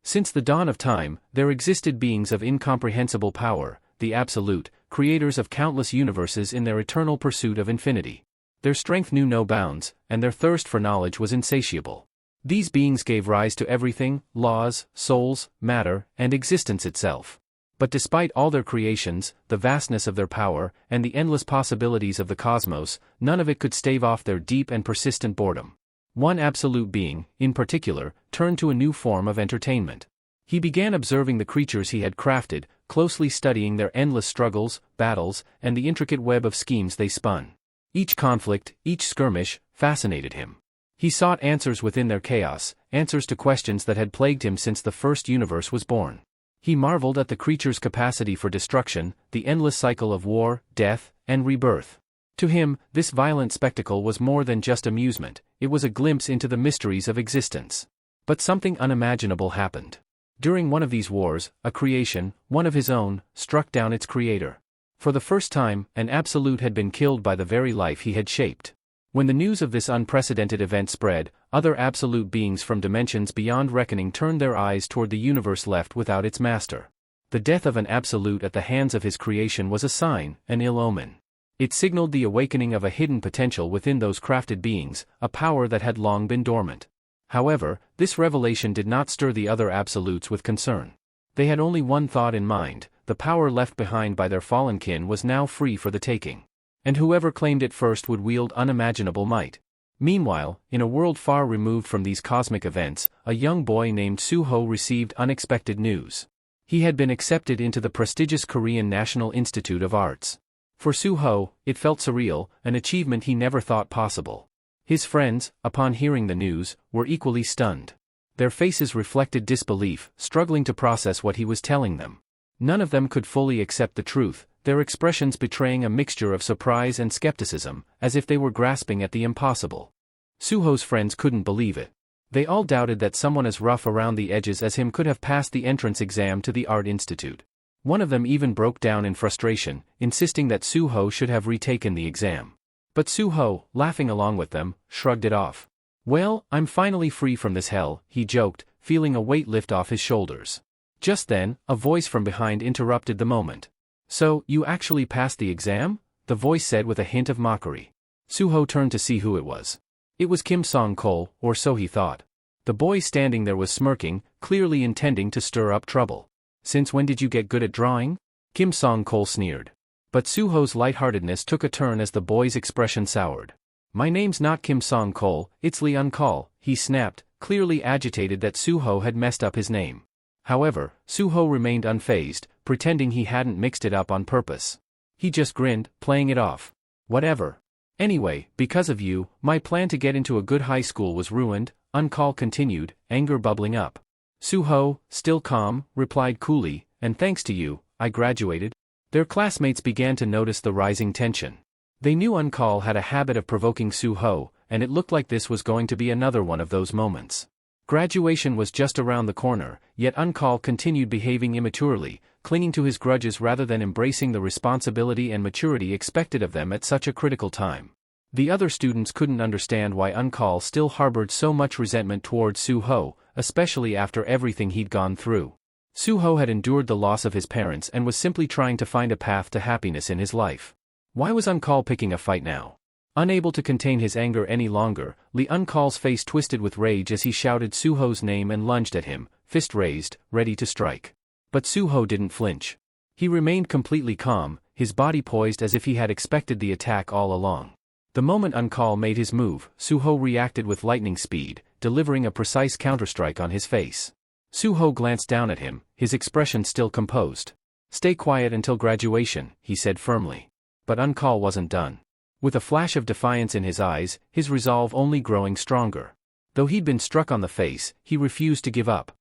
Since the dawn of time, there existed beings of incomprehensible power, the Absolute, creators of countless universes in their eternal pursuit of infinity. Their strength knew no bounds, and their thirst for knowledge was insatiable. These beings gave rise to everything: laws, souls, matter, and existence itself. But despite all their creations, the vastness of their power, and the endless possibilities of the cosmos, none of it could stave off their deep and persistent boredom. One absolute being, in particular, turned to a new form of entertainment. He began observing the creatures he had crafted, closely studying their endless struggles, battles, and the intricate web of schemes they spun. Each conflict, each skirmish, fascinated him. He sought answers within their chaos, answers to questions that had plagued him since the first universe was born. He marveled at the creatures' capacity for destruction, the endless cycle of war, death, and rebirth. To him, this violent spectacle was more than just amusement, it was a glimpse into the mysteries of existence. But something unimaginable happened. During one of these wars, a creation, one of his own, struck down its creator. For the first time, an absolute had been killed by the very life he had shaped. When the news of this unprecedented event spread, other absolute beings from dimensions beyond reckoning turned their eyes toward the universe left without its master. The death of an absolute at the hands of his creation was a sign, an ill omen. It signaled the awakening of a hidden potential within those crafted beings, a power that had long been dormant. However, this revelation did not stir the other absolutes with concern. They had only one thought in mind: the power left behind by their fallen kin was now free for the taking. And whoever claimed it first would wield unimaginable might. Meanwhile, in a world far removed from these cosmic events, a young boy named Suho received unexpected news. He had been accepted into the prestigious Korean National Institute of Arts. For Suho, it felt surreal, an achievement he never thought possible. His friends, upon hearing the news, were equally stunned. Their faces reflected disbelief, struggling to process what he was telling them. None of them could fully accept the truth, their expressions betraying a mixture of surprise and skepticism, as if they were grasping at the impossible. Suho's friends couldn't believe it. They all doubted that someone as rough around the edges as him could have passed the entrance exam to the Art Institute. One of them even broke down in frustration, insisting that Suho should have retaken the exam. But Suho, laughing along with them, shrugged it off. "Well, I'm finally free from this hell," he joked, feeling a weight lift off his shoulders. Just then, a voice from behind interrupted the moment. "So, you actually passed the exam?" the voice said with a hint of mockery. Suho turned to see who it was. It was Kim Song-kol, or so he thought. The boy standing there was smirking, clearly intending to stir up trouble. "Since when did you get good at drawing?" Kim Song-kol sneered. But Suho's lightheartedness took a turn as the boy's expression soured. "My name's not Kim Song-kol, it's Lee Un-kol," he snapped, clearly agitated that Suho had messed up his name. However, Suho remained unfazed, pretending he hadn't mixed it up on purpose. He just grinned, playing it off. "Whatever. Anyway, because of you, my plan to get into a good high school was ruined," Un-kol continued, anger bubbling up. Suho, still calm, replied coolly, "And thanks to you, I graduated." Their classmates began to notice the rising tension. They knew Un-kol had a habit of provoking Suho, and it looked like this was going to be another one of those moments. Graduation was just around the corner, yet Un-kol continued behaving immaturely, clinging to his grudges rather than embracing the responsibility and maturity expected of them at such a critical time. The other students couldn't understand why Un-kol still harbored so much resentment towards Suho, especially after everything he'd gone through. Suho had endured the loss of his parents and was simply trying to find a path to happiness in his life. Why was Un-kol picking a fight now? Unable to contain his anger any longer, Lee Un-kol's face twisted with rage as he shouted Suho's name and lunged at him, fist raised, ready to strike. But Suho didn't flinch. He remained completely calm, his body poised as if he had expected the attack all along. The moment Un-kol made his move, Suho reacted with lightning speed, delivering a precise counterstrike on his face. Suho glanced down at him, his expression still composed. "Stay quiet until graduation," he said firmly. But Un-kol wasn't done. With a flash of defiance in his eyes, his resolve only growing stronger. Though he'd been struck on the face, he refused to give up.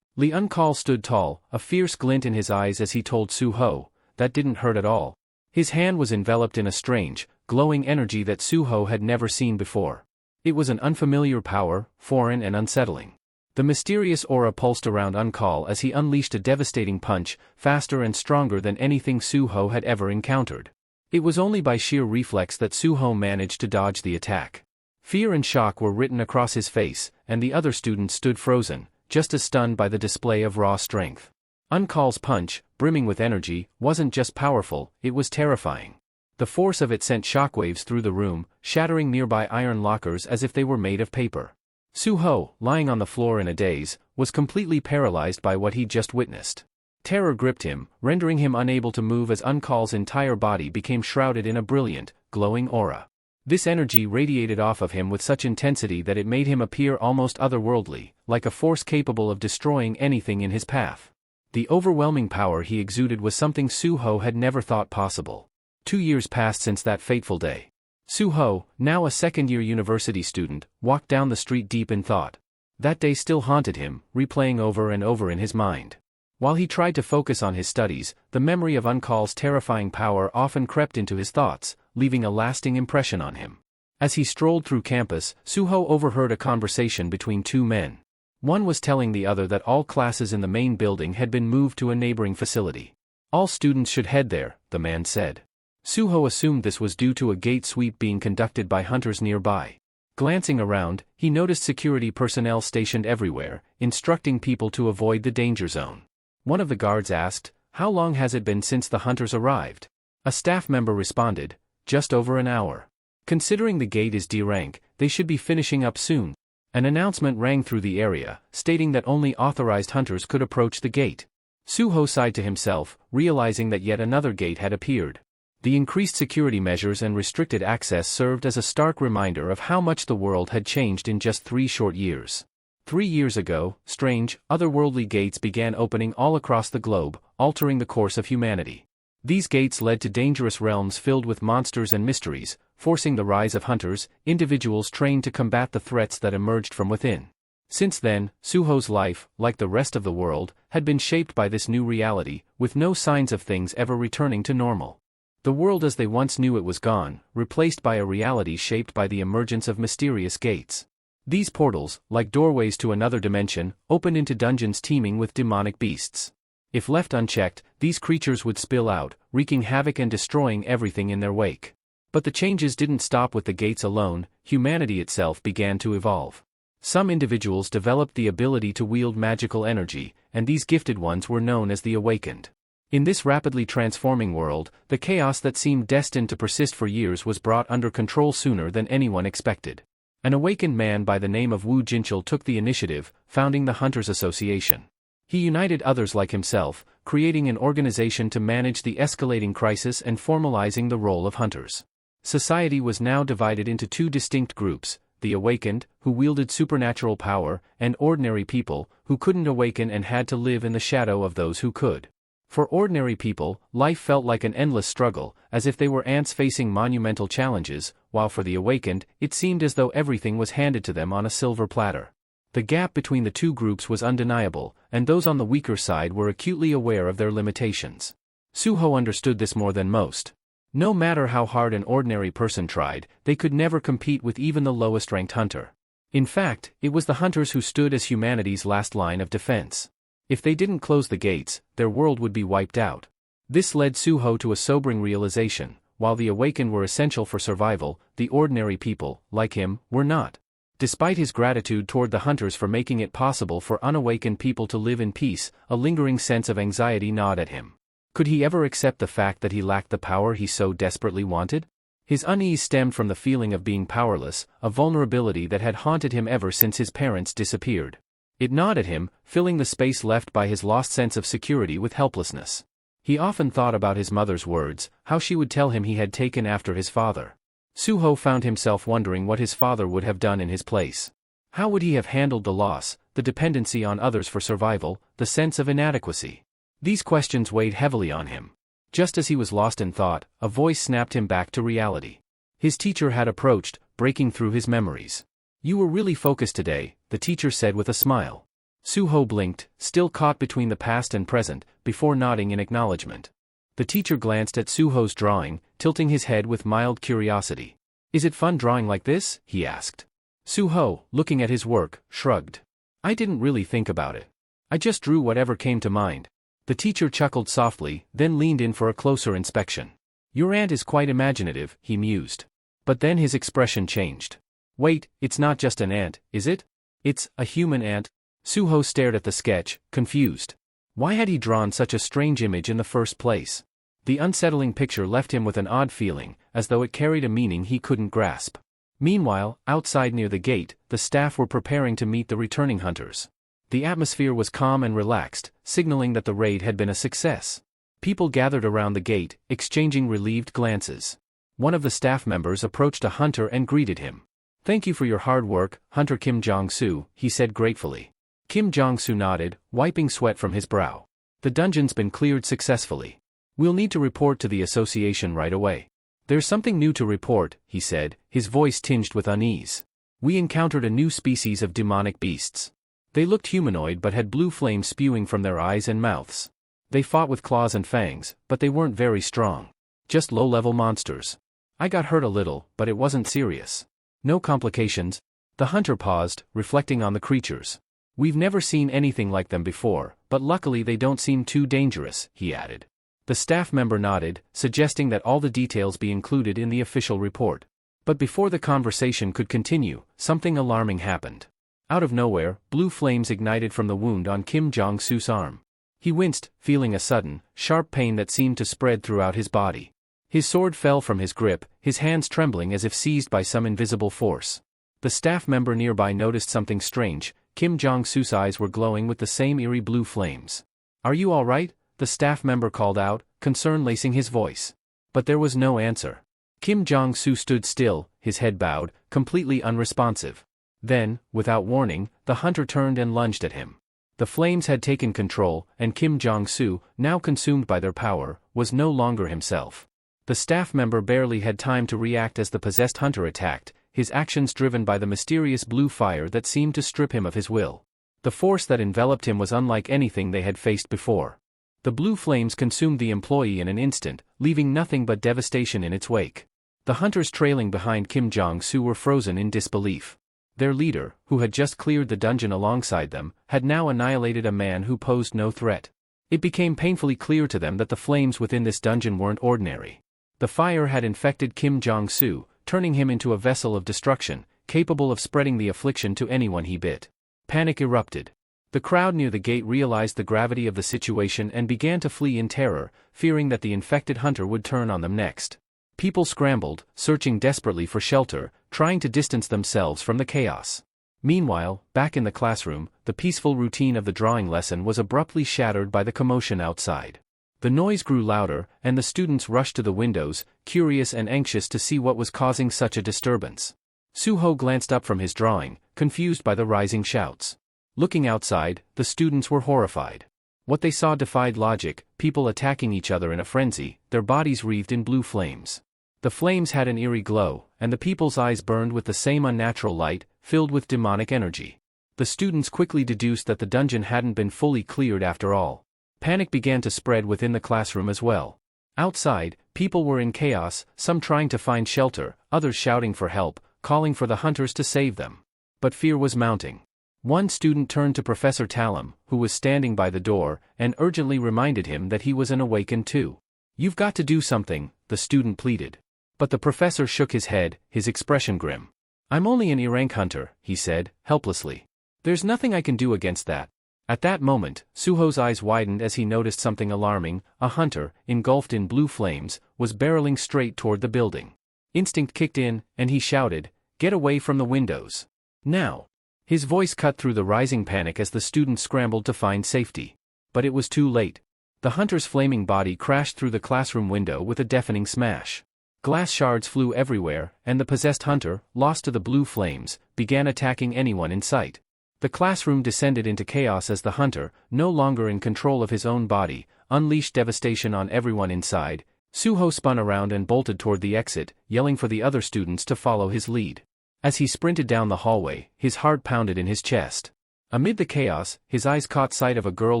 Lee Un-kol stood tall, a fierce glint in his eyes as he told Suho, "That didn't hurt at all." His hand was enveloped in a strange, glowing energy that Suho had never seen before. It was an unfamiliar power, foreign and unsettling. The mysterious aura pulsed around Un-kol as he unleashed a devastating punch, faster and stronger than anything Suho had ever encountered. It was only by sheer reflex that Suho managed to dodge the attack. Fear and shock were written across his face, and the other students stood frozen, just as stunned by the display of raw strength. Uncall's punch, brimming with energy, wasn't just powerful, it was terrifying. The force of it sent shockwaves through the room, shattering nearby iron lockers as if they were made of paper. Suho, lying on the floor in a daze, was completely paralyzed by what he'd just witnessed. Terror gripped him, rendering him unable to move as Uncall's entire body became shrouded in a brilliant, glowing aura. This energy radiated off of him with such intensity that it made him appear almost otherworldly, like a force capable of destroying anything in his path. The overwhelming power he exuded was something Suho had never thought possible. 2 years passed since that fateful day. Suho, now a second-year university student, walked down the street deep in thought. That day still haunted him, replaying over and over in his mind. While he tried to focus on his studies, the memory of Uncall's terrifying power often crept into his thoughts, leaving a lasting impression on him. As he strolled through campus, Suho overheard a conversation between two men. One was telling the other that all classes in the main building had been moved to a neighboring facility. All students should head there, the man said. Suho assumed this was due to a gate sweep being conducted by hunters nearby. Glancing around, he noticed security personnel stationed everywhere, instructing people to avoid the danger zone. One of the guards asked, "How long has it been since the hunters arrived?" A staff member responded, "Just over an hour. Considering the gate is D rank, they should be finishing up soon." An announcement rang through the area, stating that only authorized hunters could approach the gate. Suho sighed to himself, realizing that yet another gate had appeared. The increased security measures and restricted access served as a stark reminder of how much the world had changed in just 3 short years. 3 years ago, strange, otherworldly gates began opening all across the globe, altering the course of humanity. These gates led to dangerous realms filled with monsters and mysteries, forcing the rise of hunters, individuals trained to combat the threats that emerged from within. Since then, Suho's life, like the rest of the world, had been shaped by this new reality, with no signs of things ever returning to normal. The world as they once knew it was gone, replaced by a reality shaped by the emergence of mysterious gates. These portals, like doorways to another dimension, opened into dungeons teeming with demonic beasts. If left unchecked, these creatures would spill out, wreaking havoc and destroying everything in their wake. But the changes didn't stop with the gates alone, humanity itself began to evolve. Some individuals developed the ability to wield magical energy, and these gifted ones were known as the Awakened. In this rapidly transforming world, the chaos that seemed destined to persist for years was brought under control sooner than anyone expected. An awakened man by the name of Wu Jinchul took the initiative, founding the Hunters Association. He united others like himself, creating an organization to manage the escalating crisis and formalizing the role of hunters. Society was now divided into 2 distinct groups, the awakened, who wielded supernatural power, and ordinary people, who couldn't awaken and had to live in the shadow of those who could. For ordinary people, life felt like an endless struggle, as if they were ants facing monumental challenges, while for the awakened, it seemed as though everything was handed to them on a silver platter. The gap between the 2 groups was undeniable, and those on the weaker side were acutely aware of their limitations. Suho understood this more than most. No matter how hard an ordinary person tried, they could never compete with even the lowest-ranked hunter. In fact, it was the hunters who stood as humanity's last line of defense. If they didn't close the gates, their world would be wiped out. This led Suho to a sobering realization: while the awakened were essential for survival, the ordinary people, like him, were not. Despite his gratitude toward the hunters for making it possible for unawakened people to live in peace, a lingering sense of anxiety gnawed at him. Could he ever accept the fact that he lacked the power he so desperately wanted? His unease stemmed from the feeling of being powerless, a vulnerability that had haunted him ever since his parents disappeared. It gnawed at him, filling the space left by his lost sense of security with helplessness. He often thought about his mother's words, how she would tell him he had taken after his father. Suho found himself wondering what his father would have done in his place. How would he have handled the loss, the dependency on others for survival, the sense of inadequacy? These questions weighed heavily on him. Just as he was lost in thought, a voice snapped him back to reality. His teacher had approached, breaking through his memories. "You were really focused today," the teacher said with a smile. Suho blinked, still caught between the past and present, before nodding in acknowledgement. The teacher glanced at Suho's drawing, tilting his head with mild curiosity. "Is it fun drawing like this?" he asked. Suho, looking at his work, shrugged. "I didn't really think about it. I just drew whatever came to mind." The teacher chuckled softly, then leaned in for a closer inspection. "Your aunt is quite imaginative," he mused. But then his expression changed. "Wait, it's not just an ant, is it? It's a human ant?" Suho stared at the sketch, confused. Why had he drawn such a strange image in the first place? The unsettling picture left him with an odd feeling, as though it carried a meaning he couldn't grasp. Meanwhile, outside near the gate, the staff were preparing to meet the returning hunters. The atmosphere was calm and relaxed, signaling that the raid had been a success. People gathered around the gate, exchanging relieved glances. One of the staff members approached a hunter and greeted him. "Thank you for your hard work, Hunter Kim Jong-soo," he said gratefully. Kim Jong-soo nodded, wiping sweat from his brow. "The dungeon's been cleared successfully. We'll need to report to the association right away." "There's something new to report," he said, his voice tinged with unease. "We encountered a new species of demonic beasts. They looked humanoid but had blue flames spewing from their eyes and mouths. They fought with claws and fangs, but they weren't very strong. Just low-level monsters. I got hurt a little, but it wasn't serious. No complications." The hunter paused, reflecting on the creatures. "We've never seen anything like them before, but luckily they don't seem too dangerous," he added. The staff member nodded, suggesting that all the details be included in the official report. But before the conversation could continue, something alarming happened. Out of nowhere, blue flames ignited from the wound on Kim Jong-soo's arm. He winced, feeling a sudden, sharp pain that seemed to spread throughout his body. His sword fell from his grip, his hands trembling as if seized by some invisible force. The staff member nearby noticed something strange. Kim Jong-soo's eyes were glowing with the same eerie blue flames. "Are you all right?" the staff member called out, concern lacing his voice. But there was no answer. Kim Jong-soo stood still, his head bowed, completely unresponsive. Then, without warning, the hunter turned and lunged at him. The flames had taken control, and Kim Jong-soo, now consumed by their power, was no longer himself. The staff member barely had time to react as the possessed hunter attacked, his actions driven by the mysterious blue fire that seemed to strip him of his will. The force that enveloped him was unlike anything they had faced before. The blue flames consumed the employee in an instant, leaving nothing but devastation in its wake. The hunters trailing behind Kim Jong-soo were frozen in disbelief. Their leader, who had just cleared the dungeon alongside them, had now annihilated a man who posed no threat. It became painfully clear to them that the flames within this dungeon weren't ordinary. The fire had infected Kim Jong-soo, turning him into a vessel of destruction, capable of spreading the affliction to anyone he bit. Panic erupted. The crowd near the gate realized the gravity of the situation and began to flee in terror, fearing that the infected hunter would turn on them next. People scrambled, searching desperately for shelter, trying to distance themselves from the chaos. Meanwhile, back in the classroom, the peaceful routine of the drawing lesson was abruptly shattered by the commotion outside. The noise grew louder, and the students rushed to the windows, curious and anxious to see what was causing such a disturbance. Suho glanced up from his drawing, confused by the rising shouts. Looking outside, the students were horrified. What they saw defied logic, people attacking each other in a frenzy, their bodies wreathed in blue flames. The flames had an eerie glow, and the people's eyes burned with the same unnatural light, filled with demonic energy. The students quickly deduced that the dungeon hadn't been fully cleared after all. Panic began to spread within the classroom as well. Outside, people were in chaos, some trying to find shelter, others shouting for help, calling for the hunters to save them. But fear was mounting. One student turned to Professor Talum, who was standing by the door, and urgently reminded him that he was an awakened too. "You've got to do something," the student pleaded. But the professor shook his head, his expression grim. "I'm only an E-rank hunter," he said, helplessly. "There's nothing I can do against that." At that moment, Suho's eyes widened as he noticed something alarming. A hunter, engulfed in blue flames, was barreling straight toward the building. Instinct kicked in, and he shouted, "Get away from the windows. Now!" His voice cut through the rising panic as the students scrambled to find safety. But it was too late. The hunter's flaming body crashed through the classroom window with a deafening smash. Glass shards flew everywhere, and the possessed hunter, lost to the blue flames, began attacking anyone in sight. The classroom descended into chaos as the hunter, no longer in control of his own body, unleashed devastation on everyone inside. Suho spun around and bolted toward the exit, yelling for the other students to follow his lead. As he sprinted down the hallway, his heart pounded in his chest. Amid the chaos, his eyes caught sight of a girl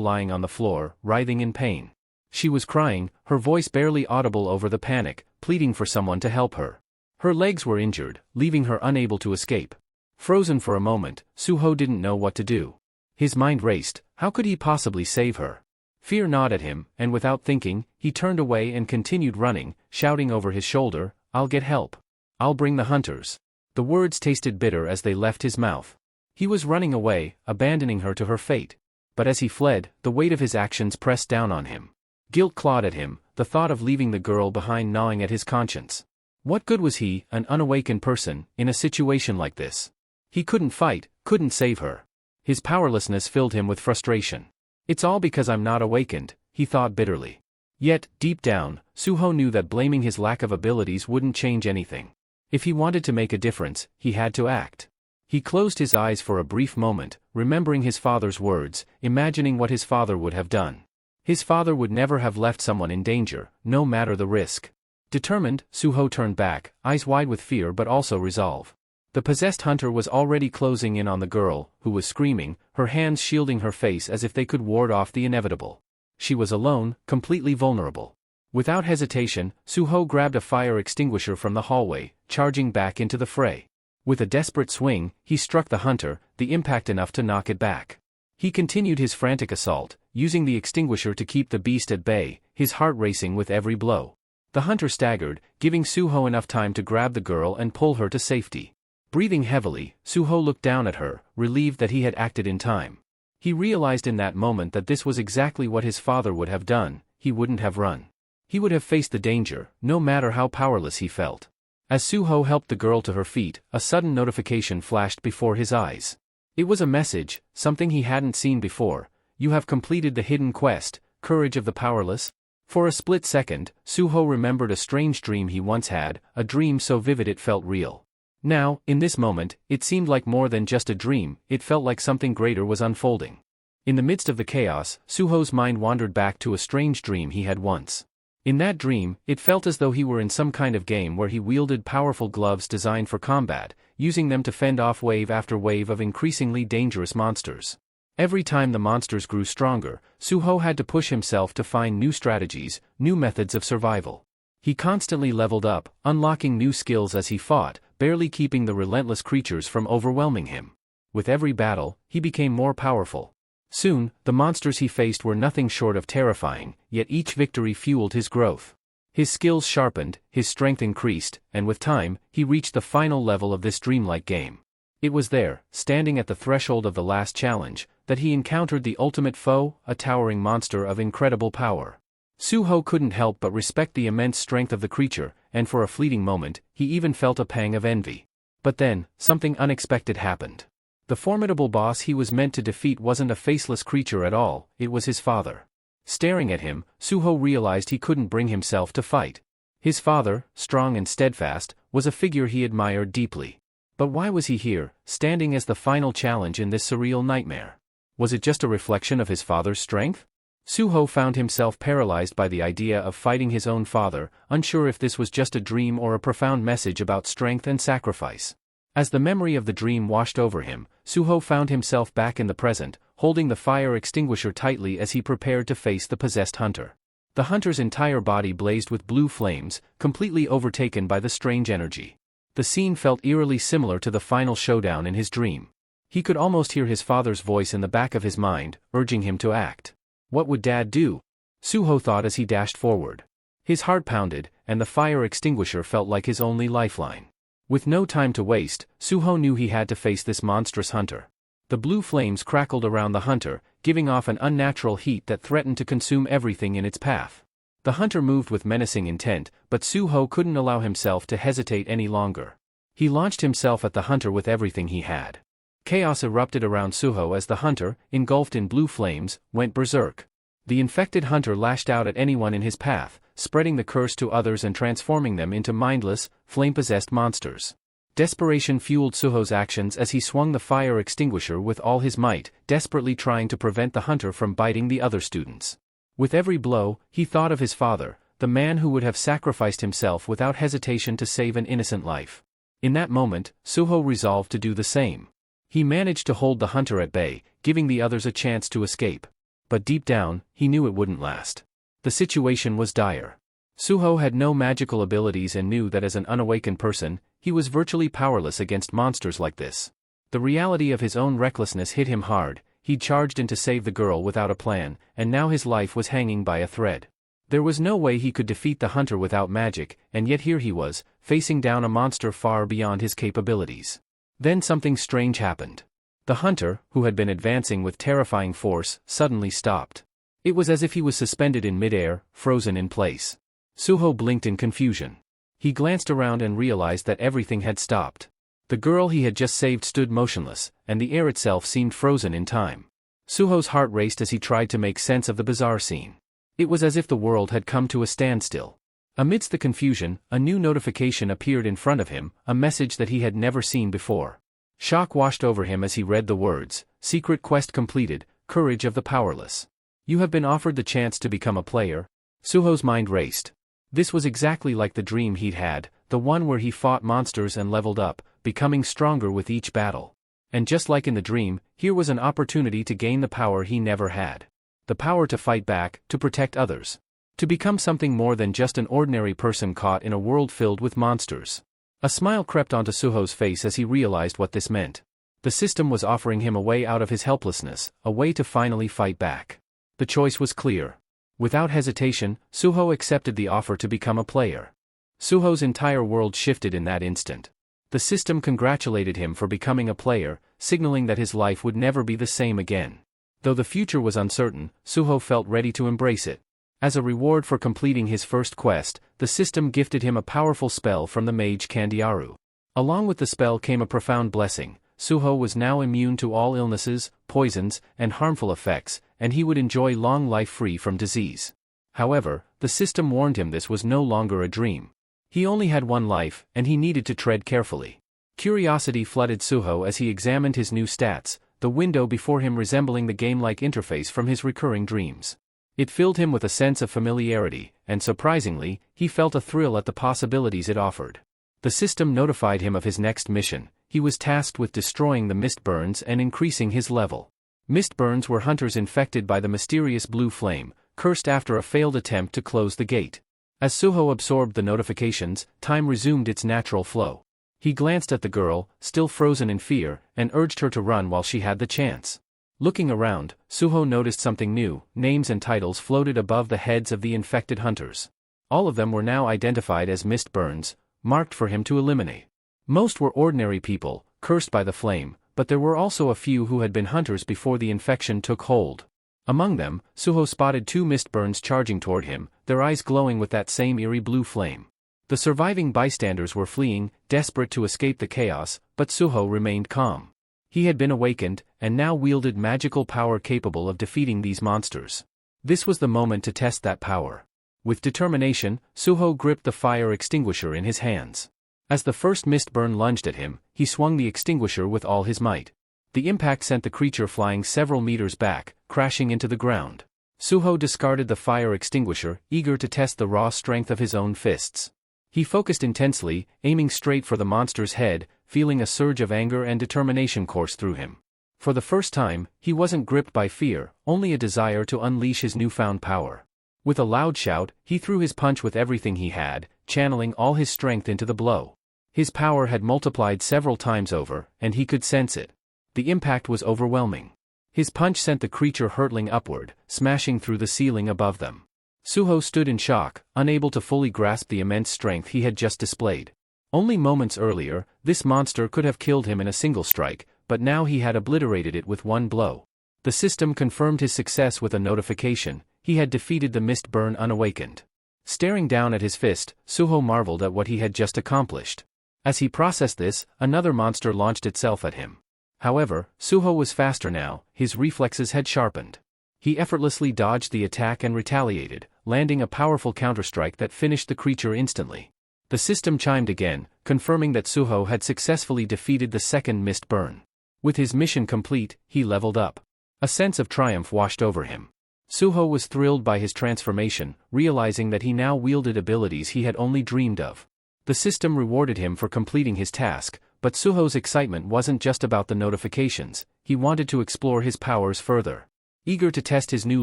lying on the floor, writhing in pain. She was crying, her voice barely audible over the panic, pleading for someone to help her. Her legs were injured, leaving her unable to escape. Frozen for a moment, Suho didn't know what to do. His mind raced. How could he possibly save her? Fear gnawed at him, and without thinking, he turned away and continued running, shouting over his shoulder, "I'll get help. I'll bring the hunters." The words tasted bitter as they left his mouth. He was running away, abandoning her to her fate. But as he fled, the weight of his actions pressed down on him. Guilt clawed at him, the thought of leaving the girl behind gnawing at his conscience. What good was he, an unawakened person, in a situation like this? He couldn't fight, couldn't save her. His powerlessness filled him with frustration. It's all because I'm not awakened, he thought bitterly. Yet, deep down, Suho knew that blaming his lack of abilities wouldn't change anything. If he wanted to make a difference, he had to act. He closed his eyes for a brief moment, remembering his father's words, imagining what his father would have done. His father would never have left someone in danger, no matter the risk. Determined, Suho turned back, eyes wide with fear but also resolve. The possessed hunter was already closing in on the girl, who was screaming, her hands shielding her face as if they could ward off the inevitable. She was alone, completely vulnerable. Without hesitation, Suho grabbed a fire extinguisher from the hallway, charging back into the fray. With a desperate swing, he struck the hunter, the impact enough to knock it back. He continued his frantic assault, using the extinguisher to keep the beast at bay, his heart racing with every blow. The hunter staggered, giving Suho enough time to grab the girl and pull her to safety. Breathing heavily, Suho looked down at her, relieved that he had acted in time. He realized in that moment that this was exactly what his father would have done. He wouldn't have run. He would have faced the danger, no matter how powerless he felt. As Suho helped the girl to her feet, a sudden notification flashed before his eyes. It was a message, something he hadn't seen before. You have completed the hidden quest, Courage of the Powerless. For a split second, Suho remembered a strange dream he once had, a dream so vivid it felt real. Now, in this moment, it seemed like more than just a dream, it felt like something greater was unfolding. In the midst of the chaos, Suho's mind wandered back to a strange dream he had once. In that dream, it felt as though he were in some kind of game where he wielded powerful gloves designed for combat, using them to fend off wave after wave of increasingly dangerous monsters. Every time the monsters grew stronger, Suho had to push himself to find new strategies, new methods of survival. He constantly leveled up, unlocking new skills as he fought, barely keeping the relentless creatures from overwhelming him. With every battle, he became more powerful. Soon, the monsters he faced were nothing short of terrifying, yet each victory fueled his growth. His skills sharpened, his strength increased, and with time, he reached the final level of this dreamlike game. It was there, standing at the threshold of the last challenge, that he encountered the ultimate foe, a towering monster of incredible power. Suho couldn't help but respect the immense strength of the creature, and for a fleeting moment, he even felt a pang of envy. But then, something unexpected happened. The formidable boss he was meant to defeat wasn't a faceless creature at all, it was his father. Staring at him, Suho realized he couldn't bring himself to fight. His father, strong and steadfast, was a figure he admired deeply. But why was he here, standing as the final challenge in this surreal nightmare? Was it just a reflection of his father's strength? Suho found himself paralyzed by the idea of fighting his own father, unsure if this was just a dream or a profound message about strength and sacrifice. As the memory of the dream washed over him, Suho found himself back in the present, holding the fire extinguisher tightly as he prepared to face the possessed hunter. The hunter's entire body blazed with blue flames, completely overtaken by the strange energy. The scene felt eerily similar to the final showdown in his dream. He could almost hear his father's voice in the back of his mind, urging him to act. What would Dad do? Suho thought as he dashed forward. His heart pounded, and the fire extinguisher felt like his only lifeline. With no time to waste, Suho knew he had to face this monstrous hunter. The blue flames crackled around the hunter, giving off an unnatural heat that threatened to consume everything in its path. The hunter moved with menacing intent, but Suho couldn't allow himself to hesitate any longer. He launched himself at the hunter with everything he had. Chaos erupted around Suho as the hunter, engulfed in blue flames, went berserk. The infected hunter lashed out at anyone in his path, spreading the curse to others and transforming them into mindless, flame-possessed monsters. Desperation fueled Suho's actions as he swung the fire extinguisher with all his might, desperately trying to prevent the hunter from biting the other students. With every blow, he thought of his father, the man who would have sacrificed himself without hesitation to save an innocent life. In that moment, Suho resolved to do the same. He managed to hold the hunter at bay, giving the others a chance to escape. But deep down, he knew it wouldn't last. The situation was dire. Suho had no magical abilities and knew that as an unawakened person, he was virtually powerless against monsters like this. The reality of his own recklessness hit him hard. He'd charged in to save the girl without a plan, and now his life was hanging by a thread. There was no way he could defeat the hunter without magic, and yet here he was, facing down a monster far beyond his capabilities. Then something strange happened. The hunter, who had been advancing with terrifying force, suddenly stopped. It was as if he was suspended in midair, frozen in place. Suho blinked in confusion. He glanced around and realized that everything had stopped. The girl he had just saved stood motionless, and the air itself seemed frozen in time. Suho's heart raced as he tried to make sense of the bizarre scene. It was as if the world had come to a standstill. Amidst the confusion, a new notification appeared in front of him, a message that he had never seen before. Shock washed over him as he read the words, "Secret quest completed, courage of the powerless. You have been offered the chance to become a player." Suho's mind raced. This was exactly like the dream he'd had, the one where he fought monsters and leveled up, becoming stronger with each battle. And just like in the dream, here was an opportunity to gain the power he never had. The power to fight back, to protect others. To become something more than just an ordinary person caught in a world filled with monsters. A smile crept onto Suho's face as he realized what this meant. The system was offering him a way out of his helplessness, a way to finally fight back. The choice was clear. Without hesitation, Suho accepted the offer to become a player. Suho's entire world shifted in that instant. The system congratulated him for becoming a player, signaling that his life would never be the same again. Though the future was uncertain, Suho felt ready to embrace it. As a reward for completing his first quest, the system gifted him a powerful spell from the mage Kandiaru. Along with the spell came a profound blessing. Suho was now immune to all illnesses, poisons, and harmful effects, and he would enjoy long life free from disease. However, the system warned him this was no longer a dream. He only had one life, and he needed to tread carefully. Curiosity flooded Suho as he examined his new stats, the window before him resembling the game-like interface from his recurring dreams. It filled him with a sense of familiarity, and surprisingly, he felt a thrill at the possibilities it offered. The system notified him of his next mission. He was tasked with destroying the Mistburns and increasing his level. Mistburns were hunters infected by the mysterious blue flame, cursed after a failed attempt to close the gate. As Suho absorbed the notifications, time resumed its natural flow. He glanced at the girl, still frozen in fear, and urged her to run while she had the chance. Looking around, Suho noticed something new. Names and titles floated above the heads of the infected hunters. All of them were now identified as Mistburns, marked for him to eliminate. Most were ordinary people, cursed by the flame, but there were also a few who had been hunters before the infection took hold. Among them, Suho spotted two Mistburns charging toward him, their eyes glowing with that same eerie blue flame. The surviving bystanders were fleeing, desperate to escape the chaos, but Suho remained calm. He had been awakened, and now wielded magical power capable of defeating these monsters. This was the moment to test that power. With determination, Suho gripped the fire extinguisher in his hands. As the first Mistburn lunged at him, he swung the extinguisher with all his might. The impact sent the creature flying several meters back, crashing into the ground. Suho discarded the fire extinguisher, eager to test the raw strength of his own fists. He focused intensely, aiming straight for the monster's head, feeling a surge of anger and determination course through him. For the first time, he wasn't gripped by fear, only a desire to unleash his newfound power. With a loud shout, he threw his punch with everything he had, channeling all his strength into the blow. His power had multiplied several times over, and he could sense it. The impact was overwhelming. His punch sent the creature hurtling upward, smashing through the ceiling above them. Suho stood in shock, unable to fully grasp the immense strength he had just displayed. Only moments earlier, this monster could have killed him in a single strike, but now he had obliterated it with one blow. The system confirmed his success with a notification. He had defeated the Mistburn unawakened. Staring down at his fist, Suho marveled at what he had just accomplished. As he processed this, another monster launched itself at him. However, Suho was faster now, his reflexes had sharpened. He effortlessly dodged the attack and retaliated, landing a powerful counterstrike that finished the creature instantly. The system chimed again, confirming that Suho had successfully defeated the second Mistburn. With his mission complete, he leveled up. A sense of triumph washed over him. Suho was thrilled by his transformation, realizing that he now wielded abilities he had only dreamed of. The system rewarded him for completing his task, but Suho's excitement wasn't just about the notifications. He wanted to explore his powers further. Eager to test his new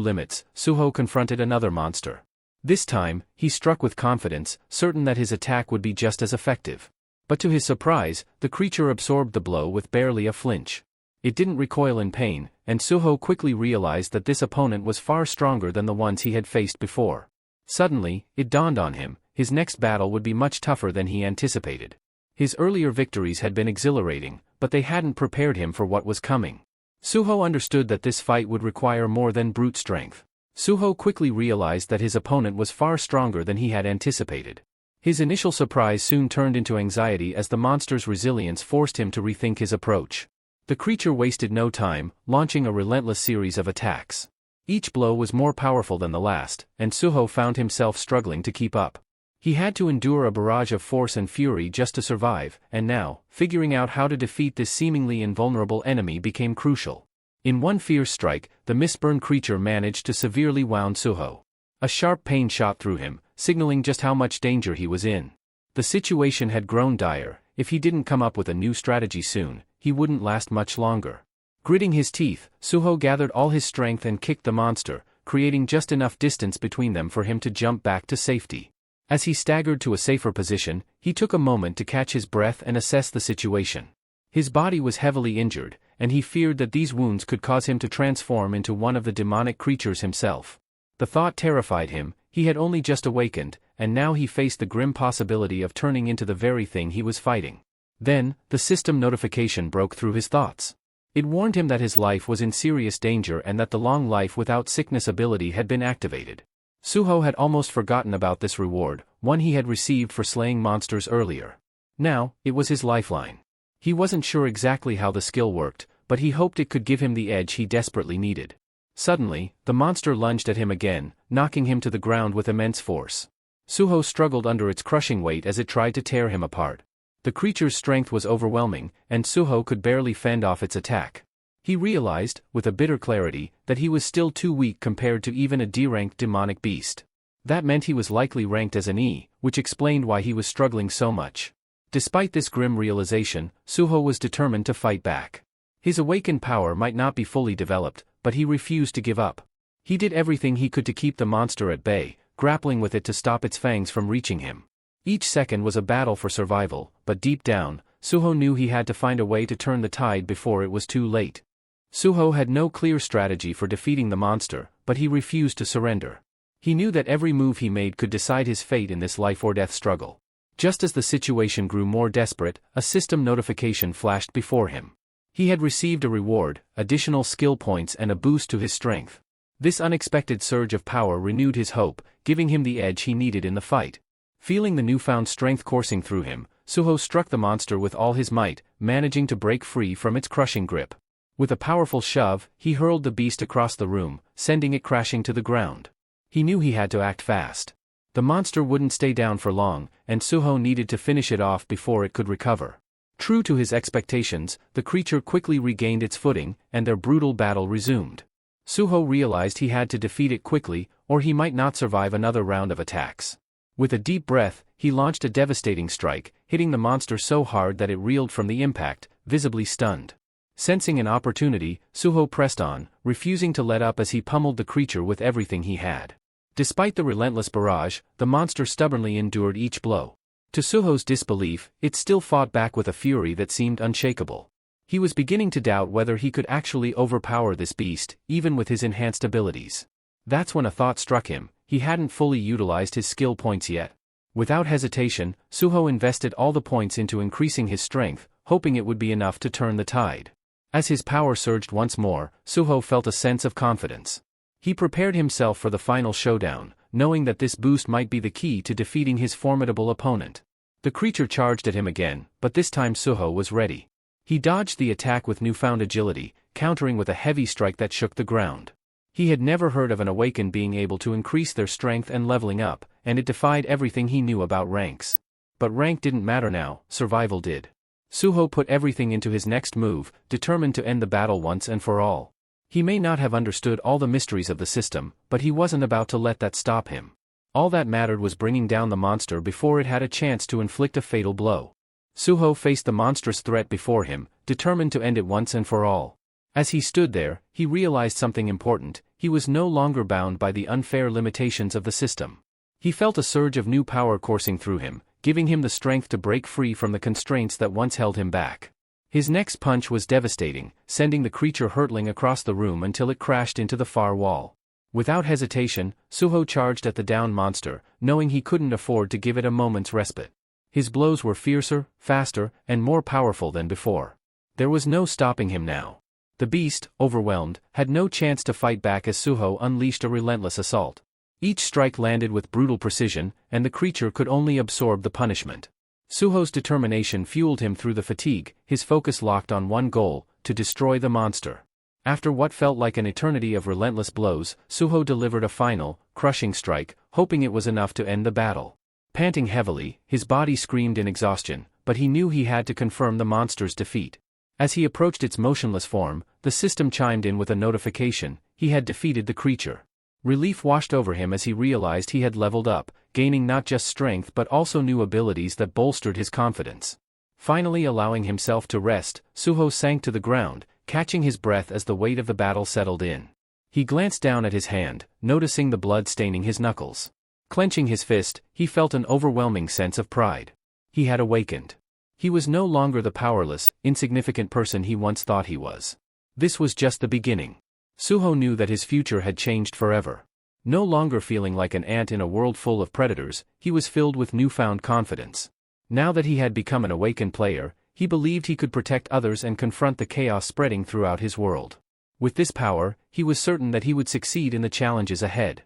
limits, Suho confronted another monster. This time, he struck with confidence, certain that his attack would be just as effective. But to his surprise, the creature absorbed the blow with barely a flinch. It didn't recoil in pain, and Suho quickly realized that this opponent was far stronger than the ones he had faced before. Suddenly, it dawned on him, his next battle would be much tougher than he anticipated. His earlier victories had been exhilarating, but they hadn't prepared him for what was coming. Suho understood that this fight would require more than brute strength. Suho quickly realized that his opponent was far stronger than he had anticipated. His initial surprise soon turned into anxiety as the monster's resilience forced him to rethink his approach. The creature wasted no time, launching a relentless series of attacks. Each blow was more powerful than the last, and Suho found himself struggling to keep up. He had to endure a barrage of force and fury just to survive, and now, figuring out how to defeat this seemingly invulnerable enemy became crucial. In one fierce strike, the mistborn creature managed to severely wound Suho. A sharp pain shot through him, signaling just how much danger he was in. The situation had grown dire. If he didn't come up with a new strategy soon, he wouldn't last much longer. Gritting his teeth, Suho gathered all his strength and kicked the monster, creating just enough distance between them for him to jump back to safety. As he staggered to a safer position, he took a moment to catch his breath and assess the situation. His body was heavily injured, and he feared that these wounds could cause him to transform into one of the demonic creatures himself. The thought terrified him. He had only just awakened, and now he faced the grim possibility of turning into the very thing he was fighting. Then, the system notification broke through his thoughts. It warned him that his life was in serious danger and that the long life without sickness ability had been activated. Suho had almost forgotten about this reward, one he had received for slaying monsters earlier. Now, it was his lifeline. He wasn't sure exactly how the skill worked, but he hoped it could give him the edge he desperately needed. Suddenly, the monster lunged at him again, knocking him to the ground with immense force. Suho struggled under its crushing weight as it tried to tear him apart. The creature's strength was overwhelming, and Suho could barely fend off its attack. He realized, with a bitter clarity, that he was still too weak compared to even a D-ranked demonic beast. That meant he was likely ranked as an E, which explained why he was struggling so much. Despite this grim realization, Suho was determined to fight back. His awakened power might not be fully developed, but he refused to give up. He did everything he could to keep the monster at bay, grappling with it to stop its fangs from reaching him. Each second was a battle for survival, but deep down, Suho knew he had to find a way to turn the tide before it was too late. Suho had no clear strategy for defeating the monster, but he refused to surrender. He knew that every move he made could decide his fate in this life-or-death struggle. Just as the situation grew more desperate, a system notification flashed before him. He had received a reward, additional skill points and a boost to his strength. This unexpected surge of power renewed his hope, giving him the edge he needed in the fight. Feeling the newfound strength coursing through him, Suho struck the monster with all his might, managing to break free from its crushing grip. With a powerful shove, he hurled the beast across the room, sending it crashing to the ground. He knew he had to act fast. The monster wouldn't stay down for long, and Suho needed to finish it off before it could recover. True to his expectations, the creature quickly regained its footing, and their brutal battle resumed. Suho realized he had to defeat it quickly, or he might not survive another round of attacks. With a deep breath, he launched a devastating strike, hitting the monster so hard that it reeled from the impact, visibly stunned. Sensing an opportunity, Suho pressed on, refusing to let up as he pummeled the creature with everything he had. Despite the relentless barrage, the monster stubbornly endured each blow. To Suho's disbelief, it still fought back with a fury that seemed unshakable. He was beginning to doubt whether he could actually overpower this beast, even with his enhanced abilities. That's when a thought struck him. He hadn't fully utilized his skill points yet. Without hesitation, Suho invested all the points into increasing his strength, hoping it would be enough to turn the tide. As his power surged once more, Suho felt a sense of confidence. He prepared himself for the final showdown, knowing that this boost might be the key to defeating his formidable opponent. The creature charged at him again, but this time Suho was ready. He dodged the attack with newfound agility, countering with a heavy strike that shook the ground. He had never heard of an awakened being able to increase their strength and leveling up, and it defied everything he knew about ranks. But rank didn't matter now, survival did. Suho put everything into his next move, determined to end the battle once and for all. He may not have understood all the mysteries of the system, but he wasn't about to let that stop him. All that mattered was bringing down the monster before it had a chance to inflict a fatal blow. Suho faced the monstrous threat before him, determined to end it once and for all. As he stood there, he realized something important. He was no longer bound by the unfair limitations of the system. He felt a surge of new power coursing through him, giving him the strength to break free from the constraints that once held him back. His next punch was devastating, sending the creature hurtling across the room until it crashed into the far wall. Without hesitation, Suho charged at the downed monster, knowing he couldn't afford to give it a moment's respite. His blows were fiercer, faster, and more powerful than before. There was no stopping him now. The beast, overwhelmed, had no chance to fight back as Suho unleashed a relentless assault. Each strike landed with brutal precision, and the creature could only absorb the punishment. Suho's determination fueled him through the fatigue, his focus locked on one goal: to destroy the monster. After what felt like an eternity of relentless blows, Suho delivered a final, crushing strike, hoping it was enough to end the battle. Panting heavily, his body screamed in exhaustion, but he knew he had to confirm the monster's defeat. As he approached its motionless form, the system chimed in with a notification: he had defeated the creature. Relief washed over him as he realized he had leveled up, gaining not just strength but also new abilities that bolstered his confidence. Finally allowing himself to rest, Suho sank to the ground, catching his breath as the weight of the battle settled in. He glanced down at his hand, noticing the blood staining his knuckles. Clenching his fist, he felt an overwhelming sense of pride. He had awakened. He was no longer the powerless, insignificant person he once thought he was. This was just the beginning. Suho knew that his future had changed forever. No longer feeling like an ant in a world full of predators, he was filled with newfound confidence. Now that he had become an awakened player, he believed he could protect others and confront the chaos spreading throughout his world. With this power, he was certain that he would succeed in the challenges ahead.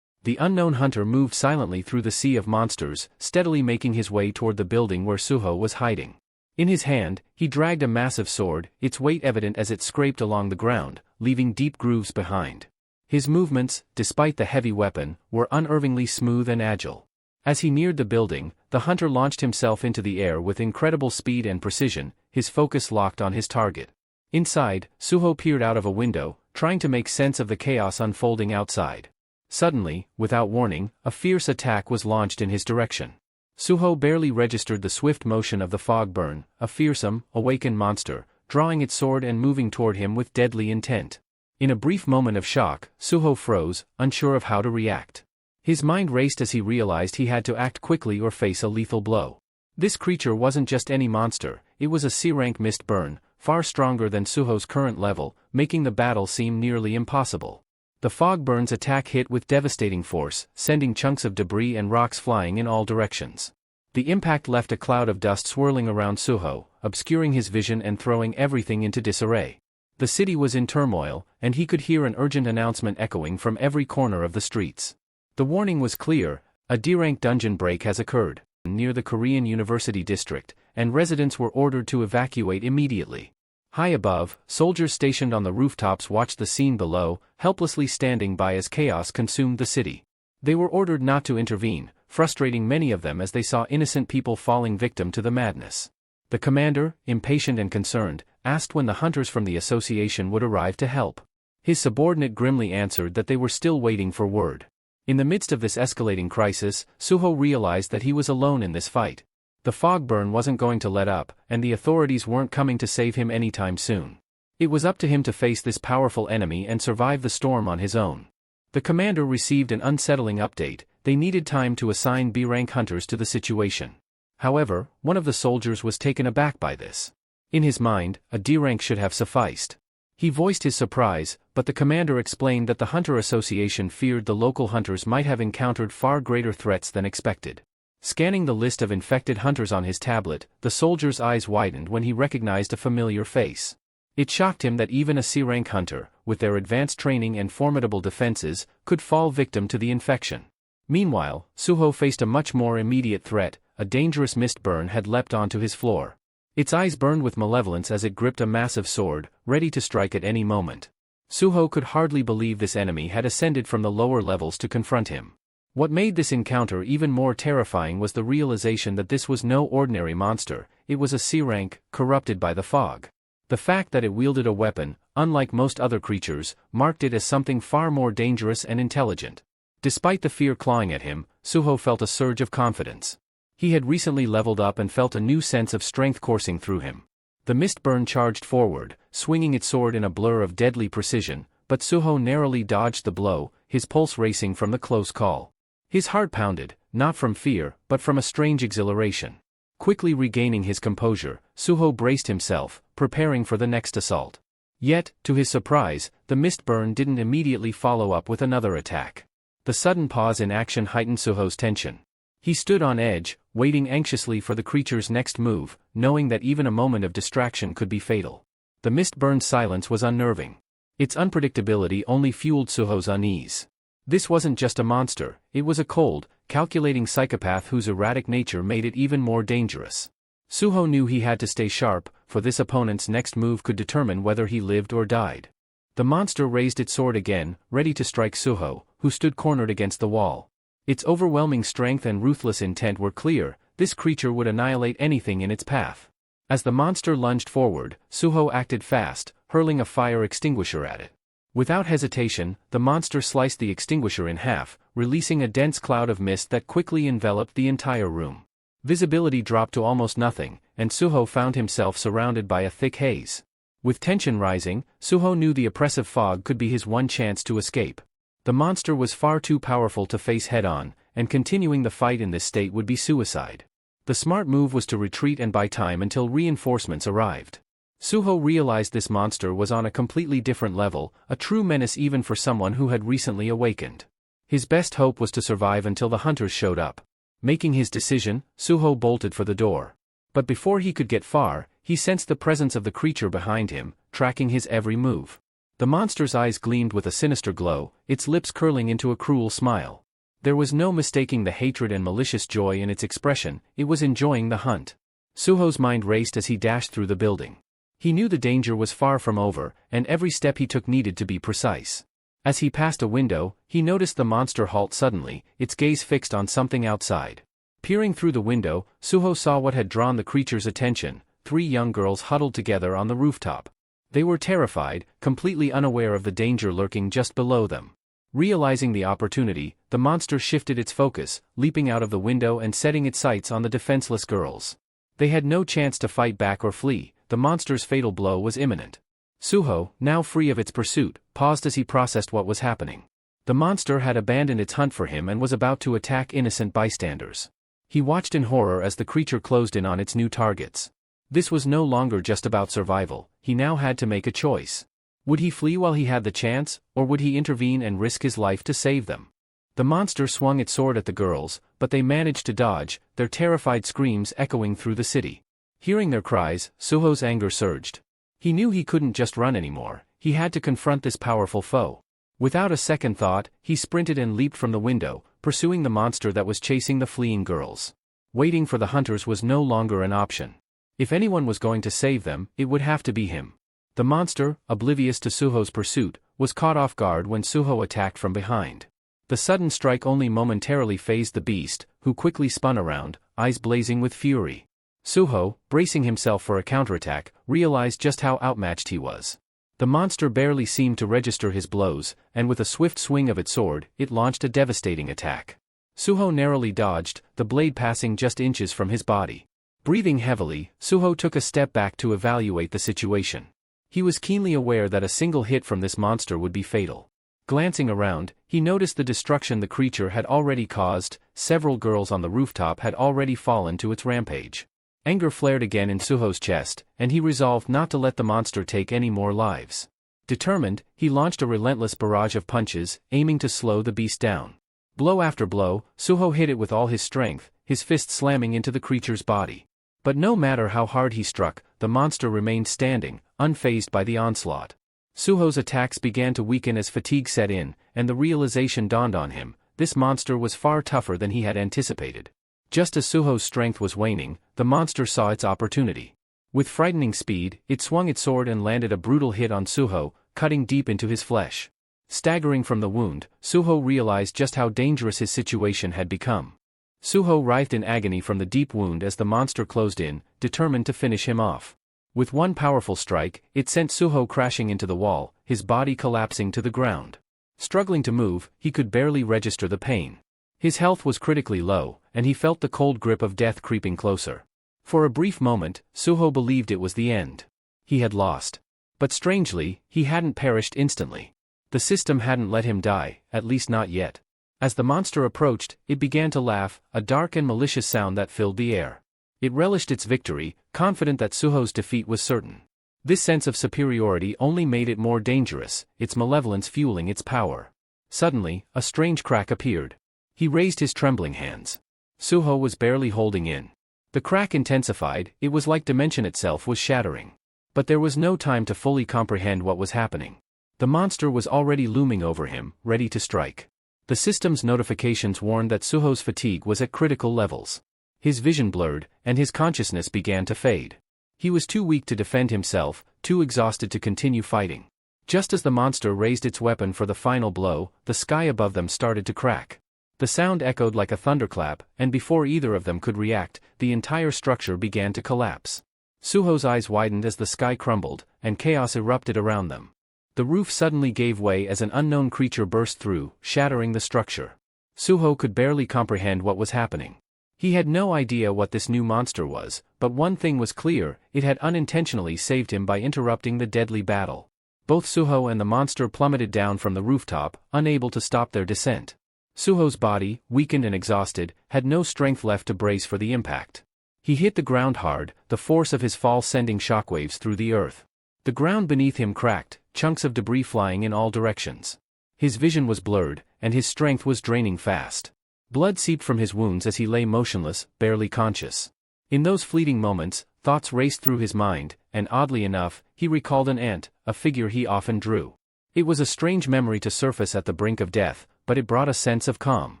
The unknown hunter moved silently through the sea of monsters, steadily making his way toward the building where Suho was hiding. In his hand, he dragged a massive sword, its weight evident as it scraped along the ground, leaving deep grooves behind. His movements, despite the heavy weapon, were unerringly smooth and agile. As he neared the building, the hunter launched himself into the air with incredible speed and precision, his focus locked on his target. Inside, Suho peered out of a window, trying to make sense of the chaos unfolding outside. Suddenly, without warning, a fierce attack was launched in his direction. Suho barely registered the swift motion of the fog burn, a fearsome, awakened monster, drawing its sword and moving toward him with deadly intent. In a brief moment of shock, Suho froze, unsure of how to react. His mind raced as he realized he had to act quickly or face a lethal blow. This creature wasn't just any monster, it was a C-rank mist burn, far stronger than Suho's current level, making the battle seem nearly impossible. The fog burn's attack hit with devastating force, sending chunks of debris and rocks flying in all directions. The impact left a cloud of dust swirling around Suho, obscuring his vision and throwing everything into disarray. The city was in turmoil, and he could hear an urgent announcement echoing from every corner of the streets. The warning was clear: a D-rank dungeon break has occurred near the Korean University district, and residents were ordered to evacuate immediately. High above, soldiers stationed on the rooftops watched the scene below, helplessly standing by as chaos consumed the city. They were ordered not to intervene, frustrating many of them as they saw innocent people falling victim to the madness. The commander, impatient and concerned, asked when the hunters from the association would arrive to help. His subordinate grimly answered that they were still waiting for word. In the midst of this escalating crisis, Suho realized that he was alone in this fight. The fog burn wasn't going to let up, and the authorities weren't coming to save him anytime soon. It was up to him to face this powerful enemy and survive the storm on his own. The commander received an unsettling update: they needed time to assign B-rank hunters to the situation. However, one of the soldiers was taken aback by this. In his mind, a D-rank should have sufficed. He voiced his surprise, but the commander explained that the Hunter Association feared the local hunters might have encountered far greater threats than expected. Scanning the list of infected hunters on his tablet, the soldier's eyes widened when he recognized a familiar face. It shocked him that even a C-rank hunter, with their advanced training and formidable defenses, could fall victim to the infection. Meanwhile, Suho faced a much more immediate threat: a dangerous mist burn had leapt onto his floor. Its eyes burned with malevolence as it gripped a massive sword, ready to strike at any moment. Suho could hardly believe this enemy had ascended from the lower levels to confront him. What made this encounter even more terrifying was the realization that this was no ordinary monster, it was a C-rank, corrupted by the fog. The fact that it wielded a weapon, unlike most other creatures, marked it as something far more dangerous and intelligent. Despite the fear clawing at him, Suho felt a surge of confidence. He had recently leveled up and felt a new sense of strength coursing through him. The mist burn charged forward, swinging its sword in a blur of deadly precision, but Suho narrowly dodged the blow, his pulse racing from the close call. His heart pounded, not from fear, but from a strange exhilaration. Quickly regaining his composure, Suho braced himself, preparing for the next assault. Yet, to his surprise, the mist burn didn't immediately follow up with another attack. The sudden pause in action heightened Suho's tension. He stood on edge, waiting anxiously for the creature's next move, knowing that even a moment of distraction could be fatal. The mist-burned silence was unnerving. Its unpredictability only fueled Suho's unease. This wasn't just a monster, it was a cold, calculating psychopath whose erratic nature made it even more dangerous. Suho knew he had to stay sharp, for this opponent's next move could determine whether he lived or died. The monster raised its sword again, ready to strike Suho, who stood cornered against the wall. Its overwhelming strength and ruthless intent were clear. This creature would annihilate anything in its path. As the monster lunged forward, Suho acted fast, hurling a fire extinguisher at it. Without hesitation, the monster sliced the extinguisher in half, releasing a dense cloud of mist that quickly enveloped the entire room. Visibility dropped to almost nothing, and Suho found himself surrounded by a thick haze. With tension rising, Suho knew the oppressive fog could be his one chance to escape. The monster was far too powerful to face head-on, and continuing the fight in this state would be suicide. The smart move was to retreat and buy time until reinforcements arrived. Suho realized this monster was on a completely different level, a true menace even for someone who had recently awakened. His best hope was to survive until the hunters showed up. Making his decision, Suho bolted for the door. But before he could get far, he sensed the presence of the creature behind him, tracking his every move. The monster's eyes gleamed with a sinister glow, its lips curling into a cruel smile. There was no mistaking the hatred and malicious joy in its expression, it was enjoying the hunt. Suho's mind raced as he dashed through the building. He knew the danger was far from over, and every step he took needed to be precise. As he passed a window, he noticed the monster halt suddenly, its gaze fixed on something outside. Peering through the window, Suho saw what had drawn the creature's attention: 3 young girls huddled together on the rooftop. They were terrified, completely unaware of the danger lurking just below them. Realizing the opportunity, the monster shifted its focus, leaping out of the window and setting its sights on the defenseless girls. They had no chance to fight back or flee, the monster's fatal blow was imminent. Suho, now free of its pursuit, paused as he processed what was happening. The monster had abandoned its hunt for him and was about to attack innocent bystanders. He watched in horror as the creature closed in on its new targets. This was no longer just about survival, he now had to make a choice. Would he flee while he had the chance, or would he intervene and risk his life to save them? The monster swung its sword at the girls, but they managed to dodge, their terrified screams echoing through the city. Hearing their cries, Suho's anger surged. He knew he couldn't just run anymore, he had to confront this powerful foe. Without a second thought, he sprinted and leaped from the window, pursuing the monster that was chasing the fleeing girls. Waiting for the hunters was no longer an option. If anyone was going to save them, it would have to be him. The monster, oblivious to Suho's pursuit, was caught off guard when Suho attacked from behind. The sudden strike only momentarily fazed the beast, who quickly spun around, eyes blazing with fury. Suho, bracing himself for a counterattack, realized just how outmatched he was. The monster barely seemed to register his blows, and with a swift swing of its sword, it launched a devastating attack. Suho narrowly dodged, the blade passing just inches from his body. Breathing heavily, Suho took a step back to evaluate the situation. He was keenly aware that a single hit from this monster would be fatal. Glancing around, he noticed the destruction the creature had already caused. Several girls on the rooftop had already fallen to its rampage. Anger flared again in Suho's chest, and he resolved not to let the monster take any more lives. Determined, he launched a relentless barrage of punches, aiming to slow the beast down. Blow after blow, Suho hit it with all his strength, his fist slamming into the creature's body. But no matter how hard he struck, the monster remained standing, unfazed by the onslaught. Suho's attacks began to weaken as fatigue set in, and the realization dawned on him: this monster was far tougher than he had anticipated. Just as Suho's strength was waning, the monster saw its opportunity. With frightening speed, it swung its sword and landed a brutal hit on Suho, cutting deep into his flesh. Staggering from the wound, Suho realized just how dangerous his situation had become. Suho writhed in agony from the deep wound as the monster closed in, determined to finish him off. With one powerful strike, it sent Suho crashing into the wall, his body collapsing to the ground. Struggling to move, he could barely register the pain. His health was critically low, and he felt the cold grip of death creeping closer. For a brief moment, Suho believed it was the end. He had lost. But strangely, he hadn't perished instantly. The system hadn't let him die, at least not yet. As the monster approached, it began to laugh, a dark and malicious sound that filled the air. It relished its victory, confident that Suho's defeat was certain. This sense of superiority only made it more dangerous, its malevolence fueling its power. Suddenly, a strange crack appeared. He raised his trembling hands. Suho was barely holding in. The crack intensified, it was like dimension itself was shattering. But there was no time to fully comprehend what was happening. The monster was already looming over him, ready to strike. The system's notifications warned that Suho's fatigue was at critical levels. His vision blurred, and his consciousness began to fade. He was too weak to defend himself, too exhausted to continue fighting. Just as the monster raised its weapon for the final blow, the sky above them started to crack. The sound echoed like a thunderclap, and before either of them could react, the entire structure began to collapse. Suho's eyes widened as the sky crumbled, and chaos erupted around them. The roof suddenly gave way as an unknown creature burst through, shattering the structure. Suho could barely comprehend what was happening. He had no idea what this new monster was, but one thing was clear: it had unintentionally saved him by interrupting the deadly battle. Both Suho and the monster plummeted down from the rooftop, unable to stop their descent. Suho's body, weakened and exhausted, had no strength left to brace for the impact. He hit the ground hard, the force of his fall sending shockwaves through the earth. The ground beneath him cracked, chunks of debris flying in all directions. His vision was blurred, and his strength was draining fast. Blood seeped from his wounds as he lay motionless, barely conscious. In those fleeting moments, thoughts raced through his mind, and oddly enough, he recalled an ant, a figure he often drew. It was a strange memory to surface at the brink of death, but it brought a sense of calm.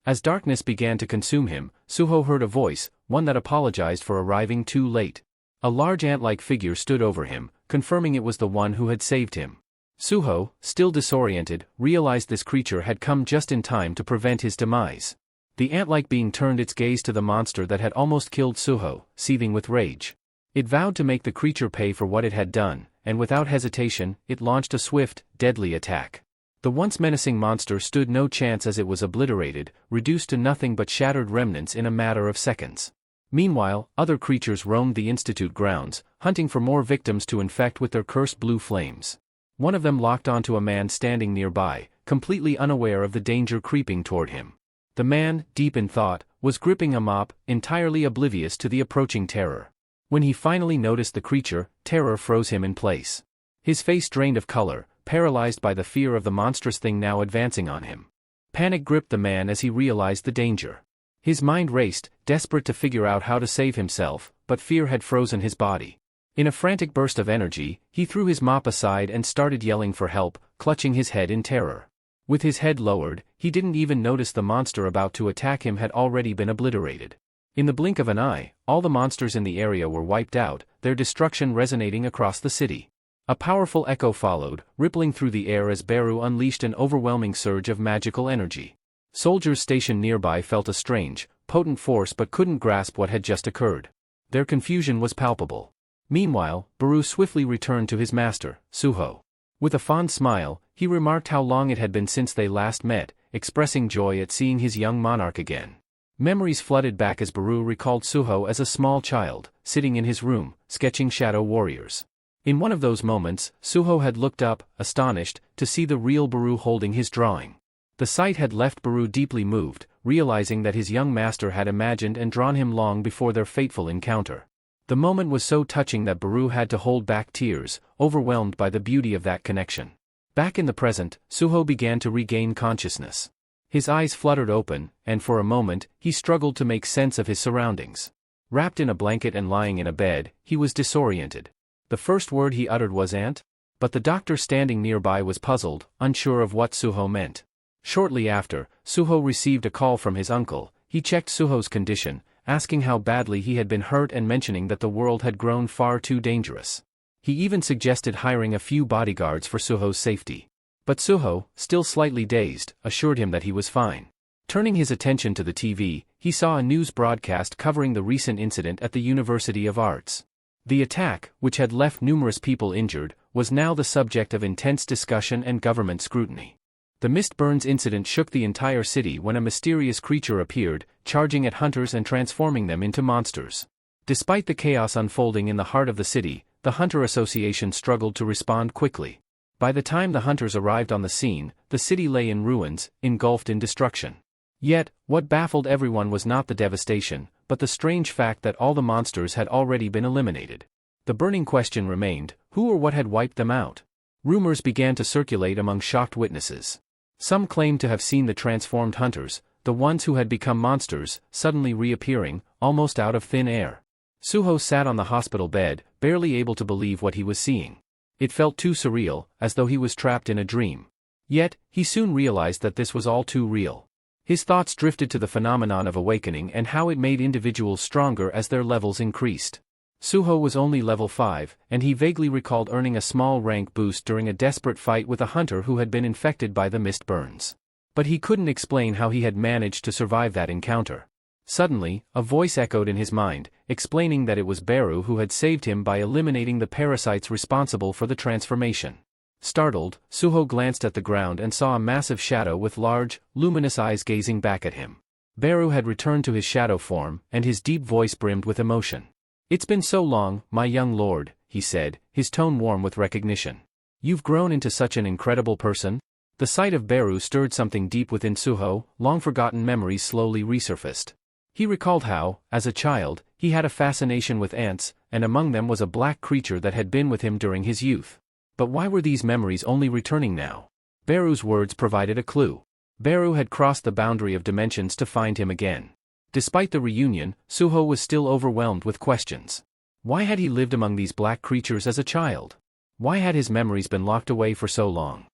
As darkness began to consume him, Suho heard a voice, one that apologized for arriving too late. A large ant-like figure stood over him, confirming it was the one who had saved him. Suho, still disoriented, realized this creature had come just in time to prevent his demise. The ant-like being turned its gaze to the monster that had almost killed Suho, seething with rage. It vowed to make the creature pay for what it had done, and without hesitation, it launched a swift, deadly attack. The once menacing monster stood no chance as it was obliterated, reduced to nothing but shattered remnants in a matter of seconds. Meanwhile, other creatures roamed the Institute grounds, hunting for more victims to infect with their cursed blue flames. One of them locked onto a man standing nearby, completely unaware of the danger creeping toward him. The man, deep in thought, was gripping a mop, entirely oblivious to the approaching terror. When he finally noticed the creature, terror froze him in place. His face drained of color, paralyzed by the fear of the monstrous thing now advancing on him. Panic gripped the man as he realized the danger. His mind raced, desperate to figure out how to save himself, but fear had frozen his body. In a frantic burst of energy, he threw his mop aside and started yelling for help, clutching his head in terror. With his head lowered, he didn't even notice the monster about to attack him had already been obliterated. In the blink of an eye, all the monsters in the area were wiped out, their destruction resonating across the city. A powerful echo followed, rippling through the air as Beru unleashed an overwhelming surge of magical energy. Soldiers stationed nearby felt a strange, potent force but couldn't grasp what had just occurred. Their confusion was palpable. Meanwhile, Beru swiftly returned to his master, Suho. With a fond smile, he remarked how long it had been since they last met, expressing joy at seeing his young monarch again. Memories flooded back as Beru recalled Suho as a small child, sitting in his room, sketching shadow warriors. In one of those moments, Suho had looked up, astonished, to see the real Beru holding his drawing. The sight had left Beru deeply moved, realizing that his young master had imagined and drawn him long before their fateful encounter. The moment was so touching that Beru had to hold back tears, overwhelmed by the beauty of that connection. Back in the present, Suho began to regain consciousness. His eyes fluttered open, and for a moment, he struggled to make sense of his surroundings. Wrapped in a blanket and lying in a bed, he was disoriented. The first word he uttered was "Aunt?" But the doctor standing nearby was puzzled, unsure of what Suho meant. Shortly after, Suho received a call from his uncle. He checked Suho's condition, asking how badly he had been hurt and mentioning that the world had grown far too dangerous. He even suggested hiring a few bodyguards for Suho's safety. But Suho, still slightly dazed, assured him that he was fine. Turning his attention to the TV, he saw a news broadcast covering the recent incident at the University of Arts. The attack, which had left numerous people injured, was now the subject of intense discussion and government scrutiny. The Mist Burns incident shook the entire city when a mysterious creature appeared, charging at hunters and transforming them into monsters. Despite the chaos unfolding in the heart of the city, the Hunter Association struggled to respond quickly. By the time the hunters arrived on the scene, the city lay in ruins, engulfed in destruction. Yet, what baffled everyone was not the devastation, but the strange fact that all the monsters had already been eliminated. The burning question remained: who or what had wiped them out? Rumors began to circulate among shocked witnesses. Some claimed to have seen the transformed hunters, the ones who had become monsters, suddenly reappearing, almost out of thin air. Suho sat on the hospital bed, barely able to believe what he was seeing. It felt too surreal, as though he was trapped in a dream. Yet, he soon realized that this was all too real. His thoughts drifted to the phenomenon of awakening and how it made individuals stronger as their levels increased. Suho was only level 5, and he vaguely recalled earning a small rank boost during a desperate fight with a hunter who had been infected by the mist burns. But he couldn't explain how he had managed to survive that encounter. Suddenly, a voice echoed in his mind, explaining that it was Beru who had saved him by eliminating the parasites responsible for the transformation. Startled, Suho glanced at the ground and saw a massive shadow with large, luminous eyes gazing back at him. Beru had returned to his shadow form, and his deep voice brimmed with emotion. "It's been so long, my young lord," he said, his tone warm with recognition. "You've grown into such an incredible person?" The sight of Beru stirred something deep within Suho. Long-forgotten memories slowly resurfaced. He recalled how, as a child, he had a fascination with ants, and among them was a black creature that had been with him during his youth. But why were these memories only returning now? Beru's words provided a clue. Beru had crossed the boundary of dimensions to find him again. Despite the reunion, Suho was still overwhelmed with questions. Why had he lived among these black creatures as a child? Why had his memories been locked away for so long?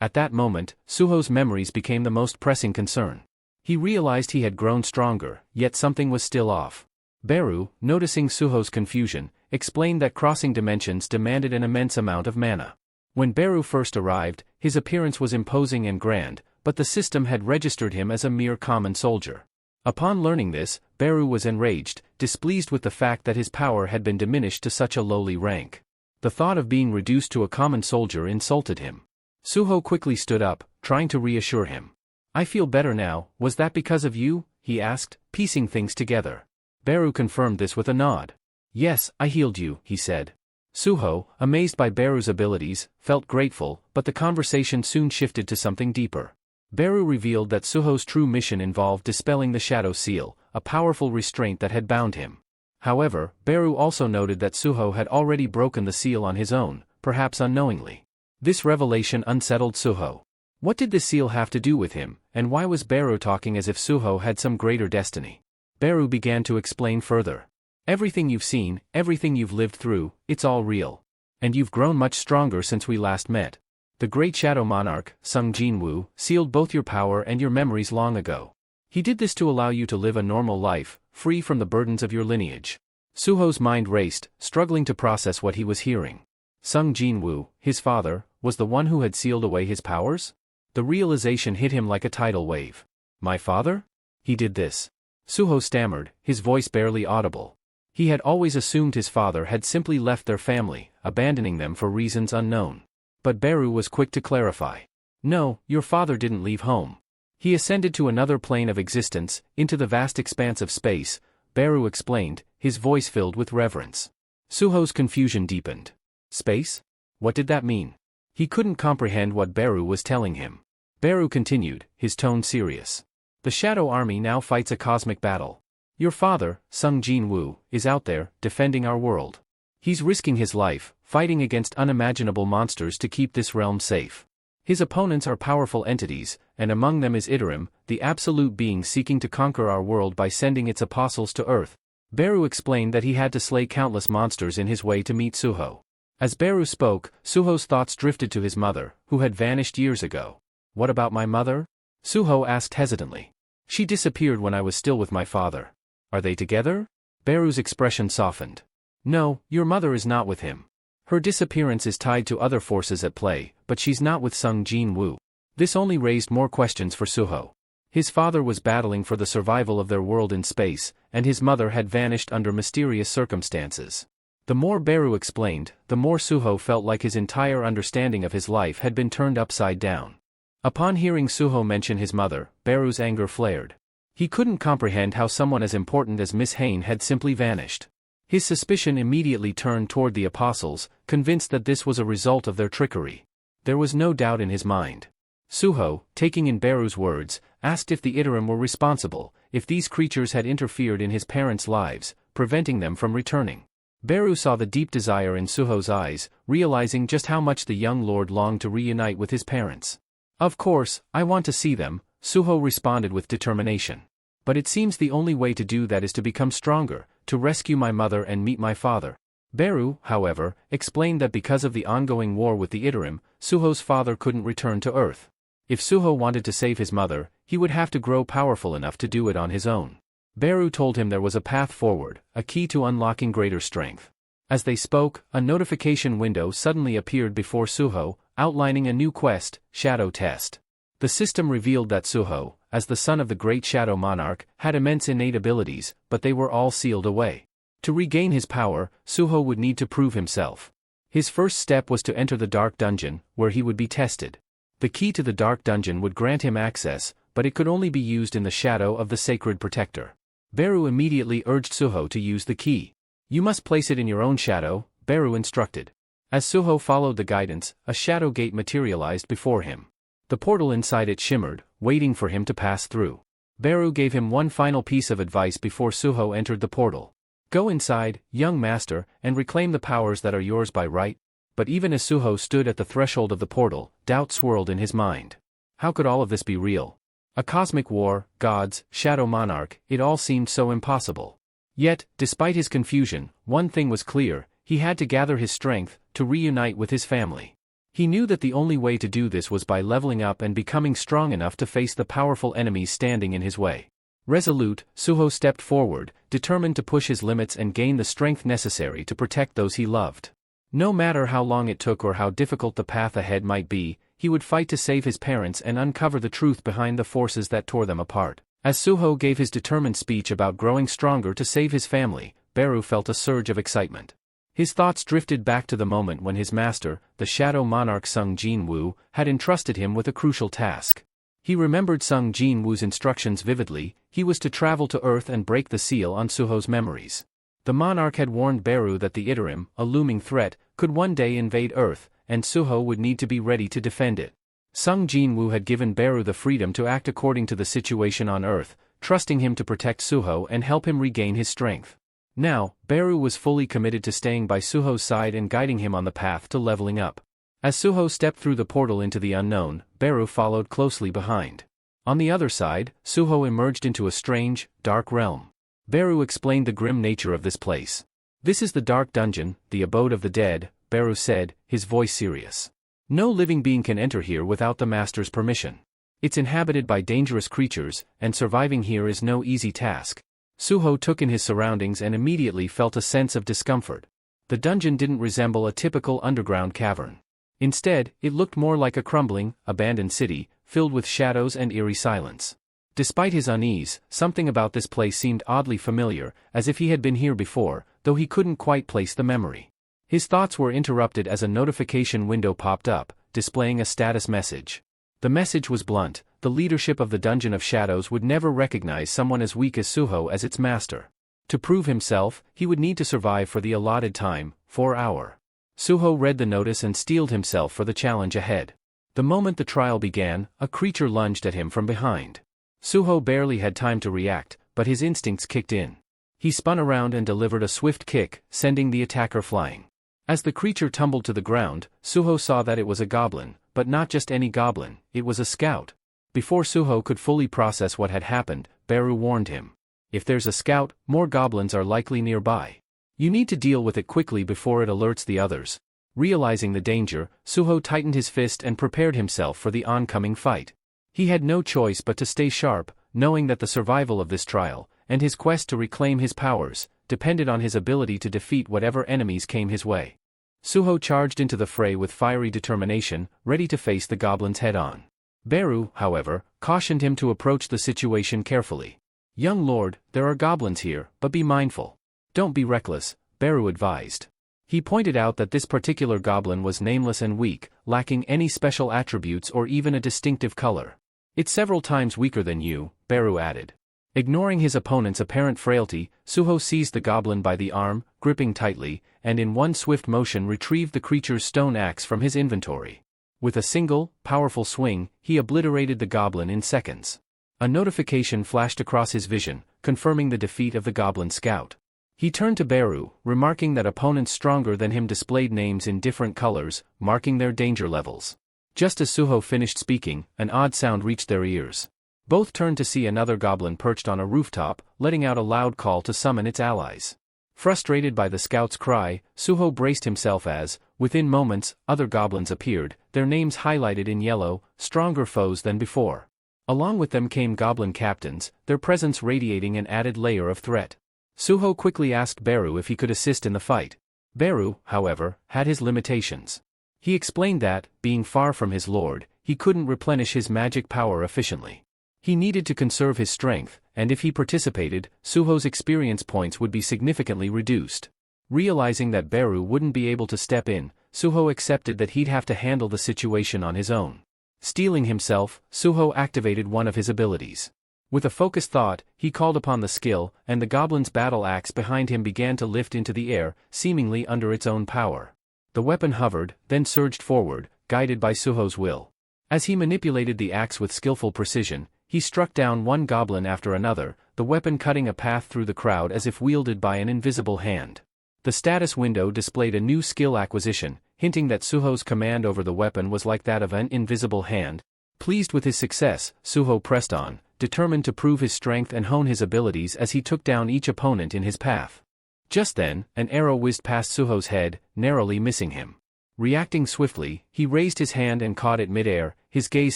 At that moment, Suho's memories became the most pressing concern. He realized he had grown stronger, yet something was still off. Beru, noticing Suho's confusion, explained that crossing dimensions demanded an immense amount of mana. When Beru first arrived, his appearance was imposing and grand, but the system had registered him as a mere common soldier. Upon learning this, Beru was enraged, displeased with the fact that his power had been diminished to such a lowly rank. The thought of being reduced to a common soldier insulted him. Suho quickly stood up, trying to reassure him. "I feel better now. Was that because of you?" he asked, piecing things together. Beru confirmed this with a nod. "Yes, I healed you," he said. Suho, amazed by Beru's abilities, felt grateful, but the conversation soon shifted to something deeper. Beru revealed that Suho's true mission involved dispelling the Shadow Seal, a powerful restraint that had bound him. However, Beru also noted that Suho had already broken the seal on his own, perhaps unknowingly. This revelation unsettled Suho. What did the seal have to do with him, and why was Beru talking as if Suho had some greater destiny? Beru began to explain further. "Everything you've seen, everything you've lived through, it's all real. And you've grown much stronger since we last met. The great Shadow Monarch, Sung Jinwoo, sealed both your power and your memories long ago. He did this to allow you to live a normal life, free from the burdens of your lineage." Suho's mind raced, struggling to process what he was hearing. Sung Jinwoo, his father, was the one who had sealed away his powers? The realization hit him like a tidal wave. "My father? He did this?" Suho stammered, his voice barely audible. He had always assumed his father had simply left their family, abandoning them for reasons unknown. But Beru was quick to clarify. "No, your father didn't leave home. He ascended to another plane of existence, into the vast expanse of space," Beru explained, his voice filled with reverence. Suho's confusion deepened. Space? What did that mean? He couldn't comprehend what Beru was telling him. Beru continued, his tone serious. "The Shadow Army now fights a cosmic battle. Your father, Sung Jinwoo, is out there, defending our world. He's risking his life, fighting against unimaginable monsters to keep this realm safe. His opponents are powerful entities, and among them is Iterim, the absolute being seeking to conquer our world by sending its apostles to Earth." Beru explained that he had to slay countless monsters in his way to meet Suho. As Beru spoke, Suho's thoughts drifted to his mother, who had vanished years ago. "What about my mother?" Suho asked hesitantly. "She disappeared when I was still with my father." "Are they together?" Beru's expression softened. "No, your mother is not with him. Her disappearance is tied to other forces at play, but she's not with Sung Jinwoo." This only raised more questions for Suho. His father was battling for the survival of their world in space, and his mother had vanished under mysterious circumstances. The more Beru explained, the more Suho felt like his entire understanding of his life had been turned upside down. Upon hearing Suho mention his mother, Beru's anger flared. He couldn't comprehend how someone as important as Miss Hain had simply vanished. His suspicion immediately turned toward the apostles, convinced that this was a result of their trickery. There was no doubt in his mind. Suho, taking in Beru's words, asked if the Iterim were responsible, if these creatures had interfered in his parents' lives, preventing them from returning. Beru saw the deep desire in Suho's eyes, realizing just how much the young lord longed to reunite with his parents. "Of course, I want to see them," Suho responded with determination. "But it seems the only way to do that is to become stronger, to rescue my mother and meet my father." Beru, however, explained that because of the ongoing war with the Iterim, Suho's father couldn't return to Earth. If Suho wanted to save his mother, he would have to grow powerful enough to do it on his own. Beru told him there was a path forward, a key to unlocking greater strength. As they spoke, a notification window suddenly appeared before Suho, outlining a new quest, Shadow Test. The system revealed that Suho, as the son of the great Shadow Monarch, had immense innate abilities, but they were all sealed away. To regain his power, Suho would need to prove himself. His first step was to enter the Dark Dungeon, where he would be tested. The key to the Dark Dungeon would grant him access, but it could only be used in the shadow of the Sacred Protector. Beru immediately urged Suho to use the key. "You must place it in your own shadow," Beru instructed. As Suho followed the guidance, a shadow gate materialized before him. The portal inside it shimmered, waiting for him to pass through. Beru gave him one final piece of advice before Suho entered the portal. "Go inside, young master, and reclaim the powers that are yours by right." But even as Suho stood at the threshold of the portal, doubt swirled in his mind. How could all of this be real? A cosmic war, gods, Shadow Monarch, it all seemed so impossible. Yet, despite his confusion, one thing was clear: he had to gather his strength, to reunite with his family. He knew that the only way to do this was by leveling up and becoming strong enough to face the powerful enemies standing in his way. Resolute, Suho stepped forward, determined to push his limits and gain the strength necessary to protect those he loved. No matter how long it took or how difficult the path ahead might be, he would fight to save his parents and uncover the truth behind the forces that tore them apart. As Suho gave his determined speech about growing stronger to save his family, Beru felt a surge of excitement. His thoughts drifted back to the moment when his master, the Shadow Monarch Sung Jin-woo, had entrusted him with a crucial task. He remembered Sung Jin-woo's instructions vividly: he was to travel to Earth and break the seal on Suho's memories. The monarch had warned Beru that the Iterim, a looming threat, could one day invade Earth, and Suho would need to be ready to defend it. Sung Jin-woo had given Beru the freedom to act according to the situation on Earth, trusting him to protect Suho and help him regain his strength. Now, Beru was fully committed to staying by Suho's side and guiding him on the path to leveling up. As Suho stepped through the portal into the unknown, Beru followed closely behind. On the other side, Suho emerged into a strange, dark realm. Beru explained the grim nature of this place. "This is the Dark Dungeon, the abode of the dead," Beru said, his voice serious. "No living being can enter here without the master's permission. It's inhabited by dangerous creatures, and surviving here is no easy task." Suho took in his surroundings and immediately felt a sense of discomfort. The dungeon didn't resemble a typical underground cavern. Instead, it looked more like a crumbling, abandoned city, filled with shadows and eerie silence. Despite his unease, something about this place seemed oddly familiar, as if he had been here before, though he couldn't quite place the memory. His thoughts were interrupted as a notification window popped up, displaying a status message. The message was blunt: the leadership of the Dungeon of Shadows would never recognize someone as weak as Suho as its master. To prove himself, he would need to survive for the allotted time, 4 hours. Suho read the notice and steeled himself for the challenge ahead. The moment the trial began, a creature lunged at him from behind. Suho barely had time to react, but his instincts kicked in. He spun around and delivered a swift kick, sending the attacker flying. As the creature tumbled to the ground, Suho saw that it was a goblin, but not just any goblin, it was a scout. Before Suho could fully process what had happened, Beru warned him. "If there's a scout, more goblins are likely nearby. You need to deal with it quickly before it alerts the others." Realizing the danger, Suho tightened his fist and prepared himself for the oncoming fight. He had no choice but to stay sharp, knowing that the survival of this trial, and his quest to reclaim his powers, depended on his ability to defeat whatever enemies came his way. Suho charged into the fray with fiery determination, ready to face the goblins head-on. Beru, however, cautioned him to approach the situation carefully. "Young lord, there are goblins here, but be mindful. Don't be reckless," Beru advised. He pointed out that this particular goblin was nameless and weak, lacking any special attributes or even a distinctive color. "It's several times weaker than you," Beru added. Ignoring his opponent's apparent frailty, Suho seized the goblin by the arm, gripping tightly, and in one swift motion retrieved the creature's stone axe from his inventory. With a single, powerful swing, he obliterated the goblin in seconds. A notification flashed across his vision, confirming the defeat of the goblin scout. He turned to Beru, remarking that opponents stronger than him displayed names in different colors, marking their danger levels. Just as Suho finished speaking, an odd sound reached their ears. Both turned to see another goblin perched on a rooftop, letting out a loud call to summon its allies. Frustrated by the scout's cry, Suho braced himself as, within moments, other goblins appeared, their names highlighted in yellow, stronger foes than before. Along with them came goblin captains, their presence radiating an added layer of threat. Suho quickly asked Beru if he could assist in the fight. Beru, however, had his limitations. He explained that, being far from his lord, he couldn't replenish his magic power efficiently. He needed to conserve his strength, and if he participated, Suho's experience points would be significantly reduced. Realizing that Beru wouldn't be able to step in, Suho accepted that he'd have to handle the situation on his own. Steeling himself, Suho activated one of his abilities. With a focused thought, he called upon the skill, and the goblin's battle axe behind him began to lift into the air, seemingly under its own power. The weapon hovered, then surged forward, guided by Suho's will. As he manipulated the axe with skillful precision, he struck down one goblin after another, the weapon cutting a path through the crowd as if wielded by an invisible hand. The status window displayed a new skill acquisition, hinting that Suho's command over the weapon was like that of an invisible hand. Pleased with his success, Suho pressed on, determined to prove his strength and hone his abilities as he took down each opponent in his path. Just then, an arrow whizzed past Suho's head, narrowly missing him. Reacting swiftly, he raised his hand and caught it mid-air, his gaze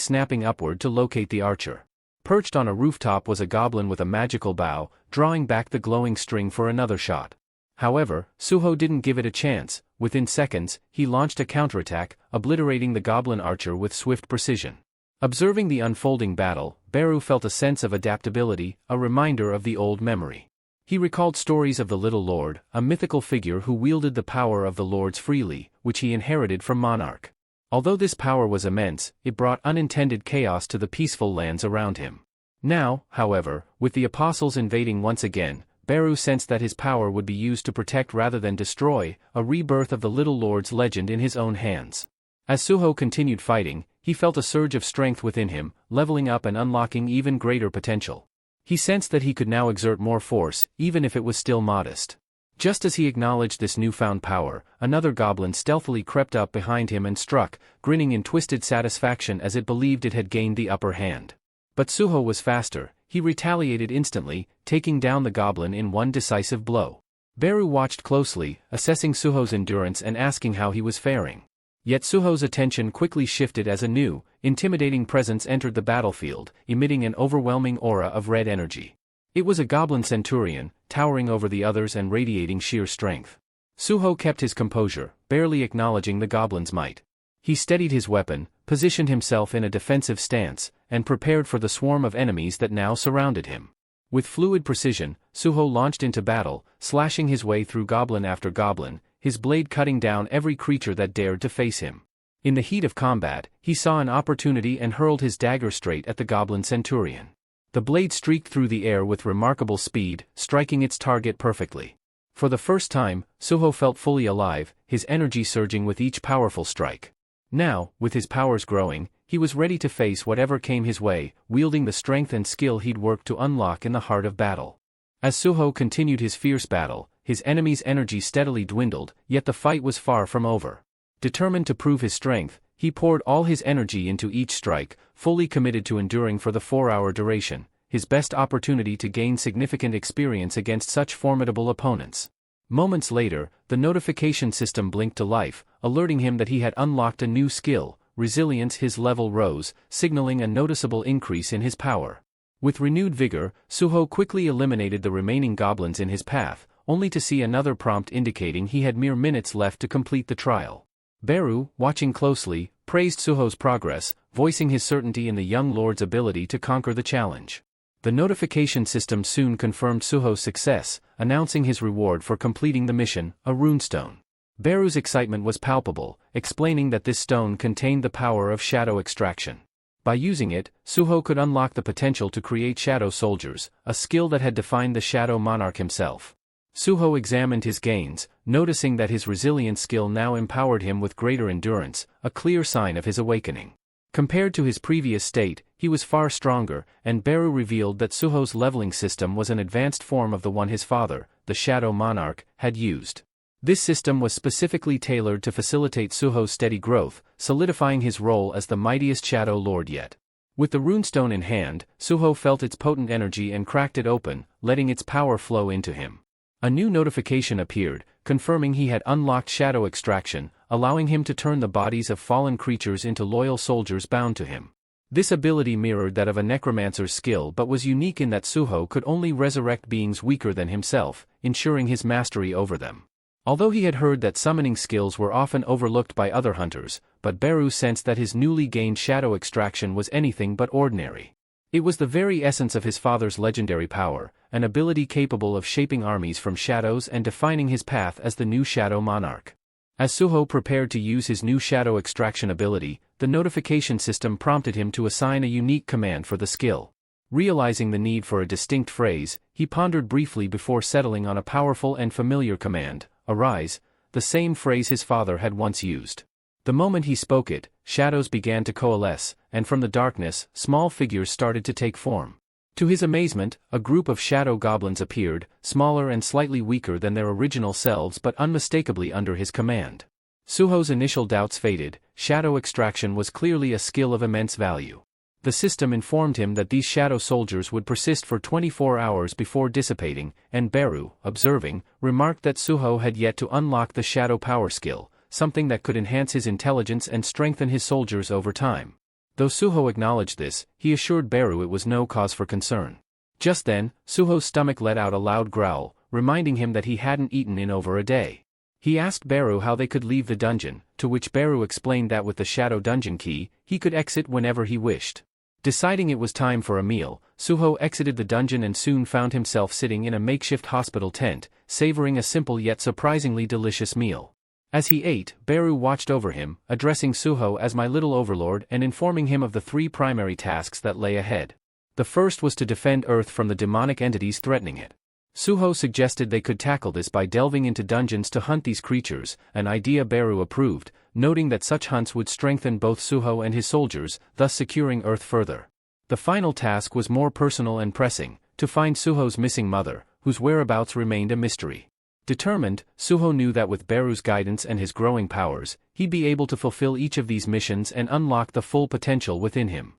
snapping upward to locate the archer. Perched on a rooftop was a goblin with a magical bow, drawing back the glowing string for another shot. However, Suho didn't give it a chance. Within seconds, he launched a counterattack, obliterating the goblin archer with swift precision. Observing the unfolding battle, Beru felt a sense of adaptability, a reminder of the old memory. He recalled stories of the Little Lord, a mythical figure who wielded the power of the lords freely, which he inherited from Monarch. Although this power was immense, it brought unintended chaos to the peaceful lands around him. Now, however, with the apostles invading once again, Beru sensed that his power would be used to protect rather than destroy, a rebirth of the Little Lord's legend in his own hands. As Suho continued fighting, he felt a surge of strength within him, leveling up and unlocking even greater potential. He sensed that he could now exert more force, even if it was still modest. Just as he acknowledged this newfound power, another goblin stealthily crept up behind him and struck, grinning in twisted satisfaction as it believed it had gained the upper hand. But Suho was faster. He retaliated instantly, taking down the goblin in one decisive blow. Beru watched closely, assessing Suho's endurance and asking how he was faring. Yet Suho's attention quickly shifted as a new, intimidating presence entered the battlefield, emitting an overwhelming aura of red energy. It was a goblin centurion, towering over the others and radiating sheer strength. Suho kept his composure, barely acknowledging the goblin's might. He steadied his weapon, positioned himself in a defensive stance, and prepared for the swarm of enemies that now surrounded him. With fluid precision, Suho launched into battle, slashing his way through goblin after goblin, his blade cutting down every creature that dared to face him. In the heat of combat, he saw an opportunity and hurled his dagger straight at the goblin centurion. The blade streaked through the air with remarkable speed, striking its target perfectly. For the first time, Suho felt fully alive, his energy surging with each powerful strike. Now, with his powers growing, he was ready to face whatever came his way, wielding the strength and skill he'd worked to unlock in the heart of battle. As Suho continued his fierce battle, his enemy's energy steadily dwindled, yet the fight was far from over. Determined to prove his strength, he poured all his energy into each strike, fully committed to enduring for the 4-hour duration, his best opportunity to gain significant experience against such formidable opponents. Moments later, the notification system blinked to life, alerting him that he had unlocked a new skill. Resilience. His level rose, signaling a noticeable increase in his power. With renewed vigor, Suho quickly eliminated the remaining goblins in his path, only to see another prompt indicating he had mere minutes left to complete the trial. Beru, watching closely, praised Suho's progress, voicing his certainty in the young lord's ability to conquer the challenge. The notification system soon confirmed Suho's success, announcing his reward for completing the mission, a runestone. Beru's excitement was palpable, explaining that this stone contained the power of shadow extraction. By using it, Suho could unlock the potential to create shadow soldiers, a skill that had defined the Shadow Monarch himself. Suho examined his gains, noticing that his resilience skill now empowered him with greater endurance, a clear sign of his awakening. Compared to his previous state, he was far stronger, and Beru revealed that Suho's leveling system was an advanced form of the one his father, the Shadow Monarch, had used. This system was specifically tailored to facilitate Suho's steady growth, solidifying his role as the mightiest Shadow Lord yet. With the runestone in hand, Suho felt its potent energy and cracked it open, letting its power flow into him. A new notification appeared, confirming he had unlocked shadow extraction, allowing him to turn the bodies of fallen creatures into loyal soldiers bound to him. This ability mirrored that of a necromancer's skill but was unique in that Suho could only resurrect beings weaker than himself, ensuring his mastery over them. Although he had heard that summoning skills were often overlooked by other hunters, but Beru sensed that his newly gained shadow extraction was anything but ordinary. It was the very essence of his father's legendary power, an ability capable of shaping armies from shadows and defining his path as the new Shadow Monarch. As Suho prepared to use his new shadow extraction ability, the notification system prompted him to assign a unique command for the skill. Realizing the need for a distinct phrase, he pondered briefly before settling on a powerful and familiar command: "Arise," the same phrase his father had once used. The moment he spoke it, shadows began to coalesce, and from the darkness, small figures started to take form. To his amazement, a group of shadow goblins appeared, smaller and slightly weaker than their original selves but unmistakably under his command. Suho's initial doubts faded. Shadow extraction was clearly a skill of immense value. The system informed him that these shadow soldiers would persist for 24 hours before dissipating, and Beru, observing, remarked that Suho had yet to unlock the shadow power skill, something that could enhance his intelligence and strengthen his soldiers over time. Though Suho acknowledged this, he assured Beru it was no cause for concern. Just then, Suho's stomach let out a loud growl, reminding him that he hadn't eaten in over a day. He asked Beru how they could leave the dungeon, to which Beru explained that with the shadow dungeon key, he could exit whenever he wished. Deciding it was time for a meal, Suho exited the dungeon and soon found himself sitting in a makeshift hospital tent, savoring a simple yet surprisingly delicious meal. As he ate, Beru watched over him, addressing Suho as "my little overlord" and informing him of the 3 primary tasks that lay ahead. The first was to defend Earth from the demonic entities threatening it. Suho suggested they could tackle this by delving into dungeons to hunt these creatures, an idea Beru approved, noting that such hunts would strengthen both Suho and his soldiers, thus securing Earth further. The final task was more personal and pressing: to find Suho's missing mother, whose whereabouts remained a mystery. Determined, Suho knew that with Beru's guidance and his growing powers, he'd be able to fulfill each of these missions and unlock the full potential within him.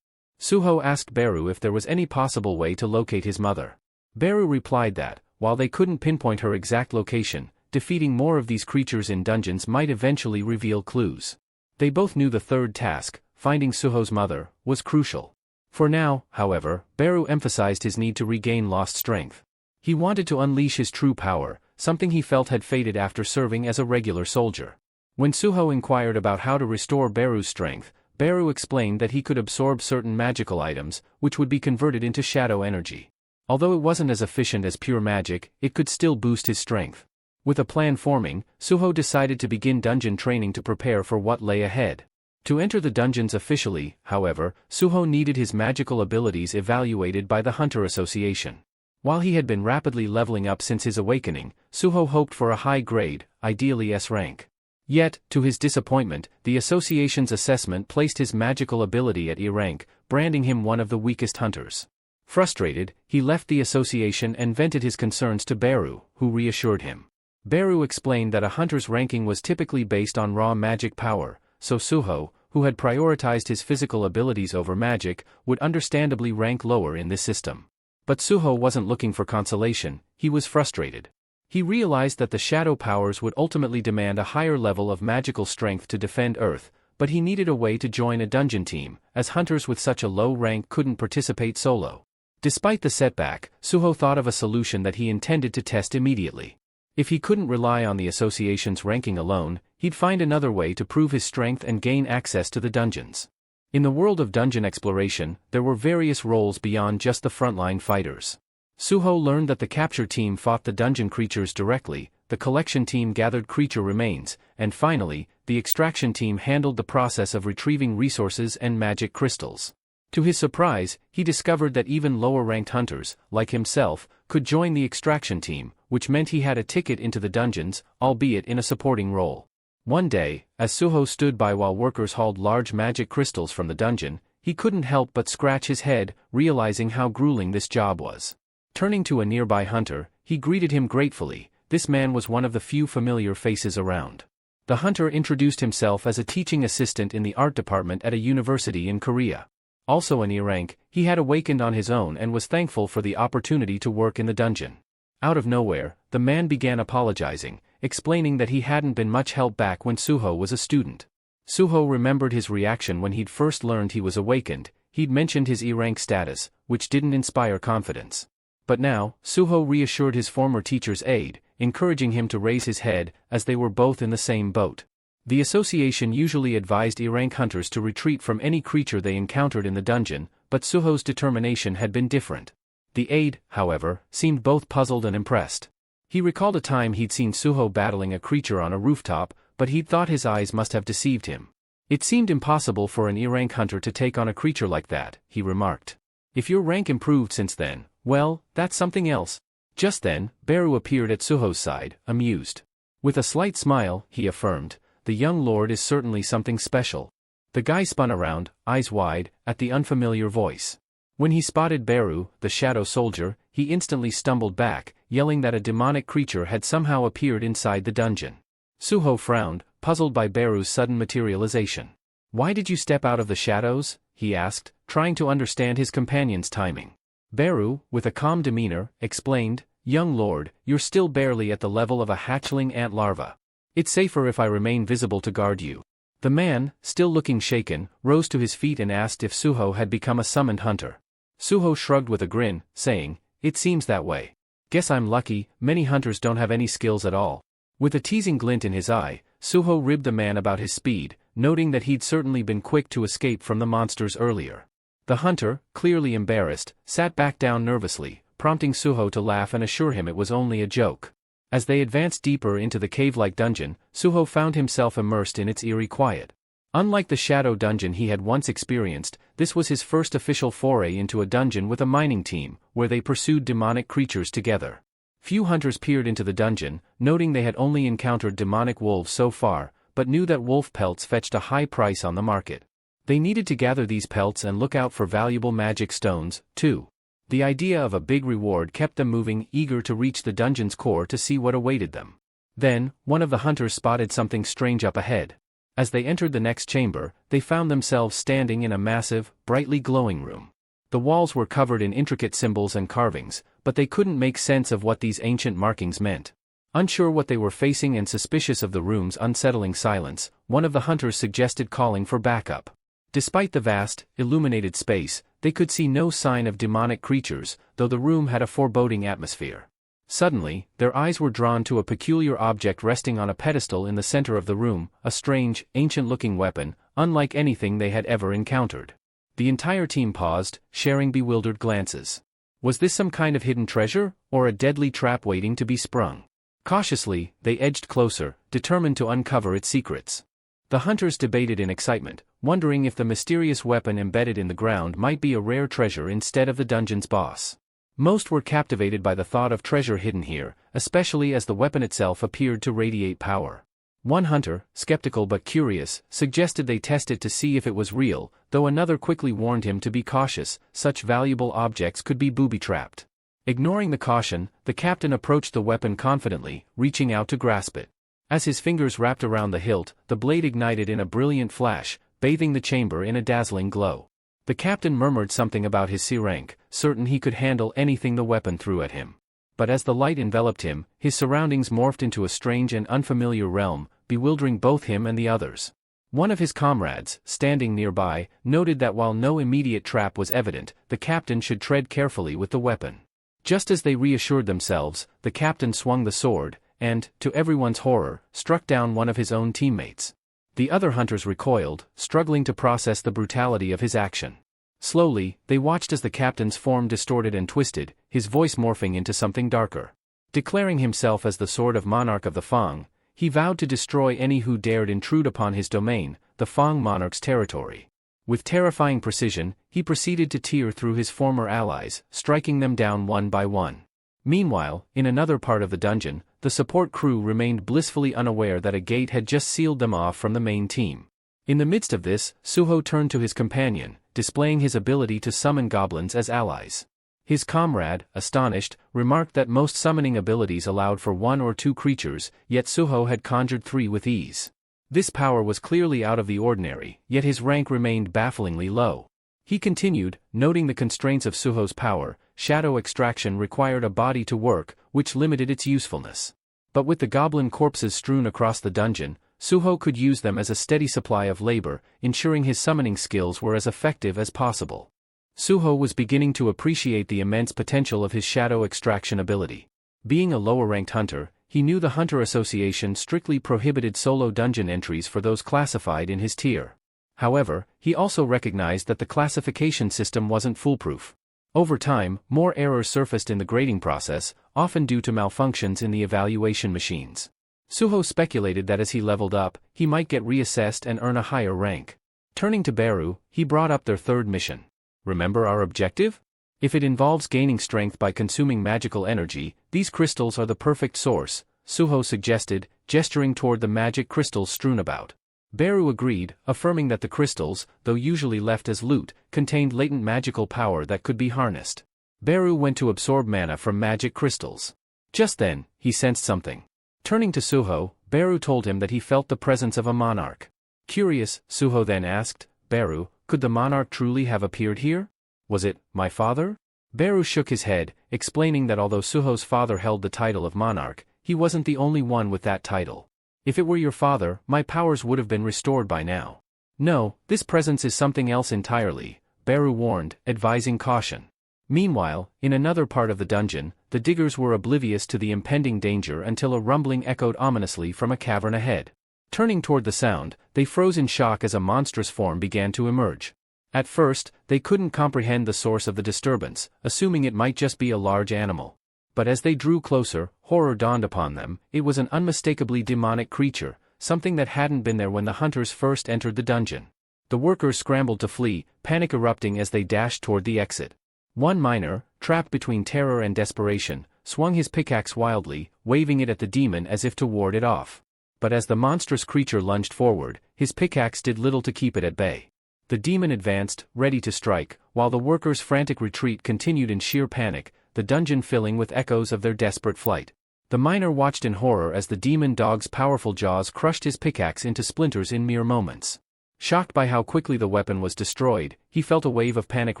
Suho asked Beru if there was any possible way to locate his mother. Beru replied that, while they couldn't pinpoint her exact location, defeating more of these creatures in dungeons might eventually reveal clues. They both knew the third task, finding Suho's mother, was crucial. For now, however, Beru emphasized his need to regain lost strength. He wanted to unleash his true power, something he felt had faded after serving as a regular soldier. When Suho inquired about how to restore Beru's strength, Beru explained that he could absorb certain magical items, which would be converted into shadow energy. Although it wasn't as efficient as pure magic, it could still boost his strength. With a plan forming, Suho decided to begin dungeon training to prepare for what lay ahead. To enter the dungeons officially, however, Suho needed his magical abilities evaluated by the Hunter Association. While he had been rapidly leveling up since his awakening, Suho hoped for a high grade, ideally S rank. Yet, to his disappointment, the association's assessment placed his magical ability at E rank, branding him one of the weakest hunters. Frustrated, he left the association and vented his concerns to Beru, who reassured him. Beru explained that a hunter's ranking was typically based on raw magic power, so Suho, who had prioritized his physical abilities over magic, would understandably rank lower in this system. But Suho wasn't looking for consolation, he was frustrated. He realized that the shadow powers would ultimately demand a higher level of magical strength to defend Earth, but he needed a way to join a dungeon team, as hunters with such a low rank couldn't participate solo. Despite the setback, Suho thought of a solution that he intended to test immediately. If he couldn't rely on the association's ranking alone, he'd find another way to prove his strength and gain access to the dungeons. In the world of dungeon exploration, there were various roles beyond just the frontline fighters. Suho learned that the capture team fought the dungeon creatures directly, the collection team gathered creature remains, and finally, the extraction team handled the process of retrieving resources and magic crystals. To his surprise, he discovered that even lower-ranked hunters, like himself, could join the extraction team, which meant he had a ticket into the dungeons, albeit in a supporting role. One day, as Suho stood by while workers hauled large magic crystals from the dungeon, he couldn't help but scratch his head, realizing how grueling this job was. Turning to a nearby hunter, he greeted him gratefully. This man was one of the few familiar faces around. The hunter introduced himself as a teaching assistant in the art department at a university in Korea. Also an E rank, he had awakened on his own and was thankful for the opportunity to work in the dungeon. Out of nowhere, the man began apologizing, explaining that he hadn't been much help back when Suho was a student. Suho remembered his reaction when he'd first learned he was awakened. He'd mentioned his E-rank status, which didn't inspire confidence. But now, Suho reassured his former teacher's aide, encouraging him to raise his head, as they were both in the same boat. The association usually advised E-rank hunters to retreat from any creature they encountered in the dungeon, but Suho's determination had been different. The aide, however, seemed both puzzled and impressed. He recalled a time he'd seen Suho battling a creature on a rooftop, but he'd thought his eyes must have deceived him. It seemed impossible for an E-rank hunter to take on a creature like that, he remarked. If your rank improved since then, well, that's something else. Just then, Beru appeared at Suho's side, amused. With a slight smile, he affirmed, the young lord is certainly something special. The guy spun around, eyes wide, at the unfamiliar voice. When he spotted Beru, the shadow soldier, he instantly stumbled back, yelling that a demonic creature had somehow appeared inside the dungeon. Suho frowned, puzzled by Beru's sudden materialization. Why did you step out of the shadows? He asked, trying to understand his companion's timing. Beru, with a calm demeanor, explained, young lord, you're still barely at the level of a hatchling ant larva. It's safer if I remain visible to guard you. The man, still looking shaken, rose to his feet and asked if Suho had become a summoned hunter. Suho shrugged with a grin, saying, it seems that way. Guess I'm lucky, many hunters don't have any skills at all. With a teasing glint in his eye, Suho ribbed the man about his speed, noting that he'd certainly been quick to escape from the monsters earlier. The hunter, clearly embarrassed, sat back down nervously, prompting Suho to laugh and assure him it was only a joke. As they advanced deeper into the cave-like dungeon, Suho found himself immersed in its eerie quiet. Unlike the shadow dungeon he had once experienced, this was his first official foray into a dungeon with a mining team, where they pursued demonic creatures together. Few hunters peered into the dungeon, noting they had only encountered demonic wolves so far, but knew that wolf pelts fetched a high price on the market. They needed to gather these pelts and look out for valuable magic stones, too. The idea of a big reward kept them moving, eager to reach the dungeon's core to see what awaited them. Then, one of the hunters spotted something strange up ahead. As they entered the next chamber, they found themselves standing in a massive, brightly glowing room. The walls were covered in intricate symbols and carvings, but they couldn't make sense of what these ancient markings meant. Unsure what they were facing and suspicious of the room's unsettling silence, one of the hunters suggested calling for backup. Despite the vast, illuminated space, they could see no sign of demonic creatures, though the room had a foreboding atmosphere. Suddenly, their eyes were drawn to a peculiar object resting on a pedestal in the center of the room, a strange, ancient-looking weapon, unlike anything they had ever encountered. The entire team paused, sharing bewildered glances. Was this some kind of hidden treasure, or a deadly trap waiting to be sprung? Cautiously, they edged closer, determined to uncover its secrets. The hunters debated in excitement, wondering if the mysterious weapon embedded in the ground might be a rare treasure instead of the dungeon's boss. Most were captivated by the thought of treasure hidden here, especially as the weapon itself appeared to radiate power. One hunter, skeptical but curious, suggested they test it to see if it was real, though another quickly warned him to be cautious, such valuable objects could be booby-trapped. Ignoring the caution, the captain approached the weapon confidently, reaching out to grasp it. As his fingers wrapped around the hilt, the blade ignited in a brilliant flash, bathing the chamber in a dazzling glow. The captain murmured something about his C rank, certain he could handle anything the weapon threw at him. But as the light enveloped him, his surroundings morphed into a strange and unfamiliar realm, bewildering both him and the others. One of his comrades, standing nearby, noted that while no immediate trap was evident, the captain should tread carefully with the weapon. Just as they reassured themselves, the captain swung the sword, and, to everyone's horror, struck down one of his own teammates. The other hunters recoiled, struggling to process the brutality of his action. Slowly, they watched as the captain's form distorted and twisted, his voice morphing into something darker. Declaring himself as the sword of monarch of the Fang, he vowed to destroy any who dared intrude upon his domain, the Fang monarch's territory. With terrifying precision, he proceeded to tear through his former allies, striking them down one by one. Meanwhile, in another part of the dungeon, the support crew remained blissfully unaware that a gate had just sealed them off from the main team. In the midst of this, Suho turned to his companion, displaying his ability to summon goblins as allies. His comrade, astonished, remarked that most summoning abilities allowed for 1 or 2 creatures, yet Suho had conjured 3 with ease. This power was clearly out of the ordinary, yet his rank remained bafflingly low. He continued, noting the constraints of Suho's power. Shadow extraction required a body to work, which limited its usefulness. But with the goblin corpses strewn across the dungeon, Suho could use them as a steady supply of labor, ensuring his summoning skills were as effective as possible. Suho was beginning to appreciate the immense potential of his shadow extraction ability. Being a lower-ranked hunter, he knew the Hunter Association strictly prohibited solo dungeon entries for those classified in his tier. However, he also recognized that the classification system wasn't foolproof. Over time, more errors surfaced in the grading process, often due to malfunctions in the evaluation machines. Suho speculated that as he leveled up, he might get reassessed and earn a higher rank. Turning to Beru, he brought up their third mission. Remember our objective? If it involves gaining strength by consuming magical energy, these crystals are the perfect source, Suho suggested, gesturing toward the magic crystals strewn about. Beru agreed, affirming that the crystals, though usually left as loot, contained latent magical power that could be harnessed. Beru went to absorb mana from magic crystals. Just then, he sensed something. Turning to Suho, Beru told him that he felt the presence of a monarch. Curious, Suho then asked, Beru, could the monarch truly have appeared here? Was it my father? Beru shook his head, explaining that although Suho's father held the title of monarch, he wasn't the only one with that title. If it were your father, my powers would have been restored by now. No, this presence is something else entirely, Beru warned, advising caution. Meanwhile, in another part of the dungeon, the diggers were oblivious to the impending danger until a rumbling echoed ominously from a cavern ahead. Turning toward the sound, they froze in shock as a monstrous form began to emerge. At first, they couldn't comprehend the source of the disturbance, assuming it might just be a large animal. But as they drew closer, horror dawned upon them. It was an unmistakably demonic creature, something that hadn't been there when the hunters first entered the dungeon. The workers scrambled to flee, panic erupting as they dashed toward the exit. One miner, trapped between terror and desperation, swung his pickaxe wildly, waving it at the demon as if to ward it off. But as the monstrous creature lunged forward, his pickaxe did little to keep it at bay. The demon advanced, ready to strike, while the workers' frantic retreat continued in sheer panic, the dungeon filling with echoes of their desperate flight. The miner watched in horror as the demon dog's powerful jaws crushed his pickaxe into splinters in mere moments. Shocked by how quickly the weapon was destroyed, he felt a wave of panic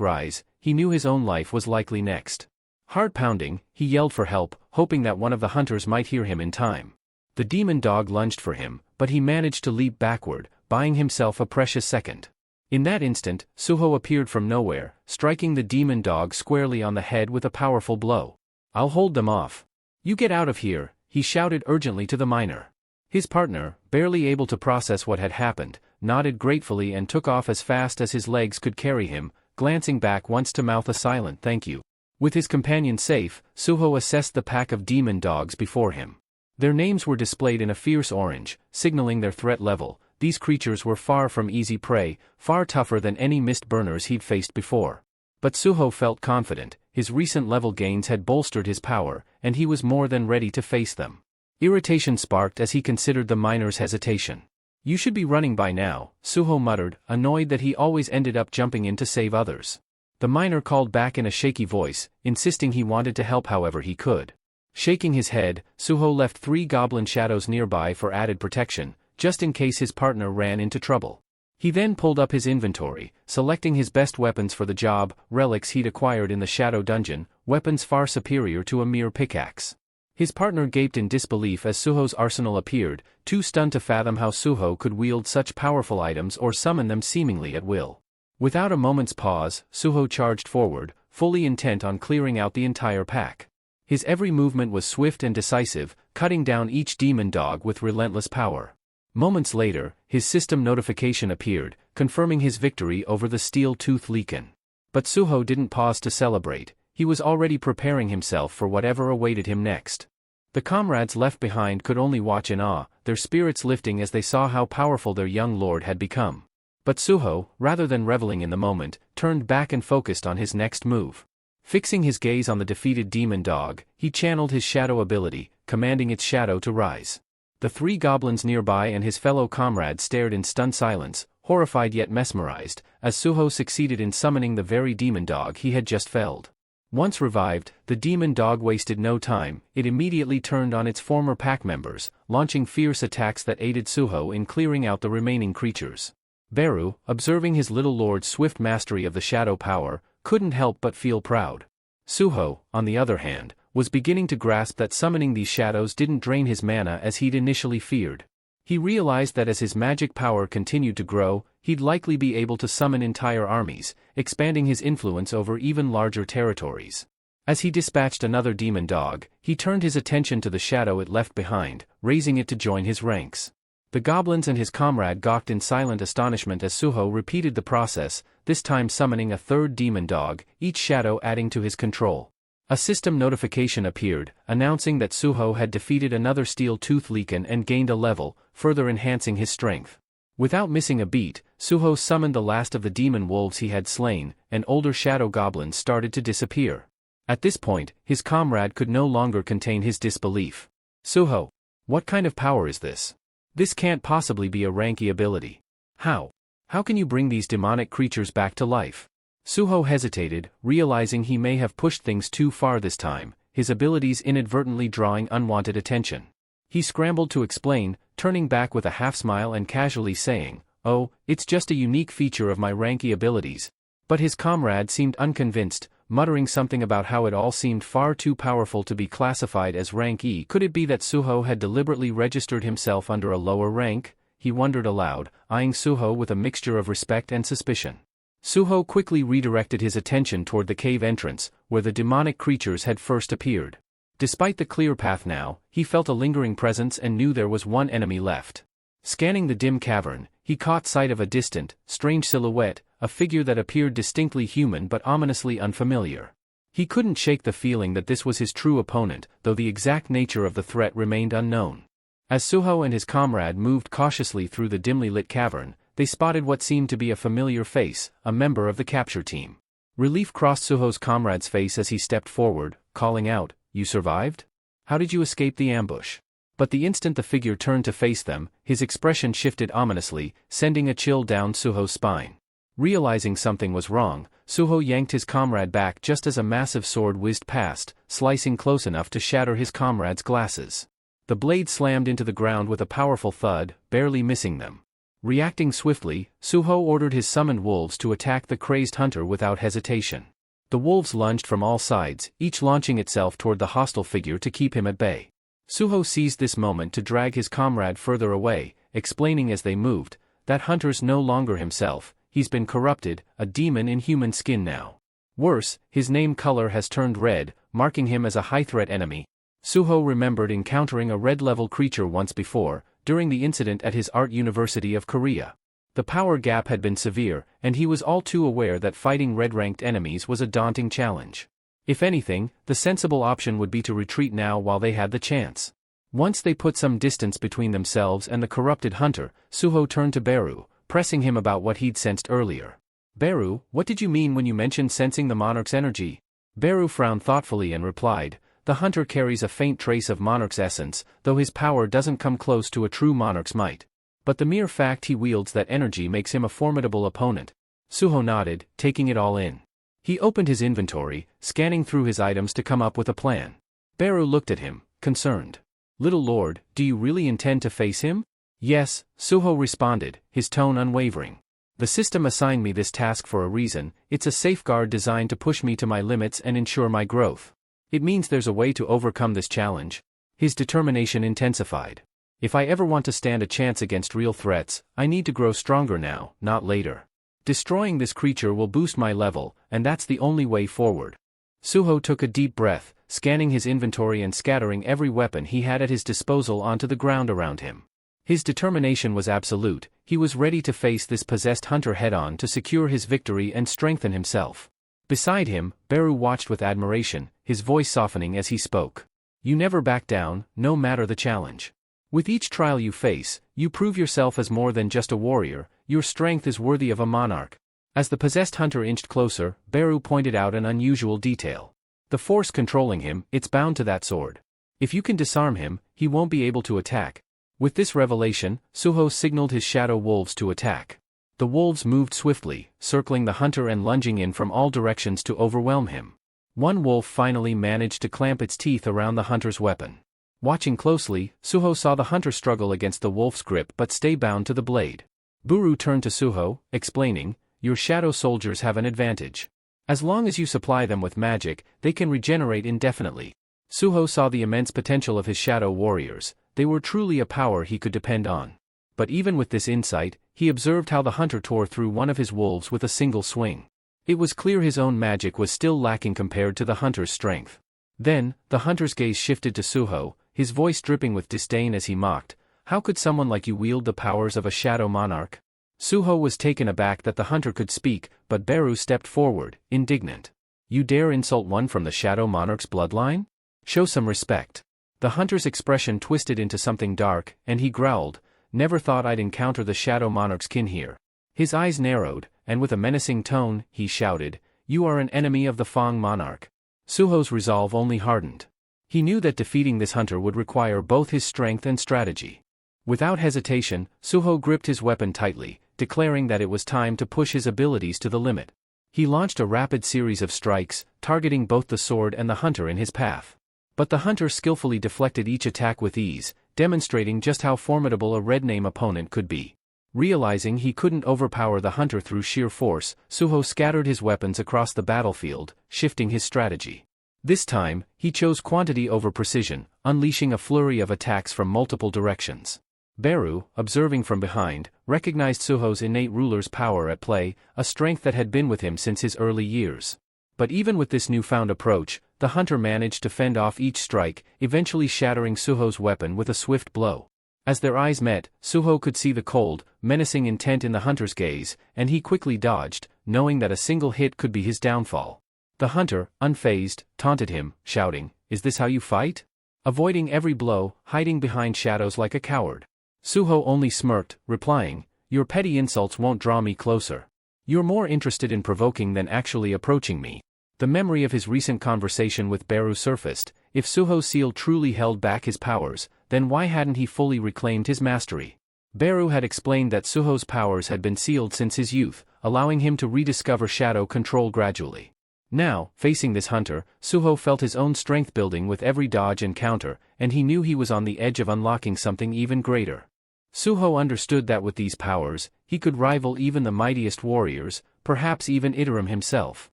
rise. He knew his own life was likely next. Heart pounding, he yelled for help, hoping that one of the hunters might hear him in time. The demon dog lunged for him, but he managed to leap backward, buying himself a precious second. In that instant, Suho appeared from nowhere, striking the demon dog squarely on the head with a powerful blow. I'll hold them off. You get out of here, he shouted urgently to the miner. His partner, barely able to process what had happened, nodded gratefully and took off as fast as his legs could carry him, glancing back once to mouth a silent thank you. With his companion safe, Suho assessed the pack of demon dogs before him. Their names were displayed in a fierce orange, signaling their threat level. These creatures were far from easy prey, far tougher than any mist burners he'd faced before. But Suho felt confident, his recent level gains had bolstered his power, and he was more than ready to face them. Irritation sparked as he considered the miner's hesitation. You should be running by now, Suho muttered, annoyed that he always ended up jumping in to save others. The miner called back in a shaky voice, insisting he wanted to help however he could. Shaking his head, Suho left 3 goblin shadows nearby for added protection, just in case his partner ran into trouble. He then pulled up his inventory, selecting his best weapons for the job, relics he'd acquired in the shadow dungeon, weapons far superior to a mere pickaxe. His partner gaped in disbelief as Suho's arsenal appeared, too stunned to fathom how Suho could wield such powerful items or summon them seemingly at will. Without a moment's pause, Suho charged forward, fully intent on clearing out the entire pack. His every movement was swift and decisive, cutting down each demon dog with relentless power. Moments later, his system notification appeared, confirming his victory over the steel-tooth Leakin. But Suho didn't pause to celebrate. He was already preparing himself for whatever awaited him next. The comrades left behind could only watch in awe, their spirits lifting as they saw how powerful their young lord had become. But Suho, rather than reveling in the moment, turned back and focused on his next move. Fixing his gaze on the defeated demon dog, he channeled his shadow ability, commanding its shadow to rise. The 3 goblins nearby and his fellow comrades stared in stunned silence, horrified yet mesmerized, as Suho succeeded in summoning the very demon dog he had just felled. Once revived, the demon dog wasted no time. It immediately turned on its former pack members, launching fierce attacks that aided Suho in clearing out the remaining creatures. Beru, observing his little lord's swift mastery of the shadow power, couldn't help but feel proud. Suho, on the other hand, was beginning to grasp that summoning these shadows didn't drain his mana as he'd initially feared. He realized that as his magic power continued to grow, he'd likely be able to summon entire armies, expanding his influence over even larger territories. As he dispatched another demon dog, he turned his attention to the shadow it left behind, raising it to join his ranks. The goblins and his comrade gawked in silent astonishment as Suho repeated the process, this time summoning a third demon dog, each shadow adding to his control. A system notification appeared, announcing that Suho had defeated another steel-tooth Leaken and gained a level, further enhancing his strength. Without missing a beat, Suho summoned the last of the demon wolves he had slain, and older shadow goblins started to disappear. At this point, his comrade could no longer contain his disbelief. Suho, what kind of power is this? This can't possibly be a Ranky ability. How? How can you bring these demonic creatures back to life? Suho hesitated, realizing he may have pushed things too far this time, his abilities inadvertently drawing unwanted attention. He scrambled to explain, turning back with a half-smile and casually saying, "Oh, it's just a unique feature of my Ranky abilities." But his comrade seemed unconvinced, muttering something about how it all seemed far too powerful to be classified as rank E. Could it be that Suho had deliberately registered himself under a lower rank? He wondered aloud, eyeing Suho with a mixture of respect and suspicion. Suho quickly redirected his attention toward the cave entrance, where the demonic creatures had first appeared. Despite the clear path now, he felt a lingering presence and knew there was one enemy left. Scanning the dim cavern, he caught sight of a distant, strange silhouette, a figure that appeared distinctly human but ominously unfamiliar. He couldn't shake the feeling that this was his true opponent, though the exact nature of the threat remained unknown. As Suho and his comrade moved cautiously through the dimly lit cavern, they spotted what seemed to be a familiar face, a member of the capture team. Relief crossed Suho's comrade's face as he stepped forward, calling out, "You survived? How did you escape the ambush?" But the instant the figure turned to face them, his expression shifted ominously, sending a chill down Suho's spine. Realizing something was wrong, Suho yanked his comrade back just as a massive sword whizzed past, slicing close enough to shatter his comrade's glasses. The blade slammed into the ground with a powerful thud, barely missing them. Reacting swiftly, Suho ordered his summoned wolves to attack the crazed hunter without hesitation. The wolves lunged from all sides, each launching itself toward the hostile figure to keep him at bay. Suho seized this moment to drag his comrade further away, explaining as they moved, "That hunter's no longer himself, he's been corrupted, a demon in human skin now. Worse, his name color has turned red, marking him as a high-threat enemy." Suho remembered encountering a red-level creature once before, during the incident at his Art University of Korea. The power gap had been severe, and he was all too aware that fighting red-ranked enemies was a daunting challenge. If anything, the sensible option would be to retreat now while they had the chance. Once they put some distance between themselves and the corrupted hunter, Suho turned to Beru, pressing him about what he'd sensed earlier. "Beru, what did you mean when you mentioned sensing the monarch's energy?" Beru frowned thoughtfully and replied, "The hunter carries a faint trace of monarch's essence, though his power doesn't come close to a true monarch's might. But the mere fact he wields that energy makes him a formidable opponent." Suho nodded, taking it all in. He opened his inventory, scanning through his items to come up with a plan. Beru looked at him, concerned. "Little lord, do you really intend to face him?" "Yes," Suho responded, his tone unwavering. "The system assigned me this task for a reason. It's a safeguard designed to push me to my limits and ensure my growth. It means there's a way to overcome this challenge." His determination intensified. "If I ever want to stand a chance against real threats, I need to grow stronger now, not later. Destroying this creature will boost my level, and that's the only way forward." Suho took a deep breath, scanning his inventory and scattering every weapon he had at his disposal onto the ground around him. His determination was absolute. He was ready to face this possessed hunter head-on to secure his victory and strengthen himself. Beside him, Beru watched with admiration, his voice softening as he spoke. "You never back down, no matter the challenge. With each trial you face, you prove yourself as more than just a warrior. Your strength is worthy of a monarch." As the possessed hunter inched closer, Beru pointed out an unusual detail. "The force controlling him, it's bound to that sword. If you can disarm him, he won't be able to attack." With this revelation, Suho signaled his shadow wolves to attack. The wolves moved swiftly, circling the hunter and lunging in from all directions to overwhelm him. One wolf finally managed to clamp its teeth around the hunter's weapon. Watching closely, Suho saw the hunter struggle against the wolf's grip but stay bound to the blade. Buru turned to Suho, explaining, "Your shadow soldiers have an advantage. As long as you supply them with magic, they can regenerate indefinitely." Suho saw the immense potential of his shadow warriors. They were truly a power he could depend on. But even with this insight, he observed how the hunter tore through one of his wolves with a single swing. It was clear his own magic was still lacking compared to the hunter's strength. Then, the hunter's gaze shifted to Suho, his voice dripping with disdain as he mocked, "How could someone like you wield the powers of a shadow monarch?" Suho was taken aback that the hunter could speak, but Beru stepped forward, indignant. "You dare insult one from the shadow monarch's bloodline? Show some respect." The hunter's expression twisted into something dark, and he growled, "Never thought I'd encounter the shadow monarch's kin here." His eyes narrowed, and with a menacing tone, he shouted, "You are an enemy of the Fang monarch." Suho's resolve only hardened. He knew that defeating this hunter would require both his strength and strategy. Without hesitation, Suho gripped his weapon tightly, declaring that it was time to push his abilities to the limit. He launched a rapid series of strikes, targeting both the sword and the hunter in his path. But the hunter skillfully deflected each attack with ease, demonstrating just how formidable a red name opponent could be. Realizing he couldn't overpower the hunter through sheer force, Suho scattered his weapons across the battlefield, shifting his strategy. This time, he chose quantity over precision, unleashing a flurry of attacks from multiple directions. Beru, observing from behind, recognized Suho's innate ruler's power at play, a strength that had been with him since his early years. But even with this newfound approach, the hunter managed to fend off each strike, eventually shattering Suho's weapon with a swift blow. As their eyes met, Suho could see the cold, menacing intent in the hunter's gaze, and he quickly dodged, knowing that a single hit could be his downfall. The hunter, unfazed, taunted him, shouting, "Is this how you fight?" Avoiding every blow, hiding behind shadows like a coward. Suho only smirked, replying, "Your petty insults won't draw me closer. You're more interested in provoking than actually approaching me." The memory of his recent conversation with Beru surfaced. If Suho's seal truly held back his powers, then why hadn't he fully reclaimed his mastery? Beru had explained that Suho's powers had been sealed since his youth, allowing him to rediscover shadow control gradually. Now, facing this hunter, Suho felt his own strength building with every dodge and counter, and he knew he was on the edge of unlocking something even greater. Suho understood that with these powers, he could rival even the mightiest warriors, perhaps even Iterum himself.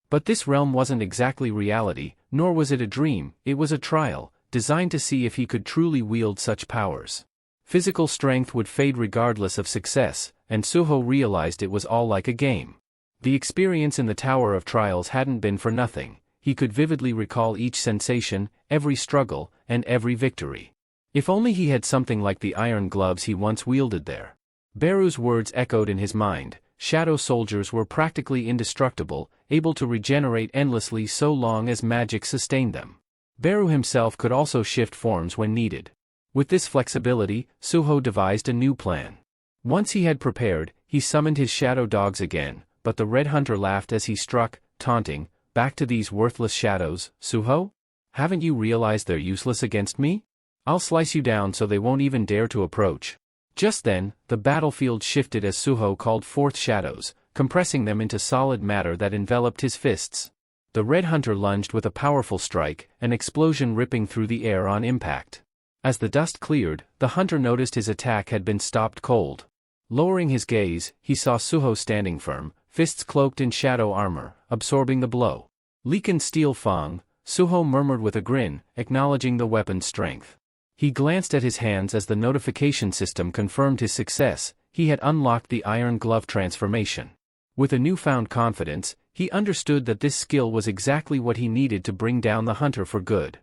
But this realm wasn't exactly reality, nor was it a dream, it was a trial, designed to see if he could truly wield such powers. Physical strength would fade regardless of success, and Suho realized it was all like a game. The experience in the Tower of Trials hadn't been for nothing. He could vividly recall each sensation, every struggle, and every victory. If only he had something like the iron gloves he once wielded there. Beru's words echoed in his mind. Shadow soldiers were practically indestructible, able to regenerate endlessly so long as magic sustained them. Beru himself could also shift forms when needed. With this flexibility, Suho devised a new plan. Once he had prepared, he summoned his shadow dogs again, but the red hunter laughed as he struck, taunting, "Back to these worthless shadows, Suho? Haven't you realized they're useless against me? I'll slice you down so they won't even dare to approach." Just then, the battlefield shifted as Suho called forth shadows, compressing them into solid matter that enveloped his fists. The red hunter lunged with a powerful strike, an explosion ripping through the air on impact. As the dust cleared, the hunter noticed his attack had been stopped cold. Lowering his gaze, he saw Suho standing firm, fists cloaked in shadow armor, absorbing the blow. "Leakened steel Fang," Suho murmured with a grin, acknowledging the weapon's strength. He glanced at his hands as the notification system confirmed his success. He had unlocked the iron glove transformation. With a newfound confidence, he understood that this skill was exactly what he needed to bring down the hunter for good.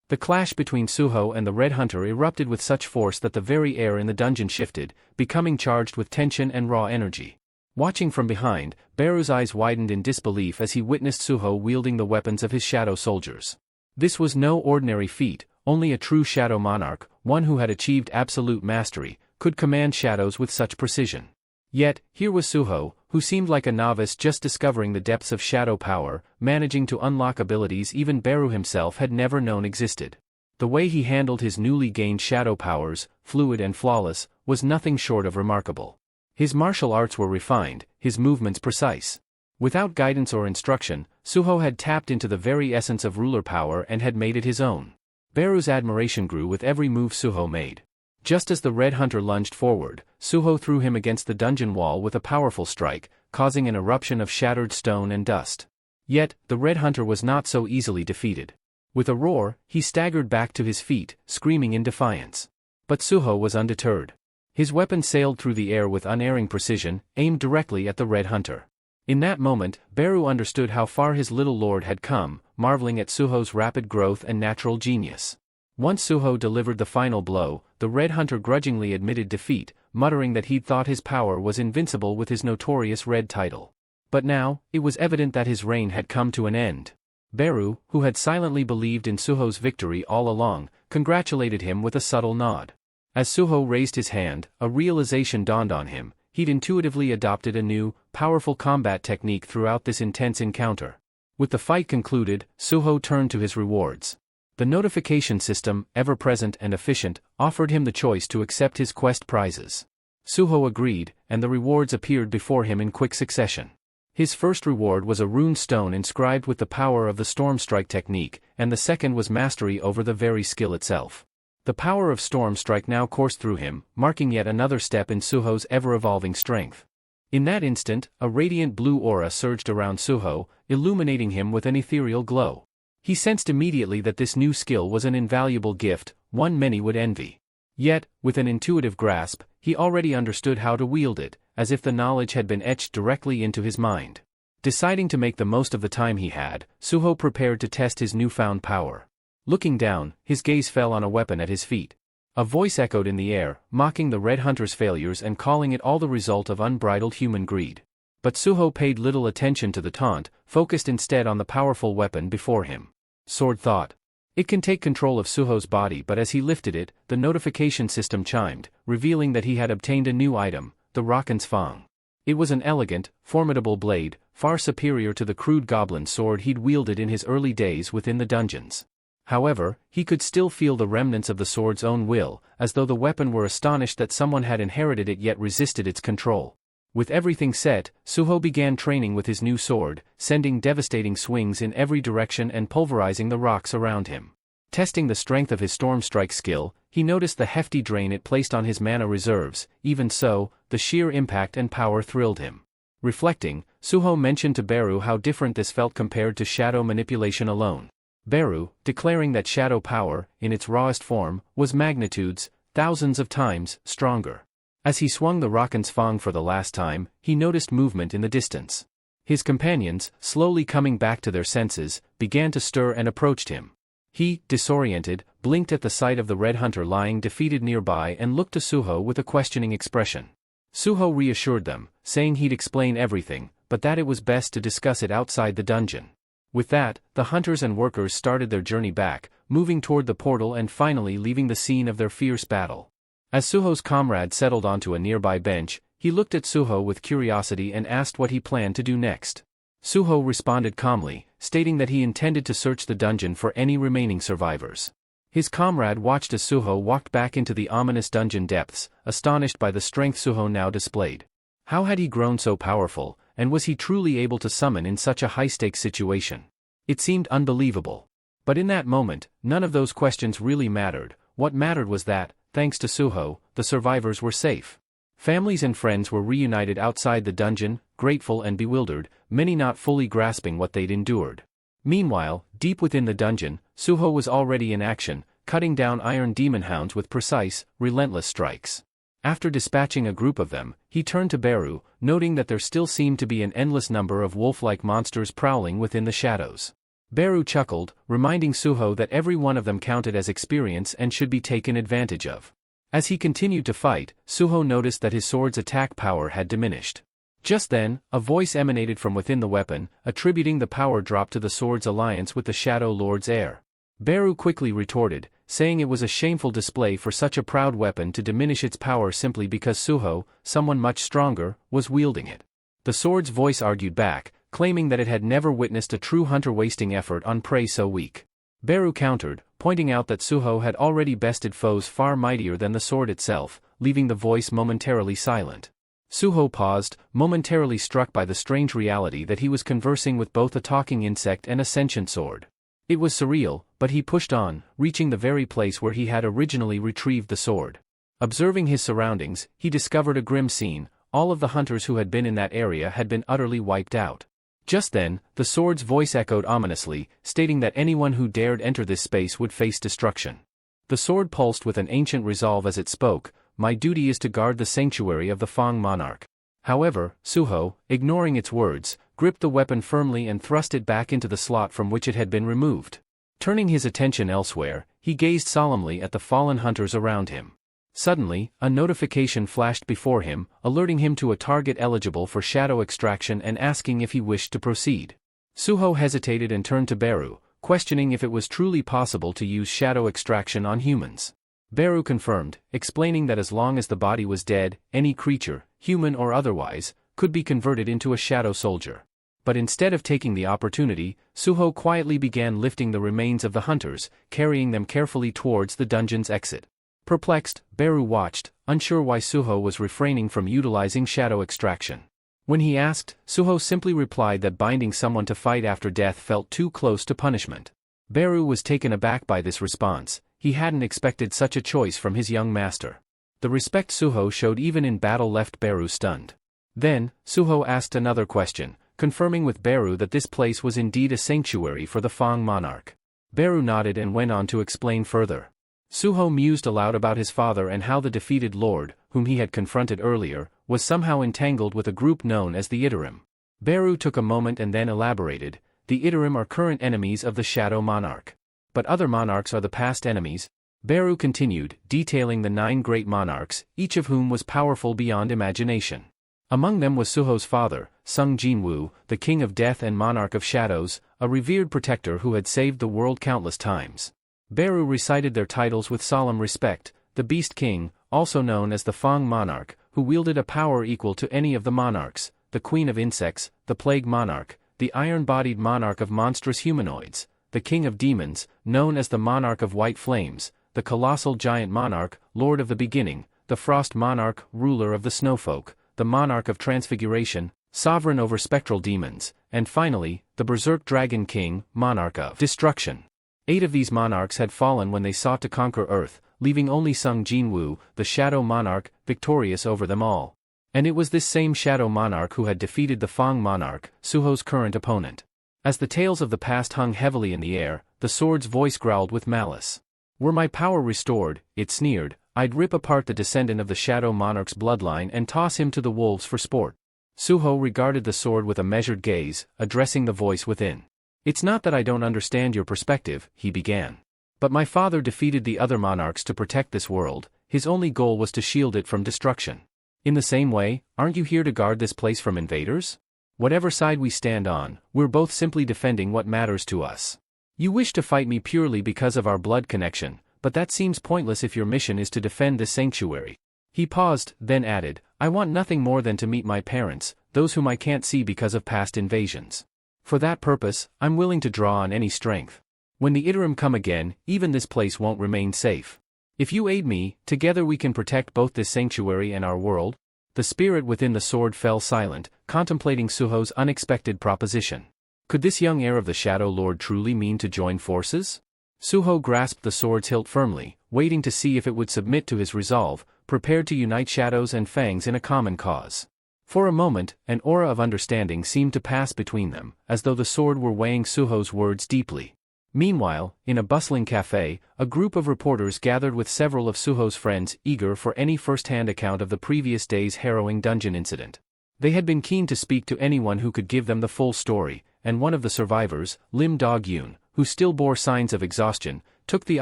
The clash between Suho and the red hunter erupted with such force that the very air in the dungeon shifted, becoming charged with tension and raw energy. Watching from behind, Beru's eyes widened in disbelief as he witnessed Suho wielding the weapons of his shadow soldiers. This was no ordinary feat. Only a true shadow monarch, one who had achieved absolute mastery, could command shadows with such precision. Yet, here was Suho, who seemed like a novice just discovering the depths of shadow power, managing to unlock abilities even Beru himself had never known existed. The way he handled his newly gained shadow powers, fluid and flawless, was nothing short of remarkable. His martial arts were refined, his movements precise. Without guidance or instruction, Suho had tapped into the very essence of ruler power and had made it his own. Beru's admiration grew with every move Suho made. Just as the Red Hunter lunged forward, Suho threw him against the dungeon wall with a powerful strike, causing an eruption of shattered stone and dust. Yet, the Red Hunter was not so easily defeated. With a roar, he staggered back to his feet, screaming in defiance. But Suho was undeterred. His weapon sailed through the air with unerring precision, aimed directly at the Red Hunter. In that moment, Beru understood how far his little lord had come, marveling at Suho's rapid growth and natural genius. Once Suho delivered the final blow, the Red Hunter grudgingly admitted defeat, muttering that he'd thought his power was invincible with his notorious red title. But now, it was evident that his reign had come to an end. Beru, who had silently believed in Suho's victory all along, congratulated him with a subtle nod. As Suho raised his hand, a realization dawned on him. He'd intuitively adopted a new, powerful combat technique throughout this intense encounter. With the fight concluded, Suho turned to his rewards. The notification system, ever-present and efficient, offered him the choice to accept his quest prizes. Suho agreed, and the rewards appeared before him in quick succession. His first reward was a rune stone inscribed with the power of the Storm Strike technique, and the second was mastery over the very skill itself. The power of Storm Strike now coursed through him, marking yet another step in Suho's ever-evolving strength. In that instant, a radiant blue aura surged around Suho, illuminating him with an ethereal glow. He sensed immediately that this new skill was an invaluable gift, one many would envy. Yet, with an intuitive grasp, he already understood how to wield it, as if the knowledge had been etched directly into his mind. Deciding to make the most of the time he had, Suho prepared to test his newfound power. Looking down, his gaze fell on a weapon at his feet. A voice echoed in the air, mocking the Red Hunter's failures and calling it all the result of unbridled human greed. But Suho paid little attention to the taunt, focused instead on the powerful weapon before him. Sword thought. It can take control of Suho's body, but as he lifted it, the notification system chimed, revealing that he had obtained a new item, the Rakan's Fang. It was an elegant, formidable blade, far superior to the crude goblin sword he'd wielded in his early days within the dungeons. However, he could still feel the remnants of the sword's own will, as though the weapon were astonished that someone had inherited it yet resisted its control. With everything set, Suho began training with his new sword, sending devastating swings in every direction and pulverizing the rocks around him. Testing the strength of his Storm Strike skill, he noticed the hefty drain it placed on his mana reserves. Even so, the sheer impact and power thrilled him. Reflecting, Suho mentioned to Beru how different this felt compared to shadow manipulation alone. Beru, declaring that shadow power, in its rawest form, was magnitudes, thousands of times, stronger. As he swung the Rakan's Fang for the last time, he noticed movement in the distance. His companions, slowly coming back to their senses, began to stir and approached him. He, disoriented, blinked at the sight of the Red Hunter lying defeated nearby and looked to Suho with a questioning expression. Suho reassured them, saying he'd explain everything, but that it was best to discuss it outside the dungeon. With that, the hunters and workers started their journey back, moving toward the portal and finally leaving the scene of their fierce battle. As Suho's comrade settled onto a nearby bench, he looked at Suho with curiosity and asked what he planned to do next. Suho responded calmly, stating that he intended to search the dungeon for any remaining survivors. His comrade watched as Suho walked back into the ominous dungeon depths, astonished by the strength Suho now displayed. How had he grown so powerful, and was he truly able to summon in such a high-stakes situation? It seemed unbelievable. But in that moment, none of those questions really mattered. What mattered was that, thanks to Suho, the survivors were safe. Families and friends were reunited outside the dungeon, grateful and bewildered, many not fully grasping what they'd endured. Meanwhile, deep within the dungeon, Suho was already in action, cutting down iron demon hounds with precise, relentless strikes. After dispatching a group of them, he turned to Beru, noting that there still seemed to be an endless number of wolf-like monsters prowling within the shadows. Beru chuckled, reminding Suho that every one of them counted as experience and should be taken advantage of. As he continued to fight, Suho noticed that his sword's attack power had diminished. Just then, a voice emanated from within the weapon, attributing the power drop to the sword's alliance with the Shadow Lord's heir. Beru quickly retorted, saying it was a shameful display for such a proud weapon to diminish its power simply because Suho, someone much stronger, was wielding it. The sword's voice argued back, claiming that it had never witnessed a true hunter wasting effort on prey so weak. Beru countered, pointing out that Suho had already bested foes far mightier than the sword itself, leaving the voice momentarily silent. Suho paused, momentarily struck by the strange reality that he was conversing with both a talking insect and a sentient sword. It was surreal, but he pushed on, reaching the very place where he had originally retrieved the sword. Observing his surroundings, he discovered a grim scene. All of the hunters who had been in that area had been utterly wiped out. Just then, the sword's voice echoed ominously, stating that anyone who dared enter this space would face destruction. The sword pulsed with an ancient resolve as it spoke, "My duty is to guard the sanctuary of the Fang monarch." However, Suho, ignoring its words, gripped the weapon firmly and thrust it back into the slot from which it had been removed. Turning his attention elsewhere, he gazed solemnly at the fallen hunters around him. Suddenly, a notification flashed before him, alerting him to a target eligible for shadow extraction and asking if he wished to proceed. Suho hesitated and turned to Beru, questioning if it was truly possible to use shadow extraction on humans. Beru confirmed, explaining that as long as the body was dead, any creature, human or otherwise, could be converted into a shadow soldier. But instead of taking the opportunity, Suho quietly began lifting the remains of the hunters, carrying them carefully towards the dungeon's exit. Perplexed, Beru watched, unsure why Suho was refraining from utilizing shadow extraction. When he asked, Suho simply replied that binding someone to fight after death felt too close to punishment. Beru was taken aback by this response. He hadn't expected such a choice from his young master. The respect Suho showed even in battle left Beru stunned. Then, Suho asked another question, confirming with Beru that this place was indeed a sanctuary for the Fang monarch. Beru nodded and went on to explain further. Suho mused aloud about his father and how the defeated lord, whom he had confronted earlier, was somehow entangled with a group known as the Teetering. Beru took a moment and then elaborated, "The Teetering are current enemies of the Shadow Monarch. But other monarchs are the past enemies." Beru continued, detailing the 9 great monarchs, each of whom was powerful beyond imagination. Among them was Suho's father, Sung Jinwoo, the king of death and monarch of shadows, a revered protector who had saved the world countless times. Beru recited their titles with solemn respect: the Beast King, also known as the Fang monarch, who wielded a power equal to any of the monarchs, the Queen of Insects, the Plague monarch, the iron-bodied monarch of monstrous humanoids, the King of Demons, known as the Monarch of White Flames, the Colossal Giant Monarch, Lord of the Beginning, the Frost monarch, ruler of the Snowfolk, the Monarch of Transfiguration, sovereign over spectral demons, and finally, the Berserk Dragon King, Monarch of Destruction. 8 of these monarchs had fallen when they sought to conquer Earth, leaving only Sung Jinwoo, the Shadow Monarch, victorious over them all. And it was this same Shadow Monarch who had defeated the Fang Monarch, Suho's current opponent. As the tales of the past hung heavily in the air, the sword's voice growled with malice. "Were my power restored," it sneered, "I'd rip apart the descendant of the Shadow Monarch's bloodline and toss him to the wolves for sport." Suho regarded the sword with a measured gaze, addressing the voice within. "It's not that I don't understand your perspective," he began. "But my father defeated the other monarchs to protect this world. His only goal was to shield it from destruction. In the same way, aren't you here to guard this place from invaders? Whatever side we stand on, we're both simply defending what matters to us. You wish to fight me purely because of our blood connection, but that seems pointless if your mission is to defend this sanctuary." He paused, then added, "I want nothing more than to meet my parents, those whom I can't see because of past invasions. For that purpose, I'm willing to draw on any strength. When the Teetering come again, even this place won't remain safe. If you aid me, together we can protect both this sanctuary and our world." The spirit within the sword fell silent, contemplating Suho's unexpected proposition. Could this young heir of the Shadow Lord truly mean to join forces? Suho grasped the sword's hilt firmly, waiting to see if it would submit to his resolve, prepared to unite shadows and fangs in a common cause. For a moment, an aura of understanding seemed to pass between them, as though the sword were weighing Suho's words deeply. Meanwhile, in a bustling cafe, a group of reporters gathered with several of Suho's friends, eager for any first-hand account of the previous day's harrowing dungeon incident. They had been keen to speak to anyone who could give them the full story, and one of the survivors, Lim Dog-yoon, who still bore signs of exhaustion, took the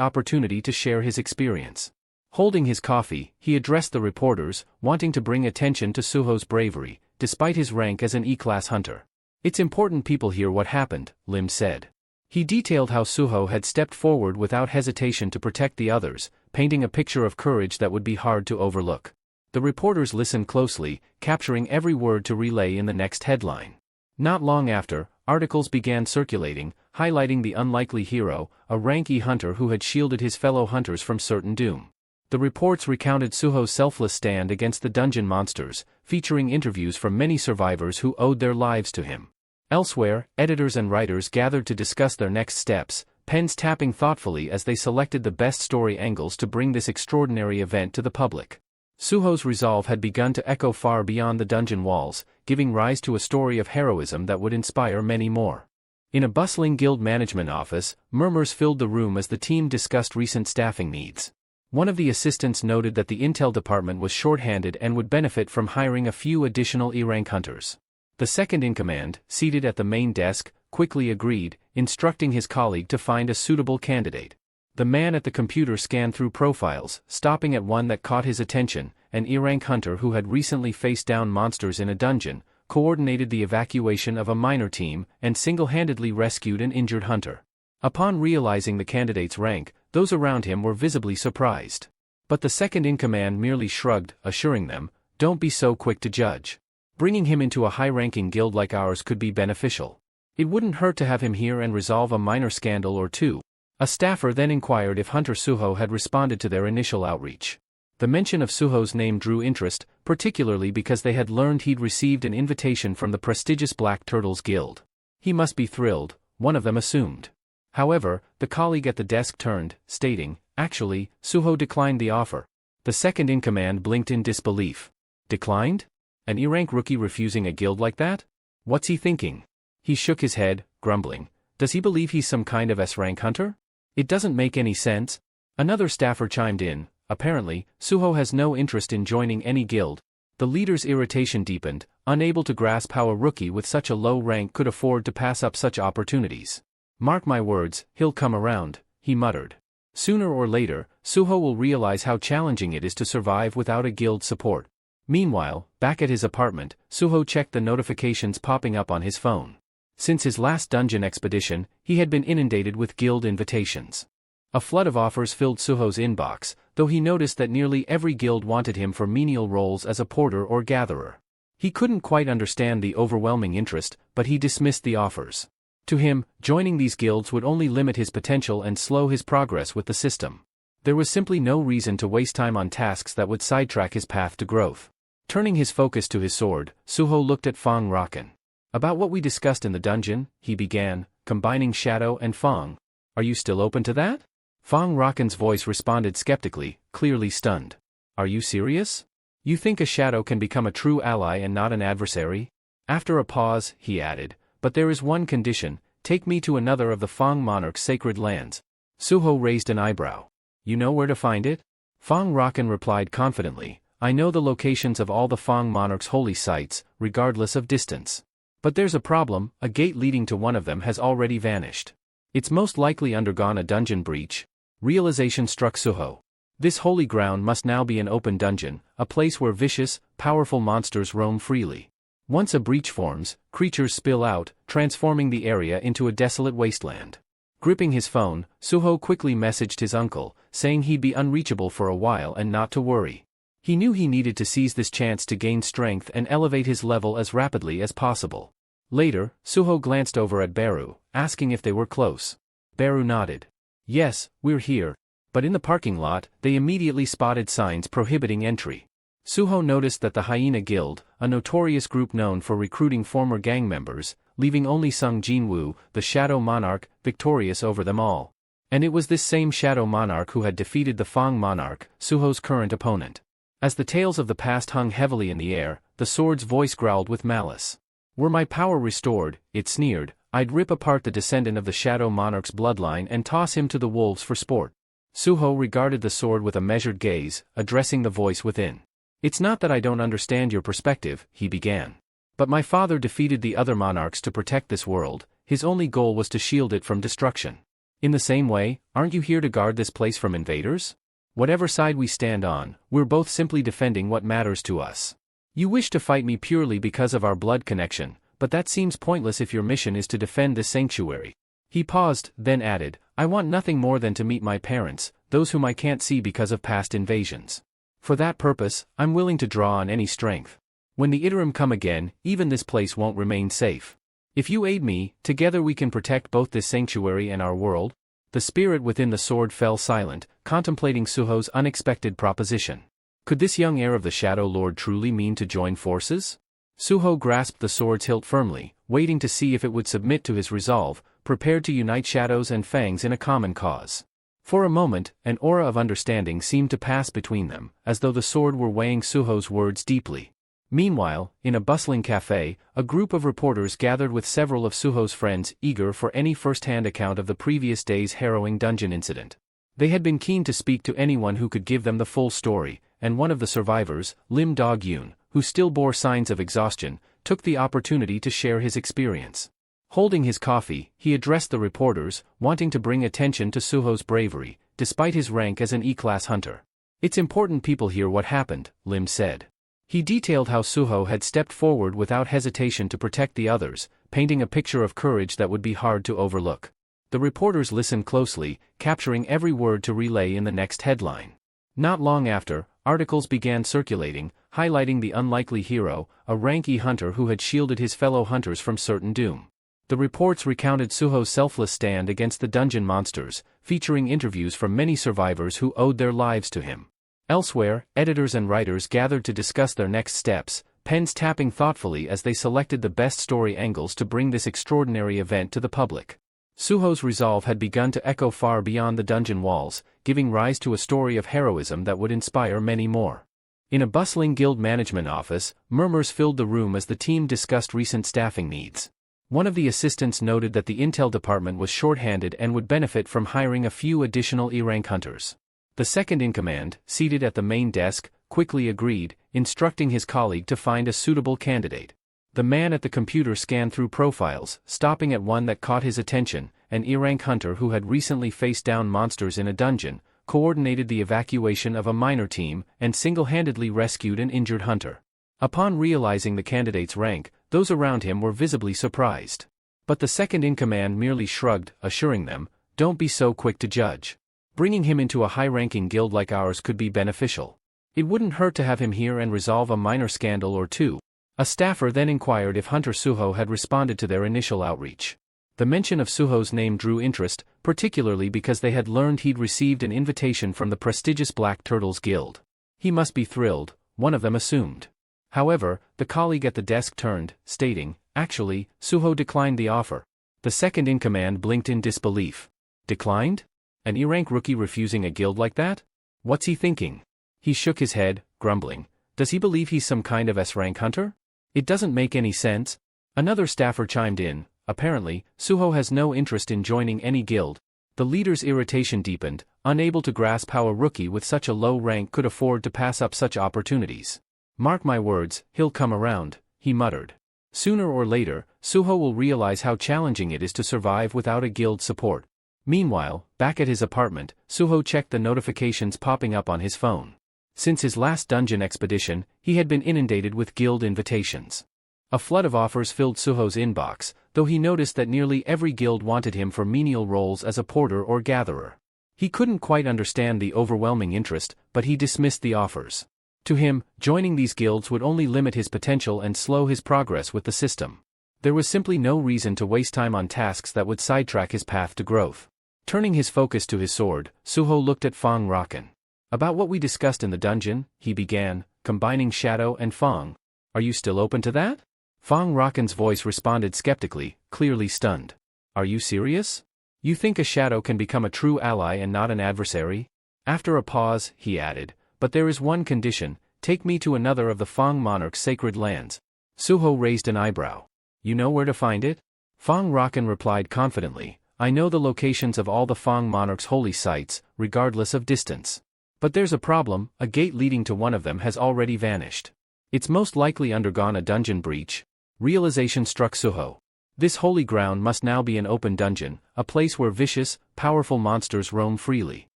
opportunity to share his experience. Holding his coffee, he addressed the reporters, wanting to bring attention to Suho's bravery, despite his rank as an E-class hunter. "It's important people hear what happened," Lim said. He detailed how Suho had stepped forward without hesitation to protect the others, painting a picture of courage that would be hard to overlook. The reporters listened closely, capturing every word to relay in the next headline. Not long after, articles began circulating, highlighting the unlikely hero, a rank E hunter who had shielded his fellow hunters from certain doom. The reports recounted Suho's selfless stand against the dungeon monsters, featuring interviews from many survivors who owed their lives to him. Elsewhere, editors and writers gathered to discuss their next steps, pens tapping thoughtfully as they selected the best story angles to bring this extraordinary event to the public. Suho's resolve had begun to echo far beyond the dungeon walls, giving rise to a story of heroism that would inspire many more. In a bustling guild management office, murmurs filled the room as the team discussed recent staffing needs. One of the assistants noted that the intel department was short-handed and would benefit from hiring a few additional E-rank hunters. The second-in-command, seated at the main desk, quickly agreed, instructing his colleague to find a suitable candidate. The man at the computer scanned through profiles, stopping at one that caught his attention, an E-rank hunter who had recently faced down monsters in a dungeon, coordinated the evacuation of a minor team, and single-handedly rescued an injured hunter. Upon realizing the candidate's rank, those around him were visibly surprised. But the second-in-command merely shrugged, assuring them, "Don't be so quick to judge. Bringing him into a high-ranking guild like ours could be beneficial. It wouldn't hurt to have him here and resolve a minor scandal or two." A staffer then inquired if Hunter Suho had responded to their initial outreach. The mention of Suho's name drew interest, particularly because they had learned he'd received an invitation from the prestigious Black Turtles Guild. He must be thrilled, one of them assumed. However, the colleague at the desk turned, stating, "Actually, Suho declined the offer." The second-in-command blinked in disbelief. Declined? An E-rank rookie refusing a guild like that? What's he thinking? He shook his head, grumbling. Does he believe he's some kind of S-rank hunter? It doesn't make any sense. Another staffer chimed in. Apparently, Suho has no interest in joining any guild. The leader's irritation deepened, unable to grasp how a rookie with such a low rank could afford to pass up such opportunities. "Mark my words, he'll come around," he muttered. "Sooner or later, Suho will realize how challenging it is to survive without a guild support." Meanwhile, back at his apartment, Suho checked the notifications popping up on his phone. Since his last dungeon expedition, he had been inundated with guild invitations. A flood of offers filled Suho's inbox, though he noticed that nearly every guild wanted him for menial roles as a porter or gatherer. He couldn't quite understand the overwhelming interest, but he dismissed the offers. To him, joining these guilds would only limit his potential and slow his progress with the system. There was simply no reason to waste time on tasks that would sidetrack his path to growth. Turning his focus to his sword, Suho looked at Fong Raken. "About what we discussed in the dungeon," he began, combining Shadow and Fong. "Are you still open to that?" Fong Raken's voice responded skeptically, clearly stunned. "Are you serious? You think a Shadow can become a true ally and not an adversary?" After a pause, he added, "But there is one condition, take me to another of the Fong monarch's sacred lands." Suho raised an eyebrow. "You know where to find it?" Fong Raken replied confidently, "I know the locations of all the Fong monarch's holy sites, regardless of distance. But there's a problem, a gate leading to one of them has already vanished. It's most likely undergone a dungeon breach." Realization struck Suho. This holy ground must now be an open dungeon, a place where vicious, powerful monsters roam freely. Once a breach forms, creatures spill out, transforming the area into a desolate wasteland. Gripping his phone, Suho quickly messaged his uncle, saying he'd be unreachable for a while and not to worry. He knew he needed to seize this chance to gain strength and elevate his level as rapidly as possible. Later, Suho glanced over at Beru, asking if they were close. Beru nodded. "Yes, we're here." But in the parking lot, they immediately spotted signs prohibiting entry. Suho noticed that the Hyena Guild, a notorious group known for recruiting former gang members, leaving only Sung Jinwoo, the Shadow Monarch, victorious over them all. And it was this same Shadow Monarch who had defeated the Fong Monarch, Suho's current opponent. As the tales of the past hung heavily in the air, the sword's voice growled with malice. "Were my power restored," it sneered, "I'd rip apart the descendant of the Shadow Monarch's bloodline and toss him to the wolves for sport." Suho regarded the sword with a measured gaze, addressing the voice within. "It's not that I don't understand your perspective," he began. "But my father defeated the other monarchs to protect this world, his only goal was to shield it from destruction. In the same way, aren't you here to guard this place from invaders? Whatever side we stand on, we're both simply defending what matters to us. You wish to fight me purely because of our blood connection, but that seems pointless if your mission is to defend this sanctuary." He paused, then added, "I want nothing more than to meet my parents, those whom I can't see because of past invasions. For that purpose, I'm willing to draw on any strength. When the Iterum come again, even this place won't remain safe. If you aid me, together we can protect both this sanctuary and our world." The spirit within the sword fell silent, contemplating Suho's unexpected proposition. Could this young heir of the Shadow Lord truly mean to join forces? Suho grasped the sword's hilt firmly, waiting to see if it would submit to his resolve, prepared to unite shadows and fangs in a common cause. For a moment, an aura of understanding seemed to pass between them, as though the sword were weighing Suho's words deeply. Meanwhile, in a bustling cafe, a group of reporters gathered with several of Suho's friends, eager for any first-hand account of the previous day's harrowing dungeon incident. They had been keen to speak to anyone who could give them the full story, and one of the survivors, Lim Dog-yoon, who still bore signs of exhaustion, took the opportunity to share his experience. Holding his coffee, he addressed the reporters, wanting to bring attention to Suho's bravery, despite his rank as an E-class hunter. "It's important people hear what happened," Lim said. He detailed how Suho had stepped forward without hesitation to protect the others, painting a picture of courage that would be hard to overlook. The reporters listened closely, capturing every word to relay in the next headline. Not long after, articles began circulating, highlighting the unlikely hero, a rank E hunter who had shielded his fellow hunters from certain doom. The reports recounted Suho's selfless stand against the dungeon monsters, featuring interviews from many survivors who owed their lives to him. Elsewhere, editors and writers gathered to discuss their next steps, pens tapping thoughtfully as they selected the best story angles to bring this extraordinary event to the public. Suho's resolve had begun to echo far beyond the dungeon walls, giving rise to a story of heroism that would inspire many more. In a bustling guild management office, murmurs filled the room as the team discussed recent staffing needs. One of the assistants noted that the intel department was short-handed and would benefit from hiring a few additional E-rank hunters. The second-in-command, seated at the main desk, quickly agreed, instructing his colleague to find a suitable candidate. The man at the computer scanned through profiles, stopping at one that caught his attention, an E-rank hunter who had recently faced down monsters in a dungeon, coordinated the evacuation of a minor team, and single-handedly rescued an injured hunter. Upon realizing the candidate's rank, those around him were visibly surprised. But the second-in-command merely shrugged, assuring them, "Don't be so quick to judge. Bringing him into a high-ranking guild like ours could be beneficial. It wouldn't hurt to have him here and resolve a minor scandal or two." A staffer then inquired if Hunter Suho had responded to their initial outreach. The mention of Suho's name drew interest, particularly because they had learned he'd received an invitation from the prestigious Black Turtles Guild. He must be thrilled, one of them assumed. However, the colleague at the desk turned, stating, "Actually, Suho declined the offer." The second-in-command blinked in disbelief. "Declined? An E-rank rookie refusing a guild like that? What's he thinking?" He shook his head, grumbling. "Does he believe he's some kind of S-rank hunter? It doesn't make any sense." Another staffer chimed in, "Apparently, Suho has no interest in joining any guild." The leader's irritation deepened, unable to grasp how a rookie with such a low rank could afford to pass up such opportunities. "Mark my words, he'll come around," he muttered. "Sooner or later, Suho will realize how challenging it is to survive without a guild support." Meanwhile, back at his apartment, Suho checked the notifications popping up on his phone. Since his last dungeon expedition, he had been inundated with guild invitations. A flood of offers filled Suho's inbox, though he noticed that nearly every guild wanted him for menial roles as a porter or gatherer. He couldn't quite understand the overwhelming interest, but he dismissed the offers. To him, joining these guilds would only limit his potential and slow his progress with the system. There was simply no reason to waste time on tasks that would sidetrack his path to growth. Turning his focus to his sword, Suho looked at Fong Raken. "About what we discussed in the dungeon," he began, combining Shadow and Fong. "Are you still open to that?" Fong Raken's voice responded skeptically, clearly stunned. "Are you serious? You think a Shadow can become a true ally and not an adversary?" After a pause, he added, "But there is one condition, take me to another of the Fong monarch's sacred lands." Suho raised an eyebrow. "You know where to find it?" Fong Raken replied confidently, "I know the locations of all the Fong monarch's holy sites, regardless of distance. But there's a problem, a gate leading to one of them has already vanished. It's most likely undergone a dungeon breach." Realization struck Suho. This holy ground must now be an open dungeon, a place where vicious, powerful monsters roam freely.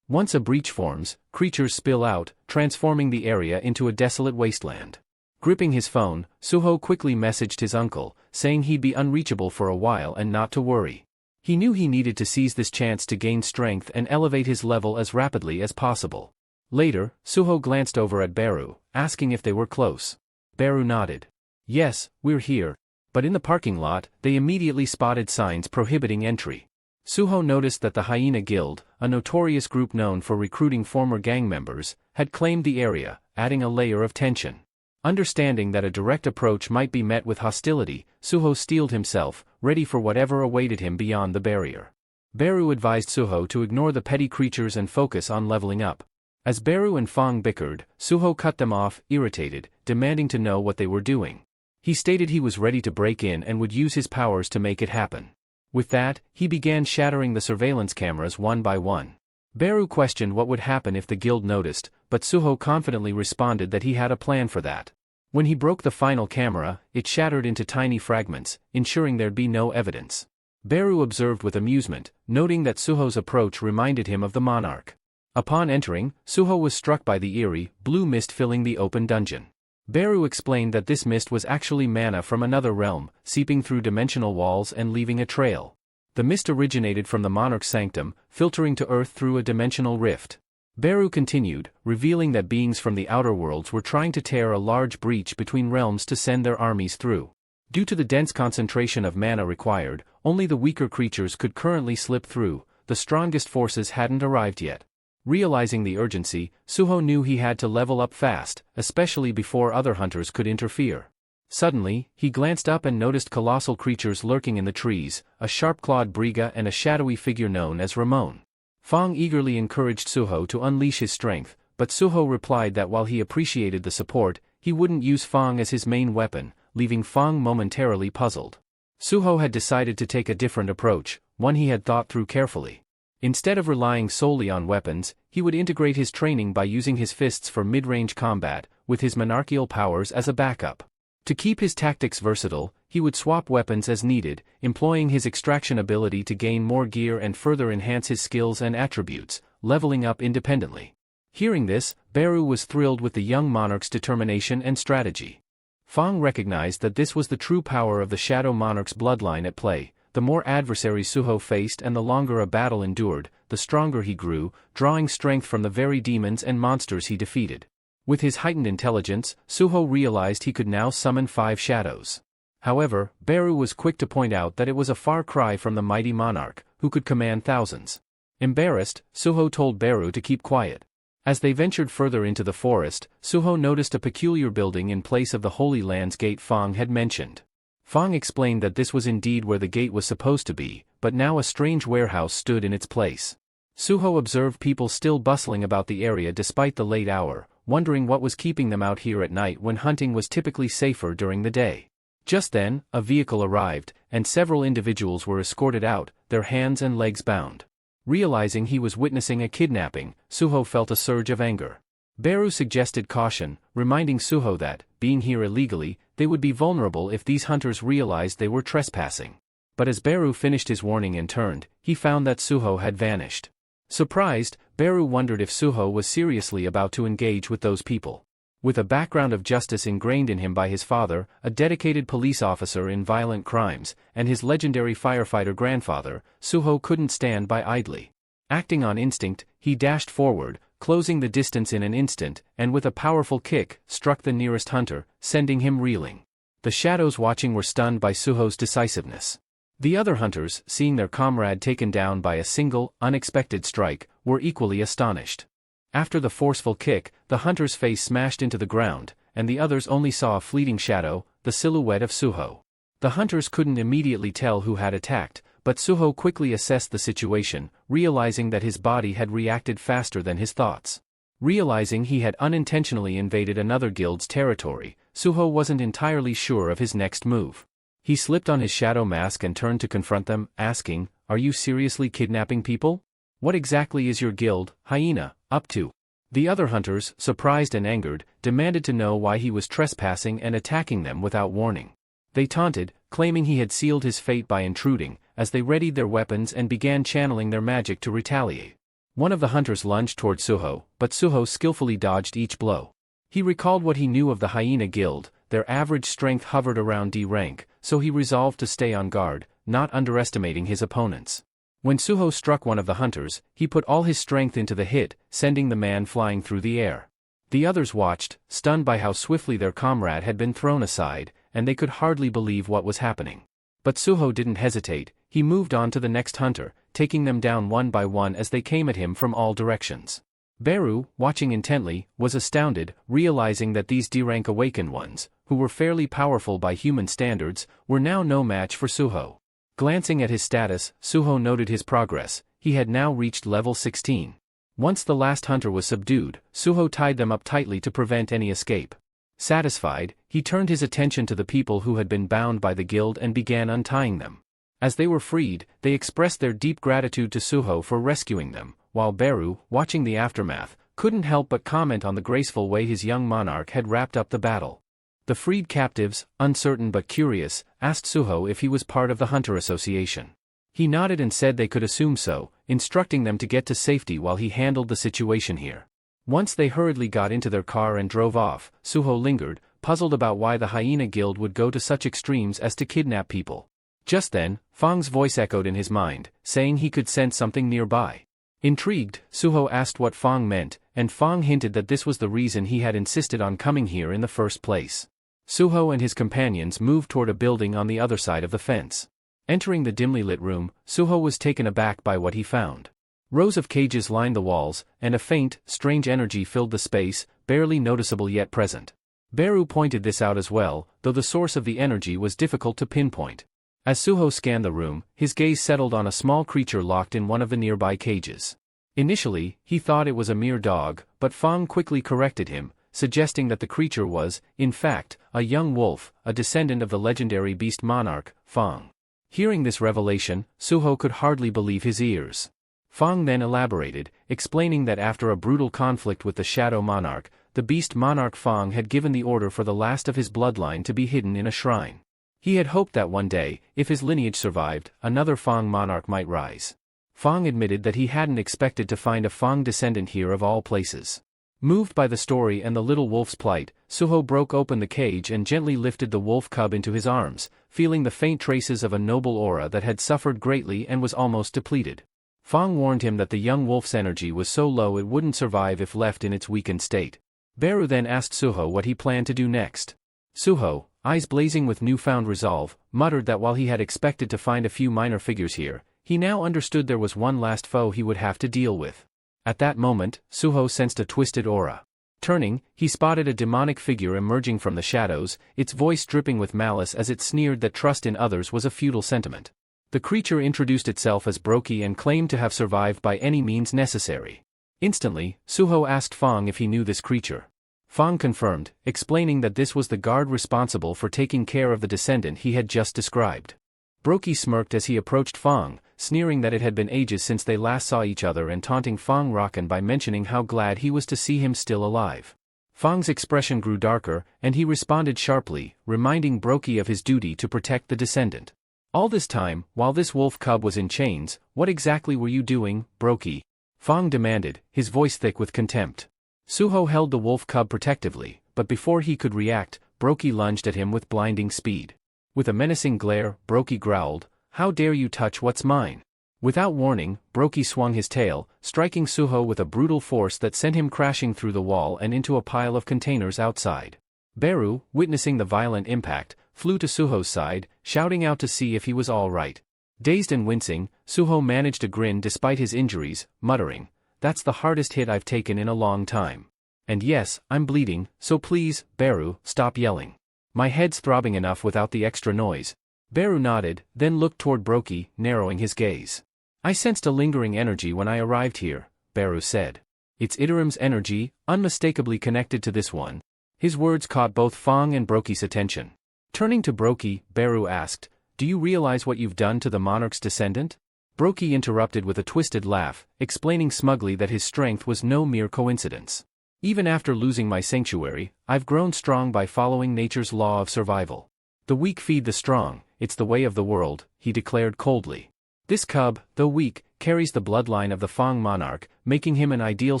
Once a breach forms, creatures spill out, transforming the area into a desolate wasteland. Gripping his phone, Suho quickly messaged his uncle, saying he'd be unreachable for a while and not to worry. He knew he needed to seize this chance to gain strength and elevate his level as rapidly as possible. Later, Suho glanced over at Beru, asking if they were close. Beru nodded. "Yes, we're here." But in the parking lot, they immediately spotted signs prohibiting entry. Suho noticed that the Hyena Guild, a notorious group known for recruiting former gang members, had claimed the area, adding a layer of tension. Understanding that a direct approach might be met with hostility, Suho steeled himself, ready for whatever awaited him beyond the barrier. Beru advised Suho to ignore the petty creatures and focus on leveling up. As Beru and Fong bickered, Suho cut them off, irritated, demanding to know what they were doing. He stated he was ready to break in and would use his powers to make it happen. With that, he began shattering the surveillance cameras one by one. Beru questioned what would happen if the guild noticed, but Suho confidently responded that he had a plan for that. When he broke the final camera, it shattered into tiny fragments, ensuring there'd be no evidence. Beru observed with amusement, noting that Suho's approach reminded him of the monarch. Upon entering, Suho was struck by the eerie, blue mist filling the open dungeon. Beru explained that this mist was actually mana from another realm, seeping through dimensional walls and leaving a trail. The mist originated from the monarch's sanctum, filtering to earth through a dimensional rift. Beru continued, revealing that beings from the outer worlds were trying to tear a large breach between realms to send their armies through. Due to the dense concentration of mana required, only the weaker creatures could currently slip through, the strongest forces hadn't arrived yet. Realizing the urgency, Suho knew he had to level up fast, especially before other hunters could interfere. Suddenly, he glanced up and noticed colossal creatures lurking in the trees, a sharp-clawed Briga and a shadowy figure known as Ramon. Fong eagerly encouraged Suho to unleash his strength, but Suho replied that while he appreciated the support, he wouldn't use Fong as his main weapon, leaving Fong momentarily puzzled. Suho had decided to take a different approach, one he had thought through carefully. Instead of relying solely on weapons, he would integrate his training by using his fists for mid-range combat, with his monarchical powers as a backup. To keep his tactics versatile, he would swap weapons as needed, employing his extraction ability to gain more gear and further enhance his skills and attributes, leveling up independently. Hearing this, Beru was thrilled with the young monarch's determination and strategy. Fong recognized that this was the true power of the Shadow Monarch's bloodline at play. The more adversaries Suho faced and the longer a battle endured, the stronger he grew, drawing strength from the very demons and monsters he defeated. With his heightened intelligence, Suho realized he could now summon 5 shadows. However, Beru was quick to point out that it was a far cry from the mighty monarch, who could command thousands. Embarrassed, Suho told Beru to keep quiet. As they ventured further into the forest, Suho noticed a peculiar building in place of the Holy Land's gate Fong had mentioned. Fong explained that this was indeed where the gate was supposed to be, but now a strange warehouse stood in its place. Suho observed people still bustling about the area despite the late hour, wondering what was keeping them out here at night when hunting was typically safer during the day. Just then, a vehicle arrived, and several individuals were escorted out, their hands and legs bound. Realizing he was witnessing a kidnapping, Suho felt a surge of anger. Beru suggested caution, reminding Suho that, being here illegally, they would be vulnerable if these hunters realized they were trespassing. But as Beru finished his warning and turned, he found that Suho had vanished. Surprised, Beru wondered if Suho was seriously about to engage with those people. With a background of justice ingrained in him by his father, a dedicated police officer in violent crimes, and his legendary firefighter grandfather, Suho couldn't stand by idly. Acting on instinct, he dashed forward, closing the distance in an instant, and with a powerful kick, struck the nearest hunter, sending him reeling. The shadows watching were stunned by Suho's decisiveness. The other hunters, seeing their comrade taken down by a single, unexpected strike, were equally astonished. After the forceful kick, the hunter's face smashed into the ground, and the others only saw a fleeting shadow, the silhouette of Suho. The hunters couldn't immediately tell who had attacked, but Suho quickly assessed the situation, realizing that his body had reacted faster than his thoughts. Realizing he had unintentionally invaded another guild's territory, Suho wasn't entirely sure of his next move. He slipped on his shadow mask and turned to confront them, asking, "Are you seriously kidnapping people? What exactly is your guild, Hyena, up to?" The other hunters, surprised and angered, demanded to know why he was trespassing and attacking them without warning. They taunted, claiming he had sealed his fate by intruding, as they readied their weapons and began channeling their magic to retaliate. One of the hunters lunged toward Suho, but Suho skillfully dodged each blow. He recalled what he knew of the Hyena Guild. Their average strength hovered around D rank, so he resolved to stay on guard, not underestimating his opponents. When Suho struck one of the hunters, he put all his strength into the hit, sending the man flying through the air. The others watched, stunned by how swiftly their comrade had been thrown aside, and they could hardly believe what was happening. But Suho didn't hesitate. He moved on to the next hunter, taking them down one by one as they came at him from all directions. Beru, watching intently, was astounded, realizing that these D-rank awakened ones, who were fairly powerful by human standards, were now no match for Suho. Glancing at his status, Suho noted his progress. He had now reached level 16. Once the last hunter was subdued, Suho tied them up tightly to prevent any escape. Satisfied, he turned his attention to the people who had been bound by the guild and began untying them. As they were freed, they expressed their deep gratitude to Suho for rescuing them, while Beru, watching the aftermath, couldn't help but comment on the graceful way his young monarch had wrapped up the battle. The freed captives, uncertain but curious, asked Suho if he was part of the Hunter Association. He nodded and said they could assume so, instructing them to get to safety while he handled the situation here. Once they hurriedly got into their car and drove off, Suho lingered, puzzled about why the Hyena Guild would go to such extremes as to kidnap people. Just then, Fang's voice echoed in his mind, saying he could sense something nearby. Intrigued, Suho asked what Fang meant, and Fang hinted that this was the reason he had insisted on coming here in the first place. Suho and his companions moved toward a building on the other side of the fence. Entering the dimly lit room, Suho was taken aback by what he found. Rows of cages lined the walls, and a faint, strange energy filled the space, barely noticeable yet present. Beru pointed this out as well, though the source of the energy was difficult to pinpoint. As Suho scanned the room, his gaze settled on a small creature locked in one of the nearby cages. Initially, he thought it was a mere dog, but Fang quickly corrected him, suggesting that the creature was, in fact, a young wolf, a descendant of the legendary beast monarch, Fang. Hearing this revelation, Suho could hardly believe his ears. Fang then elaborated, explaining that after a brutal conflict with the Shadow Monarch, the beast monarch Fang had given the order for the last of his bloodline to be hidden in a shrine. He had hoped that one day, if his lineage survived, another Fang monarch might rise. Fang admitted that he hadn't expected to find a Fang descendant here of all places. Moved by the story and the little wolf's plight, Suho broke open the cage and gently lifted the wolf cub into his arms, feeling the faint traces of a noble aura that had suffered greatly and was almost depleted. Fang warned him that the young wolf's energy was so low it wouldn't survive if left in its weakened state. Beru then asked Suho what he planned to do next. Suho, eyes blazing with newfound resolve, muttered that while he had expected to find a few minor figures here, he now understood there was one last foe he would have to deal with. At that moment, Suho sensed a twisted aura. Turning, he spotted a demonic figure emerging from the shadows, its voice dripping with malice as it sneered that trust in others was a futile sentiment. The creature introduced itself as Brokey and claimed to have survived by any means necessary. Instantly, Suho asked Fang if he knew this creature. Fang confirmed, explaining that this was the guard responsible for taking care of the descendant he had just described. Brokey smirked as he approached Fang, sneering that it had been ages since they last saw each other and taunting Fang Rakan by mentioning how glad he was to see him still alive. Fang's expression grew darker, and he responded sharply, reminding Brokey of his duty to protect the descendant. All this time, while this wolf cub was in chains, what exactly were you doing, Brokey? Fang demanded, his voice thick with contempt. Suho held the wolf cub protectively, but before he could react, Brokey lunged at him with blinding speed. With a menacing glare, Brokey growled, "How dare you touch what's mine?" Without warning, Brokey swung his tail, striking Suho with a brutal force that sent him crashing through the wall and into a pile of containers outside. Beru, witnessing the violent impact, flew to Suho's side, shouting out to see if he was all right. Dazed and wincing, Suho managed to grin despite his injuries, muttering, "That's the hardest hit I've taken in a long time. And yes, I'm bleeding, so please, Beru, stop yelling. My head's throbbing enough without the extra noise." Beru nodded, then looked toward Brokey, narrowing his gaze. "I sensed a lingering energy when I arrived here," Beru said. "It's Iterim's energy, unmistakably connected to this one." His words caught both Fang and Brokey's attention. Turning to Brokey, Beru asked, "Do you realize what you've done to the monarch's descendant?" Brokey interrupted with a twisted laugh, explaining smugly that his strength was no mere coincidence. "Even after losing my sanctuary, I've grown strong by following nature's law of survival. The weak feed the strong, it's the way of the world," he declared coldly. "This cub, though weak, carries the bloodline of the Fang monarch, making him an ideal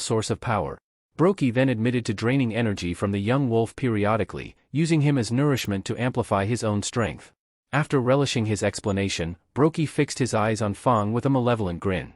source of power." Brokey then admitted to draining energy from the young wolf periodically, using him as nourishment to amplify his own strength. After relishing his explanation, Brokey fixed his eyes on Fang with a malevolent grin.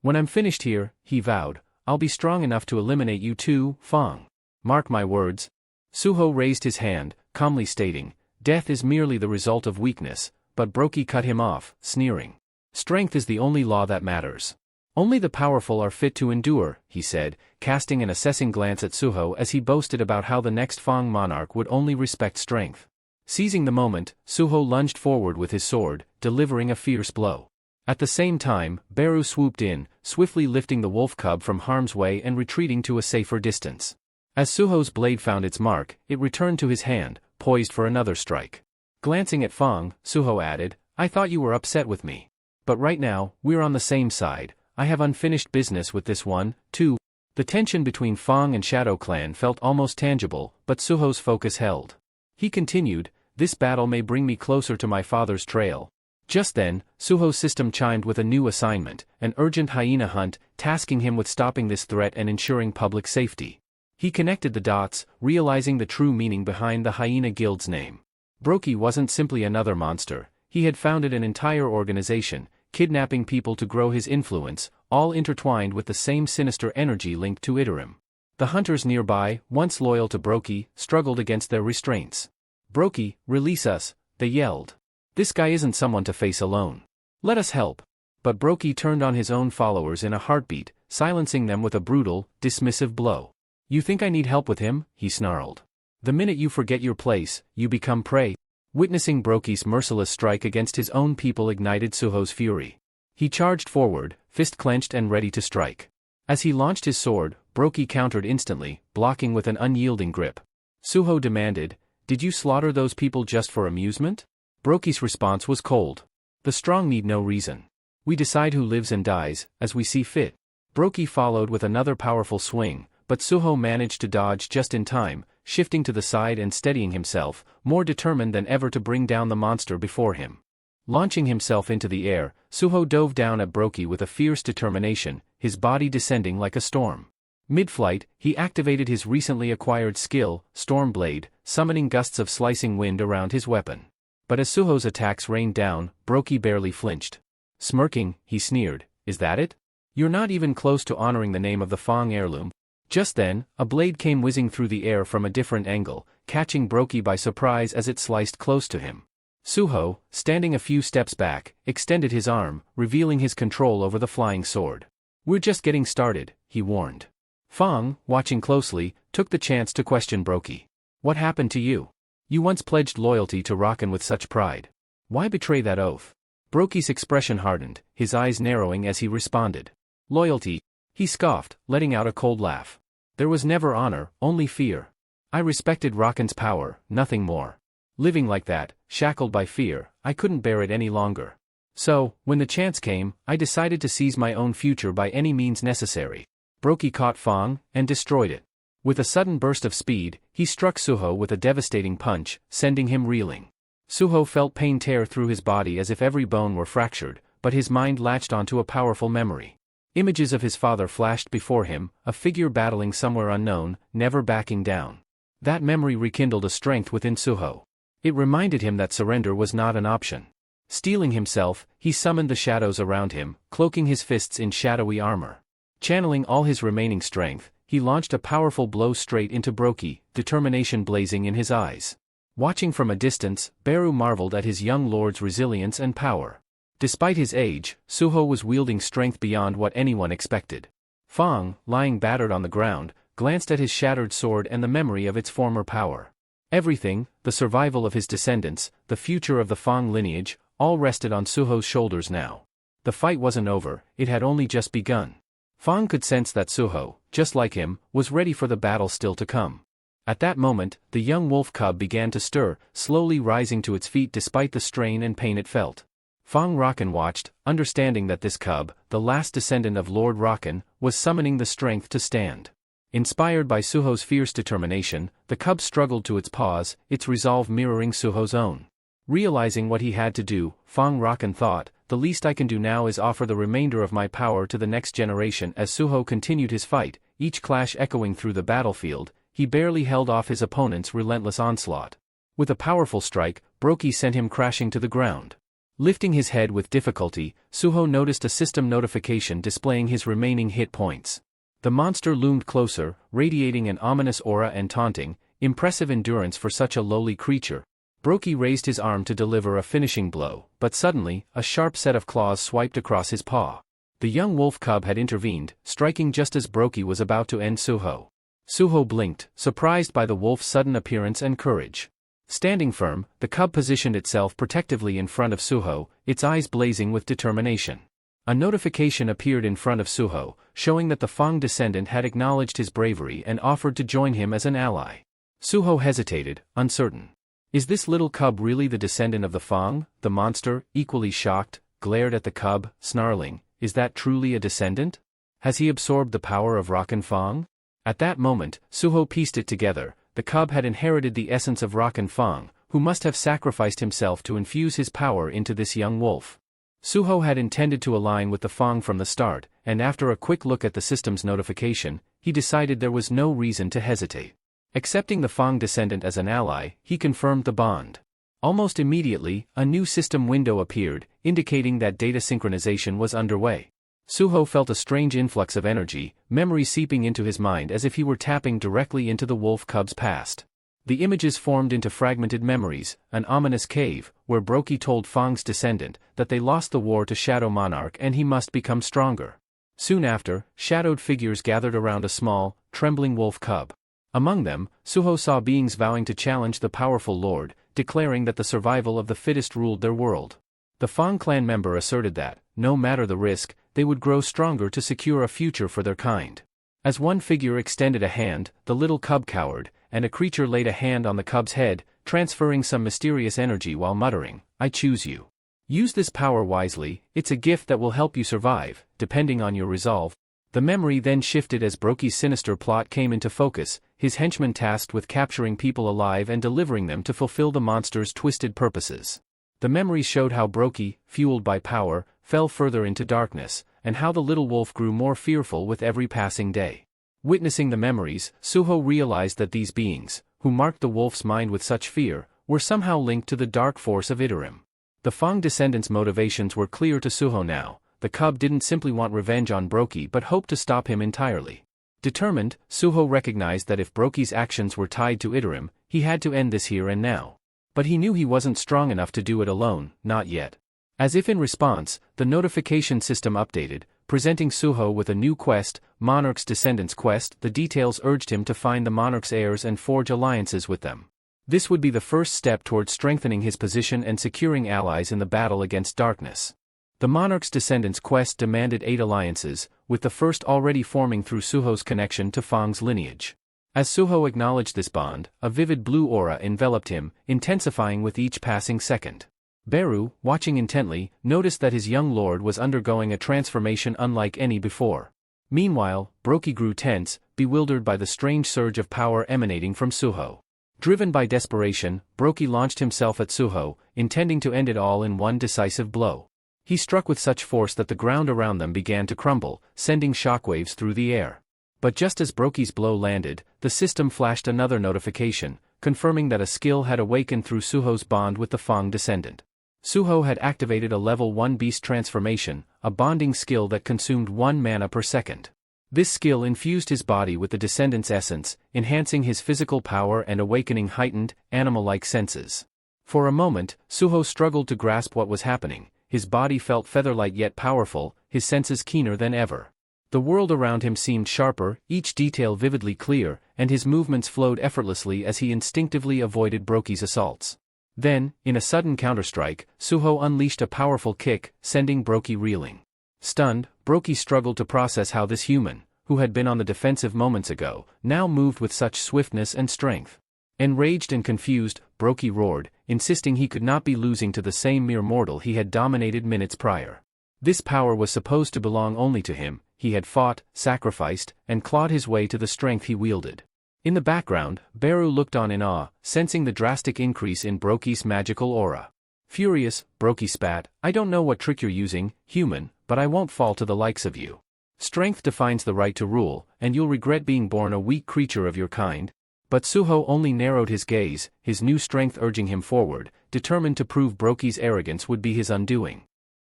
"When I'm finished here," he vowed, "I'll be strong enough to eliminate you too, Fang. Mark my words." Suho raised his hand, calmly stating, "Death is merely the result of weakness," but Brokey cut him off, sneering. "Strength is the only law that matters. Only the powerful are fit to endure, he said, casting an assessing glance at Suho as he boasted about how the next Fang monarch would only respect strength. Seizing the moment, Suho lunged forward with his sword, delivering a fierce blow. At the same time, Beru swooped in, swiftly lifting the wolf cub from harm's way and retreating to a safer distance. As Suho's blade found its mark, it returned to his hand, poised for another strike. Glancing at Fang, Suho added, "I thought you were upset with me. But right now, we're on the same side. I have unfinished business with this one, too." The tension between Fang and Shadow Clan felt almost tangible, but Suho's focus held. He continued, "This battle may bring me closer to my father's trail." Just then, Suho's system chimed with a new assignment, an urgent hyena hunt, tasking him with stopping this threat and ensuring public safety. He connected the dots, realizing the true meaning behind the hyena guild's name. Brokey wasn't simply another monster, he had founded an entire organization, kidnapping people to grow his influence, all intertwined with the same sinister energy linked to Iterim. The hunters nearby, once loyal to Brokey, struggled against their restraints. "Brokey, release us," they yelled. "This guy isn't someone to face alone. Let us help." But Brokey turned on his own followers in a heartbeat, silencing them with a brutal, dismissive blow. "You think I need help with him?" he snarled. "The minute you forget your place, you become prey." Witnessing Brokey's merciless strike against his own people ignited Suho's fury. He charged forward, fist clenched and ready to strike. As he launched his sword, Brokey countered instantly, blocking with an unyielding grip. Suho demanded, "Did you slaughter those people just for amusement?" Brokey's response was cold. "The strong need no reason. We decide who lives and dies, as we see fit." Brokey followed with another powerful swing, but Suho managed to dodge just in time, shifting to the side and steadying himself, more determined than ever to bring down the monster before him. Launching himself into the air, Suho dove down at Brokey with a fierce determination, his body descending like a storm. Mid-flight, he activated his recently acquired skill, Stormblade, summoning gusts of slicing wind around his weapon. But as Suho's attacks rained down, Brokey barely flinched. Smirking, he sneered, "Is that it? You're not even close to honoring the name of the Fang heirloom." Just then, a blade came whizzing through the air from a different angle, catching Brokey by surprise as it sliced close to him. Suho, standing a few steps back, extended his arm, revealing his control over the flying sword. "We're just getting started," he warned. Fang, watching closely, took the chance to question Brokey. "What happened to you? You once pledged loyalty to Rakan with such pride. Why betray that oath?" Brokey's expression hardened, his eyes narrowing as he responded. "Loyalty," he scoffed, letting out a cold laugh. "There was never honor, only fear. I respected Rakan's power, nothing more. Living like that, shackled by fear, I couldn't bear it any longer. So, when the chance came, I decided to seize my own future by any means necessary." Brokey caught Fang, and destroyed it. With a sudden burst of speed, he struck Suho with a devastating punch, sending him reeling. Suho felt pain tear through his body as if every bone were fractured, but his mind latched onto a powerful memory. Images of his father flashed before him, a figure battling somewhere unknown, never backing down. That memory rekindled a strength within Suho. It reminded him that surrender was not an option. Steeling himself, he summoned the shadows around him, cloaking his fists in shadowy armor. Channeling all his remaining strength, he launched a powerful blow straight into Brokey, determination blazing in his eyes. Watching from a distance, Beru marveled at his young lord's resilience and power. Despite his age, Suho was wielding strength beyond what anyone expected. Fang, lying battered on the ground, glanced at his shattered sword and the memory of its former power. Everything, the survival of his descendants, the future of the Fang lineage, all rested on Suho's shoulders now. The fight wasn't over, it had only just begun. Fang could sense that Suho, just like him, was ready for the battle still to come. At that moment, the young wolf cub began to stir, slowly rising to its feet despite the strain and pain it felt. Fang Rakan watched, understanding that this cub, the last descendant of Lord Rakan, was summoning the strength to stand. Inspired by Suho's fierce determination, the cub struggled to its paws, its resolve mirroring Suho's own. Realizing what he had to do, Fang Rakan thought, "The least I can do now is offer the remainder of my power to the next generation." As Suho continued his fight, each clash echoing through the battlefield, he barely held off his opponent's relentless onslaught. With a powerful strike, Brokey sent him crashing to the ground. Lifting his head with difficulty, Suho noticed a system notification displaying his remaining hit points. The monster loomed closer, radiating an ominous aura and taunting, impressive endurance for such a lowly creature. Brokey raised his arm to deliver a finishing blow, but suddenly, a sharp set of claws swiped across his paw. The young wolf cub had intervened, striking just as Brokey was about to end Suho. Suho blinked, surprised by the wolf's sudden appearance and courage. Standing firm, the cub positioned itself protectively in front of Suho, its eyes blazing with determination. A notification appeared in front of Suho, showing that the Fang descendant had acknowledged his bravery and offered to join him as an ally. Suho hesitated, uncertain. Is this little cub really the descendant of the Fang? The monster, equally shocked, glared at the cub, snarling, "Is that truly a descendant? Has he absorbed the power of Rakan Fang?" At that moment, Suho pieced it together. The cub had inherited the essence of Rakan Fang, who must have sacrificed himself to infuse his power into this young wolf. Suho had intended to align with the Fang from the start, and after a quick look at the system's notification, he decided there was no reason to hesitate. Accepting the Fang descendant as an ally, he confirmed the bond. Almost immediately, a new system window appeared, indicating that data synchronization was underway. Suho felt a strange influx of energy, memory seeping into his mind as if he were tapping directly into the wolf cub's past. The images formed into fragmented memories, an ominous cave, where Brokey told Fang's descendant that they lost the war to Shadow Monarch and he must become stronger. Soon after, shadowed figures gathered around a small, trembling wolf cub. Among them, Suho saw beings vowing to challenge the powerful lord, declaring that the survival of the fittest ruled their world. The Fang clan member asserted that, no matter the risk, they would grow stronger to secure a future for their kind. As one figure extended a hand, the little cub cowered, and a creature laid a hand on the cub's head, transferring some mysterious energy while muttering, "I choose you. Use this power wisely, it's a gift that will help you survive, depending on your resolve." The memory then shifted as Brokey's sinister plot came into focus, his henchmen tasked with capturing people alive and delivering them to fulfill the monster's twisted purposes. The memories showed how Brokey, fueled by power, fell further into darkness, and how the little wolf grew more fearful with every passing day. Witnessing the memories, Suho realized that these beings, who marked the wolf's mind with such fear, were somehow linked to the dark force of Iterim. The Fang descendants' motivations were clear to Suho now. The cub didn't simply want revenge on Brokey but hoped to stop him entirely. Determined, Suho recognized that if Brokey's actions were tied to Iterim, he had to end this here and now. But he knew he wasn't strong enough to do it alone, not yet. As if in response, the notification system updated, presenting Suho with a new quest, Monarch's Descendants Quest. The details urged him to find the Monarch's heirs and forge alliances with them. This would be the first step towards strengthening his position and securing allies in the battle against darkness. The Monarch's Descendants Quest demanded 8 alliances, with the first already forming through Suho's connection to Fang's lineage. As Suho acknowledged this bond, a vivid blue aura enveloped him, intensifying with each passing second. Beru, watching intently, noticed that his young lord was undergoing a transformation unlike any before. Meanwhile, Brokey grew tense, bewildered by the strange surge of power emanating from Suho. Driven by desperation, Brokey launched himself at Suho, intending to end it all in one decisive blow. He struck with such force that the ground around them began to crumble, sending shockwaves through the air. But just as Brokey's blow landed, the system flashed another notification, confirming that a skill had awakened through Suho's bond with the Fang descendant. Suho had activated a level 1 beast transformation, a bonding skill that consumed 1 mana per second. This skill infused his body with the descendant's essence, enhancing his physical power and awakening heightened, animal-like senses. For a moment, Suho struggled to grasp what was happening. His body felt feather-light yet powerful, his senses keener than ever. The world around him seemed sharper, each detail vividly clear, and his movements flowed effortlessly as he instinctively avoided Brokey's assaults. Then, in a sudden counterstrike, Suho unleashed a powerful kick, sending Brokey reeling. Stunned, Brokey struggled to process how this human, who had been on the defensive moments ago, now moved with such swiftness and strength. Enraged and confused, Brokey roared, insisting he could not be losing to the same mere mortal he had dominated minutes prior. This power was supposed to belong only to him. He had fought, sacrificed, and clawed his way to the strength he wielded. In the background, Beru looked on in awe, sensing the drastic increase in Brokey's magical aura. Furious, Brokey spat, "I don't know what trick you're using, human, but I won't fall to the likes of you. Strength defines the right to rule, and you'll regret being born a weak creature of your kind." But Suho only narrowed his gaze, his new strength urging him forward, determined to prove Brokey's arrogance would be his undoing.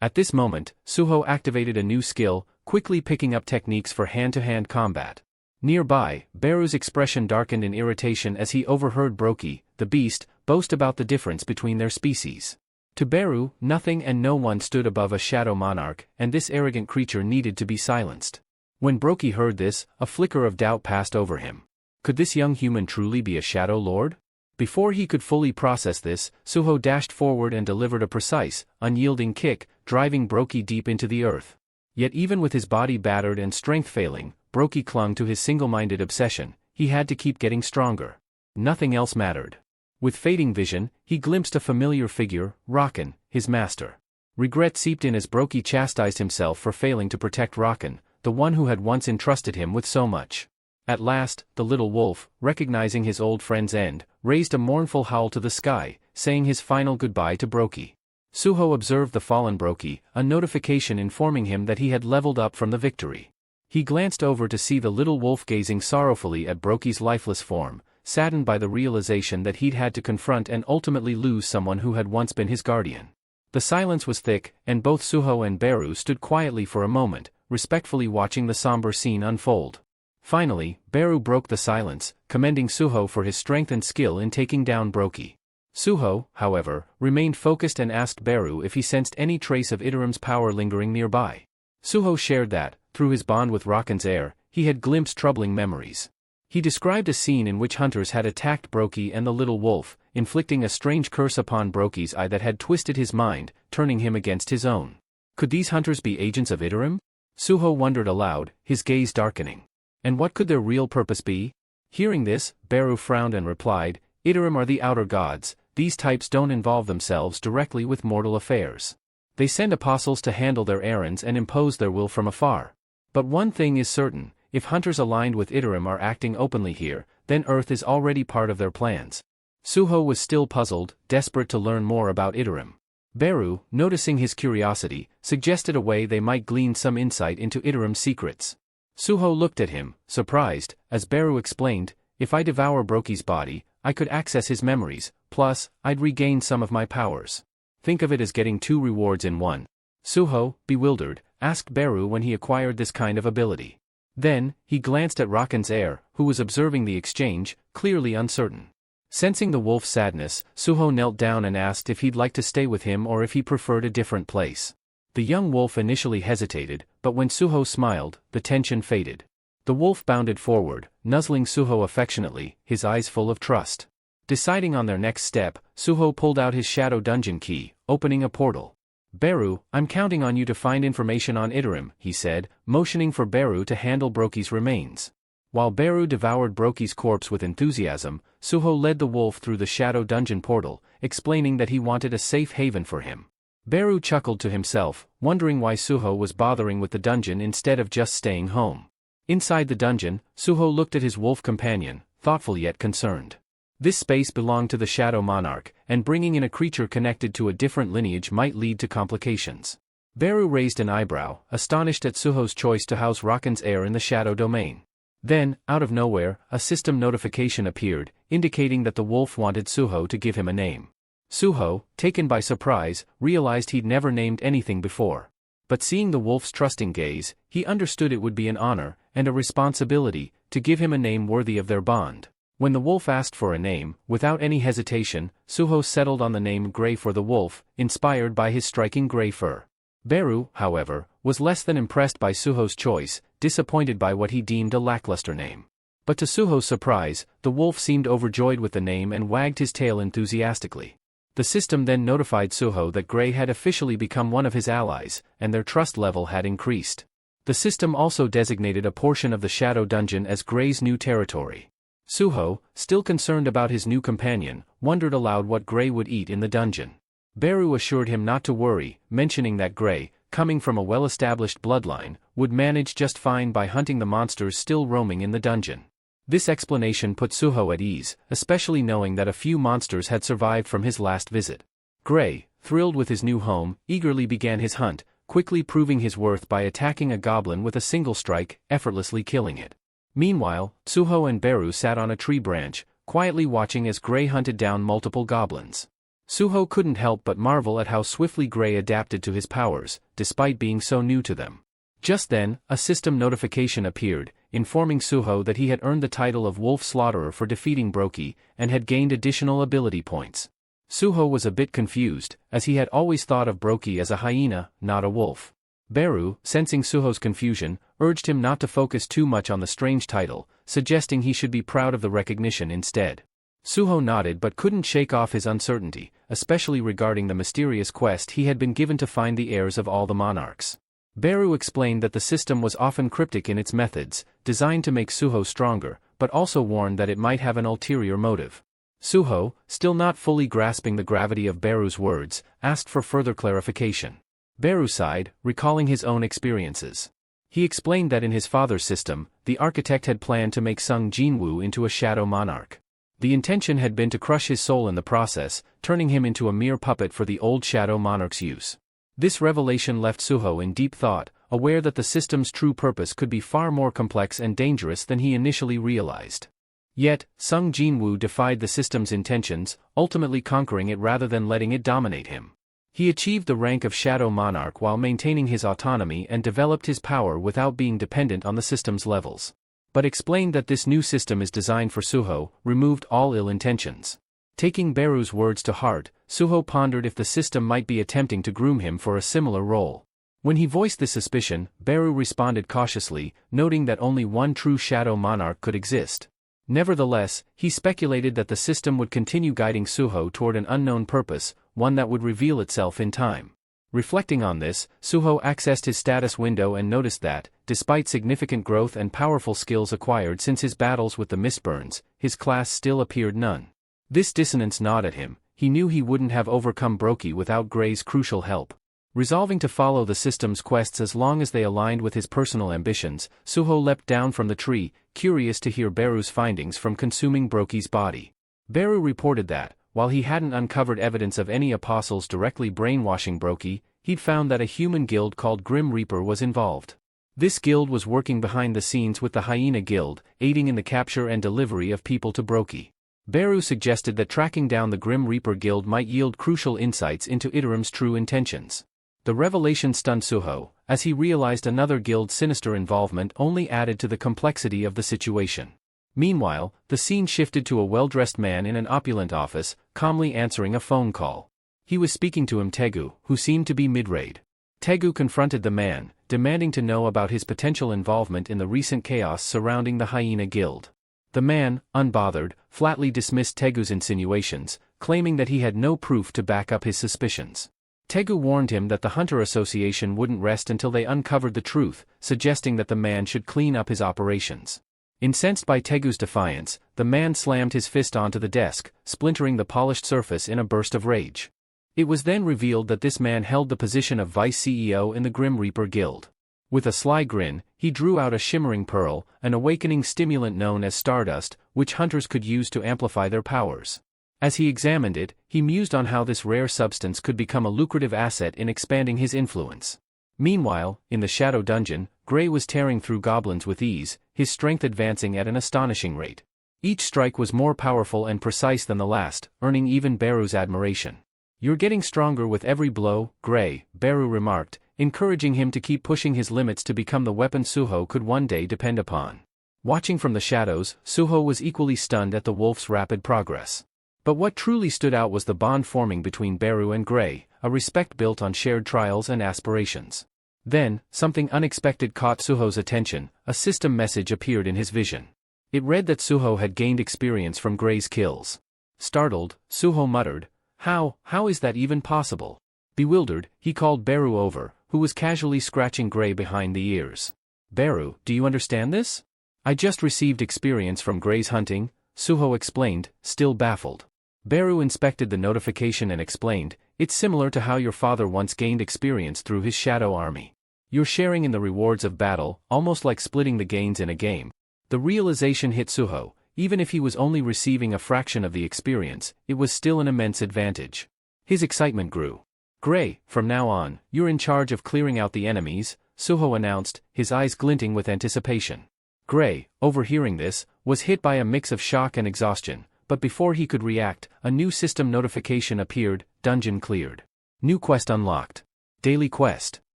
At this moment, Suho activated a new skill, quickly picking up techniques for hand-to-hand combat. Nearby, Beru's expression darkened in irritation as he overheard Brokey, the beast, boast about the difference between their species. To Beru, nothing and no one stood above a shadow monarch, and this arrogant creature needed to be silenced. When Brokey heard this, a flicker of doubt passed over him. Could this young human truly be a shadow lord? Before he could fully process this, Suho dashed forward and delivered a precise, unyielding kick, driving Brokey deep into the earth. Yet even with his body battered and strength failing, Brokey clung to his single-minded obsession. He had to keep getting stronger. Nothing else mattered. With fading vision, he glimpsed a familiar figure, Rakan, his master. Regret seeped in as Brokey chastised himself for failing to protect Rakan, the one who had once entrusted him with so much. At last, the little wolf, recognizing his old friend's end, raised a mournful howl to the sky, saying his final goodbye to Brokey. Suho observed the fallen Brokey, a notification informing him that he had leveled up from the victory. He glanced over to see the little wolf gazing sorrowfully at Brokey's lifeless form, saddened by the realization that he'd had to confront and ultimately lose someone who had once been his guardian. The silence was thick, and both Suho and Beru stood quietly for a moment, respectfully watching the somber scene unfold. Finally, Beru broke the silence, commending Suho for his strength and skill in taking down Brokey. Suho, however, remained focused and asked Beru if he sensed any trace of Iterim's power lingering nearby. Suho shared that, through his bond with Rakan's heir, he had glimpsed troubling memories. He described a scene in which hunters had attacked Brokey and the little wolf, inflicting a strange curse upon Brokey's eye that had twisted his mind, turning him against his own. Could these hunters be agents of Iterim? Suho wondered aloud, his gaze darkening. And what could their real purpose be? Hearing this, Beru frowned and replied, Iterim are the outer gods. These types don't involve themselves directly with mortal affairs. They send apostles to handle their errands and impose their will from afar. But one thing is certain, if hunters aligned with Iterim are acting openly here, then Earth is already part of their plans. Suho was still puzzled, desperate to learn more about Iterim. Beru, noticing his curiosity, suggested a way they might glean some insight into Iterim's secrets. Suho looked at him, surprised, as Beru explained, if I devour Brokey's body, I could access his memories, plus, I'd regain some of my powers. Think of it as getting two rewards in one. Suho, bewildered, asked Beru when he acquired this kind of ability. Then, he glanced at Rakan's heir, who was observing the exchange, clearly uncertain. Sensing the wolf's sadness, Suho knelt down and asked if he'd like to stay with him or if he preferred a different place. The young wolf initially hesitated, but when Suho smiled, the tension faded. The wolf bounded forward, nuzzling Suho affectionately, his eyes full of trust. Deciding on their next step, Suho pulled out his shadow dungeon key, opening a portal. Beru, I'm counting on you to find information on Iterim, he said, motioning for Beru to handle Brokey's remains. While Beru devoured Brokey's corpse with enthusiasm, Suho led the wolf through the shadow dungeon portal, explaining that he wanted a safe haven for him. Beru chuckled to himself, wondering why Suho was bothering with the dungeon instead of just staying home. Inside the dungeon, Suho looked at his wolf companion, thoughtful yet concerned. This space belonged to the Shadow Monarch, and bringing in a creature connected to a different lineage might lead to complications. Beru raised an eyebrow, astonished at Suho's choice to house Rakan's heir in the Shadow Domain. Then, out of nowhere, a system notification appeared, indicating that the wolf wanted Suho to give him a name. Suho, taken by surprise, realized he'd never named anything before. But seeing the wolf's trusting gaze, he understood it would be an honor, and a responsibility, to give him a name worthy of their bond. When the wolf asked for a name, without any hesitation, Suho settled on the name Gray for the wolf, inspired by his striking gray fur. Beru, however, was less than impressed by Suho's choice, disappointed by what he deemed a lackluster name. But to Suho's surprise, the wolf seemed overjoyed with the name and wagged his tail enthusiastically. The system then notified Suho that Gray had officially become one of his allies, and their trust level had increased. The system also designated a portion of the Shadow Dungeon as Gray's new territory. Suho, still concerned about his new companion, wondered aloud what Gray would eat in the dungeon. Beru assured him not to worry, mentioning that Gray, coming from a well-established bloodline, would manage just fine by hunting the monsters still roaming in the dungeon. This explanation put Suho at ease, especially knowing that a few monsters had survived from his last visit. Gray, thrilled with his new home, eagerly began his hunt, quickly proving his worth by attacking a goblin with a single strike, effortlessly killing it. Meanwhile, Suho and Beru sat on a tree branch, quietly watching as Gray hunted down multiple goblins. Suho couldn't help but marvel at how swiftly Gray adapted to his powers, despite being so new to them. Just then, a system notification appeared, informing Suho that he had earned the title of Wolf Slaughterer for defeating Brokey, and had gained additional ability points. Suho was a bit confused, as he had always thought of Brokey as a hyena, not a wolf. Beru, sensing Suho's confusion, urged him not to focus too much on the strange title, suggesting he should be proud of the recognition instead. Suho nodded but couldn't shake off his uncertainty, especially regarding the mysterious quest he had been given to find the heirs of all the monarchs. Beru explained that the system was often cryptic in its methods, designed to make Suho stronger, but also warned that it might have an ulterior motive. Suho, still not fully grasping the gravity of Beru's words, asked for further clarification. Beru sighed, recalling his own experiences. He explained that in his father's system, the architect had planned to make Sung Jinwoo into a shadow monarch. The intention had been to crush his soul in the process, turning him into a mere puppet for the old shadow monarch's use. This revelation left Suho in deep thought, aware that the system's true purpose could be far more complex and dangerous than he initially realized. Yet, Sung Jinwoo defied the system's intentions, ultimately conquering it rather than letting it dominate him. He achieved the rank of Shadow Monarch while maintaining his autonomy and developed his power without being dependent on the system's levels. But explained that this new system is designed for Suho, removed all ill intentions. Taking Beru's words to heart, Suho pondered if the system might be attempting to groom him for a similar role. When he voiced this suspicion, Beru responded cautiously, noting that only one true Shadow Monarch could exist. Nevertheless, he speculated that the system would continue guiding Suho toward an unknown purpose, one that would reveal itself in time. Reflecting on this, Suho accessed his status window and noticed that, despite significant growth and powerful skills acquired since his battles with the Mistburns, his class still appeared none. This dissonance gnawed at him. He knew he wouldn't have overcome Brokey without Gray's crucial help. Resolving to follow the system's quests as long as they aligned with his personal ambitions, Suho leapt down from the tree, curious to hear Beru's findings from consuming Brokey's body. Beru reported that, while he hadn't uncovered evidence of any apostles directly brainwashing Brokey, he'd found that a human guild called Grim Reaper was involved. This guild was working behind the scenes with the Hyena Guild, aiding in the capture and delivery of people to Brokey. Beru suggested that tracking down the Grim Reaper Guild might yield crucial insights into Iterim's true intentions. The revelation stunned Suho, as he realized another guild's sinister involvement only added to the complexity of the situation. Meanwhile, the scene shifted to a well-dressed man in an opulent office, calmly answering a phone call. He was speaking to Tegu, who seemed to be mid-raid. Tegu confronted the man, demanding to know about his potential involvement in the recent chaos surrounding the Hyena Guild. The man, unbothered, flatly dismissed Tegu's insinuations, claiming that he had no proof to back up his suspicions. Tegu warned him that the Hunter Association wouldn't rest until they uncovered the truth, suggesting that the man should clean up his operations. Incensed by Tegu's defiance, the man slammed his fist onto the desk, splintering the polished surface in a burst of rage. It was then revealed that this man held the position of vice CEO in the Grim Reaper Guild. With a sly grin, he drew out a shimmering pearl, an awakening stimulant known as stardust, which hunters could use to amplify their powers. As he examined it, he mused on how this rare substance could become a lucrative asset in expanding his influence. Meanwhile, in the Shadow Dungeon, Gray was tearing through goblins with ease, his strength advancing at an astonishing rate. Each strike was more powerful and precise than the last, earning even Beru's admiration. "You're getting stronger with every blow, Gray," Beru remarked, encouraging him to keep pushing his limits to become the weapon Suho could one day depend upon. Watching from the shadows, Suho was equally stunned at the wolf's rapid progress. But what truly stood out was the bond forming between Beru and Gray, a respect built on shared trials and aspirations. Then, something unexpected caught Suho's attention. A system message appeared in his vision. It read that Suho had gained experience from Gray's kills. Startled, Suho muttered, How is that even possible?" Bewildered, he called Beru over, who was casually scratching Gray behind the ears. "Beru, do you understand this?" "I just received experience from Gray's hunting," Suho explained, still baffled. Beru inspected the notification and explained, "It's similar to how your father once gained experience through his shadow army. You're sharing in the rewards of battle, almost like splitting the gains in a game." The realization hit Suho. Even if he was only receiving a fraction of the experience, it was still an immense advantage. His excitement grew. "Gray, from now on, you're in charge of clearing out the enemies," Suho announced, his eyes glinting with anticipation. Gray, overhearing this, was hit by a mix of shock and exhaustion, but before he could react, a new system notification appeared: "Dungeon cleared. New quest unlocked. Daily quest."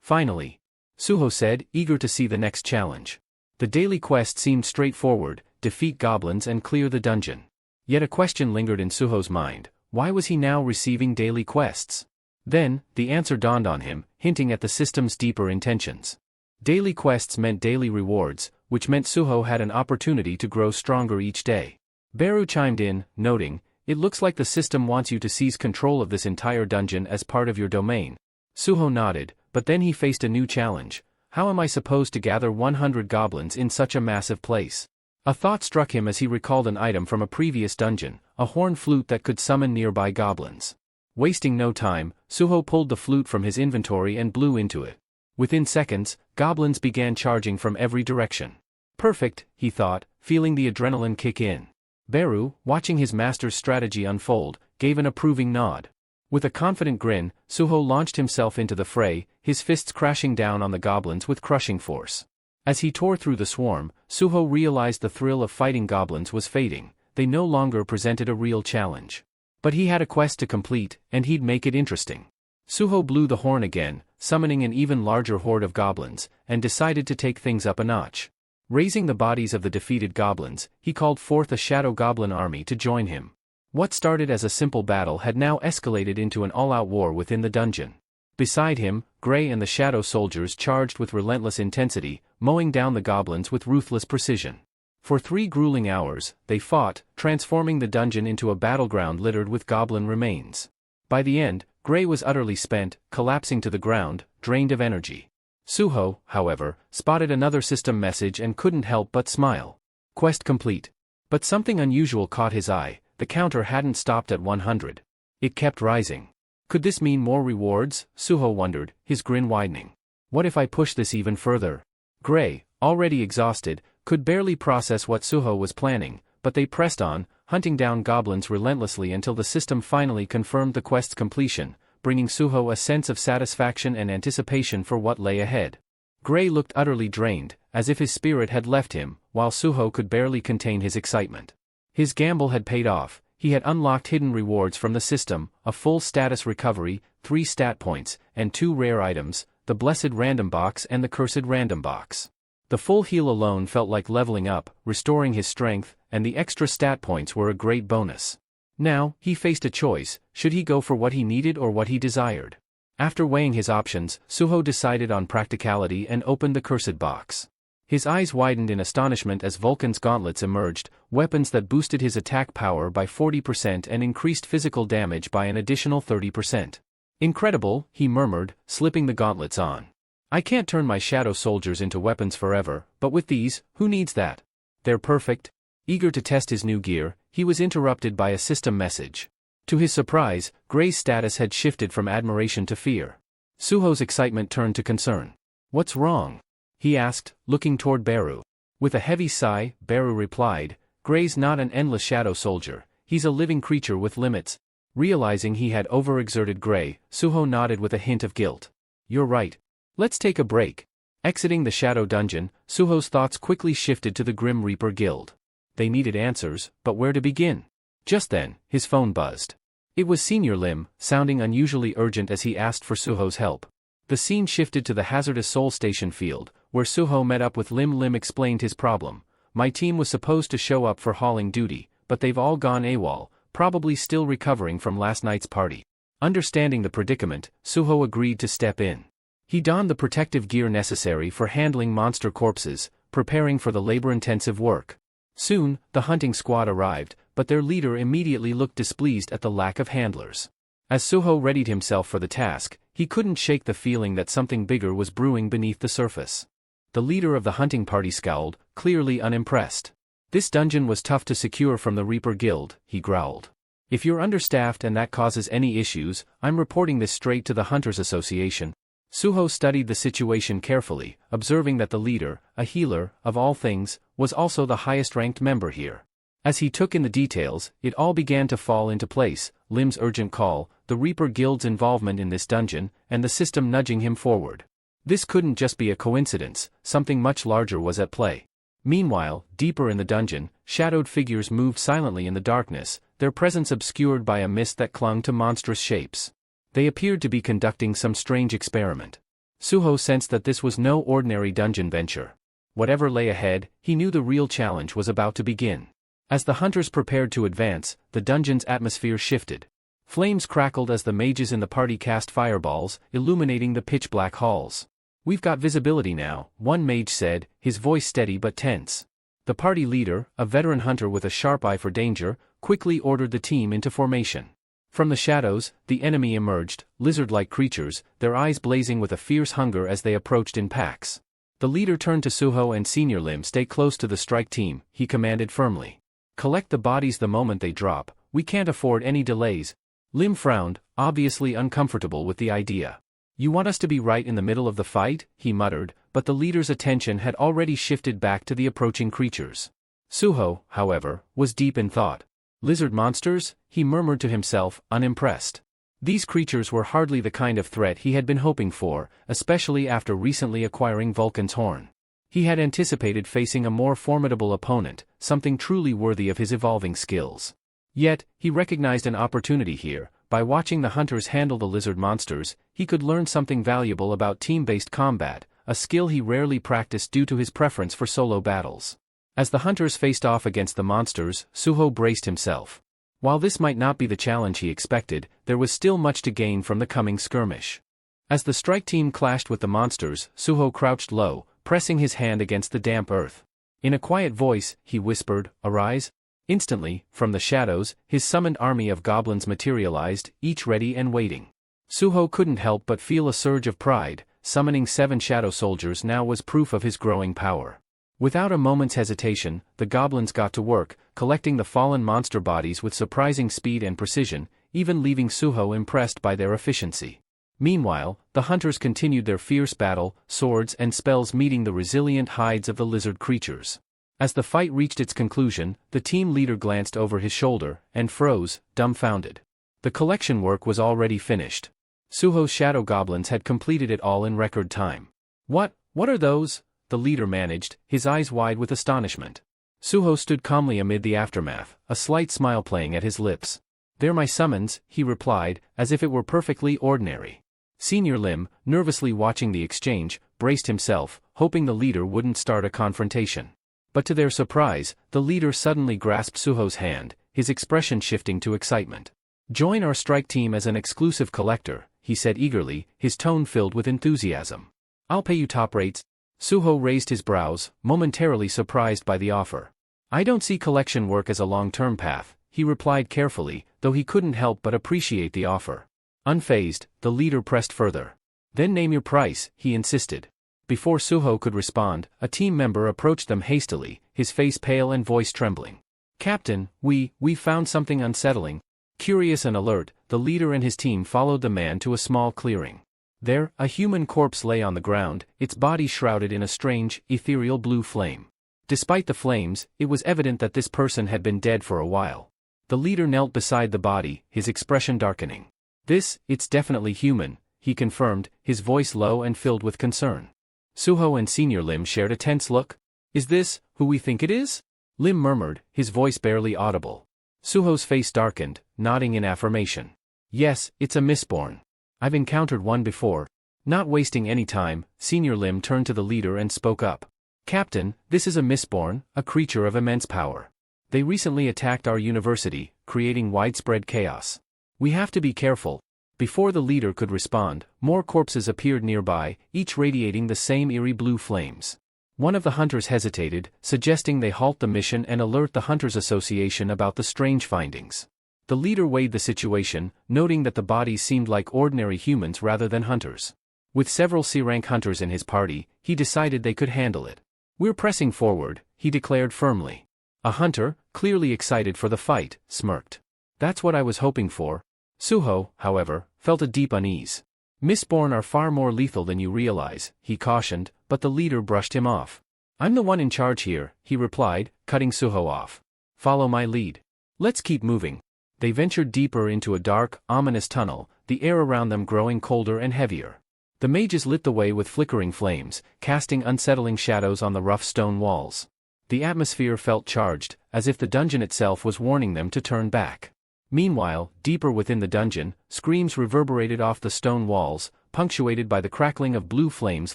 "Finally," Suho said, eager to see the next challenge. The daily quest seemed straightforward: defeat goblins and clear the dungeon. Yet a question lingered in Suho's mind: why was he now receiving daily quests? Then, the answer dawned on him, hinting at the system's deeper intentions. Daily quests meant daily rewards, which meant Suho had an opportunity to grow stronger each day. Beru chimed in, noting, "It looks like the system wants you to seize control of this entire dungeon as part of your domain." Suho nodded, but then he faced a new challenge. How am I supposed to gather 100 goblins in such a massive place? A thought struck him as he recalled an item from a previous dungeon, a horn flute that could summon nearby goblins. Wasting no time, Suho pulled the flute from his inventory and blew into it. Within seconds, goblins began charging from every direction. Perfect, he thought, feeling the adrenaline kick in. Beru, watching his master's strategy unfold, gave an approving nod. With a confident grin, Suho launched himself into the fray, his fists crashing down on the goblins with crushing force. As he tore through the swarm, Suho realized the thrill of fighting goblins was fading. They no longer presented a real challenge. But he had a quest to complete, and he'd make it interesting. Suho blew the horn again, summoning an even larger horde of goblins, and decided to take things up a notch. Raising the bodies of the defeated goblins, he called forth a shadow goblin army to join him. What started as a simple battle had now escalated into an all-out war within the dungeon. Beside him, Gray and the shadow soldiers charged with relentless intensity, mowing down the goblins with ruthless precision. For 3 grueling hours, they fought, transforming the dungeon into a battleground littered with goblin remains. By the end, Gray was utterly spent, collapsing to the ground, drained of energy. Suho, however, spotted another system message and couldn't help but smile. Quest complete. But something unusual caught his eye. The counter hadn't stopped at 100. It kept rising. Could this mean more rewards? Suho wondered, his grin widening. What if I push this even further? Gray, already exhausted, could barely process what Suho was planning, but they pressed on, hunting down goblins relentlessly until the system finally confirmed the quest's completion, bringing Suho a sense of satisfaction and anticipation for what lay ahead. Gray looked utterly drained, as if his spirit had left him, while Suho could barely contain his excitement. His gamble had paid off. He had unlocked hidden rewards from the system, a full status recovery, 3 stat points, and 2 rare items, the blessed random box and the cursed random box. The full heal alone felt like leveling up, restoring his strength, and the extra stat points were a great bonus. Now, he faced a choice: should he go for what he needed or what he desired? After weighing his options, Suho decided on practicality and opened the cursed box. His eyes widened in astonishment as Vulcan's gauntlets emerged, weapons that boosted his attack power by 40% and increased physical damage by an additional 30%. Incredible, he murmured, slipping the gauntlets on. I can't turn my shadow soldiers into weapons forever, but with these, who needs that? They're perfect. Eager to test his new gear, he was interrupted by a system message. To his surprise, Gray's status had shifted from admiration to fear. Suho's excitement turned to concern. What's wrong? He asked, looking toward Beru. With a heavy sigh, Beru replied, Gray's not an endless shadow soldier, he's a living creature with limits. Realizing he had overexerted Gray, Suho nodded with a hint of guilt. You're right. Let's take a break. Exiting the shadow dungeon, Suho's thoughts quickly shifted to the Grim Reaper Guild. They needed answers, but where to begin? Just then, his phone buzzed. It was Senior Lim, sounding unusually urgent as he asked for Suho's help. The scene shifted to the hazardous Soul Station field, where Suho met up with Lim. Lim explained his problem. My team was supposed to show up for hauling duty, but they've all gone AWOL, probably still recovering from last night's party. Understanding the predicament, Suho agreed to step in. He donned the protective gear necessary for handling monster corpses, preparing for the labor-intensive work. Soon, the hunting squad arrived, but their leader immediately looked displeased at the lack of handlers. As Suho readied himself for the task, he couldn't shake the feeling that something bigger was brewing beneath the surface. The leader of the hunting party scowled, clearly unimpressed. This dungeon was tough to secure from the Reaper Guild, he growled. If you're understaffed and that causes any issues, I'm reporting this straight to the Hunters Association. Suho studied the situation carefully, observing that the leader, a healer, of all things, was also the highest-ranked member here. As he took in the details, it all began to fall into place: Lim's urgent call, the Reaper Guild's involvement in this dungeon, and the system nudging him forward. This couldn't just be a coincidence, something much larger was at play. Meanwhile, deeper in the dungeon, shadowed figures moved silently in the darkness, their presence obscured by a mist that clung to monstrous shapes. They appeared to be conducting some strange experiment. Suho sensed that this was no ordinary dungeon venture. Whatever lay ahead, he knew the real challenge was about to begin. As the hunters prepared to advance, the dungeon's atmosphere shifted. Flames crackled as the mages in the party cast fireballs, illuminating the pitch-black halls. "We've got visibility now," one mage said, his voice steady but tense. The party leader, a veteran hunter with a sharp eye for danger, quickly ordered the team into formation. From the shadows, the enemy emerged, lizard-like creatures, their eyes blazing with a fierce hunger as they approached in packs. The leader turned to Suho and Senior Lim. "Stay close to the strike team," he commanded firmly. "Collect the bodies the moment they drop, we can't afford any delays." Lim frowned, obviously uncomfortable with the idea. "You want us to be right in the middle of the fight?" he muttered, but the leader's attention had already shifted back to the approaching creatures. Suho, however, was deep in thought. "Lizard monsters?" he murmured to himself, unimpressed. These creatures were hardly the kind of threat he had been hoping for, especially after recently acquiring Vulcan's horn. He had anticipated facing a more formidable opponent, something truly worthy of his evolving skills. Yet, he recognized an opportunity here. By watching the hunters handle the lizard monsters, he could learn something valuable about team-based combat, a skill he rarely practiced due to his preference for solo battles. As the hunters faced off against the monsters, Suho braced himself. While this might not be the challenge he expected, there was still much to gain from the coming skirmish. As the strike team clashed with the monsters, Suho crouched low, pressing his hand against the damp earth. In a quiet voice, he whispered, "Arise." Instantly, from the shadows, his summoned army of goblins materialized, each ready and waiting. Suho couldn't help but feel a surge of pride. Summoning 7 shadow soldiers now was proof of his growing power. Without a moment's hesitation, the goblins got to work, collecting the fallen monster bodies with surprising speed and precision, even leaving Suho impressed by their efficiency. Meanwhile, the hunters continued their fierce battle, swords and spells meeting the resilient hides of the lizard creatures. As the fight reached its conclusion, the team leader glanced over his shoulder and froze, dumbfounded. The collection work was already finished. Suho's shadow goblins had completed it all in record time. What are those?" the leader managed, his eyes wide with astonishment. Suho stood calmly amid the aftermath, a slight smile playing at his lips. "They're my summons," he replied, as if it were perfectly ordinary. Senior Lim, nervously watching the exchange, braced himself, hoping the leader wouldn't start a confrontation. But to their surprise, the leader suddenly grasped Suho's hand, his expression shifting to excitement. "Join our strike team as an exclusive collector," he said eagerly, his tone filled with enthusiasm. "I'll pay you top rates." Suho raised his brows, momentarily surprised by the offer. "I don't see collection work as a long-term path," he replied carefully, though he couldn't help but appreciate the offer. Unfazed, the leader pressed further. "Then name your price," he insisted. Before Suho could respond, a team member approached them hastily, his face pale and voice trembling. "Captain, we found something unsettling." Curious and alert, the leader and his team followed the man to a small clearing. There, a human corpse lay on the ground, its body shrouded in a strange, ethereal blue flame. Despite the flames, it was evident that this person had been dead for a while. The leader knelt beside the body, his expression darkening. It's definitely human," he confirmed, his voice low and filled with concern. Suho and Senior Lim shared a tense look. "Is this who we think it is?" Lim murmured, his voice barely audible. Suho's face darkened, nodding in affirmation. "Yes, it's a mistborn. I've encountered one before." Not wasting any time, Senior Lim turned to the leader and spoke up. "Captain, this is a mistborn, a creature of immense power. They recently attacked our university, creating widespread chaos. We have to be careful." Before the leader could respond, more corpses appeared nearby, each radiating the same eerie blue flames. One of the hunters hesitated, suggesting they halt the mission and alert the Hunters Association about the strange findings. The leader weighed the situation, noting that the bodies seemed like ordinary humans rather than hunters. With several C-rank hunters in his party, he decided they could handle it. "We're pressing forward," he declared firmly. A hunter, clearly excited for the fight, smirked. "That's what I was hoping for." Suho, however, felt a deep unease. "Mistborn are far more lethal than you realize," he cautioned, but the leader brushed him off. "I'm the one in charge here," he replied, cutting Suho off. "Follow my lead. Let's keep moving." They ventured deeper into a dark, ominous tunnel, the air around them growing colder and heavier. The mages lit the way with flickering flames, casting unsettling shadows on the rough stone walls. The atmosphere felt charged, as if the dungeon itself was warning them to turn back. Meanwhile, deeper within the dungeon, screams reverberated off the stone walls, punctuated by the crackling of blue flames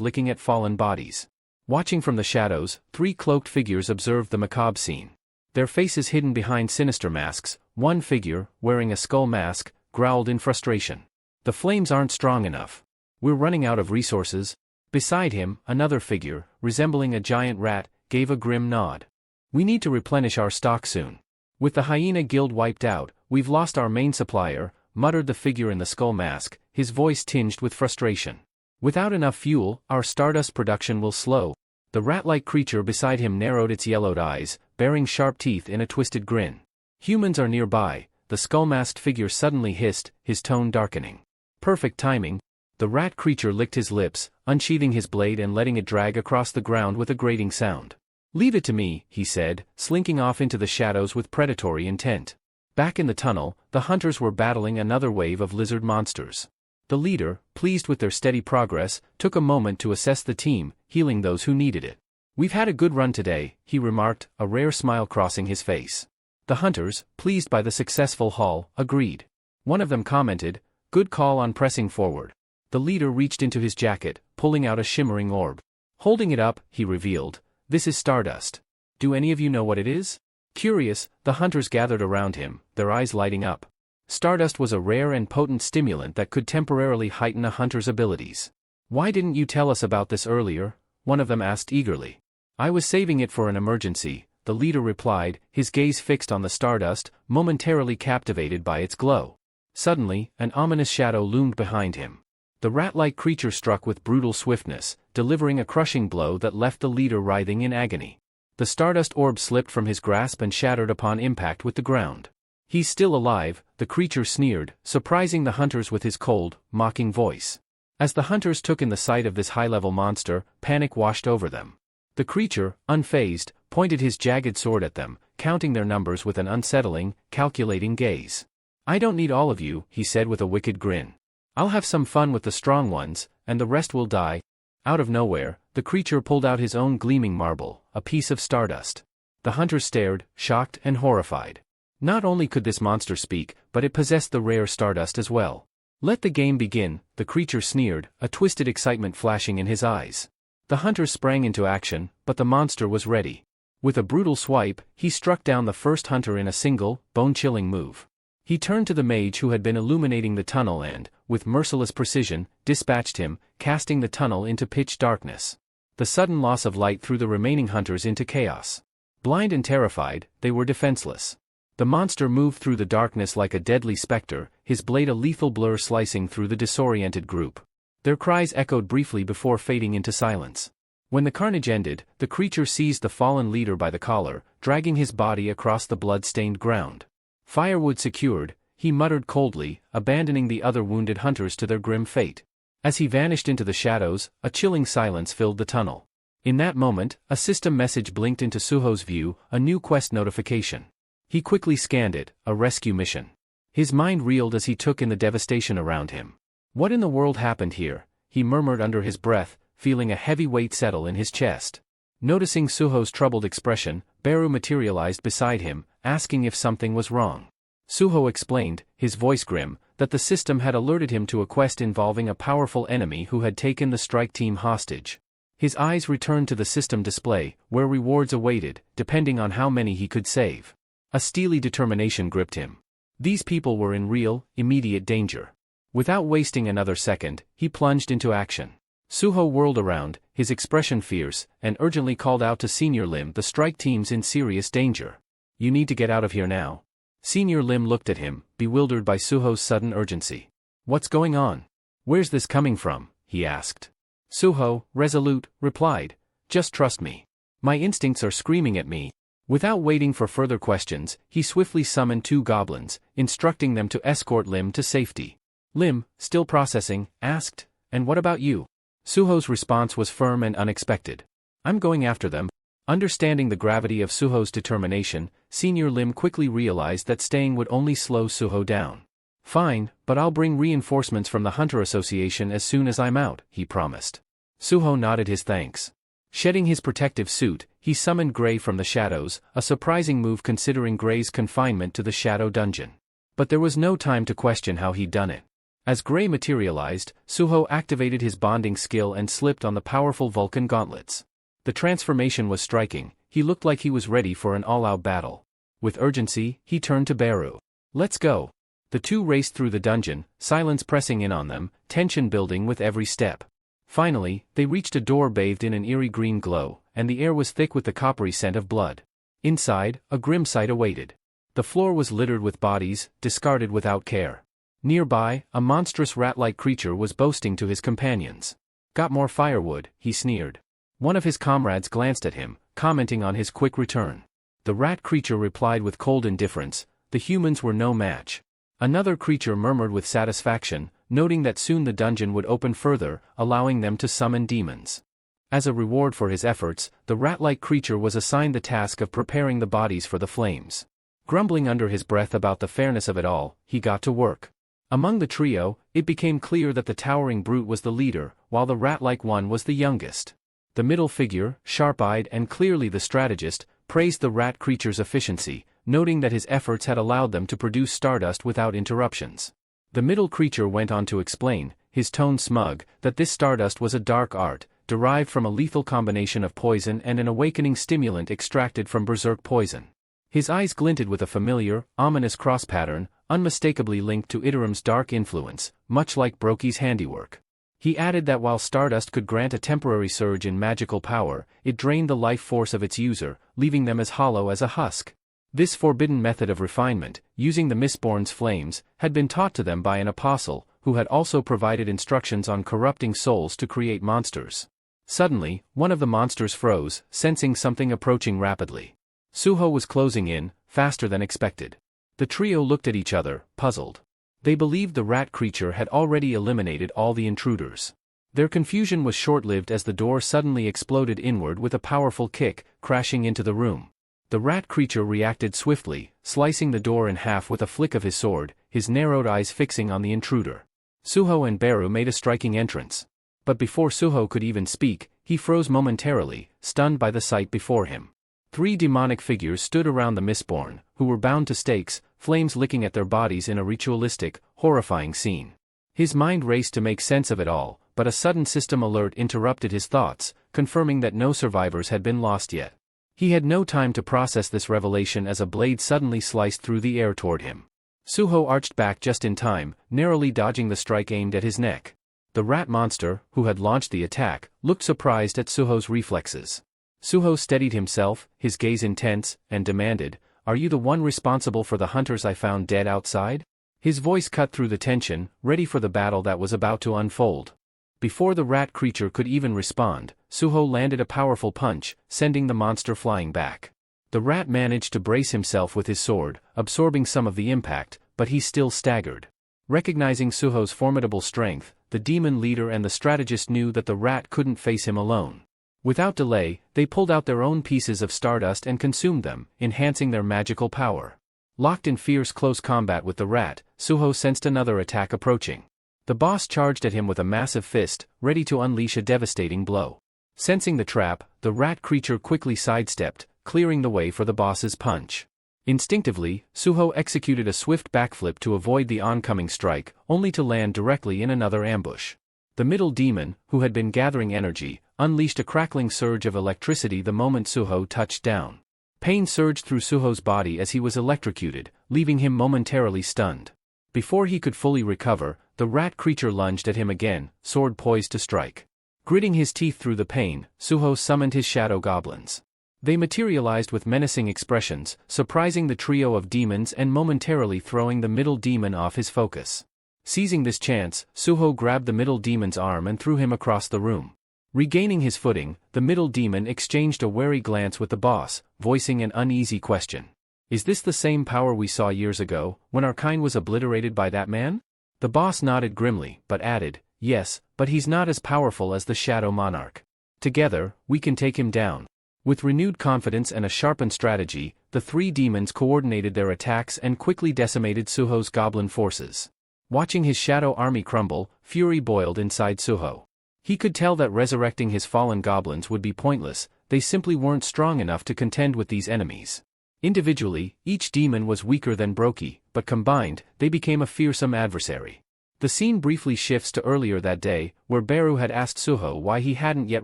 licking at fallen bodies. Watching from the shadows, 3 cloaked figures observed the macabre scene. Their faces hidden behind sinister masks, one figure, wearing a skull mask, growled in frustration. The flames aren't strong enough. We're running out of resources. Beside him, another figure, resembling a giant rat, gave a grim nod. We need to replenish our stock soon. With the hyena guild wiped out, we've lost our main supplier, muttered the figure in the skull mask, his voice tinged with frustration. Without enough fuel, our stardust production will slow. The rat-like creature beside him narrowed its yellowed eyes, baring sharp teeth in a twisted grin. Humans are nearby, the skull-masked figure suddenly hissed, his tone darkening. Perfect timing. The rat creature licked his lips, unsheathing his blade and letting it drag across the ground with a grating sound. Leave it to me, he said, slinking off into the shadows with predatory intent. Back in the tunnel, the hunters were battling another wave of lizard monsters. The leader, pleased with their steady progress, took a moment to assess the team, healing those who needed it. We've had a good run today, he remarked, a rare smile crossing his face. The hunters, pleased by the successful haul, agreed. One of them commented, good call on pressing forward. The leader reached into his jacket, pulling out a shimmering orb. Holding it up, he revealed, this is stardust. Do any of you know what it is? Curious, the hunters gathered around him, their eyes lighting up. Stardust was a rare and potent stimulant that could temporarily heighten a hunter's abilities. Why didn't you tell us about this earlier? One of them asked eagerly. I was saving it for an emergency, the leader replied, his gaze fixed on the stardust, momentarily captivated by its glow. Suddenly, an ominous shadow loomed behind him. The rat-like creature struck with brutal swiftness, delivering a crushing blow that left the leader writhing in agony. The stardust orb slipped from his grasp and shattered upon impact with the ground. He's still alive, the creature sneered, surprising the hunters with his cold, mocking voice. As the hunters took in the sight of this high-level monster, panic washed over them. The creature, unfazed, pointed his jagged sword at them, counting their numbers with an unsettling, calculating gaze. I don't need all of you, he said with a wicked grin. I'll have some fun with the strong ones, and the rest will die. Out of nowhere, the creature pulled out his own gleaming marble, a piece of stardust. The hunters stared, shocked and horrified. Not only could this monster speak, but it possessed the rare stardust as well. Let the game begin, the creature sneered, a twisted excitement flashing in his eyes. The hunters sprang into action, but the monster was ready. With a brutal swipe, he struck down the first hunter in a single, bone-chilling move. He turned to the mage who had been illuminating the tunnel and, with merciless precision, dispatched him, casting the tunnel into pitch darkness. The sudden loss of light threw the remaining hunters into chaos. Blind and terrified, they were defenseless. The monster moved through the darkness like a deadly specter, his blade a lethal blur slicing through the disoriented group. Their cries echoed briefly before fading into silence. When the carnage ended, the creature seized the fallen leader by the collar, dragging his body across the blood-stained ground. Firewood secured, he muttered coldly, abandoning the other wounded hunters to their grim fate. As he vanished into the shadows, a chilling silence filled the tunnel. In that moment, a system message blinked into Suho's view, a new quest notification. He quickly scanned it, a rescue mission. His mind reeled as he took in the devastation around him. What in the world happened here? He murmured under his breath, feeling a heavy weight settle in his chest. Noticing Suho's troubled expression, Beru materialized beside him, asking if something was wrong. Suho explained, his voice grim, that the system had alerted him to a quest involving a powerful enemy who had taken the strike team hostage. His eyes returned to the system display, where rewards awaited, depending on how many he could save. A steely determination gripped him. These people were in real, immediate danger. Without wasting another second, he plunged into action. Suho whirled around, his expression fierce, and urgently called out to Senior Lim, the strike team's in serious danger. You need to get out of here now. Senior Lim looked at him, bewildered by Suho's sudden urgency. What's going on? Where's this coming from? He asked. Suho, resolute, replied, just trust me. My instincts are screaming at me. Without waiting for further questions, he swiftly summoned 2 goblins, instructing them to escort Lim to safety. Lim, still processing, asked, and what about you? Suho's response was firm and unexpected. I'm going after them. Understanding the gravity of Suho's determination, Senior Lim quickly realized that staying would only slow Suho down. Fine, but I'll bring reinforcements from the Hunter Association as soon as I'm out, he promised. Suho nodded his thanks. Shedding his protective suit, he summoned Gray from the shadows, a surprising move considering Gray's confinement to the shadow dungeon. But there was no time to question how he'd done it. As Gray materialized, Suho activated his bonding skill and slipped on the powerful Vulcan gauntlets. The transformation was striking, he looked like he was ready for an all-out battle. With urgency, he turned to Beru. Let's go. The two raced through the dungeon, silence pressing in on them, tension building with every step. Finally, they reached a door bathed in an eerie green glow, and the air was thick with the coppery scent of blood. Inside, a grim sight awaited. The floor was littered with bodies, discarded without care. Nearby, a monstrous rat-like creature was boasting to his companions. "Got more firewood," he sneered. One of his comrades glanced at him, commenting on his quick return. The rat creature replied with cold indifference, "The humans were no match." Another creature murmured with satisfaction, noting that soon the dungeon would open further, allowing them to summon demons. As a reward for his efforts, the rat-like creature was assigned the task of preparing the bodies for the flames. Grumbling under his breath about the fairness of it all, he got to work. Among the trio, it became clear that the towering brute was the leader, while the rat-like one was the youngest. The middle figure, sharp-eyed and clearly the strategist, praised the rat creature's efficiency, noting that his efforts had allowed them to produce stardust without interruptions. The middle creature went on to explain, his tone smug, that this stardust was a dark art, derived from a lethal combination of poison and an awakening stimulant extracted from berserk poison. His eyes glinted with a familiar, ominous cross pattern, unmistakably linked to Iterim's dark influence, much like Brokey's handiwork. He added that while stardust could grant a temporary surge in magical power, it drained the life force of its user, leaving them as hollow as a husk. This forbidden method of refinement, using the Mistborn's flames, had been taught to them by an apostle, who had also provided instructions on corrupting souls to create monsters. Suddenly, one of the monsters froze, sensing something approaching rapidly. Suho was closing in, faster than expected. The trio looked at each other, puzzled. They believed the rat creature had already eliminated all the intruders. Their confusion was short-lived as the door suddenly exploded inward with a powerful kick, crashing into the room. The rat creature reacted swiftly, slicing the door in half with a flick of his sword, his narrowed eyes fixing on the intruder. Suho and Beru made a striking entrance. But before Suho could even speak, he froze momentarily, stunned by the sight before him. 3 demonic figures stood around the Mistborn, who were bound to stakes, flames licking at their bodies in a ritualistic, horrifying scene. His mind raced to make sense of it all, but a sudden system alert interrupted his thoughts, confirming that no survivors had been lost yet. He had no time to process this revelation as a blade suddenly sliced through the air toward him. Suho arched back just in time, narrowly dodging the strike aimed at his neck. The rat monster, who had launched the attack, looked surprised at Suho's reflexes. Suho steadied himself, his gaze intense, and demanded, "Are you the one responsible for the hunters I found dead outside?" His voice cut through the tension, ready for the battle that was about to unfold. Before the rat creature could even respond, Suho landed a powerful punch, sending the monster flying back. The rat managed to brace himself with his sword, absorbing some of the impact, but he still staggered. Recognizing Suho's formidable strength, the demon leader and the strategist knew that the rat couldn't face him alone. Without delay, they pulled out their own pieces of stardust and consumed them, enhancing their magical power. Locked in fierce close combat with the rat, Suho sensed another attack approaching. The boss charged at him with a massive fist, ready to unleash a devastating blow. Sensing the trap, the rat creature quickly sidestepped, clearing the way for the boss's punch. Instinctively, Suho executed a swift backflip to avoid the oncoming strike, only to land directly in another ambush. The middle demon, who had been gathering energy, unleashed a crackling surge of electricity the moment Suho touched down. Pain surged through Suho's body as he was electrocuted, leaving him momentarily stunned. Before he could fully recover, the rat creature lunged at him again, sword poised to strike. Gritting his teeth through the pain, Suho summoned his shadow goblins. They materialized with menacing expressions, surprising the trio of demons and momentarily throwing the middle demon off his focus. Seizing this chance, Suho grabbed the middle demon's arm and threw him across the room. Regaining his footing, the middle demon exchanged a wary glance with the boss, voicing an uneasy question. "Is this the same power we saw years ago, when our kind was obliterated by that man?" The boss nodded grimly, but added, "Yes, but he's not as powerful as the Shadow Monarch. Together, we can take him down." With renewed confidence and a sharpened strategy, the 3 demons coordinated their attacks and quickly decimated Suho's goblin forces. Watching his shadow army crumble, fury boiled inside Suho. He could tell that resurrecting his fallen goblins would be pointless, they simply weren't strong enough to contend with these enemies. Individually, each demon was weaker than Brokey, but combined, they became a fearsome adversary. The scene briefly shifts to earlier that day, where Beru had asked Suho why he hadn't yet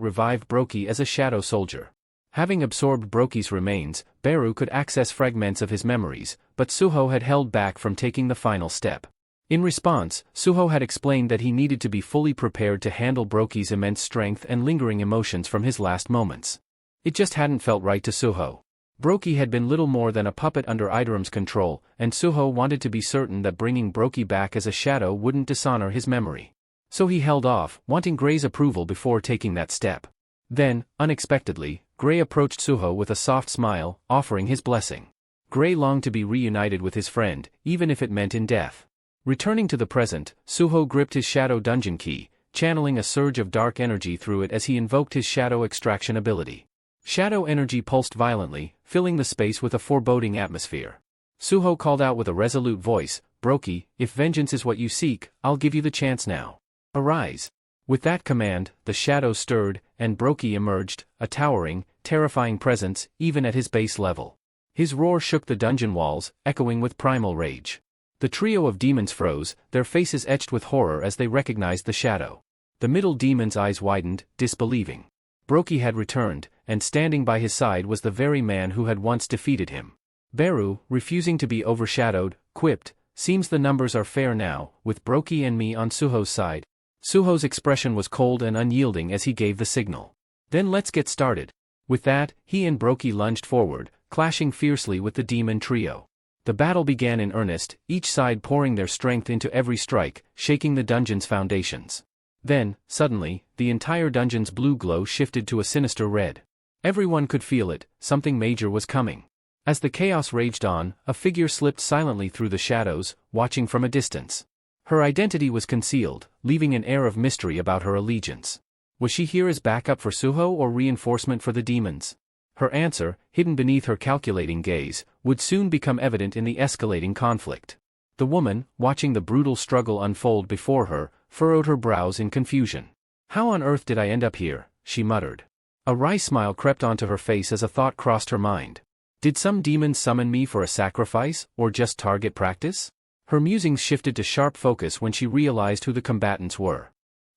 revived Brokey as a shadow soldier. Having absorbed Brokey's remains, Beru could access fragments of his memories, but Suho had held back from taking the final step. In response, Suho had explained that he needed to be fully prepared to handle Brokey's immense strength and lingering emotions from his last moments. It just hadn't felt right to Suho. Brokey had been little more than a puppet under Idaram's control, and Suho wanted to be certain that bringing Brokey back as a shadow wouldn't dishonor his memory. So he held off, wanting Gray's approval before taking that step. Then, unexpectedly, Gray approached Suho with a soft smile, offering his blessing. Gray longed to be reunited with his friend, even if it meant in death. Returning to the present, Suho gripped his shadow dungeon key, channeling a surge of dark energy through it as he invoked his shadow extraction ability. Shadow energy pulsed violently, filling the space with a foreboding atmosphere. Suho called out with a resolute voice, "Brokey, if vengeance is what you seek, I'll give you the chance now. Arise." With that command, the shadow stirred, and Brokey emerged, a towering, terrifying presence, even at his base level. His roar shook the dungeon walls, echoing with primal rage. The trio of demons froze, their faces etched with horror as they recognized the shadow. The middle demon's eyes widened, disbelieving. Brokey had returned, and standing by his side was the very man who had once defeated him. Beru, refusing to be overshadowed, quipped, "Seems the numbers are fair now, with Brokey and me on Suho's side." Suho's expression was cold and unyielding as he gave the signal. "Then let's get started." With that, he and Brokey lunged forward, clashing fiercely with the demon trio. The battle began in earnest, each side pouring their strength into every strike, shaking the dungeon's foundations. Then, suddenly, the entire dungeon's blue glow shifted to a sinister red. Everyone could feel it, something major was coming. As the chaos raged on, a figure slipped silently through the shadows, watching from a distance. Her identity was concealed, leaving an air of mystery about her allegiance. Was she here as backup for Suho or reinforcement for the demons? Her answer, hidden beneath her calculating gaze, would soon become evident in the escalating conflict. The woman, watching the brutal struggle unfold before her, furrowed her brows in confusion. "How on earth did I end up here?" she muttered. A wry smile crept onto her face as a thought crossed her mind. Did some demon summon me for a sacrifice, or just target practice? Her musings shifted to sharp focus when she realized who the combatants were.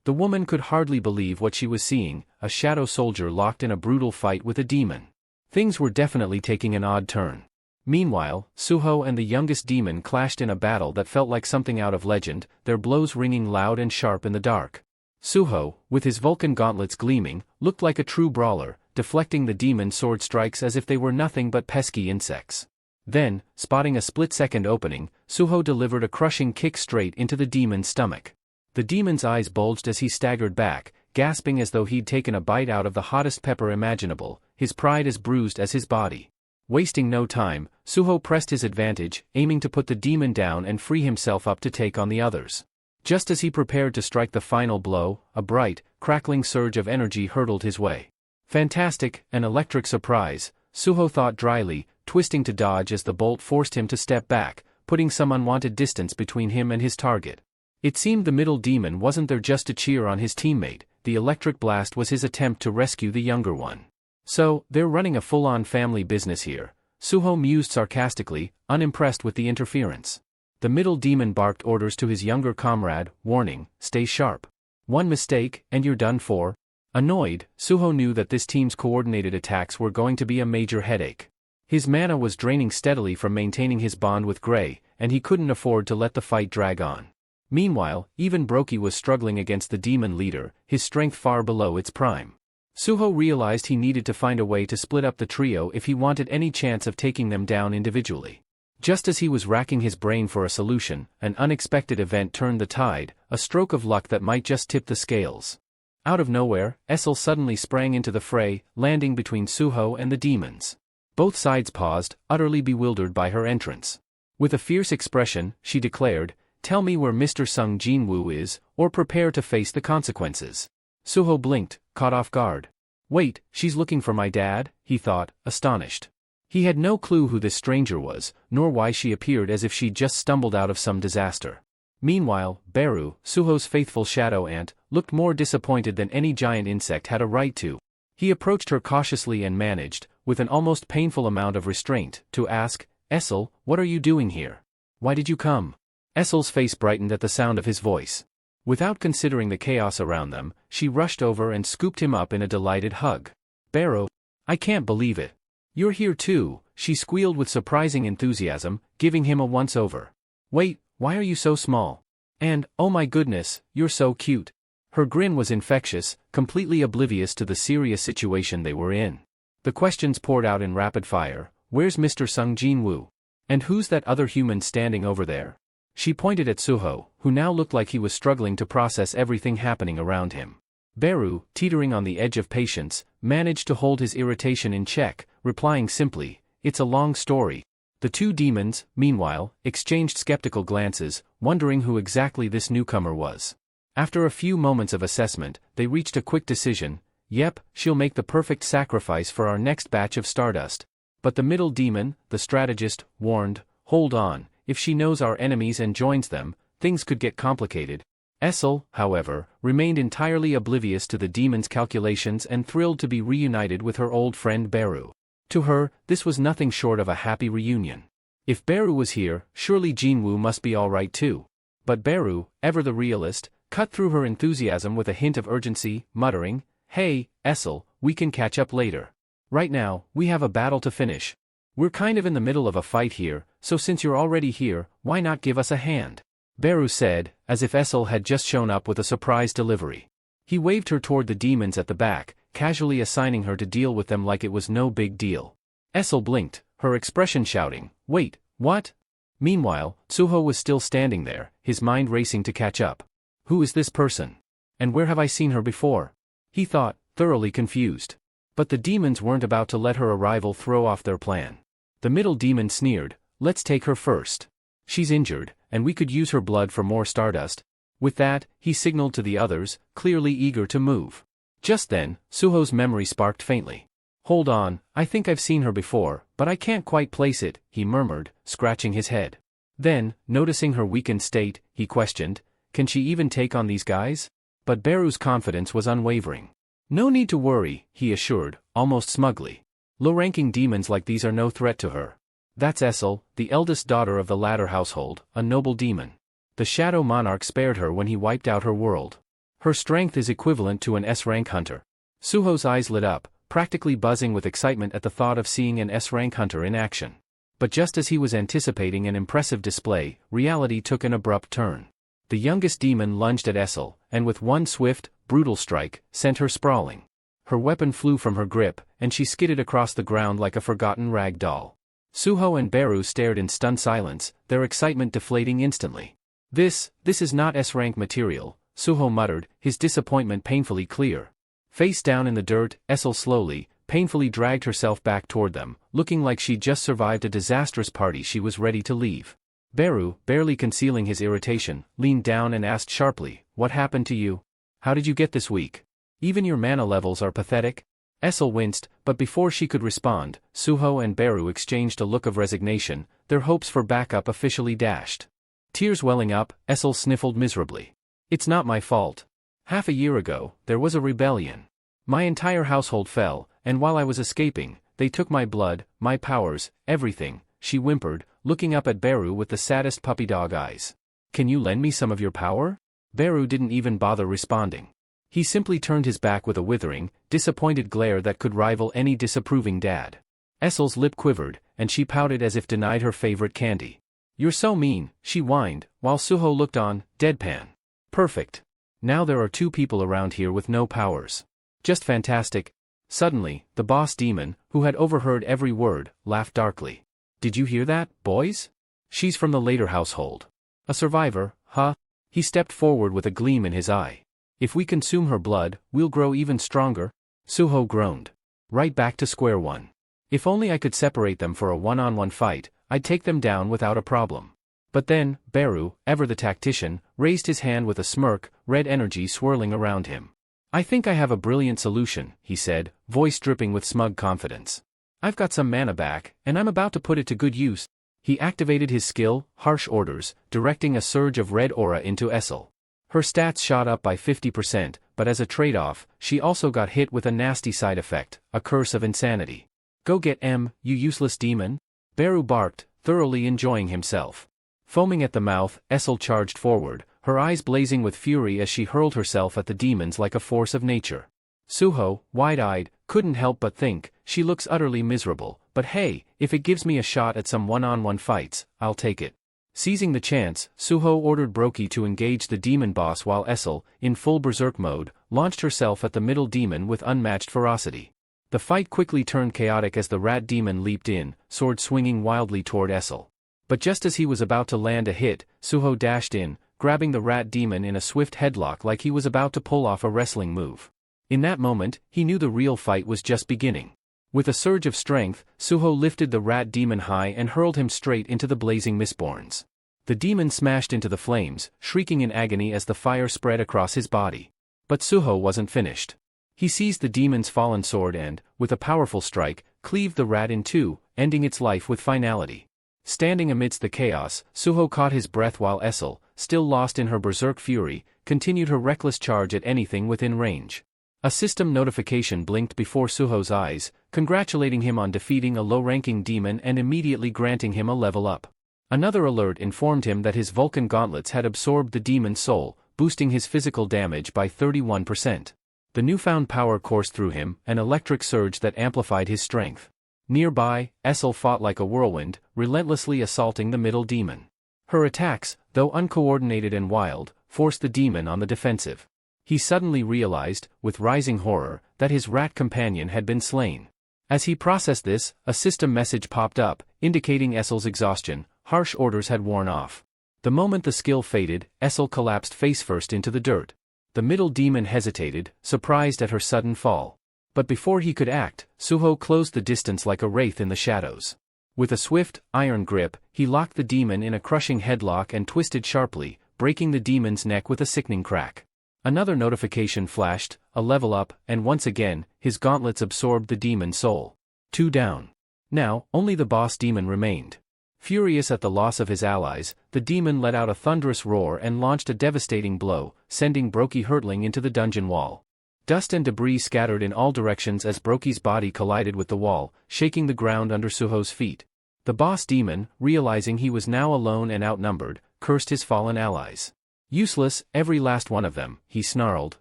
The woman could hardly believe what she was seeing, a shadow soldier locked in a brutal fight with a demon. Things were definitely taking an odd turn. Meanwhile, Suho and the youngest demon clashed in a battle that felt like something out of legend, their blows ringing loud and sharp in the dark. Suho, with his Vulcan gauntlets gleaming, looked like a true brawler, deflecting the demon's sword strikes as if they were nothing but pesky insects. Then, spotting a split-second opening, Suho delivered a crushing kick straight into the demon's stomach. The demon's eyes bulged as he staggered back, gasping as though he'd taken a bite out of the hottest pepper imaginable, his pride as bruised as his body. Wasting no time, Suho pressed his advantage, aiming to put the demon down and free himself up to take on the others. Just as he prepared to strike the final blow, a bright, crackling surge of energy hurtled his way. Fantastic, an electric surprise, Suho thought dryly, twisting to dodge as the bolt forced him to step back, putting some unwanted distance between him and his target. It seemed the middle demon wasn't there just to cheer on his teammate, the electric blast was his attempt to rescue the younger one. So, they're running a full-on family business here, Suho mused sarcastically, unimpressed with the interference. The middle demon barked orders to his younger comrade, warning, "Stay sharp. One mistake, and you're done for." Annoyed, Suho knew that this team's coordinated attacks were going to be a major headache. His mana was draining steadily from maintaining his bond with Gray, and he couldn't afford to let the fight drag on. Meanwhile, even Brokey was struggling against the demon leader, his strength far below its prime. Suho realized he needed to find a way to split up the trio if he wanted any chance of taking them down individually. Just as he was racking his brain for a solution, an unexpected event turned the tide, a stroke of luck that might just tip the scales. Out of nowhere, Essel suddenly sprang into the fray, landing between Suho and the demons. Both sides paused, utterly bewildered by her entrance. With a fierce expression, she declared, "Tell me where Mr. Sung Jinwoo is, or prepare to face the consequences." Suho blinked, caught off guard. "Wait, she's looking for my dad?" he thought, astonished. He had no clue who this stranger was, nor why she appeared as if she'd just stumbled out of some disaster. Meanwhile, Beru, Suho's faithful shadow ant, looked more disappointed than any giant insect had a right to. He approached her cautiously and managed, with an almost painful amount of restraint, to ask, "Essel, what are you doing here? Why did you come?" Essel's face brightened at the sound of his voice. Without considering the chaos around them, she rushed over and scooped him up in a delighted hug. "Beru, I can't believe it. You're here too, she squealed with surprising enthusiasm, giving him a once-over. Wait, why are you so small? And, oh my goodness, you're so cute. Her grin was infectious, completely oblivious to the serious situation they were in. The questions poured out in rapid fire. Where's Mr. Sung Jin-woo? And who's that other human standing over there? She pointed at Suho, who now looked like he was struggling to process everything happening around him. Beru, teetering on the edge of patience, managed to hold his irritation in check, replying simply, "It's a long story." The two demons, meanwhile, exchanged skeptical glances, wondering who exactly this newcomer was. After a few moments of assessment, they reached a quick decision. Yep, she'll make the perfect sacrifice for our next batch of Stardust. But the middle demon, the strategist, warned, hold on, if she knows our enemies and joins them, things could get complicated. Essel, however, remained entirely oblivious to the demon's calculations and thrilled to be reunited with her old friend Beru. To her, this was nothing short of a happy reunion. If Beru was here, surely Jinwoo must be alright too. But Beru, ever the realist, cut through her enthusiasm with a hint of urgency, muttering, "Hey, Essel, we can catch up later. Right now, we have a battle to finish. We're kind of in the middle of a fight here, so since you're already here, why not give us a hand?" Beru said, as if Essel had just shown up with a surprise delivery. He waved her toward the demons at the back, casually assigning her to deal with them like it was no big deal. Essel blinked, her expression shouting, "Wait, what?" Meanwhile, Suho was still standing there, his mind racing to catch up. Who is this person? And where have I seen her before? He thought, thoroughly confused. But the demons weren't about to let her arrival throw off their plan. The middle demon sneered, "Let's take her first. She's injured, and we could use her blood for more Stardust." With that, he signaled to the others, clearly eager to move. Just then, Suho's memory sparked faintly. "Hold on, I think I've seen her before, but I can't quite place it," he murmured, scratching his head. Then, noticing her weakened state, he questioned, "Can she even take on these guys?" But Beru's confidence was unwavering. "No need to worry," he assured, almost smugly. "Low-ranking demons like these are no threat to her. That's Essel, the eldest daughter of the latter household, a noble demon. The Shadow Monarch spared her when he wiped out her world. Her strength is equivalent to an S-rank hunter." Suho's eyes lit up, practically buzzing with excitement at the thought of seeing an S-rank hunter in action. But just as he was anticipating an impressive display, reality took an abrupt turn. The youngest demon lunged at Essel, and with one swift, brutal strike, sent her sprawling. Her weapon flew from her grip, and she skidded across the ground like a forgotten rag doll. Suho and Beru stared in stunned silence, their excitement deflating instantly. This is not S-rank material," Suho muttered, his disappointment painfully clear. Face down in the dirt, Essel slowly, painfully dragged herself back toward them, looking like she'd just survived a disastrous party she was ready to leave. Beru, barely concealing his irritation, leaned down and asked sharply, "What happened to you? How did you get this weak? Even your mana levels are pathetic?" Essel winced, but before she could respond, Suho and Beru exchanged a look of resignation, their hopes for backup officially dashed. Tears welling up, Essel sniffled miserably. "It's not my fault. Half a year ago, there was a rebellion. My entire household fell, and while I was escaping, they took my blood, my powers, everything," she whimpered, looking up at Beru with the saddest puppy dog eyes. "Can you lend me some of your power?" Beru didn't even bother responding. He simply turned his back with a withering, disappointed glare that could rival any disapproving dad. Essel's lip quivered, and she pouted as if denied her favorite candy. "You're so mean," she whined, while Suho looked on, deadpan. "Perfect. Now there are two people around here with no powers. Just fantastic." Suddenly, the boss demon, who had overheard every word, laughed darkly. "Did you hear that, boys? She's from the later household. A survivor, huh?" He stepped forward with a gleam in his eye. "If we consume her blood, we'll grow even stronger." Suho groaned. "Right back to square one. If only I could separate them for a one-on-one fight, I'd take them down without a problem." But then, Beru, ever the tactician, raised his hand with a smirk, red energy swirling around him. "I think I have a brilliant solution," he said, voice dripping with smug confidence. "I've got some mana back, and I'm about to put it to good use." He activated his skill, Harsh Orders, directing a surge of red aura into Essel. Her stats shot up by 50%, but as a trade-off, she also got hit with a nasty side effect, a curse of insanity. "Go get M, you useless demon!" Beru barked, thoroughly enjoying himself. Foaming at the mouth, Essel charged forward, her eyes blazing with fury as she hurled herself at the demons like a force of nature. Suho, wide-eyed, couldn't help but think, she looks utterly miserable, but hey, if it gives me a shot at some one-on-one fights, I'll take it. Seizing the chance, Suho ordered Brokey to engage the demon boss while Essel, in full berserk mode, launched herself at the middle demon with unmatched ferocity. The fight quickly turned chaotic as the rat demon leaped in, sword swinging wildly toward Essel. But just as he was about to land a hit, Suho dashed in, grabbing the rat demon in a swift headlock like he was about to pull off a wrestling move. In that moment, he knew the real fight was just beginning. With a surge of strength, Suho lifted the rat demon high and hurled him straight into the blazing mistborns. The demon smashed into the flames, shrieking in agony as the fire spread across his body. But Suho wasn't finished. He seized the demon's fallen sword and, with a powerful strike, cleaved the rat in two, ending its life with finality. Standing amidst the chaos, Suho caught his breath while Essel, still lost in her berserk fury, continued her reckless charge at anything within range. A system notification blinked before Suho's eyes, congratulating him on defeating a low-ranking demon and immediately granting him a level up. Another alert informed him that his Vulcan gauntlets had absorbed the demon's soul, boosting his physical damage by 31%. The newfound power coursed through him, an electric surge that amplified his strength. Nearby, Essel fought like a whirlwind, relentlessly assaulting the middle demon. Her attacks, though uncoordinated and wild, forced the demon on the defensive. He suddenly realized, with rising horror, that his rat companion had been slain. As he processed this, a system message popped up, indicating Essel's exhaustion. Harsh orders had worn off. The moment the skill faded, Essel collapsed face-first into the dirt. The middle demon hesitated, surprised at her sudden fall. But before he could act, Suho closed the distance like a wraith in the shadows. With a swift, iron grip, he locked the demon in a crushing headlock and twisted sharply, breaking the demon's neck with a sickening crack. Another notification flashed, a level up, and once again, his gauntlets absorbed the demon's soul. 2 down. Now, only the boss demon remained. Furious at the loss of his allies, the demon let out a thunderous roar and launched a devastating blow, sending Brokey hurtling into the dungeon wall. Dust and debris scattered in all directions as Brokey's body collided with the wall, shaking the ground under Suho's feet. The boss demon, realizing he was now alone and outnumbered, cursed his fallen allies. Useless, every last one of them, he snarled,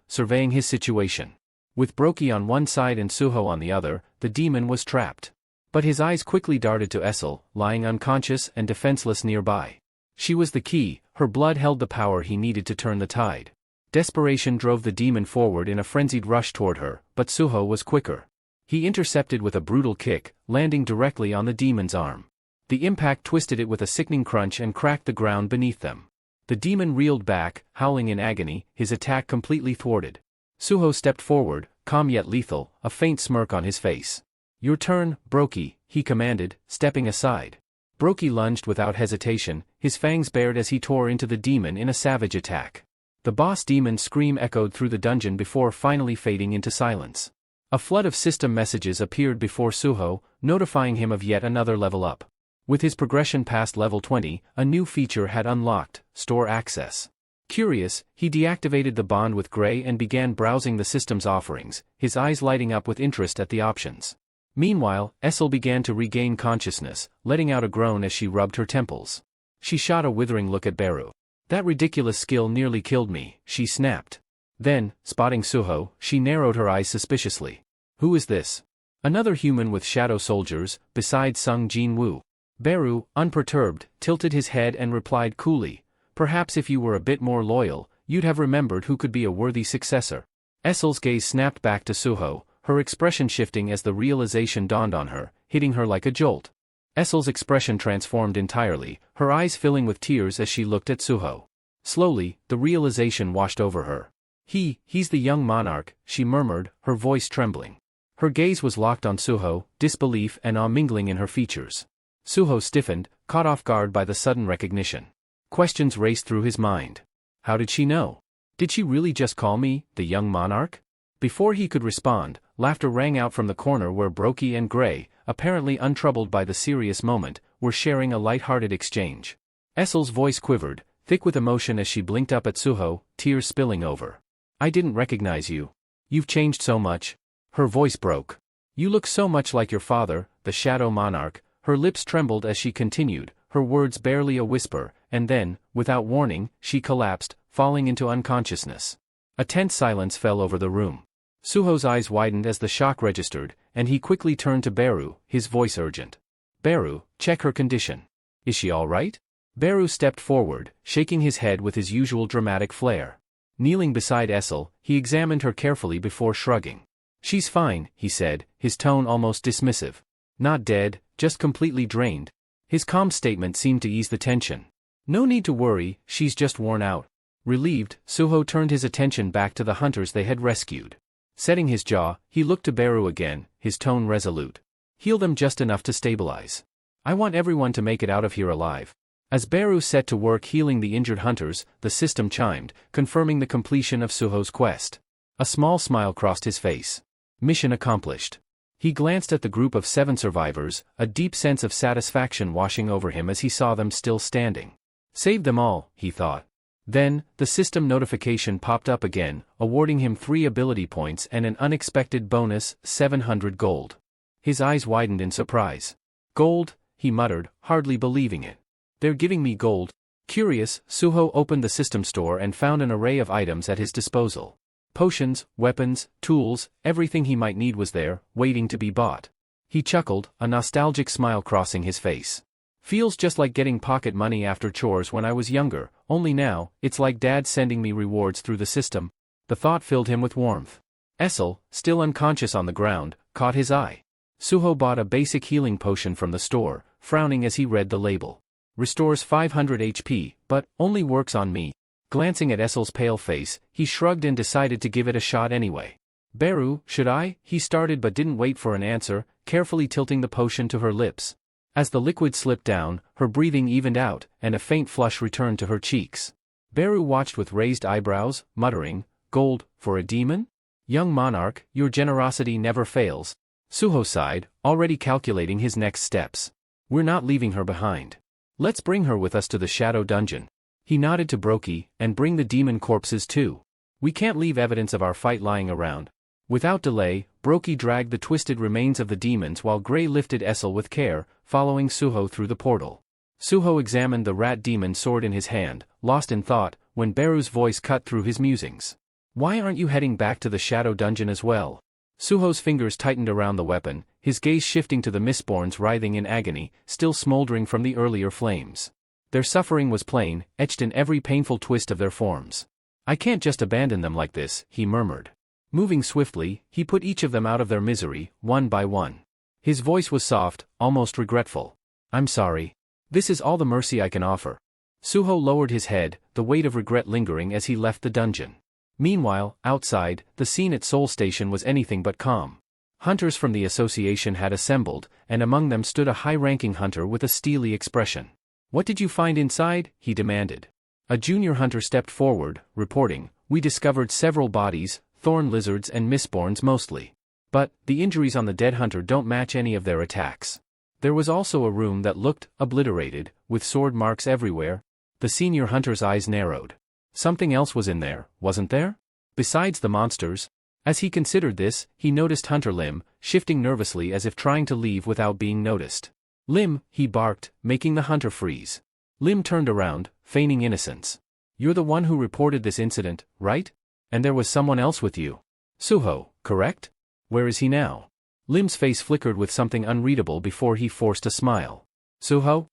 surveying his situation. With Brokey on one side and Suho on the other, the demon was trapped. But his eyes quickly darted to Essel, lying unconscious and defenseless nearby. She was the key, her blood held the power he needed to turn the tide. Desperation drove the demon forward in a frenzied rush toward her, but Suho was quicker. He intercepted with a brutal kick, landing directly on the demon's arm. The impact twisted it with a sickening crunch and cracked the ground beneath them. The demon reeled back, howling in agony, his attack completely thwarted. Suho stepped forward, calm yet lethal, a faint smirk on his face. "Your turn, Brokey," he commanded, stepping aside. Brokey lunged without hesitation, his fangs bared as he tore into the demon in a savage attack. The boss demon's scream echoed through the dungeon before finally fading into silence. A flood of system messages appeared before Suho, notifying him of yet another level up. With his progression past level 20, a new feature had unlocked, store access. Curious, he deactivated the bond with Gray and began browsing the system's offerings, his eyes lighting up with interest at the options. Meanwhile, Essel began to regain consciousness, letting out a groan as she rubbed her temples. She shot a withering look at Beru. "That ridiculous skill nearly killed me," she snapped. Then, spotting Suho, she narrowed her eyes suspiciously. "Who is this?" "Another human with shadow soldiers, besides Sung Jin-woo." Beru, unperturbed, tilted his head and replied coolly, "Perhaps if you were a bit more loyal, you'd have remembered who could be a worthy successor." Essel's gaze snapped back to Suho, her expression shifting as the realization dawned on her, hitting her like a jolt. Essel's expression transformed entirely, her eyes filling with tears as she looked at Suho. Slowly, the realization washed over her. He's the young monarch," she murmured, her voice trembling. Her gaze was locked on Suho, disbelief and awe mingling in her features. Suho stiffened, caught off guard by the sudden recognition. Questions raced through his mind. How did she know? Did she really just call me, the young monarch? Before he could respond, laughter rang out from the corner where Brokey and Gray, apparently untroubled by the serious moment, were sharing a light-hearted exchange. Essel's voice quivered, thick with emotion as she blinked up at Suho, tears spilling over. "I didn't recognize you. You've changed so much." Her voice broke. "You look so much like your father, the Shadow Monarch." Her lips trembled as she continued, her words barely a whisper, and then, without warning, she collapsed, falling into unconsciousness. A tense silence fell over the room. Suho's eyes widened as the shock registered, and he quickly turned to Beru, his voice urgent. Beru, check her condition. Is she all right? Beru stepped forward, shaking his head with his usual dramatic flair. Kneeling beside Essel, he examined her carefully before shrugging. She's fine, he said, his tone almost dismissive. Not dead, just completely drained. His calm statement seemed to ease the tension. No need to worry, she's just worn out. Relieved, Suho turned his attention back to the hunters they had rescued. Setting his jaw, he looked to Beru again, his tone resolute. Heal them just enough to stabilize. I want everyone to make it out of here alive. As Beru set to work healing the injured hunters, the system chimed, confirming the completion of Suho's quest. A small smile crossed his face. Mission accomplished. He glanced at the group of 7 survivors, a deep sense of satisfaction washing over him as he saw them still standing. Saved them all, he thought. Then, the system notification popped up again, awarding him 3 ability points and an unexpected bonus, 700 gold. His eyes widened in surprise. Gold, he muttered, hardly believing it. They're giving me gold. Curious, Suho opened the system store and found an array of items at his disposal. Potions, weapons, tools, everything he might need was there, waiting to be bought. He chuckled, a nostalgic smile crossing his face. Feels just like getting pocket money after chores when I was younger, only now, it's like Dad sending me rewards through the system. The thought filled him with warmth. Essel, still unconscious on the ground, caught his eye. Suho bought a basic healing potion from the store, frowning as he read the label. Restores 500 HP, but only works on me. Glancing at Essel's pale face, he shrugged and decided to give it a shot anyway. Beru, should I? He started but didn't wait for an answer, carefully tilting the potion to her lips. As the liquid slipped down, her breathing evened out, and a faint flush returned to her cheeks. Beru watched with raised eyebrows, muttering, "Gold, for a demon? Young monarch, your generosity never fails." Suho sighed, already calculating his next steps. "We're not leaving her behind. Let's bring her with us to the Shadow Dungeon." He nodded to Brokey, "And bring the demon corpses too. We can't leave evidence of our fight lying around." Without delay, Brokey dragged the twisted remains of the demons while Gray lifted Essel with care, following Suho through the portal. Suho examined the rat demon sword in his hand, lost in thought, when Beru's voice cut through his musings. "Why aren't you heading back to the Shadow Dungeon as well?" Suho's fingers tightened around the weapon, his gaze shifting to the Mistborns writhing in agony, still smoldering from the earlier flames. Their suffering was plain, etched in every painful twist of their forms. "I can't just abandon them like this," he murmured. Moving swiftly, he put each of them out of their misery, one by one. His voice was soft, almost regretful. "I'm sorry. This is all the mercy I can offer." Suho lowered his head, the weight of regret lingering as he left the dungeon. Meanwhile, outside, the scene at Soul Station was anything but calm. Hunters from the association had assembled, and among them stood a high-ranking hunter with a steely expression. "What did you find inside?" he demanded. A junior hunter stepped forward, reporting, "We discovered several bodies, thorn lizards and mistborns mostly. But, the injuries on the dead hunter don't match any of their attacks. There was also a room that looked obliterated, with sword marks everywhere." The senior hunter's eyes narrowed. Something else was in there, wasn't there? Besides the monsters? As he considered this, he noticed Hunter Lim, shifting nervously as if trying to leave without being noticed. "Lim," he barked, making the hunter freeze. Lim turned around, feigning innocence. "You're the one who reported this incident, right? And there was someone else with you. Suho, correct? Where is he now?" Lim's face flickered with something unreadable before he forced a smile. "Suho?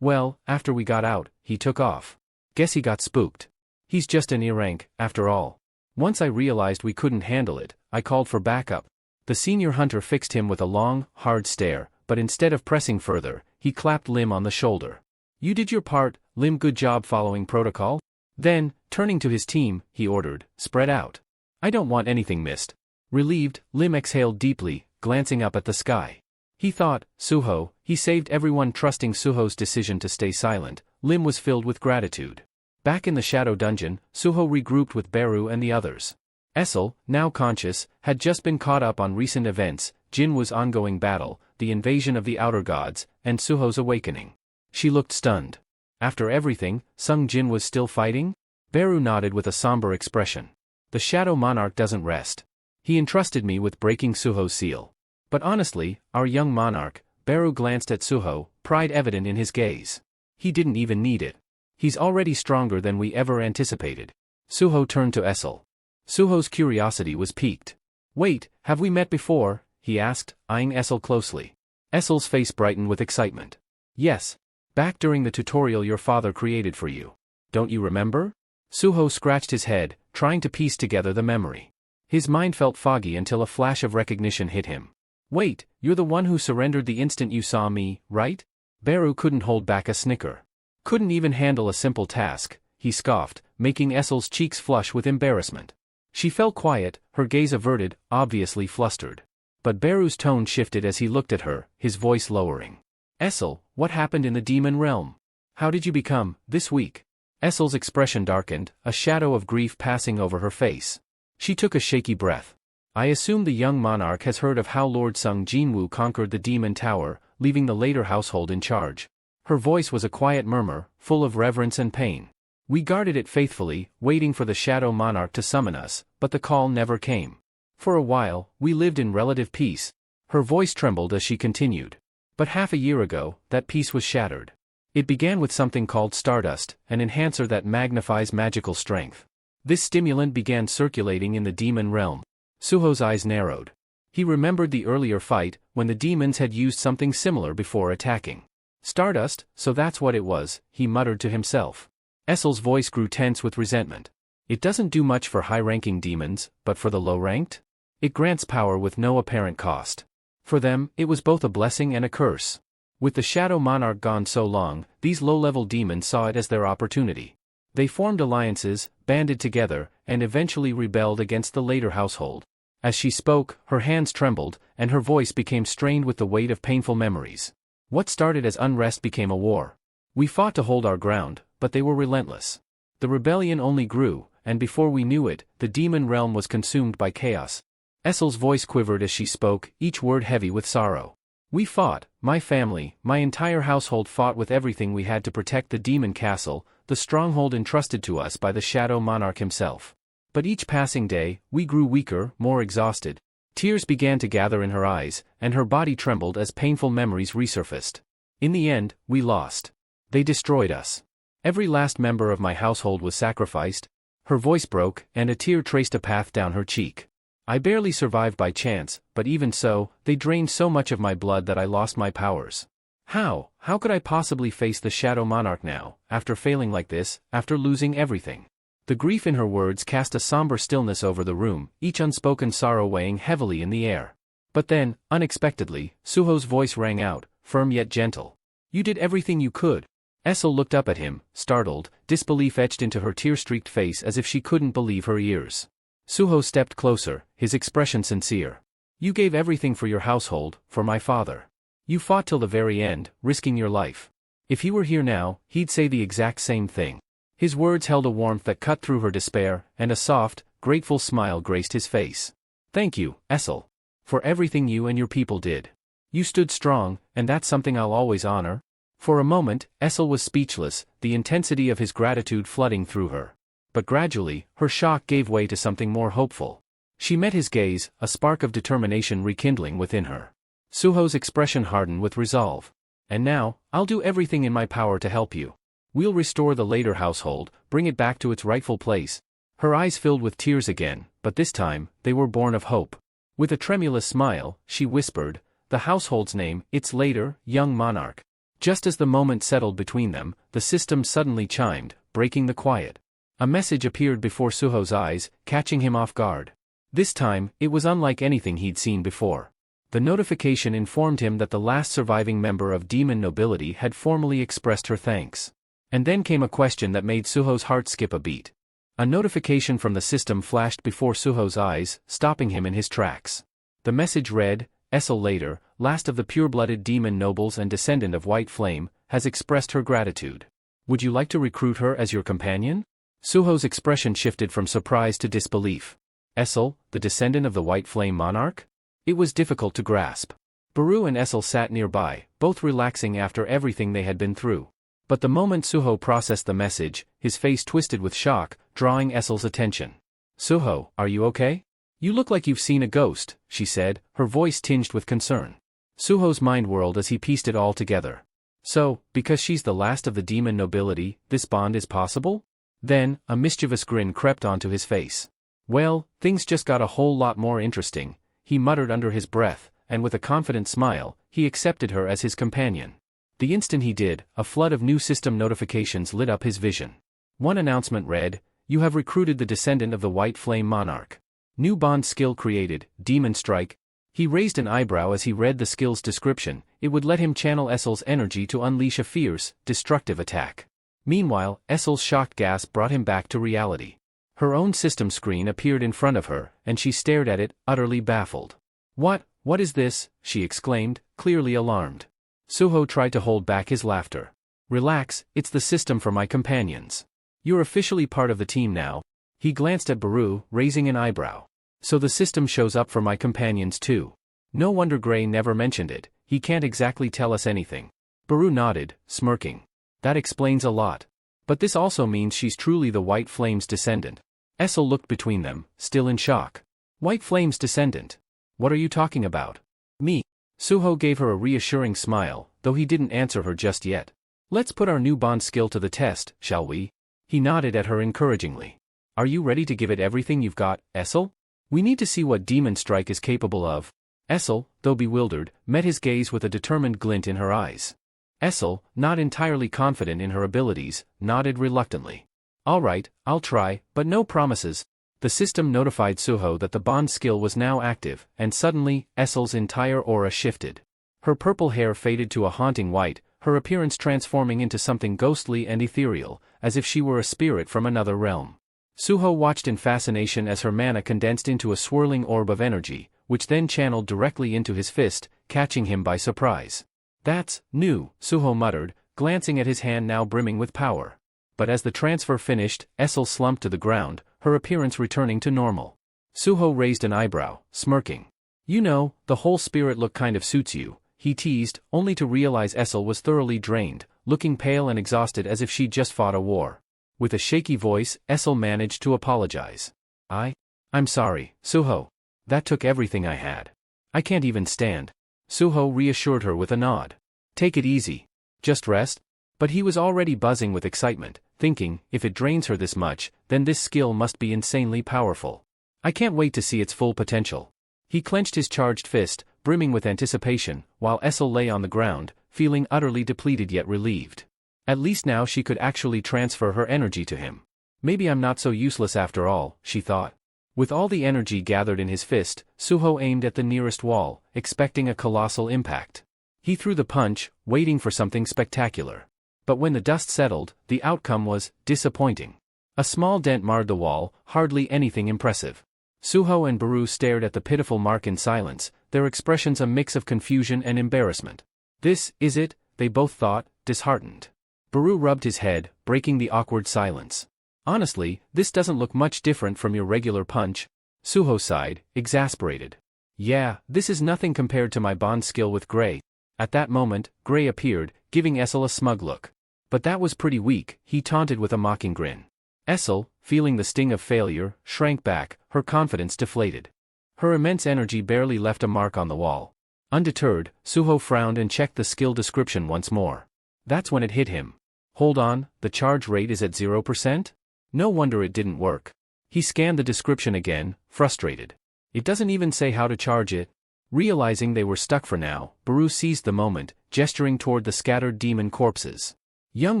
Well, after we got out, he took off. Guess he got spooked. He's just an E-rank, after all. Once I realized we couldn't handle it, I called for backup." The senior hunter fixed him with a long, hard stare, but instead of pressing further, he clapped Lim on the shoulder. "You did your part, Lim. Good job following protocol." Then, turning to his team, he ordered, "Spread out. I don't want anything missed." Relieved, Lim exhaled deeply, glancing up at the sky. He thought, Suho, he saved everyone. Trusting Suho's decision to stay silent, Lim was filled with gratitude. Back in the Shadow Dungeon, Suho regrouped with Beru and the others. Essel, now conscious, had just been caught up on recent events, Jinwoo's ongoing battle, the invasion of the Outer Gods, and Suho's awakening. She looked stunned. After everything, Sung Jin was still fighting? Beru nodded with a somber expression. "The Shadow Monarch doesn't rest. He entrusted me with breaking Suho's seal. But honestly, our young monarch," Beru glanced at Suho, pride evident in his gaze. "He didn't even need it. He's already stronger than we ever anticipated." Suho turned to Essel. Suho's curiosity was piqued. Wait, have we met before? He asked, eyeing Essel closely. Essel's face brightened with excitement. Yes. Back during the tutorial your father created for you. Don't you remember? Suho scratched his head, trying to piece together the memory. His mind felt foggy until a flash of recognition hit him. Wait, you're the one who surrendered the instant you saw me, right? Beru couldn't hold back a snicker. Couldn't even handle a simple task, he scoffed, making Essel's cheeks flush with embarrassment. She fell quiet, her gaze averted, obviously flustered. But Beru's tone shifted as he looked at her, his voice lowering. Essel, what happened in the demon realm? How did you become, this weak? Essel's expression darkened, a shadow of grief passing over her face. She took a shaky breath. I assume the young monarch has heard of how Lord Sung Jinwoo conquered the demon tower, leaving the later household in charge. Her voice was a quiet murmur, full of reverence and pain. We guarded it faithfully, waiting for the shadow monarch to summon us, but the call never came. For a while, we lived in relative peace. Her voice trembled as she continued. But half a year ago, that peace was shattered. It began with something called stardust, an enhancer that magnifies magical strength. This stimulant began circulating in the demon realm. Suho's eyes narrowed. He remembered the earlier fight, when the demons had used something similar before attacking. Stardust, so that's what it was, he muttered to himself. Essel's voice grew tense with resentment. It doesn't do much for high-ranking demons, but for the low-ranked? It grants power with no apparent cost. For them, it was both a blessing and a curse. With the Shadow Monarch gone so long, these low-level demons saw it as their opportunity. They formed alliances, banded together, and eventually rebelled against the later household. As she spoke, her hands trembled, and her voice became strained with the weight of painful memories. What started as unrest became a war. We fought to hold our ground, but they were relentless. The rebellion only grew, and before we knew it, the demon realm was consumed by chaos. Essel's voice quivered as she spoke, each word heavy with sorrow. We fought, my family, my entire household fought with everything we had to protect the demon castle, the stronghold entrusted to us by the Shadow Monarch himself. But each passing day, we grew weaker, more exhausted. Tears began to gather in her eyes, and her body trembled as painful memories resurfaced. In the end, we lost. They destroyed us. Every last member of my household was sacrificed. Her voice broke, and a tear traced a path down her cheek. I barely survived by chance, but even so, they drained so much of my blood that I lost my powers. How could I possibly face the Shadow Monarch now, after failing like this, after losing everything? The grief in her words cast a somber stillness over the room, each unspoken sorrow weighing heavily in the air. But then, unexpectedly, Suho's voice rang out, firm yet gentle. You did everything you could. Essel looked up at him, startled, disbelief etched into her tear-streaked face as if she couldn't believe her ears. Suho stepped closer, his expression sincere. You gave everything for your household, for my father. You fought till the very end, risking your life. If he were here now, he'd say the exact same thing. His words held a warmth that cut through her despair, and a soft, grateful smile graced his face. Thank you, Essel. For everything you and your people did. You stood strong, and that's something I'll always honor. For a moment, Essel was speechless, the intensity of his gratitude flooding through her. But gradually, her shock gave way to something more hopeful. She met his gaze, a spark of determination rekindling within her. Suho's expression hardened with resolve. And now, I'll do everything in my power to help you. We'll restore the later household, bring it back to its rightful place. Her eyes filled with tears again, but this time, they were born of hope. With a tremulous smile, she whispered, the household's name, its later, young monarch. Just as the moment settled between them, the system suddenly chimed, breaking the quiet. A message appeared before Suho's eyes, catching him off guard. This time, it was unlike anything he'd seen before. The notification informed him that the last surviving member of demon nobility had formally expressed her thanks. And then came a question that made Suho's heart skip a beat. A notification from the system flashed before Suho's eyes, stopping him in his tracks. The message read, Essel later, last of the pure-blooded demon nobles and descendant of White Flame, has expressed her gratitude. Would you like to recruit her as your companion? Suho's expression shifted from surprise to disbelief. Essel, the descendant of the White Flame monarch? It was difficult to grasp. Beru and Essel sat nearby, both relaxing after everything they had been through. But the moment Suho processed the message, his face twisted with shock, drawing Essel's attention. Suho, are you okay? You look like you've seen a ghost, she said, her voice tinged with concern. Suho's mind whirled as he pieced it all together. So, because she's the last of the demon nobility, this bond is possible? Then, a mischievous grin crept onto his face. Well, things just got a whole lot more interesting, he muttered under his breath, and with a confident smile, he accepted her as his companion. The instant he did, a flood of new system notifications lit up his vision. One announcement read, "You have recruited the descendant of the White Flame Monarch. New bond skill created, Demon Strike." He raised an eyebrow as he read the skill's description. It would let him channel Essel's energy to unleash a fierce, destructive attack. Meanwhile, Essel's shocked gasp brought him back to reality. Her own system screen appeared in front of her, and she stared at it, utterly baffled. What is this?" she exclaimed, clearly alarmed. Suho tried to hold back his laughter. "Relax, it's the system for my companions. You're officially part of the team now." He glanced at Baru, raising an eyebrow. "So the system shows up for my companions too. No wonder Gray never mentioned it, he can't exactly tell us anything." Baru nodded, smirking. "That explains a lot. But this also means she's truly the White Flame's descendant." Essel looked between them, still in shock. "White Flame's descendant? What are you talking about?" "Me." Suho gave her a reassuring smile, though he didn't answer her just yet. "Let's put our new bond skill to the test, shall we?" He nodded at her encouragingly. "Are you ready to give it everything you've got, Essel? We need to see what Demon Strike is capable of." Essel, though bewildered, met his gaze with a determined glint in her eyes. Essel, not entirely confident in her abilities, nodded reluctantly. "All right, I'll try, but no promises." The system notified Suho that the bond skill was now active, and suddenly, Essel's entire aura shifted. Her purple hair faded to a haunting white, her appearance transforming into something ghostly and ethereal, as if she were a spirit from another realm. Suho watched in fascination as her mana condensed into a swirling orb of energy, which then channeled directly into his fist, catching him by surprise. "That's new," Suho muttered, glancing at his hand now brimming with power. But as the transfer finished, Essel slumped to the ground, her appearance returning to normal. Suho raised an eyebrow, smirking. "You know, the whole spirit look kind of suits you," he teased, only to realize Essel was thoroughly drained, looking pale and exhausted as if she'd just fought a war. With a shaky voice, Essel managed to apologize. I'm sorry, Suho. That took everything I had. I can't even stand." Suho reassured her with a nod. "Take it easy. Just rest." But he was already buzzing with excitement, thinking, if it drains her this much, then this skill must be insanely powerful. "I can't wait to see its full potential." He clenched his charged fist, brimming with anticipation, while Essel lay on the ground, feeling utterly depleted yet relieved. At least now she could actually transfer her energy to him. "Maybe I'm not so useless after all," she thought. With all the energy gathered in his fist, Suho aimed at the nearest wall, expecting a colossal impact. He threw the punch, waiting for something spectacular. But when the dust settled, the outcome was disappointing. A small dent marred the wall, hardly anything impressive. Suho and Baru stared at the pitiful mark in silence, their expressions a mix of confusion and embarrassment. "This is it," they both thought, disheartened. Baru rubbed his head, breaking the awkward silence. "Honestly, this doesn't look much different from your regular punch." Suho sighed, exasperated. "Yeah, this is nothing compared to my bond skill with Gray." At that moment, Gray appeared, giving Essel a smug look. "But that was pretty weak," he taunted with a mocking grin. Essel, feeling the sting of failure, shrank back, her confidence deflated. Her immense energy barely left a mark on the wall. Undeterred, Suho frowned and checked the skill description once more. That's when it hit him. Hold on, the charge rate is at 0%? No wonder it didn't work. He scanned the description again, frustrated. It doesn't even say how to charge it. Realizing they were stuck for now, Baru seized the moment, gesturing toward the scattered demon corpses. "Young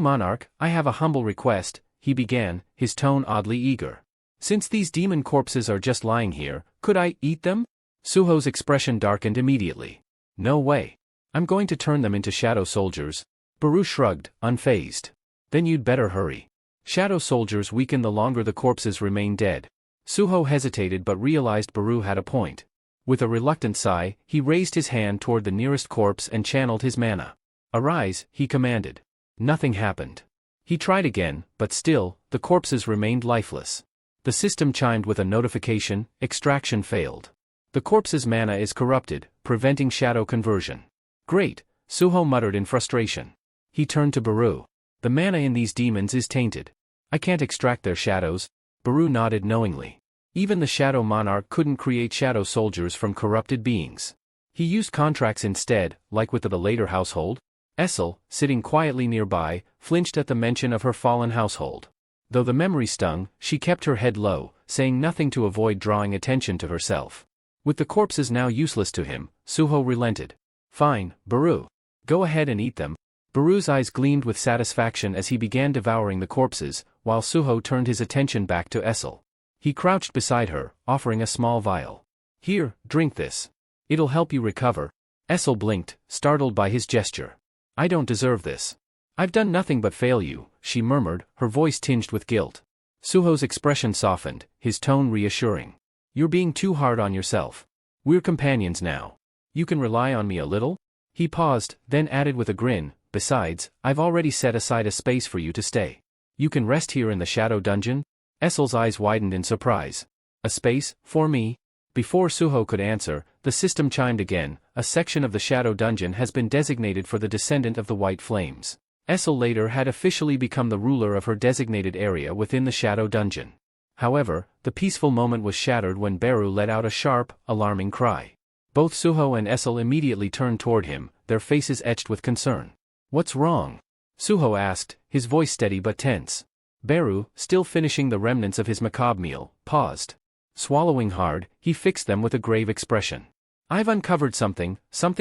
monarch, I have a humble request," he began, his tone oddly eager. "Since these demon corpses are just lying here, could I eat them?" Suho's expression darkened immediately. "No way. I'm going to turn them into shadow soldiers." Baru shrugged, unfazed. "Then you'd better hurry. Shadow soldiers weaken the longer the corpses remain dead." Suho hesitated but realized Baru had a point. With a reluctant sigh, he raised his hand toward the nearest corpse and channeled his mana. "Arise," he commanded. Nothing happened. He tried again, but still, the corpses remained lifeless. The system chimed with a notification: extraction failed. The corpse's mana is corrupted, preventing shadow conversion. "Great," Suho muttered in frustration. He turned to Baru. "The mana in these demons is tainted. I can't extract their shadows." Baru nodded knowingly. Even the Shadow Monarch couldn't create shadow soldiers from corrupted beings. He used contracts instead, like with the later household. Essel, sitting quietly nearby, flinched at the mention of her fallen household. Though the memory stung, she kept her head low, saying nothing to avoid drawing attention to herself. With the corpses now useless to him, Suho relented. Fine, Baru. Go ahead and eat them. Baru's eyes gleamed with satisfaction as he began devouring the corpses, while Suho turned his attention back to Essel. He crouched beside her, offering a small vial. Here, drink this. It'll help you recover. Essel blinked, startled by his gesture. I don't deserve this. I've done nothing but fail you, she murmured, her voice tinged with guilt. Suho's expression softened, his tone reassuring. You're being too hard on yourself. We're companions now. You can rely on me a little? He paused, then added with a grin, besides, I've already set aside a space for you to stay. You can rest here in the shadow dungeon? Essel's eyes widened in surprise. A space, for me? Before Suho could answer, the system chimed again, a section of the shadow dungeon has been designated for the descendant of the White Flames. Essel later had officially become the ruler of her designated area within the shadow dungeon. However, the peaceful moment was shattered when Beru let out a sharp, alarming cry. Both Suho and Essel immediately turned toward him, their faces etched with concern. What's wrong? Suho asked, his voice steady but tense. Beru, still finishing the remnants of his macabre meal, paused. Swallowing hard, he fixed them with a grave expression. I've uncovered something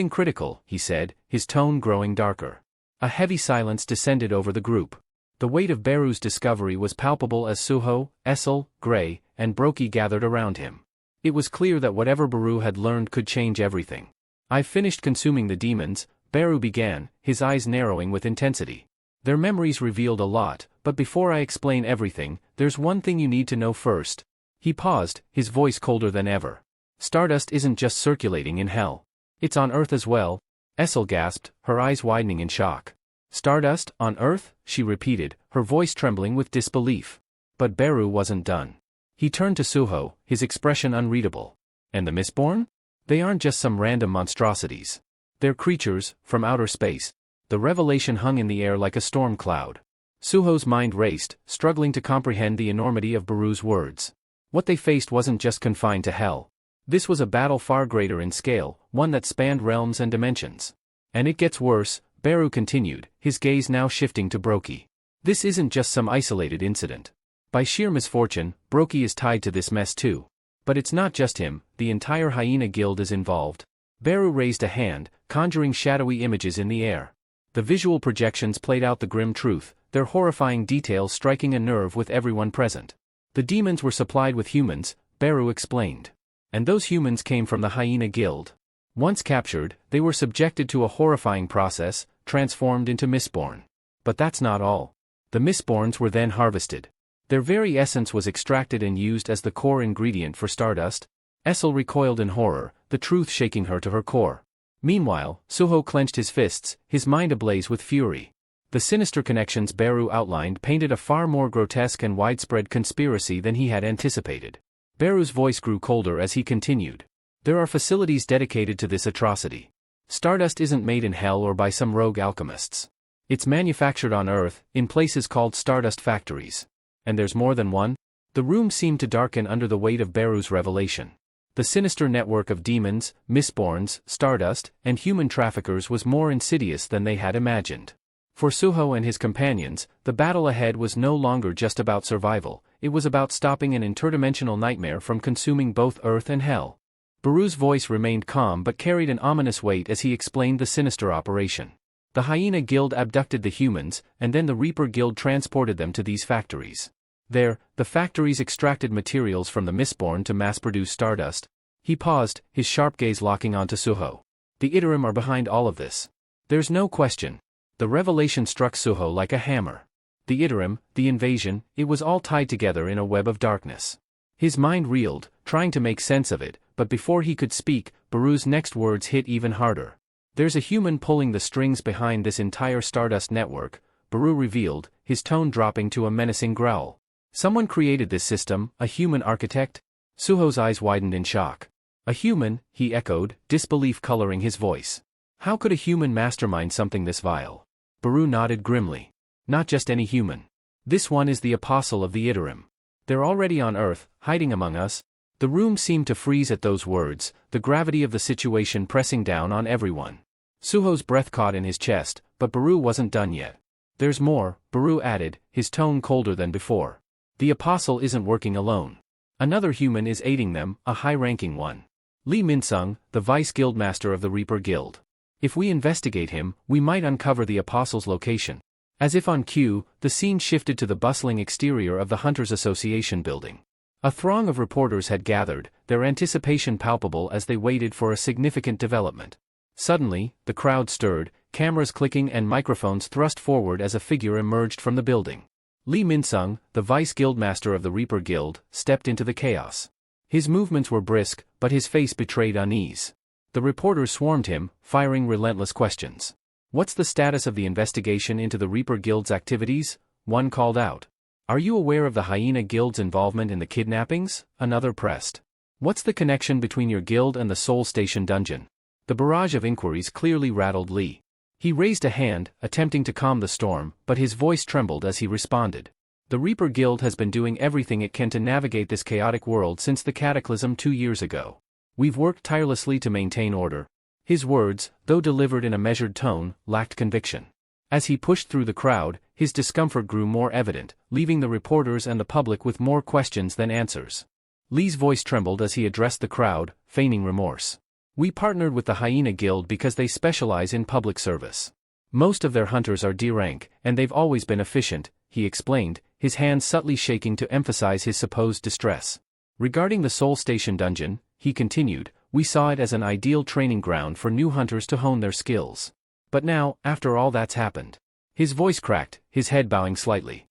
critical, he said, his tone growing darker. A heavy silence descended over the group. The weight of Beru's discovery was palpable as Suho, Essel, Gray, and Brokey gathered around him. It was clear that whatever Beru had learned could change everything. I've finished consuming the demons, Beru began, his eyes narrowing with intensity. Their memories revealed a lot, but before I explain everything, there's one thing you need to know first. He paused, his voice colder than ever. Stardust isn't just circulating in hell. It's on Earth as well. Essel gasped, her eyes widening in shock. Stardust, on Earth? She repeated, her voice trembling with disbelief. But Beru wasn't done. He turned to Suho, his expression unreadable. And the Mistborn? They aren't just some random monstrosities. They're creatures, from outer space. The revelation hung in the air like a storm cloud. Suho's mind raced, struggling to comprehend the enormity of Beru's words. What they faced wasn't just confined to hell. This was a battle far greater in scale, one that spanned realms and dimensions. And it gets worse, Beru continued, his gaze now shifting to Brokey. This isn't just some isolated incident. By sheer misfortune, Brokey is tied to this mess too. But it's not just him, the entire hyena guild is involved. Beru raised a hand, conjuring shadowy images in the air. The visual projections played out the grim truth, their horrifying details striking a nerve with everyone present. The demons were supplied with humans, Beru explained. And those humans came from the hyena guild. Once captured, they were subjected to a horrifying process, transformed into Mistborn. But that's not all. The Mistborns were then harvested. Their very essence was extracted and used as the core ingredient for Stardust. Essel recoiled in horror, the truth shaking her to her core. Meanwhile, Suho clenched his fists, his mind ablaze with fury. The sinister connections Beru outlined painted a far more grotesque and widespread conspiracy than he had anticipated. Beru's voice grew colder as he continued. There are facilities dedicated to this atrocity. Stardust isn't made in hell or by some rogue alchemists. It's manufactured on Earth, in places called Stardust factories. And there's more than one? The room seemed to darken under the weight of Beru's revelation. The sinister network of demons, Mistborns, Stardust, and human traffickers was more insidious than they had imagined. For Suho and his companions, the battle ahead was no longer just about survival, it was about stopping an interdimensional nightmare from consuming both Earth and Hell. Beru's voice remained calm but carried an ominous weight as he explained the sinister operation. The Hyena Guild abducted the humans, and then the Reaper Guild transported them to these factories. There, the factories extracted materials from the Mistborn to mass-produce Stardust. He paused, his sharp gaze locking onto Suho. The Iterim are behind all of this. There's no question. The revelation struck Suho like a hammer. The Iterim, the invasion, it was all tied together in a web of darkness. His mind reeled, trying to make sense of it, but before he could speak, Beru's next words hit even harder. There's a human pulling the strings behind this entire Stardust network, Beru revealed, his tone dropping to a menacing growl. Someone created this system, a human architect? Suho's eyes widened in shock. A human, he echoed, disbelief coloring his voice. How could a human mastermind something this vile? Beru nodded grimly. Not just any human. This one is the apostle of the Iterim. They're already on Earth, hiding among us. The room seemed to freeze at those words, the gravity of the situation pressing down on everyone. Suho's breath caught in his chest, but Beru wasn't done yet. There's more, Baru added, his tone colder than before. The apostle isn't working alone. Another human is aiding them, a high-ranking one. Lee Minsung, the vice guildmaster of the Reaper Guild. If we investigate him, we might uncover the apostle's location. As if on cue, the scene shifted to the bustling exterior of the Hunters Association building. A throng of reporters had gathered, their anticipation palpable as they waited for a significant development. Suddenly, the crowd stirred, cameras clicking and microphones thrust forward as a figure emerged from the building. Lee Minsung, the vice guildmaster of the Reaper Guild, stepped into the chaos. His movements were brisk, but his face betrayed unease. The reporters swarmed him, firing relentless questions. "What's the status of the investigation into the Reaper Guild's activities?" one called out. "Are you aware of the Hyena Guild's involvement in the kidnappings?" another pressed. "What's the connection between your guild and the Soul Station dungeon?" The barrage of inquiries clearly rattled Lee. He raised a hand, attempting to calm the storm, but his voice trembled as he responded. "The Reaper Guild has been doing everything it can to navigate this chaotic world since the cataclysm 2 years ago. We've worked tirelessly to maintain order." His words, though delivered in a measured tone, lacked conviction. As he pushed through the crowd, his discomfort grew more evident, leaving the reporters and the public with more questions than answers. Lee's voice trembled as he addressed the crowd, feigning remorse. "We partnered with the Hyena Guild because they specialize in public service. Most of their hunters are D-rank, and they've always been efficient," he explained, his hands subtly shaking to emphasize his supposed distress. "Regarding the Soul Station dungeon," he continued, "we saw it as an ideal training ground for new hunters to hone their skills. But now, after all that's happened..." His voice cracked, his head bowing slightly.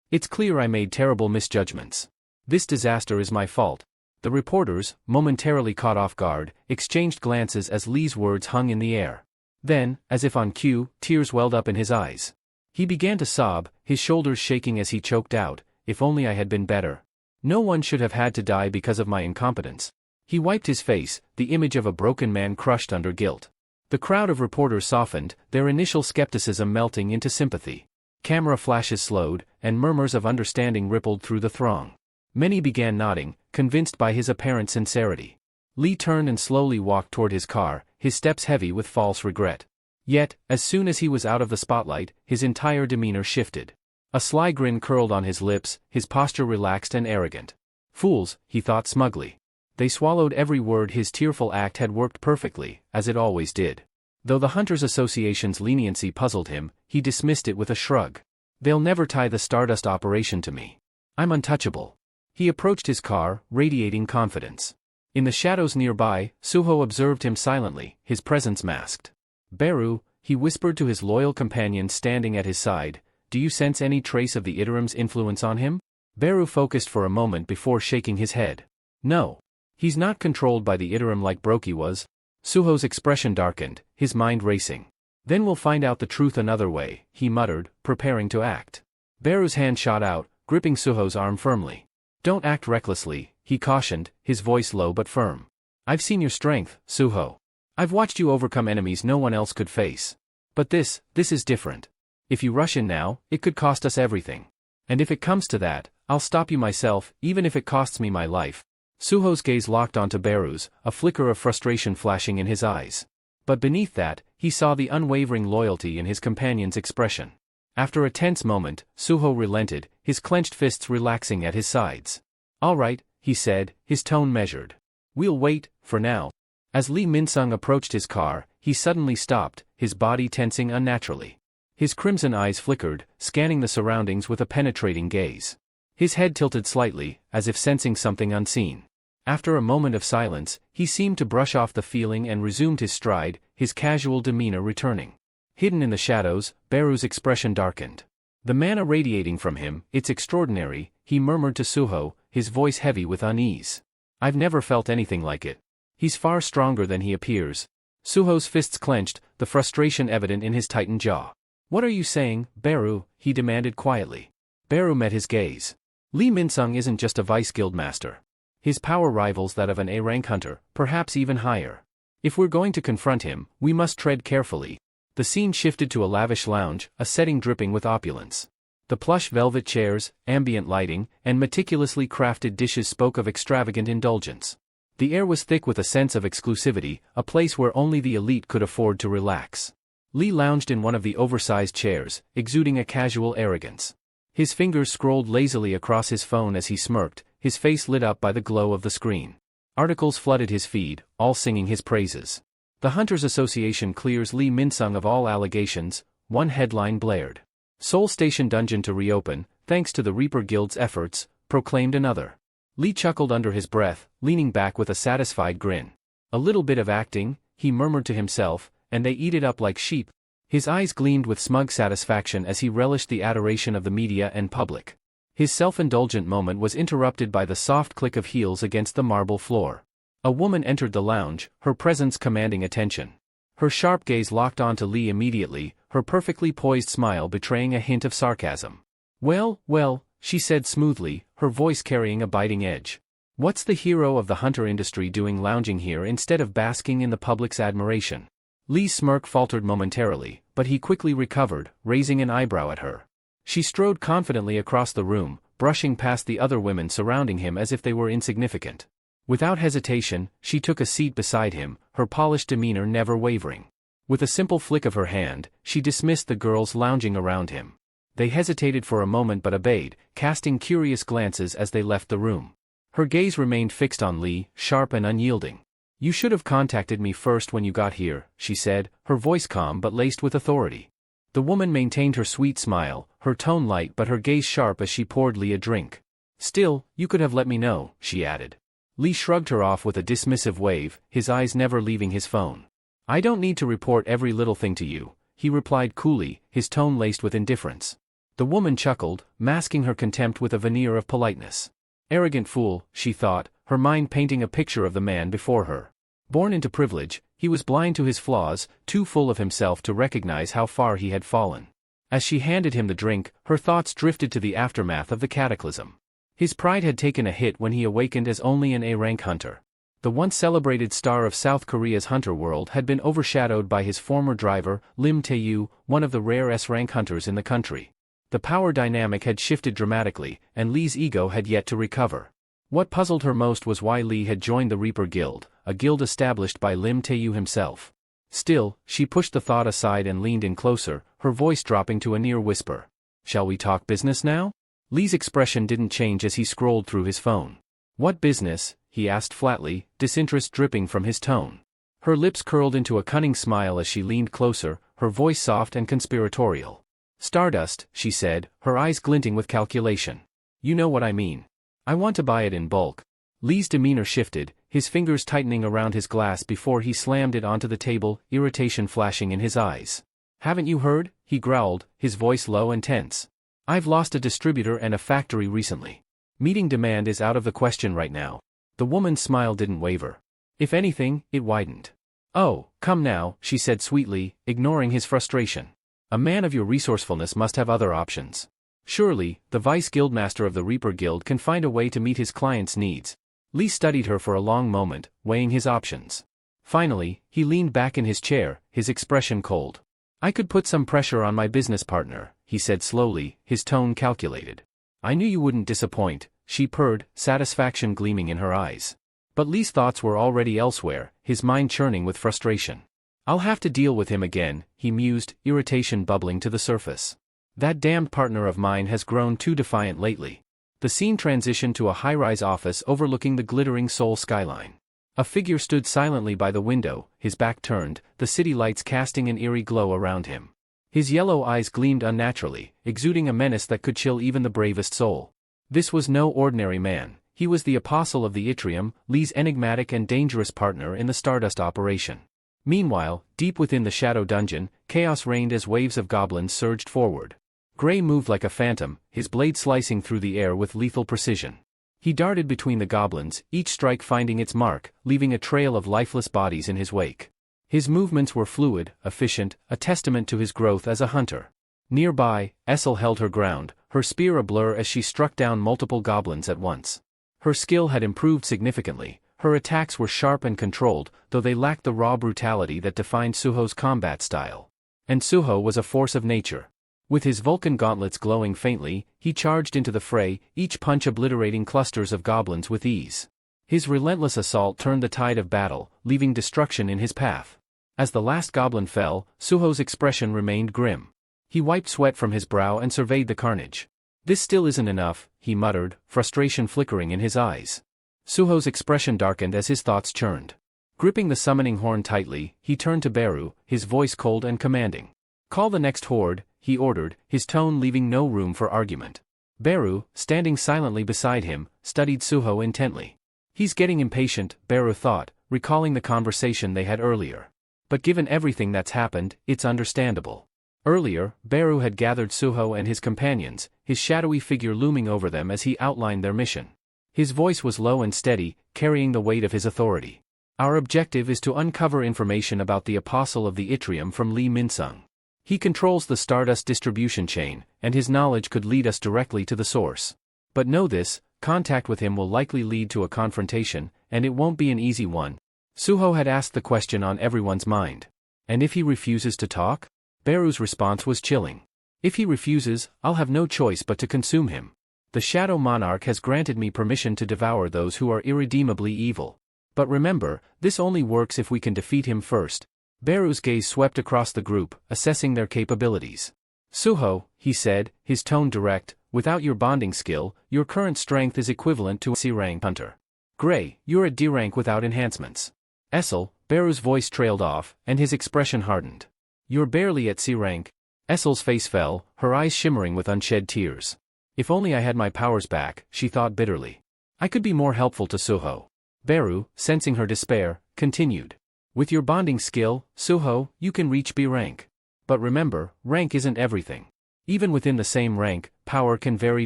"It's clear I made terrible misjudgments. This disaster is my fault." The reporters, momentarily caught off guard, exchanged glances as Lee's words hung in the air. Then, as if on cue, tears welled up in his eyes. He began to sob, his shoulders shaking as he choked out, "If only I had been better. No one should have had to die because of my incompetence." He wiped his face, the image of a broken man crushed under guilt. The crowd of reporters softened, their initial skepticism melting into sympathy. Camera flashes slowed, and murmurs of understanding rippled through the throng. Many began nodding, convinced by his apparent sincerity. Lee turned and slowly walked toward his car, his steps heavy with false regret. Yet, as soon as he was out of the spotlight, his entire demeanor shifted. A sly grin curled on his lips, his posture relaxed and arrogant. "Fools," he thought smugly. They swallowed every word. His tearful act had worked perfectly, as it always did. Though the Hunters Association's leniency puzzled him, he dismissed it with a shrug. "They'll never tie the Stardust operation to me. I'm untouchable." He approached his car, radiating confidence. In the shadows nearby, Suho observed him silently, his presence masked. "Beru," he whispered to his loyal companion standing at his side, "do you sense any trace of the Iterim's influence on him?" Beru focused for a moment before shaking his head. "No. He's not controlled by the Iterim like Broki was." Suho's expression darkened, his mind racing. "Then we'll find out the truth another way," he muttered, preparing to act. Beru's hand shot out, gripping Suho's arm firmly. "Don't act recklessly," he cautioned, his voice low but firm. "I've seen your strength, Suho. I've watched you overcome enemies no one else could face. But this is different. If you rush in now, it could cost us everything. And if it comes to that, I'll stop you myself, even if it costs me my life." Suho's gaze locked onto Beru's, a flicker of frustration flashing in his eyes. But beneath that, he saw the unwavering loyalty in his companion's expression. After a tense moment, Suho relented, his clenched fists relaxing at his sides. "All right," he said, his tone measured. "We'll wait, for now." As Lee Minsung approached his car, he suddenly stopped, his body tensing unnaturally. His crimson eyes flickered, scanning the surroundings with a penetrating gaze. His head tilted slightly, as if sensing something unseen. After a moment of silence, he seemed to brush off the feeling and resumed his stride, his casual demeanor returning. Hidden in the shadows, Beru's expression darkened. "The mana radiating from him, it's extraordinary," he murmured to Suho, his voice heavy with unease. "I've never felt anything like it. He's far stronger than he appears." Suho's fists clenched, the frustration evident in his tightened jaw. "What are you saying, Beru?" he demanded quietly. Beru met his gaze. "Lee Minsung isn't just a vice guildmaster. His power rivals that of an A-rank hunter, perhaps even higher. If we're going to confront him, we must tread carefully." The scene shifted to a lavish lounge, a setting dripping with opulence. The plush velvet chairs, ambient lighting, and meticulously crafted dishes spoke of extravagant indulgence. The air was thick with a sense of exclusivity, a place where only the elite could afford to relax. Lee lounged in one of the oversized chairs, exuding a casual arrogance. His fingers scrolled lazily across his phone as he smirked, his face lit up by the glow of the screen. Articles flooded his feed, all singing his praises. The Hunters Association clears Lee Min-sung of all allegations, one headline blared. Seoul Station dungeon to reopen, thanks to the Reaper Guild's efforts, proclaimed another. Lee chuckled under his breath, leaning back with a satisfied grin. A little bit of acting, he murmured to himself, and they eat it up like sheep. His eyes gleamed with smug satisfaction as he relished the adoration of the media and public. His self-indulgent moment was interrupted by the soft click of heels against the marble floor. A woman entered the lounge, her presence commanding attention. Her sharp gaze locked onto Lee immediately, her perfectly poised smile betraying a hint of sarcasm. "Well, well," she said smoothly, her voice carrying a biting edge. "What's the hero of the hunter industry doing lounging here instead of basking in the public's admiration?" Lee's smirk faltered momentarily, but he quickly recovered, raising an eyebrow at her. She strode confidently across the room, brushing past the other women surrounding him as if they were insignificant. Without hesitation, she took a seat beside him, her polished demeanor never wavering. With a simple flick of her hand, she dismissed the girls lounging around him. They hesitated for a moment but obeyed, casting curious glances as they left the room. Her gaze remained fixed on Lee, sharp and unyielding. "You should have contacted me first when you got here," she said, her voice calm but laced with authority. The woman maintained her sweet smile, her tone light but her gaze sharp as she poured Lee a drink. "Still, you could have let me know," she added. Lee shrugged her off with a dismissive wave, his eyes never leaving his phone. "I don't need to report every little thing to you," he replied coolly, his tone laced with indifference. The woman chuckled, masking her contempt with a veneer of politeness. Arrogant fool, she thought, her mind painting a picture of the man before her. Born into privilege, he was blind to his flaws, too full of himself to recognize how far he had fallen. As she handed him the drink, her thoughts drifted to the aftermath of the cataclysm. His pride had taken a hit when he awakened as only an A-rank hunter. The once celebrated star of South Korea's hunter world had been overshadowed by his former driver, Lim Tae-yu, one of the rare S-rank hunters in the country. The power dynamic had shifted dramatically, and Lee's ego had yet to recover. What puzzled her most was why Lee had joined the Reaper Guild, a guild established by Lim Tae-yu himself. Still, she pushed the thought aside and leaned in closer, her voice dropping to a near whisper. "Shall we talk business now?" Lee's expression didn't change as he scrolled through his phone. "What business?" he asked flatly, disinterest dripping from his tone. Her lips curled into a cunning smile as she leaned closer, her voice soft and conspiratorial. "Stardust," she said, her eyes glinting with calculation. "You know what I mean. I want to buy it in bulk." Lee's demeanor shifted, his fingers tightening around his glass before he slammed it onto the table, irritation flashing in his eyes. "Haven't you heard?" he growled, his voice low and tense. "I've lost a distributor and a factory recently. Meeting demand is out of the question right now." The woman's smile didn't waver. If anything, it widened. "Oh, come now," she said sweetly, ignoring his frustration. "A man of your resourcefulness must have other options. Surely, the vice guildmaster of the Reaper Guild can find a way to meet his client's needs." Lee studied her for a long moment, weighing his options. Finally, he leaned back in his chair, his expression cold. "I could put some pressure on my business partner," he said slowly, his tone calculated. "I knew you wouldn't disappoint," she purred, satisfaction gleaming in her eyes. But Lee's thoughts were already elsewhere, his mind churning with frustration. "I'll have to deal with him again," he mused, irritation bubbling to the surface. "That damned partner of mine has grown too defiant lately." The scene transitioned to a high-rise office overlooking the glittering Seoul skyline. A figure stood silently by the window, his back turned, the city lights casting an eerie glow around him. His yellow eyes gleamed unnaturally, exuding a menace that could chill even the bravest soul. This was no ordinary man, he was the apostle of the Yttrium, Lee's enigmatic and dangerous partner in the Stardust operation. Meanwhile, deep within the shadow dungeon, chaos reigned as waves of goblins surged forward. Gray moved like a phantom, his blade slicing through the air with lethal precision. He darted between the goblins, each strike finding its mark, leaving a trail of lifeless bodies in his wake. His movements were fluid, efficient, a testament to his growth as a hunter. Nearby, Essel held her ground, her spear a blur as she struck down multiple goblins at once. Her skill had improved significantly, her attacks were sharp and controlled, though they lacked the raw brutality that defined Suho's combat style. And Suho was a force of nature. With his Vulcan gauntlets glowing faintly, he charged into the fray, each punch obliterating clusters of goblins with ease. His relentless assault turned the tide of battle, leaving destruction in his path. As the last goblin fell, Suho's expression remained grim. He wiped sweat from his brow and surveyed the carnage. This still isn't enough, he muttered, frustration flickering in his eyes. Suho's expression darkened as his thoughts churned. Gripping the summoning horn tightly, he turned to Beru, his voice cold and commanding. "Call the next horde," he ordered, his tone leaving no room for argument. Beru, standing silently beside him, studied Suho intently. He's getting impatient, Beru thought, recalling the conversation they had earlier. But given everything that's happened, it's understandable. Earlier, Beru had gathered Suho and his companions, his shadowy figure looming over them as he outlined their mission. His voice was low and steady, carrying the weight of his authority. "Our objective is to uncover information about the Apostle of the Yttrium from Lee Minsung. He controls the Stardust distribution chain, and his knowledge could lead us directly to the source. But know this, contact with him will likely lead to a confrontation, and it won't be an easy one." Suho had asked the question on everyone's mind. "And if he refuses to talk?" Beru's response was chilling. "If he refuses, I'll have no choice but to consume him. The Shadow Monarch has granted me permission to devour those who are irredeemably evil. But remember, this only works if we can defeat him first." Beru's gaze swept across the group, assessing their capabilities. "Suho," he said, his tone direct, "without your bonding skill, your current strength is equivalent to a C-rank hunter. Gray, you're at D-rank without enhancements. Essel," Beru's voice trailed off, and his expression hardened. "You're barely at C-rank." Essel's face fell, her eyes shimmering with unshed tears. "If only I had my powers back," she thought bitterly. "I could be more helpful to Suho." Beru, sensing her despair, continued. "With your bonding skill, Suho, you can reach B rank. But remember, rank isn't everything. Even within the same rank, power can vary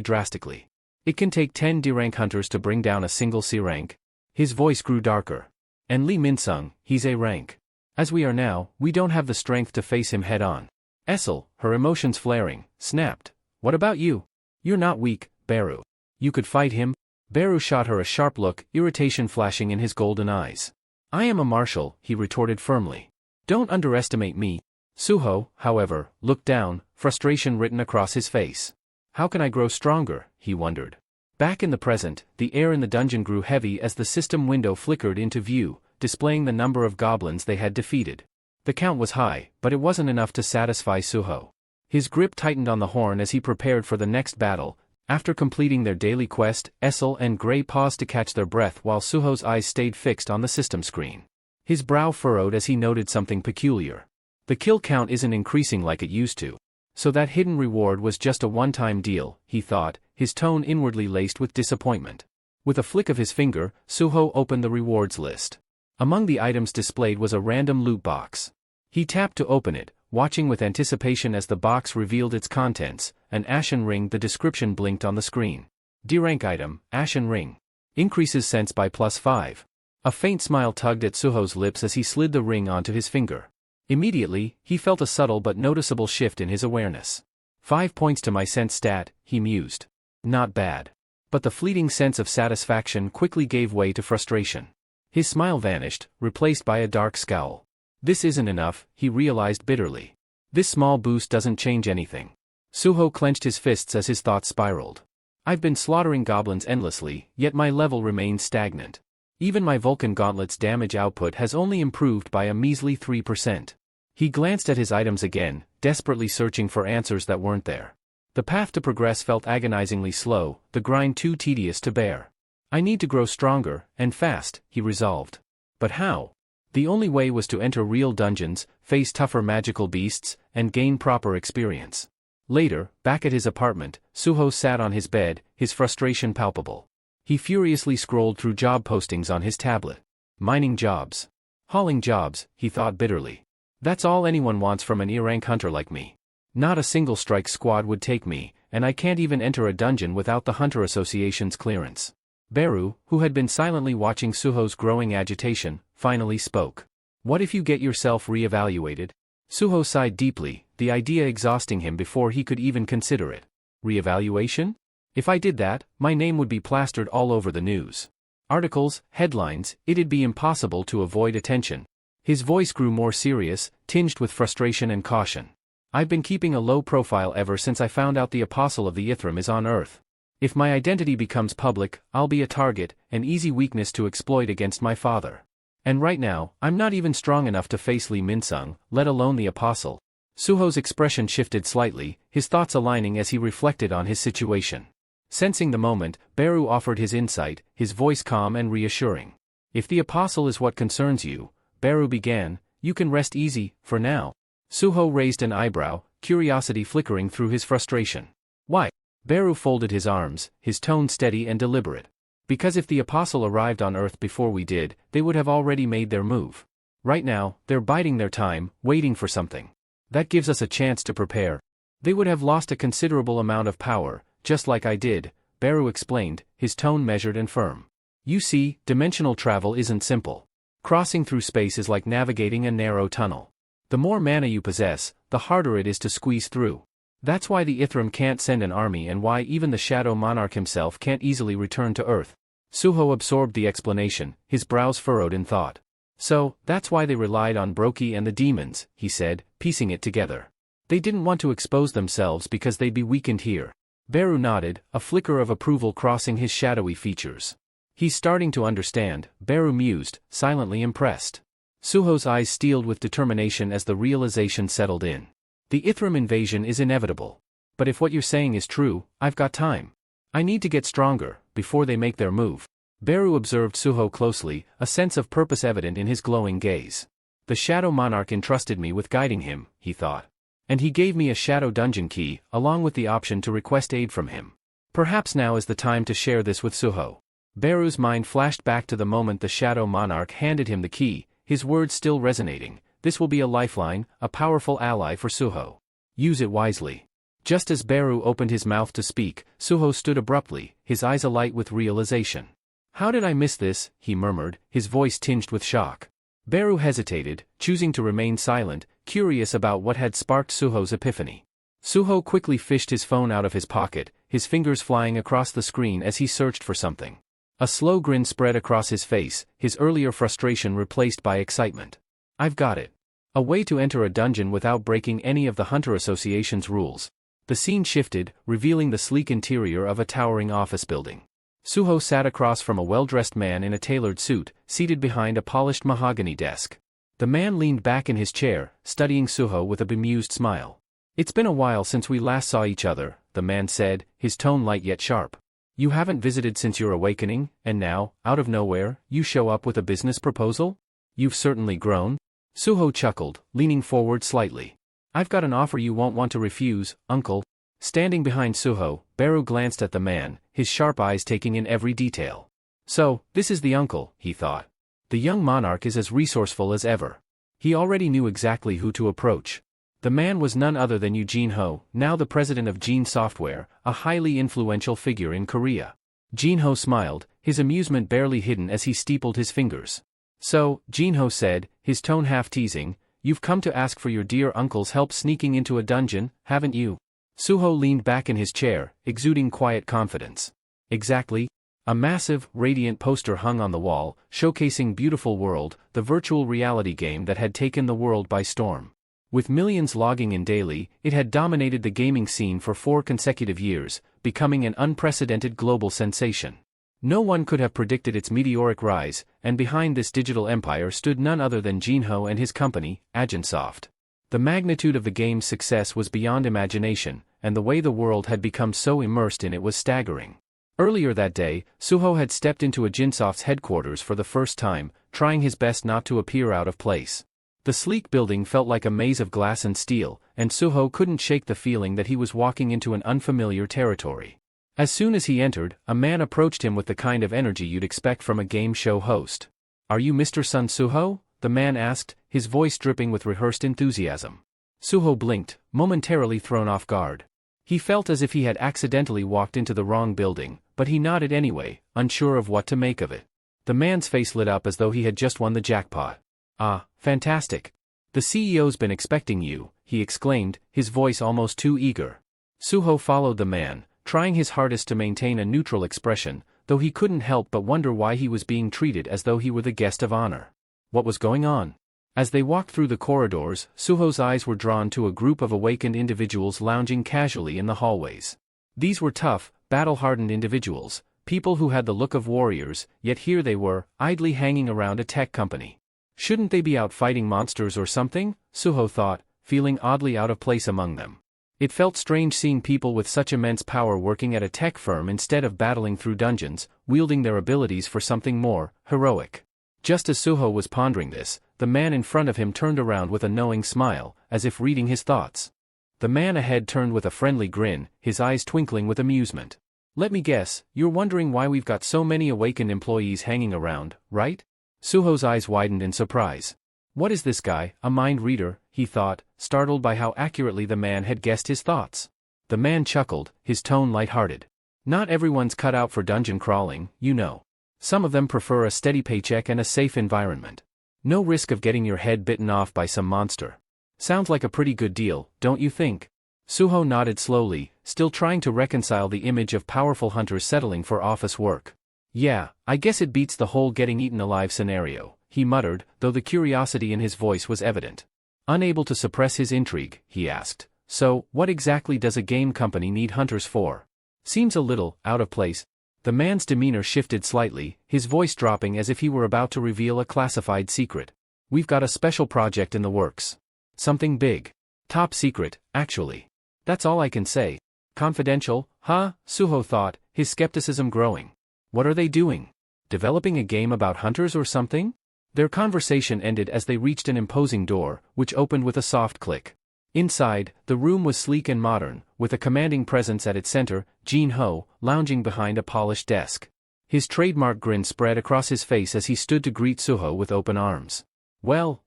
drastically. It can take 10 D-rank hunters to bring down a single C rank." His voice grew darker. "And Lee Minsung, he's A rank. As we are now, we don't have the strength to face him head-on." Essel, her emotions flaring, snapped. "What about you? You're not weak, Beru. You could fight him?" Beru shot her a sharp look, irritation flashing in his golden eyes. "I am a marshal," he retorted firmly. "Don't underestimate me." Suho, however, looked down, frustration written across his face. "How can I grow stronger?" he wondered. Back in the present, the air in the dungeon grew heavy as the system window flickered into view, displaying the number of goblins they had defeated. The count was high, but it wasn't enough to satisfy Suho. His grip tightened on the horn as he prepared for the next battle. After completing their daily quest, Essel and Gray paused to catch their breath while Suho's eyes stayed fixed on the system screen. His brow furrowed as he noted something peculiar. The kill count isn't increasing like it used to. So that hidden reward was just a one-time deal, he thought, his tone inwardly laced with disappointment. With a flick of his finger, Suho opened the rewards list. Among the items displayed was a random loot box. He tapped to open it, watching with anticipation as the box revealed its contents. An ashen ring. The description blinked on the screen. D-rank item, ashen ring. Increases sense by +5. A faint smile tugged at Suho's lips as he slid the ring onto his finger. Immediately, he felt a subtle but noticeable shift in his awareness. 5 points to my sense stat, he mused. Not bad. But the fleeting sense of satisfaction quickly gave way to frustration. His smile vanished, replaced by a dark scowl. This isn't enough, he realized bitterly. This small boost doesn't change anything. Suho clenched his fists as his thoughts spiraled. I've been slaughtering goblins endlessly, yet my level remains stagnant. Even my Vulcan Gauntlet's damage output has only improved by a measly 3%. He glanced at his items again, desperately searching for answers that weren't there. The path to progress felt agonizingly slow, the grind too tedious to bear. I need to grow stronger, and fast, he resolved. But how? The only way was to enter real dungeons, face tougher magical beasts, and gain proper experience. Later, back at his apartment, Suho sat on his bed, his frustration palpable. He furiously scrolled through job postings on his tablet. Mining jobs. Hauling jobs, he thought bitterly. That's all anyone wants from an E-rank hunter like me. Not a single strike squad would take me, and I can't even enter a dungeon without the Hunter Association's clearance. Beru, who had been silently watching Suho's growing agitation, finally spoke. What if you get yourself re-evaluated? Suho sighed deeply, the idea exhausting him before he could even consider it. Re-evaluation? If I did that, my name would be plastered all over the news. Articles, headlines, it'd be impossible to avoid attention. His voice grew more serious, tinged with frustration and caution. I've been keeping a low profile ever since I found out the Apostle of the Yttrium is on Earth. If my identity becomes public, I'll be a target, an easy weakness to exploit against my father. And right now, I'm not even strong enough to face Li Minsung, let alone the apostle. Suho's expression shifted slightly, his thoughts aligning as he reflected on his situation. Sensing the moment, Beru offered his insight, his voice calm and reassuring. If the apostle is what concerns you, Beru began, you can rest easy, for now. Suho raised an eyebrow, curiosity flickering through his frustration. Why? Beru folded his arms, his tone steady and deliberate. Because if the apostle arrived on Earth before we did, they would have already made their move. Right now, they're biding their time, waiting for something. That gives us a chance to prepare. They would have lost a considerable amount of power, just like I did, Beru explained, his tone measured and firm. You see, dimensional travel isn't simple. Crossing through space is like navigating a narrow tunnel. The more mana you possess, the harder it is to squeeze through. That's why the Ithram can't send an army and why even the Shadow Monarch himself can't easily return to Earth. Suho absorbed the explanation, his brows furrowed in thought. So, that's why they relied on Brokey and the demons, he said, piecing it together. They didn't want to expose themselves because they'd be weakened here. Beru nodded, a flicker of approval crossing his shadowy features. He's starting to understand, Beru mused, silently impressed. Suho's eyes steeled with determination as the realization settled in. The Ithram invasion is inevitable. But if what you're saying is true, I've got time. I need to get stronger, before they make their move. Beru observed Suho closely, a sense of purpose evident in his glowing gaze. The Shadow Monarch entrusted me with guiding him, he thought. And he gave me a Shadow Dungeon key, along with the option to request aid from him. Perhaps now is the time to share this with Suho. Beru's mind flashed back to the moment the Shadow Monarch handed him the key, his words still resonating. This will be a lifeline, a powerful ally for Suho. Use it wisely. Just as Beru opened his mouth to speak, Suho stood abruptly, his eyes alight with realization. How did I miss this? He murmured, his voice tinged with shock. Beru hesitated, choosing to remain silent, curious about what had sparked Suho's epiphany. Suho quickly fished his phone out of his pocket, his fingers flying across the screen as he searched for something. A slow grin spread across his face, his earlier frustration replaced by excitement. I've got it. A way to enter a dungeon without breaking any of the Hunter Association's rules. The scene shifted, revealing the sleek interior of a towering office building. Suho sat across from a well-dressed man in a tailored suit, seated behind a polished mahogany desk. The man leaned back in his chair, studying Suho with a bemused smile. It's been a while since we last saw each other, the man said, his tone light yet sharp. You haven't visited since your awakening, and now, out of nowhere, you show up with a business proposal? You've certainly grown. Suho chuckled, leaning forward slightly. I've got an offer you won't want to refuse, uncle. Standing behind Suho, Beru glanced at the man, his sharp eyes taking in every detail. So, this is the uncle, he thought. The young monarch is as resourceful as ever. He already knew exactly who to approach. The man was none other than Eugene Ho, now the president of Gene Software, a highly influential figure in Korea. Gene Ho smiled, his amusement barely hidden as he steepled his fingers. So, Gene Ho said, his tone half teasing, you've come to ask for your dear uncle's help sneaking into a dungeon, haven't you? Suho leaned back in his chair, exuding quiet confidence. Exactly. A massive, radiant poster hung on the wall, showcasing Beautiful World, the virtual reality game that had taken the world by storm. With millions logging in daily, it had dominated the gaming scene for 4 consecutive years, becoming an unprecedented global sensation. No one could have predicted its meteoric rise, and behind this digital empire stood none other than Gene Ho and his company, Agensoft. The magnitude of the game's success was beyond imagination, and the way the world had become so immersed in it was staggering. Earlier that day, Suho had stepped into Agensoft's headquarters for the first time, trying his best not to appear out of place. The sleek building felt like a maze of glass and steel, and Suho couldn't shake the feeling that he was walking into an unfamiliar territory. As soon as he entered, a man approached him with the kind of energy you'd expect from a game show host. Are you Mr. Sun Suho? The man asked, his voice dripping with rehearsed enthusiasm. Suho blinked, momentarily thrown off guard. He felt as if he had accidentally walked into the wrong building, but he nodded anyway, unsure of what to make of it. The man's face lit up as though he had just won the jackpot. Ah, fantastic. The CEO's been expecting you, he exclaimed, his voice almost too eager. Suho followed the man, trying his hardest to maintain a neutral expression, though he couldn't help but wonder why he was being treated as though he were the guest of honor. What was going on? As they walked through the corridors, Suho's eyes were drawn to a group of awakened individuals lounging casually in the hallways. These were tough, battle-hardened individuals, People who had the look of warriors, yet here they were, idly hanging around a tech company. Shouldn't they be out fighting monsters or something? Suho thought, feeling oddly out of place among them. It felt strange seeing people with such immense power working at a tech firm instead of battling through dungeons, wielding their abilities for something more heroic. Just as Suho was pondering this, the man in front of him turned around with a knowing smile, as if reading his thoughts. The man ahead turned with a friendly grin, his eyes twinkling with amusement. Let me guess, you're wondering why we've got so many awakened employees hanging around, right? Suho's eyes widened in surprise. What is this guy, a mind reader, he thought, startled by how accurately the man had guessed his thoughts. The man chuckled, his tone light-hearted. Not everyone's cut out for dungeon crawling, you know. Some of them prefer a steady paycheck and a safe environment. No risk of getting your head bitten off by some monster. Sounds like a pretty good deal, don't you think? Suho nodded slowly, still trying to reconcile the image of powerful hunters settling for office work. Yeah, I guess it beats the whole getting eaten alive scenario, he muttered, though the curiosity in his voice was evident. Unable to suppress his intrigue, he asked, so, what exactly does a game company need hunters for? Seems a little out of place. The man's demeanor shifted slightly, his voice dropping as if he were about to reveal a classified secret. We've got a special project in the works. Something big. Top secret, actually. That's all I can say. Confidential, huh? Suho thought, his skepticism growing. What are they doing? Developing a game about hunters or something? Their conversation ended as they reached an imposing door, which opened with a soft click. Inside, the room was sleek and modern, with a commanding presence at its center, Jin-ho, lounging behind a polished desk. His trademark grin spread across his face as he stood to greet Suho with open arms. Well,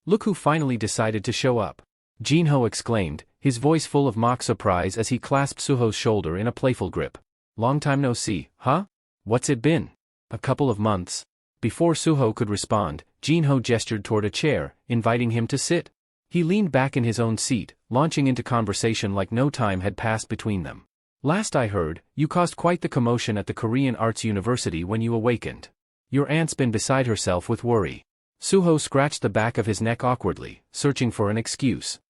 look who finally decided to show up. Jin-ho exclaimed, his voice full of mock surprise as he clasped Suho's shoulder in a playful grip. Long time no see, huh? What's it been? A couple of months. Before Suho could respond, Jin-ho gestured toward a chair, inviting him to sit. He leaned back in his own seat, launching into conversation like no time had passed between them. Last I heard, you caused quite the commotion at the Korean Arts University when you awakened. Your aunt's been beside herself with worry. Suho scratched the back of his neck awkwardly, searching for an excuse.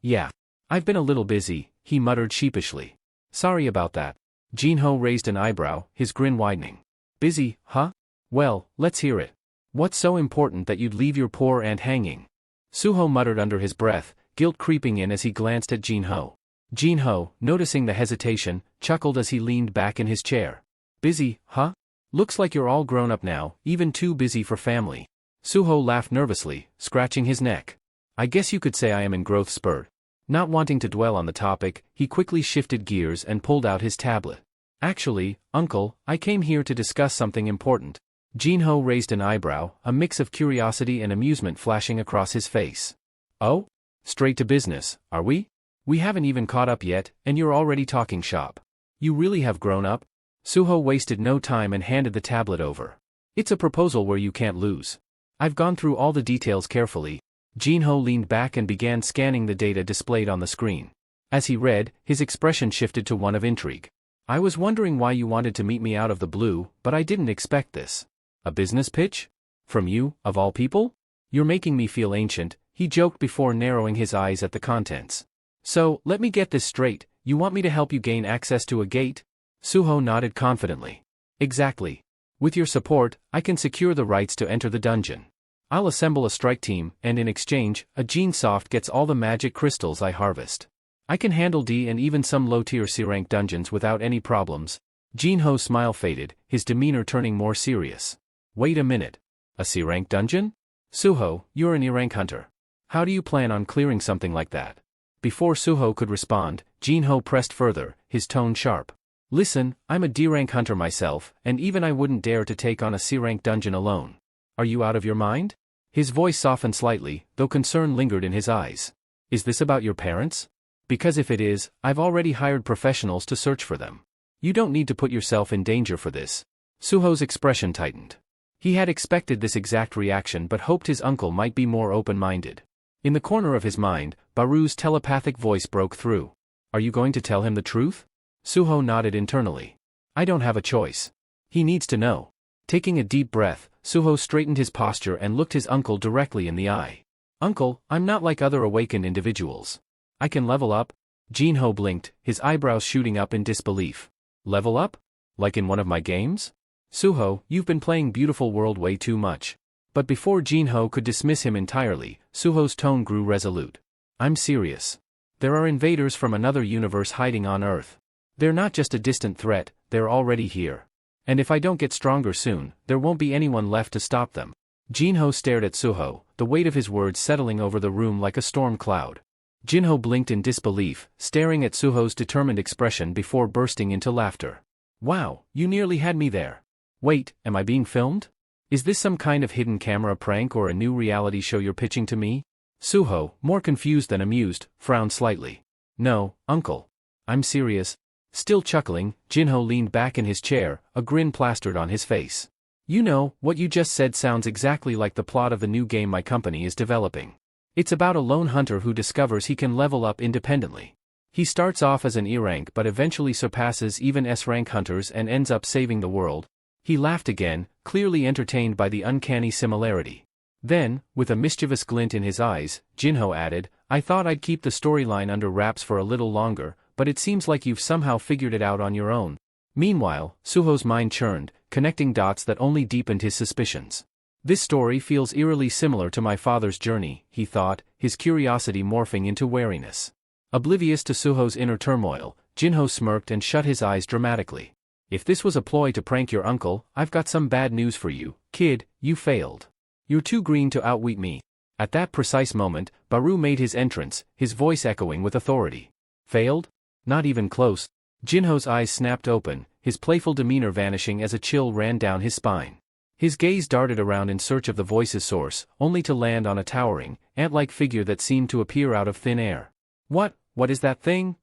Yeah. I've been a little busy, he muttered sheepishly. Sorry about that. Jin-ho raised an eyebrow, his grin widening. Busy, huh? Well, let's hear it. What's so important that you'd leave your poor aunt hanging? Suho muttered under his breath, guilt creeping in as he glanced at Jin-ho. Jin-ho, noticing the hesitation, chuckled as he leaned back in his chair. Busy, huh? Looks like you're all grown up now, even too busy for family. Suho laughed nervously, scratching his neck. I guess you could say I am in growth spurt. Not wanting to dwell on the topic, he quickly shifted gears and pulled out his tablet. Actually, uncle, I came here to discuss something important. Jin-ho raised an eyebrow, a mix of curiosity and amusement flashing across his face. Oh? Straight to business, are we? We haven't even caught up yet, and you're already talking shop. You really have grown up? Suho wasted no time and handed the tablet over. It's a proposal where you can't lose. I've gone through all the details carefully. Jin-ho leaned back and began scanning the data displayed on the screen. As he read, his expression shifted to one of intrigue. I was wondering why you wanted to meet me out of the blue, but I didn't expect this. A business pitch? From you, of all people? You're making me feel ancient, he joked before narrowing his eyes at the contents. So, let me get this straight, you want me to help you gain access to a gate? Suho nodded confidently. Exactly. With your support, I can secure the rights to enter the dungeon. I'll assemble a strike team, and in exchange, a Gensoft gets all the magic crystals I harvest. I can handle D and even some low-tier C-rank dungeons without any problems. Jin-ho's smile faded, his demeanor turning more serious. Wait a minute. A C-rank dungeon? Suho, you're an E-rank hunter. How do you plan on clearing something like that? Before Suho could respond, Jin-ho pressed further, his tone sharp. Listen, I'm a D-rank hunter myself, and even I wouldn't dare to take on a C-rank dungeon alone. Are you out of your mind? His voice softened slightly, though concern lingered in his eyes. Is this about your parents? Because if it is, I've already hired professionals to search for them. You don't need to put yourself in danger for this. Suho's expression tightened. He had expected this exact reaction but hoped his uncle might be more open-minded. In the corner of his mind, Baru's telepathic voice broke through. Are you going to tell him the truth? Suho nodded internally. I don't have a choice. He needs to know. Taking a deep breath, Suho straightened his posture and looked his uncle directly in the eye. Uncle, I'm not like other awakened individuals. I can level up? Jin-ho blinked, his eyebrows shooting up in disbelief. Level up? Like in one of my games? Suho, you've been playing Beautiful World way too much. But before Jinho could dismiss him entirely, Suho's tone grew resolute. I'm serious. There are invaders from another universe hiding on Earth. They're not just a distant threat, they're already here. And if I don't get stronger soon, there won't be anyone left to stop them. Jinho stared at Suho, the weight of his words settling over the room like a storm cloud. Jinho blinked in disbelief, staring at Suho's determined expression before bursting into laughter. Wow, you nearly had me there. Wait, am I being filmed? Is this some kind of hidden camera prank or a new reality show you're pitching to me? Suho, more confused than amused, frowned slightly. No, uncle. I'm serious. Still chuckling, Jinho leaned back in his chair, a grin plastered on his face. You know, what you just said sounds exactly like the plot of the new game my company is developing. It's about a lone hunter who discovers he can level up independently. He starts off as an E-rank but eventually surpasses even S-rank hunters and ends up saving the world. He laughed again, clearly entertained by the uncanny similarity. Then, with a mischievous glint in his eyes, Jinho added, I thought I'd keep the storyline under wraps for a little longer, but it seems like you've somehow figured it out on your own. Meanwhile, Suho's mind churned, connecting dots that only deepened his suspicions. This story feels eerily similar to my father's journey, he thought, his curiosity morphing into wariness. Oblivious to Suho's inner turmoil, Jinho smirked and shut his eyes dramatically. If this was a ploy to prank your uncle, I've got some bad news for you, kid, you failed. You're too green to outwit me. At that precise moment, Baru made his entrance, his voice echoing with authority. Failed? Not even close. Jinho's eyes snapped open, his playful demeanor vanishing as a chill ran down his spine. His gaze darted around in search of the voice's source, only to land on a towering, ant-like figure that seemed to appear out of thin air. What is that thing?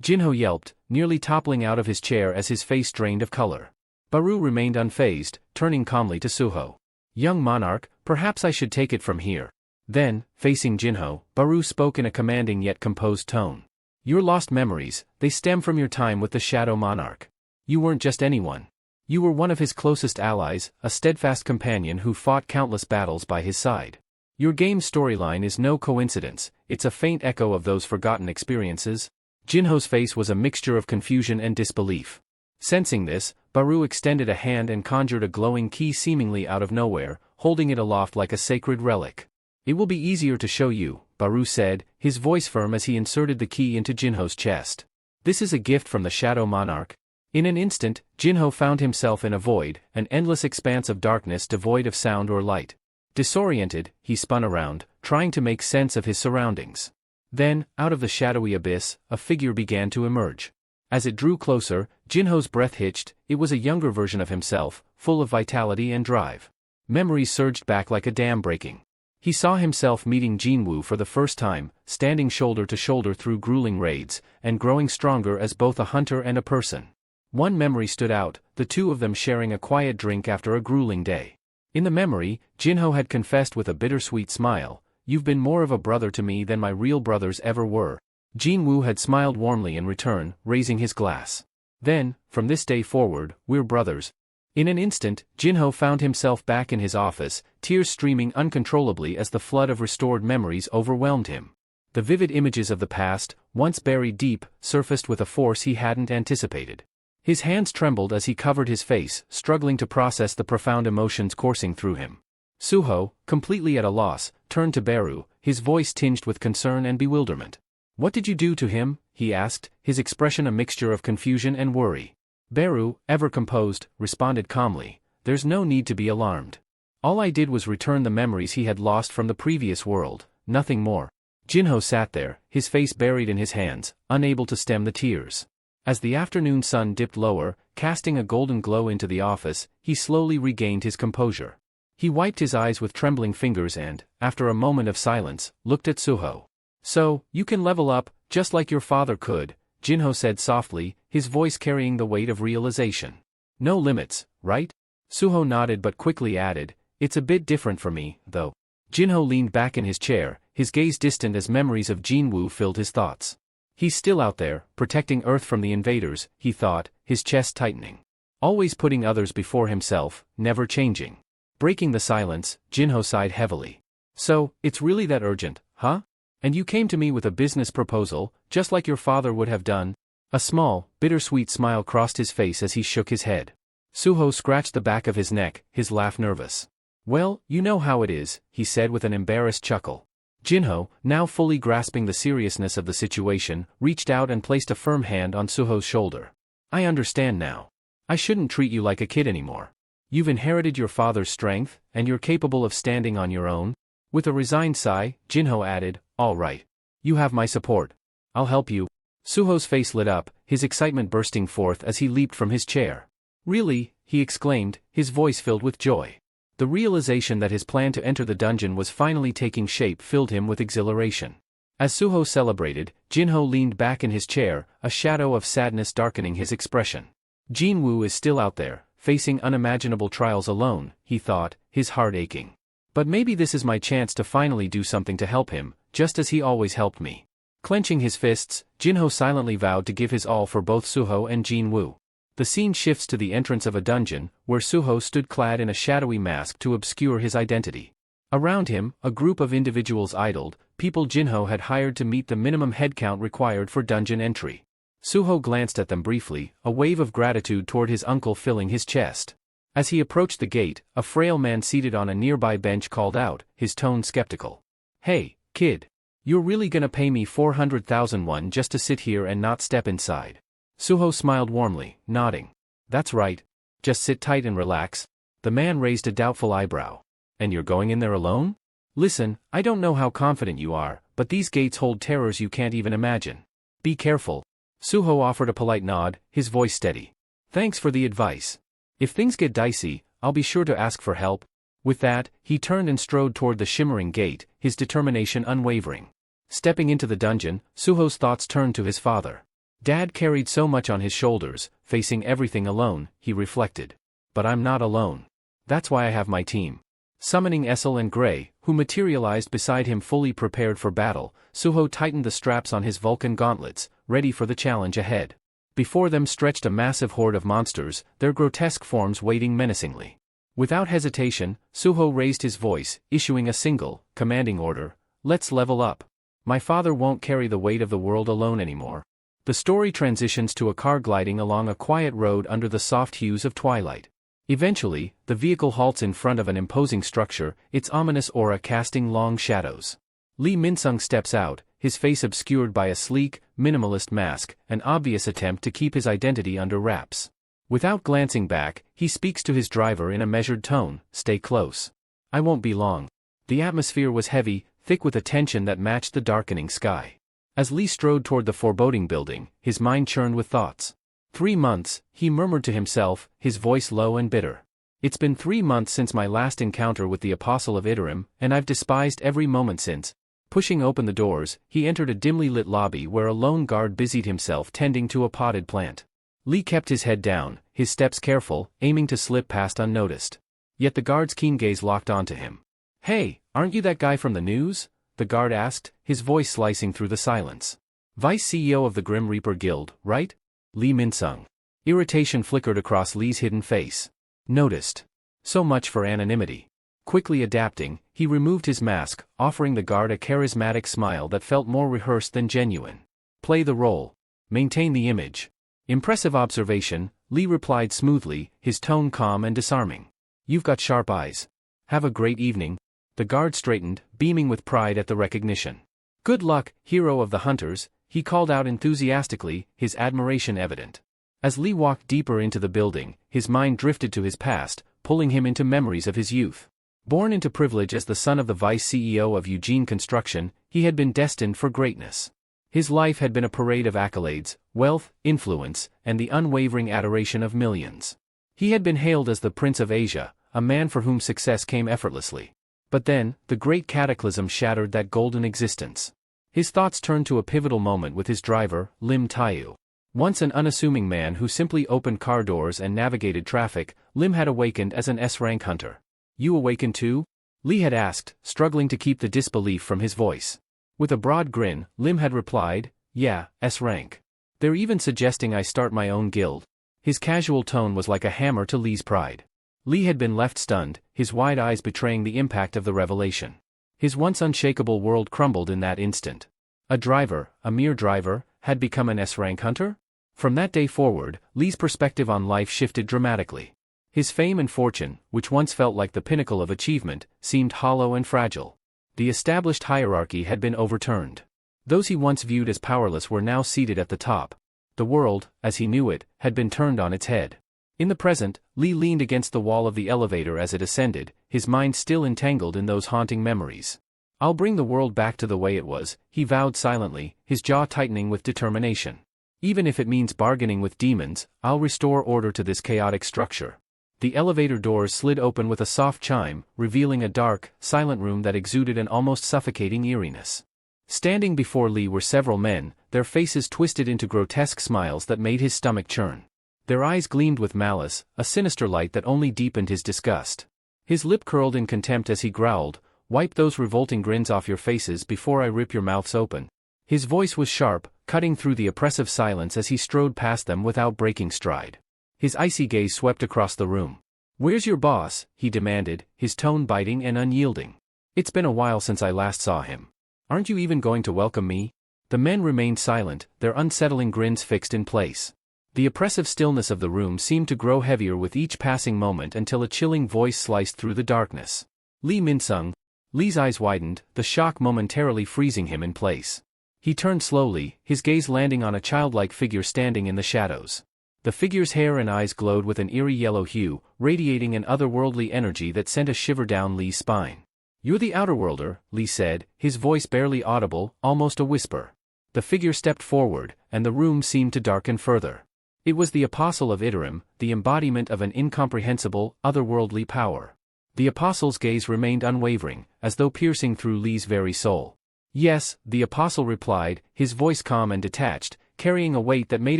Jinho yelped, nearly toppling out of his chair as his face drained of color. Baru remained unfazed, turning calmly to Suho. Young monarch, perhaps I should take it from here. Then, facing Jinho, Baru spoke in a commanding yet composed tone. Your lost memories, they stem from your time with the Shadow Monarch. You weren't just anyone. You were one of his closest allies, a steadfast companion who fought countless battles by his side. Your game's storyline is no coincidence, it's a faint echo of those forgotten experiences. Jinho's face was a mixture of confusion and disbelief. Sensing this, Baru extended a hand and conjured a glowing key seemingly out of nowhere, holding it aloft like a sacred relic. It will be easier to show you, Baru said, his voice firm as he inserted the key into Jinho's chest. This is a gift from the Shadow Monarch. In an instant, Jinho found himself in a void, an endless expanse of darkness devoid of sound or light. Disoriented, he spun around, trying to make sense of his surroundings. Then, out of the shadowy abyss, a figure began to emerge. As it drew closer, Jinho's breath hitched. It was a younger version of himself, full of vitality and drive. Memories surged back like a dam breaking. He saw himself meeting Jinwoo for the first time, standing shoulder to shoulder through grueling raids, and growing stronger as both a hunter and a person. One memory stood out, the two of them sharing a quiet drink after a grueling day. In the memory, Jinho had confessed with a bittersweet smile, "You've been more of a brother to me than my real brothers ever were." Jinwoo had smiled warmly in return, raising his glass. "Then, from this day forward, we're brothers." In an instant, Jinho found himself back in his office, tears streaming uncontrollably as the flood of restored memories overwhelmed him. The vivid images of the past, once buried deep, surfaced with a force he hadn't anticipated. His hands trembled as he covered his face, struggling to process the profound emotions coursing through him. Suho, completely at a loss, turned to Baru, his voice tinged with concern and bewilderment. "What did you do to him?" he asked, his expression a mixture of confusion and worry. Baru, ever composed, responded calmly, "There's no need to be alarmed. All I did was return the memories he had lost from the previous world, nothing more." Jinho sat there, his face buried in his hands, unable to stem the tears. As the afternoon sun dipped lower, casting a golden glow into the office, he slowly regained his composure. He wiped his eyes with trembling fingers and, after a moment of silence, looked at Suho. "So, you can level up, just like your father could," Jinho said softly, his voice carrying the weight of realization. "No limits, right?" Suho nodded but quickly added, "It's a bit different for me, though." Jinho leaned back in his chair, his gaze distant as memories of Jinwoo filled his thoughts. He's still out there, protecting Earth from the invaders, he thought, his chest tightening. Always putting others before himself, never changing. Breaking the silence, Jinho sighed heavily. "So, it's really that urgent, huh? And you came to me with a business proposal, just like your father would have done?" A small, bittersweet smile crossed his face as he shook his head. Suho scratched the back of his neck, his laugh nervous. Well, you know how it is, he said with an embarrassed chuckle. Jinho, now fully grasping the seriousness of the situation, reached out and placed a firm hand on Suho's shoulder. I understand now. I shouldn't treat you like a kid anymore. You've inherited your father's strength, and you're capable of standing on your own. With a resigned sigh, Jinho added, all right. You have my support. I'll help you. Suho's face lit up, his excitement bursting forth as he leaped from his chair. Really, he exclaimed, his voice filled with joy. The realization that his plan to enter the dungeon was finally taking shape filled him with exhilaration. As Suho celebrated, Jinho leaned back in his chair, a shadow of sadness darkening his expression. Jinwoo is still out there, facing unimaginable trials alone, he thought, his heart aching. But maybe this is my chance to finally do something to help him, just as he always helped me. Clenching his fists, Jinho silently vowed to give his all for both Suho and Jinwoo. The scene shifts to the entrance of a dungeon, where Suho stood clad in a shadowy mask to obscure his identity. Around him, a group of individuals idled, people Jinho had hired to meet the minimum headcount required for dungeon entry. Suho glanced at them briefly, a wave of gratitude toward his uncle filling his chest. As he approached the gate, a frail man seated on a nearby bench called out, his tone skeptical. Hey, kid. You're really gonna pay me 400,000 won just to sit here and not step inside? Suho smiled warmly, nodding. That's right. Just sit tight and relax. The man raised a doubtful eyebrow. And you're going in there alone? Listen, I don't know how confident you are, but these gates hold terrors you can't even imagine. Be careful. Suho offered a polite nod, his voice steady. Thanks for the advice. If things get dicey, I'll be sure to ask for help. With that, he turned and strode toward the shimmering gate, his determination unwavering. Stepping into the dungeon, Suho's thoughts turned to his father. Dad carried so much on his shoulders, facing everything alone, he reflected. But I'm not alone. That's why I have my team. Summoning Essel and Gray, who materialized beside him fully prepared for battle, Suho tightened the straps on his Vulcan gauntlets, ready for the challenge ahead. Before them stretched a massive horde of monsters, their grotesque forms waiting menacingly. Without hesitation, Suho raised his voice, issuing a single, commanding order, let's level up. My father won't carry the weight of the world alone anymore. The story transitions to a car gliding along a quiet road under the soft hues of twilight. Eventually, the vehicle halts in front of an imposing structure, its ominous aura casting long shadows. Lee Min-sung steps out, his face obscured by a sleek, minimalist mask, an obvious attempt to keep his identity under wraps. Without glancing back, he speaks to his driver in a measured tone, stay close. I won't be long. The atmosphere was heavy, thick with a tension that matched the darkening sky. As Lee strode toward the foreboding building, his mind churned with thoughts. 3 months, he murmured to himself, his voice low and bitter. It's been 3 months since my last encounter with the Apostle of Iterim, and I've despised every moment since. Pushing open the doors, he entered a dimly lit lobby where a lone guard busied himself tending to a potted plant. Lee kept his head down, his steps careful, aiming to slip past unnoticed. Yet the guard's keen gaze locked onto him. Hey, aren't you that guy from the news? The guard asked, his voice slicing through the silence. Vice CEO of the Grim Reaper Guild, right? Lee Min-sung. Irritation flickered across Lee's hidden face. Noticed. So much for anonymity. Quickly adapting, he removed his mask, offering the guard a charismatic smile that felt more rehearsed than genuine. Play the role. Maintain the image. Impressive observation, Lee replied smoothly, his tone calm and disarming. You've got sharp eyes. Have a great evening. The guard straightened, beaming with pride at the recognition. Good luck, hero of the hunters, he called out enthusiastically, his admiration evident. As Lee walked deeper into the building, his mind drifted to his past, pulling him into memories of his youth. Born into privilege as the son of the vice CEO of Eugene Construction, he had been destined for greatness. His life had been a parade of accolades, wealth, influence, and the unwavering adoration of millions. He had been hailed as the Prince of Asia, a man for whom success came effortlessly. But then, the great cataclysm shattered that golden existence. His thoughts turned to a pivotal moment with his driver, Lim Taeyu. Once an unassuming man who simply opened car doors and navigated traffic, Lim had awakened as an S-rank hunter. You awakened too? Lee had asked, struggling to keep the disbelief from his voice. With a broad grin, Lim had replied, yeah, S-rank. They're even suggesting I start my own guild. His casual tone was like a hammer to Lee's pride. Lee had been left stunned, his wide eyes betraying the impact of the revelation. His once unshakable world crumbled in that instant. A driver, a mere driver, had become an S-rank hunter? From that day forward, Lee's perspective on life shifted dramatically. His fame and fortune, which once felt like the pinnacle of achievement, seemed hollow and fragile. The established hierarchy had been overturned. Those he once viewed as powerless were now seated at the top. The world, as he knew it, had been turned on its head. In the present, Lee leaned against the wall of the elevator as it ascended, his mind still entangled in those haunting memories. "I'll bring the world back to the way it was," he vowed silently, his jaw tightening with determination. "Even if it means bargaining with demons, I'll restore order to this chaotic structure." The elevator doors slid open with a soft chime, revealing a dark, silent room that exuded an almost suffocating eeriness. Standing before Lee were several men, their faces twisted into grotesque smiles that made his stomach churn. Their eyes gleamed with malice, a sinister light that only deepened his disgust. His lip curled in contempt as he growled, "Wipe those revolting grins off your faces before I rip your mouths open." His voice was sharp, cutting through the oppressive silence as he strode past them without breaking stride. His icy gaze swept across the room. "Where's your boss?" he demanded, his tone biting and unyielding. "It's been a while since I last saw him. Aren't you even going to welcome me?" The men remained silent, their unsettling grins fixed in place. The oppressive stillness of the room seemed to grow heavier with each passing moment until a chilling voice sliced through the darkness. "Lee Min-sung." Lee's eyes widened, the shock momentarily freezing him in place. He turned slowly, his gaze landing on a childlike figure standing in the shadows. The figure's hair and eyes glowed with an eerie yellow hue, radiating an otherworldly energy that sent a shiver down Lee's spine. "You're the Outerworlder," Lee said, his voice barely audible, almost a whisper. The figure stepped forward, and the room seemed to darken further. It was the Apostle of Iterum, the embodiment of an incomprehensible, otherworldly power. The Apostle's gaze remained unwavering, as though piercing through Lee's very soul. "Yes," the Apostle replied, his voice calm and detached, carrying a weight that made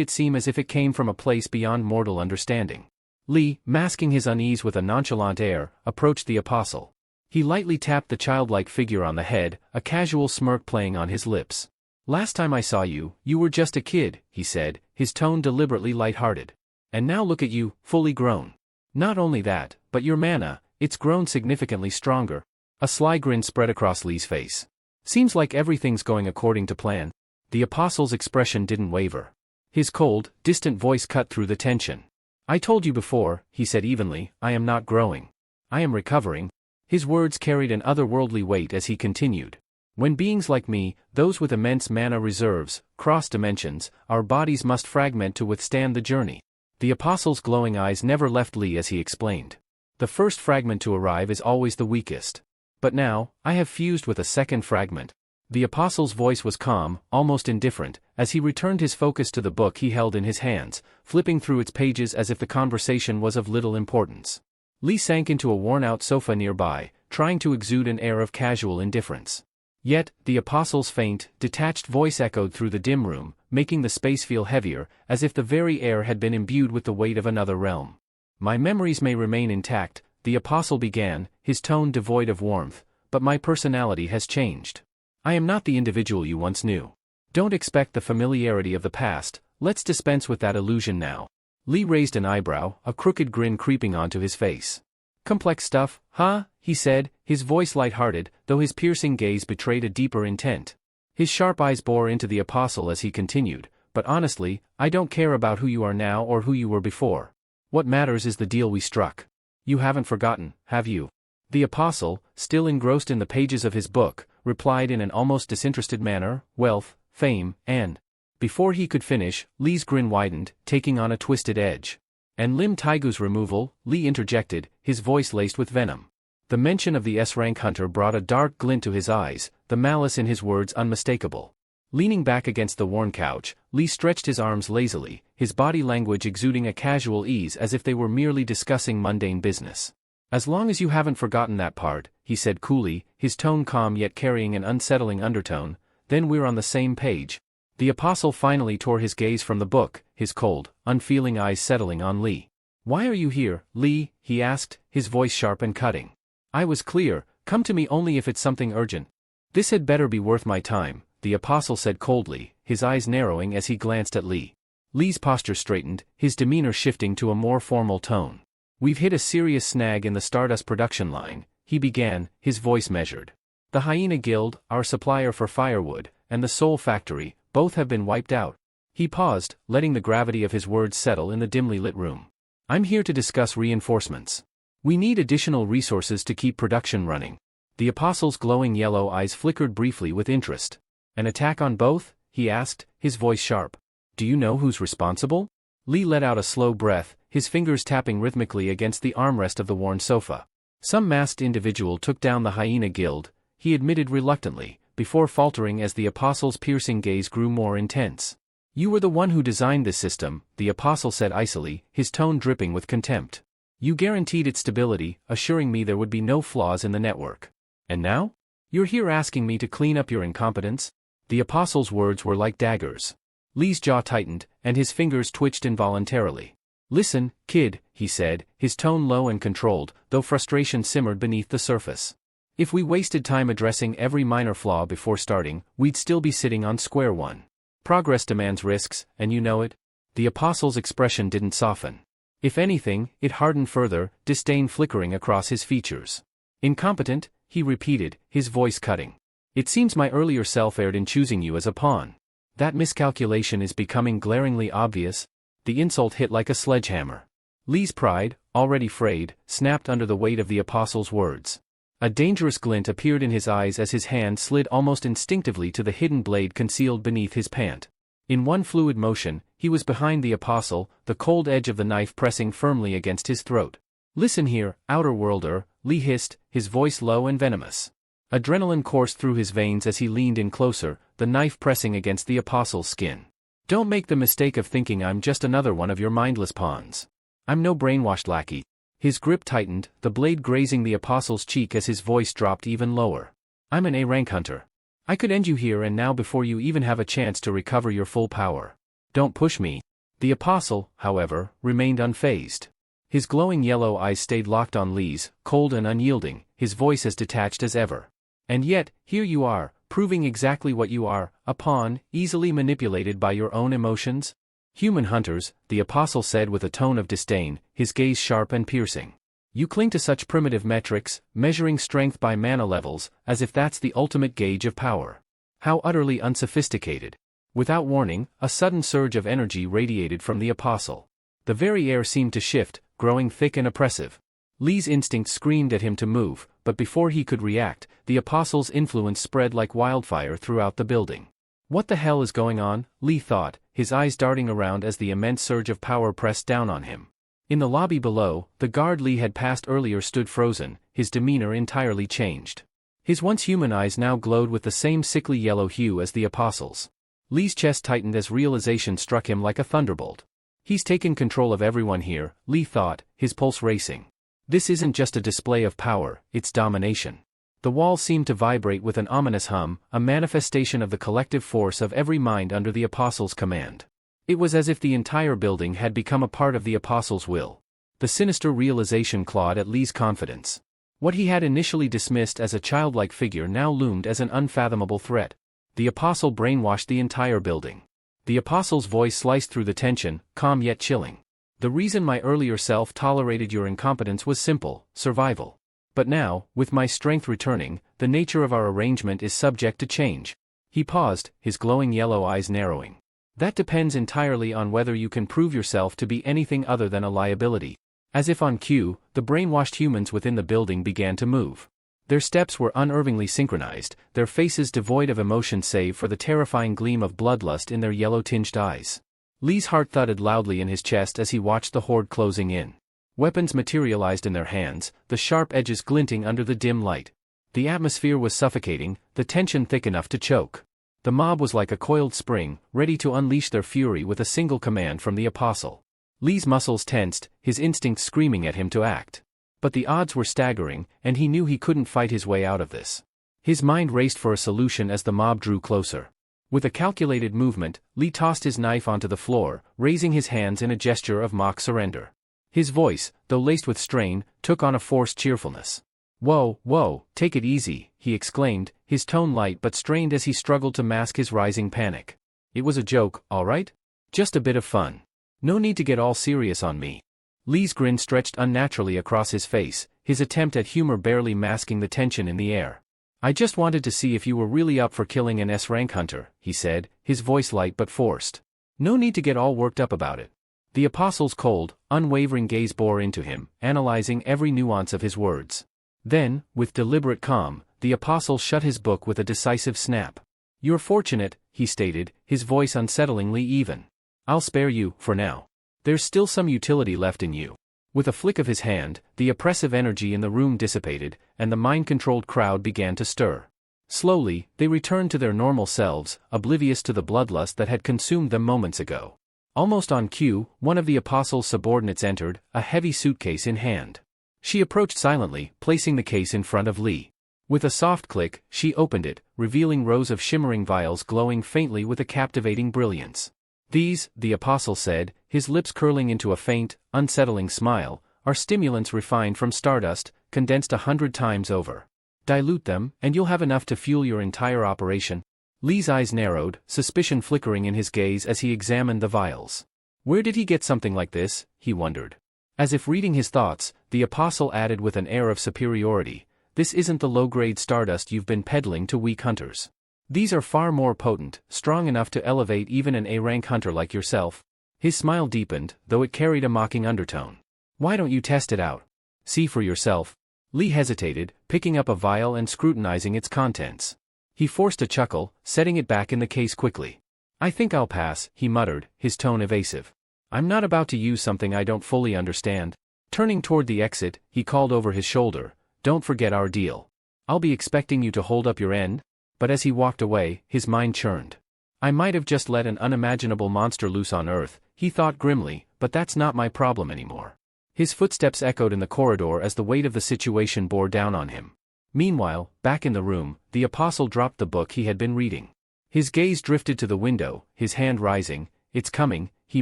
it seem as if it came from a place beyond mortal understanding. Lee, masking his unease with a nonchalant air, approached the Apostle. He lightly tapped the childlike figure on the head, a casual smirk playing on his lips. "Last time I saw you, you were just a kid," he said, his tone deliberately light-hearted. "And now look at you, fully grown. Not only that, but your mana, it's grown significantly stronger." A sly grin spread across Lee's face. "Seems like everything's going according to plan." The Apostle's expression didn't waver. His cold, distant voice cut through the tension. "I told you before," he said evenly, "I am not growing. I am recovering." His words carried an otherworldly weight as he continued. "When beings like me, those with immense mana reserves, cross dimensions, our bodies must fragment to withstand the journey." The Apostle's glowing eyes never left Lee as he explained. "The first fragment to arrive is always the weakest. But now, I have fused with a second fragment." The Apostle's voice was calm, almost indifferent, as he returned his focus to the book he held in his hands, flipping through its pages as if the conversation was of little importance. Lee sank into a worn-out sofa nearby, trying to exude an air of casual indifference. Yet, the Apostle's faint, detached voice echoed through the dim room, making the space feel heavier, as if the very air had been imbued with the weight of another realm. "My memories may remain intact," the Apostle began, his tone devoid of warmth, "but my personality has changed. I am not the individual you once knew. Don't expect the familiarity of the past, let's dispense with that illusion now." Lee raised an eyebrow, a crooked grin creeping onto his face. "Complex stuff, huh?" he said, his voice light-hearted, though his piercing gaze betrayed a deeper intent. His sharp eyes bore into the Apostle as he continued, "But honestly, I don't care about who you are now or who you were before. What matters is the deal we struck. You haven't forgotten, have you?" The Apostle, still engrossed in the pages of his book, replied in an almost disinterested manner, "Wealth, fame, and..." Before he could finish, Lee's grin widened, taking on a twisted edge. "And Lim Taigu's removal," Lee interjected, his voice laced with venom. The mention of the S-rank hunter brought a dark glint to his eyes, the malice in his words unmistakable. Leaning back against the worn couch, Lee stretched his arms lazily, his body language exuding a casual ease as if they were merely discussing mundane business. "As long as you haven't forgotten that part," he said coolly, his tone calm yet carrying an unsettling undertone, "then we're on the same page." The Apostle finally tore his gaze from the book, his cold, unfeeling eyes settling on Lee. "Why are you here, Lee?" he asked, his voice sharp and cutting. "I was clear, come to me only if it's something urgent." "This had better be worth my time," the Apostle said coldly, his eyes narrowing as he glanced at Lee. Lee's posture straightened, his demeanor shifting to a more formal tone. "We've hit a serious snag in the Stardust production line," he began, his voice measured. "The Hyena Guild, our supplier for firewood, and the Soul Factory, both have been wiped out." He paused, letting the gravity of his words settle in the dimly lit room. I'm here to discuss reinforcements. We need additional resources to keep production running. The apostle's glowing yellow eyes flickered briefly with interest. An attack on both? He asked, his voice sharp. Do you know who's responsible? Lee let out a slow breath, his fingers tapping rhythmically against the armrest of the worn sofa. Some masked individual took down the hyena guild, he admitted reluctantly, before faltering as the apostle's piercing gaze grew more intense. You were the one who designed this system, the apostle said icily, his tone dripping with contempt. You guaranteed its stability, assuring me there would be no flaws in the network. And now? You're here asking me to clean up your incompetence? The apostle's words were like daggers. Lee's jaw tightened, and his fingers twitched involuntarily. Listen, kid, he said, his tone low and controlled, though frustration simmered beneath the surface. If we wasted time addressing every minor flaw before starting, we'd still be sitting on square one. Progress demands risks, and you know it. The apostle's expression didn't soften. If anything, it hardened further, disdain flickering across his features. Incompetent, he repeated, his voice cutting. It seems my earlier self erred in choosing you as a pawn. That miscalculation is becoming glaringly obvious. The insult hit like a sledgehammer. Lee's pride, already frayed, snapped under the weight of the apostle's words. A dangerous glint appeared in his eyes as his hand slid almost instinctively to the hidden blade concealed beneath his pant. In one fluid motion, he was behind the apostle, the cold edge of the knife pressing firmly against his throat. Listen here, outer worlder, Lee hissed, his voice low and venomous. Adrenaline coursed through his veins as he leaned in closer, the knife pressing against the apostle's skin. Don't make the mistake of thinking I'm just another one of your mindless pawns. I'm no brainwashed lackey. His grip tightened, the blade grazing the apostle's cheek as his voice dropped even lower. I'm an A-rank hunter. I could end you here and now before you even have a chance to recover your full power. Don't push me. The apostle, however, remained unfazed. His glowing yellow eyes stayed locked on Lee's, cold and unyielding, his voice as detached as ever. And yet, here you are, proving exactly what you are, a pawn, easily manipulated by your own emotions? Human hunters, the apostle said with a tone of disdain, his gaze sharp and piercing. You cling to such primitive metrics, measuring strength by mana levels, as if that's the ultimate gauge of power. How utterly unsophisticated. Without warning, a sudden surge of energy radiated from the apostle. The very air seemed to shift, growing thick and oppressive. Lee's instinct screamed at him to move, but before he could react, the apostle's influence spread like wildfire throughout the building. What the hell is going on? Lee thought, his eyes darting around as the immense surge of power pressed down on him. In the lobby below, the guard Lee had passed earlier stood frozen, his demeanor entirely changed. His once human eyes now glowed with the same sickly yellow hue as the apostle's. Lee's chest tightened as realization struck him like a thunderbolt. He's taken control of everyone here, Lee thought, his pulse racing. This isn't just a display of power, it's domination. The walls seemed to vibrate with an ominous hum, a manifestation of the collective force of every mind under the apostle's command. It was as if the entire building had become a part of the apostle's will. The sinister realization clawed at Lee's confidence. What he had initially dismissed as a childlike figure now loomed as an unfathomable threat. The apostle brainwashed the entire building. The apostle's voice sliced through the tension, calm yet chilling. The reason my earlier self tolerated your incompetence was simple, survival. But now, with my strength returning, the nature of our arrangement is subject to change. He paused, his glowing yellow eyes narrowing. That depends entirely on whether you can prove yourself to be anything other than a liability. As if on cue, the brainwashed humans within the building began to move. Their steps were unervingly synchronized, their faces devoid of emotion save for the terrifying gleam of bloodlust in their yellow-tinged eyes. Lee's heart thudded loudly in his chest as he watched the horde closing in. Weapons materialized in their hands, the sharp edges glinting under the dim light. The atmosphere was suffocating, the tension thick enough to choke. The mob was like a coiled spring, ready to unleash their fury with a single command from the apostle. Lee's muscles tensed, his instincts screaming at him to act. But the odds were staggering, and he knew he couldn't fight his way out of this. His mind raced for a solution as the mob drew closer. With a calculated movement, Lee tossed his knife onto the floor, raising his hands in a gesture of mock surrender. His voice, though laced with strain, took on a forced cheerfulness. Whoa, take it easy, he exclaimed, his tone light but strained as he struggled to mask his rising panic. It was a joke, all right? Just a bit of fun. No need to get all serious on me. Lee's grin stretched unnaturally across his face, his attempt at humor barely masking the tension in the air. I just wanted to see if you were really up for killing an S-rank hunter, he said, his voice light but forced. No need to get all worked up about it. The apostle's cold, unwavering gaze bore into him, analyzing every nuance of his words. Then, with deliberate calm, the apostle shut his book with a decisive snap. "You're fortunate," he stated, his voice unsettlingly even. "I'll spare you, for now. There's still some utility left in you." With a flick of his hand, the oppressive energy in the room dissipated, and the mind-controlled crowd began to stir. Slowly, they returned to their normal selves, oblivious to the bloodlust that had consumed them moments ago. Almost on cue, one of the apostle's subordinates entered, a heavy suitcase in hand. She approached silently, placing the case in front of Lee. With a soft click, she opened it, revealing rows of shimmering vials glowing faintly with a captivating brilliance. "These," the apostle said, his lips curling into a faint, unsettling smile, "are stimulants refined from stardust, condensed 100 times over. Dilute them, and you'll have enough to fuel your entire operation." Lee's eyes narrowed, suspicion flickering in his gaze as he examined the vials. Where did he get something like this, he wondered. As if reading his thoughts, the apostle added with an air of superiority, "This isn't the low-grade stardust you've been peddling to weak hunters. These are far more potent, strong enough to elevate even an A-rank hunter like yourself." His smile deepened, though it carried a mocking undertone. "Why don't you test it out? See for yourself." Lee hesitated, picking up a vial and scrutinizing its contents. He forced a chuckle, setting it back in the case quickly. "I think I'll pass," he muttered, his tone evasive. "I'm not about to use something I don't fully understand." Turning toward the exit, he called over his shoulder, "Don't forget our deal. I'll be expecting you to hold up your end." But as he walked away, his mind churned. "I might have just let an unimaginable monster loose on Earth," he thought grimly, "but that's not my problem anymore." His footsteps echoed in the corridor as the weight of the situation bore down on him. Meanwhile, back in the room, the apostle dropped the book he had been reading. His gaze drifted to the window, his hand rising. "It's coming," he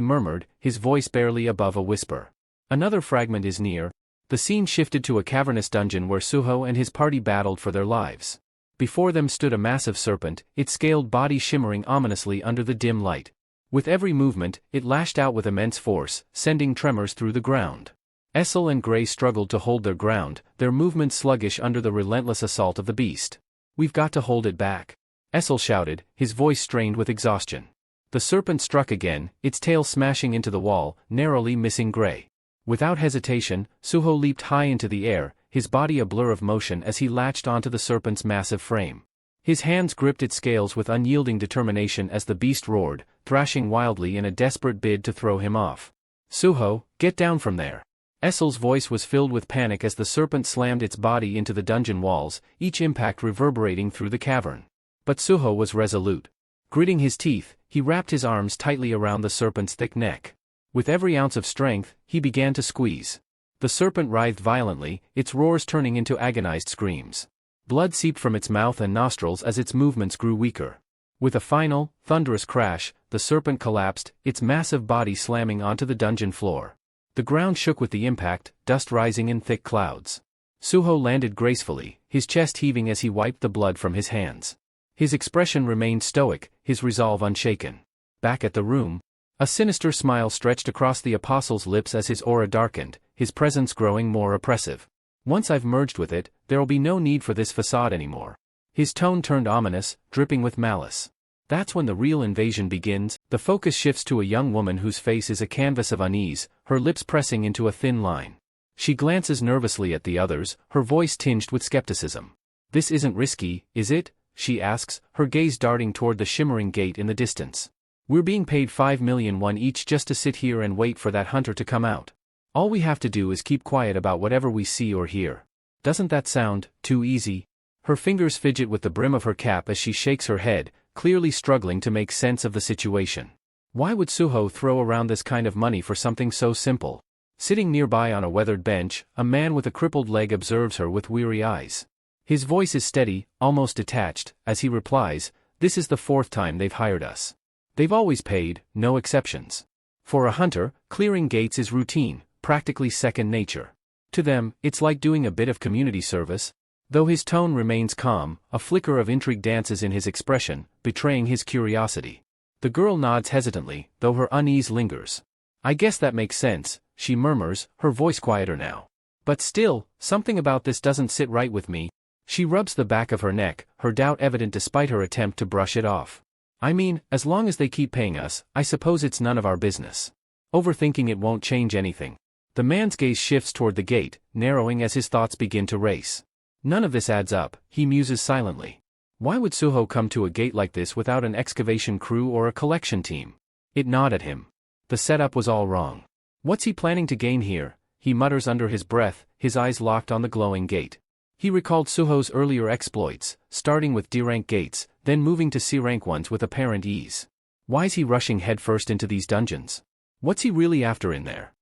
murmured, his voice barely above a whisper. "Another fragment is near." The scene shifted to a cavernous dungeon where Suho and his party battled for their lives. Before them stood a massive serpent, its scaled body shimmering ominously under the dim light. With every movement, it lashed out with immense force, sending tremors through the ground. Essel and Gray struggled to hold their ground, their movements sluggish under the relentless assault of the beast. "We've got to hold it back," Essel shouted, his voice strained with exhaustion. The serpent struck again, its tail smashing into the wall, narrowly missing Gray. Without hesitation, Suho leaped high into the air, his body a blur of motion as he latched onto the serpent's massive frame. His hands gripped its scales with unyielding determination as the beast roared, thrashing wildly in a desperate bid to throw him off. "Suho, get down from there." Essel's voice was filled with panic as the serpent slammed its body into the dungeon walls, each impact reverberating through the cavern. But Suho was resolute. Gritting his teeth, he wrapped his arms tightly around the serpent's thick neck. With every ounce of strength, he began to squeeze. The serpent writhed violently, its roars turning into agonized screams. Blood seeped from its mouth and nostrils as its movements grew weaker. With a final, thunderous crash, the serpent collapsed, its massive body slamming onto the dungeon floor. The ground shook with the impact, dust rising in thick clouds. Suho landed gracefully, his chest heaving as he wiped the blood from his hands. His expression remained stoic, his resolve unshaken. Back at the room, a sinister smile stretched across the apostle's lips as his aura darkened, his presence growing more oppressive. "Once I've merged with it, there'll be no need for this facade anymore." His tone turned ominous, dripping with malice. "That's when the real invasion begins." The focus shifts to a young woman whose face is a canvas of unease, her lips pressing into a thin line. She glances nervously at the others, her voice tinged with skepticism. "This isn't risky, is it?" she asks, her gaze darting toward the shimmering gate in the distance. "We're being paid 5,000,000 each just to sit here and wait for that hunter to come out. All we have to do is keep quiet about whatever we see or hear. Doesn't that sound too easy?" Her fingers fidget with the brim of her cap as she shakes her head, clearly struggling to make sense of the situation. Why would Suho throw around this kind of money for something so simple? Sitting nearby on a weathered bench, a man with a crippled leg observes her with weary eyes. His voice is steady, almost detached, as he replies, "This is the 4th time they've hired us. They've always paid, no exceptions. For a hunter, clearing gates is routine, practically second nature. To them, it's like doing a bit of community service." Though his tone remains calm, a flicker of intrigue dances in his expression, betraying his curiosity. The girl nods hesitantly, though her unease lingers. "I guess that makes sense," she murmurs, her voice quieter now. "But still, something about this doesn't sit right with me." She rubs the back of her neck, her doubt evident despite her attempt to brush it off. I mean, as long as they keep paying us, I suppose it's none of our business. Overthinking it won't change anything. The man's gaze shifts toward the gate, narrowing as his thoughts begin to race. None of this adds up, he muses silently. Why would Suho come to a gate like this without an excavation crew or a collection team? It gnawed at him. The setup was all wrong. What's he planning to gain here? He mutters under his breath, his eyes locked on the glowing gate. He recalled Suho's earlier exploits, starting with D-rank gates, then moving to C-rank ones with apparent ease. Why's he rushing headfirst into these dungeons? What's he really after in there?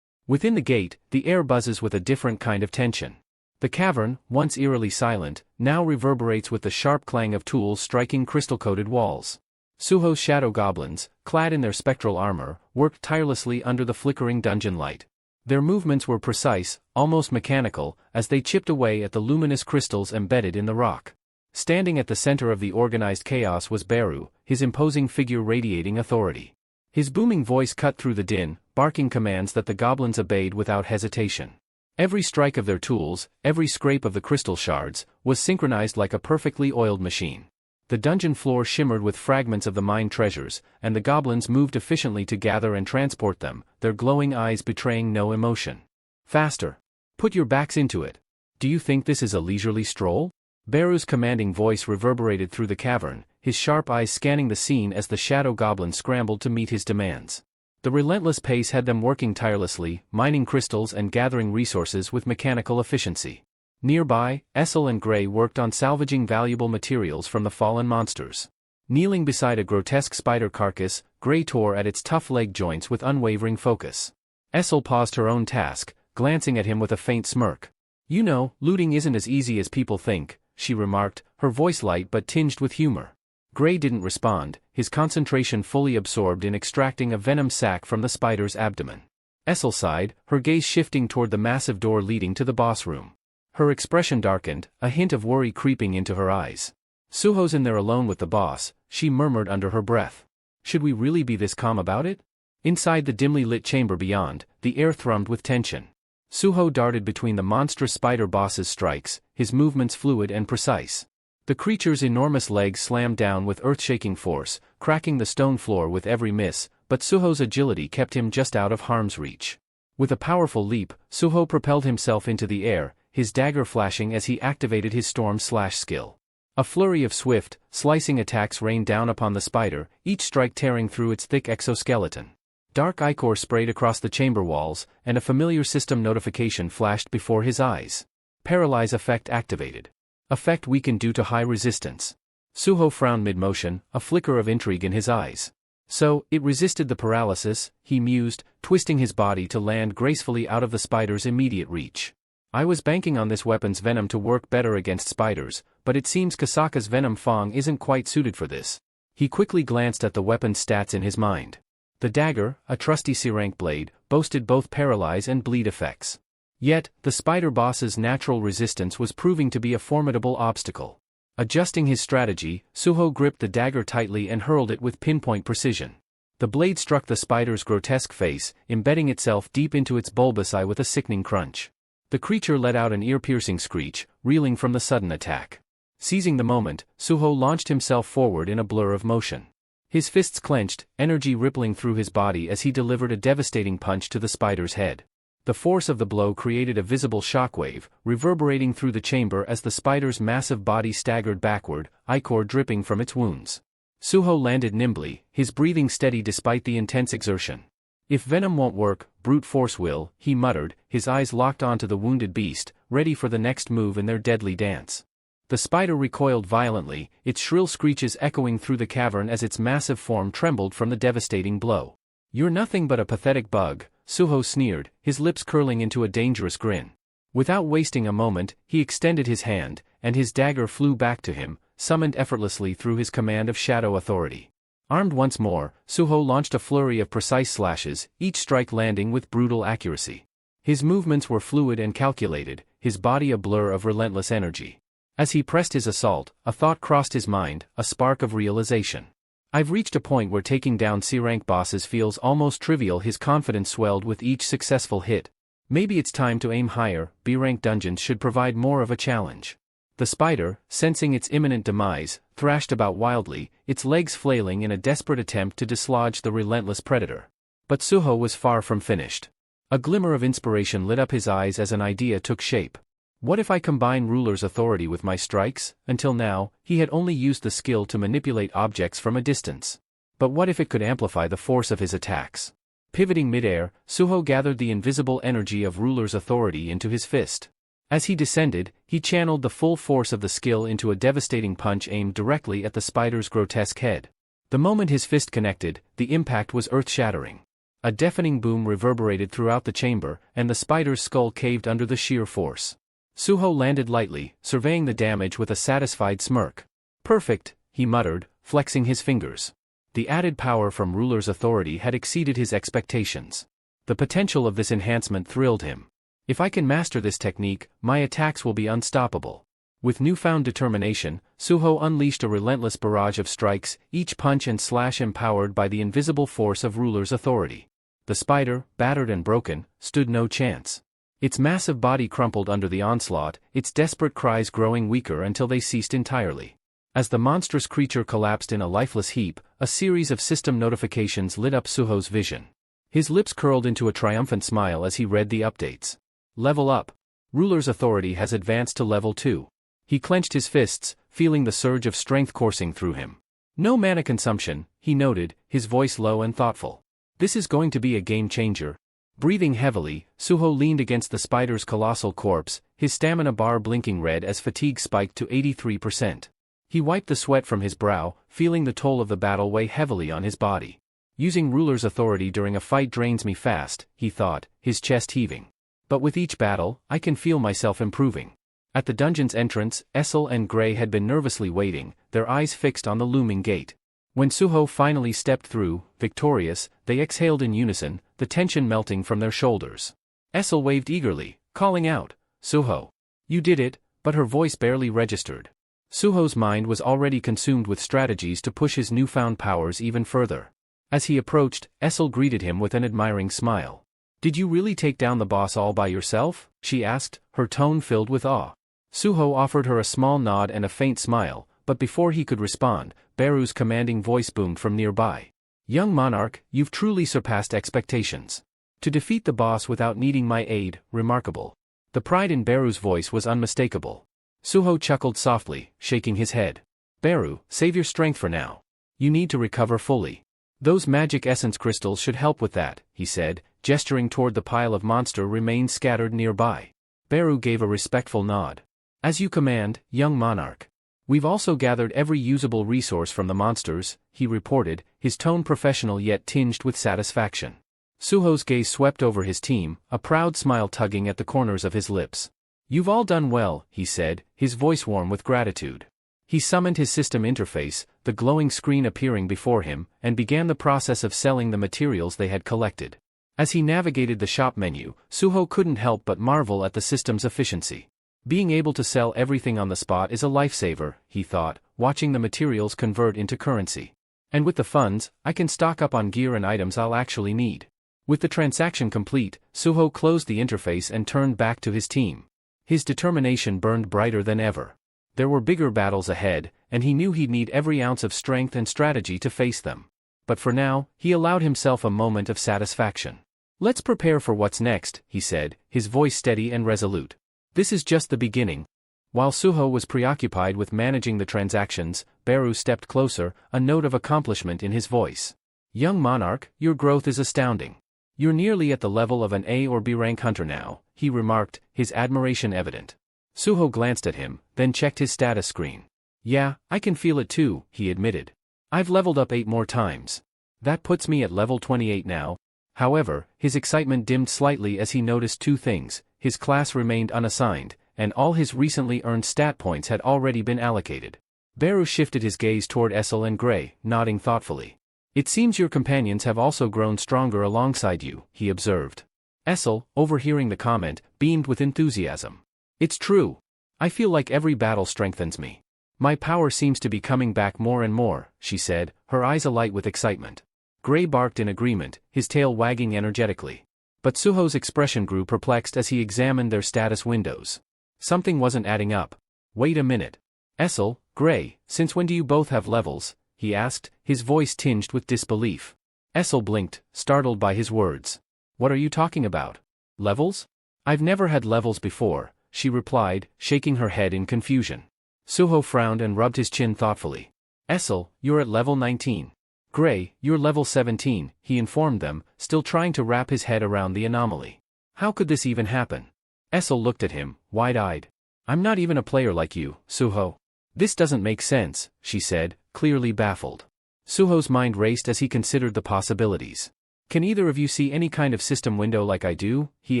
Within the gate, the air buzzes with a different kind of tension. The cavern, once eerily silent, now reverberates with the sharp clang of tools striking crystal-coated walls. Suho's shadow goblins, clad in their spectral armor, worked tirelessly under the flickering dungeon light. Their movements were precise, almost mechanical, as they chipped away at the luminous crystals embedded in the rock. Standing at the center of the organized chaos was Beru, his imposing figure radiating authority. His booming voice cut through the din, barking commands that the goblins obeyed without hesitation. Every strike of their tools, every scrape of the crystal shards, was synchronized like a perfectly oiled machine. The dungeon floor shimmered with fragments of the mine treasures, and the goblins moved efficiently to gather and transport them, their glowing eyes betraying no emotion. Faster! Put your backs into it! Do you think this is a leisurely stroll? Beru's commanding voice reverberated through the cavern, his sharp eyes scanning the scene as the shadow goblins scrambled to meet his demands. The relentless pace had them working tirelessly, mining crystals and gathering resources with mechanical efficiency. Nearby, Essel and Gray worked on salvaging valuable materials from the fallen monsters. Kneeling beside a grotesque spider carcass, Gray tore at its tough leg joints with unwavering focus. Essel paused her own task, glancing at him with a faint smirk. You know, looting isn't as easy as people think, she remarked, her voice light but tinged with humor. Gray didn't respond, his concentration fully absorbed in extracting a venom sac from the spider's abdomen. Essel sighed, her gaze shifting toward the massive door leading to the boss room. Her expression darkened, a hint of worry creeping into her eyes. Suho's in there alone with the boss, she murmured under her breath. Should we really be this calm about it? Inside the dimly lit chamber beyond, the air thrummed with tension. Suho darted between the monstrous spider boss's strikes, his movements fluid and precise. The creature's enormous legs slammed down with earth-shaking force, cracking the stone floor with every miss, but Suho's agility kept him just out of harm's reach. With a powerful leap, Suho propelled himself into the air, his dagger flashing as he activated his storm slash skill. A flurry of swift, slicing attacks rained down upon the spider, each strike tearing through its thick exoskeleton. Dark ichor sprayed across the chamber walls, and a familiar system notification flashed before his eyes. Paralyze effect activated. Effect weakened due to high resistance. Suho frowned mid-motion, a flicker of intrigue in his eyes. So, it resisted the paralysis, he mused, twisting his body to land gracefully out of the spider's immediate reach. I was banking on this weapon's venom to work better against spiders, but it seems Kasaka's venom fang isn't quite suited for this. He quickly glanced at the weapon's stats in his mind. The dagger, a trusty C-rank blade, boasted both paralyze and bleed effects. Yet, the spider boss's natural resistance was proving to be a formidable obstacle. Adjusting his strategy, Suho gripped the dagger tightly and hurled it with pinpoint precision. The blade struck the spider's grotesque face, embedding itself deep into its bulbous eye with a sickening crunch. The creature let out an ear-piercing screech, reeling from the sudden attack. Seizing the moment, Suho launched himself forward in a blur of motion. His fists clenched, energy rippling through his body as he delivered a devastating punch to the spider's head. The force of the blow created a visible shockwave, reverberating through the chamber as the spider's massive body staggered backward, ichor dripping from its wounds. Suho landed nimbly, his breathing steady despite the intense exertion. If venom won't work, brute force will, he muttered, his eyes locked onto the wounded beast, ready for the next move in their deadly dance. The spider recoiled violently, its shrill screeches echoing through the cavern as its massive form trembled from the devastating blow. You're nothing but a pathetic bug, Suho sneered, his lips curling into a dangerous grin. Without wasting a moment, he extended his hand, and his dagger flew back to him, summoned effortlessly through his command of shadow authority. Armed once more, Suho launched a flurry of precise slashes, each strike landing with brutal accuracy. His movements were fluid and calculated, his body a blur of relentless energy. As he pressed his assault, a thought crossed his mind, a spark of realization. I've reached a point where taking down C-rank bosses feels almost trivial. His confidence swelled with each successful hit. Maybe it's time to aim higher, B-rank dungeons should provide more of a challenge. The spider, sensing its imminent demise, thrashed about wildly, its legs flailing in a desperate attempt to dislodge the relentless predator. But Suho was far from finished. A glimmer of inspiration lit up his eyes as an idea took shape. What if I combine ruler's authority with my strikes? Until now, he had only used the skill to manipulate objects from a distance. But what if it could amplify the force of his attacks? Pivoting midair, Suho gathered the invisible energy of ruler's authority into his fist. As he descended, he channeled the full force of the skill into a devastating punch aimed directly at the spider's grotesque head. The moment his fist connected, the impact was earth-shattering. A deafening boom reverberated throughout the chamber, and the spider's skull caved under the sheer force. Suho landed lightly, surveying the damage with a satisfied smirk. "Perfect," he muttered, flexing his fingers. The added power from ruler's authority had exceeded his expectations. The potential of this enhancement thrilled him. If I can master this technique, my attacks will be unstoppable. With newfound determination, Suho unleashed a relentless barrage of strikes, each punch and slash empowered by the invisible force of ruler's authority. The spider, battered and broken, stood no chance. Its massive body crumpled under the onslaught, its desperate cries growing weaker until they ceased entirely. As the monstrous creature collapsed in a lifeless heap, a series of system notifications lit up Suho's vision. His lips curled into a triumphant smile as he read the updates. Level up. Ruler's authority has advanced to level 2. He clenched his fists, feeling the surge of strength coursing through him. No mana consumption, he noted, his voice low and thoughtful. This is going to be a game changer. Breathing heavily, Suho leaned against the spider's colossal corpse, his stamina bar blinking red as fatigue spiked to 83%. He wiped the sweat from his brow, feeling the toll of the battle weigh heavily on his body. Using ruler's authority during a fight drains me fast, he thought, his chest heaving. But with each battle, I can feel myself improving. At the dungeon's entrance, Essel and Gray had been nervously waiting, their eyes fixed on the looming gate. When Suho finally stepped through, victorious, they exhaled in unison, the tension melting from their shoulders. Essel waved eagerly, calling out, "Suho! You did it," but her voice barely registered. Suho's mind was already consumed with strategies to push his newfound powers even further. As he approached, Essel greeted him with an admiring smile. "Did you really take down the boss all by yourself?" she asked, her tone filled with awe. Suho offered her a small nod and a faint smile, but before he could respond, Beru's commanding voice boomed from nearby. "Young monarch, you've truly surpassed expectations. To defeat the boss without needing my aid, remarkable." The pride in Beru's voice was unmistakable. Suho chuckled softly, shaking his head. "Beru, save your strength for now. You need to recover fully. Those magic essence crystals should help with that," he said, gesturing toward the pile of monster remains scattered nearby. Beru gave a respectful nod. "As you command, young monarch. We've also gathered every usable resource from the monsters," he reported, his tone professional yet tinged with satisfaction. Suho's gaze swept over his team, a proud smile tugging at the corners of his lips. "You've all done well," he said, his voice warm with gratitude. He summoned his system interface, the glowing screen appearing before him, and began the process of selling the materials they had collected. As he navigated the shop menu, Suho couldn't help but marvel at the system's efficiency. Being able to sell everything on the spot is a lifesaver, he thought, watching the materials convert into currency. And with the funds, I can stock up on gear and items I'll actually need. With the transaction complete, Suho closed the interface and turned back to his team. His determination burned brighter than ever. There were bigger battles ahead, and he knew he'd need every ounce of strength and strategy to face them. But for now, he allowed himself a moment of satisfaction. "Let's prepare for what's next," he said, his voice steady and resolute. "This is just the beginning." While Suho was preoccupied with managing the transactions, Beru stepped closer, a note of accomplishment in his voice. "Young monarch, your growth is astounding. You're nearly at the level of an A or B rank hunter now," he remarked, his admiration evident. Suho glanced at him, then checked his status screen. "Yeah, I can feel it too," he admitted. "I've leveled up 8 more times. That puts me at level 28 now." However, his excitement dimmed slightly as he noticed 2 things: his class remained unassigned, and all his recently earned stat points had already been allocated. Beru shifted his gaze toward Essel and Gray, nodding thoughtfully. "It seems your companions have also grown stronger alongside you," he observed. Essel, overhearing the comment, beamed with enthusiasm. "It's true. I feel like every battle strengthens me. My power seems to be coming back more and more," she said, her eyes alight with excitement. Gray barked in agreement, his tail wagging energetically. But Suho's expression grew perplexed as he examined their status windows. Something wasn't adding up. Wait a minute. Essel, Gray, since when do you both have levels? He asked, his voice tinged with disbelief. Essel blinked, startled by his words. What are you talking about? Levels? I've never had levels before, she replied, shaking her head in confusion. Suho frowned and rubbed his chin thoughtfully. Essel, you're at level 19. Gray, you're level 17, he informed them, still trying to wrap his head around the anomaly. How could this even happen? Essel looked at him, wide-eyed. I'm not even a player like you, Suho. This doesn't make sense, she said, clearly baffled. Suho's mind raced as he considered the possibilities. Can either of you see any kind of system window like I do? He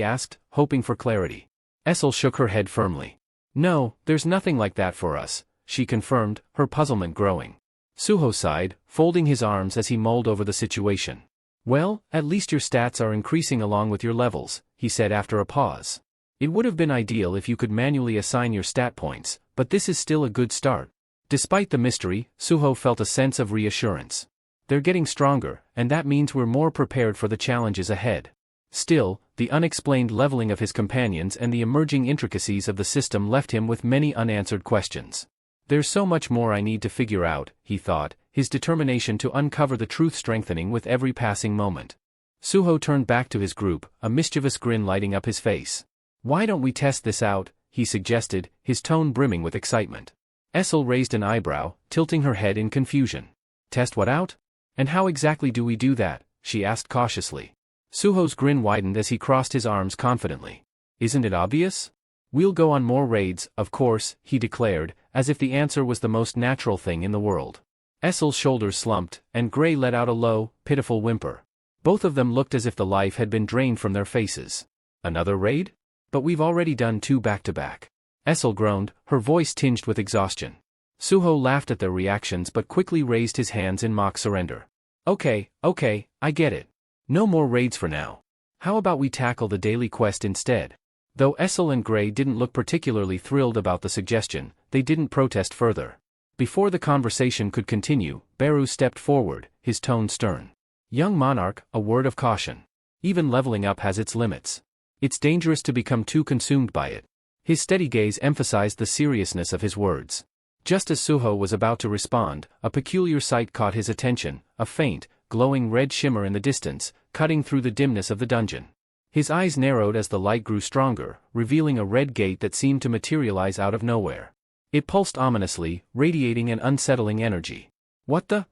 asked, hoping for clarity. Essel shook her head firmly. No, there's nothing like that for us, she confirmed, her puzzlement growing. Suho sighed, folding his arms as he mulled over the situation. Well, at least your stats are increasing along with your levels, he said after a pause. It would have been ideal if you could manually assign your stat points, but this is still a good start. Despite the mystery, Suho felt a sense of reassurance. They're getting stronger, and that means we're more prepared for the challenges ahead. Still, the unexplained leveling of his companions and the emerging intricacies of the system left him with many unanswered questions. There's so much more I need to figure out, he thought, his determination to uncover the truth strengthening with every passing moment. Suho turned back to his group, a mischievous grin lighting up his face. Why don't we test this out, he suggested, his tone brimming with excitement. Essel raised an eyebrow, tilting her head in confusion. Test what out? And how exactly do we do that? She asked cautiously. Suho's grin widened as he crossed his arms confidently. Isn't it obvious? We'll go on more raids, of course, he declared, as if the answer was the most natural thing in the world. Essel's shoulders slumped, and Gray let out a low, pitiful whimper. Both of them looked as if the life had been drained from their faces. Another raid? But we've already done 2 back-to-back. Essel groaned, her voice tinged with exhaustion. Suho laughed at their reactions but quickly raised his hands in mock surrender. Okay, I get it. No more raids for now. How about we tackle the daily quest instead? Though Essel and Gray didn't look particularly thrilled about the suggestion, they didn't protest further. Before the conversation could continue, Beru stepped forward, his tone stern. Young monarch, a word of caution. Even leveling up has its limits. It's dangerous to become too consumed by it. His steady gaze emphasized the seriousness of his words. Just as Suho was about to respond, a peculiar sight caught his attention, a faint, glowing red shimmer in the distance, cutting through the dimness of the dungeon. His eyes narrowed as the light grew stronger, revealing a red gate that seemed to materialize out of nowhere. It pulsed ominously, radiating an unsettling energy. What the?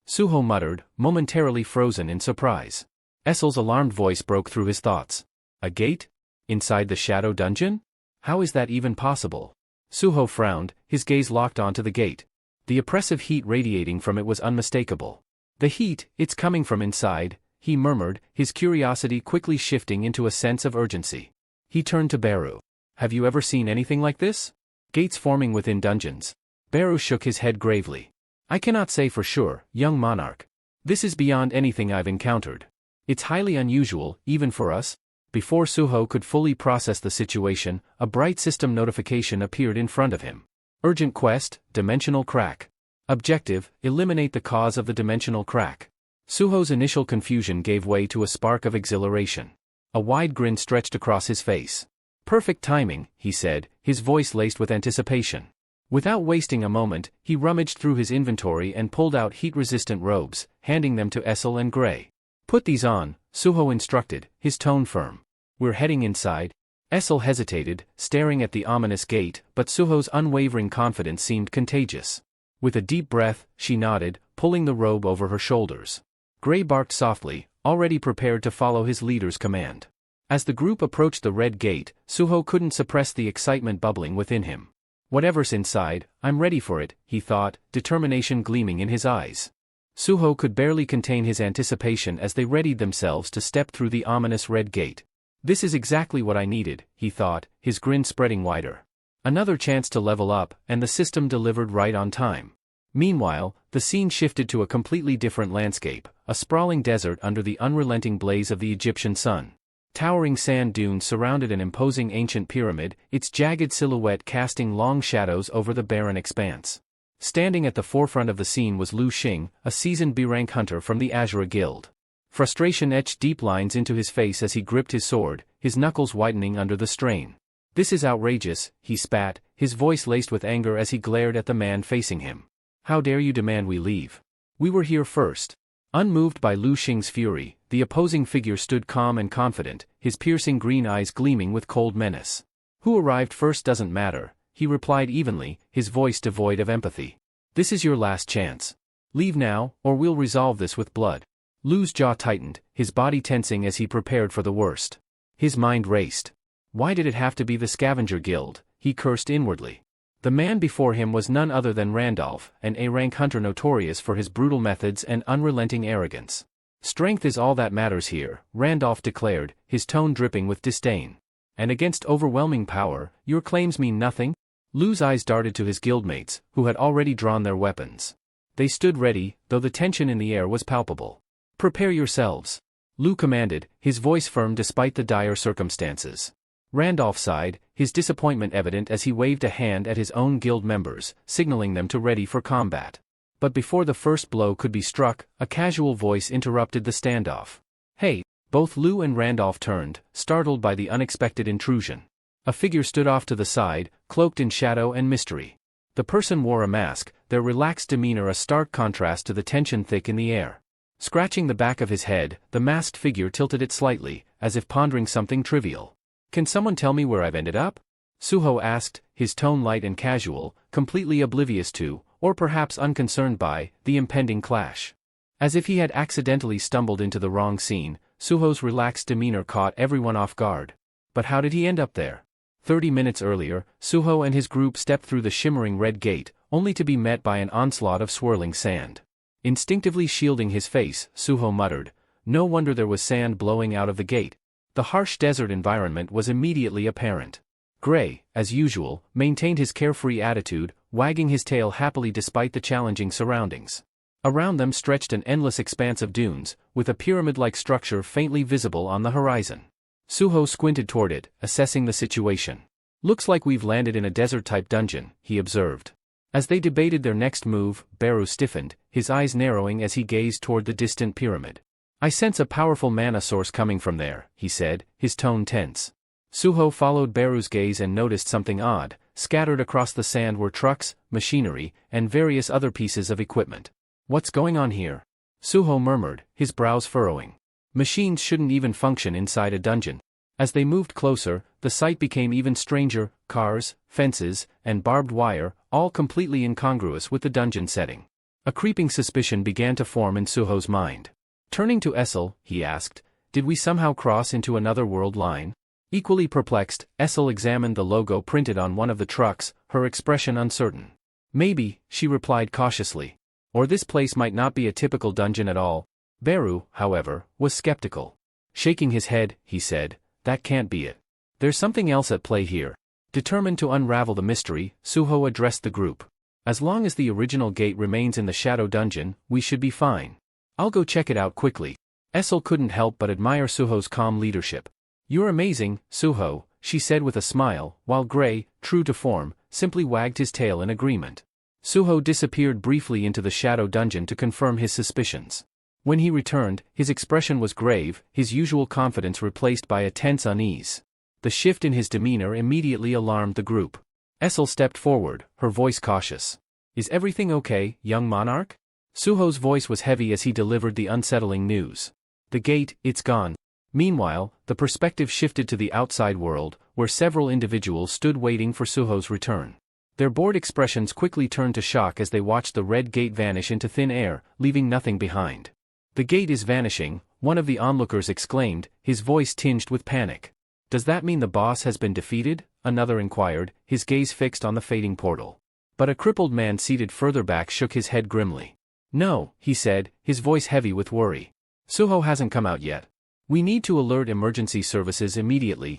Suho muttered, momentarily frozen in surprise. Essel's alarmed voice broke through his thoughts. A gate? Inside the shadow dungeon? How is that even possible? Suho frowned, his gaze locked onto the gate. The oppressive heat radiating from it was unmistakable. The heat, it's coming from inside, he murmured, his curiosity quickly shifting into a sense of urgency. He turned to Beru. Have you ever seen anything like this? Gates forming within dungeons. Beru shook his head gravely. I cannot say for sure, young monarch. This is beyond anything I've encountered. It's highly unusual, even for us. Before Suho could fully process the situation, a bright system notification appeared in front of him. Urgent quest, dimensional crack. Objective, eliminate the cause of the dimensional crack. Suho's initial confusion gave way to a spark of exhilaration. A wide grin stretched across his face. Perfect timing, he said, his voice laced with anticipation. Without wasting a moment, he rummaged through his inventory and pulled out heat-resistant robes, handing them to Essel and Gray. Put these on, Suho instructed, his tone firm. We're heading inside. Essel hesitated, staring at the ominous gate, but Suho's unwavering confidence seemed contagious. With a deep breath, she nodded, pulling the robe over her shoulders. Gray barked softly, already prepared to follow his leader's command. As the group approached the red gate, Suho couldn't suppress the excitement bubbling within him. Whatever's inside, I'm ready for it, he thought, determination gleaming in his eyes. Suho could barely contain his anticipation as they readied themselves to step through the ominous red gate. This is exactly what I needed, he thought, his grin spreading wider. Another chance to level up, and the system delivered right on time. Meanwhile, the scene shifted to a completely different landscape, a sprawling desert under the unrelenting blaze of the Egyptian sun. Towering sand dunes surrounded an imposing ancient pyramid, its jagged silhouette casting long shadows over the barren expanse. Standing at the forefront of the scene was Lu Xing, a seasoned B-rank hunter from the Azura Guild. Frustration etched deep lines into his face as he gripped his sword, his knuckles whitening under the strain. This is outrageous, he spat, his voice laced with anger as he glared at the man facing him. How dare you demand we leave? We were here first. Unmoved by Lu Xing's fury, the opposing figure stood calm and confident, his piercing green eyes gleaming with cold menace. Who arrived first doesn't matter, he replied evenly, his voice devoid of empathy. This is your last chance. Leave now, or we'll resolve this with blood. Lu's jaw tightened, his body tensing as he prepared for the worst. His mind raced. Why did it have to be the scavenger guild? He cursed inwardly. The man before him was none other than Randolph, an A-rank hunter notorious for his brutal methods and unrelenting arrogance. Strength is all that matters here, Randolph declared, his tone dripping with disdain. And against overwhelming power, your claims mean nothing? Lu's eyes darted to his guildmates, who had already drawn their weapons. They stood ready, though the tension in the air was palpable. Prepare yourselves. Lu commanded, his voice firm despite the dire circumstances. Randolph sighed, his disappointment evident as he waved a hand at his own guild members, signaling them to ready for combat. But before the first blow could be struck, a casual voice interrupted the standoff. Hey! Both Lu and Randolph turned, startled by the unexpected intrusion. A figure stood off to the side, cloaked in shadow and mystery. The person wore a mask, their relaxed demeanor a stark contrast to the tension thick in the air. Scratching the back of his head, the masked figure tilted it slightly, as if pondering something trivial. Can someone tell me where I've ended up? Suho asked, his tone light and casual, completely oblivious to, or perhaps unconcerned by, the impending clash. As if he had accidentally stumbled into the wrong scene, Suho's relaxed demeanor caught everyone off guard. But how did he end up there? 30 minutes earlier, Suho and his group stepped through the shimmering red gate, only to be met by an onslaught of swirling sand. Instinctively shielding his face, Suho muttered, no wonder there was sand blowing out of the gate. The harsh desert environment was immediately apparent. Gray, as usual, maintained his carefree attitude, wagging his tail happily despite the challenging surroundings. Around them stretched an endless expanse of dunes, with a pyramid-like structure faintly visible on the horizon. Suho squinted toward it, assessing the situation. Looks like we've landed in a desert-type dungeon, he observed. As they debated their next move, Baru stiffened, his eyes narrowing as he gazed toward the distant pyramid. I sense a powerful mana source coming from there, he said, his tone tense. Suho followed Baru's gaze and noticed something odd. Scattered across the sand were trucks, machinery, and various other pieces of equipment. What's going on here? Suho murmured, his brows furrowing. Machines shouldn't even function inside a dungeon. As they moved closer, the sight became even stranger, cars, fences, and barbed wire, all completely incongruous with the dungeon setting. A creeping suspicion began to form in Suho's mind. Turning to Essel, he asked, did we somehow cross into another world line? Equally perplexed, Essel examined the logo printed on one of the trucks, her expression uncertain. Maybe, she replied cautiously. Or this place might not be a typical dungeon at all. Baru, however, was skeptical. Shaking his head, he said, that can't be it. There's something else at play here. Determined to unravel the mystery, Suho addressed the group. As long as the original gate remains in the shadow dungeon, we should be fine. I'll go check it out quickly. Essel couldn't help but admire Suho's calm leadership. You're amazing, Suho, she said with a smile, while Gray, true to form, simply wagged his tail in agreement. Suho disappeared briefly into the shadow dungeon to confirm his suspicions. When he returned, his expression was grave, his usual confidence replaced by a tense unease. The shift in his demeanor immediately alarmed the group. Essel stepped forward, her voice cautious. Is everything okay, young monarch? Suho's voice was heavy as he delivered the unsettling news. The gate, it's gone. Meanwhile, the perspective shifted to the outside world, where several individuals stood waiting for Suho's return. Their bored expressions quickly turned to shock as they watched the red gate vanish into thin air, leaving nothing behind. The gate is vanishing, one of the onlookers exclaimed, his voice tinged with panic. Does that mean the boss has been defeated? Another inquired, his gaze fixed on the fading portal. But a crippled man seated further back shook his head grimly. No, he said, his voice heavy with worry. Suho hasn't come out yet. We need to alert emergency services immediately.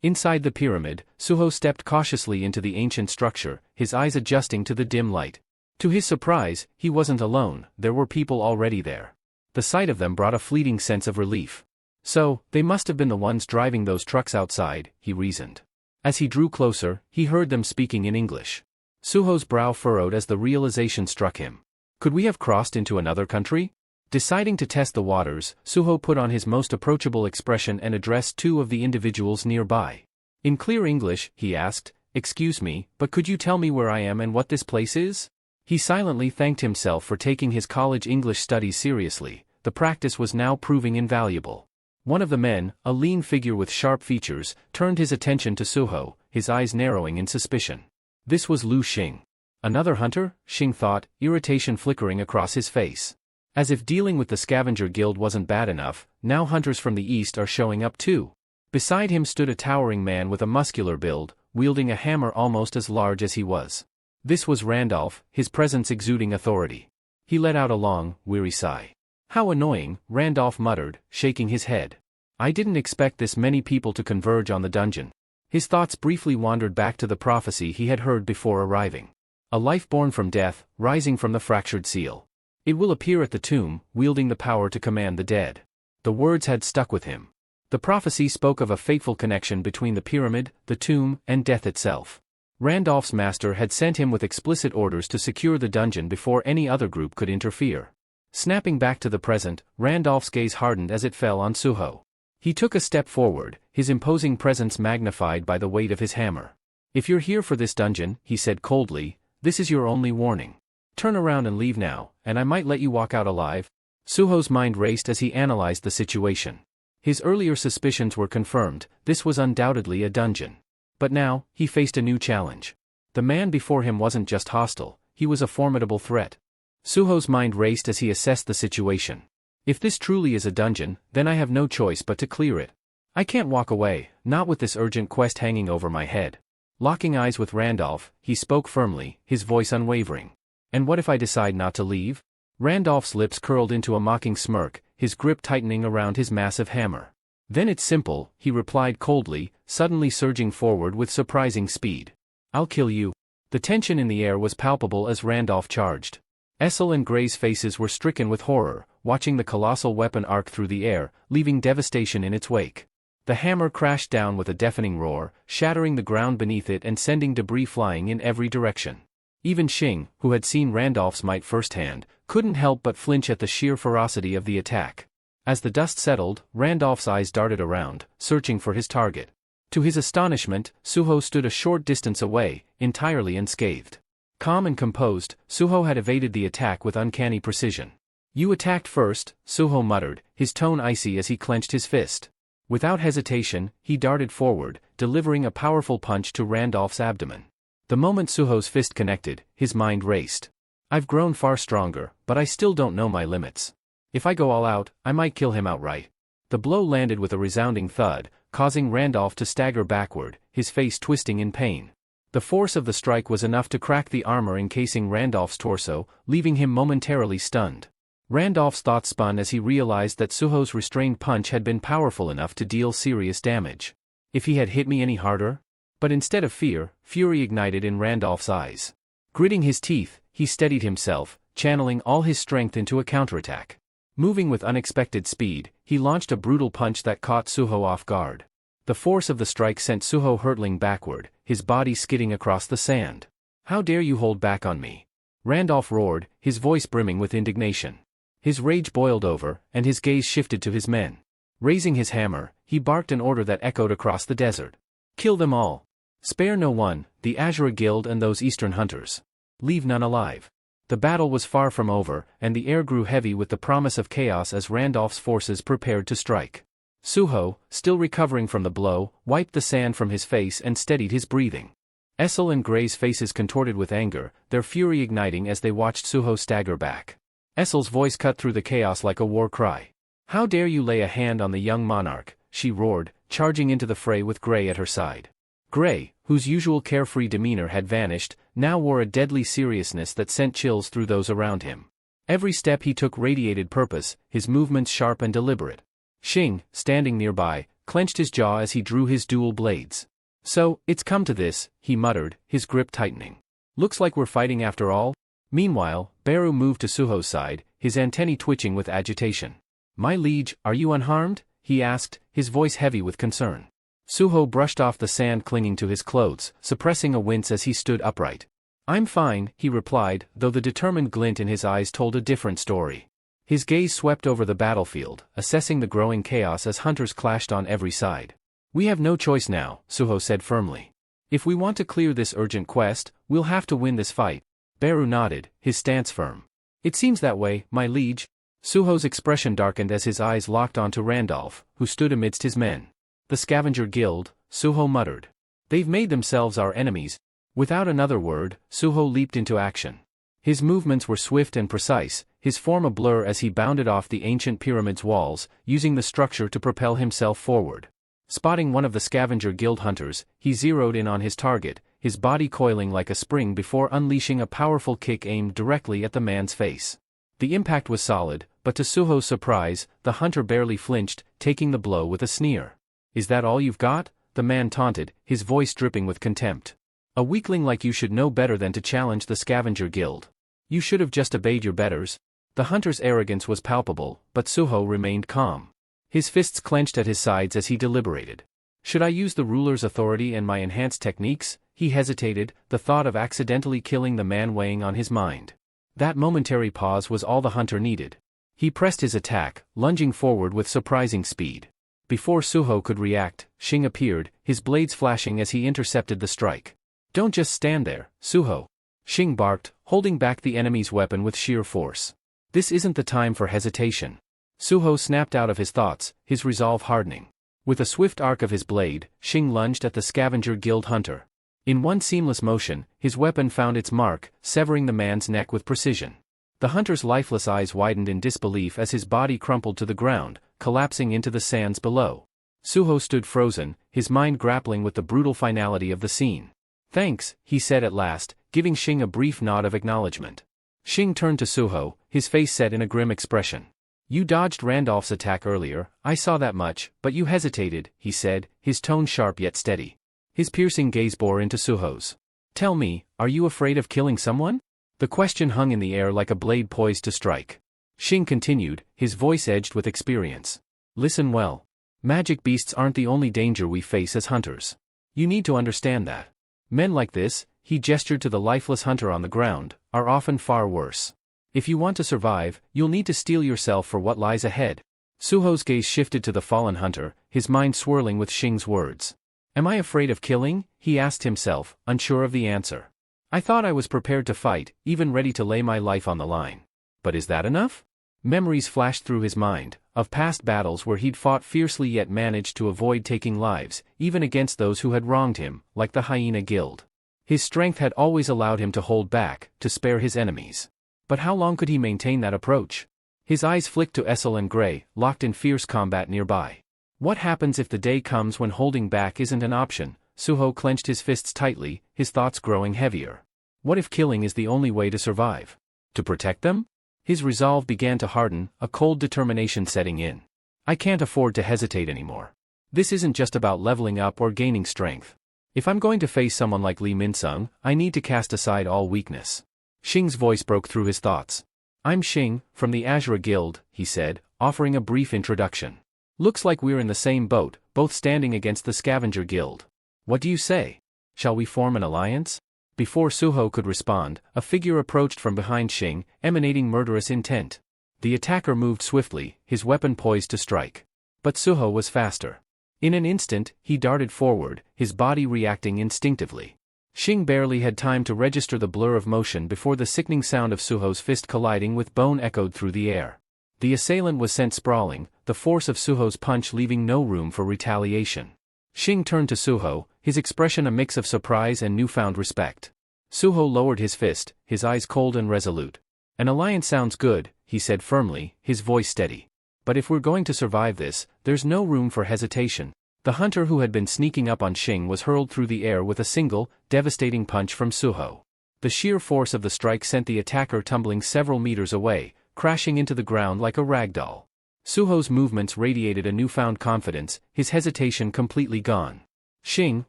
Inside the pyramid, Suho stepped cautiously into the ancient structure, his eyes adjusting to the dim light. To his surprise, he wasn't alone, there were people already there. The sight of them brought a fleeting sense of relief. So, they must have been the ones driving those trucks outside, he reasoned. As he drew closer, he heard them speaking in English. Suho's brow furrowed as the realization struck him. Could we have crossed into another country? Deciding to test the waters, Suho put on his most approachable expression and addressed two of the individuals nearby. In clear English, he asked, "Excuse me, but could you tell me where I am and what this place is?" He silently thanked himself for taking his college English studies seriously. The practice was now proving invaluable. One of the men, a lean figure with sharp features, turned his attention to Suho, his eyes narrowing in suspicion. This was Lu Xing. Another hunter? Xing thought, irritation flickering across his face. As if dealing with the scavenger guild wasn't bad enough, now hunters from the east are showing up too. Beside him stood a towering man with a muscular build, wielding a hammer almost as large as he was. This was Randolph, his presence exuding authority. He let out a long, weary sigh. "How annoying," Randolph muttered, shaking his head. "I didn't expect this many people to converge on the dungeon." His thoughts briefly wandered back to the prophecy he had heard before arriving. A life born from death, rising from the fractured seal. It will appear at the tomb, wielding the power to command the dead. The words had stuck with him. The prophecy spoke of a fateful connection between the pyramid, the tomb, and death itself. Randolph's master had sent him with explicit orders to secure the dungeon before any other group could interfere. Snapping back to the present, Randolph's gaze hardened as it fell on Suho. He took a step forward, his imposing presence magnified by the weight of his hammer. "If you're here for this dungeon," he said coldly, "this is your only warning. Turn around and leave now, and I might let you walk out alive." Suho's mind raced as he analyzed the situation. His earlier suspicions were confirmed, this was undoubtedly a dungeon. But now, he faced a new challenge. The man before him wasn't just hostile, he was a formidable threat. Suho's mind raced as he assessed the situation. If this truly is a dungeon, then I have no choice but to clear it. I can't walk away, not with this urgent quest hanging over my head. Locking eyes with Randolph, he spoke firmly, his voice unwavering. "And what if I decide not to leave?" Randolph's lips curled into a mocking smirk, his grip tightening around his massive hammer. "Then it's simple," he replied coldly, suddenly surging forward with surprising speed. "I'll kill you." The tension in the air was palpable as Randolph charged. Essel and Gray's faces were stricken with horror, watching the colossal weapon arc through the air, leaving devastation in its wake. The hammer crashed down with a deafening roar, shattering the ground beneath it and sending debris flying in every direction. Even Xing, who had seen Randolph's might firsthand, couldn't help but flinch at the sheer ferocity of the attack. As the dust settled, Randolph's eyes darted around, searching for his target. To his astonishment, Suho stood a short distance away, entirely unscathed. Calm and composed, Suho had evaded the attack with uncanny precision. "You attacked first," Suho muttered, his tone icy as he clenched his fist. Without hesitation, he darted forward, delivering a powerful punch to Randolph's abdomen. The moment Suho's fist connected, his mind raced. "I've grown far stronger, but I still don't know my limits. If I go all out, I might kill him outright." The blow landed with a resounding thud, causing Randolph to stagger backward, his face twisting in pain. The force of the strike was enough to crack the armor encasing Randolph's torso, leaving him momentarily stunned. Randolph's thoughts spun as he realized that Suho's restrained punch had been powerful enough to deal serious damage. If he had hit me any harder? But instead of fear, fury ignited in Randolph's eyes. Gritting his teeth, he steadied himself, channeling all his strength into a counterattack. Moving with unexpected speed, he launched a brutal punch that caught Suho off guard. The force of the strike sent Suho hurtling backward, his body skidding across the sand. "How dare you hold back on me?" Randolph roared, his voice brimming with indignation. His rage boiled over, and his gaze shifted to his men. Raising his hammer, he barked an order that echoed across the desert. "Kill them all. Spare no one, the Azura Guild and those eastern hunters. Leave none alive." The battle was far from over, and the air grew heavy with the promise of chaos as Randolph's forces prepared to strike. Suho, still recovering from the blow, wiped the sand from his face and steadied his breathing. Essel and Gray's faces contorted with anger, their fury igniting as they watched Suho stagger back. Essel's voice cut through the chaos like a war cry. "How dare you lay a hand on the young monarch," she roared, charging into the fray with Gray at her side. Gray, whose usual carefree demeanor had vanished, now wore a deadly seriousness that sent chills through those around him. Every step he took radiated purpose, his movements sharp and deliberate. Xing, standing nearby, clenched his jaw as he drew his dual blades. "So, it's come to this," he muttered, his grip tightening. "Looks like we're fighting after all." Meanwhile, Beru moved to Suho's side, his antennae twitching with agitation. "My liege, are you unharmed?" he asked, his voice heavy with concern. Suho brushed off the sand clinging to his clothes, suppressing a wince as he stood upright. "I'm fine," he replied, though the determined glint in his eyes told a different story. His gaze swept over the battlefield, assessing the growing chaos as hunters clashed on every side. We have no choice now, Suho said firmly. If we want to clear this urgent quest, we'll have to win this fight. Beru nodded, his stance firm. It seems that way, my liege. Suho's expression darkened as his eyes locked onto Randolph, who stood amidst his men. The Scavenger Guild, Suho muttered. They've made themselves our enemies. Without another word, Suho leaped into action. His movements were swift and precise, his form a blur as he bounded off the ancient pyramid's walls, using the structure to propel himself forward. Spotting one of the Scavenger Guild hunters, he zeroed in on his target, his body coiling like a spring before unleashing a powerful kick aimed directly at the man's face. The impact was solid, but to Suho's surprise, the hunter barely flinched, taking the blow with a sneer. Is that all you've got? The man taunted, his voice dripping with contempt. A weakling like you should know better than to challenge the Scavenger Guild. You should have just obeyed your betters. The hunter's arrogance was palpable, but Suho remained calm. His fists clenched at his sides as he deliberated. Should I use the ruler's authority and my enhanced techniques? He hesitated, the thought of accidentally killing the man weighing on his mind. That momentary pause was all the hunter needed. He pressed his attack, lunging forward with surprising speed. Before Suho could react, Shing appeared, his blades flashing as he intercepted the strike. Don't just stand there, Suho. Shing barked, holding back the enemy's weapon with sheer force. This isn't the time for hesitation. Suho snapped out of his thoughts, his resolve hardening. With a swift arc of his blade, Shing lunged at the Scavenger Guild hunter. In one seamless motion, his weapon found its mark, severing the man's neck with precision. The hunter's lifeless eyes widened in disbelief as his body crumpled to the ground, collapsing into the sands below. Suho stood frozen, his mind grappling with the brutal finality of the scene. Thanks, he said at last, giving Shing a brief nod of acknowledgement. Shing turned to Suho, his face set in a grim expression. You dodged Randolph's attack earlier, I saw that much, but you hesitated, he said, his tone sharp yet steady. His piercing gaze bore into Suho's. Tell me, are you afraid of killing someone? The question hung in the air like a blade poised to strike. Shing continued, his voice edged with experience. Listen well. Magic beasts aren't the only danger we face as hunters. You need to understand that. Men like this, he gestured to the lifeless hunter on the ground, are often far worse. If you want to survive, you'll need to steel yourself for what lies ahead. Suho's gaze shifted to the fallen hunter, his mind swirling with Shing's words. Am I afraid of killing? He asked himself, unsure of the answer. I thought I was prepared to fight, even ready to lay my life on the line. But is that enough? Memories flashed through his mind, of past battles where he'd fought fiercely yet managed to avoid taking lives, even against those who had wronged him, like the Hyena Guild. His strength had always allowed him to hold back, to spare his enemies. But how long could he maintain that approach? His eyes flicked to Essel and Gray, locked in fierce combat nearby. What happens if the day comes when holding back isn't an option? Suho clenched his fists tightly, his thoughts growing heavier. What if killing is the only way to survive? To protect them? His resolve began to harden, a cold determination setting in. I can't afford to hesitate anymore. This isn't just about leveling up or gaining strength. If I'm going to face someone like Li Minsung, I need to cast aside all weakness. Shing's voice broke through his thoughts. I'm Shing, from the Azure Guild, he said, offering a brief introduction. Looks like we're in the same boat, both standing against the Scavenger Guild. What do you say? Shall we form an alliance? Before Suho could respond, a figure approached from behind Shing, emanating murderous intent. The attacker moved swiftly, his weapon poised to strike. But Suho was faster. In an instant, he darted forward, his body reacting instinctively. Shing barely had time to register the blur of motion before the sickening sound of Suho's fist colliding with bone echoed through the air. The assailant was sent sprawling, the force of Suho's punch leaving no room for retaliation. Shing turned to Suho, his expression a mix of surprise and newfound respect. Suho lowered his fist, his eyes cold and resolute. An alliance sounds good, he said firmly, his voice steady. But if we're going to survive this, there's no room for hesitation. The hunter who had been sneaking up on Shing was hurled through the air with a single, devastating punch from Suho. The sheer force of the strike sent the attacker tumbling several meters away, crashing into the ground like a rag doll. Suho's movements radiated a newfound confidence, his hesitation completely gone. Shing,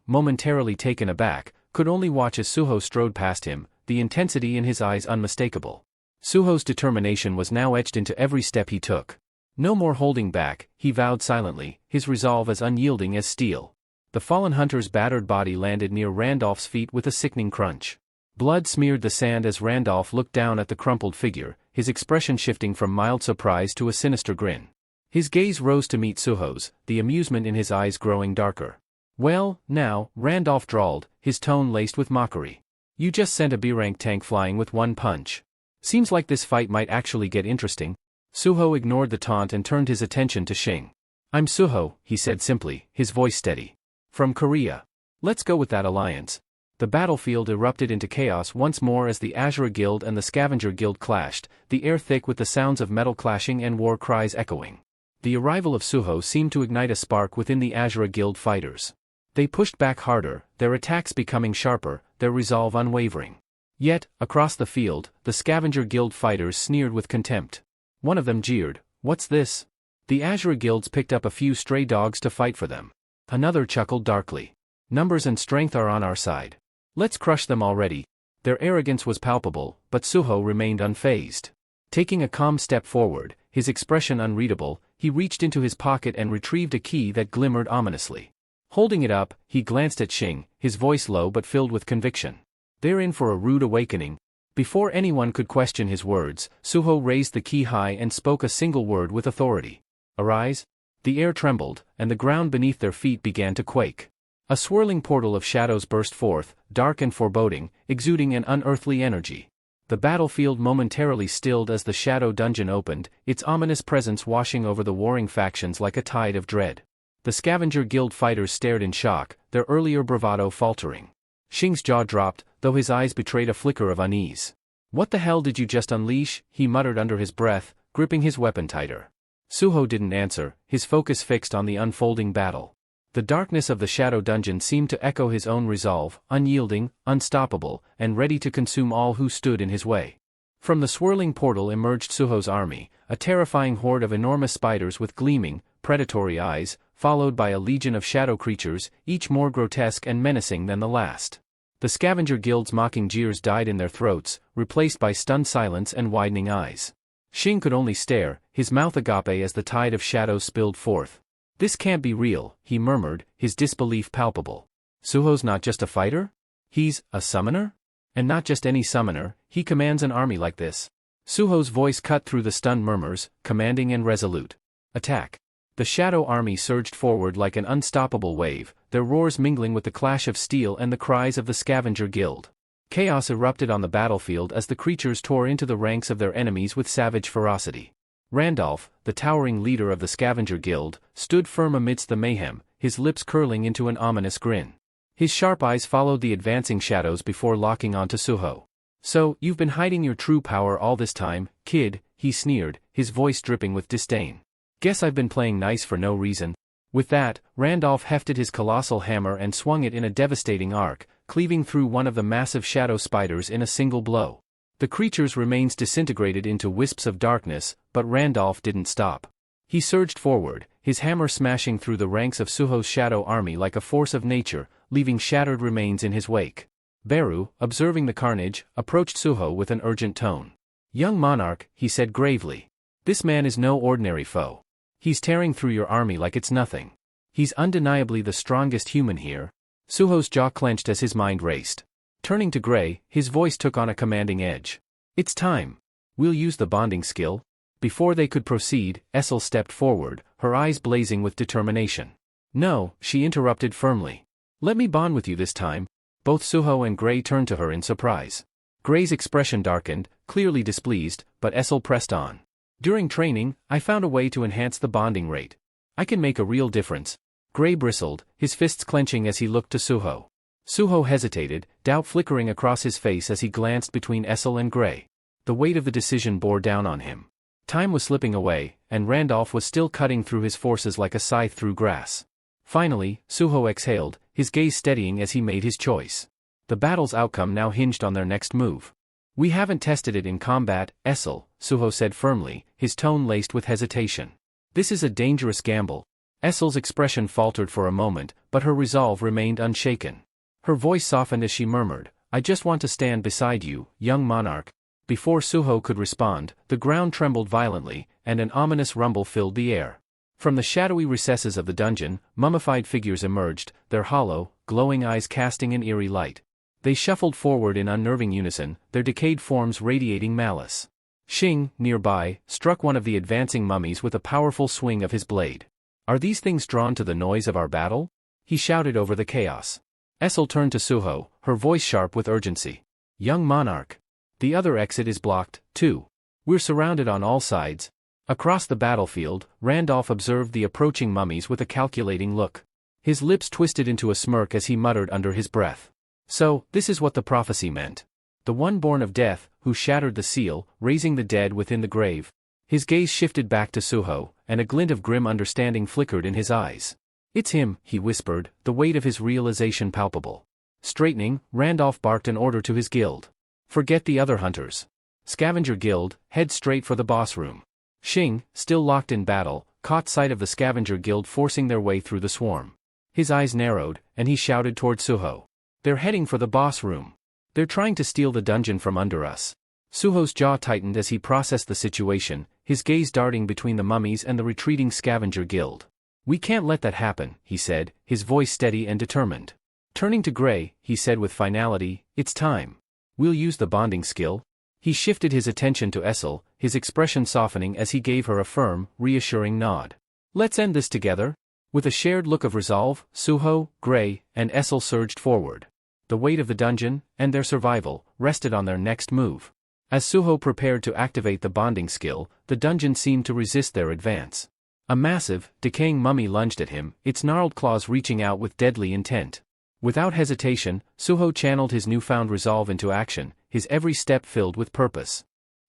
momentarily taken aback, could only watch as Suho strode past him, the intensity in his eyes unmistakable. Suho's determination was now etched into every step he took. No more holding back, he vowed silently, his resolve as unyielding as steel. The fallen hunter's battered body landed near Randolph's feet with a sickening crunch. Blood smeared the sand as Randolph looked down at the crumpled figure, his expression shifting from mild surprise to a sinister grin. His gaze rose to meet Suho's, the amusement in his eyes growing darker. "Well, now," Randolph drawled, his tone laced with mockery. "You just sent a B-rank tank flying with one punch. Seems like this fight might actually get interesting." Suho ignored the taunt and turned his attention to Shing. "I'm Suho," he said simply, his voice steady. "From Korea. Let's go with that alliance." The battlefield erupted into chaos once more as the Azure Guild and the Scavenger Guild clashed, the air thick with the sounds of metal clashing and war cries echoing. The arrival of Suho seemed to ignite a spark within the Azure Guild fighters. They pushed back harder, their attacks becoming sharper, their resolve unwavering. Yet, across the field, the Scavenger Guild fighters sneered with contempt. One of them jeered, "What's this?" The Azure Guilds picked up a few stray dogs to fight for them. Another chuckled darkly. "Numbers and strength are on our side. Let's crush them already." Their arrogance was palpable, but Suho remained unfazed. Taking a calm step forward, his expression unreadable, he reached into his pocket and retrieved a key that glimmered ominously. Holding it up, he glanced at Shing, his voice low but filled with conviction. "They're in for a rude awakening." Before anyone could question his words, Suho raised the key high and spoke a single word with authority. "Arise." The air trembled, and the ground beneath their feet began to quake. A swirling portal of shadows burst forth, dark and foreboding, exuding an unearthly energy. The battlefield momentarily stilled as the shadow dungeon opened, its ominous presence washing over the warring factions like a tide of dread. The Scavenger Guild fighters stared in shock, their earlier bravado faltering. Shing's jaw dropped, though his eyes betrayed a flicker of unease. "What the hell did you just unleash?" he muttered under his breath, gripping his weapon tighter. Suho didn't answer, his focus fixed on the unfolding battle. The darkness of the shadow dungeon seemed to echo his own resolve, unyielding, unstoppable, and ready to consume all who stood in his way. From the swirling portal emerged Suho's army, a terrifying horde of enormous spiders with gleaming, predatory eyes, followed by a legion of shadow creatures, each more grotesque and menacing than the last. The Scavenger Guild's mocking jeers died in their throats, replaced by stunned silence and widening eyes. Shing could only stare, his mouth agape as the tide of shadows spilled forth. "This can't be real," he murmured, his disbelief palpable. "Suho's not just a fighter? He's a summoner? And not just any summoner, he commands an army like this." Suho's voice cut through the stunned murmurs, commanding and resolute. "Attack." The shadow army surged forward like an unstoppable wave, their roars mingling with the clash of steel and the cries of the Scavenger Guild. Chaos erupted on the battlefield as the creatures tore into the ranks of their enemies with savage ferocity. Randolph, the towering leader of the Scavenger Guild, stood firm amidst the mayhem, his lips curling into an ominous grin. His sharp eyes followed the advancing shadows before locking onto Suho. "So, you've been hiding your true power all this time, kid," he sneered, his voice dripping with disdain. "Guess I've been playing nice for no reason." With that, Randolph hefted his colossal hammer and swung it in a devastating arc, cleaving through one of the massive shadow spiders in a single blow. The creature's remains disintegrated into wisps of darkness, but Randolph didn't stop. He surged forward, his hammer smashing through the ranks of Suho's shadow army like a force of nature, leaving shattered remains in his wake. Beru, observing the carnage, approached Suho with an urgent tone. "Young monarch," he said gravely. "This man is no ordinary foe. He's tearing through your army like it's nothing. He's undeniably the strongest human here." Suho's jaw clenched as his mind raced. Turning to Gray, his voice took on a commanding edge. "It's time. We'll use the bonding skill." Before they could proceed, Essel stepped forward, her eyes blazing with determination. "No," she interrupted firmly. "Let me bond with you this time." Both Suho and Gray turned to her in surprise. Gray's expression darkened, clearly displeased, but Essel pressed on. "During training, I found a way to enhance the bonding rate. I can make a real difference." Gray bristled, his fists clenching as he looked to Suho. Suho hesitated, doubt flickering across his face as he glanced between Essel and Gray. The weight of the decision bore down on him. Time was slipping away, and Randolph was still cutting through his forces like a scythe through grass. Finally, Suho exhaled, his gaze steadying as he made his choice. The battle's outcome now hinged on their next move. "We haven't tested it in combat, Essel," Suho said firmly, his tone laced with hesitation. "This is a dangerous gamble." Essel's expression faltered for a moment, but her resolve remained unshaken. Her voice softened as she murmured, "I just want to stand beside you, young monarch." Before Suho could respond, the ground trembled violently, and an ominous rumble filled the air. From the shadowy recesses of the dungeon, mummified figures emerged, their hollow, glowing eyes casting an eerie light. They shuffled forward in unnerving unison, their decayed forms radiating malice. Xing, nearby, struck one of the advancing mummies with a powerful swing of his blade. "Are these things drawn to the noise of our battle?" he shouted over the chaos. Essel turned to Suho, her voice sharp with urgency. "Young monarch. The other exit is blocked, too. We're surrounded on all sides." Across the battlefield, Randolph observed the approaching mummies with a calculating look. His lips twisted into a smirk as he muttered under his breath. So, this is what the prophecy meant. The one born of death, who shattered the seal, raising the dead within the grave. His gaze shifted back to Suho, and a glint of grim understanding flickered in his eyes. "It's him," he whispered, the weight of his realization palpable. Straightening, Randolph barked an order to his guild. "Forget the other hunters. Scavenger Guild, head straight for the boss room." Xing, still locked in battle, caught sight of the Scavenger Guild forcing their way through the swarm. His eyes narrowed, and he shouted toward Suho. "They're heading for the boss room. They're trying to steal the dungeon from under us." Suho's jaw tightened as he processed the situation, his gaze darting between the mummies and the retreating Scavenger Guild. "We can't let that happen," he said, his voice steady and determined. Turning to Gray, he said with finality, "It's time. We'll use the bonding skill." He shifted his attention to Essel, his expression softening as he gave her a firm, reassuring nod. "Let's end this together." With a shared look of resolve, Suho, Gray, and Essel surged forward. The weight of the dungeon, and their survival, rested on their next move. As Suho prepared to activate the bonding skill, the dungeon seemed to resist their advance. A massive, decaying mummy lunged at him, its gnarled claws reaching out with deadly intent. Without hesitation, Suho channeled his newfound resolve into action, his every step filled with purpose.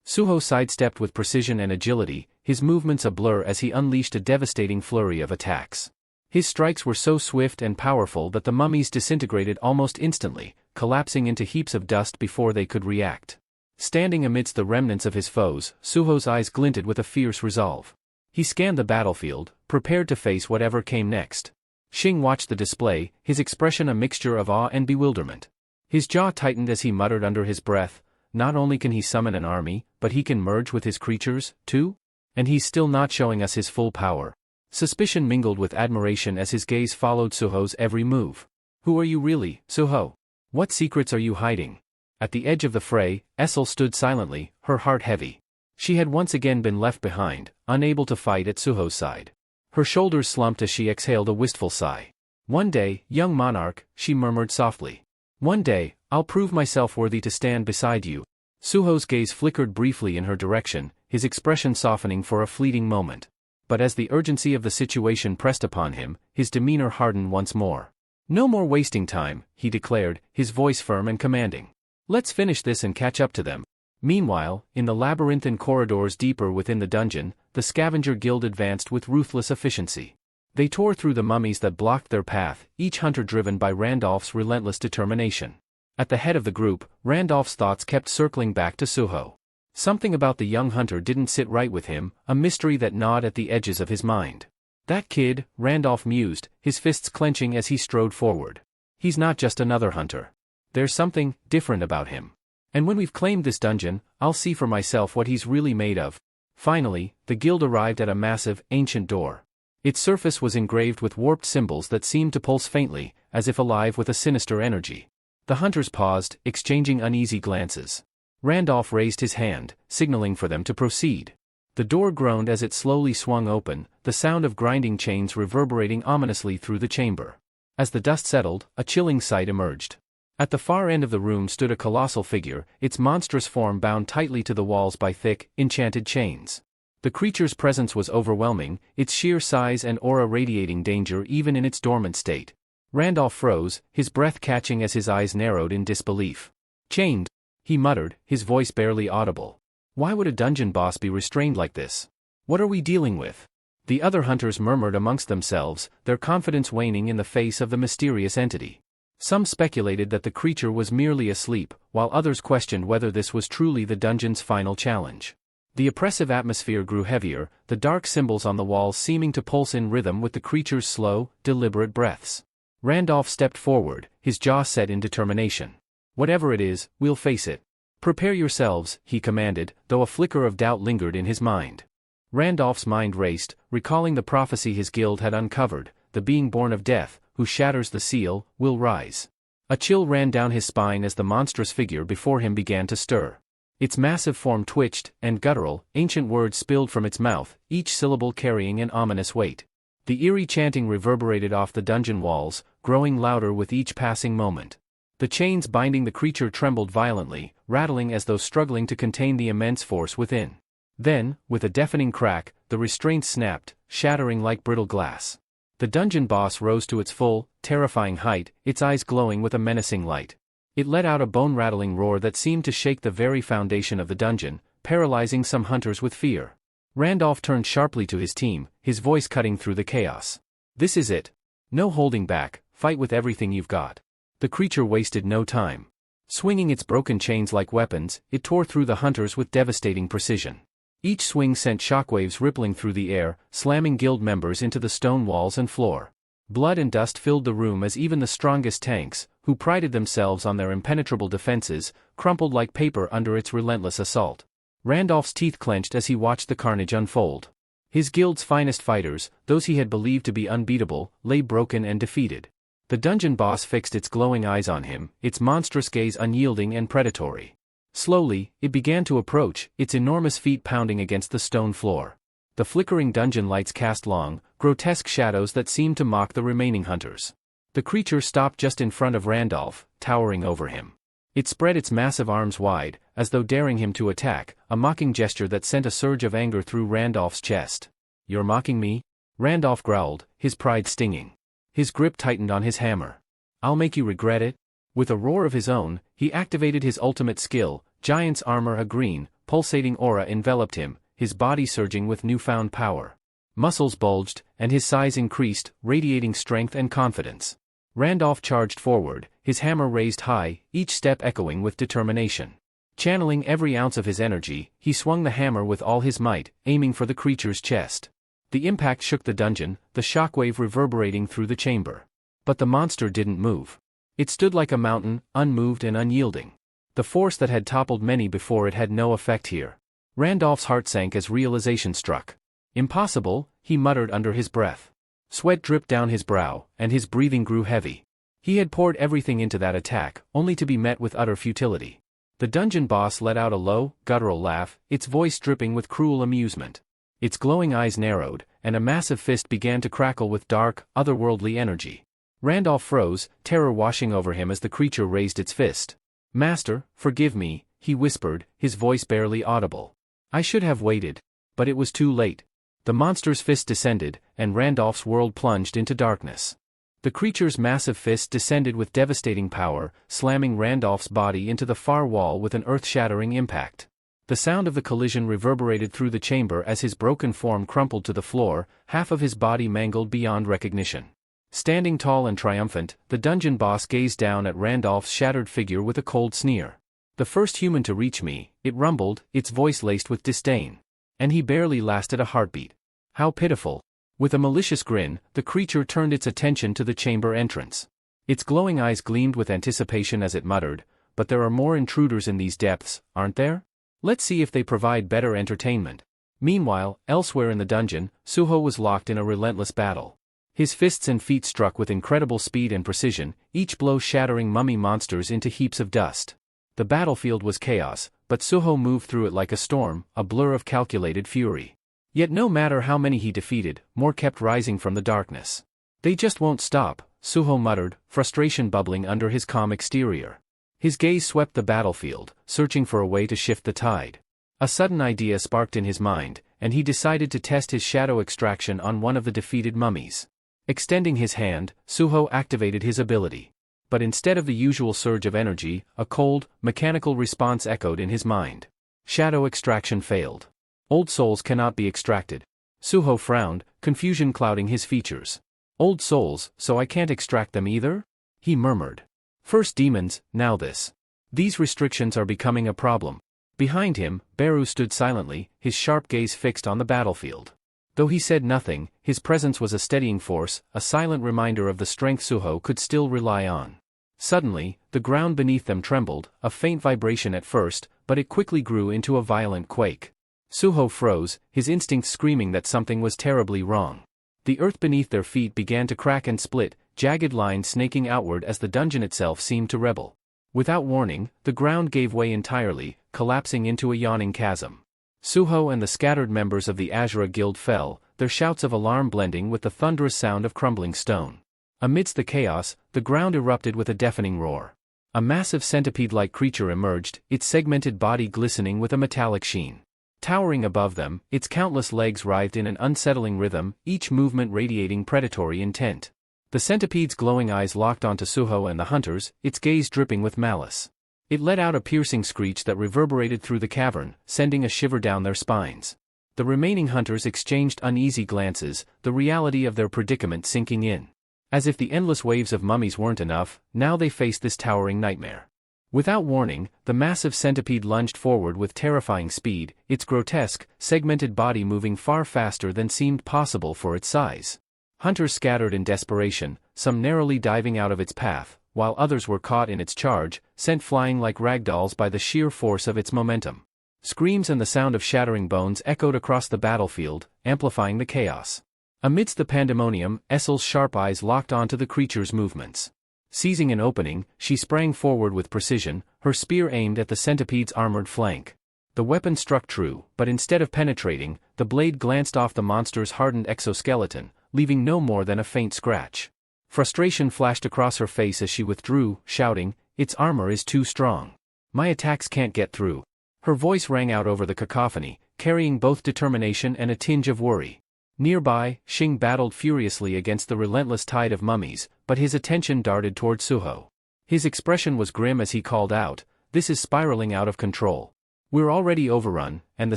Suho sidestepped with precision and agility, his movements a blur as he unleashed a devastating flurry of attacks. His strikes were so swift and powerful that the mummies disintegrated almost instantly, collapsing into heaps of dust before they could react. Standing amidst the remnants of his foes, Suho's eyes glinted with a fierce resolve. He scanned the battlefield, prepared to face whatever came next. Xing watched the display, his expression a mixture of awe and bewilderment. His jaw tightened as he muttered under his breath, "Not only can he summon an army, but he can merge with his creatures, too? And he's still not showing us his full power." Suspicion mingled with admiration as his gaze followed Suho's every move. "Who are you really, Suho? What secrets are you hiding?" At the edge of the fray, Essel stood silently, her heart heavy. She had once again been left behind, unable to fight at Suho's side. Her shoulders slumped as she exhaled a wistful sigh. "One day, young monarch," she murmured softly. "One day, I'll prove myself worthy to stand beside you." Suho's gaze flickered briefly in her direction, his expression softening for a fleeting moment. But as the urgency of the situation pressed upon him, his demeanor hardened once more. "No more wasting time," he declared, his voice firm and commanding. "Let's finish this and catch up to them." Meanwhile, in the labyrinthine corridors deeper within the dungeon, the Scavenger Guild advanced with ruthless efficiency. They tore through the mummies that blocked their path, each hunter driven by Randolph's relentless determination. At the head of the group, Randolph's thoughts kept circling back to Suho. Something about the young hunter didn't sit right with him, a mystery that gnawed at the edges of his mind. "That kid," Randolph mused, his fists clenching as he strode forward. "He's not just another hunter. There's something different about him. And when we've claimed this dungeon, I'll see for myself what he's really made of." Finally, the guild arrived at a massive, ancient door. Its surface was engraved with warped symbols that seemed to pulse faintly, as if alive with a sinister energy. The hunters paused, exchanging uneasy glances. Randolph raised his hand, signaling for them to proceed. The door groaned as it slowly swung open, the sound of grinding chains reverberating ominously through the chamber. As the dust settled, a chilling sight emerged. At the far end of the room stood a colossal figure, its monstrous form bound tightly to the walls by thick, enchanted chains. The creature's presence was overwhelming, its sheer size and aura radiating danger even in its dormant state. Randolph froze, his breath catching as his eyes narrowed in disbelief. "Chained," he muttered, his voice barely audible. "Why would a dungeon boss be restrained like this? What are we dealing with?" The other hunters murmured amongst themselves, their confidence waning in the face of the mysterious entity. Some speculated that the creature was merely asleep, while others questioned whether this was truly the dungeon's final challenge. The oppressive atmosphere grew heavier, the dark symbols on the walls seeming to pulse in rhythm with the creature's slow, deliberate breaths. Randolph stepped forward, his jaw set in determination. "Whatever it is, we'll face it. Prepare yourselves," he commanded, though a flicker of doubt lingered in his mind. Randolph's mind raced, recalling the prophecy his guild had uncovered, the being born of death, who shatters the seal, will rise. A chill ran down his spine as the monstrous figure before him began to stir. Its massive form twitched, and guttural, ancient words spilled from its mouth, each syllable carrying an ominous weight. The eerie chanting reverberated off the dungeon walls, growing louder with each passing moment. The chains binding the creature trembled violently, rattling as though struggling to contain the immense force within. Then, with a deafening crack, the restraints snapped, shattering like brittle glass. The dungeon boss rose to its full, terrifying height, its eyes glowing with a menacing light. It let out a bone-rattling roar that seemed to shake the very foundation of the dungeon, paralyzing some hunters with fear. Randolph turned sharply to his team, his voice cutting through the chaos. "This is it. No holding back, fight with everything you've got." The creature wasted no time. Swinging its broken chains like weapons, it tore through the hunters with devastating precision. Each swing sent shockwaves rippling through the air, slamming guild members into the stone walls and floor. Blood and dust filled the room as even the strongest tanks, who prided themselves on their impenetrable defenses, crumpled like paper under its relentless assault. Randolph's teeth clenched as he watched the carnage unfold. His guild's finest fighters, those he had believed to be unbeatable, lay broken and defeated. The dungeon boss fixed its glowing eyes on him, its monstrous gaze unyielding and predatory. Slowly, it began to approach, its enormous feet pounding against the stone floor. The flickering dungeon lights cast long, grotesque shadows that seemed to mock the remaining hunters. The creature stopped just in front of Randolph, towering over him. It spread its massive arms wide, as though daring him to attack, a mocking gesture that sent a surge of anger through Randolph's chest. "You're mocking me?" Randolph growled, his pride stinging. His grip tightened on his hammer. "I'll make you regret it." With a roar of his own, he activated his ultimate skill. Giant's armor, a green, pulsating aura enveloped him, his body surging with newfound power. Muscles bulged, and his size increased, radiating strength and confidence. Randolph charged forward, his hammer raised high, each step echoing with determination. Channeling every ounce of his energy, he swung the hammer with all his might, aiming for the creature's chest. The impact shook the dungeon, the shockwave reverberating through the chamber. But the monster didn't move. It stood like a mountain, unmoved and unyielding. The force that had toppled many before it had no effect here. Randolph's heart sank as realization struck. "Impossible," he muttered under his breath. Sweat dripped down his brow, and his breathing grew heavy. He had poured everything into that attack, only to be met with utter futility. The dungeon boss let out a low, guttural laugh, its voice dripping with cruel amusement. Its glowing eyes narrowed, and a massive fist began to crackle with dark, otherworldly energy. Randolph froze, terror washing over him as the creature raised its fist. "Master, forgive me," he whispered, his voice barely audible. "I should have waited. But it was too late." The monster's fist descended, and Randolph's world plunged into darkness. The creature's massive fist descended with devastating power, slamming Randolph's body into the far wall with an earth-shattering impact. The sound of the collision reverberated through the chamber as his broken form crumpled to the floor, half of his body mangled beyond recognition. Standing tall and triumphant, the dungeon boss gazed down at Randolph's shattered figure with a cold sneer. "The first human to reach me," it rumbled, its voice laced with disdain. "And he barely lasted a heartbeat. How pitiful." With a malicious grin, the creature turned its attention to the chamber entrance. Its glowing eyes gleamed with anticipation as it muttered, "But there are more intruders in these depths, aren't there? Let's see if they provide better entertainment." Meanwhile, elsewhere in the dungeon, Suho was locked in a relentless battle. His fists and feet struck with incredible speed and precision, each blow shattering mummy monsters into heaps of dust. The battlefield was chaos, but Suho moved through it like a storm, a blur of calculated fury. Yet no matter how many he defeated, more kept rising from the darkness. "They just won't stop," Suho muttered, frustration bubbling under his calm exterior. His gaze swept the battlefield, searching for a way to shift the tide. A sudden idea sparked in his mind, and he decided to test his shadow extraction on one of the defeated mummies. Extending his hand, Suho activated his ability. But instead of the usual surge of energy, a cold, mechanical response echoed in his mind. Shadow extraction failed. Old souls cannot be extracted. Suho frowned, confusion clouding his features. "Old souls, so I can't extract them either?" he murmured. "First demons, now this. These restrictions are becoming a problem." Behind him, Beru stood silently, his sharp gaze fixed on the battlefield. Though he said nothing, his presence was a steadying force, a silent reminder of the strength Suho could still rely on. Suddenly, the ground beneath them trembled, a faint vibration at first, but it quickly grew into a violent quake. Suho froze, his instincts screaming that something was terribly wrong. The earth beneath their feet began to crack and split, jagged lines snaking outward as the dungeon itself seemed to rebel. Without warning, the ground gave way entirely, collapsing into a yawning chasm. Suho and the scattered members of the Azura Guild fell, their shouts of alarm blending with the thunderous sound of crumbling stone. Amidst the chaos, the ground erupted with a deafening roar. A massive centipede-like creature emerged, its segmented body glistening with a metallic sheen. Towering above them, its countless legs writhed in an unsettling rhythm, each movement radiating predatory intent. The centipede's glowing eyes locked onto Suho and the hunters, its gaze dripping with malice. It let out a piercing screech that reverberated through the cavern, sending a shiver down their spines. The remaining hunters exchanged uneasy glances, the reality of their predicament sinking in. As if the endless waves of mummies weren't enough, now they faced this towering nightmare. Without warning, the massive centipede lunged forward with terrifying speed, its grotesque, segmented body moving far faster than seemed possible for its size. Hunters scattered in desperation, some narrowly diving out of its path, while others were caught in its charge, sent flying like ragdolls by the sheer force of its momentum. Screams and the sound of shattering bones echoed across the battlefield, amplifying the chaos. Amidst the pandemonium, Essel's sharp eyes locked onto the creature's movements. Seizing an opening, she sprang forward with precision, her spear aimed at the centipede's armored flank. The weapon struck true, but instead of penetrating, the blade glanced off the monster's hardened exoskeleton, leaving no more than a faint scratch. Frustration flashed across her face as she withdrew, shouting, "Its armor is too strong. My attacks can't get through." Her voice rang out over the cacophony, carrying both determination and a tinge of worry. Nearby, Xing battled furiously against the relentless tide of mummies, but his attention darted toward Suho. His expression was grim as he called out, "This is spiraling out of control. We're already overrun, and the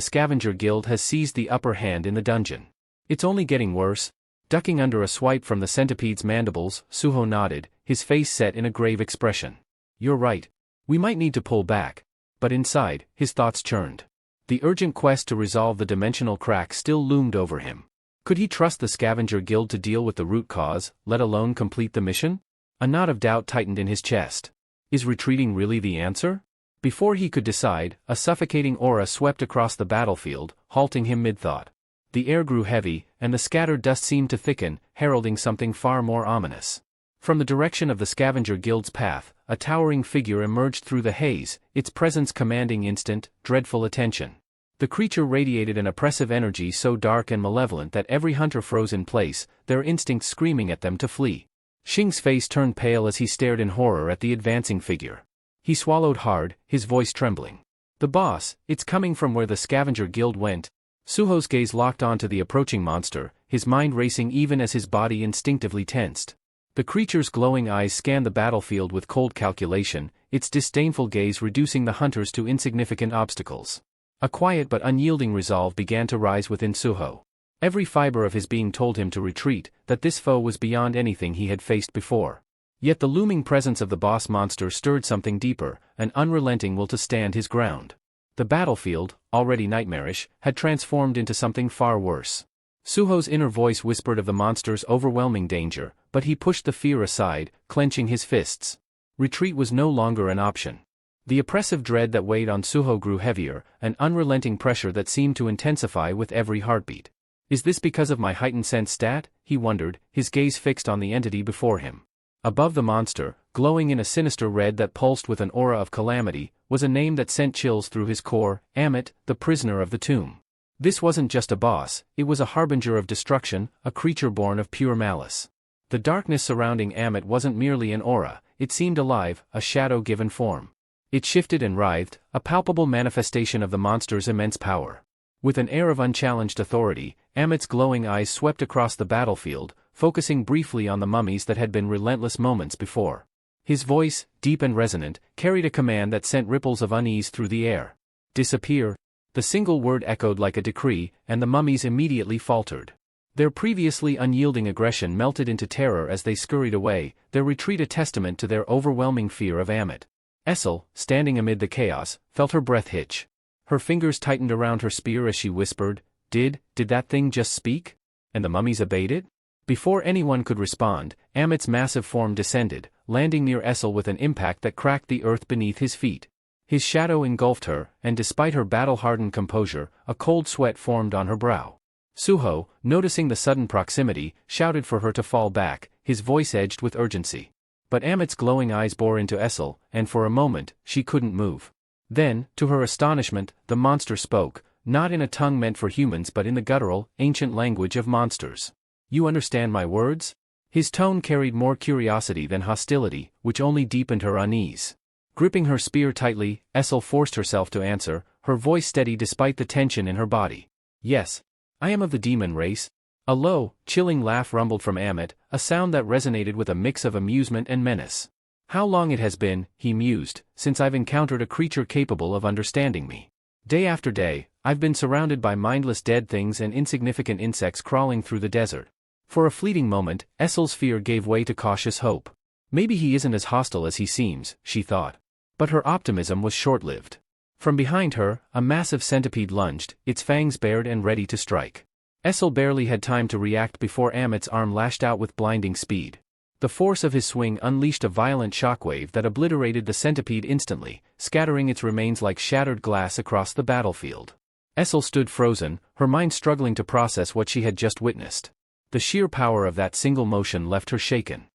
Scavenger Guild has seized the upper hand in the dungeon. It's only getting worse." Ducking under a swipe from the centipede's mandibles, Suho nodded, his face set in a grave expression. "You're right. We might need to pull back." But inside, his thoughts churned. The urgent quest to resolve the dimensional crack still loomed over him. Could he trust the Scavenger Guild to deal with the root cause, let alone complete the mission? A knot of doubt tightened in his chest. Is retreating really the answer? Before he could decide, a suffocating aura swept across the battlefield, halting him mid-thought. The air grew heavy, and the scattered dust seemed to thicken, heralding something far more ominous. From the direction of the Scavenger Guild's path, a towering figure emerged through the haze, its presence commanding instant, dreadful attention. The creature radiated an oppressive energy so dark and malevolent that every hunter froze in place, their instincts screaming at them to flee. Xing's face turned pale as he stared in horror at the advancing figure. He swallowed hard, his voice trembling. "The boss, it's coming from where the Scavenger Guild went." Suho's gaze locked onto the approaching monster, his mind racing even as his body instinctively tensed. The creature's glowing eyes scanned the battlefield with cold calculation, its disdainful gaze reducing the hunters to insignificant obstacles. A quiet but unyielding resolve began to rise within Suho. Every fiber of his being told him to retreat, that this foe was beyond anything he had faced before. Yet the looming presence of the boss monster stirred something deeper, an unrelenting will to stand his ground. The battlefield, already nightmarish, had transformed into something far worse. Suho's inner voice whispered of the monster's overwhelming danger, but he pushed the fear aside, clenching his fists. Retreat was no longer an option. The oppressive dread that weighed on Suho grew heavier, an unrelenting pressure that seemed to intensify with every heartbeat. Is this because of my heightened sense stat? He wondered, his gaze fixed on the entity before him. Above the monster, glowing in a sinister red that pulsed with an aura of calamity, was a name that sent chills through his core, Amit, the prisoner of the tomb. This wasn't just a boss, it was a harbinger of destruction, a creature born of pure malice. The darkness surrounding Amit wasn't merely an aura, it seemed alive, a shadow given form. It shifted and writhed, a palpable manifestation of the monster's immense power. With an air of unchallenged authority, Amit's glowing eyes swept across the battlefield, focusing briefly on the mummies that had been relentless moments before. His voice, deep and resonant, carried a command that sent ripples of unease through the air. "Disappear." The single word echoed like a decree, and the mummies immediately faltered. Their previously unyielding aggression melted into terror as they scurried away, their retreat a testament to their overwhelming fear of Amit. Essel, standing amid the chaos, felt her breath hitch. Her fingers tightened around her spear as she whispered, Did that thing just speak? And the mummies obeyed it?" Before anyone could respond, Amit's massive form descended, landing near Essel with an impact that cracked the earth beneath his feet. His shadow engulfed her, and despite her battle-hardened composure, a cold sweat formed on her brow. Suho, noticing the sudden proximity, shouted for her to fall back, his voice edged with urgency. But Amit's glowing eyes bore into Essel, and for a moment, she couldn't move. Then, to her astonishment, the monster spoke, not in a tongue meant for humans but in the guttural, ancient language of monsters. "You understand my words?" His tone carried more curiosity than hostility, which only deepened her unease. Gripping her spear tightly, Essel forced herself to answer, her voice steady despite the tension in her body. "Yes. I am of the demon race." A low, chilling laugh rumbled from Amit, a sound that resonated with a mix of amusement and menace. "How long it has been," he mused, "since I've encountered a creature capable of understanding me. Day after day, I've been surrounded by mindless dead things and insignificant insects crawling through the desert." For a fleeting moment, Essel's fear gave way to cautious hope. Maybe he isn't as hostile as he seems, she thought. But her optimism was short-lived. From behind her, a massive centipede lunged, its fangs bared and ready to strike. Essel barely had time to react before Amit's arm lashed out with blinding speed. The force of his swing unleashed a violent shockwave that obliterated the centipede instantly, scattering its remains like shattered glass across the battlefield. Essel stood frozen, her mind struggling to process what she had just witnessed. The sheer power of that single motion left her shaken.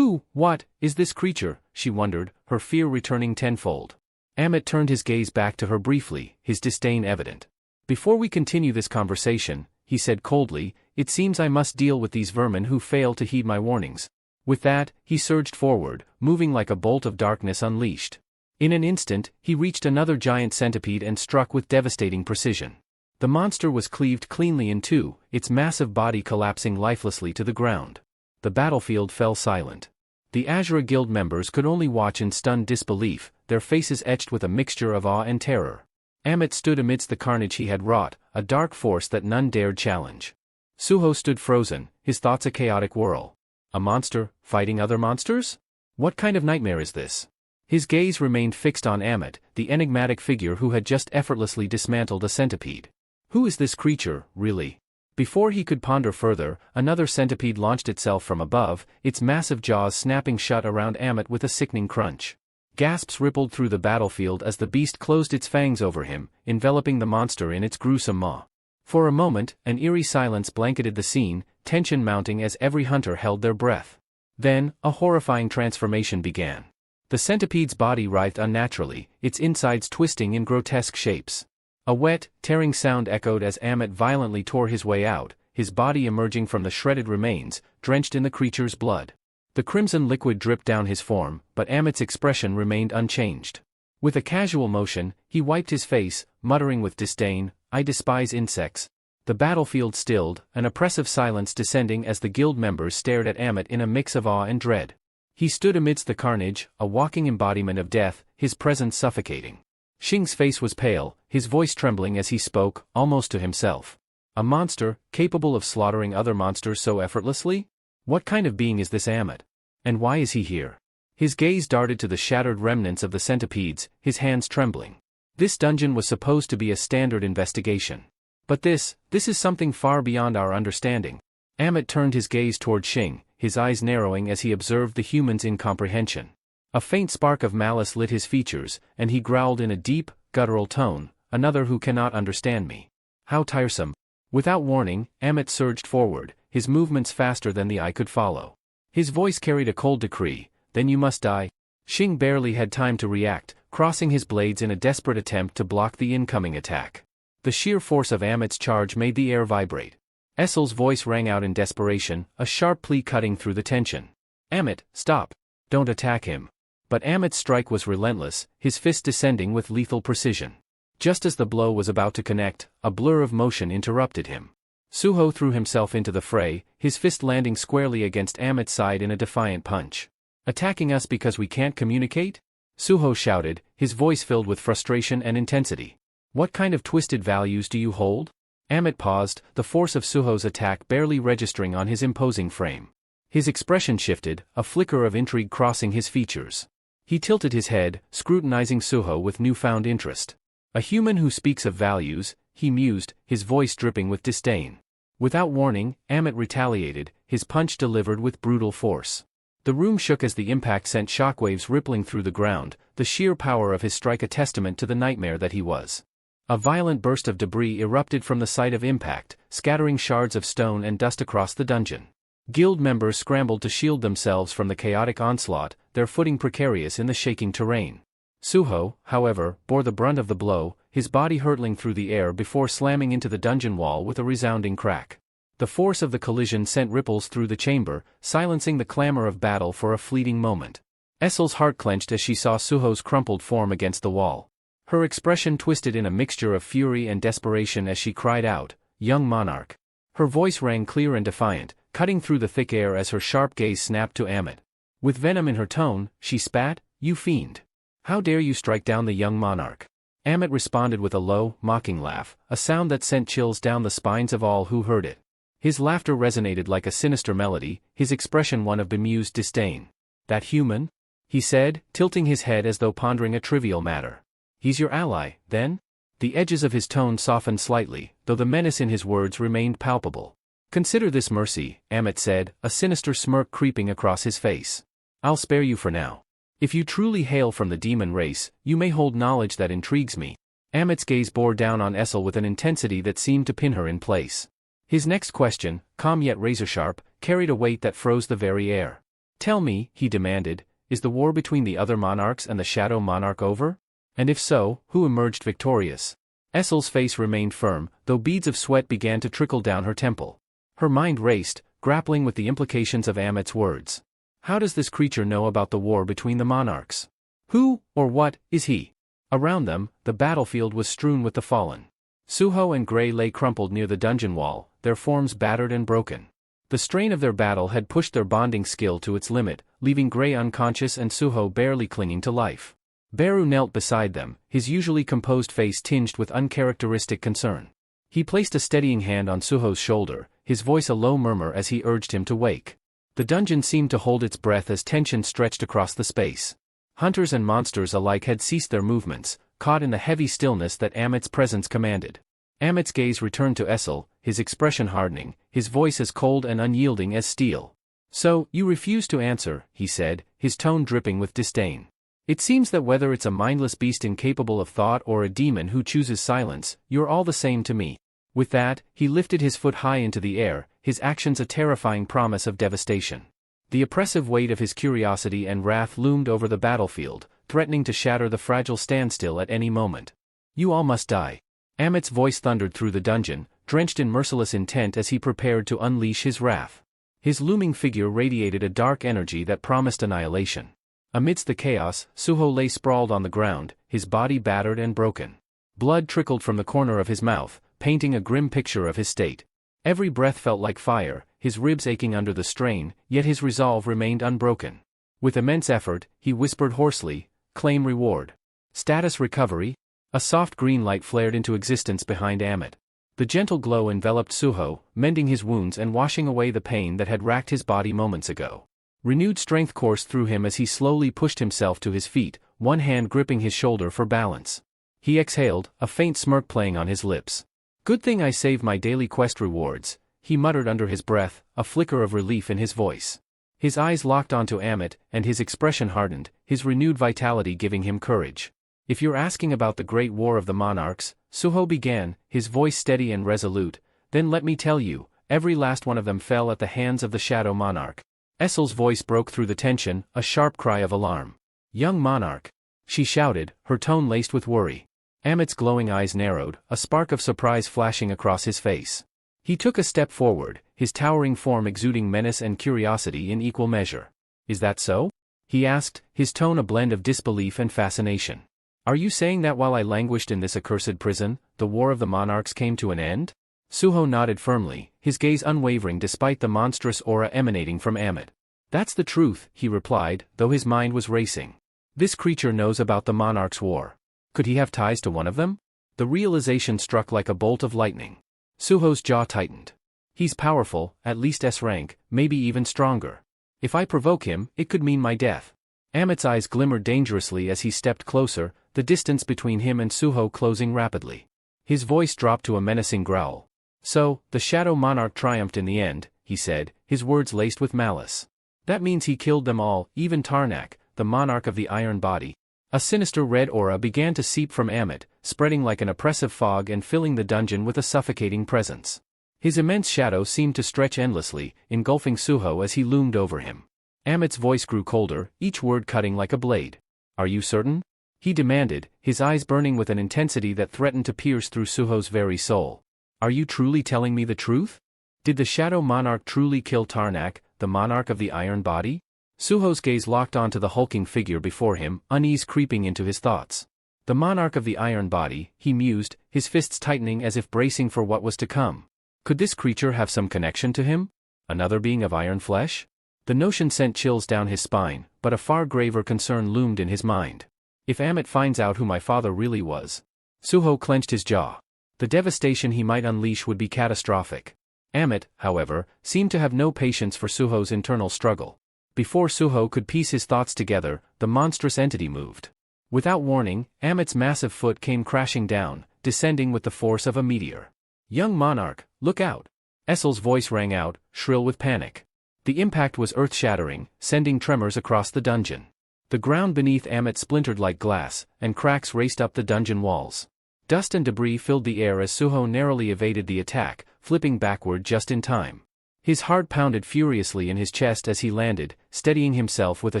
What, is this creature, she wondered, her fear returning tenfold. Amit turned his gaze back to her briefly, his disdain evident. "Before we continue this conversation," he said coldly, "it seems I must deal with these vermin who fail to heed my warnings." With that, he surged forward, moving like a bolt of darkness unleashed. In an instant, he reached another giant centipede and struck with devastating precision. The monster was cleaved cleanly in two, its massive body collapsing lifelessly to the ground. The battlefield fell silent. The Azura Guild members could only watch in stunned disbelief, their faces etched with a mixture of awe and terror. Amit stood amidst the carnage he had wrought, a dark force that none dared challenge. Suho stood frozen, his thoughts a chaotic whirl. A monster, fighting other monsters? What kind of nightmare is this? His gaze remained fixed on Amit, the enigmatic figure who had just effortlessly dismantled a centipede. Who is this creature, really? Before he could ponder further, another centipede launched itself from above, its massive jaws snapping shut around Amit with a sickening crunch. Gasps rippled through the battlefield as the beast closed its fangs over him, enveloping the monster in its gruesome maw. For a moment, an eerie silence blanketed the scene, tension mounting as every hunter held their breath. Then, a horrifying transformation began. The centipede's body writhed unnaturally, its insides twisting in grotesque shapes. A wet, tearing sound echoed as Amit violently tore his way out, his body emerging from the shredded remains, drenched in the creature's blood. The crimson liquid dripped down his form, but Amit's expression remained unchanged. With a casual motion, he wiped his face, muttering with disdain, "I despise insects." The battlefield stilled, an oppressive silence descending as the guild members stared at Amit in a mix of awe and dread. He stood amidst the carnage, a walking embodiment of death, his presence suffocating. Xing's face was pale, his voice trembling as he spoke, almost to himself. A monster, capable of slaughtering other monsters so effortlessly? What kind of being is this Amit? And why is he here? His gaze darted to the shattered remnants of the centipedes, his hands trembling. This dungeon was supposed to be a standard investigation. But this is something far beyond our understanding. Amit turned his gaze toward Xing, his eyes narrowing as he observed the human's incomprehension. A faint spark of malice lit his features, and he growled in a deep, guttural tone, "Another who cannot understand me. How tiresome." Without warning, Amit surged forward, his movements faster than the eye could follow. His voice carried a cold decree, "Then you must die." Xing barely had time to react, crossing his blades in a desperate attempt to block the incoming attack. The sheer force of Amit's charge made the air vibrate. Essel's voice rang out in desperation, a sharp plea cutting through the tension. "Amit, stop. Don't attack him." But Amit's strike was relentless, his fist descending with lethal precision. Just as the blow was about to connect, a blur of motion interrupted him. Suho threw himself into the fray, his fist landing squarely against Amit's side in a defiant punch. "Attacking us because we can't communicate?" Suho shouted, his voice filled with frustration and intensity. "What kind of twisted values do you hold?" Amit paused, the force of Suho's attack barely registering on his imposing frame. His expression shifted, a flicker of intrigue crossing his features. He tilted his head, scrutinizing Suho with newfound interest. "A human who speaks of values," he mused, his voice dripping with disdain. Without warning, Amit retaliated, his punch delivered with brutal force. The room shook as the impact sent shockwaves rippling through the ground, the sheer power of his strike a testament to the nightmare that he was. A violent burst of debris erupted from the site of impact, scattering shards of stone and dust across the dungeon. Guild members scrambled to shield themselves from the chaotic onslaught, their footing precarious in the shaking terrain. Suho, however, bore the brunt of the blow, his body hurtling through the air before slamming into the dungeon wall with a resounding crack. The force of the collision sent ripples through the chamber, silencing the clamor of battle for a fleeting moment. Essel's heart clenched as she saw Suho's crumpled form against the wall. Her expression twisted in a mixture of fury and desperation as she cried out, "Young monarch." Her voice rang clear and defiant, cutting through the thick air as her sharp gaze snapped to Amit. With venom in her tone, she spat, "You fiend! How dare you strike down the young monarch?" Amit responded with a low, mocking laugh, a sound that sent chills down the spines of all who heard it. His laughter resonated like a sinister melody, his expression one of bemused disdain. "That human?" he said, tilting his head as though pondering a trivial matter. "He's your ally, then?" The edges of his tone softened slightly, though the menace in his words remained palpable. "Consider this mercy," Amit said, a sinister smirk creeping across his face. "I'll spare you for now. If you truly hail from the demon race, you may hold knowledge that intrigues me." Amit's gaze bore down on Essel with an intensity that seemed to pin her in place. His next question, calm yet razor-sharp, carried a weight that froze the very air. "Tell me," he demanded, "is the war between the other monarchs and the Shadow Monarch over? And if so, who emerged victorious?" Essel's face remained firm, though beads of sweat began to trickle down her temple. Her mind raced, grappling with the implications of Amit's words. How does this creature know about the war between the monarchs? Who, or what, is he? Around them, the battlefield was strewn with the fallen. Suho and Gray lay crumpled near the dungeon wall, their forms battered and broken. The strain of their battle had pushed their bonding skill to its limit, leaving Gray unconscious and Suho barely clinging to life. Beru knelt beside them, his usually composed face tinged with uncharacteristic concern. He placed a steadying hand on Suho's shoulder, his voice a low murmur as he urged him to wake. The dungeon seemed to hold its breath as tension stretched across the space. Hunters and monsters alike had ceased their movements, caught in the heavy stillness that Amit's presence commanded. Amit's gaze returned to Essel, his expression hardening, his voice as cold and unyielding as steel. "So, you refuse to answer," he said, his tone dripping with disdain. "It seems that whether it's a mindless beast incapable of thought or a demon who chooses silence, you're all the same to me." With that, he lifted his foot high into the air, his actions a terrifying promise of devastation. The oppressive weight of his curiosity and wrath loomed over the battlefield, threatening to shatter the fragile standstill at any moment. "You all must die." Amit's voice thundered through the dungeon, drenched in merciless intent as he prepared to unleash his wrath. His looming figure radiated a dark energy that promised annihilation. Amidst the chaos, Suho lay sprawled on the ground, his body battered and broken. Blood trickled from the corner of his mouth, painting a grim picture of his state. Every breath felt like fire, his ribs aching under the strain, yet his resolve remained unbroken. With immense effort, he whispered hoarsely, "Claim reward. Status recovery?" A soft green light flared into existence behind Amit. The gentle glow enveloped Suho, mending his wounds and washing away the pain that had racked his body moments ago. Renewed strength coursed through him as he slowly pushed himself to his feet, one hand gripping his shoulder for balance. He exhaled, a faint smirk playing on his lips. "Good thing I saved my daily quest rewards," he muttered under his breath, a flicker of relief in his voice. His eyes locked onto Amit, and his expression hardened, his renewed vitality giving him courage. "If you're asking about the Great War of the Monarchs," Suho began, his voice steady and resolute, "then let me tell you, every last one of them fell at the hands of the Shadow Monarch." Essel's voice broke through the tension, a sharp cry of alarm. "Young monarch!" she shouted, her tone laced with worry. Amit's glowing eyes narrowed, a spark of surprise flashing across his face. He took a step forward, his towering form exuding menace and curiosity in equal measure. "Is that so?" he asked, his tone a blend of disbelief and fascination. "Are you saying that while I languished in this accursed prison, the war of the monarchs came to an end?" Suho nodded firmly, his gaze unwavering despite the monstrous aura emanating from Amit. "That's the truth," he replied, though his mind was racing. "This creature knows about the monarchs' war. Could he have ties to one of them?" The realization struck like a bolt of lightning. Suho's jaw tightened. "He's powerful, at least S-rank, maybe even stronger. If I provoke him, it could mean my death." Amit's eyes glimmered dangerously as he stepped closer, the distance between him and Suho closing rapidly. His voice dropped to a menacing growl. "So, the Shadow Monarch triumphed in the end," he said, his words laced with malice. "That means he killed them all, even Tarnak, the monarch of the Iron Body." A sinister red aura began to seep from Amit, spreading like an oppressive fog and filling the dungeon with a suffocating presence. His immense shadow seemed to stretch endlessly, engulfing Suho as he loomed over him. Amit's voice grew colder, each word cutting like a blade. "Are you certain?" he demanded, his eyes burning with an intensity that threatened to pierce through Suho's very soul. Are you truly telling me the truth? Did the Shadow Monarch truly kill Tarnak, the monarch of the iron body? Suho's gaze locked onto the hulking figure before him, unease creeping into his thoughts. The monarch of the iron body, he mused, his fists tightening as if bracing for what was to come. Could this creature have some connection to him? Another being of iron flesh? The notion sent chills down his spine, but a far graver concern loomed in his mind. If Amit finds out who my father really was. Suho clenched his jaw. The devastation he might unleash would be catastrophic. Amit, however, seemed to have no patience for Suho's internal struggle. Before Suho could piece his thoughts together, the monstrous entity moved. Without warning, Amit's massive foot came crashing down, descending with the force of a meteor. Young monarch, look out! Essel's voice rang out, shrill with panic. The impact was earth-shattering, sending tremors across the dungeon. The ground beneath Amit splintered like glass, and cracks raced up the dungeon walls. Dust and debris filled the air as Suho narrowly evaded the attack, flipping backward just in time. His heart pounded furiously in his chest as he landed, steadying himself with a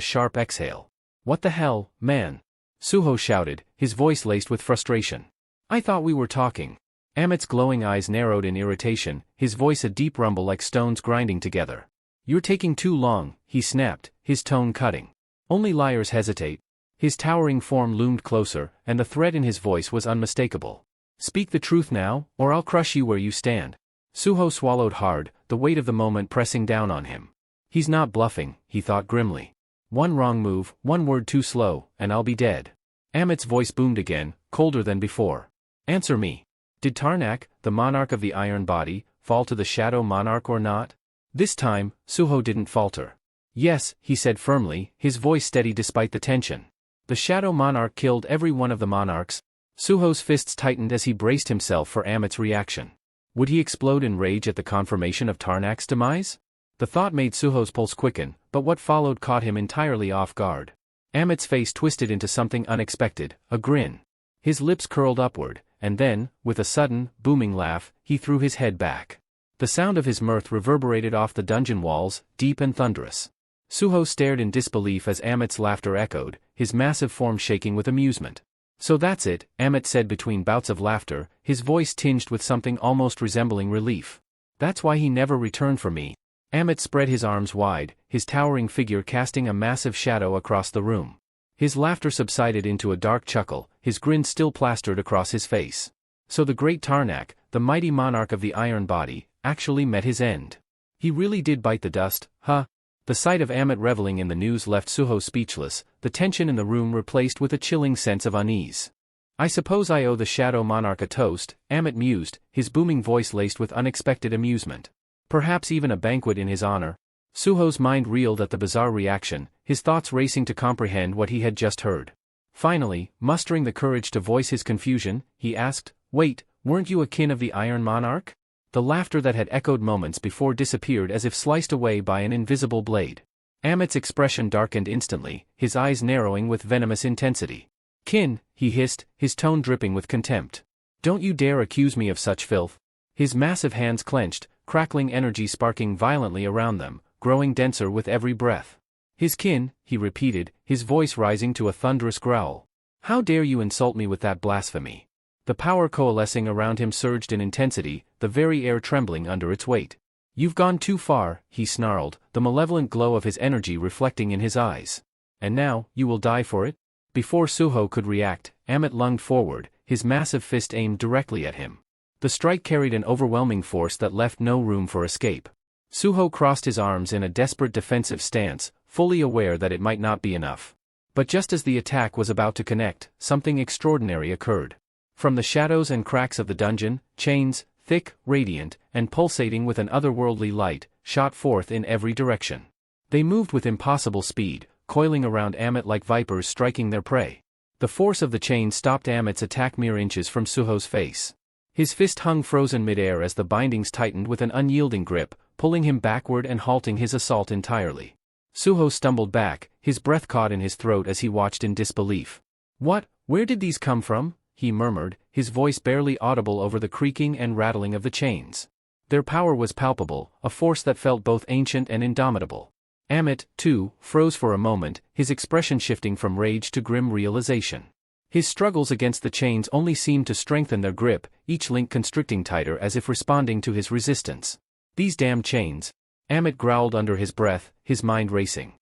sharp exhale. What the hell, man? Suho shouted, his voice laced with frustration. I thought we were talking. Amit's glowing eyes narrowed in irritation, his voice a deep rumble like stones grinding together. You're taking too long, he snapped, his tone cutting. Only liars hesitate. His towering form loomed closer, and the threat in his voice was unmistakable. Speak the truth now, or I'll crush you where you stand. Suho swallowed hard, the weight of the moment pressing down on him. He's not bluffing, he thought grimly. One wrong move, one word too slow, and I'll be dead. Amit's voice boomed again, colder than before. Answer me. Did Tarnak, the monarch of the iron body, fall to the Shadow Monarch or not? This time, Suho didn't falter. Yes, he said firmly, his voice steady despite the tension. The Shadow Monarch killed every one of the monarchs. Suho's fists tightened as he braced himself for Amit's reaction. Would he explode in rage at the confirmation of Tarnak's demise? The thought made Suho's pulse quicken, but what followed caught him entirely off guard. Amit's face twisted into something unexpected, a grin. His lips curled upward, and then, with a sudden, booming laugh, he threw his head back. The sound of his mirth reverberated off the dungeon walls, deep and thunderous. Suho stared in disbelief as Amit's laughter echoed, his massive form shaking with amusement. So that's it, Amit said between bouts of laughter, his voice tinged with something almost resembling relief. That's why he never returned for me. Amit spread his arms wide, his towering figure casting a massive shadow across the room. His laughter subsided into a dark chuckle, his grin still plastered across his face. So the great Tarnak, the mighty monarch of the iron body, actually met his end. He really did bite the dust, huh? The sight of Amit reveling in the news left Suho speechless, the tension in the room replaced with a chilling sense of unease. I suppose I owe the Shadow Monarch a toast, Amit mused, his booming voice laced with unexpected amusement. Perhaps even a banquet in his honor. Suho's mind reeled at the bizarre reaction, his thoughts racing to comprehend what he had just heard. Finally, mustering the courage to voice his confusion, he asked, Wait, weren't you a kin of the Iron Monarch? The laughter that had echoed moments before disappeared as if sliced away by an invisible blade. Amit's expression darkened instantly, his eyes narrowing with venomous intensity. Kin, he hissed, his tone dripping with contempt. Don't you dare accuse me of such filth. His massive hands clenched, crackling energy sparking violently around them, growing denser with every breath. His kin, he repeated, his voice rising to a thunderous growl. How dare you insult me with that blasphemy? The power coalescing around him surged in intensity, the very air trembling under its weight. You've gone too far, he snarled, the malevolent glow of his energy reflecting in his eyes. And now, you will die for it? Before Suho could react, Amit lunged forward, his massive fist aimed directly at him. The strike carried an overwhelming force that left no room for escape. Suho crossed his arms in a desperate defensive stance, fully aware that it might not be enough. But just as the attack was about to connect, something extraordinary occurred. From the shadows and cracks of the dungeon, chains, thick, radiant, and pulsating with an otherworldly light, shot forth in every direction. They moved with impossible speed, coiling around Amit like vipers striking their prey. The force of the chain stopped Amit's attack mere inches from Suho's face. His fist hung frozen midair as the bindings tightened with an unyielding grip, pulling him backward and halting his assault entirely. Suho stumbled back, his breath caught in his throat as he watched in disbelief. What? Where did these come from? He murmured, his voice barely audible over the creaking and rattling of the chains. Their power was palpable, a force that felt both ancient and indomitable. Amit, too, froze for a moment, his expression shifting from rage to grim realization. His struggles against the chains only seemed to strengthen their grip, each link constricting tighter as if responding to his resistance. These damn chains. Amit growled under his breath, his mind racing.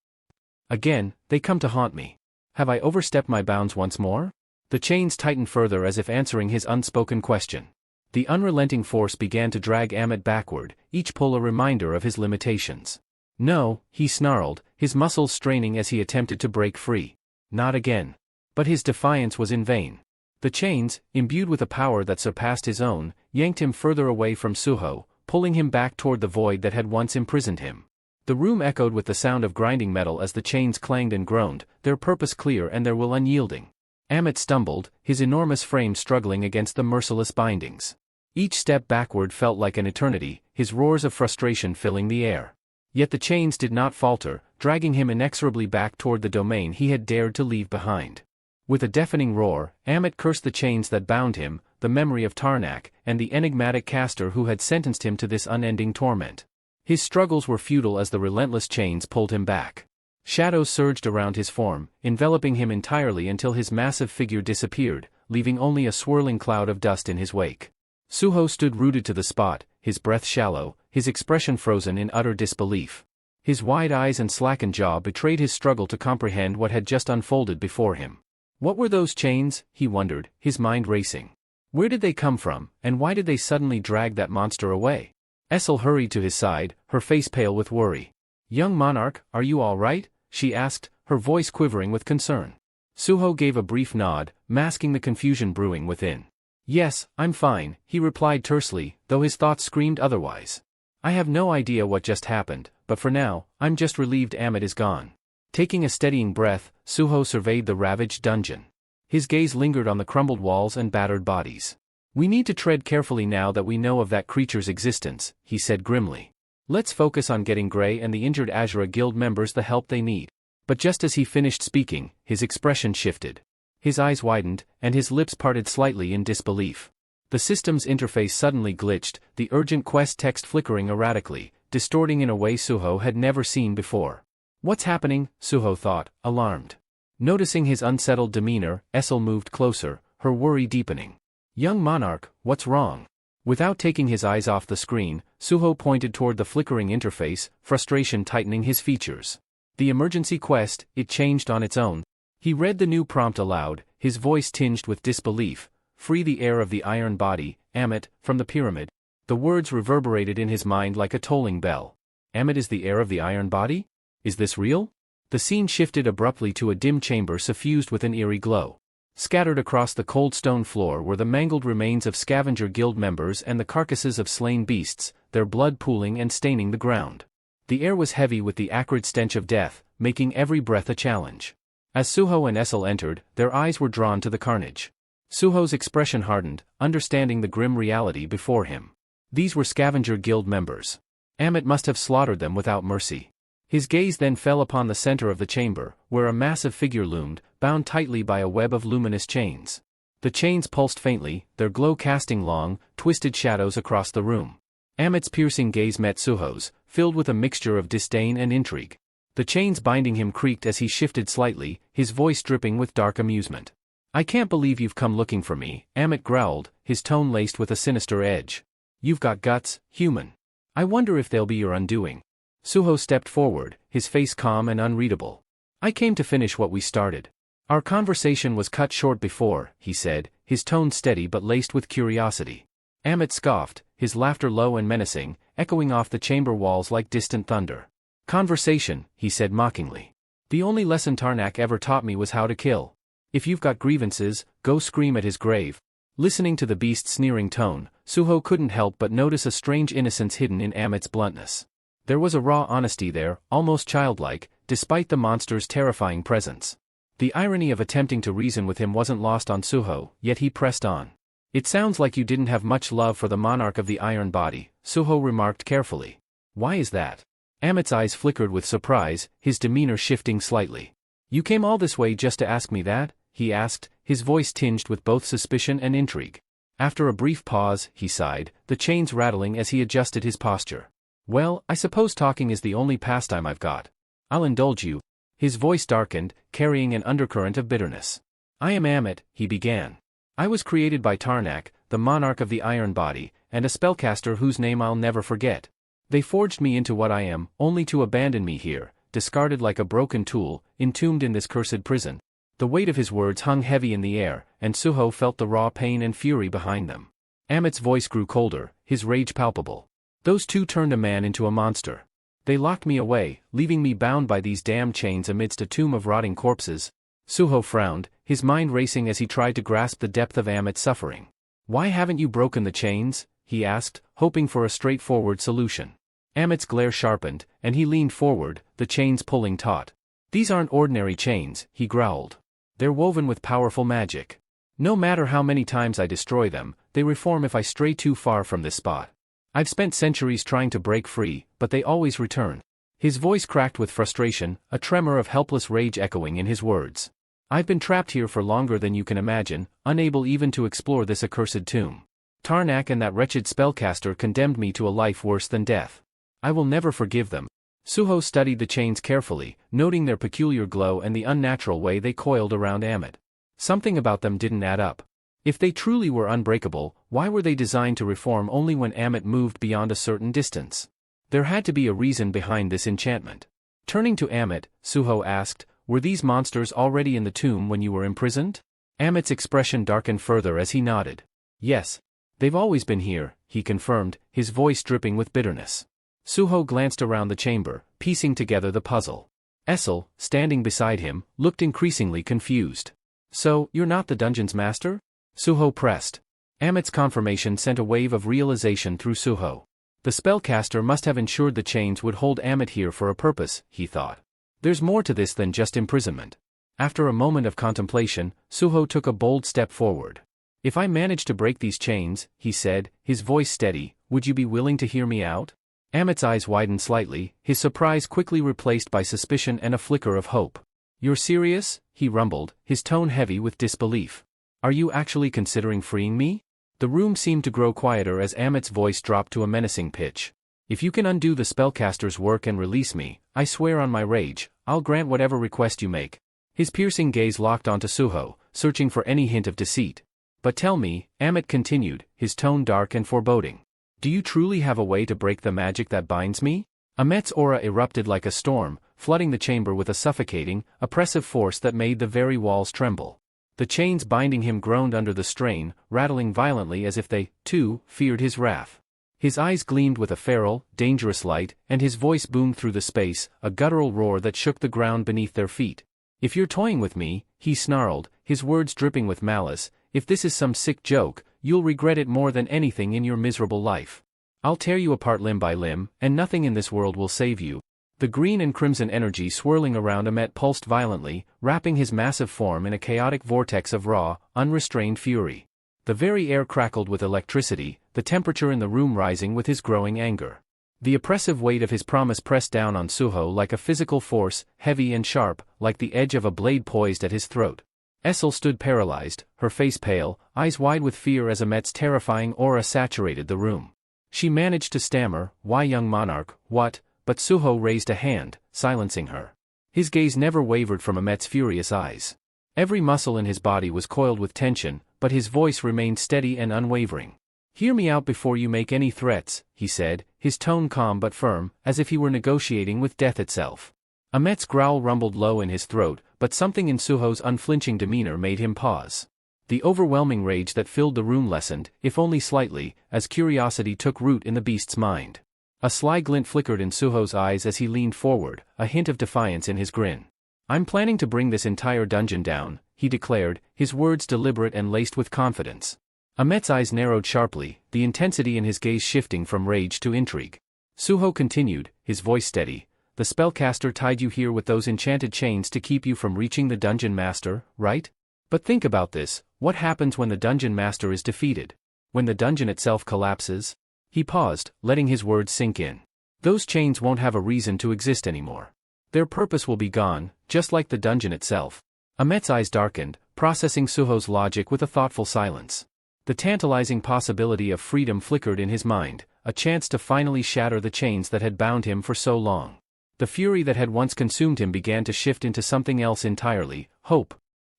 Again, they come to haunt me. Have I overstepped my bounds once more? The chains tightened further as if answering his unspoken question. The unrelenting force began to drag Amit backward, each pull a reminder of his limitations. No, he snarled, his muscles straining as he attempted to break free. Not again. But his defiance was in vain. The chains, imbued with a power that surpassed his own, yanked him further away from Suho, pulling him back toward the void that had once imprisoned him. The room echoed with the sound of grinding metal as the chains clanged and groaned, their purpose clear and their will unyielding. Amit stumbled, his enormous frame struggling against the merciless bindings. Each step backward felt like an eternity, his roars of frustration filling the air. Yet the chains did not falter, dragging him inexorably back toward the domain he had dared to leave behind. With a deafening roar, Amit cursed the chains that bound him, the memory of Tarnak, and the enigmatic caster who had sentenced him to this unending torment. His struggles were futile as the relentless chains pulled him back. Shadows surged around his form, enveloping him entirely until his massive figure disappeared, leaving only a swirling cloud of dust in his wake. Suho stood rooted to the spot, his breath shallow, his expression frozen in utter disbelief. His wide eyes and slackened jaw betrayed his struggle to comprehend what had just unfolded before him. What were those chains, he wondered, his mind racing. Where did they come from, and why did they suddenly drag that monster away? Essel hurried to his side, her face pale with worry. "Young monarch, are you all right?" she asked, her voice quivering with concern. Suho gave a brief nod, masking the confusion brewing within. "Yes, I'm fine," he replied tersely, though his thoughts screamed otherwise. "I have no idea what just happened, but for now, I'm just relieved Amit is gone." Taking a steadying breath, Suho surveyed the ravaged dungeon. His gaze lingered on the crumbled walls and battered bodies. "We need to tread carefully now that we know of that creature's existence," he said grimly. "Let's focus on getting Grey and the injured Azura Guild members the help they need." But just as he finished speaking, his expression shifted. His eyes widened, and his lips parted slightly in disbelief. The system's interface suddenly glitched, the urgent quest text flickering erratically, distorting in a way Suho had never seen before. "What's happening?" Suho thought, alarmed. Noticing his unsettled demeanor, Essel moved closer, her worry deepening. "Young monarch, what's wrong?" Without taking his eyes off the screen, Suho pointed toward the flickering interface, frustration tightening his features. "The emergency quest," it changed on its own. He read the new prompt aloud, his voice tinged with disbelief. "Free the heir of the iron body, Amit, from the pyramid." The words reverberated in his mind like a tolling bell. Amit is the heir of the iron body? Is this real? The scene shifted abruptly to a dim chamber suffused with an eerie glow. Scattered across the cold stone floor were the mangled remains of scavenger guild members and the carcasses of slain beasts, their blood pooling and staining the ground. The air was heavy with the acrid stench of death, making every breath a challenge. As Suho and Essel entered, their eyes were drawn to the carnage. Suho's expression hardened, understanding the grim reality before him. These were scavenger guild members. Amit must have slaughtered them without mercy. His gaze then fell upon the center of the chamber, where a massive figure loomed, bound tightly by a web of luminous chains. The chains pulsed faintly, their glow casting long, twisted shadows across the room. Amit's piercing gaze met Suho's, filled with a mixture of disdain and intrigue. The chains binding him creaked as he shifted slightly, his voice dripping with dark amusement. "I can't believe you've come looking for me," Amit growled, his tone laced with a sinister edge. "You've got guts, human. I wonder if they'll be your undoing." Suho stepped forward, his face calm and unreadable. "I came to finish what we started. Our conversation was cut short before," he said, his tone steady but laced with curiosity. Amit scoffed, his laughter low and menacing, echoing off the chamber walls like distant thunder. "Conversation," he said mockingly. "The only lesson Tarnak ever taught me was how to kill. If you've got grievances, go scream at his grave." Listening to the beast's sneering tone, Suho couldn't help but notice a strange innocence hidden in Amit's bluntness. There was a raw honesty there, almost childlike, despite the monster's terrifying presence. The irony of attempting to reason with him wasn't lost on Suho, yet he pressed on. "It sounds like you didn't have much love for the monarch of the iron body," Suho remarked carefully. "Why is that?" Amit's eyes flickered with surprise, his demeanor shifting slightly. "You came all this way just to ask me that?" he asked, his voice tinged with both suspicion and intrigue. After a brief pause, he sighed, the chains rattling as he adjusted his posture. "Well, I suppose talking is the only pastime I've got. I'll indulge you." His voice darkened, carrying an undercurrent of bitterness. I am Amit, he began. I was created by Tarnak, the monarch of the Iron Body, and a spellcaster whose name I'll never forget. They forged me into what I am, only to abandon me here, discarded like a broken tool, entombed in this cursed prison. The weight of his words hung heavy in the air, and Suho felt the raw pain and fury behind them. Amit's voice grew colder, his rage palpable. Those two turned a man into a monster. They locked me away, leaving me bound by these damned chains amidst a tomb of rotting corpses. Suho frowned, his mind racing as he tried to grasp the depth of Amit's suffering. Why haven't you broken the chains? He asked, hoping for a straightforward solution. Amit's glare sharpened, and he leaned forward, the chains pulling taut. These aren't ordinary chains, he growled. They're woven with powerful magic. No matter how many times I destroy them, they reform if I stray too far from this spot. I've spent centuries trying to break free, but they always return. His voice cracked with frustration, a tremor of helpless rage echoing in his words. I've been trapped here for longer than you can imagine, unable even to explore this accursed tomb. Tarnak and that wretched spellcaster condemned me to a life worse than death. I will never forgive them. Suho studied the chains carefully, noting their peculiar glow and the unnatural way they coiled around Amit. Something about them didn't add up. If they truly were unbreakable, why were they designed to reform only when Amit moved beyond a certain distance? There had to be a reason behind this enchantment. Turning to Amit, Suho asked, were these monsters already in the tomb when you were imprisoned? Amit's expression darkened further as he nodded. Yes. They've always been here, he confirmed, his voice dripping with bitterness. Suho glanced around the chamber, piecing together the puzzle. Essel, standing beside him, looked increasingly confused. So, you're not the dungeon's master? Suho pressed. Amit's confirmation sent a wave of realization through Suho. The spellcaster must have ensured the chains would hold Amit here for a purpose, he thought. There's more to this than just imprisonment. After a moment of contemplation, Suho took a bold step forward. If I manage to break these chains, he said, his voice steady, would you be willing to hear me out? Amit's eyes widened slightly, his surprise quickly replaced by suspicion and a flicker of hope. You're serious? He rumbled, his tone heavy with disbelief. Are you actually considering freeing me? The room seemed to grow quieter as Amit's voice dropped to a menacing pitch. If you can undo the spellcaster's work and release me, I swear on my rage, I'll grant whatever request you make. His piercing gaze locked onto Suho, searching for any hint of deceit. But tell me, Amit continued, his tone dark and foreboding. Do you truly have a way to break the magic that binds me? Amit's aura erupted like a storm, flooding the chamber with a suffocating, oppressive force that made the very walls tremble. The chains binding him groaned under the strain, rattling violently as if they, too, feared his wrath. His eyes gleamed with a feral, dangerous light, and his voice boomed through the space, a guttural roar that shook the ground beneath their feet. If you're toying with me, he snarled, his words dripping with malice, if this is some sick joke, you'll regret it more than anything in your miserable life. I'll tear you apart limb by limb, and nothing in this world will save you. The green and crimson energy swirling around Amit pulsed violently, wrapping his massive form in a chaotic vortex of raw, unrestrained fury. The very air crackled with electricity, the temperature in the room rising with his growing anger. The oppressive weight of his promise pressed down on Suho like a physical force, heavy and sharp, like the edge of a blade poised at his throat. Essel stood paralyzed, her face pale, eyes wide with fear as Amit's terrifying aura saturated the room. She managed to stammer, "Why, young monarch, what?" But Suho raised a hand, silencing her. His gaze never wavered from Amit's furious eyes. Every muscle in his body was coiled with tension, but his voice remained steady and unwavering. "Hear me out before you make any threats," he said, his tone calm but firm, as if he were negotiating with death itself. Amit's growl rumbled low in his throat, but something in Suho's unflinching demeanor made him pause. The overwhelming rage that filled the room lessened, if only slightly, as curiosity took root in the beast's mind. A sly glint flickered in Suho's eyes as he leaned forward, a hint of defiance in his grin. "I'm planning to bring this entire dungeon down," he declared, his words deliberate and laced with confidence. Amit's eyes narrowed sharply, the intensity in his gaze shifting from rage to intrigue. Suho continued, his voice steady, "The spellcaster tied you here with those enchanted chains to keep you from reaching the dungeon master, right? But think about this, what happens when the dungeon master is defeated? When the dungeon itself collapses?" He paused, letting his words sink in. "Those chains won't have a reason to exist anymore. Their purpose will be gone, just like the dungeon itself." Amit's eyes darkened, processing Suho's logic with a thoughtful silence. The tantalizing possibility of freedom flickered in his mind, a chance to finally shatter the chains that had bound him for so long. The fury that had once consumed him began to shift into something else entirely, hope.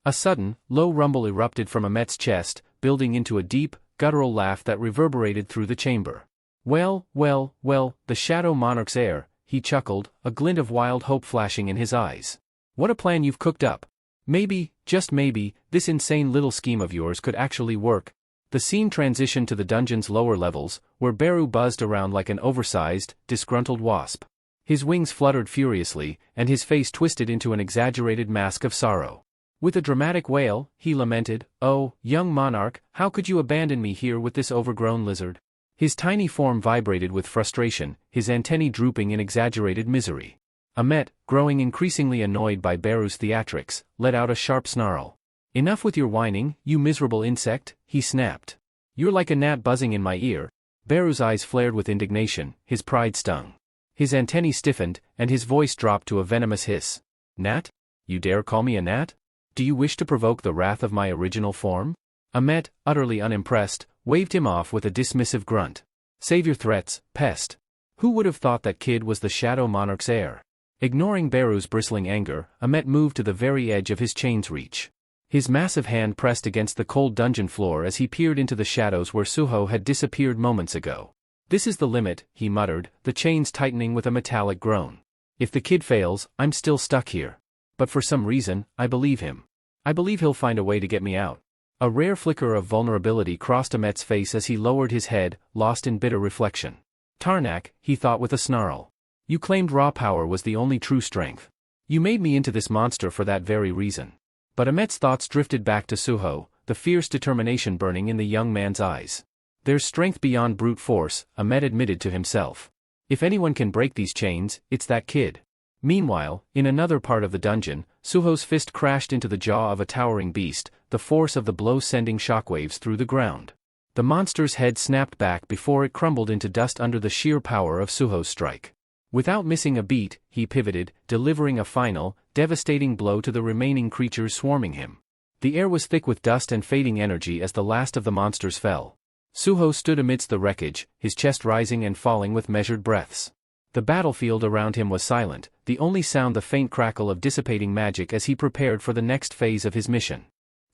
A sudden, low rumble erupted from Ahmet's chest, building into a deep, guttural laugh that reverberated through the chamber. Well, well, well, the Shadow Monarch's heir, he chuckled, a glint of wild hope flashing in his eyes. What a plan you've cooked up. Maybe, just maybe, this insane little scheme of yours could actually work. The scene transitioned to the dungeon's lower levels, where Beru buzzed around like an oversized, disgruntled wasp. His wings fluttered furiously, and his face twisted into an exaggerated mask of sorrow. With a dramatic wail, he lamented, "Oh, young monarch, how could you abandon me here with this overgrown lizard?" His tiny form vibrated with frustration, his antennae drooping in exaggerated misery. Ahmet, growing increasingly annoyed by Beru's theatrics, let out a sharp snarl. "Enough with your whining, you miserable insect," he snapped. "You're like a gnat buzzing in my ear." Beru's eyes flared with indignation, his pride stung. His antennae stiffened, and his voice dropped to a venomous hiss. "Gnat? You dare call me a gnat? Do you wish to provoke the wrath of my original form?" Ahmet, utterly unimpressed, waved him off with a dismissive grunt. "Save your threats, pest. Who would have thought that kid was the Shadow Monarch's heir?" Ignoring Beru's bristling anger, Ahmet moved to the very edge of his chain's reach. His massive hand pressed against the cold dungeon floor as he peered into the shadows where Suho had disappeared moments ago. "This is the limit," he muttered, the chains tightening with a metallic groan. "If the kid fails, I'm still stuck here. But for some reason, I believe him. I believe he'll find a way to get me out." A rare flicker of vulnerability crossed Ahmet's face as he lowered his head, lost in bitter reflection. "Tarnak," he thought with a snarl. "You claimed raw power was the only true strength. You made me into this monster for that very reason." But Ahmet's thoughts drifted back to Suho, the fierce determination burning in the young man's eyes. "There's strength beyond brute force," Ahmet admitted to himself. "If anyone can break these chains, it's that kid." Meanwhile, in another part of the dungeon, Suho's fist crashed into the jaw of a towering beast, the force of the blow sending shockwaves through the ground. The monster's head snapped back before it crumbled into dust under the sheer power of Suho's strike. Without missing a beat, he pivoted, delivering a final, devastating blow to the remaining creatures swarming him. The air was thick with dust and fading energy as the last of the monsters fell. Suho stood amidst the wreckage, his chest rising and falling with measured breaths. The battlefield around him was silent, the only sound the faint crackle of dissipating magic as he prepared for the next phase of his mission.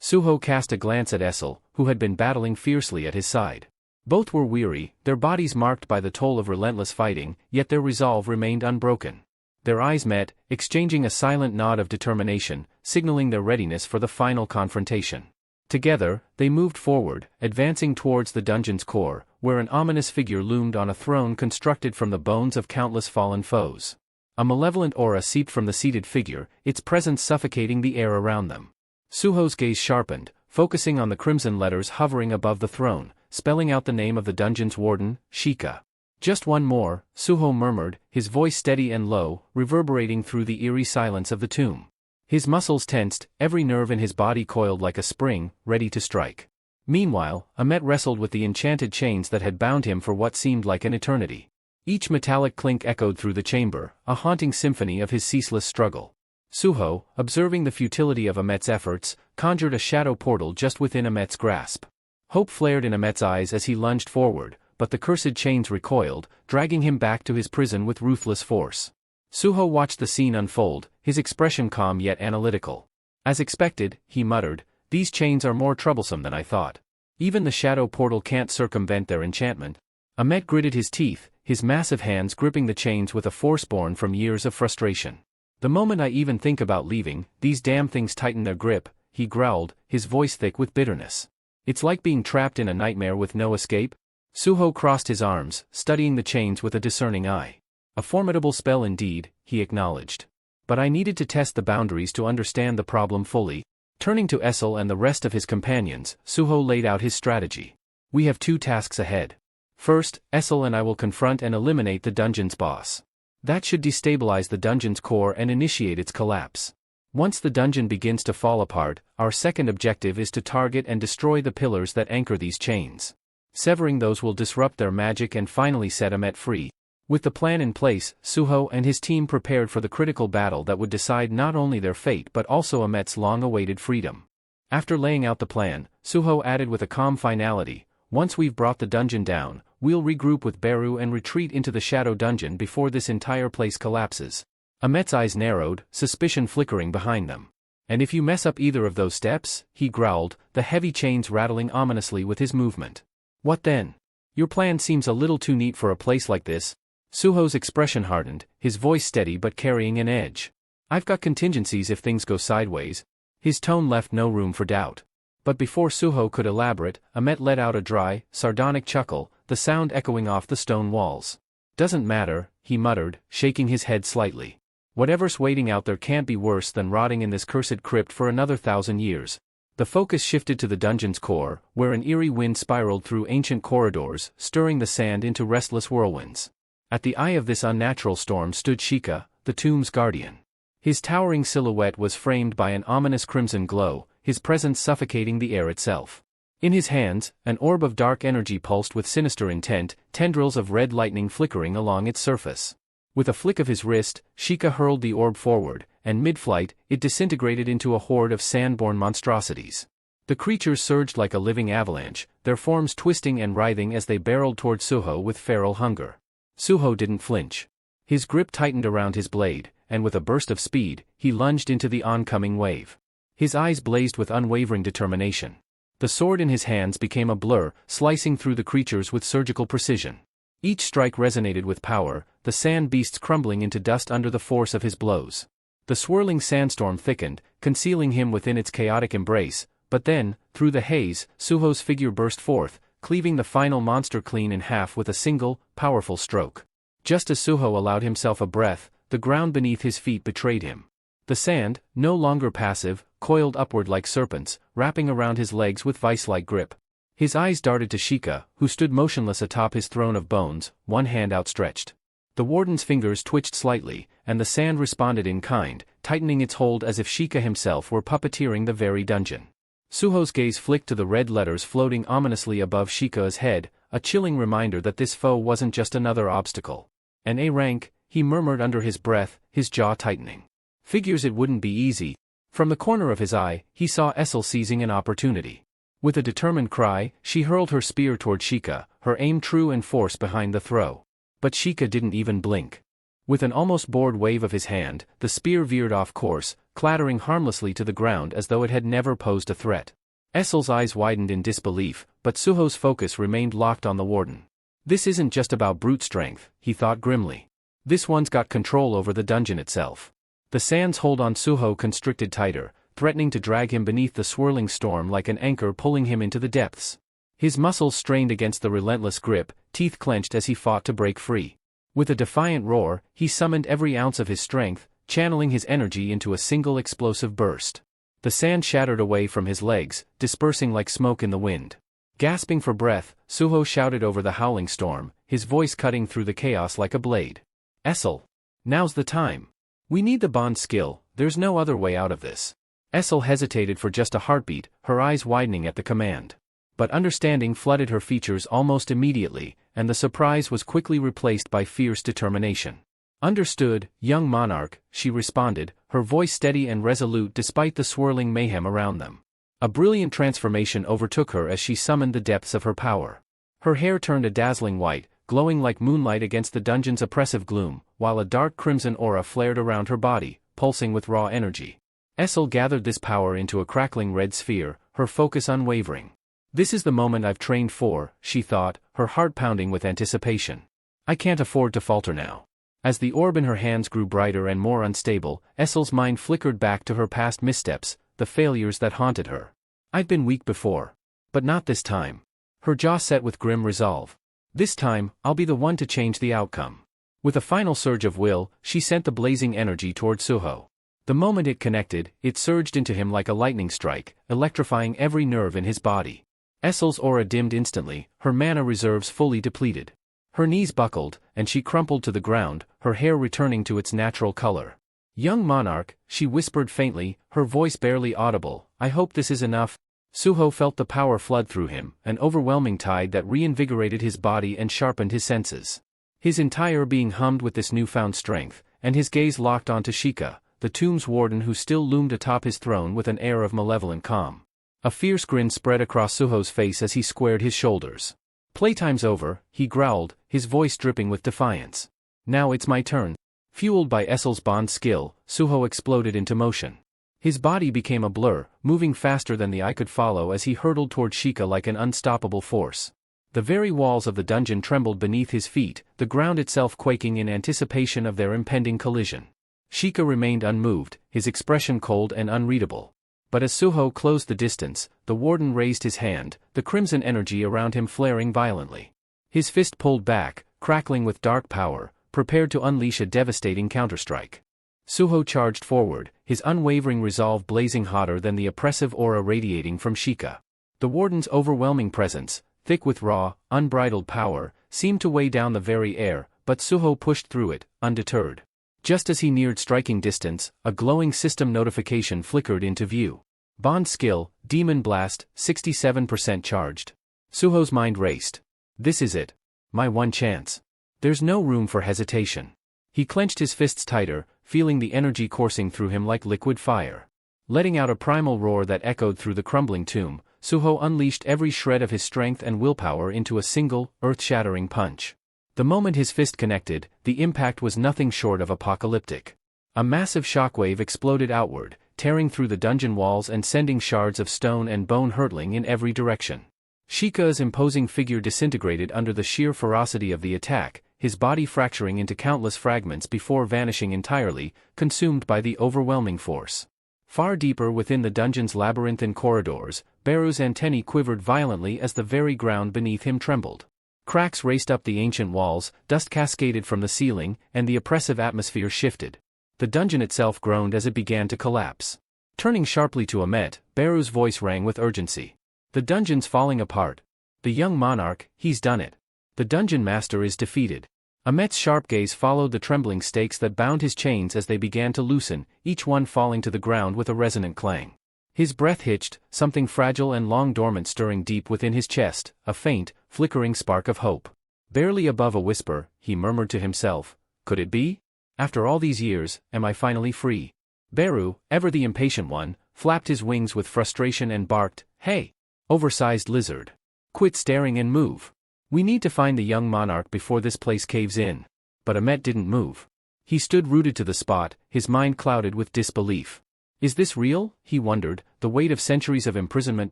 Suho cast a glance at Essel, who had been battling fiercely at his side. Both were weary, their bodies marked by the toll of relentless fighting, yet their resolve remained unbroken. Their eyes met, exchanging a silent nod of determination, signaling their readiness for the final confrontation. Together, they moved forward, advancing towards the dungeon's core, where an ominous figure loomed on a throne constructed from the bones of countless fallen foes. A malevolent aura seeped from the seated figure, its presence suffocating the air around them. Suho's gaze sharpened, focusing on the crimson letters hovering above the throne, spelling out the name of the dungeon's warden, Shika. "Just one more," Suho murmured, his voice steady and low, reverberating through the eerie silence of the tomb. His muscles tensed, every nerve in his body coiled like a spring, ready to strike. Meanwhile, Ahmet wrestled with the enchanted chains that had bound him for what seemed like an eternity. Each metallic clink echoed through the chamber, a haunting symphony of his ceaseless struggle. Suho, observing the futility of Ahmet's efforts, conjured a shadow portal just within Ahmet's grasp. Hope flared in Ahmet's eyes as he lunged forward, but the cursed chains recoiled, dragging him back to his prison with ruthless force. Suho watched the scene unfold, his expression calm yet analytical. "As expected," he muttered, "these chains are more troublesome than I thought. Even the shadow portal can't circumvent their enchantment." Ahmet gritted his teeth, his massive hands gripping the chains with a force born from years of frustration. "The moment I even think about leaving, these damn things tighten their grip," he growled, his voice thick with bitterness. "It's like being trapped in a nightmare with no escape." Suho crossed his arms, studying the chains with a discerning eye. "A formidable spell indeed," he acknowledged. "But I needed to test the boundaries to understand the problem fully." Turning to Essel and the rest of his companions, Suho laid out his strategy. "We have two tasks ahead. First, Essel and I will confront and eliminate the dungeon's boss. That should destabilize the dungeon's core and initiate its collapse. Once the dungeon begins to fall apart, our second objective is to target and destroy the pillars that anchor these chains. Severing those will disrupt their magic and finally set Ahmet free." With the plan in place, Suho and his team prepared for the critical battle that would decide not only their fate but also Ahmet's long-awaited freedom. After laying out the plan, Suho added with a calm finality, "Once we've brought the dungeon down, we'll regroup with Beru and retreat into the shadow dungeon before this entire place collapses." Ahmet's eyes narrowed, suspicion flickering behind them. And if you mess up either of those steps, he growled, the heavy chains rattling ominously with his movement. What then? Your plan seems a little too neat for a place like this. Suho's expression hardened, his voice steady but carrying an edge. I've got contingencies if things go sideways. His tone left no room for doubt. But before Suho could elaborate, Ahmet let out a dry, sardonic chuckle, the sound echoing off the stone walls. Doesn't matter, he muttered, shaking his head slightly. Whatever's waiting out there can't be worse than rotting in this cursed crypt for another 1,000 years. The focus shifted to the dungeon's core, where an eerie wind spiraled through ancient corridors, stirring the sand into restless whirlwinds. At the eye of this unnatural storm stood Sheikah, the tomb's guardian. His towering silhouette was framed by an ominous crimson glow, his presence suffocating the air itself. In his hands, an orb of dark energy pulsed with sinister intent, tendrils of red lightning flickering along its surface. With a flick of his wrist, Sheikah hurled the orb forward, and mid-flight, it disintegrated into a horde of sand-born monstrosities. The creatures surged like a living avalanche, their forms twisting and writhing as they barreled toward Suho with feral hunger. Suho didn't flinch. His grip tightened around his blade, and with a burst of speed, he lunged into the oncoming wave. His eyes blazed with unwavering determination. The sword in his hands became a blur, slicing through the creatures with surgical precision. Each strike resonated with power, the sand beasts crumbling into dust under the force of his blows. The swirling sandstorm thickened, concealing him within its chaotic embrace, but then, through the haze, Suho's figure burst forth, cleaving the final monster clean in half with a single, powerful stroke. Just as Suho allowed himself a breath, the ground beneath his feet betrayed him. The sand, no longer passive, coiled upward like serpents, wrapping around his legs with vice-like grip. His eyes darted to Sheikah, who stood motionless atop his throne of bones, one hand outstretched. The warden's fingers twitched slightly, and the sand responded in kind, tightening its hold as if Sheikah himself were puppeteering the very dungeon. Suho's gaze flicked to the red letters floating ominously above Sheikah's head, a chilling reminder that this foe wasn't just another obstacle. An A rank, he murmured under his breath, his jaw tightening. Figures it wouldn't be easy. From the corner of his eye, he saw Essel seizing an opportunity. With a determined cry, she hurled her spear toward Sheikah, her aim true and force behind the throw. But Sheikah didn't even blink. With an almost bored wave of his hand, the spear veered off course, clattering harmlessly to the ground as though it had never posed a threat. Essel's eyes widened in disbelief, but Suho's focus remained locked on the warden. This isn't just about brute strength, he thought grimly. This one's got control over the dungeon itself. The sand's hold on Suho constricted tighter, threatening to drag him beneath the swirling storm like an anchor pulling him into the depths. His muscles strained against the relentless grip, teeth clenched as he fought to break free. With a defiant roar, he summoned every ounce of his strength, channeling his energy into a single explosive burst. The sand shattered away from his legs, dispersing like smoke in the wind. Gasping for breath, Suho shouted over the howling storm, his voice cutting through the chaos like a blade. Essel! Now's the time. We need the bond skill, there's no other way out of this. Essel hesitated for just a heartbeat, her eyes widening at the command. But understanding flooded her features almost immediately, and the surprise was quickly replaced by fierce determination. Understood, young monarch, she responded, her voice steady and resolute despite the swirling mayhem around them. A brilliant transformation overtook her as she summoned the depths of her power. Her hair turned a dazzling white, glowing like moonlight against the dungeon's oppressive gloom, while a dark crimson aura flared around her body, pulsing with raw energy. Essel gathered this power into a crackling red sphere, her focus unwavering. This is the moment I've trained for, she thought, her heart pounding with anticipation. I can't afford to falter now. As the orb in her hands grew brighter and more unstable, Essel's mind flickered back to her past missteps, the failures that haunted her. I'd been weak before. But not this time. Her jaw set with grim resolve. This time, I'll be the one to change the outcome. With a final surge of will, she sent the blazing energy toward Suho. The moment it connected, it surged into him like a lightning strike, electrifying every nerve in his body. Essel's aura dimmed instantly, her mana reserves fully depleted. Her knees buckled, and she crumpled to the ground, her hair returning to its natural color. Young monarch, she whispered faintly, her voice barely audible, I hope this is enough. Suho felt the power flood through him, an overwhelming tide that reinvigorated his body and sharpened his senses. His entire being hummed with this newfound strength, and his gaze locked onto Sheikah, the tomb's warden who still loomed atop his throne with an air of malevolent calm. A fierce grin spread across Suho's face as he squared his shoulders. Playtime's over, he growled, his voice dripping with defiance. Now it's my turn. Fueled by Essel's bond skill, Suho exploded into motion. His body became a blur, moving faster than the eye could follow as he hurtled toward Sheikah like an unstoppable force. The very walls of the dungeon trembled beneath his feet, the ground itself quaking in anticipation of their impending collision. Sheikah remained unmoved, his expression cold and unreadable. But as Suho closed the distance, the warden raised his hand, the crimson energy around him flaring violently. His fist pulled back, crackling with dark power, prepared to unleash a devastating counterstrike. Suho charged forward, his unwavering resolve blazing hotter than the oppressive aura radiating from Sheikah. The warden's overwhelming presence, thick with raw, unbridled power, seemed to weigh down the very air, but Suho pushed through it, undeterred. Just as he neared striking distance, a glowing system notification flickered into view. Bond skill, Demon Blast, 67% charged. Suho's mind raced. This is it. My one chance. There's no room for hesitation. He clenched his fists tighter, feeling the energy coursing through him like liquid fire. Letting out a primal roar that echoed through the crumbling tomb, Suho unleashed every shred of his strength and willpower into a single, earth-shattering punch. The moment his fist connected, the impact was nothing short of apocalyptic. A massive shockwave exploded outward, tearing through the dungeon walls and sending shards of stone and bone hurtling in every direction. Sheikah's imposing figure disintegrated under the sheer ferocity of the attack, his body fracturing into countless fragments before vanishing entirely, consumed by the overwhelming force. Far deeper within the dungeon's labyrinthine corridors, Beru's antennae quivered violently as the very ground beneath him trembled. Cracks raced up the ancient walls, dust cascaded from the ceiling, and the oppressive atmosphere shifted. The dungeon itself groaned as it began to collapse. Turning sharply to Amet, Beru's voice rang with urgency. The dungeon's falling apart. The young monarch, he's done it. The dungeon master is defeated. Amet's sharp gaze followed the trembling stakes that bound his chains as they began to loosen, each one falling to the ground with a resonant clang. His breath hitched, something fragile and long dormant stirring deep within his chest, a faint, flickering spark of hope. Barely above a whisper, he murmured to himself, could it be? After all these years, am I finally free? Beru, ever the impatient one, flapped his wings with frustration and barked, hey! Oversized lizard. Quit staring and move. We need to find the young monarch before this place caves in. But Amet didn't move. He stood rooted to the spot, his mind clouded with disbelief. Is this real? He wondered, the weight of centuries of imprisonment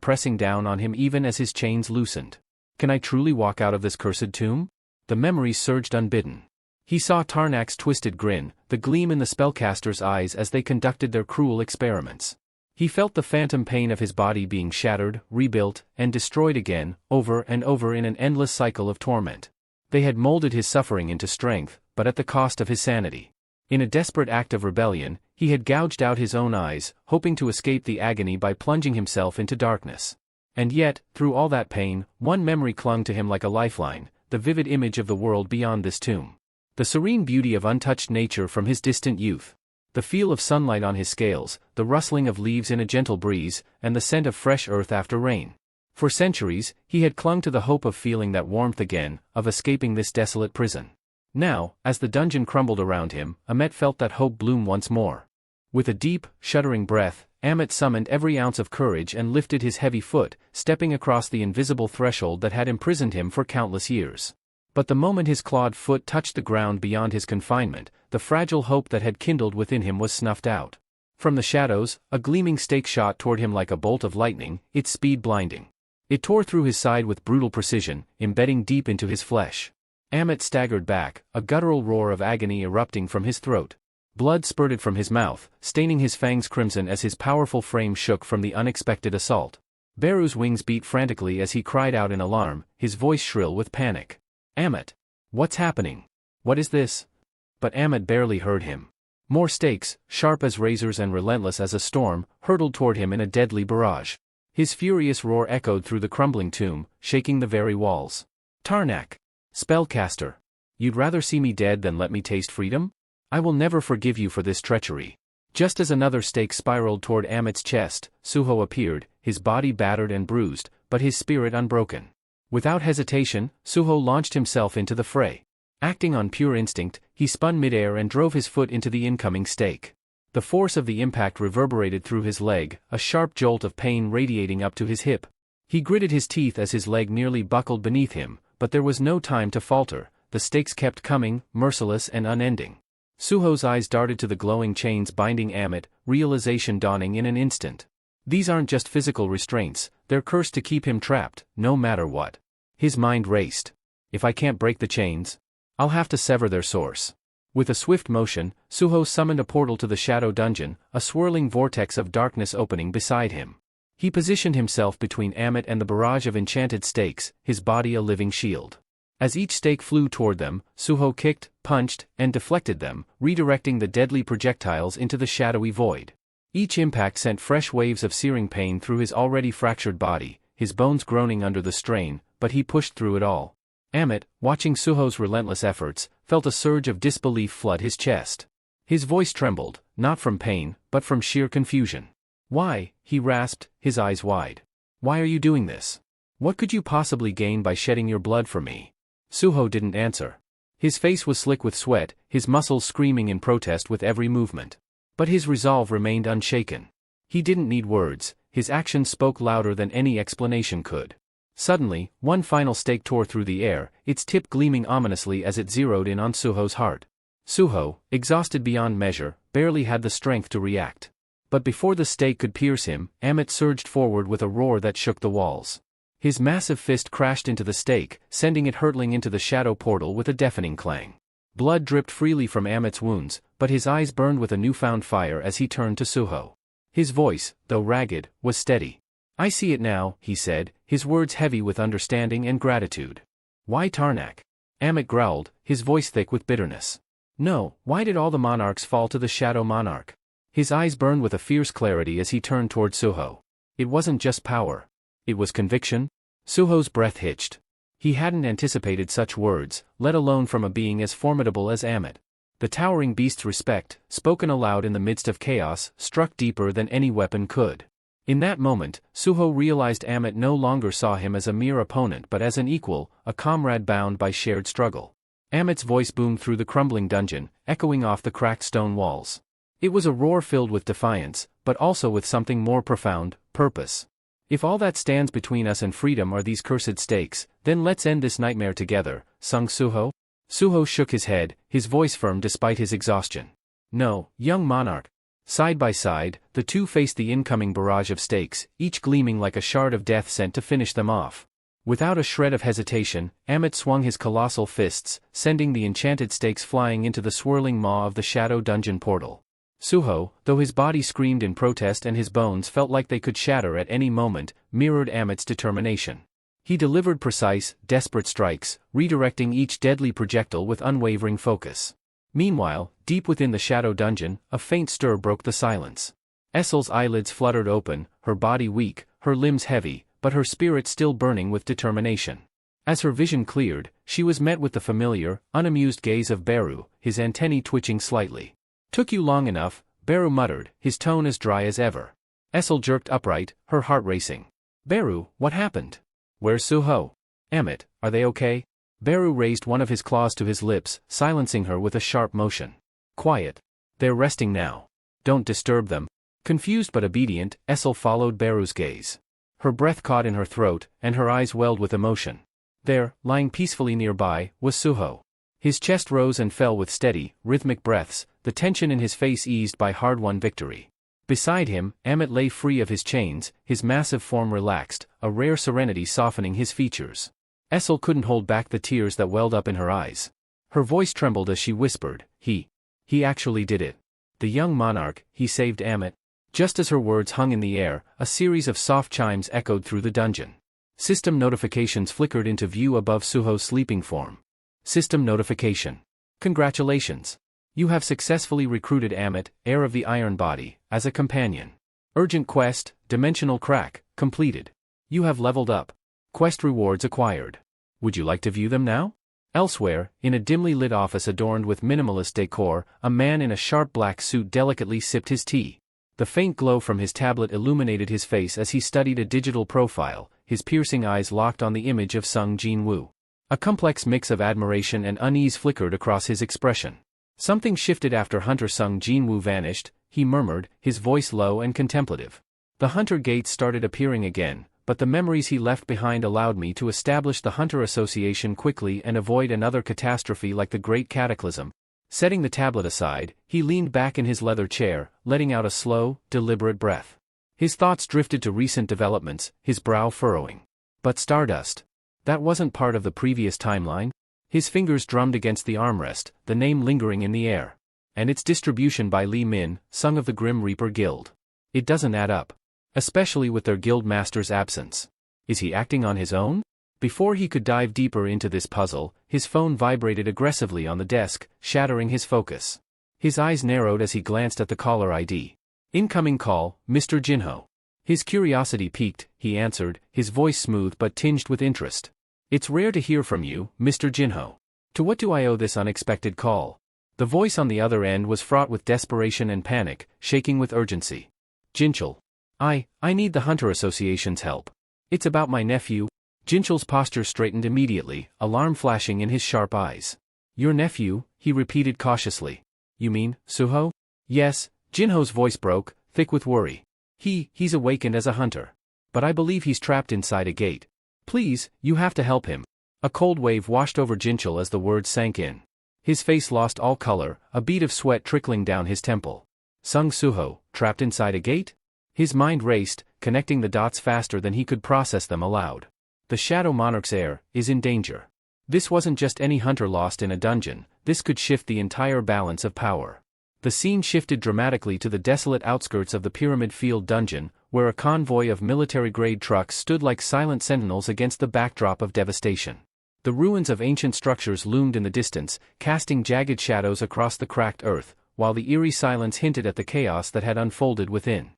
pressing down on him even as his chains loosened. Can I truly walk out of this cursed tomb? The memories surged unbidden. He saw Tarnak's twisted grin, the gleam in the spellcaster's eyes as they conducted their cruel experiments. He felt the phantom pain of his body being shattered, rebuilt, and destroyed again, over and over in an endless cycle of torment. They had molded his suffering into strength, but at the cost of his sanity. In a desperate act of rebellion, he had gouged out his own eyes, hoping to escape the agony by plunging himself into darkness. And yet, through all that pain, one memory clung to him like a lifeline, the vivid image of the world beyond this tomb. The serene beauty of untouched nature from his distant youth. The feel of sunlight on his scales, the rustling of leaves in a gentle breeze, and the scent of fresh earth after rain. For centuries, he had clung to the hope of feeling that warmth again, of escaping this desolate prison. Now, as the dungeon crumbled around him, Amet felt that hope bloom once more. With a deep, shuddering breath, Amet summoned every ounce of courage and lifted his heavy foot, stepping across the invisible threshold that had imprisoned him for countless years. But the moment his clawed foot touched the ground beyond his confinement, the fragile hope that had kindled within him was snuffed out. From the shadows, a gleaming stake shot toward him like a bolt of lightning, its speed blinding. It tore through his side with brutal precision, embedding deep into his flesh. Amet staggered back, a guttural roar of agony erupting from his throat. Blood spurted from his mouth, staining his fangs crimson as his powerful frame shook from the unexpected assault. Beru's wings beat frantically as he cried out in alarm, his voice shrill with panic. Amet! What's happening? What is this? But Amet barely heard him. More stakes, sharp as razors and relentless as a storm, hurtled toward him in a deadly barrage. His furious roar echoed through the crumbling tomb, shaking the very walls. Tarnak! Spellcaster! You'd rather see me dead than let me taste freedom? I will never forgive you for this treachery. Just as another stake spiraled toward Amet's chest, Suho appeared, his body battered and bruised, but his spirit unbroken. Without hesitation, Suho launched himself into the fray. Acting on pure instinct, he spun midair and drove his foot into the incoming stake. The force of the impact reverberated through his leg, a sharp jolt of pain radiating up to his hip. He gritted his teeth as his leg nearly buckled beneath him, but there was no time to falter. The stakes kept coming, merciless and unending. Suho's eyes darted to the glowing chains binding Amit, realization dawning in an instant. These aren't just physical restraints, they're cursed to keep him trapped, no matter what. His mind raced. If I can't break the chains, I'll have to sever their source. With a swift motion, Suho summoned a portal to the shadow dungeon, a swirling vortex of darkness opening beside him. He positioned himself between Amit and the barrage of enchanted stakes, his body a living shield. As each stake flew toward them, Suho kicked, punched, and deflected them, redirecting the deadly projectiles into the shadowy void. Each impact sent fresh waves of searing pain through his already fractured body, his bones groaning under the strain, but he pushed through it all. Amit, watching Suho's relentless efforts, felt a surge of disbelief flood his chest. His voice trembled, not from pain, but from sheer confusion. "Why?" he rasped, his eyes wide. "Why are you doing this? What could you possibly gain by shedding your blood for me?" Suho didn't answer. His face was slick with sweat, his muscles screaming in protest with every movement. But his resolve remained unshaken. He didn't need words, his actions spoke louder than any explanation could. Suddenly, one final stake tore through the air, its tip gleaming ominously as it zeroed in on Suho's heart. Suho, exhausted beyond measure, barely had the strength to react. But before the stake could pierce him, Amit surged forward with a roar that shook the walls. His massive fist crashed into the stake, sending it hurtling into the shadow portal with a deafening clang. Blood dripped freely from Amit's wounds, but his eyes burned with a newfound fire as he turned to Suho. His voice, though ragged, was steady. "I see it now," he said, his words heavy with understanding and gratitude. "Why Tarnak?" Amit growled, his voice thick with bitterness. "No, why did all the monarchs fall to the Shadow Monarch?" His eyes burned with a fierce clarity as he turned toward Suho. It wasn't just power. It was conviction. Suho's breath hitched. He hadn't anticipated such words, let alone from a being as formidable as Amit. The towering beast's respect, spoken aloud in the midst of chaos, struck deeper than any weapon could. In that moment, Suho realized Amit no longer saw him as a mere opponent but as an equal, a comrade bound by shared struggle. Amit's voice boomed through the crumbling dungeon, echoing off the cracked stone walls. It was a roar filled with defiance, but also with something more profound, purpose. "If all that stands between us and freedom are these cursed stakes, then let's end this nightmare together," sung Suho. Suho shook his head, his voice firm despite his exhaustion. "No, young monarch." Side by side, the two faced the incoming barrage of stakes, each gleaming like a shard of death sent to finish them off. Without a shred of hesitation, Amit swung his colossal fists, sending the enchanted stakes flying into the swirling maw of the shadow dungeon portal. Suho, though his body screamed in protest and his bones felt like they could shatter at any moment, mirrored Amit's determination. He delivered precise, desperate strikes, redirecting each deadly projectile with unwavering focus. Meanwhile, deep within the shadow dungeon, a faint stir broke the silence. Essel's eyelids fluttered open, her body weak, her limbs heavy, but her spirit still burning with determination. As her vision cleared, she was met with the familiar, unamused gaze of Beru, his antennae twitching slightly. "Took you long enough," Beru muttered, his tone as dry as ever. Essel jerked upright, her heart racing. "Beru, what happened? Where's Suho? Amit, are they okay?" Beru raised one of his claws to his lips, silencing her with a sharp motion. "Quiet. They're resting now. Don't disturb them." Confused but obedient, Essel followed Beru's gaze. Her breath caught in her throat, and her eyes welled with emotion. There, lying peacefully nearby, was Suho. His chest rose and fell with steady, rhythmic breaths, the tension in his face eased by hard-won victory. Beside him, Amit lay free of his chains, his massive form relaxed, a rare serenity softening his features. Essel couldn't hold back the tears that welled up in her eyes. Her voice trembled as she whispered, He actually did it. The young monarch, he saved Amit." Just as her words hung in the air, a series of soft chimes echoed through the dungeon. System notifications flickered into view above Suho's sleeping form. System notification. "Congratulations. You have successfully recruited Amit, heir of the Iron Body, as a companion. Urgent quest, Dimensional Crack, completed. You have leveled up. Quest rewards acquired. Would you like to view them now?" Elsewhere, in a dimly lit office adorned with minimalist decor, a man in a sharp black suit delicately sipped his tea. The faint glow from his tablet illuminated his face as he studied a digital profile, his piercing eyes locked on the image of Sung Jin-woo. A complex mix of admiration and unease flickered across his expression. "Something shifted after Hunter Sung Jin-woo vanished," he murmured, his voice low and contemplative. "The Hunter gates started appearing again, but the memories he left behind allowed me to establish the Hunter Association quickly and avoid another catastrophe like the Great Cataclysm. Setting the tablet aside, he leaned back in his leather chair, letting out a slow, deliberate breath. His thoughts drifted to recent developments, his brow furrowing. But Stardust? That wasn't part of the previous timeline? His fingers drummed against the armrest, the name lingering in the air. And its distribution by Li Min, Sung of the Grim Reaper Guild. It doesn't add up. Especially with their guild master's absence. Is he acting on his own? Before he could dive deeper into this puzzle, his phone vibrated aggressively on the desk, shattering his focus. His eyes narrowed as he glanced at the caller ID. Incoming call, Mr. Jinho. His curiosity piqued, he answered, his voice smooth but tinged with interest. It's rare to hear from you, Mr. Jinho. To what do I owe this unexpected call? The voice on the other end was fraught with desperation and panic, shaking with urgency. Jinchul. I need the Hunter Association's help. It's about my nephew. Jinchul's posture straightened immediately, alarm flashing in his sharp eyes. Your nephew, he repeated cautiously. You mean, Suho? Yes, Jinho's voice broke, thick with worry. He's awakened as a hunter. But I believe he's trapped inside a gate. Please, you have to help him. A cold wave washed over Jinchul as the words sank in. His face lost all color, a bead of sweat trickling down his temple. Sung Suho, trapped inside a gate? His mind raced, connecting the dots faster than he could process them aloud. The Shadow Monarch's heir is in danger. This wasn't just any hunter lost in a dungeon, this could shift the entire balance of power. The scene shifted dramatically to the desolate outskirts of the Pyramid Field dungeon, where a convoy of military-grade trucks stood like silent sentinels against the backdrop of devastation. The ruins of ancient structures loomed in the distance, casting jagged shadows across the cracked earth, while the eerie silence hinted at the chaos that had unfolded within.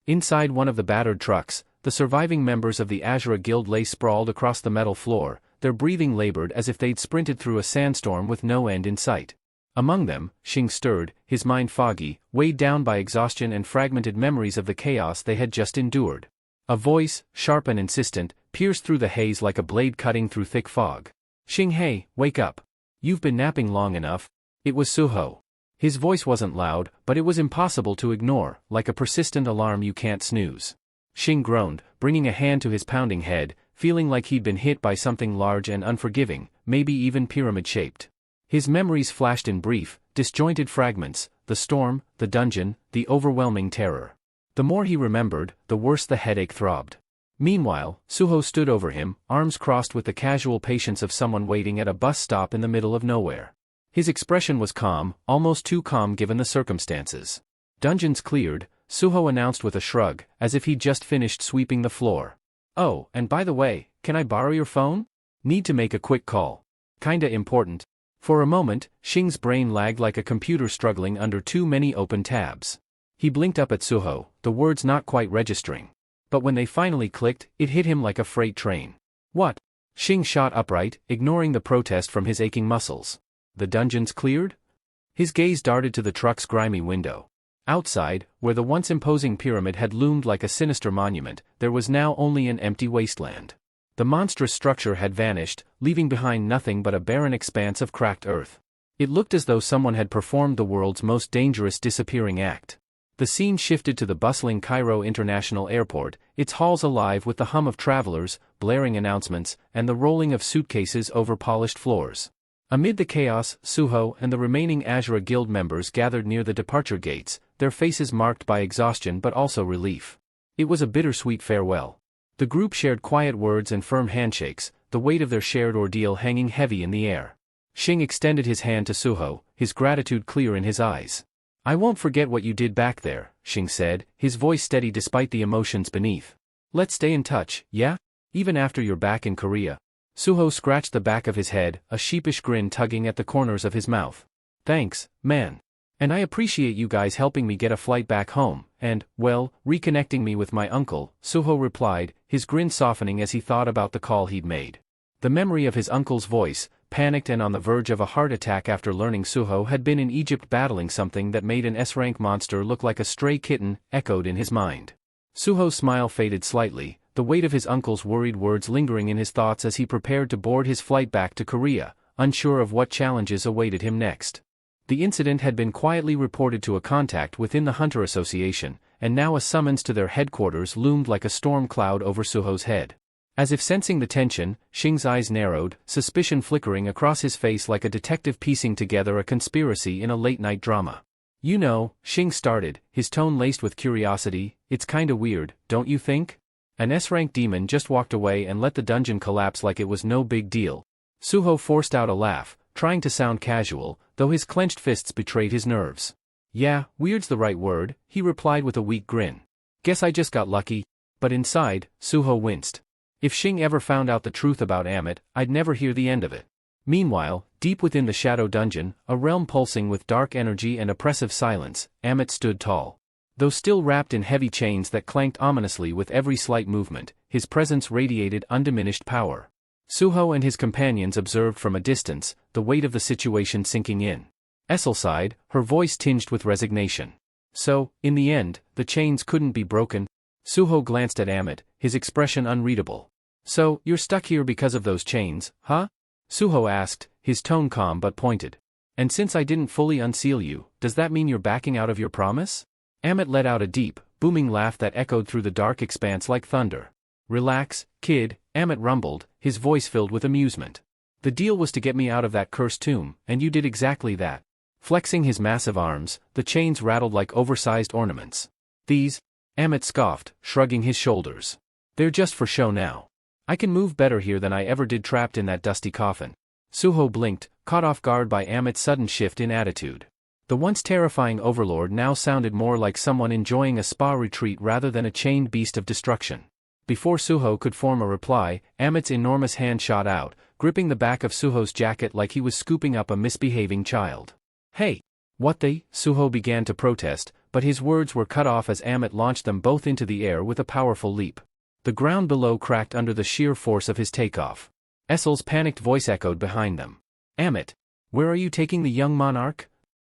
Inside one of the battered trucks, the surviving members of the Azura Guild lay sprawled across the metal floor, their breathing labored as if they'd sprinted through a sandstorm with no end in sight. Among them, Xing stirred, his mind foggy, weighed down by exhaustion and fragmented memories of the chaos they had just endured. A voice, sharp and insistent, pierced through the haze like a blade cutting through thick fog. Xing, hey, wake up. You've been napping long enough. It was Suho. His voice wasn't loud, but it was impossible to ignore, like a persistent alarm you can't snooze. Xing groaned, bringing a hand to his pounding head, feeling like he'd been hit by something large and unforgiving, maybe even pyramid-shaped. His memories flashed in brief, disjointed fragments, the storm, the dungeon, the overwhelming terror. The more he remembered, the worse the headache throbbed. Meanwhile, Suho stood over him, arms crossed with the casual patience of someone waiting at a bus stop in the middle of nowhere. His expression was calm, almost too calm given the circumstances. Dungeons cleared, Suho announced with a shrug, as if he'd just finished sweeping the floor. Oh, and by the way, can I borrow your phone? Need to make a quick call. Kinda important. For a moment, Xing's brain lagged like a computer struggling under too many open tabs. He blinked up at Suho, the words not quite registering. But when they finally clicked, it hit him like a freight train. What? Xing shot upright, ignoring the protest from his aching muscles. The dungeon's cleared? His gaze darted to the truck's grimy window. Outside, where the once imposing pyramid had loomed like a sinister monument, there was now only an empty wasteland. The monstrous structure had vanished, leaving behind nothing but a barren expanse of cracked earth. It looked as though someone had performed the world's most dangerous disappearing act. The scene shifted to the bustling Cairo International Airport, its halls alive with the hum of travelers, blaring announcements, and the rolling of suitcases over polished floors. Amid the chaos, Suho and the remaining Azura Guild members gathered near the departure gates, their faces marked by exhaustion but also relief. It was a bittersweet farewell. The group shared quiet words and firm handshakes, the weight of their shared ordeal hanging heavy in the air. Xing extended his hand to Suho, his gratitude clear in his eyes. I won't forget what you did back there, Xing said, his voice steady despite the emotions beneath. Let's stay in touch, yeah? Even after you're back in Korea. Suho scratched the back of his head, a sheepish grin tugging at the corners of his mouth. Thanks, man. And I appreciate you guys helping me get a flight back home, and, well, reconnecting me with my uncle, Suho replied, his grin softening as he thought about the call he'd made. The memory of his uncle's voice, panicked and on the verge of a heart attack after learning Suho had been in Egypt battling something that made an S-rank monster look like a stray kitten, echoed in his mind. Suho's smile faded slightly, the weight of his uncle's worried words lingering in his thoughts as he prepared to board his flight back to Korea, unsure of what challenges awaited him next. The incident had been quietly reported to a contact within the Hunter Association, and now a summons to their headquarters loomed like a storm cloud over Suho's head. As if sensing the tension, Xing's eyes narrowed, suspicion flickering across his face like a detective piecing together a conspiracy in a late-night drama. You know, Xing started, his tone laced with curiosity, it's kinda weird, don't you think? An S-rank demon just walked away and let the dungeon collapse like it was no big deal. Suho forced out a laugh, trying to sound casual, though his clenched fists betrayed his nerves. Yeah, weird's the right word, he replied with a weak grin. Guess I just got lucky. But inside, Suho winced. If Xing ever found out the truth about Amit, I'd never hear the end of it. Meanwhile, deep within the shadow dungeon, a realm pulsing with dark energy and oppressive silence, Amit stood tall. Though still wrapped in heavy chains that clanked ominously with every slight movement, his presence radiated undiminished power. Suho and his companions observed from a distance, the weight of the situation sinking in. Essel sighed, her voice tinged with resignation. So, in the end, the chains couldn't be broken? Suho glanced at Amit, his expression unreadable. So, you're stuck here because of those chains, huh? Suho asked, his tone calm but pointed. And since I didn't fully unseal you, does that mean you're backing out of your promise? Amit let out a deep, booming laugh that echoed through the dark expanse like thunder. Relax, kid, Amit rumbled, his voice filled with amusement. The deal was to get me out of that cursed tomb, and you did exactly that. Flexing his massive arms, the chains rattled like oversized ornaments. These? Amit scoffed, shrugging his shoulders. They're just for show now. I can move better here than I ever did trapped in that dusty coffin. Suho blinked, caught off guard by Amit's sudden shift in attitude. The once terrifying overlord now sounded more like someone enjoying a spa retreat rather than a chained beast of destruction. Before Suho could form a reply, Amit's enormous hand shot out, gripping the back of Suho's jacket like he was scooping up a misbehaving child. Hey! What the? Suho began to protest, but his words were cut off as Amit launched them both into the air with a powerful leap. The ground below cracked under the sheer force of his takeoff. Essel's panicked voice echoed behind them. Amit! Where are you taking the young monarch?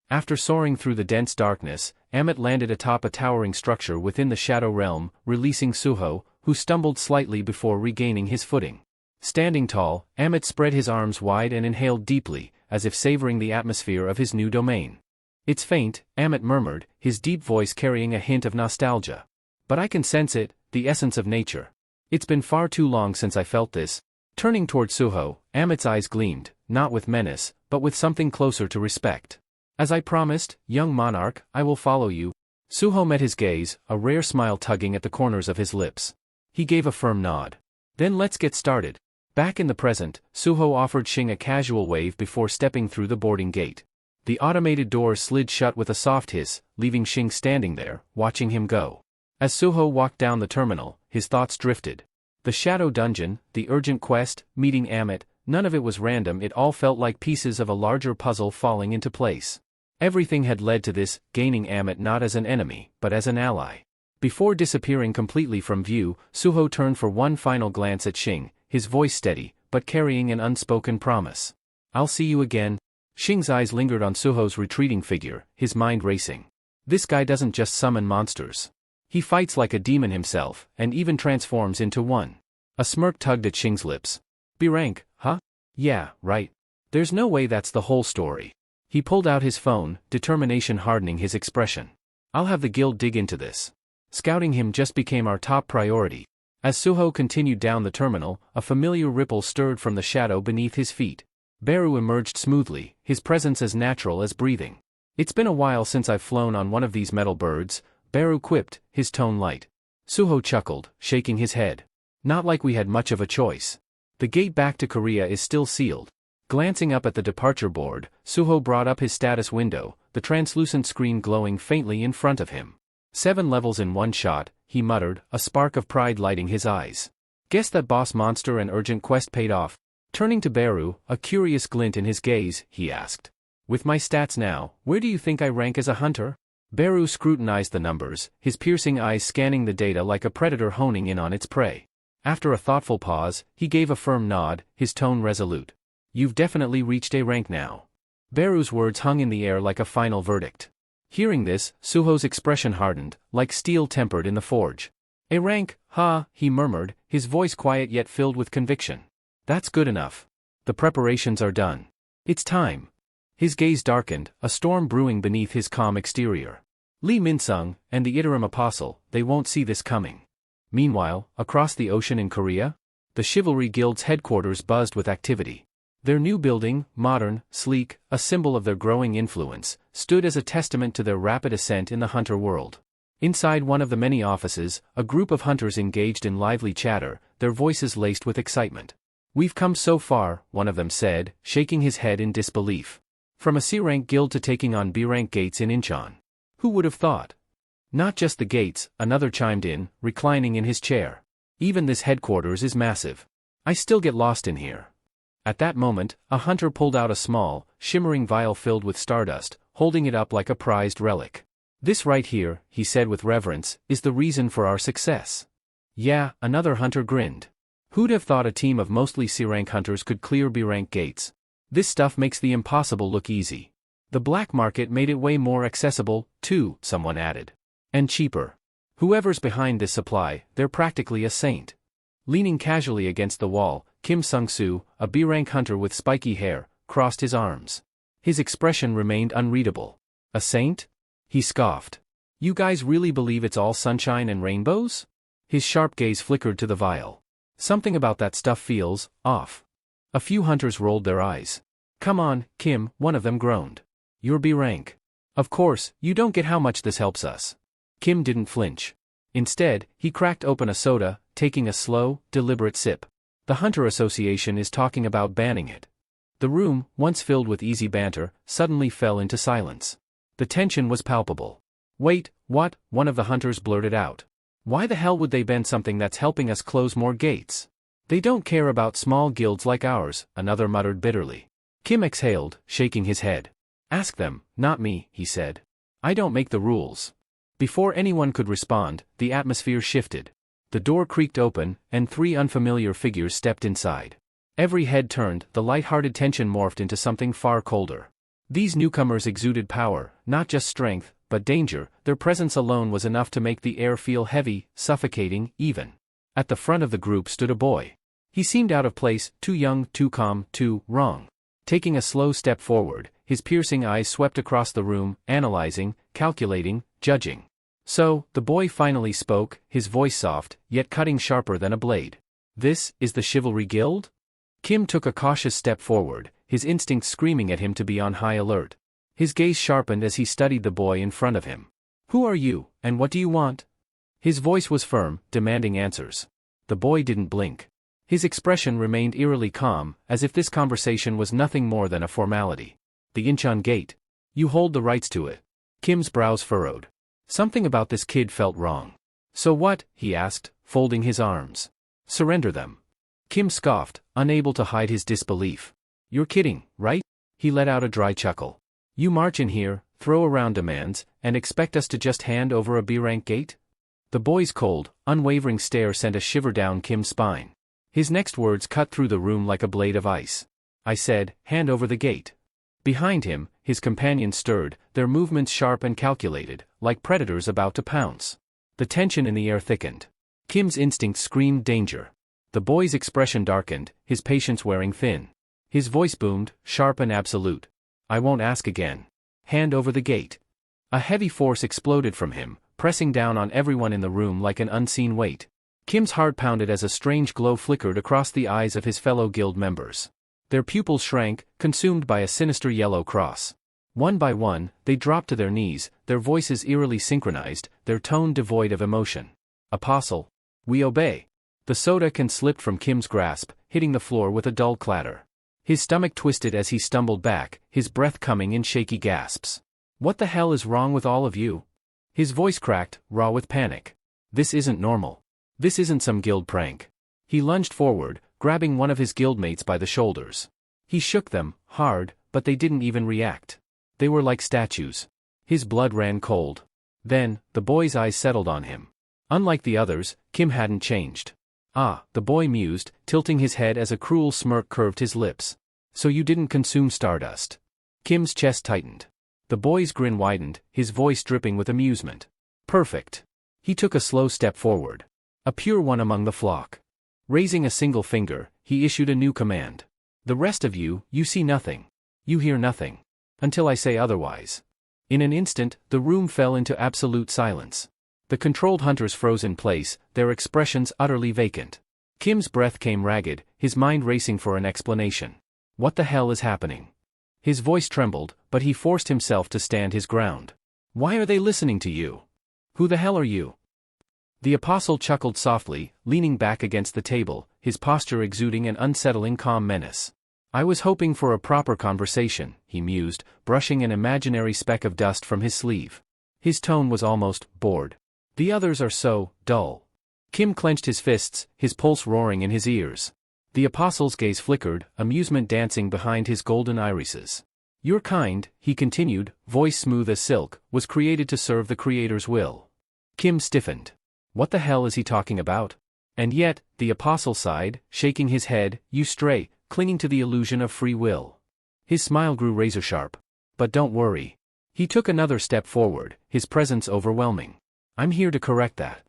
After soaring through the dense darkness, Amit landed atop a towering structure within the Shadow Realm, releasing Suho, who stumbled slightly before regaining his footing. Standing tall, Amit spread his arms wide and inhaled deeply, as if savoring the atmosphere of his new domain. It's faint, Amit murmured, his deep voice carrying a hint of nostalgia. But I can sense it, the essence of nature. It's been far too long since I felt this. Turning toward Suho, Amit's eyes gleamed, not with menace, but with something closer to respect. As I promised, young monarch, I will follow you. Suho met his gaze, a rare smile tugging at the corners of his lips. He gave a firm nod. Then let's get started. Back in the present, Suho offered Xing a casual wave before stepping through the boarding gate. The automated doors slid shut with a soft hiss, leaving Xing standing there, watching him go. As Suho walked down the terminal, his thoughts drifted. The shadow dungeon, the urgent quest, meeting Amit, none of it was random, it all felt like pieces of a larger puzzle falling into place. Everything had led to this, gaining Amit not as an enemy, but as an ally. Before disappearing completely from view, Suho turned for one final glance at Xing, his voice steady, but carrying an unspoken promise. I'll see you again. Xing's eyes lingered on Suho's retreating figure, his mind racing. This guy doesn't just summon monsters. He fights like a demon himself, and even transforms into one. A smirk tugged at Xing's lips. B-rank, huh? Yeah, right. There's no way that's the whole story. He pulled out his phone, determination hardening his expression. I'll have the guild dig into this. Scouting him just became our top priority. As Suho continued down the terminal, a familiar ripple stirred from the shadow beneath his feet. Beru emerged smoothly, his presence as natural as breathing. It's been a while since I've flown on one of these metal birds, Beru quipped, his tone light. Suho chuckled, shaking his head. Not like we had much of a choice. The gate back to Korea is still sealed. Glancing up at the departure board, Suho brought up his status window, the translucent screen glowing faintly in front of him. 7 levels in one shot, he muttered, a spark of pride lighting his eyes. Guess that boss monster and urgent quest paid off. Turning to Beru, a curious glint in his gaze, he asked. With my stats now, where do you think I rank as a hunter? Beru scrutinized the numbers, his piercing eyes scanning the data like a predator honing in on its prey. After a thoughtful pause, he gave a firm nod, his tone resolute. You've definitely reached A rank now. Beru's words hung in the air like a final verdict. Hearing this, Suho's expression hardened, like steel tempered in the forge. A rank, ha, he murmured, his voice quiet yet filled with conviction. That's good enough. The preparations are done. It's time. His gaze darkened, a storm brewing beneath his calm exterior. Lee Min-sung, and the Iterum Apostle, they won't see this coming. Meanwhile, across the ocean in Korea? The Chivalry Guild's headquarters buzzed with activity. Their new building, modern, sleek, a symbol of their growing influence, stood as a testament to their rapid ascent in the hunter world. Inside one of the many offices, a group of hunters engaged in lively chatter, their voices laced with excitement. "We've come so far," one of them said, shaking his head in disbelief. "From a C-rank guild to taking on B-rank gates in Incheon. Who would have thought?" "Not just the gates," another chimed in, reclining in his chair. "Even this headquarters is massive. I still get lost in here." At that moment, a hunter pulled out a small, shimmering vial filled with stardust, holding it up like a prized relic. "This right here," he said with reverence, "is the reason for our success." "Yeah," another hunter grinned. "Who'd have thought a team of mostly C-rank hunters could clear B-rank gates? This stuff makes the impossible look easy." "The black market made it way more accessible, too," someone added. "And cheaper. Whoever's behind this supply, they're practically a saint." Leaning casually against the wall, Kim Sung-soo, a B-rank hunter with spiky hair, crossed his arms. His expression remained unreadable. "A saint?" He scoffed. "You guys really believe it's all sunshine and rainbows?" His sharp gaze flickered to the vial. "Something about that stuff feels off." A few hunters rolled their eyes. "Come on, Kim," one of them groaned. "You're B-rank. Of course, you don't get how much this helps us." Kim didn't flinch. Instead, he cracked open a soda, taking a slow, deliberate sip. "The Hunter Association is talking about banning it." The room, once filled with easy banter, suddenly fell into silence. The tension was palpable. "Wait, what?" one of the hunters blurted out. "Why the hell would they ban something that's helping us close more gates?" "They don't care about small guilds like ours," another muttered bitterly. Kim exhaled, shaking his head. "Ask them, not me," he said. "I don't make the rules." Before anyone could respond, the atmosphere shifted. The door creaked open, and three unfamiliar figures stepped inside. Every head turned, the light-hearted tension morphed into something far colder. These newcomers exuded power, not just strength, but danger. Their presence alone was enough to make the air feel heavy, suffocating, even. At the front of the group stood a boy. He seemed out of place, too young, too calm, too wrong. Taking a slow step forward, his piercing eyes swept across the room, analyzing, calculating, judging. So, the boy finally spoke, his voice soft, yet cutting sharper than a blade. "This is the Chivalry Guild?" Kim took a cautious step forward, his instincts screaming at him to be on high alert. His gaze sharpened as he studied the boy in front of him. "Who are you, and what do you want?" His voice was firm, demanding answers. The boy didn't blink. His expression remained eerily calm, as if this conversation was nothing more than a formality. "The Incheon Gate. You hold the rights to it." Kim's brows furrowed. Something about this kid felt wrong. "So what?" he asked, folding his arms. "Surrender them." Kim scoffed, unable to hide his disbelief. "You're kidding, right?" He let out a dry chuckle. "You march in here, throw around demands, and expect us to just hand over a B-rank gate?" The boy's cold, unwavering stare sent a shiver down Kim's spine. His next words cut through the room like a blade of ice. "I said, hand over the gate." Behind him, his companions stirred, their movements sharp and calculated, like predators about to pounce. The tension in the air thickened. Kim's instinct screamed danger. The boy's expression darkened, his patience wearing thin. His voice boomed, sharp and absolute. "I won't ask again. Hand over the gate." A heavy force exploded from him, pressing down on everyone in the room like an unseen weight. Kim's heart pounded as a strange glow flickered across the eyes of his fellow guild members. Their pupils shrank, consumed by a sinister yellow cross. One by one, they dropped to their knees, their voices eerily synchronized, their tone devoid of emotion. "Apostle. We obey." The soda can slipped from Kim's grasp, hitting the floor with a dull clatter. His stomach twisted as he stumbled back, his breath coming in shaky gasps. "What the hell is wrong with all of you?" His voice cracked, raw with panic. "This isn't normal. This isn't some guild prank." He lunged forward, grabbing one of his guildmates by the shoulders. He shook them, hard, but they didn't even react. They were like statues. His blood ran cold. Then, the boy's eyes settled on him. Unlike the others, Kim hadn't changed. "Ah," the boy mused, tilting his head as a cruel smirk curved his lips. "So you didn't consume stardust." Kim's chest tightened. The boy's grin widened, his voice dripping with amusement. "Perfect." He took a slow step forward. A pure one among the flock. Raising a single finger, he issued a new command. "The rest of you, you see nothing. You hear nothing. Until I say otherwise." In an instant, the room fell into absolute silence. The controlled hunters froze in place, their expressions utterly vacant. Kim's breath came ragged, his mind racing for an explanation. What the hell is happening? His voice trembled, but he forced himself to stand his ground. Why are they listening to you? Who the hell are you? The apostle chuckled softly, leaning back against the table, his posture exuding an unsettling calm menace. I was hoping for a proper conversation, he mused, brushing an imaginary speck of dust from his sleeve. His tone was almost bored. The others are so dull. Kim clenched his fists, his pulse roaring in his ears. The apostle's gaze flickered, amusement dancing behind his golden irises. Your kind, he continued, voice smooth as silk, was created to serve the Creator's will. Kim stiffened. What the hell is he talking about? And yet, the apostle sighed, shaking his head, you stray, clinging to the illusion of free will. His smile grew razor-sharp. But don't worry. He took another step forward, his presence overwhelming. I'm here to correct that.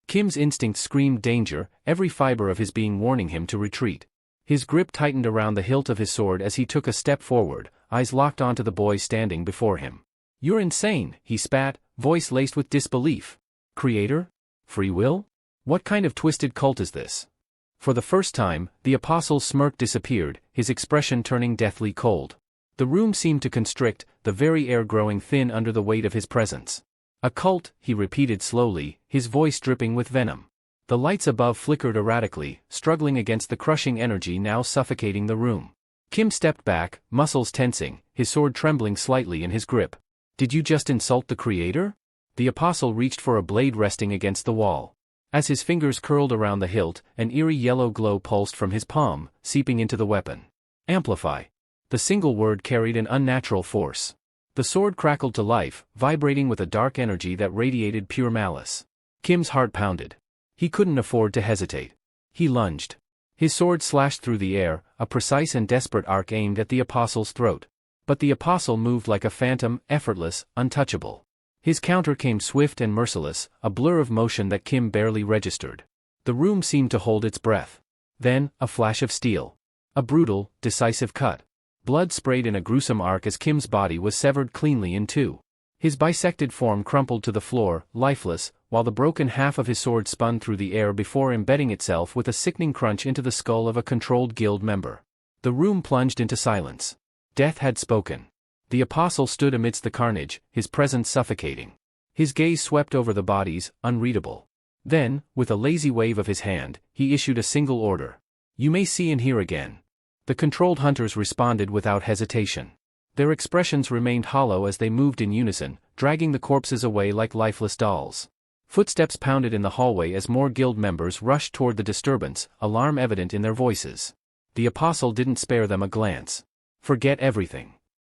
Kim's instinct screamed danger, every fiber of his being warning him to retreat. His grip tightened around the hilt of his sword as he took a step forward, eyes locked onto the boy standing before him. You're insane, he spat, voice laced with disbelief. Creator? Free will? What kind of twisted cult is this? For the first time, the apostle's smirk disappeared, his expression turning deathly cold. The room seemed to constrict, the very air growing thin under the weight of his presence. A cult, he repeated slowly, his voice dripping with venom. The lights above flickered erratically, struggling against the crushing energy now suffocating the room. Kim stepped back, muscles tensing, his sword trembling slightly in his grip. Did you just insult the Creator? The apostle reached for a blade resting against the wall. As his fingers curled around the hilt, an eerie yellow glow pulsed from his palm, seeping into the weapon. Amplify. The single word carried an unnatural force. The sword crackled to life, vibrating with a dark energy that radiated pure malice. Kim's heart pounded. He couldn't afford to hesitate. He lunged. His sword slashed through the air, a precise and desperate arc aimed at the apostle's throat. But the apostle moved like a phantom, effortless, untouchable. His counter came swift and merciless, a blur of motion that Kim barely registered. The room seemed to hold its breath. Then, a flash of steel. A brutal, decisive cut. Blood sprayed in a gruesome arc as Kim's body was severed cleanly in two. His bisected form crumpled to the floor, lifeless, while the broken half of his sword spun through the air before embedding itself with a sickening crunch into the skull of a controlled guild member. The room plunged into silence. Death had spoken. The apostle stood amidst the carnage, his presence suffocating. His gaze swept over the bodies, unreadable. Then, with a lazy wave of his hand, he issued a single order. You may see and hear again. The controlled hunters responded without hesitation. Their expressions remained hollow as they moved in unison, dragging the corpses away like lifeless dolls. Footsteps pounded in the hallway as more guild members rushed toward the disturbance, alarm evident in their voices. The apostle didn't spare them a glance. Forget everything.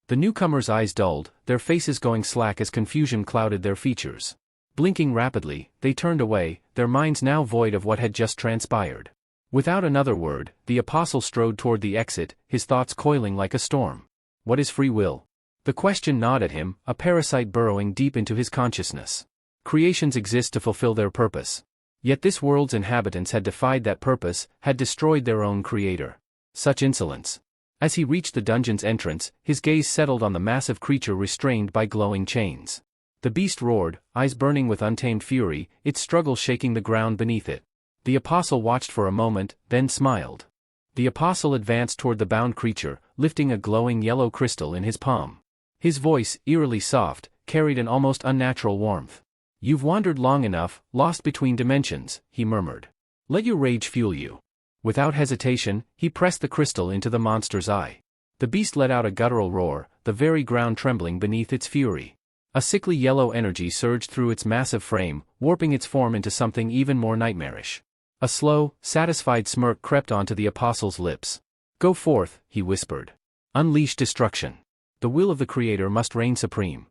The newcomers' eyes dulled, their faces going slack as confusion clouded their features. Blinking rapidly, they turned away, their minds now void of what had just transpired. Without another word, the apostle strode toward the exit, his thoughts coiling like a storm. What is free will? The question gnawed at him, a parasite burrowing deep into his consciousness. Creations exist to fulfill their purpose. Yet this world's inhabitants had defied that purpose, had destroyed their own creator. Such insolence. As he reached the dungeon's entrance, his gaze settled on the massive creature restrained by glowing chains. The beast roared, eyes burning with untamed fury, its struggle shaking the ground beneath it. The apostle watched for a moment, then smiled. The apostle advanced toward the bound creature, lifting a glowing yellow crystal in his palm. His voice, eerily soft, carried an almost unnatural warmth. You've wandered long enough, lost between dimensions, he murmured. Let your rage fuel you. Without hesitation, he pressed the crystal into the monster's eye. The beast let out a guttural roar, the very ground trembling beneath its fury. A sickly yellow energy surged through its massive frame, warping its form into something even more nightmarish. A slow, satisfied smirk crept onto the apostle's lips. Go forth, he whispered. Unleash destruction. The will of the Creator must reign supreme.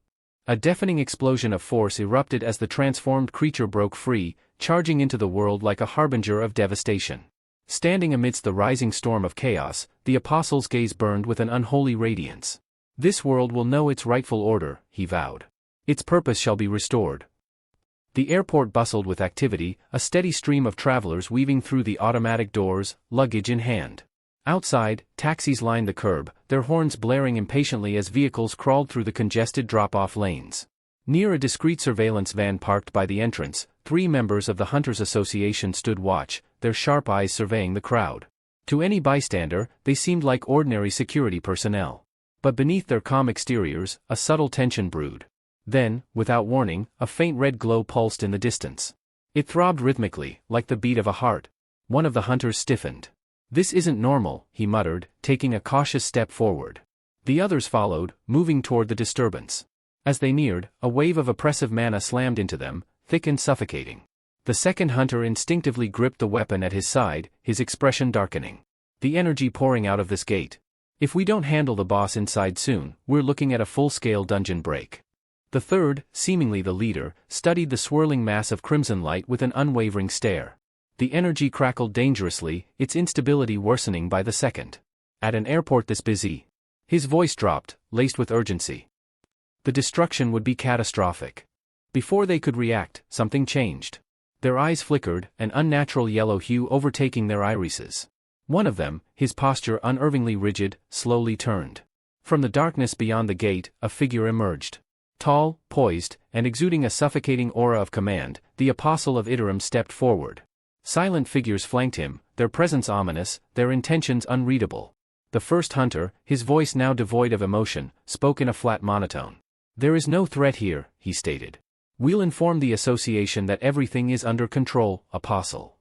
A deafening explosion of force erupted as the transformed creature broke free, charging into the world like a harbinger of devastation. Standing amidst the rising storm of chaos, the apostle's gaze burned with an unholy radiance. This world will know its rightful order, he vowed. Its purpose shall be restored. The airport bustled with activity, a steady stream of travelers weaving through the automatic doors, luggage in hand. Outside, taxis lined the curb, their horns blaring impatiently as vehicles crawled through the congested drop-off lanes. Near a discreet surveillance van parked by the entrance, 3 members of the Hunters Association stood watch, their sharp eyes surveying the crowd. To any bystander, they seemed like ordinary security personnel. But beneath their calm exteriors, a subtle tension brewed. Then, without warning, a faint red glow pulsed in the distance. It throbbed rhythmically, like the beat of a heart. One of the hunters stiffened. "This isn't normal," he muttered, taking a cautious step forward. The others followed, moving toward the disturbance. As they neared, a wave of oppressive mana slammed into them, thick and suffocating. The second hunter instinctively gripped the weapon at his side, his expression darkening. The energy pouring out of this gate. "If we don't handle the boss inside soon, we're looking at a full-scale dungeon break." The third, seemingly the leader, studied the swirling mass of crimson light with an unwavering stare. The energy crackled dangerously, its instability worsening by the second. "At an airport this busy?" His voice dropped, laced with urgency. The destruction would be catastrophic. Before they could react, something changed. Their eyes flickered, an unnatural yellow hue overtaking their irises. One of them, his posture unnervingly rigid, slowly turned. From the darkness beyond the gate, a figure emerged. Tall, poised, and exuding a suffocating aura of command, the Apostle of Iterum stepped forward. Silent figures flanked him, their presence ominous, their intentions unreadable. The first hunter, his voice now devoid of emotion, spoke in a flat monotone. "There is no threat here," he stated. "We'll inform the association that everything is under control, Apostle."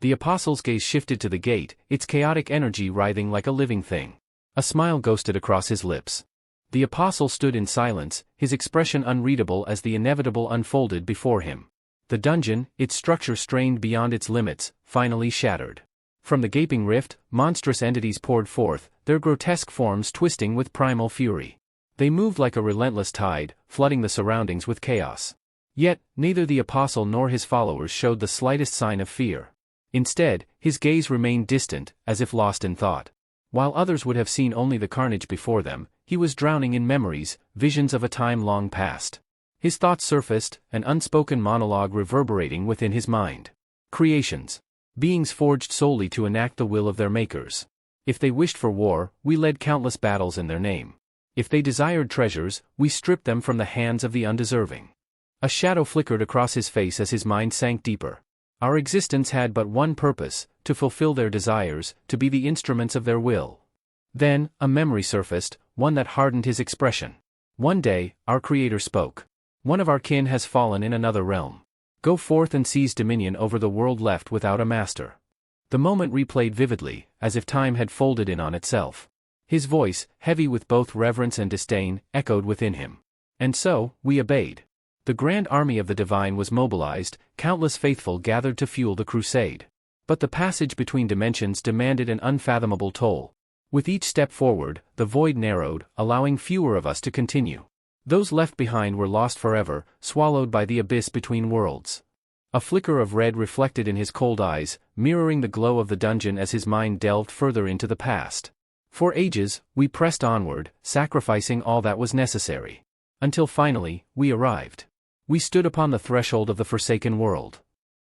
The Apostle's gaze shifted to the gate, its chaotic energy writhing like a living thing. A smile ghosted across his lips. The Apostle stood in silence, his expression unreadable as the inevitable unfolded before him. The dungeon, its structure strained beyond its limits, finally shattered. From the gaping rift, monstrous entities poured forth, their grotesque forms twisting with primal fury. They moved like a relentless tide, flooding the surroundings with chaos. Yet, neither the Apostle nor his followers showed the slightest sign of fear. Instead, his gaze remained distant, as if lost in thought. While others would have seen only the carnage before them, he was drowning in memories, visions of a time long past. His thoughts surfaced, an unspoken monologue reverberating within his mind. Creations. Beings forged solely to enact the will of their makers. If they wished for war, we led countless battles in their name. If they desired treasures, we stripped them from the hands of the undeserving. A shadow flickered across his face as his mind sank deeper. Our existence had but one purpose, to fulfill their desires, to be the instruments of their will. Then, a memory surfaced, one that hardened his expression. One day, our Creator spoke. "One of our kin has fallen in another realm. Go forth and seize dominion over the world left without a master." The moment replayed vividly, as if time had folded in on itself. His voice, heavy with both reverence and disdain, echoed within him. And so, we obeyed. The grand army of the divine was mobilized, countless faithful gathered to fuel the crusade. But the passage between dimensions demanded an unfathomable toll. With each step forward, the void narrowed, allowing fewer of us to continue. Those left behind were lost forever, swallowed by the abyss between worlds. A flicker of red reflected in his cold eyes, mirroring the glow of the dungeon as his mind delved further into the past. For ages, we pressed onward, sacrificing all that was necessary. Until finally, we arrived. We stood upon the threshold of the forsaken world.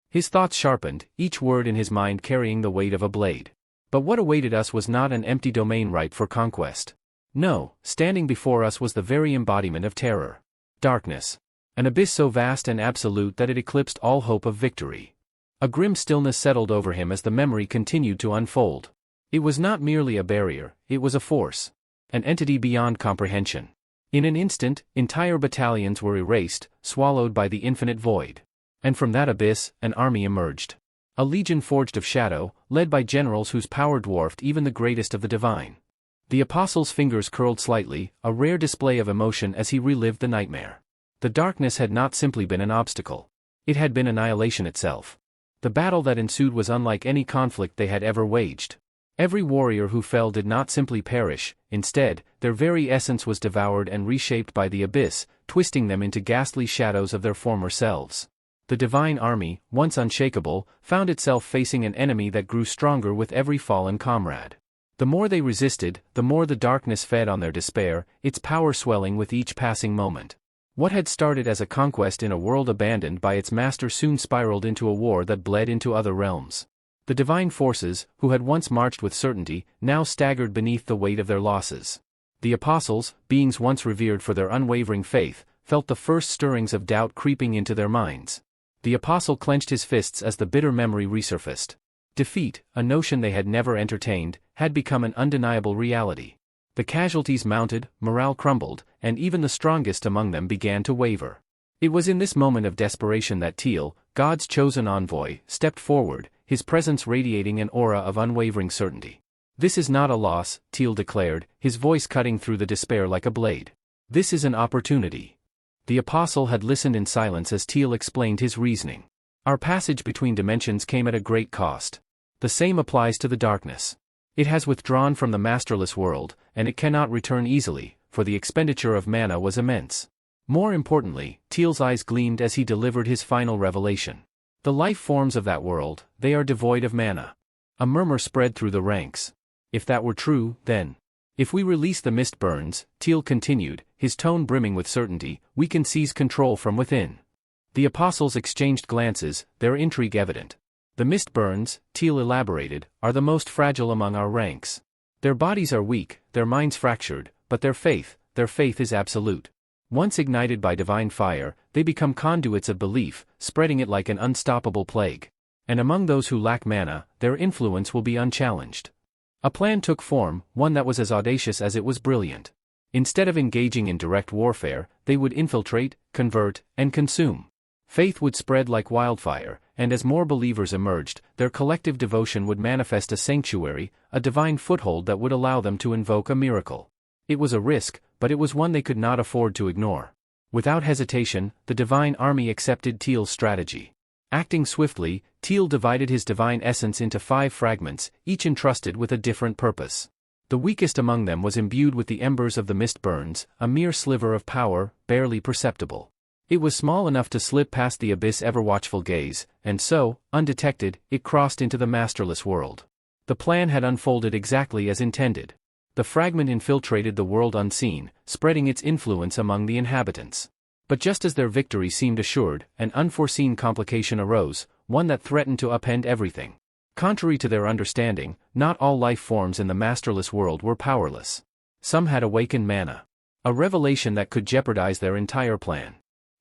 His thoughts sharpened, each word in his mind carrying the weight of a blade. But what awaited us was not an empty domain ripe for conquest. No, standing before us was the very embodiment of terror. Darkness. An abyss so vast and absolute that it eclipsed all hope of victory. A grim stillness settled over him as the memory continued to unfold. It was not merely a barrier, it was a force. An entity beyond comprehension. In an instant, entire battalions were erased, swallowed by the infinite void. And from that abyss, an army emerged. A legion forged of shadow, led by generals whose power dwarfed even the greatest of the divine. The Apostle's fingers curled slightly, a rare display of emotion as he relived the nightmare. The darkness had not simply been an obstacle. It had been annihilation itself. The battle that ensued was unlike any conflict they had ever waged. Every warrior who fell did not simply perish, instead, their very essence was devoured and reshaped by the abyss, twisting them into ghastly shadows of their former selves. The divine army, once unshakable, found itself facing an enemy that grew stronger with every fallen comrade. The more they resisted, the more the darkness fed on their despair, its power swelling with each passing moment. What had started as a conquest in a world abandoned by its master soon spiraled into a war that bled into other realms. The divine forces, who had once marched with certainty, now staggered beneath the weight of their losses. The apostles, beings once revered for their unwavering faith, felt the first stirrings of doubt creeping into their minds. The apostle clenched his fists as the bitter memory resurfaced. Defeat, a notion they had never entertained, had become an undeniable reality. The casualties mounted, morale crumbled, and even the strongest among them began to waver. It was in this moment of desperation that Teal, God's chosen envoy, stepped forward, his presence radiating an aura of unwavering certainty. "This is not a loss," Teal declared, his voice cutting through the despair like a blade. "This is an opportunity." The apostle had listened in silence as Teal explained his reasoning. "Our passage between dimensions came at a great cost. The same applies to the darkness. It has withdrawn from the masterless world, and it cannot return easily, for the expenditure of mana was immense." More importantly, Teal's eyes gleamed as he delivered his final revelation. "The life forms of that world, they are devoid of mana." A murmur spread through the ranks. If that were true, then, "If we release the mist burns," Teal continued, his tone brimming with certainty, "we can seize control from within." The apostles exchanged glances, their intrigue evident. "The mist burns," Teal elaborated, "are the most fragile among our ranks. Their bodies are weak, their minds fractured, but their faith is absolute. Once ignited by divine fire, they become conduits of belief, spreading it like an unstoppable plague. And among those who lack mana, their influence will be unchallenged." A plan took form, one that was as audacious as it was brilliant. Instead of engaging in direct warfare, they would infiltrate, convert, and consume. Faith would spread like wildfire, and as more believers emerged, their collective devotion would manifest a sanctuary, a divine foothold that would allow them to invoke a miracle. It was a risk, but it was one they could not afford to ignore. Without hesitation, the divine army accepted Teal's strategy. Acting swiftly, Teal divided his divine essence into 5 fragments, each entrusted with a different purpose. The weakest among them was imbued with the embers of the mist burns, a mere sliver of power, barely perceptible. It was small enough to slip past the abyss' ever-watchful gaze, and so, undetected, it crossed into the masterless world. The plan had unfolded exactly as intended. The fragment infiltrated the world unseen, spreading its influence among the inhabitants. But just as their victory seemed assured, an unforeseen complication arose, one that threatened to upend everything. Contrary to their understanding, not all life forms in the masterless world were powerless. Some had awakened mana. A revelation that could jeopardize their entire plan.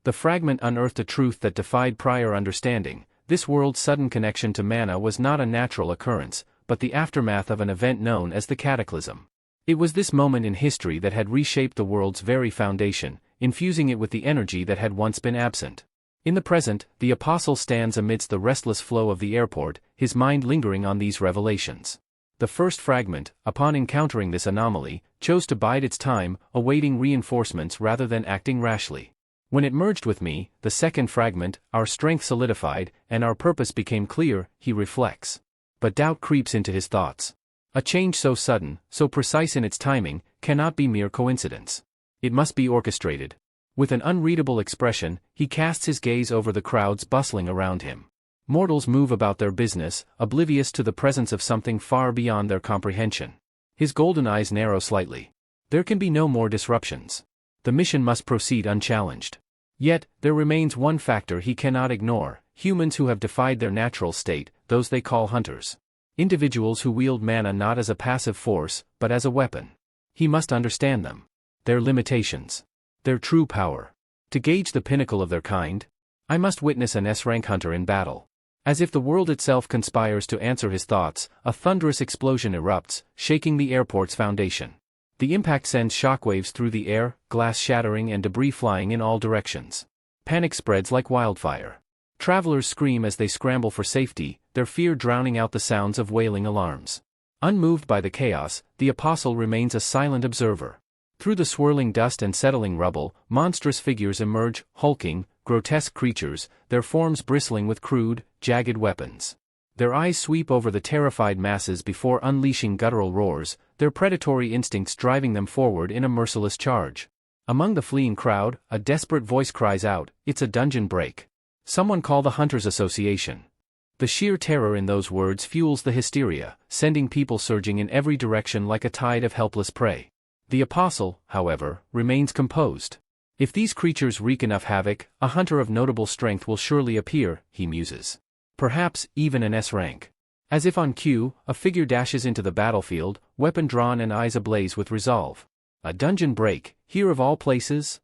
The fragment unearthed a truth that defied prior understanding. This world's sudden connection to mana was not a natural occurrence, but the aftermath of an event known as the Cataclysm. It was this moment in history that had reshaped the world's very foundation, infusing it with the energy that had once been absent. In the present, the apostle stands amidst the restless flow of the airport, his mind lingering on these revelations. The first fragment, upon encountering this anomaly, chose to bide its time, awaiting reinforcements rather than acting rashly. When it merged with me, the second fragment, our strength solidified, and our purpose became clear, he reflects. But doubt creeps into his thoughts. A change so sudden, so precise in its timing, cannot be mere coincidence. It must be orchestrated. With an unreadable expression, he casts his gaze over the crowds bustling around him. Mortals move about their business, oblivious to the presence of something far beyond their comprehension. His golden eyes narrow slightly. There can be no more disruptions. The mission must proceed unchallenged. Yet, there remains one factor he cannot ignore: humans who have defied their natural state, those they call hunters. Individuals who wield mana not as a passive force, but as a weapon. He must understand them. Their limitations. Their true power. To gauge the pinnacle of their kind, I must witness an S-rank hunter in battle. As if the world itself conspires to answer his thoughts, a thunderous explosion erupts, shaking the airport's foundation. The impact sends shockwaves through the air, glass shattering and debris flying in all directions. Panic spreads like wildfire. Travelers scream as they scramble for safety, their fear drowning out the sounds of wailing alarms. Unmoved by the chaos, the apostle remains a silent observer. Through the swirling dust and settling rubble, monstrous figures emerge, hulking, grotesque creatures, their forms bristling with crude, jagged weapons. Their eyes sweep over the terrified masses before unleashing guttural roars, their predatory instincts driving them forward in a merciless charge. Among the fleeing crowd, a desperate voice cries out, "It's a dungeon break. Someone call the Hunters Association." The sheer terror in those words fuels the hysteria, sending people surging in every direction like a tide of helpless prey. The apostle, however, remains composed. If these creatures wreak enough havoc, a hunter of notable strength will surely appear, he muses. Perhaps even an S-rank. As if on cue, a figure dashes into the battlefield, weapon drawn and eyes ablaze with resolve. A dungeon break, here of all places?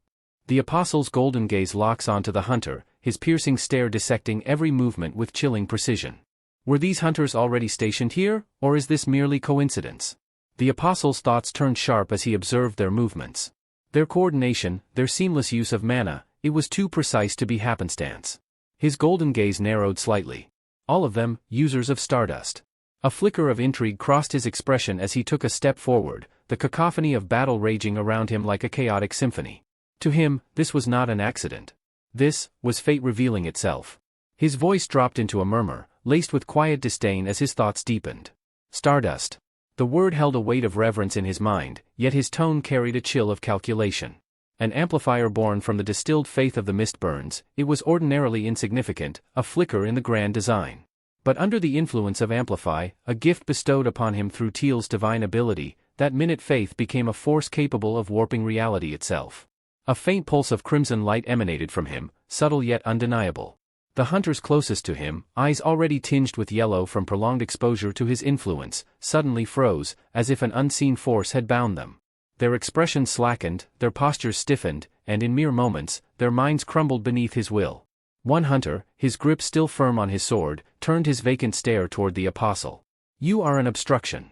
The apostle's golden gaze locks onto the hunter, his piercing stare dissecting every movement with chilling precision. Were these hunters already stationed here, or is this merely coincidence? The apostle's thoughts turned sharp as he observed their movements. Their coordination, their seamless use of mana, it was too precise to be happenstance. His golden gaze narrowed slightly. All of them, users of stardust. A flicker of intrigue crossed his expression as he took a step forward, the cacophony of battle raging around him like a chaotic symphony. To him, this was not an accident. This was fate revealing itself. His voice dropped into a murmur, laced with quiet disdain as his thoughts deepened. Stardust. The word held a weight of reverence in his mind, yet his tone carried a chill of calculation. An amplifier born from the distilled faith of the mist burns, it was ordinarily insignificant, a flicker in the grand design. But under the influence of Amplify, a gift bestowed upon him through Teal's divine ability, that minute faith became a force capable of warping reality itself. A faint pulse of crimson light emanated from him, subtle yet undeniable. The hunters closest to him, eyes already tinged with yellow from prolonged exposure to his influence, suddenly froze, as if an unseen force had bound them. Their expressions slackened, their postures stiffened, and in mere moments, their minds crumbled beneath his will. One hunter, his grip still firm on his sword, turned his vacant stare toward the apostle. "You are an obstruction."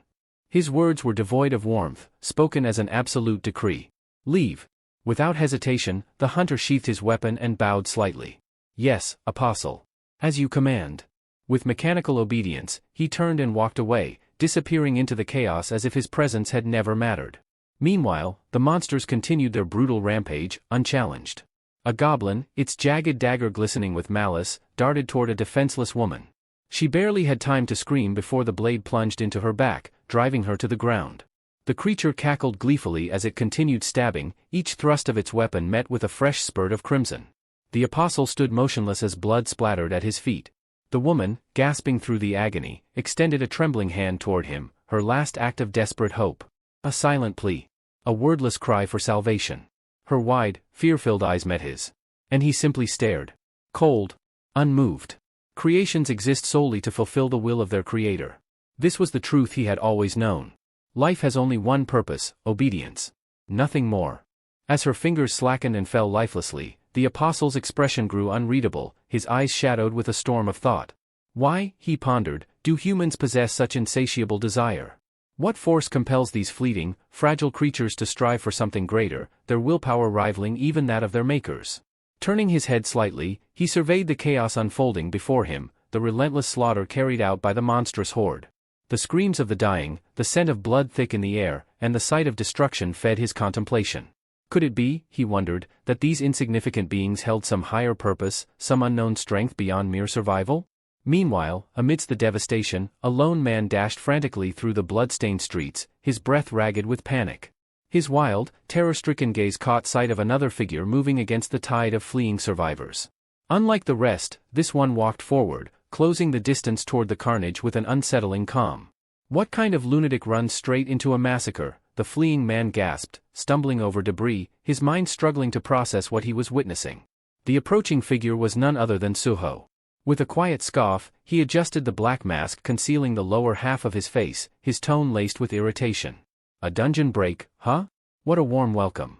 His words were devoid of warmth, spoken as an absolute decree. "Leave." Without hesitation, the hunter sheathed his weapon and bowed slightly. "Yes, apostle. As you command." With mechanical obedience, he turned and walked away, disappearing into the chaos as if his presence had never mattered. Meanwhile, the monsters continued their brutal rampage, unchallenged. A goblin, its jagged dagger glistening with malice, darted toward a defenseless woman. She barely had time to scream before the blade plunged into her back, driving her to the ground. The creature cackled gleefully as it continued stabbing, each thrust of its weapon met with a fresh spurt of crimson. The apostle stood motionless as blood splattered at his feet. The woman, gasping through the agony, extended a trembling hand toward him, her last act of desperate hope. A silent plea. A wordless cry for salvation. Her wide, fear-filled eyes met his. And he simply stared. Cold. Unmoved. Creations exist solely to fulfill the will of their creator. This was the truth he had always known. Life has only one purpose, obedience. Nothing more. As her fingers slackened and fell lifelessly, the apostle's expression grew unreadable, his eyes shadowed with a storm of thought. Why, he pondered, do humans possess such insatiable desire? What force compels these fleeting, fragile creatures to strive for something greater, their willpower rivaling even that of their makers? Turning his head slightly, he surveyed the chaos unfolding before him, the relentless slaughter carried out by the monstrous horde. The screams of the dying, the scent of blood thick in the air, and the sight of destruction fed his contemplation. Could it be, he wondered, that these insignificant beings held some higher purpose, some unknown strength beyond mere survival? Meanwhile, amidst the devastation, a lone man dashed frantically through the blood-stained streets, his breath ragged with panic. His wild, terror-stricken gaze caught sight of another figure moving against the tide of fleeing survivors. Unlike the rest, this one walked forward, closing the distance toward the carnage with an unsettling calm. What kind of lunatic runs straight into a massacre? The fleeing man gasped, stumbling over debris, his mind struggling to process what he was witnessing. The approaching figure was none other than Suho. With a quiet scoff, he adjusted the black mask concealing the lower half of his face, his tone laced with irritation. A dungeon break, huh? What a warm welcome.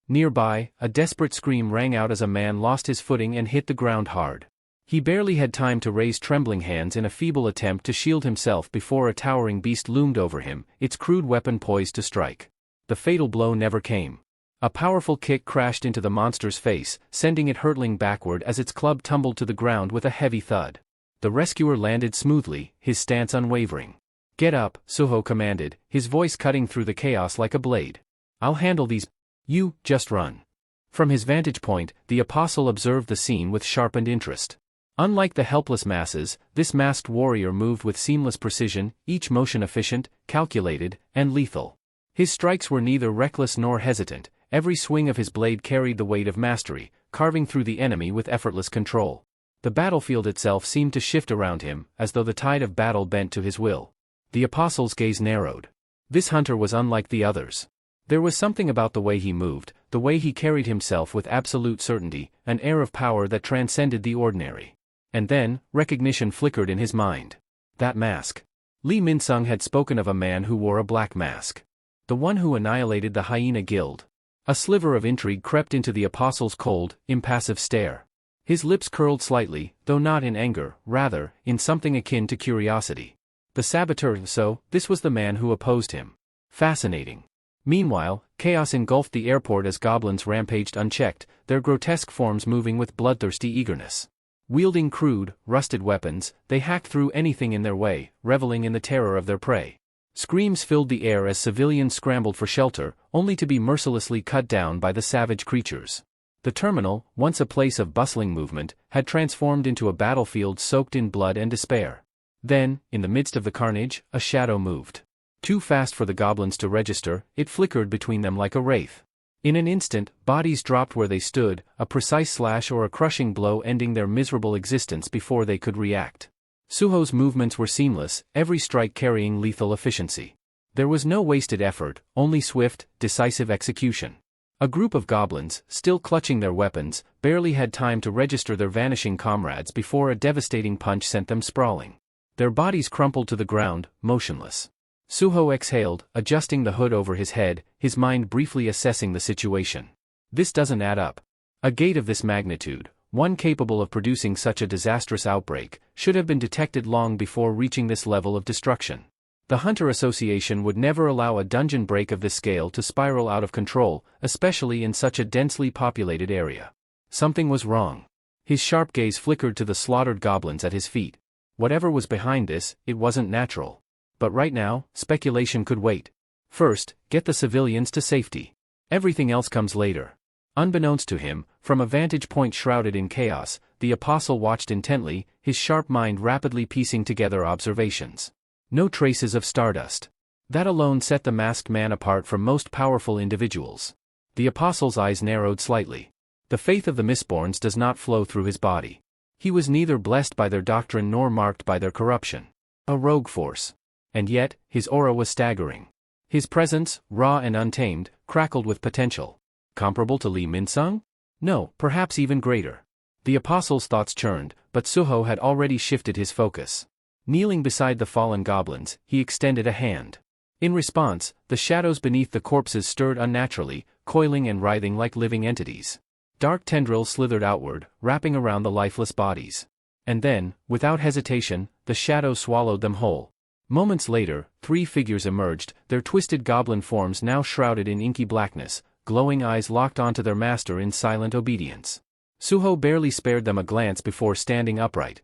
Nearby, a desperate scream rang out as a man lost his footing and hit the ground hard. He barely had time to raise trembling hands in a feeble attempt to shield himself before a towering beast loomed over him, its crude weapon poised to strike. The fatal blow never came. A powerful kick crashed into the monster's face, sending it hurtling backward as its club tumbled to the ground with a heavy thud. The rescuer landed smoothly, his stance unwavering. "Get up," Suho commanded, his voice cutting through the chaos like a blade. "I'll handle these. You, just run." From his vantage point, the apostle observed the scene with sharpened interest. Unlike the helpless masses, this masked warrior moved with seamless precision, each motion efficient, calculated, and lethal. His strikes were neither reckless nor hesitant, every swing of his blade carried the weight of mastery, carving through the enemy with effortless control. The battlefield itself seemed to shift around him, as though the tide of battle bent to his will. The apostle's gaze narrowed. This hunter was unlike the others. There was something about the way he moved, the way he carried himself with absolute certainty, an air of power that transcended the ordinary. And then, recognition flickered in his mind. That mask. Lee Min-sung had spoken of a man who wore a black mask. The one who annihilated the Hyena Guild. A sliver of intrigue crept into the apostle's cold, impassive stare. His lips curled slightly, though not in anger, rather, in something akin to curiosity. The saboteur, so, this was the man who opposed him. Fascinating. Meanwhile, chaos engulfed the airport as goblins rampaged unchecked, their grotesque forms moving with bloodthirsty eagerness. Wielding crude, rusted weapons, they hacked through anything in their way, reveling in the terror of their prey. Screams filled the air as civilians scrambled for shelter, only to be mercilessly cut down by the savage creatures. The terminal, once a place of bustling movement, had transformed into a battlefield soaked in blood and despair. Then, in the midst of the carnage, a shadow moved. Too fast for the goblins to register, it flickered between them like a wraith. In an instant, bodies dropped where they stood, a precise slash or a crushing blow ending their miserable existence before they could react. Suho's movements were seamless, every strike carrying lethal efficiency. There was no wasted effort, only swift, decisive execution. A group of goblins, still clutching their weapons, barely had time to register their vanishing comrades before a devastating punch sent them sprawling. Their bodies crumpled to the ground, motionless. Suho exhaled, adjusting the hood over his head, his mind briefly assessing the situation. This doesn't add up. A gate of this magnitude, one capable of producing such a disastrous outbreak, should have been detected long before reaching this level of destruction. The Hunter Association would never allow a dungeon break of this scale to spiral out of control, especially in such a densely populated area. Something was wrong. His sharp gaze flickered to the slaughtered goblins at his feet. Whatever was behind this, it wasn't natural. But right now, speculation could wait. First, get the civilians to safety. Everything else comes later. Unbeknownst to him, from a vantage point shrouded in chaos, the apostle watched intently, his sharp mind rapidly piecing together observations. No traces of stardust. That alone set the masked man apart from most powerful individuals. The apostle's eyes narrowed slightly. The faith of the Mistborns does not flow through his body. He was neither blessed by their doctrine nor marked by their corruption. A rogue force. And yet, his aura was staggering. His presence, raw and untamed, crackled with potential. Comparable to Li Minsung? No, perhaps even greater. The apostle's thoughts churned, but Suho had already shifted his focus. Kneeling beside the fallen goblins, he extended a hand. In response, the shadows beneath the corpses stirred unnaturally, coiling and writhing like living entities. Dark tendrils slithered outward, wrapping around the lifeless bodies. And then, without hesitation, the shadows swallowed them whole. Moments later, 3 figures emerged, their twisted goblin forms now shrouded in inky blackness, glowing eyes locked onto their master in silent obedience. Suho barely spared them a glance before standing upright.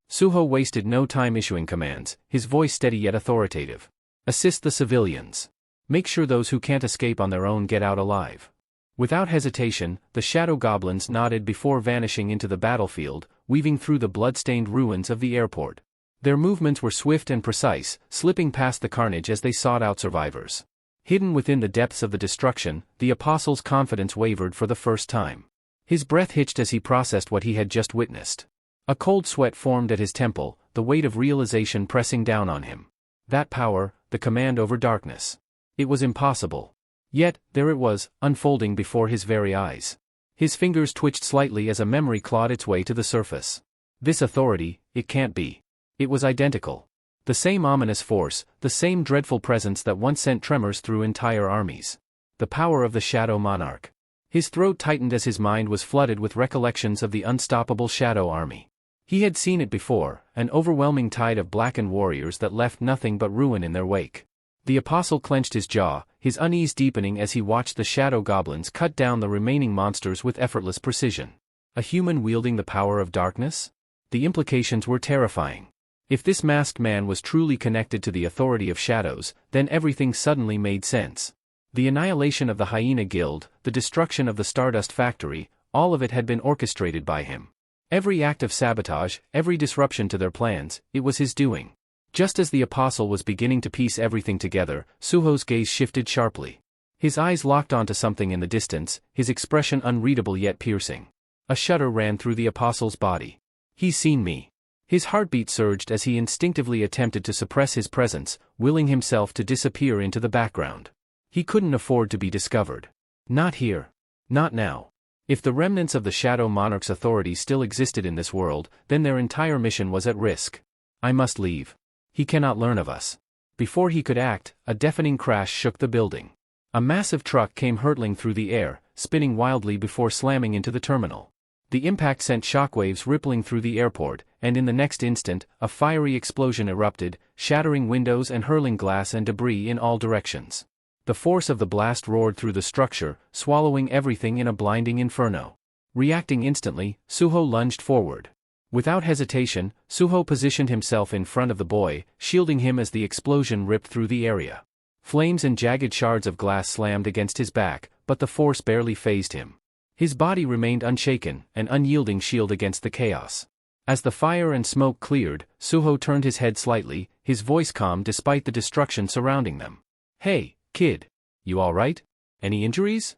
Suho wasted no time issuing commands, his voice steady yet authoritative. Assist the civilians. Make sure those who can't escape on their own get out alive. Without hesitation, the shadow goblins nodded before vanishing into the battlefield, weaving through the blood-stained ruins of the airport. Their movements were swift and precise, slipping past the carnage as they sought out survivors. Hidden within the depths of the destruction, the apostle's confidence wavered for the first time. His breath hitched as he processed what he had just witnessed. A cold sweat formed at his temple, the weight of realization pressing down on him. That power, the command over darkness. It was impossible. Yet, there it was, unfolding before his very eyes. His fingers twitched slightly as a memory clawed its way to the surface. This authority, it can't be. It was identical. The same ominous force, the same dreadful presence that once sent tremors through entire armies. The power of the Shadow Monarch. His throat tightened as his mind was flooded with recollections of the unstoppable Shadow Army. He had seen it before, an overwhelming tide of blackened warriors that left nothing but ruin in their wake. The apostle clenched his jaw, his unease deepening as he watched the shadow goblins cut down the remaining monsters with effortless precision. A human wielding the power of darkness? The implications were terrifying. If this masked man was truly connected to the authority of shadows, then everything suddenly made sense. The annihilation of the Hyena Guild, the destruction of the Stardust Factory, all of it had been orchestrated by him. Every act of sabotage, every disruption to their plans, it was his doing. Just as the apostle was beginning to piece everything together, Suho's gaze shifted sharply. His eyes locked onto something in the distance, his expression unreadable yet piercing. A shudder ran through the apostle's body. "He's seen me." His heartbeat surged as he instinctively attempted to suppress his presence, willing himself to disappear into the background. He couldn't afford to be discovered. Not here. Not now. If the remnants of the Shadow Monarch's authority still existed in this world, then their entire mission was at risk. I must leave. He cannot learn of us. Before he could act, a deafening crash shook the building. A massive truck came hurtling through the air, spinning wildly before slamming into the terminal. The impact sent shockwaves rippling through the airport, and in the next instant, a fiery explosion erupted, shattering windows and hurling glass and debris in all directions. The force of the blast roared through the structure, swallowing everything in a blinding inferno. Reacting instantly, Suho lunged forward. Without hesitation, Suho positioned himself in front of the boy, shielding him as the explosion ripped through the area. Flames and jagged shards of glass slammed against his back, but the force barely fazed him. His body remained unshaken, an unyielding shield against the chaos. As the fire and smoke cleared, Suho turned his head slightly, his voice calm despite the destruction surrounding them. "Hey, kid. You all right? Any injuries?"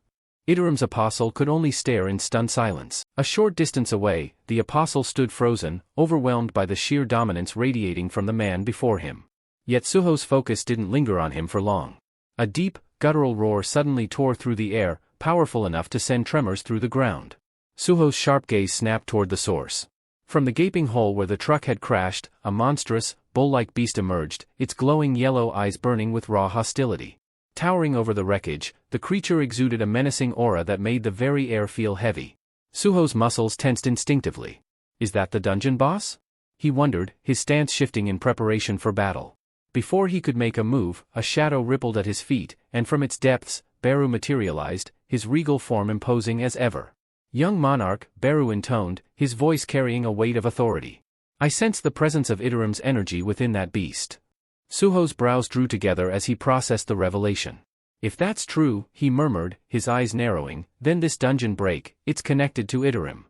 Iterim's apostle could only stare in stunned silence. A short distance away, the apostle stood frozen, overwhelmed by the sheer dominance radiating from the man before him. Yet Suho's focus didn't linger on him for long. A deep, guttural roar suddenly tore through the air, powerful enough to send tremors through the ground. Suho's sharp gaze snapped toward the source. From the gaping hole where the truck had crashed, a monstrous, bull-like beast emerged, its glowing yellow eyes burning with raw hostility. Towering over the wreckage, the creature exuded a menacing aura that made the very air feel heavy. Suho's muscles tensed instinctively. Is that the dungeon boss? He wondered, his stance shifting in preparation for battle. Before he could make a move, a shadow rippled at his feet, and from its depths, Beru materialized, his regal form imposing as ever. "Young monarch," Beru intoned, his voice carrying a weight of authority. "I sense the presence of Iterim's energy within that beast." Suho's brows drew together as he processed the revelation. "If that's true," he murmured, his eyes narrowing, "then this dungeon break, it's connected to Iterim."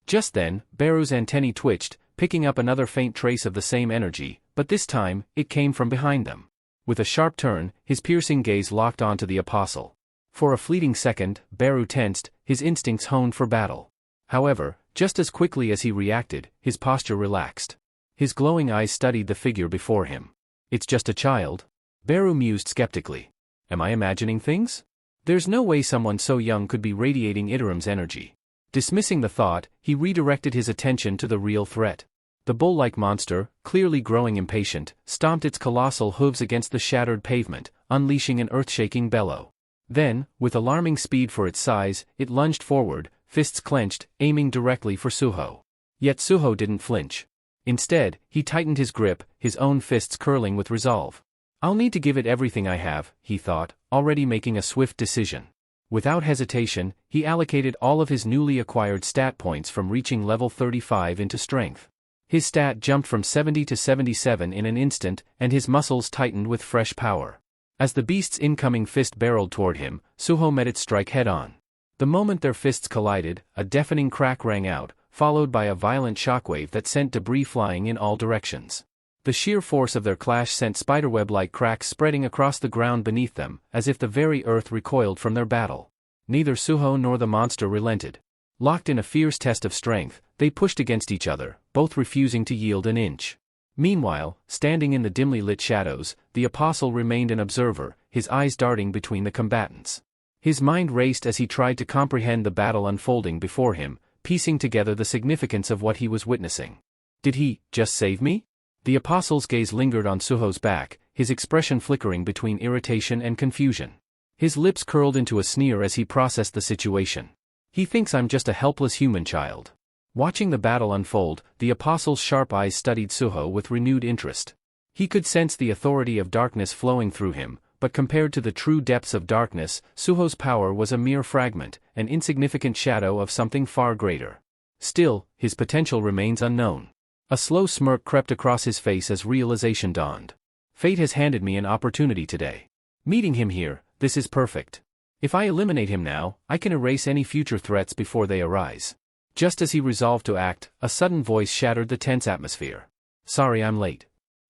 Just then, Beru's antennae twitched, picking up another faint trace of the same energy, but this time, it came from behind them. With a sharp turn, his piercing gaze locked onto the apostle. For a fleeting second, Beru tensed, his instincts honed for battle. However, just as quickly as he reacted, his posture relaxed. His glowing eyes studied the figure before him. "It's just a child?" Beru mused skeptically. "Am I imagining things? There's no way someone so young could be radiating Iterim's energy." Dismissing the thought, he redirected his attention to the real threat. The bull-like monster, clearly growing impatient, stomped its colossal hooves against the shattered pavement, unleashing an earth-shaking bellow. Then, with alarming speed for its size, it lunged forward, fists clenched, aiming directly for Suho. Yet Suho didn't flinch. Instead, he tightened his grip, his own fists curling with resolve. "I'll need to give it everything I have," he thought, already making a swift decision. Without hesitation, he allocated all of his newly acquired stat points from reaching level 35 into strength. His stat jumped from 70 to 77 in an instant, and his muscles tightened with fresh power. As the beast's incoming fist barreled toward him, Suho met its strike head-on. The moment their fists collided, a deafening crack rang out, followed by a violent shockwave that sent debris flying in all directions. The sheer force of their clash sent spiderweb-like cracks spreading across the ground beneath them, as if the very earth recoiled from their battle. Neither Suho nor the monster relented. Locked in a fierce test of strength, they pushed against each other, both refusing to yield an inch. Meanwhile, standing in the dimly lit shadows, the apostle remained an observer, his eyes darting between the combatants. His mind raced as he tried to comprehend the battle unfolding before him, piecing together the significance of what he was witnessing. Did he just save me? The apostle's gaze lingered on Suho's back, his expression flickering between irritation and confusion. His lips curled into a sneer as he processed the situation. "He thinks I'm just a helpless human child." Watching the battle unfold, the apostle's sharp eyes studied Suho with renewed interest. He could sense the authority of darkness flowing through him, but compared to the true depths of darkness, Suho's power was a mere fragment, an insignificant shadow of something far greater. Still, his potential remains unknown. A slow smirk crept across his face as realization dawned. "Fate has handed me an opportunity today. Meeting him here, this is perfect. If I eliminate him now, I can erase any future threats before they arise." Just as he resolved to act, a sudden voice shattered the tense atmosphere. "Sorry I'm late."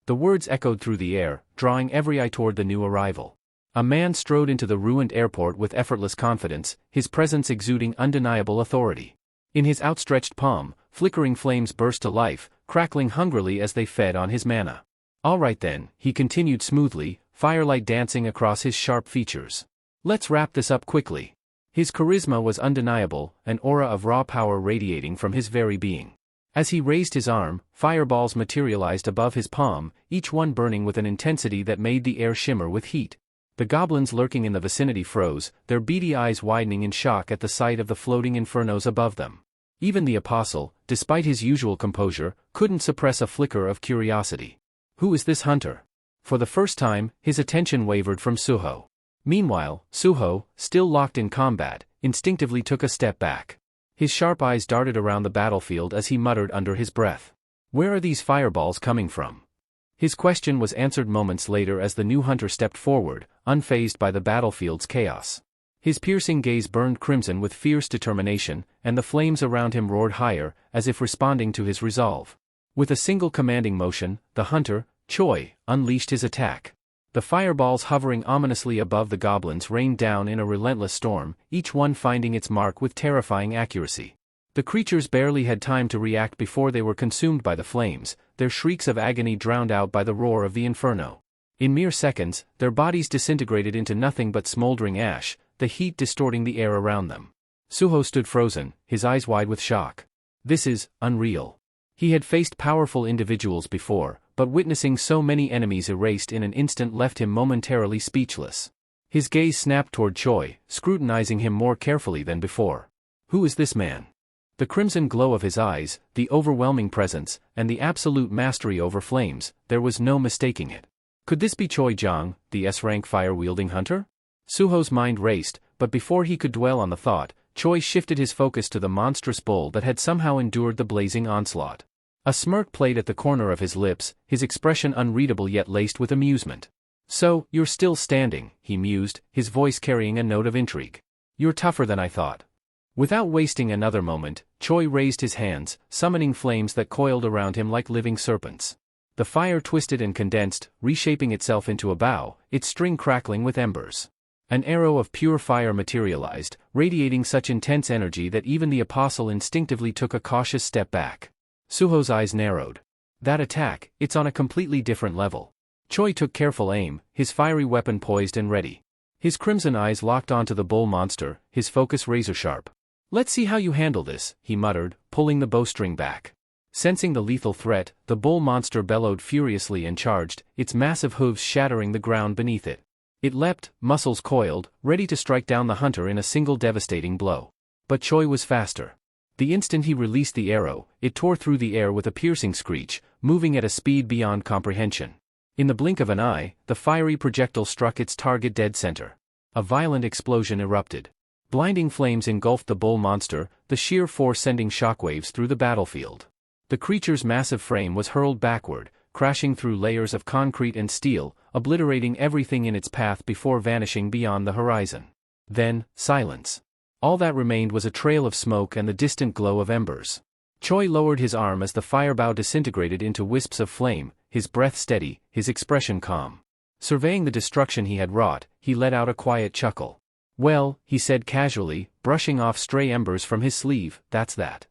The words echoed through the air, drawing every eye toward the new arrival. A man strode into the ruined airport with effortless confidence, his presence exuding undeniable authority. In his outstretched palm, flickering flames burst to life, crackling hungrily as they fed on his mana. "All right then," he continued smoothly, firelight dancing across his sharp features. "Let's wrap this up quickly." His charisma was undeniable, an aura of raw power radiating from his very being. As he raised his arm, fireballs materialized above his palm, each one burning with an intensity that made the air shimmer with heat. The goblins lurking in the vicinity froze, their beady eyes widening in shock at the sight of the floating infernos above them. Even the apostle, despite his usual composure, couldn't suppress a flicker of curiosity. Who is this hunter? For the first time, his attention wavered from Suho. Meanwhile, Suho, still locked in combat, instinctively took a step back. His sharp eyes darted around the battlefield as he muttered under his breath. Where are these fireballs coming from? His question was answered moments later as the new hunter stepped forward, unfazed by the battlefield's chaos. His piercing gaze burned crimson with fierce determination, and the flames around him roared higher, as if responding to his resolve. With a single commanding motion, the hunter, Choi, unleashed his attack. The fireballs hovering ominously above the goblins rained down in a relentless storm, each one finding its mark with terrifying accuracy. The creatures barely had time to react before they were consumed by the flames, their shrieks of agony drowned out by the roar of the inferno. In mere seconds, their bodies disintegrated into nothing but smoldering ash, the heat distorting the air around them. Suho stood frozen, his eyes wide with shock. This is unreal. He had faced powerful individuals before, but witnessing so many enemies erased in an instant left him momentarily speechless. His gaze snapped toward Choi, scrutinizing him more carefully than before. Who is this man? The crimson glow of his eyes, the overwhelming presence, and the absolute mastery over flames, there was no mistaking it. Could this be Choi Jiang, the S-rank fire-wielding hunter? Suho's mind raced, but before he could dwell on the thought, Choi shifted his focus to the monstrous bull that had somehow endured the blazing onslaught. A smirk played at the corner of his lips, his expression unreadable yet laced with amusement. So, you're still standing, he mused, his voice carrying a note of intrigue. You're tougher than I thought. Without wasting another moment, Choi raised his hands, summoning flames that coiled around him like living serpents. The fire twisted and condensed, reshaping itself into a bow, its string crackling with embers. An arrow of pure fire materialized, radiating such intense energy that even the apostle instinctively took a cautious step back. Suho's eyes narrowed. That attack, it's on a completely different level. Choi took careful aim, his fiery weapon poised and ready. His crimson eyes locked onto the bull monster, his focus razor-sharp. Let's see how you handle this, he muttered, pulling the bowstring back. Sensing the lethal threat, the bull monster bellowed furiously and charged, its massive hooves shattering the ground beneath it. It leapt, muscles coiled, ready to strike down the hunter in a single devastating blow. But Choi was faster. The instant he released the arrow, it tore through the air with a piercing screech, moving at a speed beyond comprehension. In the blink of an eye, the fiery projectile struck its target dead center. A violent explosion erupted. Blinding flames engulfed the bull monster, the sheer force sending shockwaves through the battlefield. The creature's massive frame was hurled backward, crashing through layers of concrete and steel, obliterating everything in its path before vanishing beyond the horizon. Then, silence. All that remained was a trail of smoke and the distant glow of embers. Choi lowered his arm as the firebow disintegrated into wisps of flame, his breath steady, his expression calm. Surveying the destruction he had wrought, he let out a quiet chuckle. Well, he said casually, brushing off stray embers from his sleeve, that's that.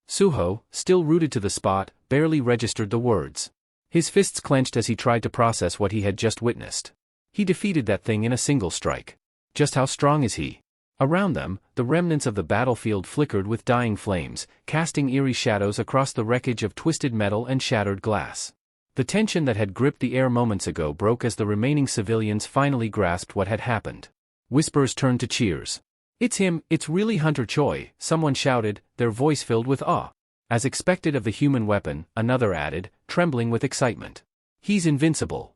Suho, still rooted to the spot, barely registered the words. His fists clenched as he tried to process what he had just witnessed. He defeated that thing in a single strike. Just how strong is he? Around them, the remnants of the battlefield flickered with dying flames, casting eerie shadows across the wreckage of twisted metal and shattered glass. The tension that had gripped the air moments ago broke as the remaining civilians finally grasped what had happened. Whispers turned to cheers. It's him, it's really Hunter Choi, someone shouted, their voice filled with awe. As expected of the human weapon, another added, trembling with excitement. He's invincible.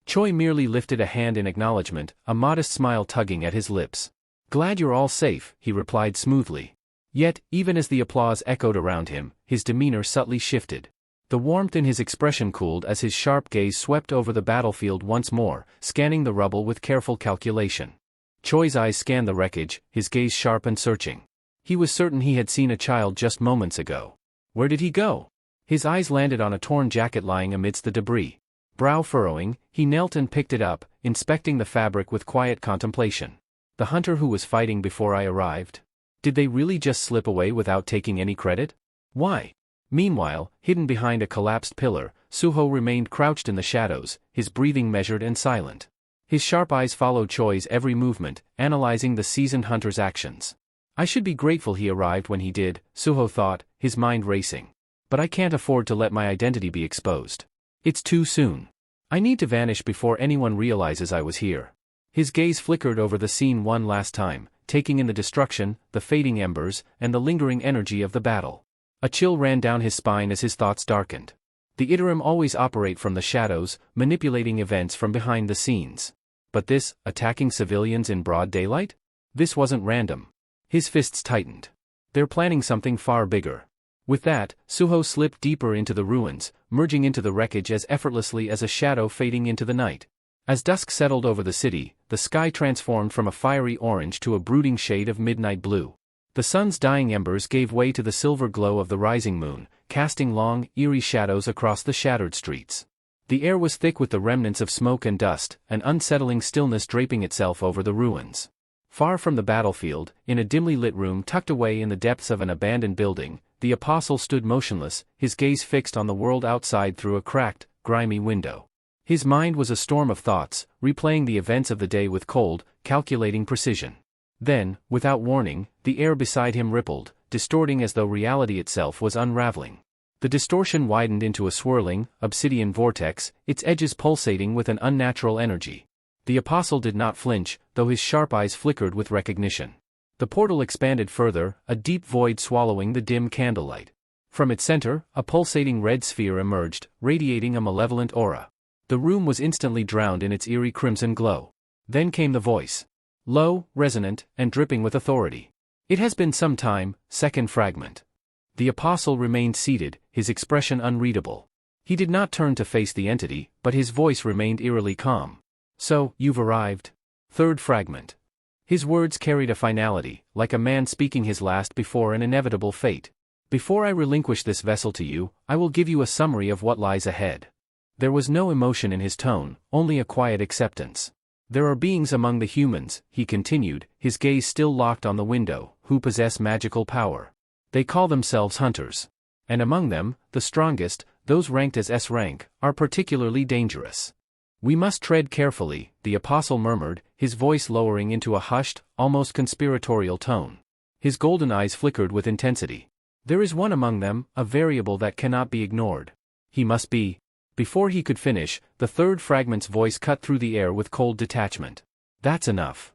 Choi merely lifted a hand in acknowledgement, a modest smile tugging at his lips. Glad you're all safe, he replied smoothly. Yet, even as the applause echoed around him, his demeanor subtly shifted. The warmth in his expression cooled as his sharp gaze swept over the battlefield once more, scanning the rubble with careful calculation. Choi's eyes scanned the wreckage, his gaze sharp and searching. He was certain he had seen a child just moments ago. Where did he go? His eyes landed on a torn jacket lying amidst the debris. Brow furrowing, he knelt and picked it up, inspecting the fabric with quiet contemplation. The hunter who was fighting before I arrived? Did they really just slip away without taking any credit? Why? Meanwhile, hidden behind a collapsed pillar, Suho remained crouched in the shadows, his breathing measured and silent. His sharp eyes followed Choi's every movement, analyzing the seasoned hunter's actions. I should be grateful he arrived when he did, Suho thought, his mind racing. But I can't afford to let my identity be exposed. It's too soon. I need to vanish before anyone realizes I was here. His gaze flickered over the scene one last time, taking in the destruction, the fading embers, and the lingering energy of the battle. A chill ran down his spine as his thoughts darkened. The teetering always operate from the shadows, manipulating events from behind the scenes. But this, attacking civilians in broad daylight? This wasn't random. His fists tightened. They're planning something far bigger. With that, Suho slipped deeper into the ruins, merging into the wreckage as effortlessly as a shadow fading into the night. As dusk settled over the city, the sky transformed from a fiery orange to a brooding shade of midnight blue. The sun's dying embers gave way to the silver glow of the rising moon, casting long, eerie shadows across the shattered streets. The air was thick with the remnants of smoke and dust, an unsettling stillness draping itself over the ruins. Far from the battlefield, in a dimly lit room tucked away in the depths of an abandoned building, the apostle stood motionless, his gaze fixed on the world outside through a cracked, grimy window. His mind was a storm of thoughts, replaying the events of the day with cold, calculating precision. Then, without warning, the air beside him rippled, distorting as though reality itself was unraveling. The distortion widened into a swirling, obsidian vortex, its edges pulsating with an unnatural energy. The apostle did not flinch, though his sharp eyes flickered with recognition. The portal expanded further, a deep void swallowing the dim candlelight. From its center, a pulsating red sphere emerged, radiating a malevolent aura. The room was instantly drowned in its eerie crimson glow. Then came the voice. Low, resonant, and dripping with authority. It has been some time, second fragment. The apostle remained seated, his expression unreadable. He did not turn to face the entity, but his voice remained eerily calm. So, you've arrived? Third fragment. His words carried a finality, like a man speaking his last before an inevitable fate. Before I relinquish this vessel to you, I will give you a summary of what lies ahead. There was no emotion in his tone, only a quiet acceptance. There are beings among the humans, he continued, his gaze still locked on the window, who possess magical power. They call themselves hunters. And among them, the strongest, those ranked as S rank, are particularly dangerous. We must tread carefully, the apostle murmured, his voice lowering into a hushed, almost conspiratorial tone. His golden eyes flickered with intensity. There is one among them, a variable that cannot be ignored. He must be. Before he could finish, the third fragment's voice cut through the air with cold detachment. That's enough.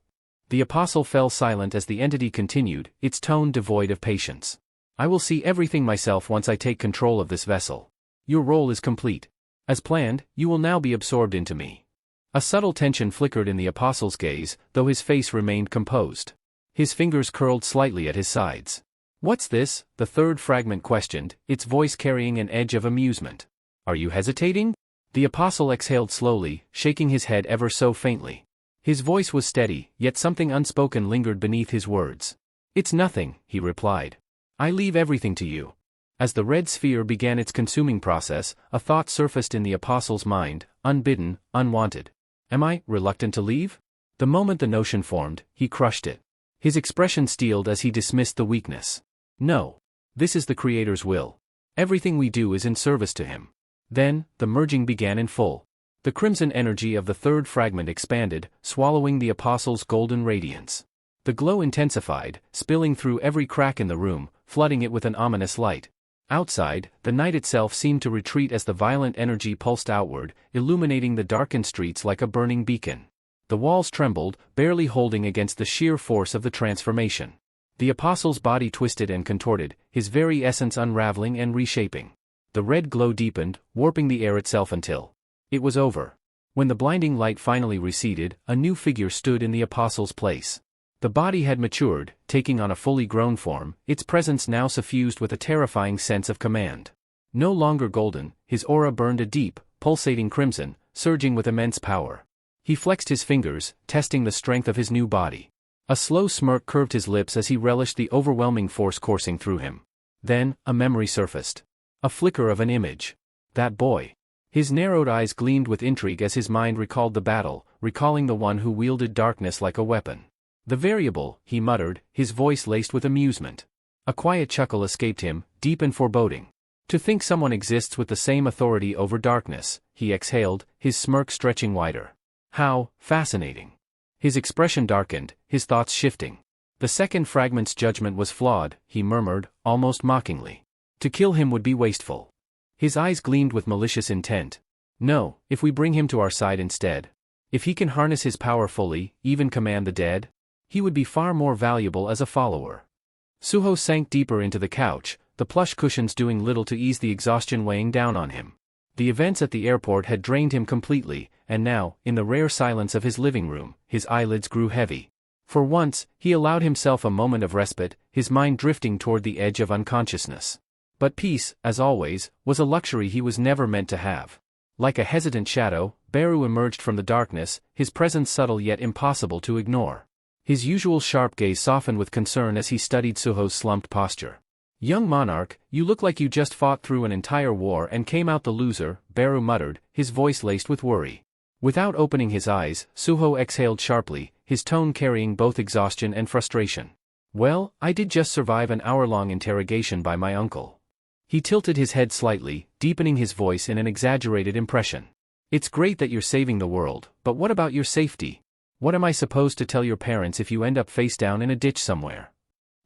The apostle fell silent as the entity continued, its tone devoid of patience. I will see everything myself once I take control of this vessel. Your role is complete. As planned, you will now be absorbed into me. A subtle tension flickered in the apostle's gaze, though his face remained composed. His fingers curled slightly at his sides. What's this? The third fragment questioned, its voice carrying an edge of amusement. Are you hesitating? The apostle exhaled slowly, shaking his head ever so faintly. His voice was steady, yet something unspoken lingered beneath his words. It's nothing, he replied. I leave everything to you. As the red sphere began its consuming process, a thought surfaced in the apostle's mind, unbidden, unwanted. Am I reluctant to leave? The moment the notion formed, he crushed it. His expression steeled as he dismissed the weakness. No. This is the Creator's will. Everything we do is in service to him. Then, the merging began in full. The crimson energy of the third fragment expanded, swallowing the apostle's golden radiance. The glow intensified, spilling through every crack in the room, flooding it with an ominous light. Outside, the night itself seemed to retreat as the violent energy pulsed outward, illuminating the darkened streets like a burning beacon. The walls trembled, barely holding against the sheer force of the transformation. The apostle's body twisted and contorted, his very essence unraveling and reshaping. The red glow deepened, warping the air itself until it was over. When the blinding light finally receded, a new figure stood in the apostle's place. The body had matured, taking on a fully grown form, its presence now suffused with a terrifying sense of command. No longer golden, his aura burned a deep, pulsating crimson, surging with immense power. He flexed his fingers, testing the strength of his new body. A slow smirk curved his lips as he relished the overwhelming force coursing through him. Then, a memory surfaced. A flicker of an image. That boy. His narrowed eyes gleamed with intrigue as his mind recalled the battle, recalling the one who wielded darkness like a weapon. The variable, he muttered, his voice laced with amusement. A quiet chuckle escaped him, deep and foreboding. To think someone exists with the same authority over darkness, he exhaled, his smirk stretching wider. How fascinating. His expression darkened, his thoughts shifting. The second fragment's judgment was flawed, he murmured, almost mockingly. To kill him would be wasteful. His eyes gleamed with malicious intent. No, if we bring him to our side instead. If he can harness his power fully, even command the dead. he would be far more valuable as a follower. Suho sank deeper into the couch, the plush cushions doing little to ease the exhaustion weighing down on him. The events at the airport had drained him completely, and now, in the rare silence of his living room, his eyelids grew heavy. For once, he allowed himself a moment of respite, his mind drifting toward the edge of unconsciousness. But peace, as always, was a luxury he was never meant to have. Like a hesitant shadow, Beru emerged from the darkness, his presence subtle yet impossible to ignore. His usual sharp gaze softened with concern as he studied Suho's slumped posture. "Young monarch, you look like you just fought through an entire war and came out the loser," Beru muttered, his voice laced with worry. Without opening his eyes, Suho exhaled sharply, his tone carrying both exhaustion and frustration. "Well, I did just survive an hour-long interrogation by my uncle." He tilted his head slightly, deepening his voice in an exaggerated impression. "It's great that you're saving the world, but what about your safety? What am I supposed to tell your parents if you end up face down in a ditch somewhere?"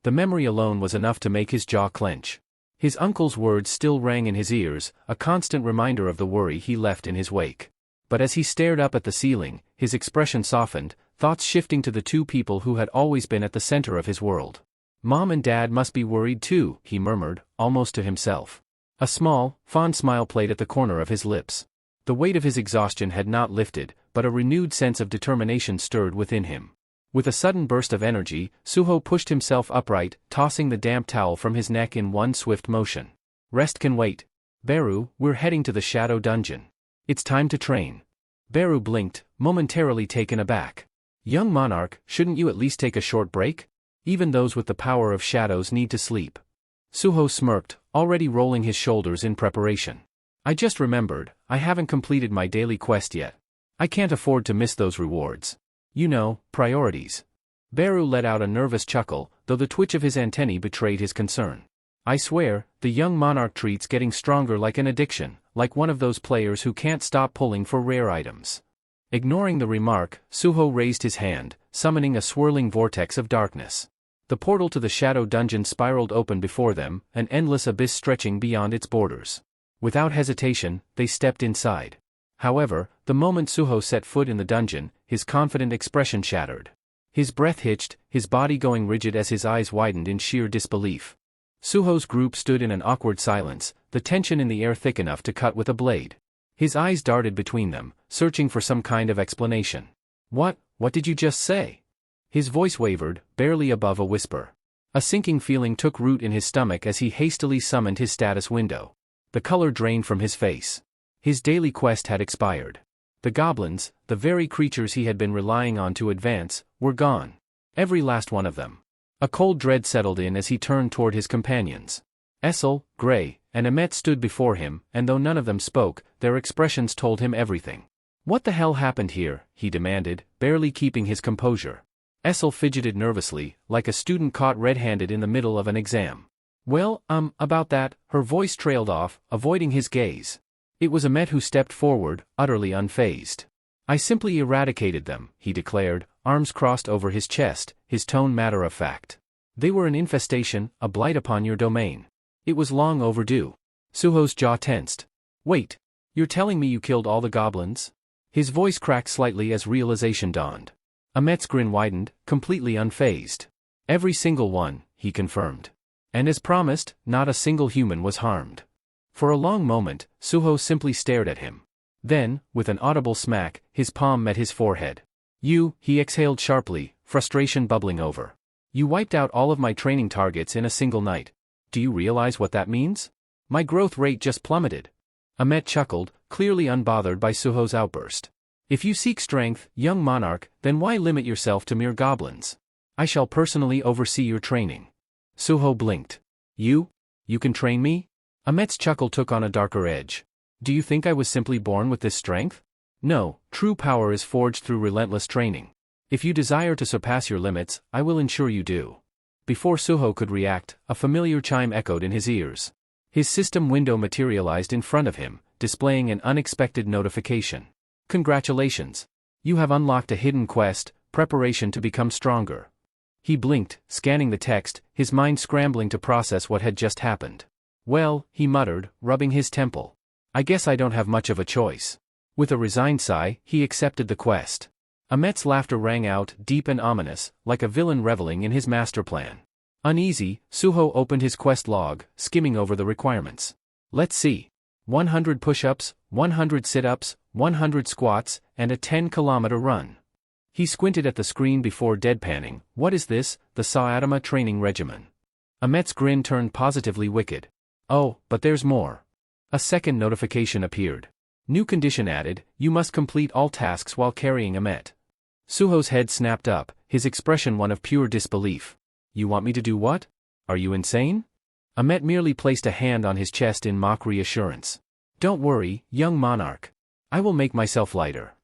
The memory alone was enough to make his jaw clench. His uncle's words still rang in his ears, a constant reminder of the worry he left in his wake. But as he stared up at the ceiling, his expression softened, thoughts shifting to the two people who had always been at the center of his world. "Mom and Dad must be worried too," he murmured, almost to himself. A small, fond smile played at the corner of his lips. The weight of his exhaustion had not lifted, but a renewed sense of determination stirred within him. With a sudden burst of energy, Suho pushed himself upright, tossing the damp towel from his neck in one swift motion. "Rest can wait. Beru, we're heading to the Shadow Dungeon. It's time to train." Beru blinked, momentarily taken aback. "Young monarch, shouldn't you at least take a short break? Even those with the power of shadows need to sleep." Suho smirked, already rolling his shoulders in preparation. "I just remembered, I haven't completed my daily quest yet. I can't afford to miss those rewards. You know, priorities." Beru let out a nervous chuckle, though the twitch of his antennae betrayed his concern. "I swear, the young monarch treat's getting stronger like an addiction, like one of those players who can't stop pulling for rare items." Ignoring the remark, Suho raised his hand, summoning a swirling vortex of darkness. The portal to the Shadow Dungeon spiraled open before them, an endless abyss stretching beyond its borders. Without hesitation, they stepped inside. However, the moment Suho set foot in the dungeon, his confident expression shattered. His breath hitched, his body going rigid as his eyes widened in sheer disbelief. Suho's group stood in an awkward silence, the tension in the air thick enough to cut with a blade. His eyes darted between them, searching for some kind of explanation. What did you just say?" His voice wavered, barely above a whisper. A sinking feeling took root in his stomach as he hastily summoned his status window. The color drained from his face. His daily quest had expired. The goblins, the very creatures he had been relying on to advance, were gone. Every last one of them. A cold dread settled in as he turned toward his companions. Essel, Gray, and Amet stood before him, and though none of them spoke, their expressions told him everything. "What the hell happened here?" he demanded, barely keeping his composure. Essel fidgeted nervously, like a student caught red-handed in the middle of an exam. "Well, about that," her voice trailed off, avoiding his gaze. It was Amet who stepped forward, utterly unfazed. "I simply eradicated them," he declared, arms crossed over his chest, his tone matter-of-fact. "They were an infestation, a blight upon your domain. It was long overdue." Suho's jaw tensed. "Wait, you're telling me you killed all the goblins?" His voice cracked slightly as realization dawned. Amet's grin widened, completely unfazed. "Every single one," he confirmed. "And as promised, not a single human was harmed." For a long moment, Suho simply stared at him. Then, with an audible smack, his palm met his forehead. He exhaled sharply, frustration bubbling over. "You wiped out all of my training targets in a single night. Do you realize what that means? My growth rate just plummeted." Amet chuckled, clearly unbothered by Suho's outburst. "If you seek strength, young monarch, then why limit yourself to mere goblins? I shall personally oversee your training." Suho blinked. You can train me?" Amet's chuckle took on a darker edge. "Do you think I was simply born with this strength? No, true power is forged through relentless training. If you desire to surpass your limits, I will ensure you do." Before Suho could react, a familiar chime echoed in his ears. His system window materialized in front of him, displaying an unexpected notification. "Congratulations. You have unlocked a hidden quest, preparation to become stronger." He blinked, scanning the text, his mind scrambling to process what had just happened. "Well," he muttered, rubbing his temple. "I guess I don't have much of a choice." With a resigned sigh, he accepted the quest. Ahmet's laughter rang out, deep and ominous, like a villain reveling in his master plan. Uneasy, Suho opened his quest log, skimming over the requirements. Let's see. 100 push-ups, 100 sit-ups, 100 squats, and a 10-kilometer run. He squinted at the screen before deadpanning. What is this, the Saotama training regimen? Ahmet's grin turned positively wicked. Oh, but there's more. A second notification appeared. New condition added, you must complete all tasks while carrying Ahmet. Suho's head snapped up, his expression one of pure disbelief. You want me to do what? Are you insane? Ahmet merely placed a hand on his chest in mock reassurance. Don't worry, young monarch. I will make myself lighter.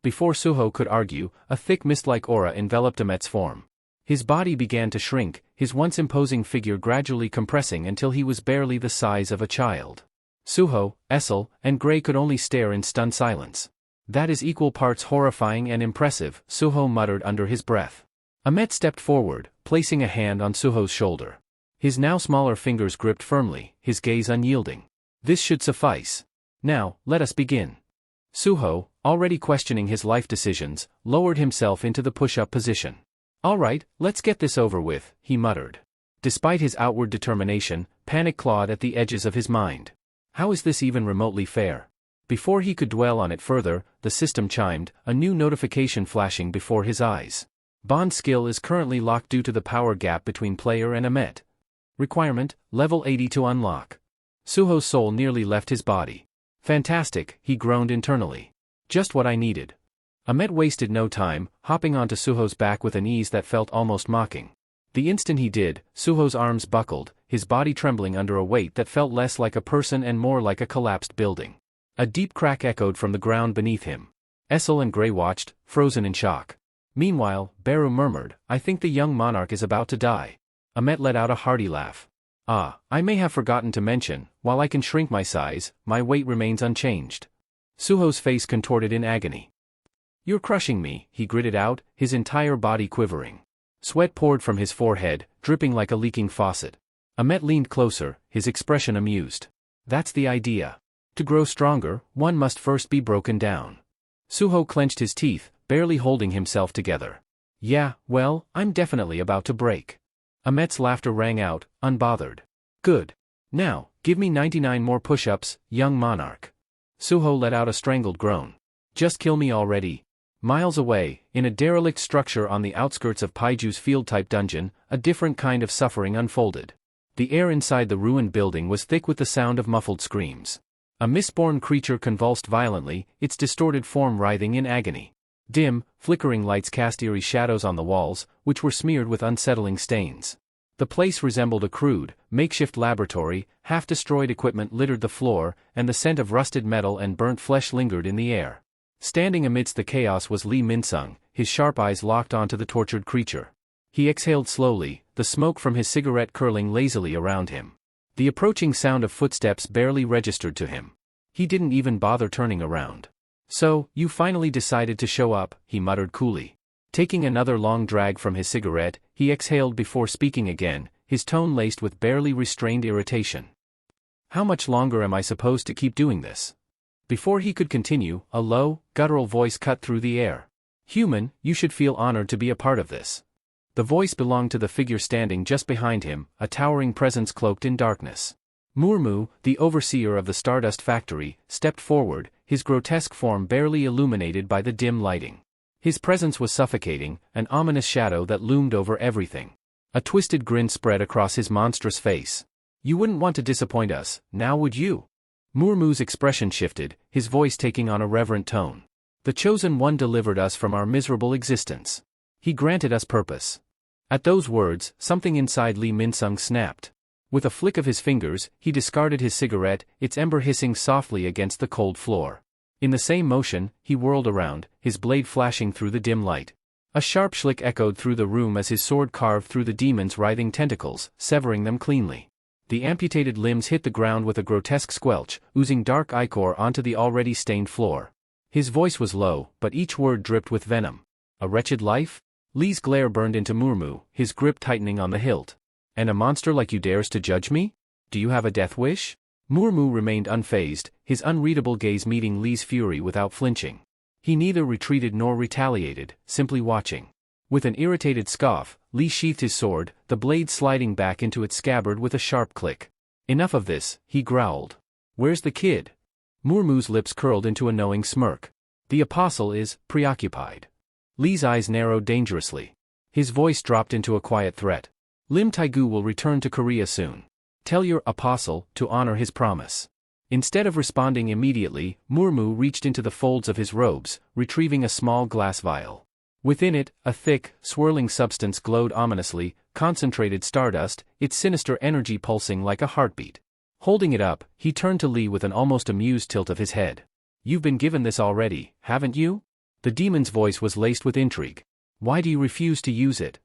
Before Suho could argue, a thick mist-like aura enveloped Ahmet's form. His body began to shrink, his once imposing figure gradually compressing until he was barely the size of a child. Suho, Essel, and Gray could only stare in stunned silence. That is equal parts horrifying and impressive, Suho muttered under his breath. Ahmet stepped forward, placing a hand on Suho's shoulder. His now smaller fingers gripped firmly, his gaze unyielding. This should suffice. Now, let us begin. Suho, already questioning his life decisions, lowered himself into the push-up position. All right, let's get this over with, he muttered. Despite his outward determination, panic clawed at the edges of his mind. How is this even remotely fair? Before he could dwell on it further, the system chimed, a new notification flashing before his eyes. Bond skill is currently locked due to the power gap between player and Ahmet. Requirement, level 80 to unlock. Suho's soul nearly left his body. Fantastic, he groaned internally. Just what I needed. Ahmet wasted no time, hopping onto Suho's back with an ease that felt almost mocking. The instant he did, Suho's arms buckled, his body trembling under a weight that felt less like a person and more like a collapsed building. A deep crack echoed from the ground beneath him. Essel and Gray watched, frozen in shock. Meanwhile, Beru murmured, I think the young monarch is about to die. Ahmet let out a hearty laugh. Ah, I may have forgotten to mention, while I can shrink my size, my weight remains unchanged. Suho's face contorted in agony. You're crushing me, he gritted out, his entire body quivering. Sweat poured from his forehead, dripping like a leaking faucet. Ahmet leaned closer, his expression amused. That's the idea. To grow stronger, one must first be broken down. Suho clenched his teeth, barely holding himself together. Yeah, well, I'm definitely about to break. Ahmet's laughter rang out, unbothered. Good. Now, give me 99 more push-ups, young monarch. Suho let out a strangled groan. Just kill me already. Miles away, in a derelict structure on the outskirts of Paiju's field-type dungeon, a different kind of suffering unfolded. The air inside the ruined building was thick with the sound of muffled screams. A mistborn creature convulsed violently, its distorted form writhing in agony. Dim, flickering lights cast eerie shadows on the walls, which were smeared with unsettling stains. The place resembled a crude, makeshift laboratory, half-destroyed equipment littered the floor, and the scent of rusted metal and burnt flesh lingered in the air. Standing amidst the chaos was Lee Minsung, his sharp eyes locked onto the tortured creature. He exhaled slowly, the smoke from his cigarette curling lazily around him. The approaching sound of footsteps barely registered to him. He didn't even bother turning around. So, you finally decided to show up, he muttered coolly. Taking another long drag from his cigarette, he exhaled before speaking again, his tone laced with barely restrained irritation. How much longer am I supposed to keep doing this? Before he could continue, a low, guttural voice cut through the air. Human, you should feel honored to be a part of this. The voice belonged to the figure standing just behind him, a towering presence cloaked in darkness. Murmu, the overseer of the Stardust Factory, stepped forward, his grotesque form barely illuminated by the dim lighting. His presence was suffocating, an ominous shadow that loomed over everything. A twisted grin spread across his monstrous face. You wouldn't want to disappoint us, now would you? Murmu's expression shifted, his voice taking on a reverent tone. The Chosen One delivered us from our miserable existence. He granted us purpose. At those words, something inside Lee Minsung snapped. With a flick of his fingers, he discarded his cigarette, its ember hissing softly against the cold floor. In the same motion, he whirled around, his blade flashing through the dim light. A sharp shlick echoed through the room as his sword carved through the demon's writhing tentacles, severing them cleanly. The amputated limbs hit the ground with a grotesque squelch, oozing dark ichor onto the already stained floor. His voice was low, but each word dripped with venom. A wretched life? Lee's glare burned into Murmu, his grip tightening on the hilt. And a monster like you dares to judge me? Do you have a death wish? Murmu remained unfazed, his unreadable gaze meeting Lee's fury without flinching. He neither retreated nor retaliated, simply watching. With an irritated scoff, Lee sheathed his sword, the blade sliding back into its scabbard with a sharp click. Enough of this, he growled. Where's the kid? Murmu's lips curled into a knowing smirk. The apostle is preoccupied. Lee's eyes narrowed dangerously. His voice dropped into a quiet threat. Lim Taegu will return to Korea soon. Tell your apostle to honor his promise. Instead of responding immediately, Murmu reached into the folds of his robes, retrieving a small glass vial. Within it, a thick, swirling substance glowed ominously, concentrated stardust, its sinister energy pulsing like a heartbeat. Holding it up, he turned to Lee with an almost amused tilt of his head. You've been given this already, haven't you? The demon's voice was laced with intrigue. Why do you refuse to use it?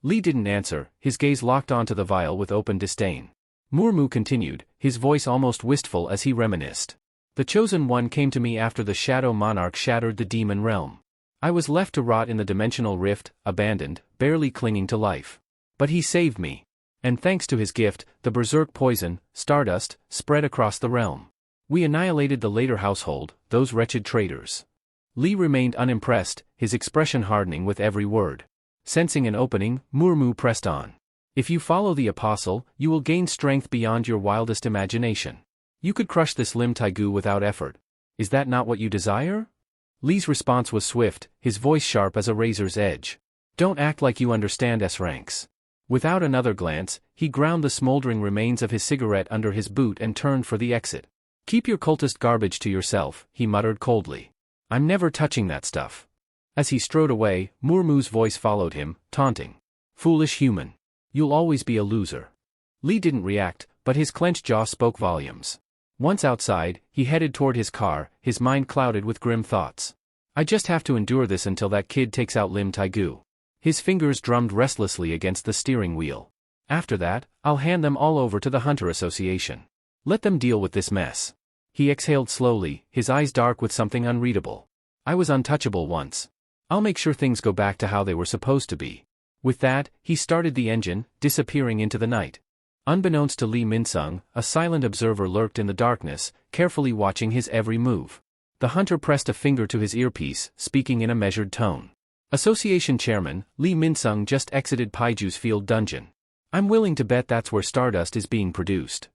Lee didn't answer, his gaze locked onto the vial with open disdain. Murmu continued, his voice almost wistful as he reminisced. The chosen one came to me after the Shadow Monarch shattered the demon realm. I was left to rot in the dimensional rift, abandoned, barely clinging to life. But he saved me. And thanks to his gift, the berserk poison, stardust, spread across the realm. We annihilated the later household, those wretched traitors. Lee remained unimpressed, his expression hardening with every word. Sensing an opening, Murmu pressed on. If you follow the apostle, you will gain strength beyond your wildest imagination. You could crush this Lim Taegu without effort. Is that not what you desire? Lee's response was swift, his voice sharp as a razor's edge. Don't act like you understand S-ranks. Without another glance, he ground the smoldering remains of his cigarette under his boot and turned for the exit. Keep your cultist garbage to yourself, he muttered coldly. I'm never touching that stuff. As he strode away, Murmu's voice followed him, taunting. Foolish human. You'll always be a loser. Lee didn't react, but his clenched jaw spoke volumes. Once outside, he headed toward his car, his mind clouded with grim thoughts. I just have to endure this until that kid takes out Lim Taegu. His fingers drummed restlessly against the steering wheel. After that, I'll hand them all over to the Hunter Association. Let them deal with this mess. He exhaled slowly, his eyes dark with something unreadable. I was untouchable once. I'll make sure things go back to how they were supposed to be. With that, he started the engine, disappearing into the night. Unbeknownst to Lee Min-sung, a silent observer lurked in the darkness, carefully watching his every move. The hunter pressed a finger to his earpiece, speaking in a measured tone. Association Chairman, Lee Min-sung just exited Paiju's field dungeon. I'm willing to bet that's where stardust is being produced.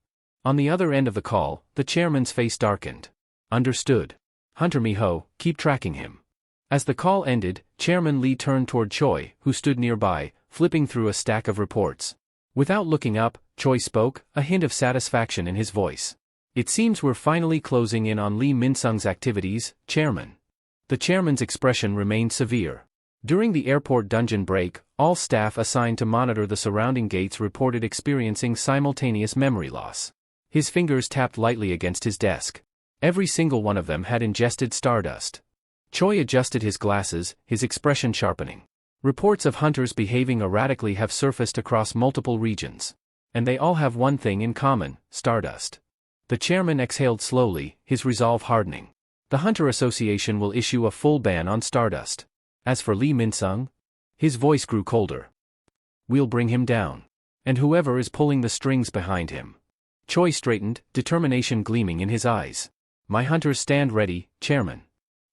On the other end of the call, the chairman's face darkened. Understood. Hunter Miho, keep tracking him. As the call ended, Chairman Lee turned toward Choi, who stood nearby, flipping through a stack of reports. Without looking up, Choi spoke, a hint of satisfaction in his voice. It seems we're finally closing in on Lee Min-sung's activities, Chairman. The chairman's expression remained severe. During the airport dungeon break, all staff assigned to monitor the surrounding gates reported experiencing simultaneous memory loss. His fingers tapped lightly against his desk. Every single one of them had ingested stardust. Choi adjusted his glasses, his expression sharpening. Reports of hunters behaving erratically have surfaced across multiple regions. And they all have one thing in common, stardust. The chairman exhaled slowly, his resolve hardening. The Hunter Association will issue a full ban on stardust. As for Lee Min-sung, his voice grew colder. We'll bring him down. And whoever is pulling the strings behind him. Choi straightened, determination gleaming in his eyes. My hunters stand ready, Chairman.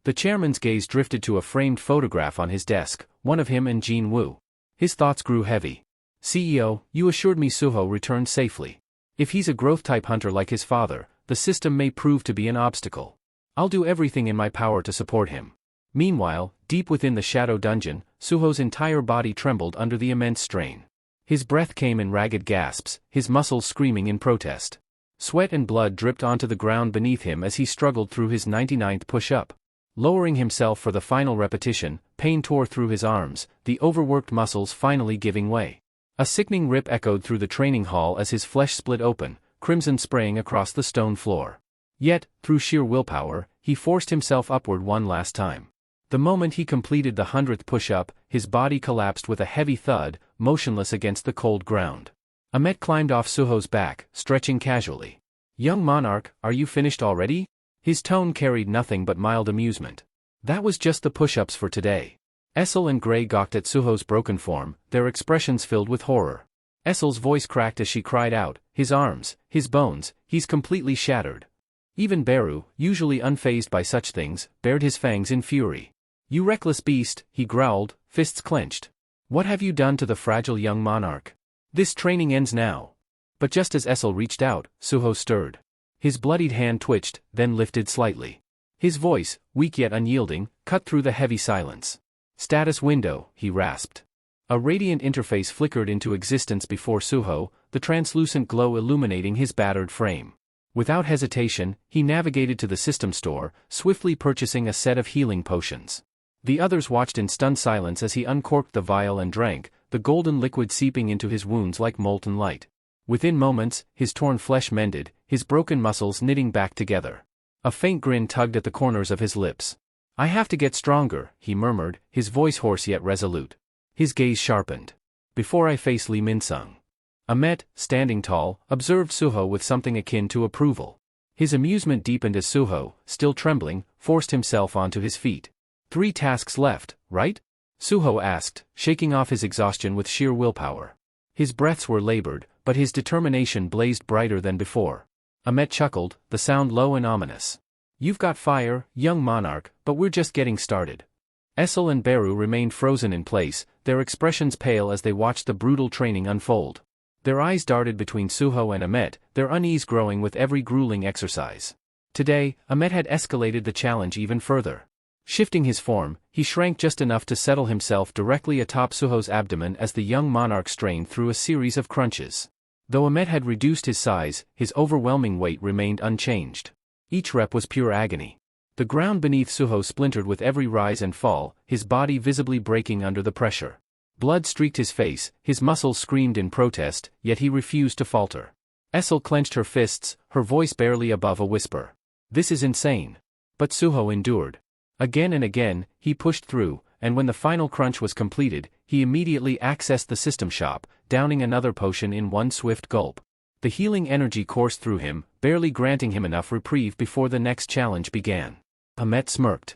The chairman's gaze drifted to a framed photograph on his desk, one of him and Jin Woo. His thoughts grew heavy. CEO, you assured me Suho returned safely. If he's a growth-type hunter like his father, the system may prove to be an obstacle. I'll do everything in my power to support him. Meanwhile, deep within the shadow dungeon, Suho's entire body trembled under the immense strain. His breath came in ragged gasps, his muscles screaming in protest. Sweat and blood dripped onto the ground beneath him as he struggled through his 99th push-up. Lowering himself for the final repetition, pain tore through his arms, the overworked muscles finally giving way. A sickening rip echoed through the training hall as his flesh split open, crimson spraying across the stone floor. Yet, through sheer willpower, he forced himself upward one last time. The moment he completed the 100th push-up, his body collapsed with a heavy thud, motionless against the cold ground. Ahmet climbed off Suho's back, stretching casually. Young monarch, are you finished already? His tone carried nothing but mild amusement. That was just the push-ups for today. Essel and Gray gawked at Suho's broken form, their expressions filled with horror. Essel's voice cracked as she cried out, his arms, his bones, he's completely shattered. Even Beru, usually unfazed by such things, bared his fangs in fury. "You reckless beast," he growled, fists clenched. "What have you done to the fragile young monarch? This training ends now." But just as Essel reached out, Suho stirred. His bloodied hand twitched, then lifted slightly. His voice, weak yet unyielding, cut through the heavy silence. "Status window," he rasped. A radiant interface flickered into existence before Suho, the translucent glow illuminating his battered frame. Without hesitation, he navigated to the system store, swiftly purchasing a set of healing potions. The others watched in stunned silence as he uncorked the vial and drank, the golden liquid seeping into his wounds like molten light. Within moments, his torn flesh mended, his broken muscles knitting back together. A faint grin tugged at the corners of his lips. "I have to get stronger," he murmured, his voice hoarse yet resolute. His gaze sharpened. "Before I face Li Minsung." Ahmet, standing tall, observed Suho with something akin to approval. His amusement deepened as Suho, still trembling, forced himself onto his feet. "3 tasks left, right?" Suho asked, shaking off his exhaustion with sheer willpower. His breaths were labored, but his determination blazed brighter than before. Ahmet chuckled, the sound low and ominous. "You've got fire, young monarch, but we're just getting started." Essel and Beru remained frozen in place, their expressions pale as they watched the brutal training unfold. Their eyes darted between Suho and Ahmet, their unease growing with every grueling exercise. Today, Ahmet had escalated the challenge even further. Shifting his form, he shrank just enough to settle himself directly atop Suho's abdomen as the young monarch strained through a series of crunches. Though Ahmet had reduced his size, his overwhelming weight remained unchanged. Each rep was pure agony. The ground beneath Suho splintered with every rise and fall, his body visibly breaking under the pressure. Blood streaked his face, his muscles screamed in protest, yet he refused to falter. Essel clenched her fists, her voice barely above a whisper. "This is insane." But Suho endured. Again and again, he pushed through, and when the final crunch was completed, he immediately accessed the system shop, downing another potion in one swift gulp. The healing energy coursed through him, barely granting him enough reprieve before the next challenge began. Ahmet smirked.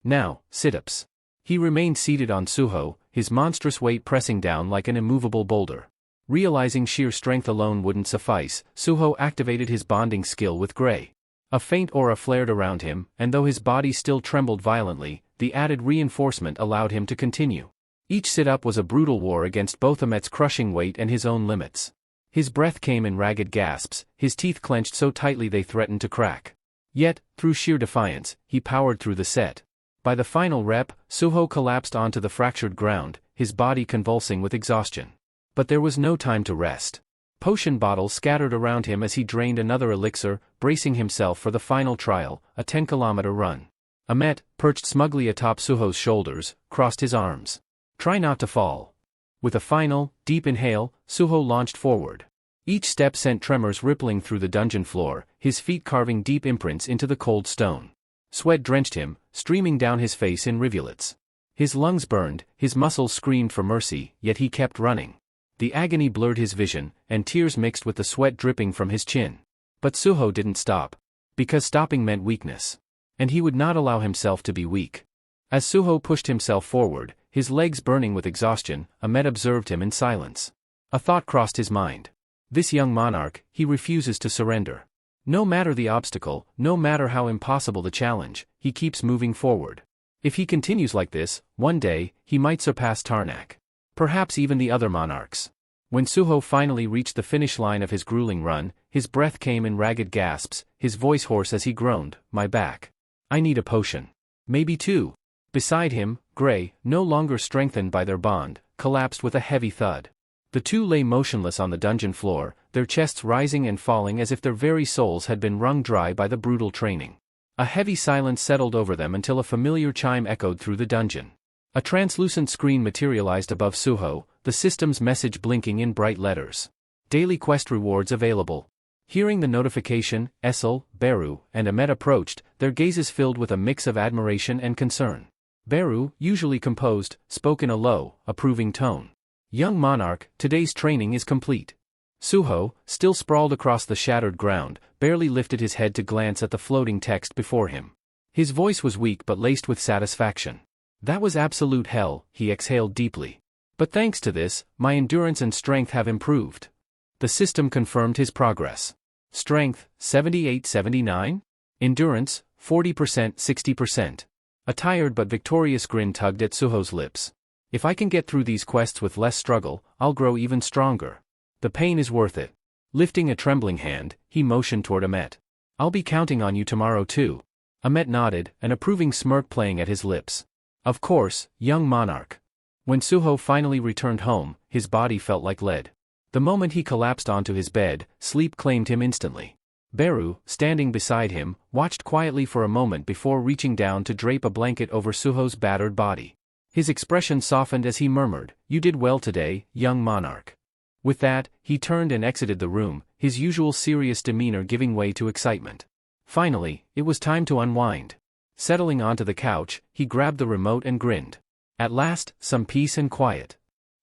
"Now, sit-ups." He remained seated on Suho, his monstrous weight pressing down like an immovable boulder. Realizing sheer strength alone wouldn't suffice, Suho activated his bonding skill with Gray. A faint aura flared around him, and though his body still trembled violently, the added reinforcement allowed him to continue. Each sit-up was a brutal war against both Ahmet's crushing weight and his own limits. His breath came in ragged gasps, his teeth clenched so tightly they threatened to crack. Yet, through sheer defiance, he powered through the set. By the final rep, Suho collapsed onto the fractured ground, his body convulsing with exhaustion. But there was no time to rest. Potion bottles scattered around him as he drained another elixir, bracing himself for the final trial, a 10-kilometer run. Ahmet, perched smugly atop Suho's shoulders, crossed his arms. "Try not to fall." With a final, deep inhale, Suho launched forward. Each step sent tremors rippling through the dungeon floor, his feet carving deep imprints into the cold stone. Sweat drenched him, streaming down his face in rivulets. His lungs burned, his muscles screamed for mercy, yet he kept running. The agony blurred his vision, and tears mixed with the sweat dripping from his chin. But Suho didn't stop. Because stopping meant weakness. And he would not allow himself to be weak. As Suho pushed himself forward, his legs burning with exhaustion, Ahmet observed him in silence. A thought crossed his mind. This young monarch, he refuses to surrender. No matter the obstacle, no matter how impossible the challenge, he keeps moving forward. If he continues like this, one day, he might surpass Tarnak. Perhaps even the other monarchs. When Suho finally reached the finish line of his grueling run, his breath came in ragged gasps, his voice hoarse as he groaned, "My back. I need a potion. Maybe 2. Beside him, Gray, no longer strengthened by their bond, collapsed with a heavy thud. The two lay motionless on the dungeon floor, their chests rising and falling as if their very souls had been wrung dry by the brutal training. A heavy silence settled over them until a familiar chime echoed through the dungeon. A translucent screen materialized above Suho, the system's message blinking in bright letters. "Daily quest rewards available." Hearing the notification, Essel, Beru, and Ahmet approached, their gazes filled with a mix of admiration and concern. Beru, usually composed, spoke in a low, approving tone. "Young monarch, today's training is complete." Suho, still sprawled across the shattered ground, barely lifted his head to glance at the floating text before him. His voice was weak but laced with satisfaction. "That was absolute hell," he exhaled deeply. "But thanks to this, my endurance and strength have improved." The system confirmed his progress. Strength, 78-79? Endurance, 40% 60%. A tired but victorious grin tugged at Suho's lips. If I can get through these quests with less struggle, I'll grow even stronger. The pain is worth it. Lifting a trembling hand, he motioned toward Amet. I'll be counting on you tomorrow too. Amet nodded, an approving smirk playing at his lips. Of course, young monarch. When Suho finally returned home, his body felt like lead. The moment he collapsed onto his bed, sleep claimed him instantly. Beru, standing beside him, watched quietly for a moment before reaching down to drape a blanket over Suho's battered body. His expression softened as he murmured, "You did well today, young monarch." With that, he turned and exited the room, his usual serious demeanor giving way to excitement. Finally, it was time to unwind. Settling onto the couch, he grabbed the remote and grinned. At last, some peace and quiet.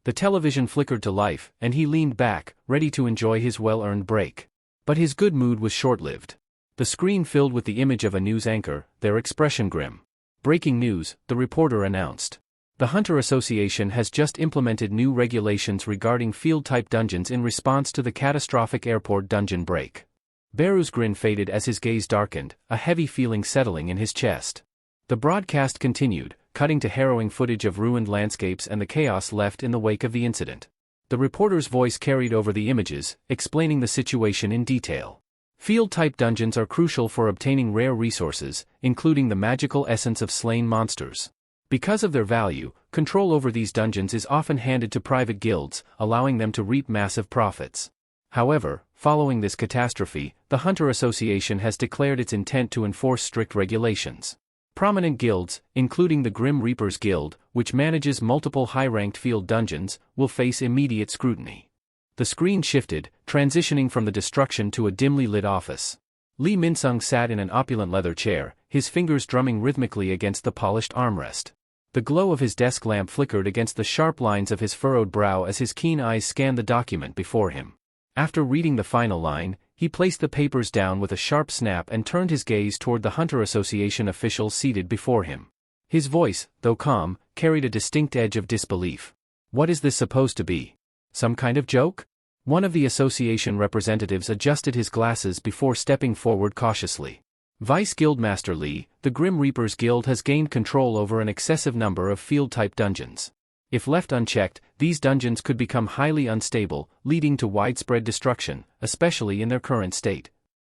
The television flickered to life, and he leaned back, ready to enjoy his well-earned break. But his good mood was short-lived. The screen filled with the image of a news anchor, their expression grim. Breaking news, the reporter announced. The Hunter Association has just implemented new regulations regarding field-type dungeons in response to the catastrophic airport dungeon break. Beru's grin faded as his gaze darkened, a heavy feeling settling in his chest. The broadcast continued, cutting to harrowing footage of ruined landscapes and the chaos left in the wake of the incident. The reporter's voice carried over the images, explaining the situation in detail. Field-type dungeons are crucial for obtaining rare resources, including the magical essence of slain monsters. Because of their value, control over these dungeons is often handed to private guilds, allowing them to reap massive profits. However, following this catastrophe, the Hunter Association has declared its intent to enforce strict regulations. Prominent guilds, including the Grim Reapers Guild, which manages multiple high-ranked field dungeons, will face immediate scrutiny. The screen shifted, transitioning from the destruction to a dimly lit office. Lee Min-sung sat in an opulent leather chair, his fingers drumming rhythmically against the polished armrest. The glow of his desk lamp flickered against the sharp lines of his furrowed brow as his keen eyes scanned the document before him. After reading the final line, he placed the papers down with a sharp snap and turned his gaze toward the Hunter Association officials seated before him. His voice, though calm, carried a distinct edge of disbelief. What is this supposed to be? Some kind of joke? One of the association representatives adjusted his glasses before stepping forward cautiously. Vice Guildmaster Lee, the Grim Reapers Guild has gained control over an excessive number of field-type dungeons. If left unchecked, these dungeons could become highly unstable, leading to widespread destruction, especially in their current state.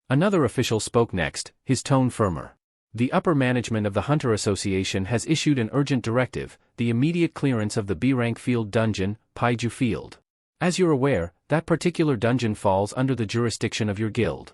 Another official spoke next, his tone firmer. The upper management of the Hunter Association has issued an urgent directive, the immediate clearance of the B-rank field dungeon, Paiju Field. As you're aware, that particular dungeon falls under the jurisdiction of your guild.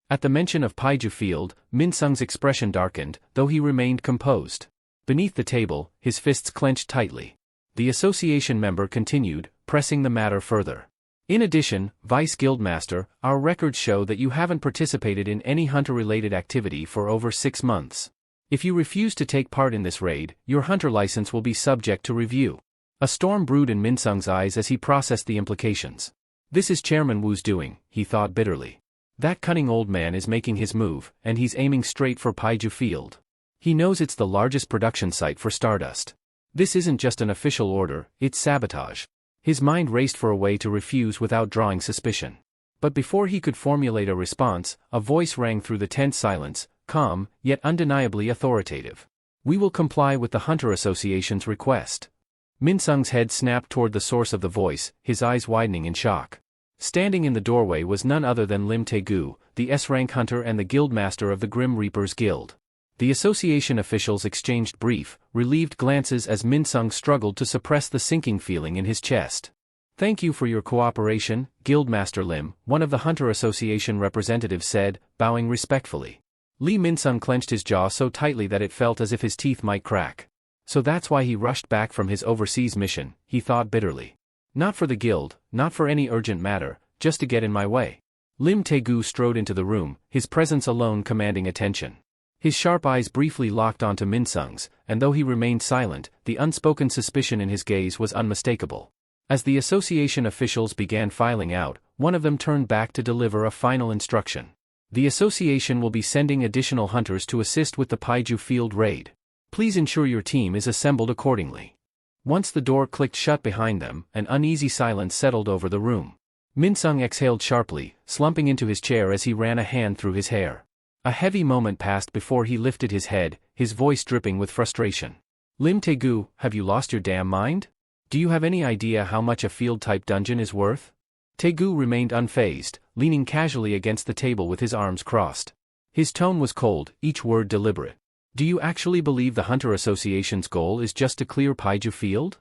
At the mention of Paiju Field, Min-sung's expression darkened, though he remained composed. Beneath the table, his fists clenched tightly. The association member continued, pressing the matter further. In addition, Vice Guildmaster, our records show that you haven't participated in any hunter-related activity for over 6 months. If you refuse to take part in this raid, your hunter license will be subject to review. A storm brewed in Min-sung's eyes as he processed the implications. This is Chairman Wu's doing, he thought bitterly. That cunning old man is making his move, and he's aiming straight for Paiju Field. He knows it's the largest production site for Stardust. This isn't just an official order, it's sabotage. His mind raced for a way to refuse without drawing suspicion. But before he could formulate a response, a voice rang through the tense silence, calm, yet undeniably authoritative. We will comply with the Hunter Association's request. Min-sung's head snapped toward the source of the voice, his eyes widening in shock. Standing in the doorway was none other than Lim Tae-gu, the S-rank hunter and the guildmaster of the Grim Reapers Guild. The association officials exchanged brief, relieved glances as Min-sung struggled to suppress the sinking feeling in his chest. Thank you for your cooperation, Guildmaster Lim, one of the Hunter Association representatives said, bowing respectfully. Lee Min-sung clenched his jaw so tightly that it felt as if his teeth might crack. So that's why he rushed back from his overseas mission, he thought bitterly. Not for the guild, not for any urgent matter, just to get in my way. Lim Tae-gu strode into the room, his presence alone commanding attention. His sharp eyes briefly locked onto Min-sung's, and though he remained silent, the unspoken suspicion in his gaze was unmistakable. As the association officials began filing out, one of them turned back to deliver a final instruction. The association will be sending additional hunters to assist with the Paiju Field raid. Please ensure your team is assembled accordingly. Once the door clicked shut behind them, an uneasy silence settled over the room. Minsung exhaled sharply, slumping into his chair as he ran a hand through his hair. A heavy moment passed before he lifted his head, his voice dripping with frustration. Lim Taegu, have you lost your damn mind? Do you have any idea how much a field-type dungeon is worth? Taegu remained unfazed, leaning casually against the table with his arms crossed. His tone was cold, each word deliberate. Do you actually believe the Hunter Association's goal is just to clear Paiju Field?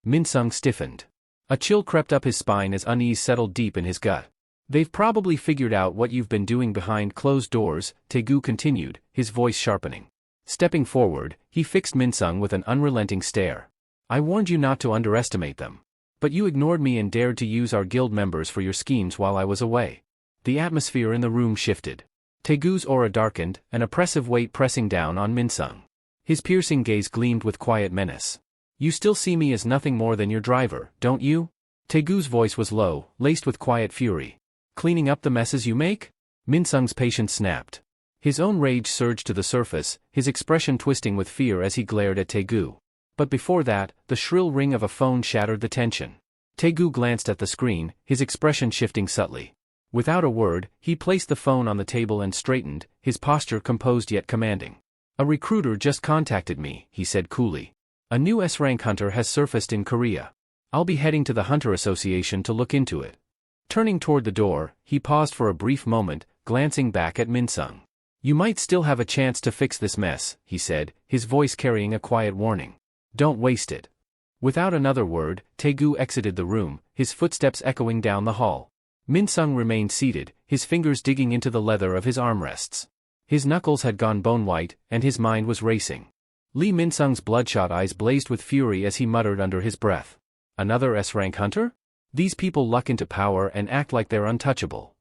Minsung stiffened. A chill crept up his spine as unease settled deep in his gut. They've probably figured out what you've been doing behind closed doors, Taegu continued, his voice sharpening. Stepping forward, he fixed Minsung with an unrelenting stare. I warned you not to underestimate them. But you ignored me and dared to use our guild members for your schemes while I was away. The atmosphere in the room shifted. Taegu's aura darkened, an oppressive weight pressing down on Minsung. His piercing gaze gleamed with quiet menace. You still see me as nothing more than your driver, don't you? Taegu's voice was low, laced with quiet fury. Cleaning up the messes you make? Minsung's patience snapped. His own rage surged to the surface, his expression twisting with fear as he glared at Taegu. But before that, the shrill ring of a phone shattered the tension. Taegu glanced at the screen, his expression shifting subtly. Without a word, he placed the phone on the table and straightened, his posture composed yet commanding. A recruiter just contacted me, he said coolly. A new S-rank hunter has surfaced in Korea. I'll be heading to the Hunter Association to look into it. Turning toward the door, he paused for a brief moment, glancing back at Minsung. You might still have a chance to fix this mess, he said, his voice carrying a quiet warning. Don't waste it. Without another word, Taegu exited the room, his footsteps echoing down the hall. Minsung remained seated, his fingers digging into the leather of his armrests. His knuckles had gone bone-white, and his mind was racing. Lee Minsung's bloodshot eyes blazed with fury as he muttered under his breath. Another S-rank hunter? These people luck into power and act like they're untouchable.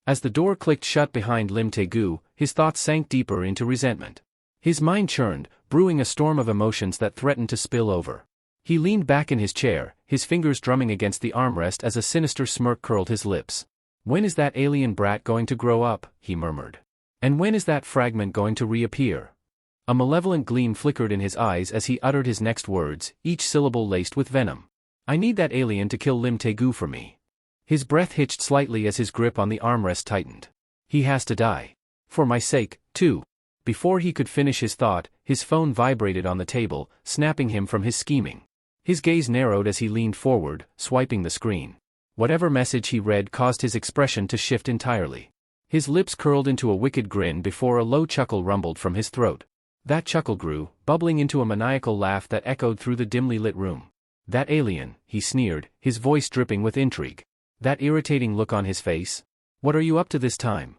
As the door clicked shut behind Lim Taegu, his thoughts sank deeper into resentment. His mind churned, brewing a storm of emotions that threatened to spill over. He leaned back in his chair, his fingers drumming against the armrest as a sinister smirk curled his lips. When is that alien brat going to grow up? He murmured. And when is that fragment going to reappear? A malevolent gleam flickered in his eyes as he uttered his next words, each syllable laced with venom. I need that alien to kill Lim Taegu for me. His breath hitched slightly as his grip on the armrest tightened. He has to die. For my sake, too. Before he could finish his thought, his phone vibrated on the table, snapping him from his scheming. His gaze narrowed as he leaned forward, swiping the screen. Whatever message he read caused his expression to shift entirely. His lips curled into a wicked grin before a low chuckle rumbled from his throat. That chuckle grew, bubbling into a maniacal laugh that echoed through the dimly lit room. That alien, he sneered, his voice dripping with intrigue. That irritating look on his face? What are you up to this time?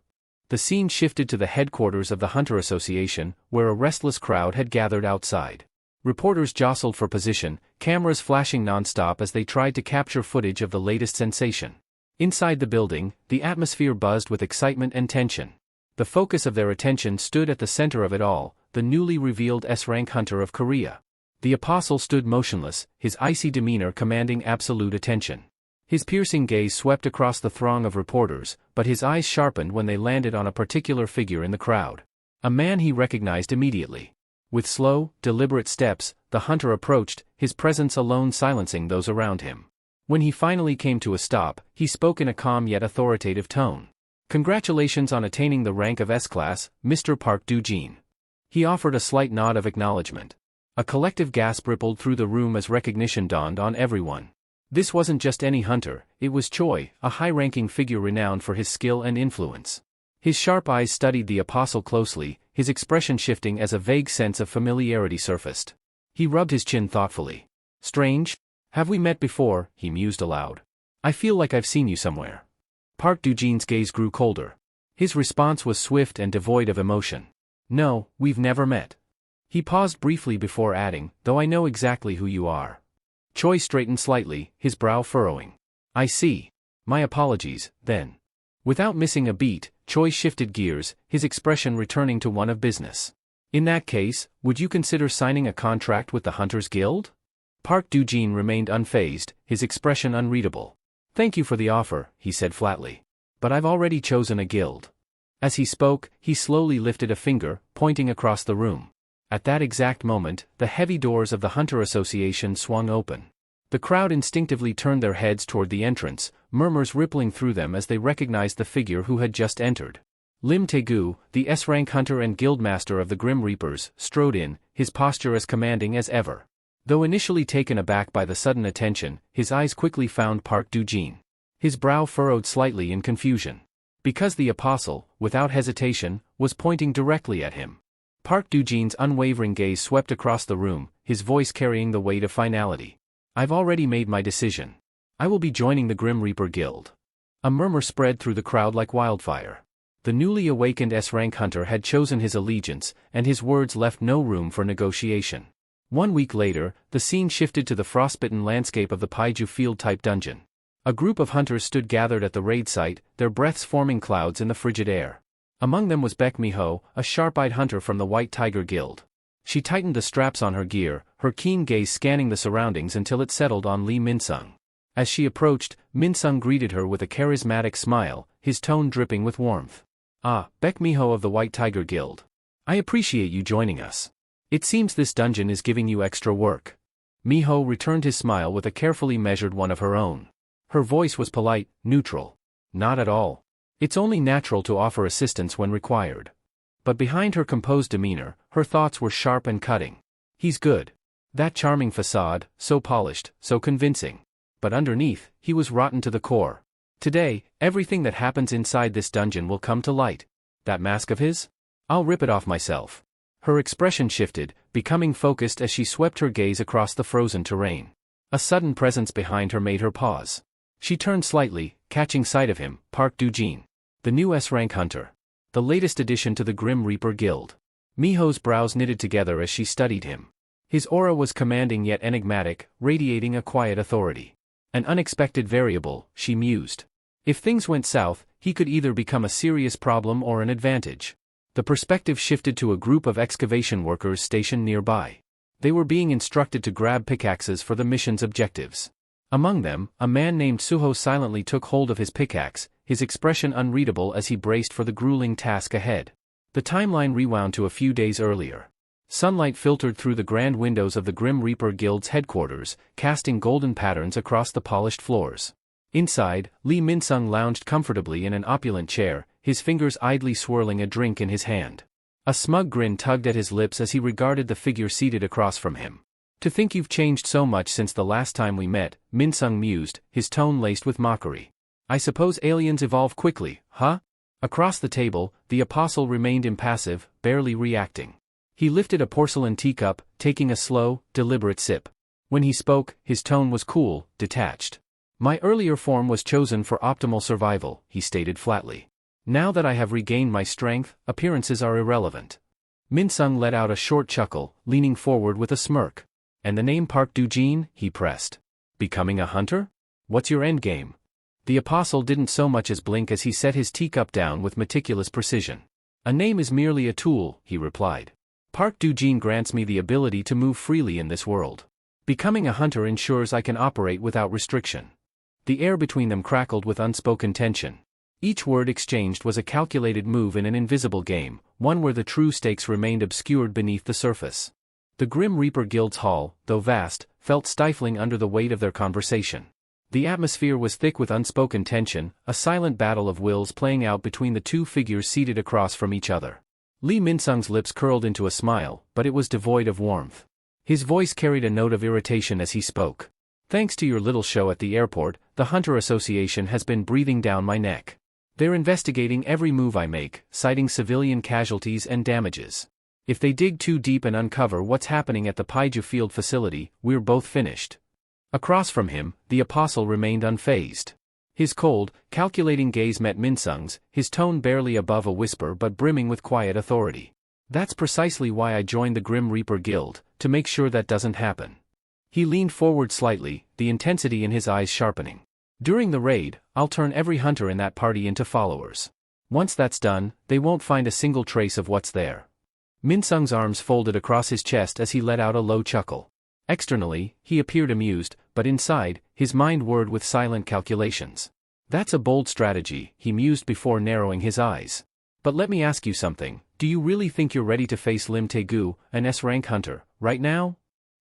The scene shifted to the headquarters of the Hunter Association, where a restless crowd had gathered outside. Reporters jostled for position, cameras flashing non-stop as they tried to capture footage of the latest sensation. Inside the building, the atmosphere buzzed with excitement and tension. The focus of their attention stood at the center of it all, the newly revealed S-rank hunter of Korea. The apostle stood motionless, his icy demeanor commanding absolute attention. His piercing gaze swept across the throng of reporters, but his eyes sharpened when they landed on a particular figure in the crowd. A man he recognized immediately. With slow, deliberate steps, the hunter approached, his presence alone silencing those around him. When he finally came to a stop, he spoke in a calm yet authoritative tone. Congratulations on attaining the rank of S-class, Mr. Park Do-jin. He offered a slight nod of acknowledgement. A collective gasp rippled through the room as recognition dawned on everyone. This wasn't just any hunter, it was Choi, a high-ranking figure renowned for his skill and influence. His sharp eyes studied the apostle closely, his expression shifting as a vague sense of familiarity surfaced. He rubbed his chin thoughtfully. Strange? Have we met before? He mused aloud. I feel like I've seen you somewhere. Park Do-jin's gaze grew colder. His response was swift and devoid of emotion. No, we've never met. He paused briefly before adding, though I know exactly who you are. Choi straightened slightly, his brow furrowing. I see. My apologies, then. Without missing a beat, Choi shifted gears, his expression returning to one of business. In that case, would you consider signing a contract with the Hunters Guild? Park Do-jin remained unfazed, his expression unreadable. Thank you for the offer, he said flatly. But I've already chosen a guild. As he spoke, he slowly lifted a finger, pointing across the room. At that exact moment, the heavy doors of the Hunter Association swung open. The crowd instinctively turned their heads toward the entrance, murmurs rippling through them as they recognized the figure who had just entered. Lim Taegu, the S-rank hunter and guildmaster of the Grim Reapers, strode in, his posture as commanding as ever. Though initially taken aback by the sudden attention, his eyes quickly found Park Do-jin. His brow furrowed slightly in confusion. Because the apostle, without hesitation, was pointing directly at him. Park Do-jin's unwavering gaze swept across the room, his voice carrying the weight of finality. I've already made my decision. I will be joining the Grim Reaper Guild. A murmur spread through the crowd like wildfire. The newly awakened S-rank hunter had chosen his allegiance, and his words left no room for negotiation. 1 week later, the scene shifted to the frostbitten landscape of the Paiju Field-type dungeon. A group of hunters stood gathered at the raid site, their breaths forming clouds in the frigid air. Among them was Baek Miho, a sharp-eyed hunter from the White Tiger Guild. She tightened the straps on her gear, her keen gaze scanning the surroundings until it settled on Lee Min-sung. As she approached, Min-sung greeted her with a charismatic smile, his tone dripping with warmth. Ah, Baek Miho of the White Tiger Guild. I appreciate you joining us. It seems this dungeon is giving you extra work. Miho returned his smile with a carefully measured one of her own. Her voice was polite, neutral. Not at all. It's only natural to offer assistance when required. But behind her composed demeanor, her thoughts were sharp and cutting. He's good. That charming facade, so polished, so convincing. But underneath, he was rotten to the core. Today, everything that happens inside this dungeon will come to light. That mask of his? I'll rip it off myself. Her expression shifted, becoming focused as she swept her gaze across the frozen terrain. A sudden presence behind her made her pause. She turned slightly, catching sight of him, Park Do-jin. The new S-rank hunter. The latest addition to the Grim Reaper Guild. Miho's brows knitted together as she studied him. His aura was commanding yet enigmatic, radiating a quiet authority. An unexpected variable, she mused. If things went south, he could either become a serious problem or an advantage. The perspective shifted to a group of excavation workers stationed nearby. They were being instructed to grab pickaxes for the mission's objectives. Among them, a man named Suho silently took hold of his pickaxe, his expression unreadable as he braced for the grueling task ahead. The timeline rewound to a few days earlier. Sunlight filtered through the grand windows of the Grim Reaper Guild's headquarters, casting golden patterns across the polished floors. Inside, Lee Min-sung lounged comfortably in an opulent chair, his fingers idly swirling a drink in his hand. A smug grin tugged at his lips as he regarded the figure seated across from him. To think you've changed so much since the last time we met, Min-sung mused, his tone laced with mockery. I suppose aliens evolve quickly, huh? Across the table, the apostle remained impassive, barely reacting. He lifted a porcelain teacup, taking a slow, deliberate sip. When he spoke, his tone was cool, detached. My earlier form was chosen for optimal survival, he stated flatly. Now that I have regained my strength, appearances are irrelevant. Min-sung let out a short chuckle, leaning forward with a smirk. And the name Park Do-jin, he pressed. Becoming a hunter? What's your endgame? The apostle didn't so much as blink as he set his teacup down with meticulous precision. A name is merely a tool, he replied. Park Do-jin grants me the ability to move freely in this world. Becoming a hunter ensures I can operate without restriction. The air between them crackled with unspoken tension. Each word exchanged was a calculated move in an invisible game, one where the true stakes remained obscured beneath the surface. The Grim Reaper Guild's hall, though vast, felt stifling under the weight of their conversation. The atmosphere was thick with unspoken tension, a silent battle of wills playing out between the two figures seated across from each other. Lee Min-sung's lips curled into a smile, but it was devoid of warmth. His voice carried a note of irritation as he spoke. Thanks to your little show at the airport, the Hunter Association has been breathing down my neck. They're investigating every move I make, citing civilian casualties and damages. If they dig too deep and uncover what's happening at the Paiju Field facility, we're both finished. Across from him, the apostle remained unfazed. His cold, calculating gaze met Min-sung's, his tone barely above a whisper but brimming with quiet authority. That's precisely why I joined the Grim Reaper Guild, to make sure that doesn't happen. He leaned forward slightly, the intensity in his eyes sharpening. During the raid, I'll turn every hunter in that party into followers. Once that's done, they won't find a single trace of what's there. Min-sung's arms folded across his chest as he let out a low chuckle. Externally, he appeared amused, but inside, his mind whirred with silent calculations. That's a bold strategy, he mused before narrowing his eyes. But let me ask you something, do you really think you're ready to face Lim Taegu, an S-rank hunter, right now?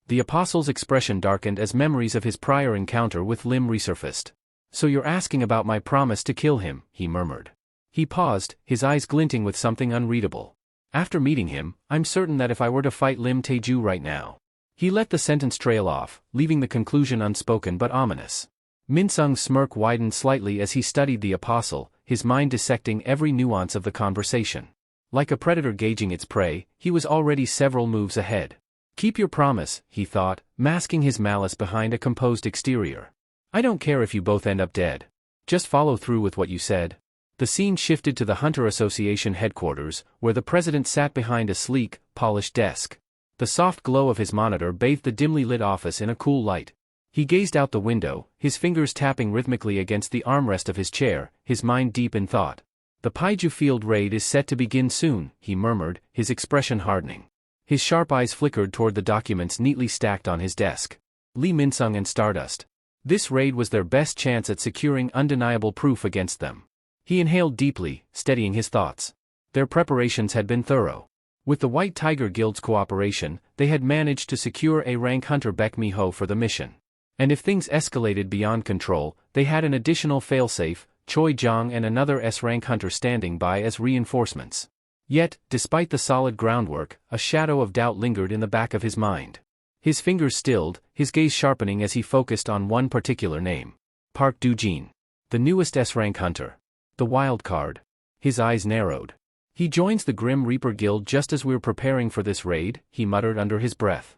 The apostle's expression darkened as memories of his prior encounter with Lim resurfaced. "So you're asking about my promise to kill him," he murmured. He paused, his eyes glinting with something unreadable. "After meeting him, I'm certain that if I were to fight Lim Taeju right now." He let the sentence trail off, leaving the conclusion unspoken but ominous. Minsung's smirk widened slightly as he studied the apostle, his mind dissecting every nuance of the conversation. Like a predator gauging its prey, he was already several moves ahead. "Keep your promise," he thought, masking his malice behind a composed exterior. "I don't care if you both end up dead. Just follow through with what you said." The scene shifted to the Hunter Association headquarters, where the president sat behind a sleek, polished desk. The soft glow of his monitor bathed the dimly lit office in a cool light. He gazed out the window, his fingers tapping rhythmically against the armrest of his chair, his mind deep in thought. "The Paiju Field raid is set to begin soon," he murmured, his expression hardening. His sharp eyes flickered toward the documents neatly stacked on his desk. Lee Minsung and Stardust. This raid was their best chance at securing undeniable proof against them. He inhaled deeply, steadying his thoughts. Their preparations had been thorough. With the White Tiger Guild's cooperation, they had managed to secure A-rank hunter Baek Mi-ho for the mission. And if things escalated beyond control, they had an additional failsafe, Choi Jong and another S-rank hunter standing by as reinforcements. Yet, despite the solid groundwork, a shadow of doubt lingered in the back of his mind. His fingers stilled, his gaze sharpening as he focused on one particular name. Park Do-jin. The newest S-rank hunter. The wild card. His eyes narrowed. "He joins the Grim Reaper Guild just as we're preparing for this raid," he muttered under his breath.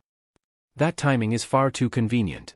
"That timing is far too convenient."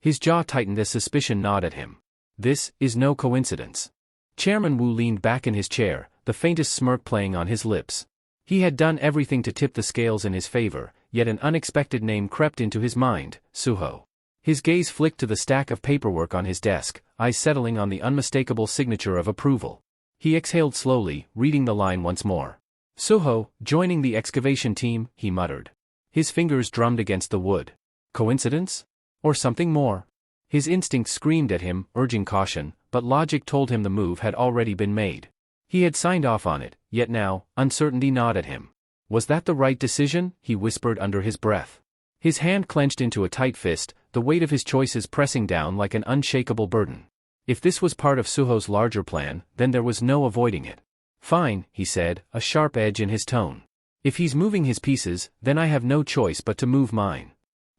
His jaw tightened as suspicion gnawed at him. This is no coincidence. Chairman Wu leaned back in his chair, the faintest smirk playing on his lips. He had done everything to tip the scales in his favor, yet an unexpected name crept into his mind, Suho. His gaze flicked to the stack of paperwork on his desk, eyes settling on the unmistakable signature of approval. He exhaled slowly, reading the line once more. "Suho, joining the excavation team," he muttered. His fingers drummed against the wood. Coincidence? Or something more? His instinct screamed at him, urging caution, but logic told him the move had already been made. He had signed off on it, yet now, uncertainty gnawed at him. Was that the right decision? He whispered under his breath. His hand clenched into a tight fist, the weight of his choices pressing down like an unshakable burden. If this was part of Suho's larger plan, then there was no avoiding it. "Fine," he said, a sharp edge in his tone. "If he's moving his pieces, then I have no choice but to move mine."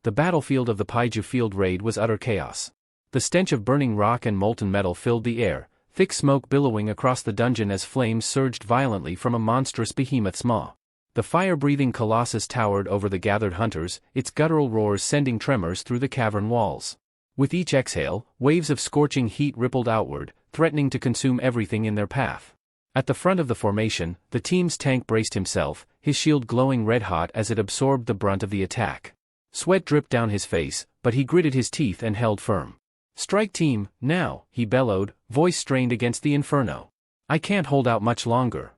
The battlefield of the Paiju Field raid was utter chaos. The stench of burning rock and molten metal filled the air, thick smoke billowing across the dungeon as flames surged violently from a monstrous behemoth's maw. The fire-breathing colossus towered over the gathered hunters, its guttural roars sending tremors through the cavern walls. With each exhale, waves of scorching heat rippled outward, threatening to consume everything in their path. At the front of the formation, the team's tank braced himself, his shield glowing red-hot as it absorbed the brunt of the attack. Sweat dripped down his face, but he gritted his teeth and held firm. "Strike team, now," he bellowed, voice strained against the inferno. "I can't hold out much longer."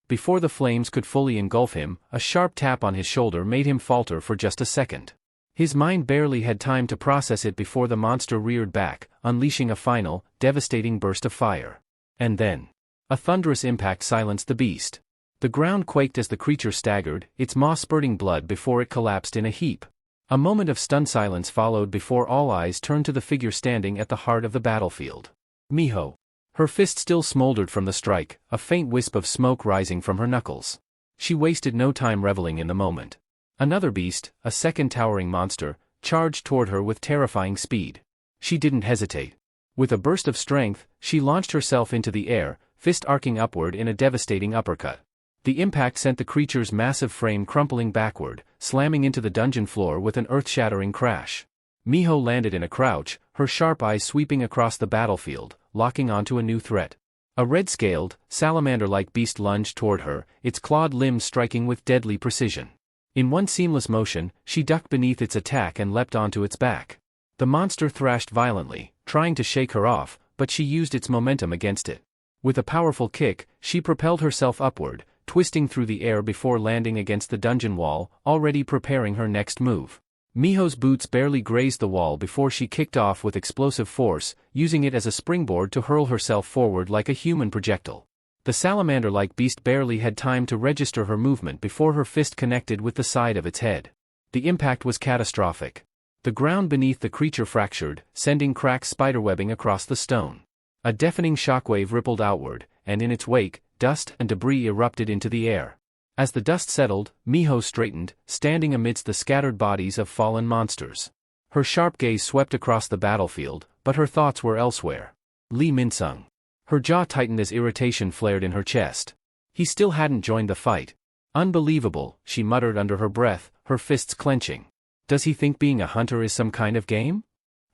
Before the flames could fully engulf him, a sharp tap on his shoulder made him falter for just a second. His mind barely had time to process it before the monster reared back, unleashing a final, devastating burst of fire. And then, a thunderous impact silenced the beast. The ground quaked as the creature staggered, its maw spurting blood before it collapsed in a heap. A moment of stunned silence followed before all eyes turned to the figure standing at the heart of the battlefield. Miho. Her fist still smoldered from the strike, a faint wisp of smoke rising from her knuckles. She wasted no time reveling in the moment. Another beast, a second towering monster, charged toward her with terrifying speed. She didn't hesitate. With a burst of strength, she launched herself into the air, fist arcing upward in a devastating uppercut. The impact sent the creature's massive frame crumpling backward, slamming into the dungeon floor with an earth-shattering crash. Miho landed in a crouch, her sharp eyes sweeping across the battlefield, locking onto a new threat. A red-scaled, salamander-like beast lunged toward her, its clawed limbs striking with deadly precision. In one seamless motion, she ducked beneath its attack and leapt onto its back. The monster thrashed violently, trying to shake her off, but she used its momentum against it. With a powerful kick, she propelled herself upward, twisting through the air before landing against the dungeon wall, already preparing her next move. Miho's boots barely grazed the wall before she kicked off with explosive force, using it as a springboard to hurl herself forward like a human projectile. The salamander-like beast barely had time to register her movement before her fist connected with the side of its head. The impact was catastrophic. The ground beneath the creature fractured, sending cracked spiderwebbing across the stone. A deafening shockwave rippled outward, and in its wake, dust and debris erupted into the air. As the dust settled, Miho straightened, standing amidst the scattered bodies of fallen monsters. Her sharp gaze swept across the battlefield, but her thoughts were elsewhere. Lee Min-sung. Her jaw tightened as irritation flared in her chest. He still hadn't joined the fight. Unbelievable, she muttered under her breath, her fists clenching. Does he think being a hunter is some kind of game?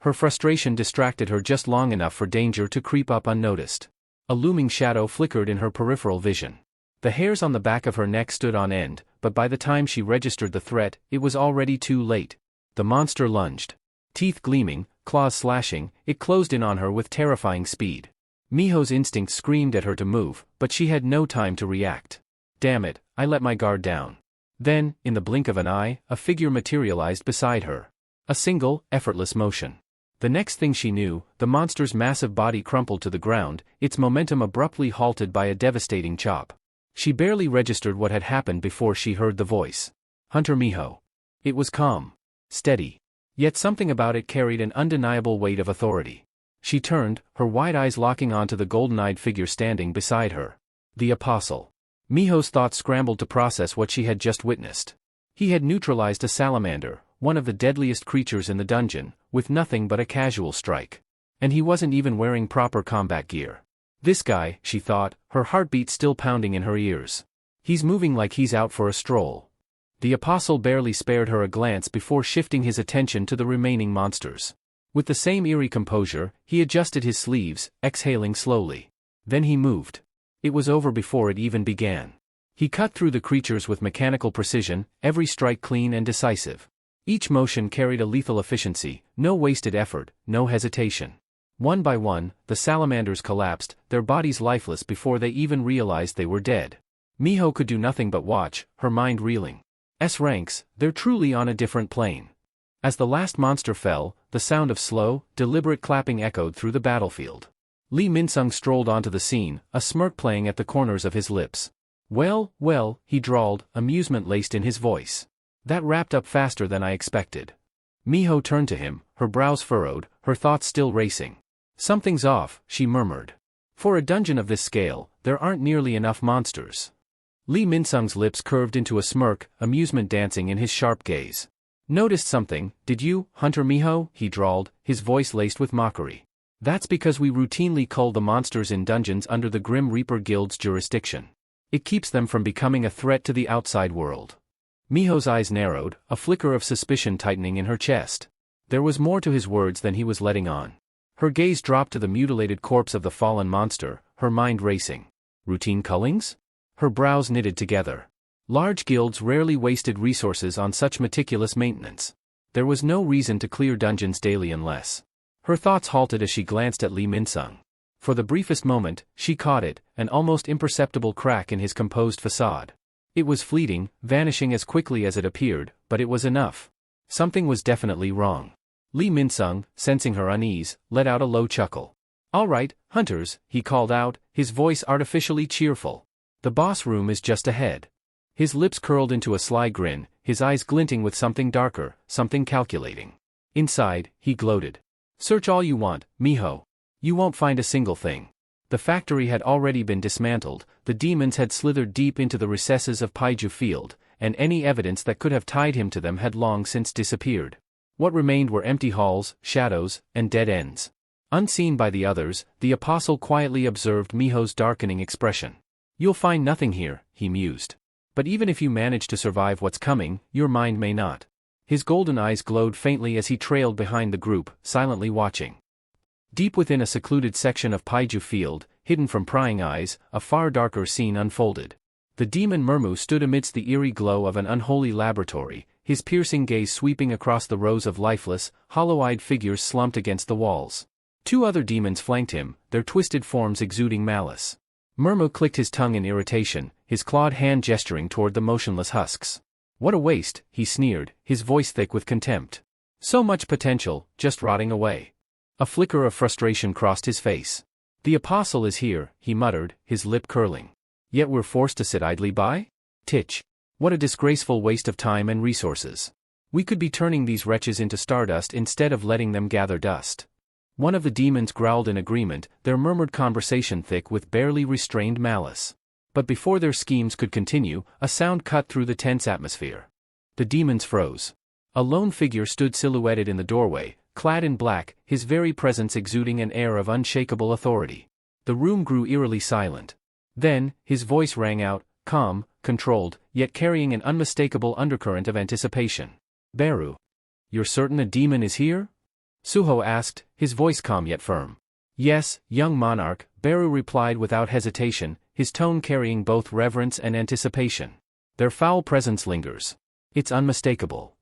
Her frustration distracted her just long enough for danger to creep up unnoticed. A looming shadow flickered in her peripheral vision. The hairs on the back of her neck stood on end, but by the time she registered the threat, it was already too late. The monster lunged. Teeth gleaming, claws slashing, it closed in on her with terrifying speed. Miho's instinct screamed at her to move, but she had no time to react. Damn it, I let my guard down. Then, in the blink of an eye, a figure materialized beside her. A single, effortless motion. The next thing she knew, the monster's massive body crumpled to the ground, its momentum abruptly halted by a devastating chop. She barely registered what had happened before she heard the voice. Hunter Miho. It was calm. Steady. Yet something about it carried an undeniable weight of authority. She turned, her wide eyes locking onto the golden-eyed figure standing beside her. The Apostle. Miho's thoughts scrambled to process what she had just witnessed. He had neutralized a salamander, one of the deadliest creatures in the dungeon, with nothing but a casual strike. And he wasn't even wearing proper combat gear. This guy, she thought, her heartbeat still pounding in her ears. He's moving like he's out for a stroll. The Apostle barely spared her a glance before shifting his attention to the remaining monsters. With the same eerie composure, he adjusted his sleeves, exhaling slowly. Then he moved. It was over before it even began. He cut through the creatures with mechanical precision, every strike clean and decisive. Each motion carried a lethal efficiency, no wasted effort, no hesitation. One by one, the salamanders collapsed, their bodies lifeless before they even realized they were dead. Miho could do nothing but watch, her mind reeling. S-ranks, they're truly on a different plane. As the last monster fell, the sound of slow, deliberate clapping echoed through the battlefield. Lee Min-sung strolled onto the scene, a smirk playing at the corners of his lips. Well, he drawled, amusement laced in his voice. That wrapped up faster than I expected. Miho turned to him, her brows furrowed, her thoughts still racing. Something's off, she murmured. For a dungeon of this scale, there aren't nearly enough monsters. Lee Min-sung's lips curved into a smirk, amusement dancing in his sharp gaze. Noticed something, did you, Hunter Miho? He drawled, his voice laced with mockery. That's because we routinely cull the monsters in dungeons under the Grim Reaper Guild's jurisdiction. It keeps them from becoming a threat to the outside world. Miho's eyes narrowed, a flicker of suspicion tightening in her chest. There was more to his words than he was letting on. Her gaze dropped to the mutilated corpse of the fallen monster, her mind racing. Routine cullings? Her brows knitted together. Large guilds rarely wasted resources on such meticulous maintenance. There was no reason to clear dungeons daily unless. Her thoughts halted as she glanced at Lee Min-sung. For the briefest moment, she caught it, an almost imperceptible crack in his composed facade. It was fleeting, vanishing as quickly as it appeared, but it was enough. Something was definitely wrong. Lee Min-sung, sensing her unease, let out a low chuckle. All right, hunters, he called out, his voice artificially cheerful. The boss room is just ahead. His lips curled into a sly grin, his eyes glinting with something darker, something calculating. Inside, he gloated. Search all you want, Miho. You won't find a single thing. The factory had already been dismantled, the demons had slithered deep into the recesses of Paiju Field, and any evidence that could have tied him to them had long since disappeared. What remained were empty halls, shadows, and dead ends. Unseen by the others, the Apostle quietly observed Miho's darkening expression. You'll find nothing here, he mused. But even if you manage to survive what's coming, your mind may not. His golden eyes glowed faintly as he trailed behind the group, silently watching. Deep within a secluded section of Paiju Field, hidden from prying eyes, a far darker scene unfolded. The demon Murmu stood amidst the eerie glow of an unholy laboratory, his piercing gaze sweeping across the rows of lifeless, hollow-eyed figures slumped against the walls. Two other demons flanked him, their twisted forms exuding malice. Murmu clicked his tongue in irritation, his clawed hand gesturing toward the motionless husks. What a waste, he sneered, his voice thick with contempt. So much potential, just rotting away. A flicker of frustration crossed his face. The Apostle is here, he muttered, his lip curling. Yet we're forced to sit idly by? Titch. What a disgraceful waste of time and resources. We could be turning these wretches into stardust instead of letting them gather dust. One of the demons growled in agreement, their murmured conversation thick with barely restrained malice. But before their schemes could continue, a sound cut through the tense atmosphere. The demons froze. A lone figure stood silhouetted in the doorway, clad in black, his very presence exuding an air of unshakable authority. The room grew eerily silent. Then, his voice rang out, calm, controlled, yet carrying an unmistakable undercurrent of anticipation. "Beru. You're certain a demon is here?" Suho asked, his voice calm yet firm. "Yes, young monarch," Beru replied without hesitation, his tone carrying both reverence and anticipation. "Their foul presence lingers. It's unmistakable."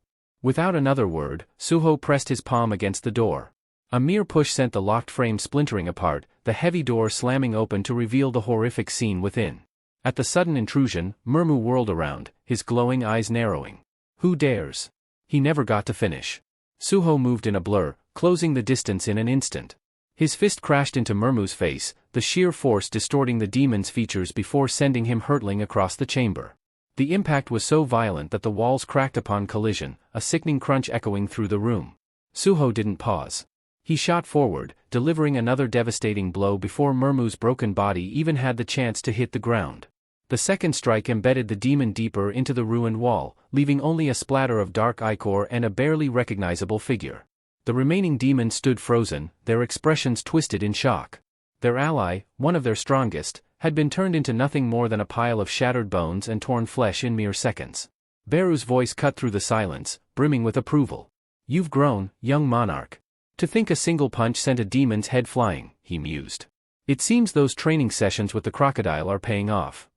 Without another word, Suho pressed his palm against the door. A mere push sent the locked frame splintering apart, the heavy door slamming open to reveal the horrific scene within. At the sudden intrusion, Murmu whirled around, his glowing eyes narrowing. "Who dares?" He never got to finish. Suho moved in a blur, closing the distance in an instant. His fist crashed into Murmu's face, the sheer force distorting the demon's features before sending him hurtling across the chamber. The impact was so violent that the walls cracked upon collision, a sickening crunch echoing through the room. Suho didn't pause. He shot forward, delivering another devastating blow before Murmu's broken body even had the chance to hit the ground. The second strike embedded the demon deeper into the ruined wall, leaving only a splatter of dark ichor and a barely recognizable figure. The remaining demons stood frozen, their expressions twisted in shock. Their ally, one of their strongest, had been turned into nothing more than a pile of shattered bones and torn flesh in mere seconds. Beru's voice cut through the silence, brimming with approval. "You've grown, young monarch. To think a single punch sent a demon's head flying," he mused. "It seems those training sessions with the crocodile are paying off."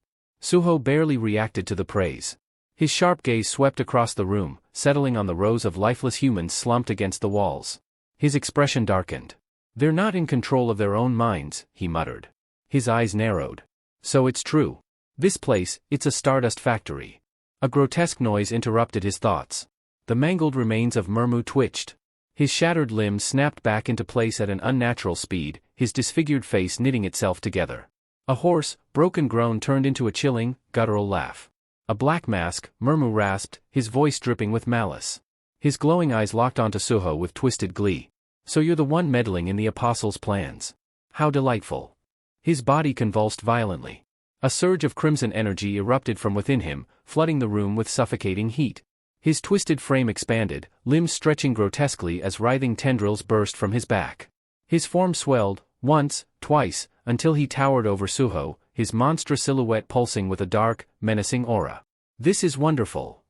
Suho barely reacted to the praise. His sharp gaze swept across the room, settling on the rows of lifeless humans slumped against the walls. His expression darkened. "They're not in control of their own minds," he muttered. His eyes narrowed. "So it's true. This place, it's a stardust factory." A grotesque noise interrupted his thoughts. The mangled remains of Murmu twitched. His shattered limbs snapped back into place at an unnatural speed, his disfigured face knitting itself together. A hoarse, broken groan turned into a chilling, guttural laugh. "A black mask," Murmu rasped, his voice dripping with malice. His glowing eyes locked onto Suho with twisted glee. "So you're the one meddling in the apostles' plans. How delightful." His body convulsed violently. A surge of crimson energy erupted from within him, flooding the room with suffocating heat. His twisted frame expanded, limbs stretching grotesquely as writhing tendrils burst from his back. His form swelled, once, twice, until he towered over Suho, his monstrous silhouette pulsing with a dark, menacing aura. "This is wonderful!"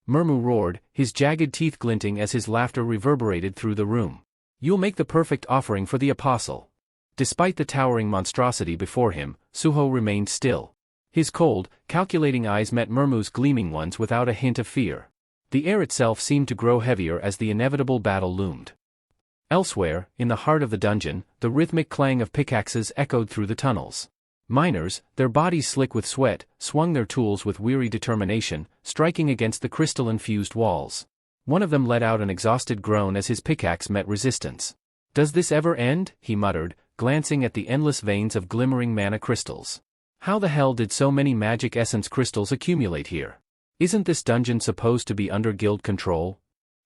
Murmu roared, his jagged teeth glinting as his laughter reverberated through the room. "You'll make the perfect offering for the apostle." Despite the towering monstrosity before him, Suho remained still. His cold, calculating eyes met Murmu's gleaming ones without a hint of fear. The air itself seemed to grow heavier as the inevitable battle loomed. Elsewhere, in the heart of the dungeon, the rhythmic clang of pickaxes echoed through the tunnels. Miners, their bodies slick with sweat, swung their tools with weary determination, striking against the crystal-infused walls. One of them let out an exhausted groan as his pickaxe met resistance. "Does this ever end?" he muttered, glancing at the endless veins of glimmering mana crystals. "How the hell did so many magic essence crystals accumulate here? Isn't this dungeon supposed to be under guild control?"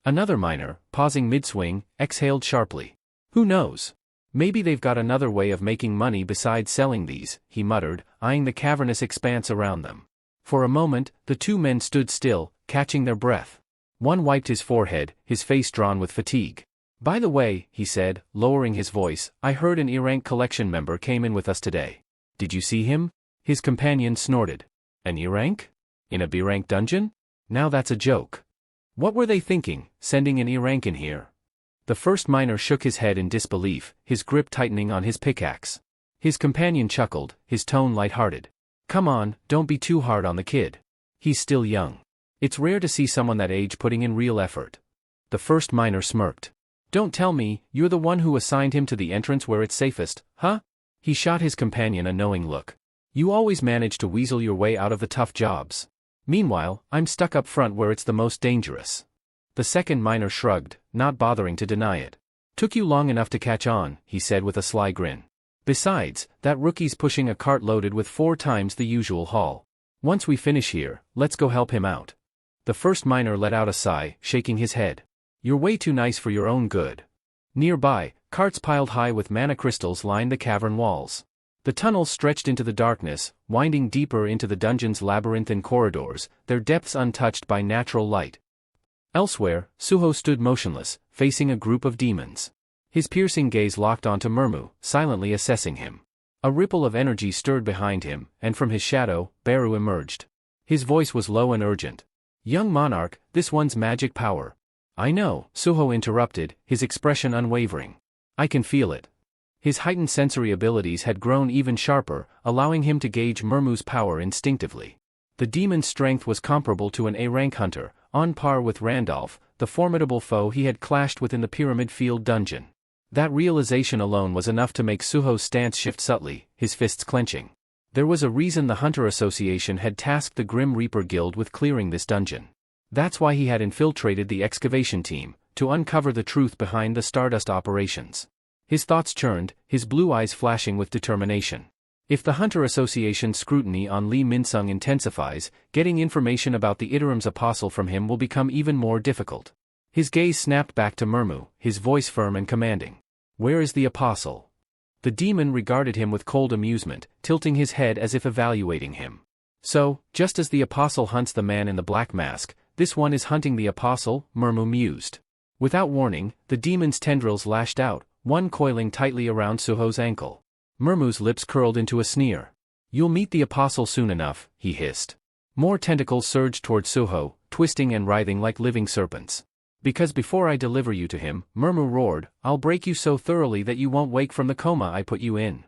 Another miner, pausing mid-swing, exhaled sharply. "Who knows? Maybe they've got another way of making money besides selling these," he muttered, eyeing the cavernous expanse around them. For a moment, the two men stood still, catching their breath. One wiped his forehead, his face drawn with fatigue. "By the way," he said, lowering his voice, "I heard an E-rank collection member came in with us today. Did you see him?" His companion snorted. "An E-rank? In a B-rank dungeon? Now that's a joke. What were they thinking, sending an E-rank in here?" The first miner shook his head in disbelief, his grip tightening on his pickaxe. His companion chuckled, his tone light-hearted. "Come on, don't be too hard on the kid. He's still young. It's rare to see someone that age putting in real effort." The first miner smirked. "Don't tell me, you're the one who assigned him to the entrance where it's safest, huh?" He shot his companion a knowing look. "You always manage to weasel your way out of the tough jobs. Meanwhile, I'm stuck up front where it's the most dangerous." The second miner shrugged, not bothering to deny it. "Took you long enough to catch on," he said with a sly grin. "Besides, that rookie's pushing a cart loaded with 4 times the usual haul. Once we finish here, let's go help him out." The first miner let out a sigh, shaking his head. You're way too nice for your own good. Nearby, carts piled high with mana crystals lined the cavern walls. The tunnels stretched into the darkness, winding deeper into the dungeon's labyrinthine corridors, their depths untouched by natural light. Elsewhere, Suho stood motionless, facing a group of demons. His piercing gaze locked onto Murmu, silently assessing him. A ripple of energy stirred behind him, and from his shadow, Beru emerged. His voice was low and urgent. Young monarch, this one's magic power. I know, Suho interrupted, his expression unwavering. I can feel it. His heightened sensory abilities had grown even sharper, allowing him to gauge Murmu's power instinctively. The demon's strength was comparable to an A-rank hunter, on par with Randolph, the formidable foe he had clashed with in the Pyramid Field dungeon. That realization alone was enough to make Suho's stance shift subtly, his fists clenching. There was a reason the Hunter Association had tasked the Grim Reaper Guild with clearing this dungeon. That's why he had infiltrated the excavation team, to uncover the truth behind the Stardust operations. His thoughts churned, his blue eyes flashing with determination. If the Hunter Association's scrutiny on Lee Minsung intensifies, getting information about the Iterim's apostle from him will become even more difficult. His gaze snapped back to Murmu, his voice firm and commanding. Where is the apostle? The demon regarded him with cold amusement, tilting his head as if evaluating him. So, just as the apostle hunts the man in the black mask, this one is hunting the apostle, Murmu mused. Without warning, the demon's tendrils lashed out, one coiling tightly around Suho's ankle. Murmu's lips curled into a sneer. You'll meet the apostle soon enough, he hissed. More tentacles surged toward Suho, twisting and writhing like living serpents. Because before I deliver you to him, Murmu roared, I'll break you so thoroughly that you won't wake from the coma I put you in.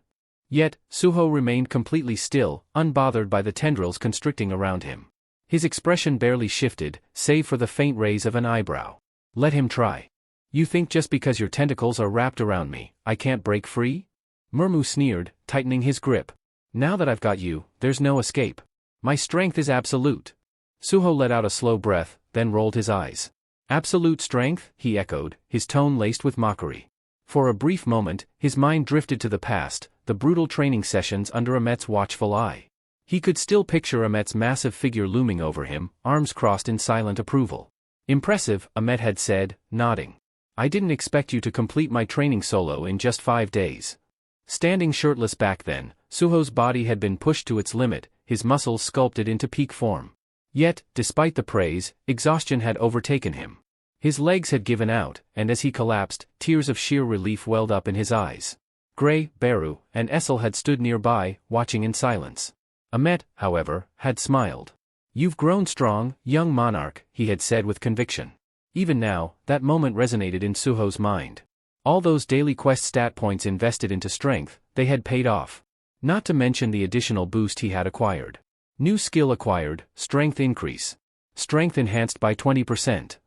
Yet, Suho remained completely still, unbothered by the tendrils constricting around him. His expression barely shifted, save for the faint raise of an eyebrow. Let him try. You think just because your tentacles are wrapped around me, I can't break free? Murmu sneered, tightening his grip. Now that I've got you, there's no escape. My strength is absolute. Suho let out a slow breath, then rolled his eyes. Absolute strength, he echoed, his tone laced with mockery. For a brief moment, his mind drifted to the past, the brutal training sessions under Amet's watchful eye. He could still picture Amet's massive figure looming over him, arms crossed in silent approval. Impressive, Amet had said, nodding. I didn't expect you to complete my training solo in just 5 days. Standing shirtless back then, Suho's body had been pushed to its limit, his muscles sculpted into peak form. Yet, despite the praise, exhaustion had overtaken him. His legs had given out, and as he collapsed, tears of sheer relief welled up in his eyes. Gray, Beru, and Essel had stood nearby, watching in silence. Amet, however, had smiled. You've grown strong, young monarch, he had said with conviction. Even now, that moment resonated in Suho's mind. All those daily quest stat points invested into strength, they had paid off. Not to mention the additional boost he had acquired. New skill acquired, strength increase. Strength enhanced by 20%.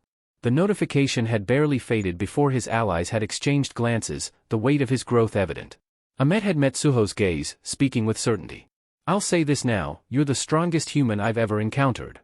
The notification had barely faded before his allies had exchanged glances, the weight of his growth evident. Amet had met Suho's gaze, speaking with certainty. I'll say this now, you're the strongest human I've ever encountered.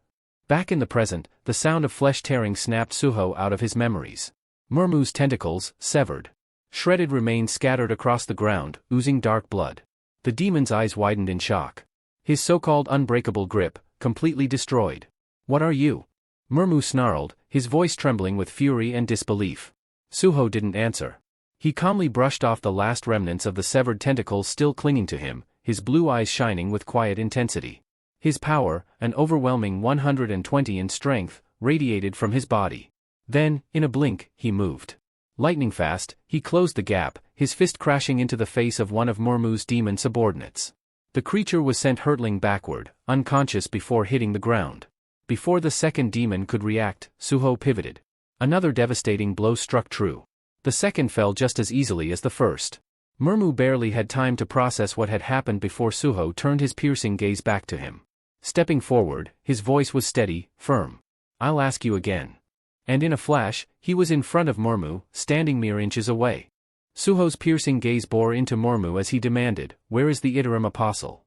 Back in the present, the sound of flesh tearing snapped Suho out of his memories. Murmu's tentacles, severed. Shredded remains scattered across the ground, oozing dark blood. The demon's eyes widened in shock. His so-called unbreakable grip, completely destroyed. What are you? Murmu snarled, his voice trembling with fury and disbelief. Suho didn't answer. He calmly brushed off the last remnants of the severed tentacles still clinging to him, his blue eyes shining with quiet intensity. His power, an overwhelming 120 in strength, radiated from his body. Then, in a blink, he moved. Lightning fast, he closed the gap, his fist crashing into the face of one of Murmu's demon subordinates. The creature was sent hurtling backward, unconscious before hitting the ground. Before the second demon could react, Suho pivoted. Another devastating blow struck true. The second fell just as easily as the first. Murmu barely had time to process what had happened before Suho turned his piercing gaze back to him. Stepping forward, his voice was steady, firm. I'll ask you again. And in a flash, he was in front of Murmu, standing mere inches away. Suho's piercing gaze bore into Murmu as he demanded, where is the Iterim apostle?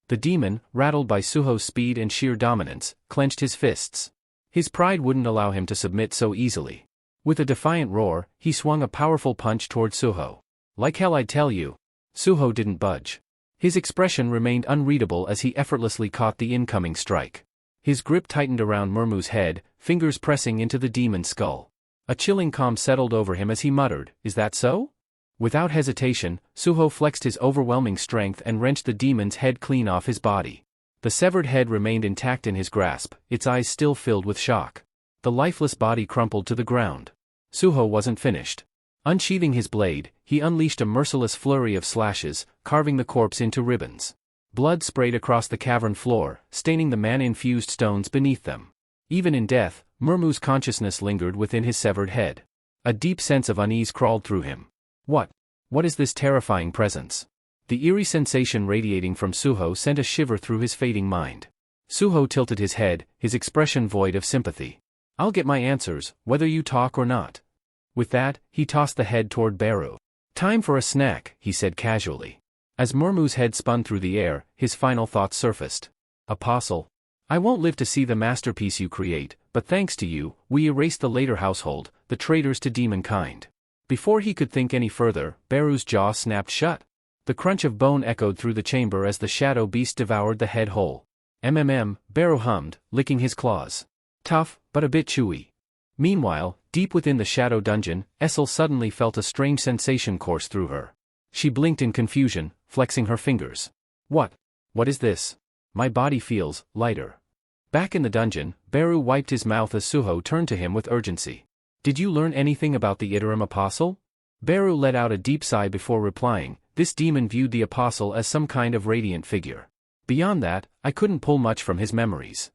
The demon, rattled by Suho's speed and sheer dominance, clenched his fists. His pride wouldn't allow him to submit so easily. With a defiant roar, he swung a powerful punch toward Suho. Like hell I'd tell you. Suho didn't budge. His expression remained unreadable as he effortlessly caught the incoming strike. His grip tightened around Murmu's head, fingers pressing into the demon's skull. A chilling calm settled over him as he muttered, "Is that so?" Without hesitation, Suho flexed his overwhelming strength and wrenched the demon's head clean off his body. The severed head remained intact in his grasp, its eyes still filled with shock. The lifeless body crumpled to the ground. Suho wasn't finished. Unsheathing his blade, he unleashed a merciless flurry of slashes, carving the corpse into ribbons. Blood sprayed across the cavern floor, staining the mana-infused stones beneath them. Even in death, Murmu's consciousness lingered within his severed head. A deep sense of unease crawled through him. What is this terrifying presence? The eerie sensation radiating from Suho sent a shiver through his fading mind. Suho tilted his head, his expression void of sympathy. "I'll get my answers, whether you talk or not." With that, he tossed the head toward Beru. "Time for a snack," he said casually. As Murmu's head spun through the air, his final thoughts surfaced. "Apostle. I won't live to see the masterpiece you create, but thanks to you, we erased the later household, the traitors to demonkind." Before he could think any further, Beru's jaw snapped shut. The crunch of bone echoed through the chamber as the shadow beast devoured the head whole. Beru hummed, licking his claws. "Tough, but a bit chewy." Meanwhile, deep within the shadow dungeon, Essel suddenly felt a strange sensation course through her. She blinked in confusion, flexing her fingers. What is this? My body feels lighter." Back in the dungeon, Beru wiped his mouth as Suho turned to him with urgency. "Did you learn anything about the Iterum Apostle?" Beru let out a deep sigh before replying. This demon viewed the Apostle as some kind of radiant figure. "Beyond that, I couldn't pull much from his memories."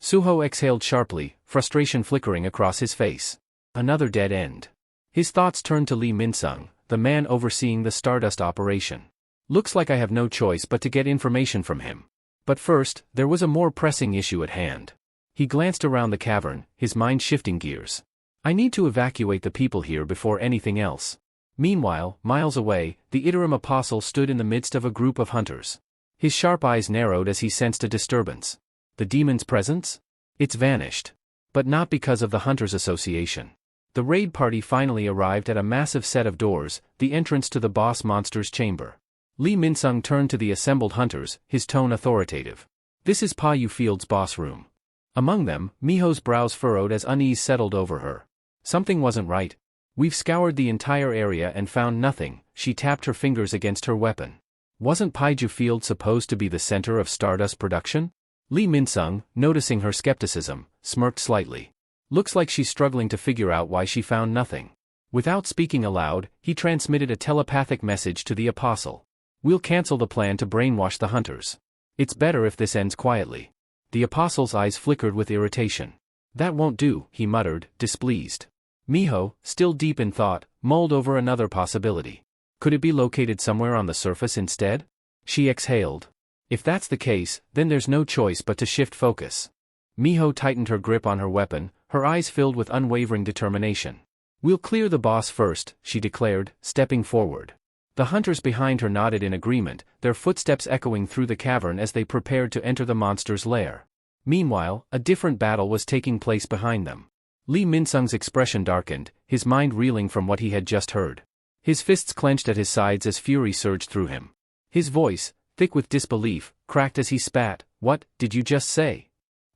Suho exhaled sharply, frustration flickering across his face. Another dead end. His thoughts turned to Lee Minsung, the man overseeing the Stardust operation. "Looks like I have no choice but to get information from him. But first, there was a more pressing issue at hand." He glanced around the cavern, his mind shifting gears. "I need to evacuate the people here before anything else." Meanwhile, miles away, the Iterum Apostle stood in the midst of a group of hunters. His sharp eyes narrowed as he sensed a disturbance. The demon's presence? It's vanished. But not because of the Hunters Association. The raid party finally arrived at a massive set of doors, the entrance to the boss monster's chamber. Lee Minsung turned to the assembled hunters, his tone authoritative. "This is Pa Yu Field's boss room." Among them, Miho's brows furrowed as unease settled over her. Something wasn't right. "We've scoured the entire area and found nothing," she tapped her fingers against her weapon. Wasn't Pa Yu Field supposed to be the center of Stardust production? Lee Minsung, noticing her skepticism, smirked slightly. "Looks like she's struggling to figure out why she found nothing." Without speaking aloud, he transmitted a telepathic message to the Apostle. "We'll cancel the plan to brainwash the hunters. It's better if this ends quietly." The Apostle's eyes flickered with irritation. "That won't do," he muttered, displeased. Miho, still deep in thought, mulled over another possibility. Could it be located somewhere on the surface instead? She exhaled. If that's the case, then there's no choice but to shift focus. Miho tightened her grip on her weapon, her eyes filled with unwavering determination. "We'll clear the boss first," she declared, stepping forward. The hunters behind her nodded in agreement, their footsteps echoing through the cavern as they prepared to enter the monster's lair. Meanwhile, a different battle was taking place behind them. Lee Minsung's expression darkened, his mind reeling from what he had just heard. His fists clenched at his sides as fury surged through him. His voice, thick with disbelief, cracked as he spat. "What did you just say?"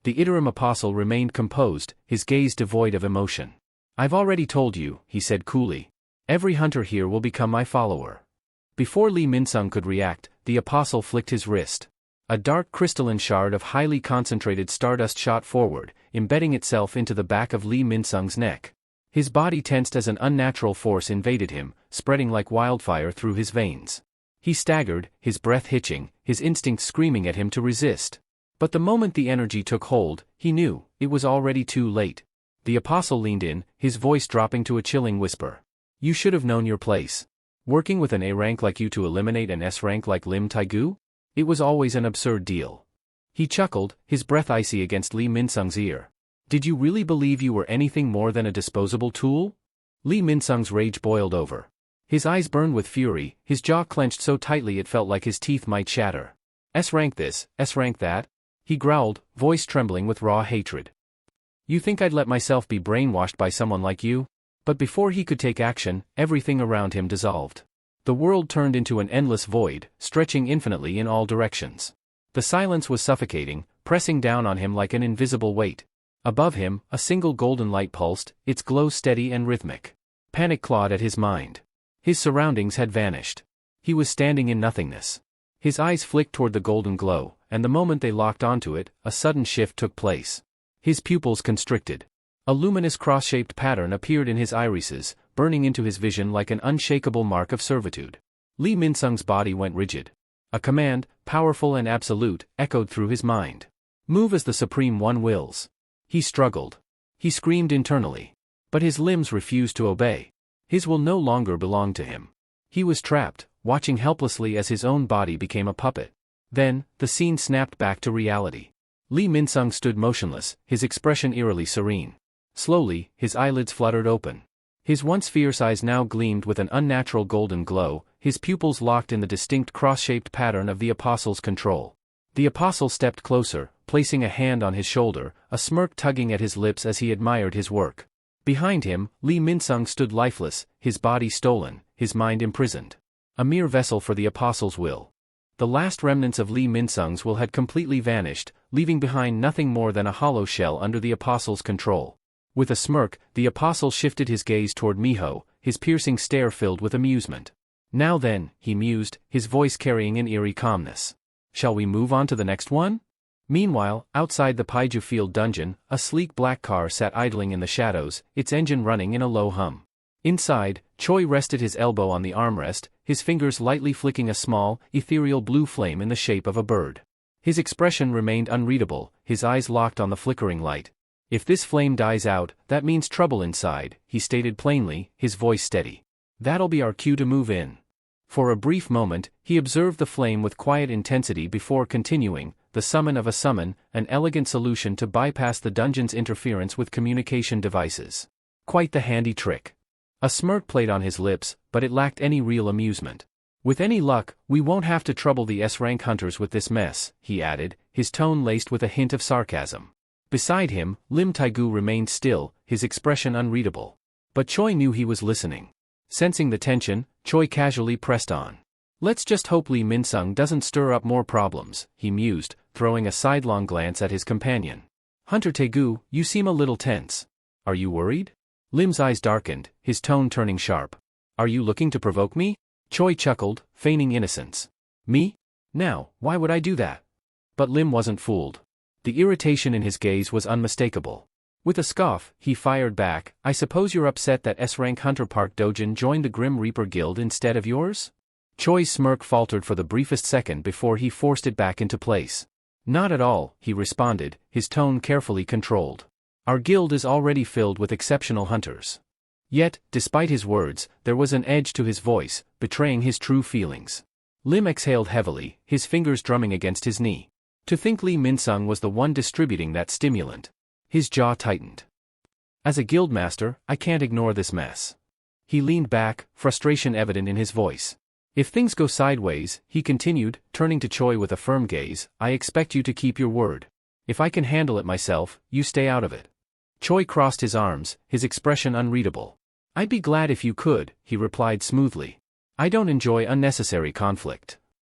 The Iterum Apostle remained composed, his gaze devoid of emotion. "I've already told you," he said coolly. "Every hunter here will become my follower." Before Lee Minsung could react, the Apostle flicked his wrist. A dark crystalline shard of highly concentrated stardust shot forward, embedding itself into the back of Lee Minsung's neck. His body tensed as an unnatural force invaded him, spreading like wildfire through his veins. He staggered, his breath hitching, his instincts screaming at him to resist. But the moment the energy took hold, he knew, it was already too late. The Apostle leaned in, his voice dropping to a chilling whisper. "You should have known your place. Working with an A rank like you to eliminate an S rank like Lim Taigu? It was always an absurd deal." He chuckled, his breath icy against Lee Minsung's ear. "Did you really believe you were anything more than a disposable tool?" Lee Minsung's rage boiled over. His eyes burned with fury, his jaw clenched so tightly it felt like his teeth might shatter. "S-rank this, S-rank that?" he growled, voice trembling with raw hatred. "You think I'd let myself be brainwashed by someone like you?" But before he could take action, everything around him dissolved. The world turned into an endless void, stretching infinitely in all directions. The silence was suffocating, pressing down on him like an invisible weight. Above him, a single golden light pulsed, its glow steady and rhythmic. Panic clawed at his mind. His surroundings had vanished. He was standing in nothingness. His eyes flicked toward the golden glow, and the moment they locked onto it, a sudden shift took place. His pupils constricted. A luminous cross-shaped pattern appeared in his irises, burning into his vision like an unshakable mark of servitude. Lee Min-sung's body went rigid. A command, powerful and absolute, echoed through his mind. Move as the Supreme One wills. He struggled. He screamed internally. But his limbs refused to obey. His will no longer belonged to him. He was trapped, watching helplessly as his own body became a puppet. Then, the scene snapped back to reality. Lee Min-sung stood motionless, his expression eerily serene. Slowly, his eyelids fluttered open. His once fierce eyes now gleamed with an unnatural golden glow, his pupils locked in the distinct cross-shaped pattern of the Apostle's control. The Apostle stepped closer, placing a hand on his shoulder, a smirk tugging at his lips as he admired his work. Behind him, Lee Min-sung stood lifeless, his body stolen, his mind imprisoned. A mere vessel for the Apostle's will. The last remnants of Lee Min-sung's will had completely vanished, leaving behind nothing more than a hollow shell under the Apostle's control. With a smirk, the Apostle shifted his gaze toward Miho, his piercing stare filled with amusement. Now then, he mused, his voice carrying an eerie calmness. Shall we move on to the next one? Meanwhile, outside the Paiju Field dungeon, a sleek black car sat idling in the shadows, its engine running in a low hum. Inside, Choi rested his elbow on the armrest, his fingers lightly flicking a small, ethereal blue flame in the shape of a bird. His expression remained unreadable, his eyes locked on the flickering light. If this flame dies out, that means trouble inside, he stated plainly, his voice steady. That'll be our cue to move in. For a brief moment, he observed the flame with quiet intensity before continuing, the summon of a summon, an elegant solution to bypass the dungeon's interference with communication devices. Quite the handy trick. A smirk played on his lips, but it lacked any real amusement. With any luck, we won't have to trouble the S-rank hunters with this mess, he added, his tone laced with a hint of sarcasm. Beside him, Lim Taegu remained still, his expression unreadable. But Choi knew he was listening. Sensing the tension, Choi casually pressed on. Let's just hope Lee Min-sung doesn't stir up more problems, he mused, throwing a sidelong glance at his companion. Hunter Taegu, you seem a little tense. Are you worried? Lim's eyes darkened, his tone turning sharp. Are you looking to provoke me? Choi chuckled, feigning innocence. Me? Now, why would I do that? But Lim wasn't fooled. The irritation in his gaze was unmistakable. With a scoff, he fired back, I suppose you're upset that S-rank Hunter Park Dojin joined the Grim Reaper Guild instead of yours? Choi's smirk faltered for the briefest second before he forced it back into place. Not at all, he responded, his tone carefully controlled. Our guild is already filled with exceptional hunters. Yet, despite his words, there was an edge to his voice, betraying his true feelings. Lim exhaled heavily, his fingers drumming against his knee. To think Lee Min-sung was the one distributing that stimulant. His jaw tightened. As a guildmaster, I can't ignore this mess. He leaned back, frustration evident in his voice. If things go sideways, he continued, turning to Choi with a firm gaze, I expect you to keep your word. If I can handle it myself, you stay out of it. Choi crossed his arms, his expression unreadable. I'd be glad if you could, he replied smoothly. I don't enjoy unnecessary conflict.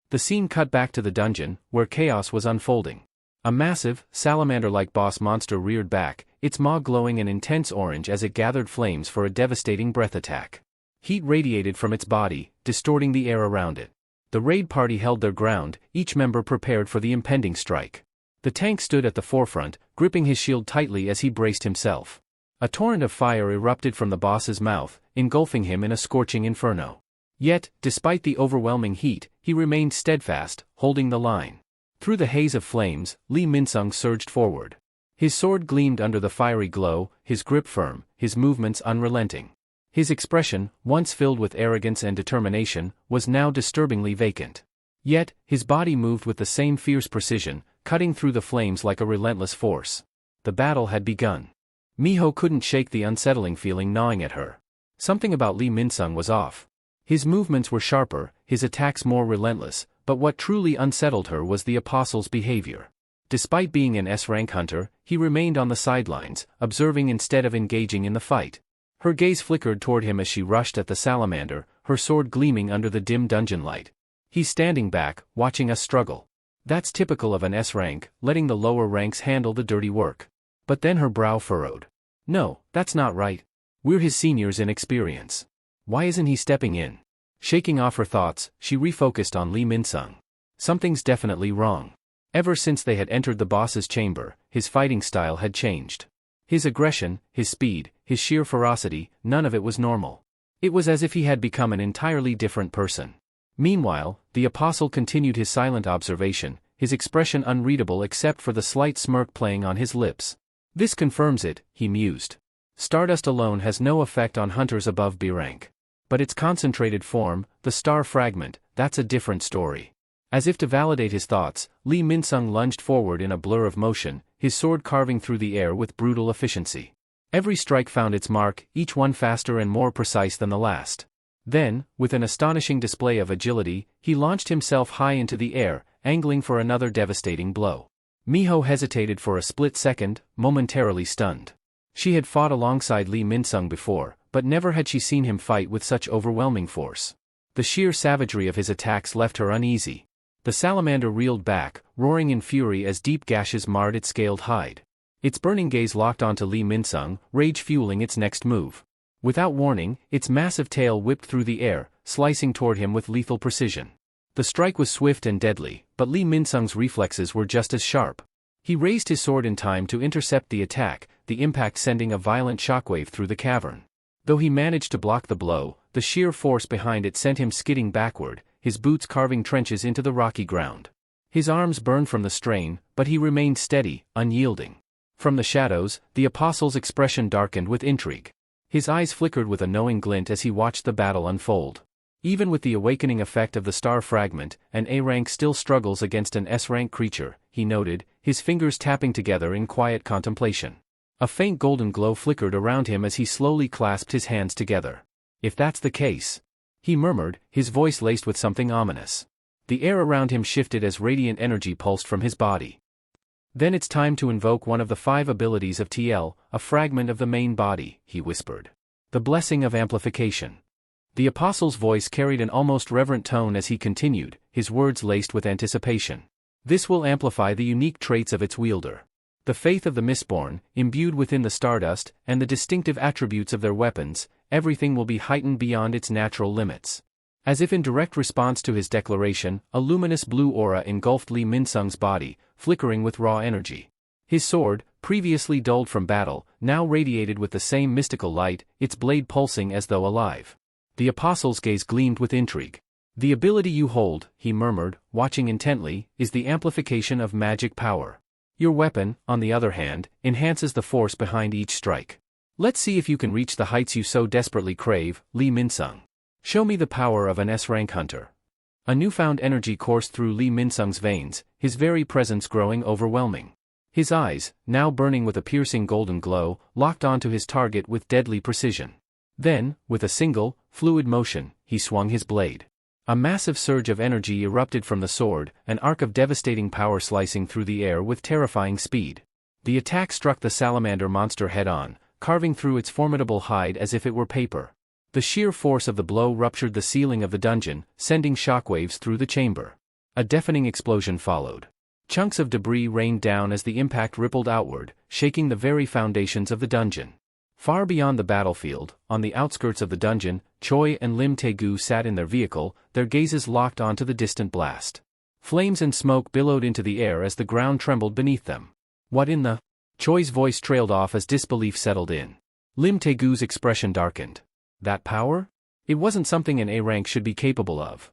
The scene cut back to the dungeon, where chaos was unfolding. A massive, salamander-like boss monster reared back, its maw glowing an intense orange as it gathered flames for a devastating breath attack. Heat radiated from its body, distorting the air around it. The raid party held their ground, each member prepared for the impending strike. The tank stood at the forefront, gripping his shield tightly as he braced himself. A torrent of fire erupted from the boss's mouth, engulfing him in a scorching inferno. Yet, despite the overwhelming heat, he remained steadfast, holding the line. Through the haze of flames, Lee Min-sung surged forward. His sword gleamed under the fiery glow, his grip firm, his movements unrelenting. His expression, once filled with arrogance and determination, was now disturbingly vacant. Yet, his body moved with the same fierce precision, cutting through the flames like a relentless force. The battle had begun. Miho couldn't shake the unsettling feeling gnawing at her. Something about Lee Min-sung was off. His movements were sharper, his attacks more relentless, but what truly unsettled her was the Apostle's behavior. Despite being an S-rank hunter, he remained on the sidelines, observing instead of engaging in the fight. Her gaze flickered toward him as she rushed at the salamander, her sword gleaming under the dim dungeon light. He's standing back, watching us struggle. That's typical of an S-rank, letting the lower ranks handle the dirty work. But then her brow furrowed. No, that's not right. We're his seniors in experience. Why isn't he stepping in? Shaking off her thoughts, she refocused on Lee Min-sung. Something's definitely wrong. Ever since they had entered the boss's chamber, his fighting style had changed. His aggression, his speed, his sheer ferocity, none of it was normal. It was as if he had become an entirely different person. Meanwhile, the apostle continued his silent observation, his expression unreadable except for the slight smirk playing on his lips. This confirms it, he mused. Stardust alone has no effect on hunters above B rank. But its concentrated form, the star fragment, that's a different story. As if to validate his thoughts, Lee Min-sung lunged forward in a blur of motion, his sword carving through the air with brutal efficiency. Every strike found its mark, each one faster and more precise than the last. Then, with an astonishing display of agility, he launched himself high into the air, angling for another devastating blow. Miho hesitated for a split second, momentarily stunned. She had fought alongside Lee Min-sung before, but never had she seen him fight with such overwhelming force. The sheer savagery of his attacks left her uneasy. The salamander reeled back, roaring in fury as deep gashes marred its scaled hide. Its burning gaze locked onto Lee Min-sung, rage fueling its next move. Without warning, its massive tail whipped through the air, slicing toward him with lethal precision. The strike was swift and deadly, but Lee Min-sung's reflexes were just as sharp. He raised his sword in time to intercept the attack, the impact sending a violent shockwave through the cavern. Though he managed to block the blow, the sheer force behind it sent him skidding backward, his boots carving trenches into the rocky ground. His arms burned from the strain, but he remained steady, unyielding. From the shadows, the apostle's expression darkened with intrigue. His eyes flickered with a knowing glint as he watched the battle unfold. Even with the awakening effect of the star fragment, an A rank still struggles against an S rank creature, he noted, his fingers tapping together in quiet contemplation. A faint golden glow flickered around him as he slowly clasped his hands together. If that's the case, he murmured, his voice laced with something ominous. The air around him shifted as radiant energy pulsed from his body. Then it's time to invoke one of the 5 abilities of TL, a fragment of the main body, he whispered. The blessing of amplification. The apostle's voice carried an almost reverent tone as he continued, his words laced with anticipation. This will amplify the unique traits of its wielder. The faith of the Mistborn, imbued within the stardust, and the distinctive attributes of their weapons, everything will be heightened beyond its natural limits. As if in direct response to his declaration, a luminous blue aura engulfed Lee Min-sung's body, flickering with raw energy. His sword, previously dulled from battle, now radiated with the same mystical light, its blade pulsing as though alive. The apostle's gaze gleamed with intrigue. The ability you hold, he murmured, watching intently, is the amplification of magic power. Your weapon, on the other hand, enhances the force behind each strike. Let's see if you can reach the heights you so desperately crave, Lee Min-sung. Show me the power of an S-rank hunter. A newfound energy coursed through Lee Min-sung's veins, his very presence growing overwhelming. His eyes, now burning with a piercing golden glow, locked onto his target with deadly precision. Then, with a single, fluid motion, he swung his blade. A massive surge of energy erupted from the sword, an arc of devastating power slicing through the air with terrifying speed. The attack struck the salamander monster head-on, carving through its formidable hide as if it were paper. The sheer force of the blow ruptured the ceiling of the dungeon, sending shockwaves through the chamber. A deafening explosion followed. Chunks of debris rained down as the impact rippled outward, shaking the very foundations of the dungeon. Far beyond the battlefield, on the outskirts of the dungeon, Choi and Lim Taegu sat in their vehicle, their gazes locked onto the distant blast. Flames and smoke billowed into the air as the ground trembled beneath them. What in the? Choi's voice trailed off as disbelief settled in. Lim Taegu's expression darkened. That power? It wasn't something an A rank should be capable of.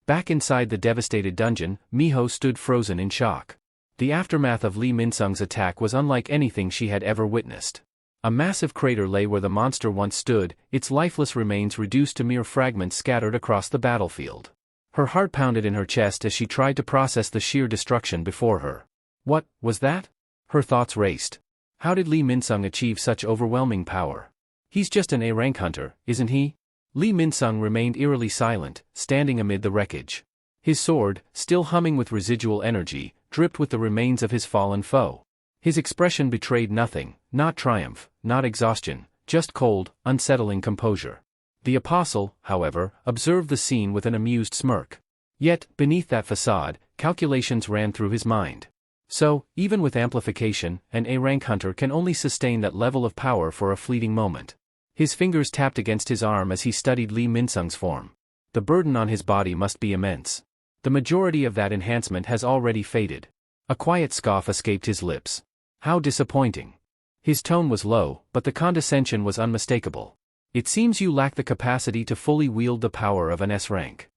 Back inside the devastated dungeon, Miho stood frozen in shock. The aftermath of Lee Min-sung's attack was unlike anything she had ever witnessed. A massive crater lay where the monster once stood, its lifeless remains reduced to mere fragments scattered across the battlefield. Her heart pounded in her chest as she tried to process the sheer destruction before her. What was that? Her thoughts raced. How did Lee Min-sung achieve such overwhelming power? He's just an A-rank hunter, isn't he? Lee Min-sung remained eerily silent, standing amid the wreckage. His sword, still humming with residual energy, dripped with the remains of his fallen foe. His expression betrayed nothing, not triumph, not exhaustion, just cold, unsettling composure. The apostle, however, observed the scene with an amused smirk. Yet, beneath that facade, calculations ran through his mind. So, even with amplification, an A-rank hunter can only sustain that level of power for a fleeting moment. His fingers tapped against his arm as he studied Lee Min-sung's form. The burden on his body must be immense. The majority of that enhancement has already faded. A quiet scoff escaped his lips. How disappointing. His tone was low, but the condescension was unmistakable. It seems you lack the capacity to fully wield the power of an S-rank.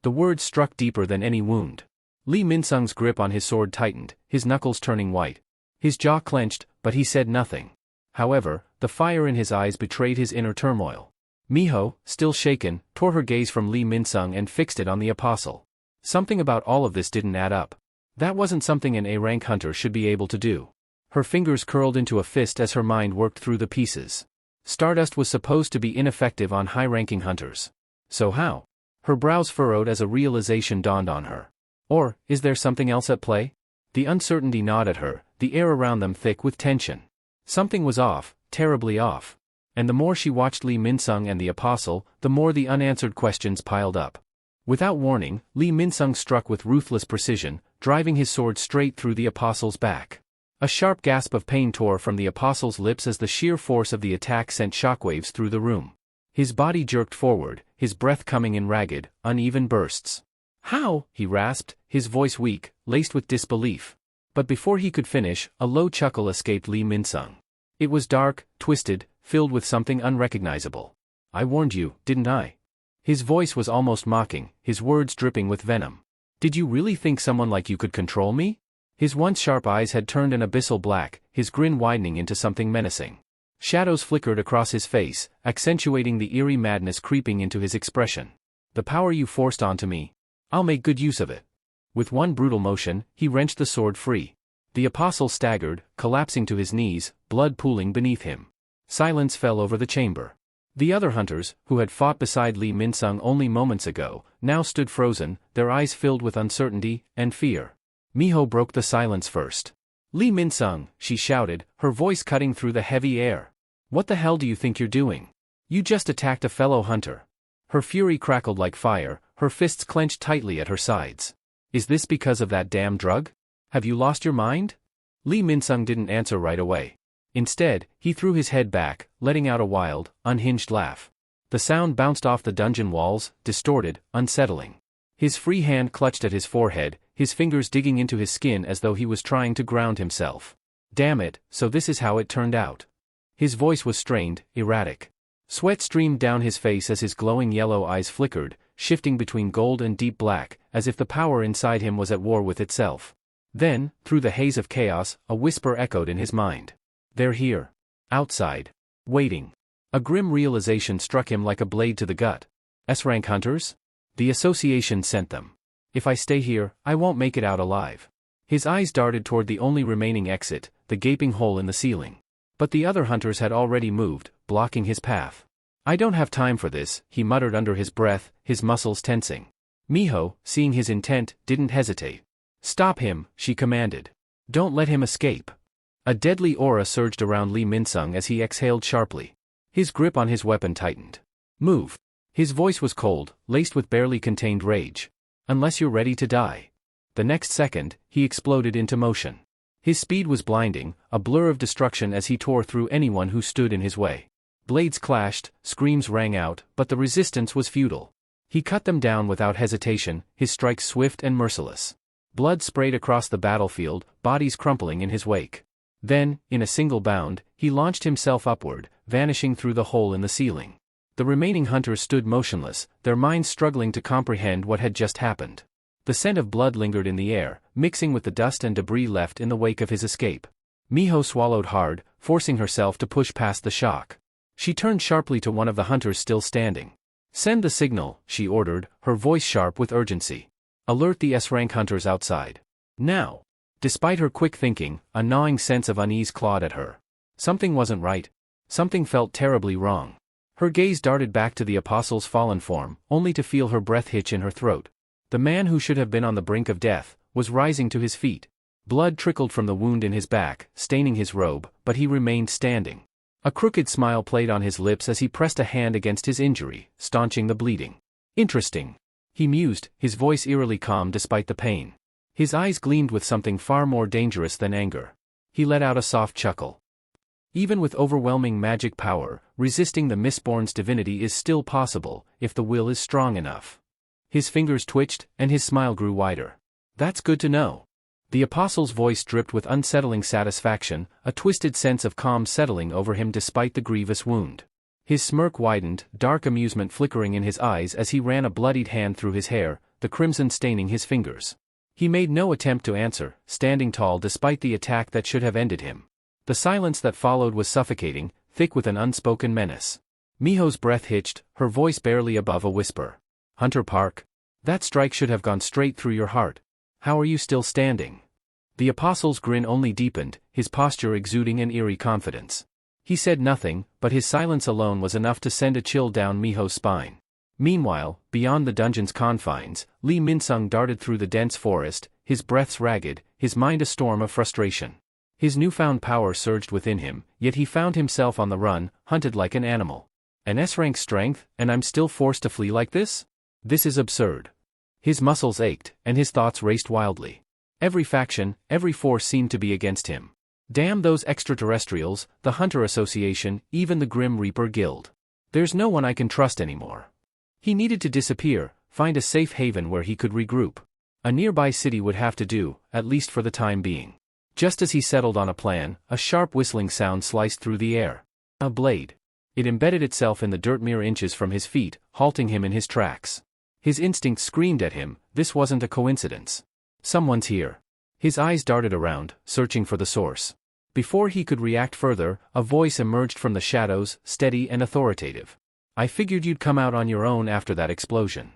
The words struck deeper than any wound. Lee Min-sung's grip on his sword tightened, his knuckles turning white. His jaw clenched, but he said nothing. However, the fire in his eyes betrayed his inner turmoil. Miho, still shaken, tore her gaze from Lee Min-sung and fixed it on the apostle. Something about all of this didn't add up. That wasn't something an A-rank hunter should be able to do. Her fingers curled into a fist as her mind worked through the pieces. Stardust was supposed to be ineffective on high-ranking hunters. So how? Her brows furrowed as a realization dawned on her. Or, is there something else at play? The uncertainty gnawed at her, the air around them thick with tension. Something was off, terribly off. And the more she watched Lee Min-sung and the apostle, the more the unanswered questions piled up. Without warning, Lee Min-sung struck with ruthless precision, driving his sword straight through the apostle's back. A sharp gasp of pain tore from the apostle's lips as the sheer force of the attack sent shockwaves through the room. His body jerked forward, his breath coming in ragged, uneven bursts. "How?" he rasped, his voice weak, laced with disbelief. But before he could finish, a low chuckle escaped Lee Min-sung. It was dark, twisted, filled with something unrecognizable. "I warned you, didn't I?" His voice was almost mocking, his words dripping with venom. "Did you really think someone like you could control me?" His once sharp eyes had turned an abyssal black, his grin widening into something menacing. Shadows flickered across his face, accentuating the eerie madness creeping into his expression. "The power you forced onto me. I'll make good use of it." With one brutal motion, he wrenched the sword free. The apostle staggered, collapsing to his knees, blood pooling beneath him. Silence fell over the chamber. The other hunters, who had fought beside Lee Min-sung only moments ago, now stood frozen, their eyes filled with uncertainty and fear. Miho broke the silence first. "Lee Min-sung," she shouted, her voice cutting through the heavy air. "What the hell do you think you're doing? You just attacked a fellow hunter." Her fury crackled like fire, her fists clenched tightly at her sides. "Is this because of that damn drug? Have you lost your mind?" Lee Min-sung didn't answer right away. Instead, he threw his head back, letting out a wild, unhinged laugh. The sound bounced off the dungeon walls, distorted, unsettling. His free hand clutched at his forehead, his fingers digging into his skin as though he was trying to ground himself. "Damn it, so this is how it turned out." His voice was strained, erratic. Sweat streamed down his face as his glowing yellow eyes flickered, shifting between gold and deep black, as if the power inside him was at war with itself. Then, through the haze of chaos, a whisper echoed in his mind. "They're here. Outside. Waiting." A grim realization struck him like a blade to the gut. S-rank hunters? The association sent them. If I stay here, I won't make it out alive. His eyes darted toward the only remaining exit, the gaping hole in the ceiling. But the other hunters had already moved, blocking his path. "I don't have time for this," he muttered under his breath, his muscles tensing. Miho, seeing his intent, didn't hesitate. "Stop him," she commanded. "Don't let him escape." A deadly aura surged around Lee Min-sung as he exhaled sharply. His grip on his weapon tightened. "Move." His voice was cold, laced with barely contained rage. "Unless you're ready to die." The next second, he exploded into motion. His speed was blinding, a blur of destruction as he tore through anyone who stood in his way. Blades clashed, screams rang out, but the resistance was futile. He cut them down without hesitation, his strikes swift and merciless. Blood sprayed across the battlefield, bodies crumpling in his wake. Then, in a single bound, he launched himself upward, vanishing through the hole in the ceiling. The remaining hunters stood motionless, their minds struggling to comprehend what had just happened. The scent of blood lingered in the air, mixing with the dust and debris left in the wake of his escape. Miho swallowed hard, forcing herself to push past the shock. She turned sharply to one of the hunters still standing. "Send the signal," she ordered, her voice sharp with urgency. "Alert the S-rank hunters outside. Now." Despite her quick thinking, a gnawing sense of unease clawed at her. Something wasn't right. Something felt terribly wrong. Her gaze darted back to the apostle's fallen form, only to feel her breath hitch in her throat. The man who should have been on the brink of death was rising to his feet. Blood trickled from the wound in his back, staining his robe, but he remained standing. A crooked smile played on his lips as he pressed a hand against his injury, staunching the bleeding. "Interesting," he mused, his voice eerily calm despite the pain. His eyes gleamed with something far more dangerous than anger. He let out a soft chuckle. Even with overwhelming magic power, resisting the Mistborn's divinity is still possible, if the will is strong enough. His fingers twitched, and his smile grew wider. That's good to know. The apostle's voice dripped with unsettling satisfaction, a twisted sense of calm settling over him despite the grievous wound. His smirk widened, dark amusement flickering in his eyes as he ran a bloodied hand through his hair, the crimson staining his fingers. He made no attempt to answer, standing tall despite the attack that should have ended him. The silence that followed was suffocating, thick with an unspoken menace. Miho's breath hitched, her voice barely above a whisper. Hunter Park? That strike should have gone straight through your heart. How are you still standing? The apostle's grin only deepened, his posture exuding an eerie confidence. He said nothing, but his silence alone was enough to send a chill down Miho's spine. Meanwhile, beyond the dungeon's confines, Lee Min-sung darted through the dense forest, his breaths ragged, his mind a storm of frustration. His newfound power surged within him, yet he found himself on the run, hunted like an animal. An S-rank strength, and I'm still forced to flee like this? This is absurd. His muscles ached, and his thoughts raced wildly. Every faction, every force seemed to be against him. Damn those extraterrestrials, the Hunter Association, even the Grim Reaper Guild. There's no one I can trust anymore. He needed to disappear, find a safe haven where he could regroup. A nearby city would have to do, at least for the time being. Just as he settled on a plan, a sharp whistling sound sliced through the air. A blade. It embedded itself in the dirt mere inches from his feet, halting him in his tracks. His instincts screamed at him, this wasn't a coincidence. Someone's here. His eyes darted around, searching for the source. Before he could react further, a voice emerged from the shadows, steady and authoritative. I figured you'd come out on your own after that explosion.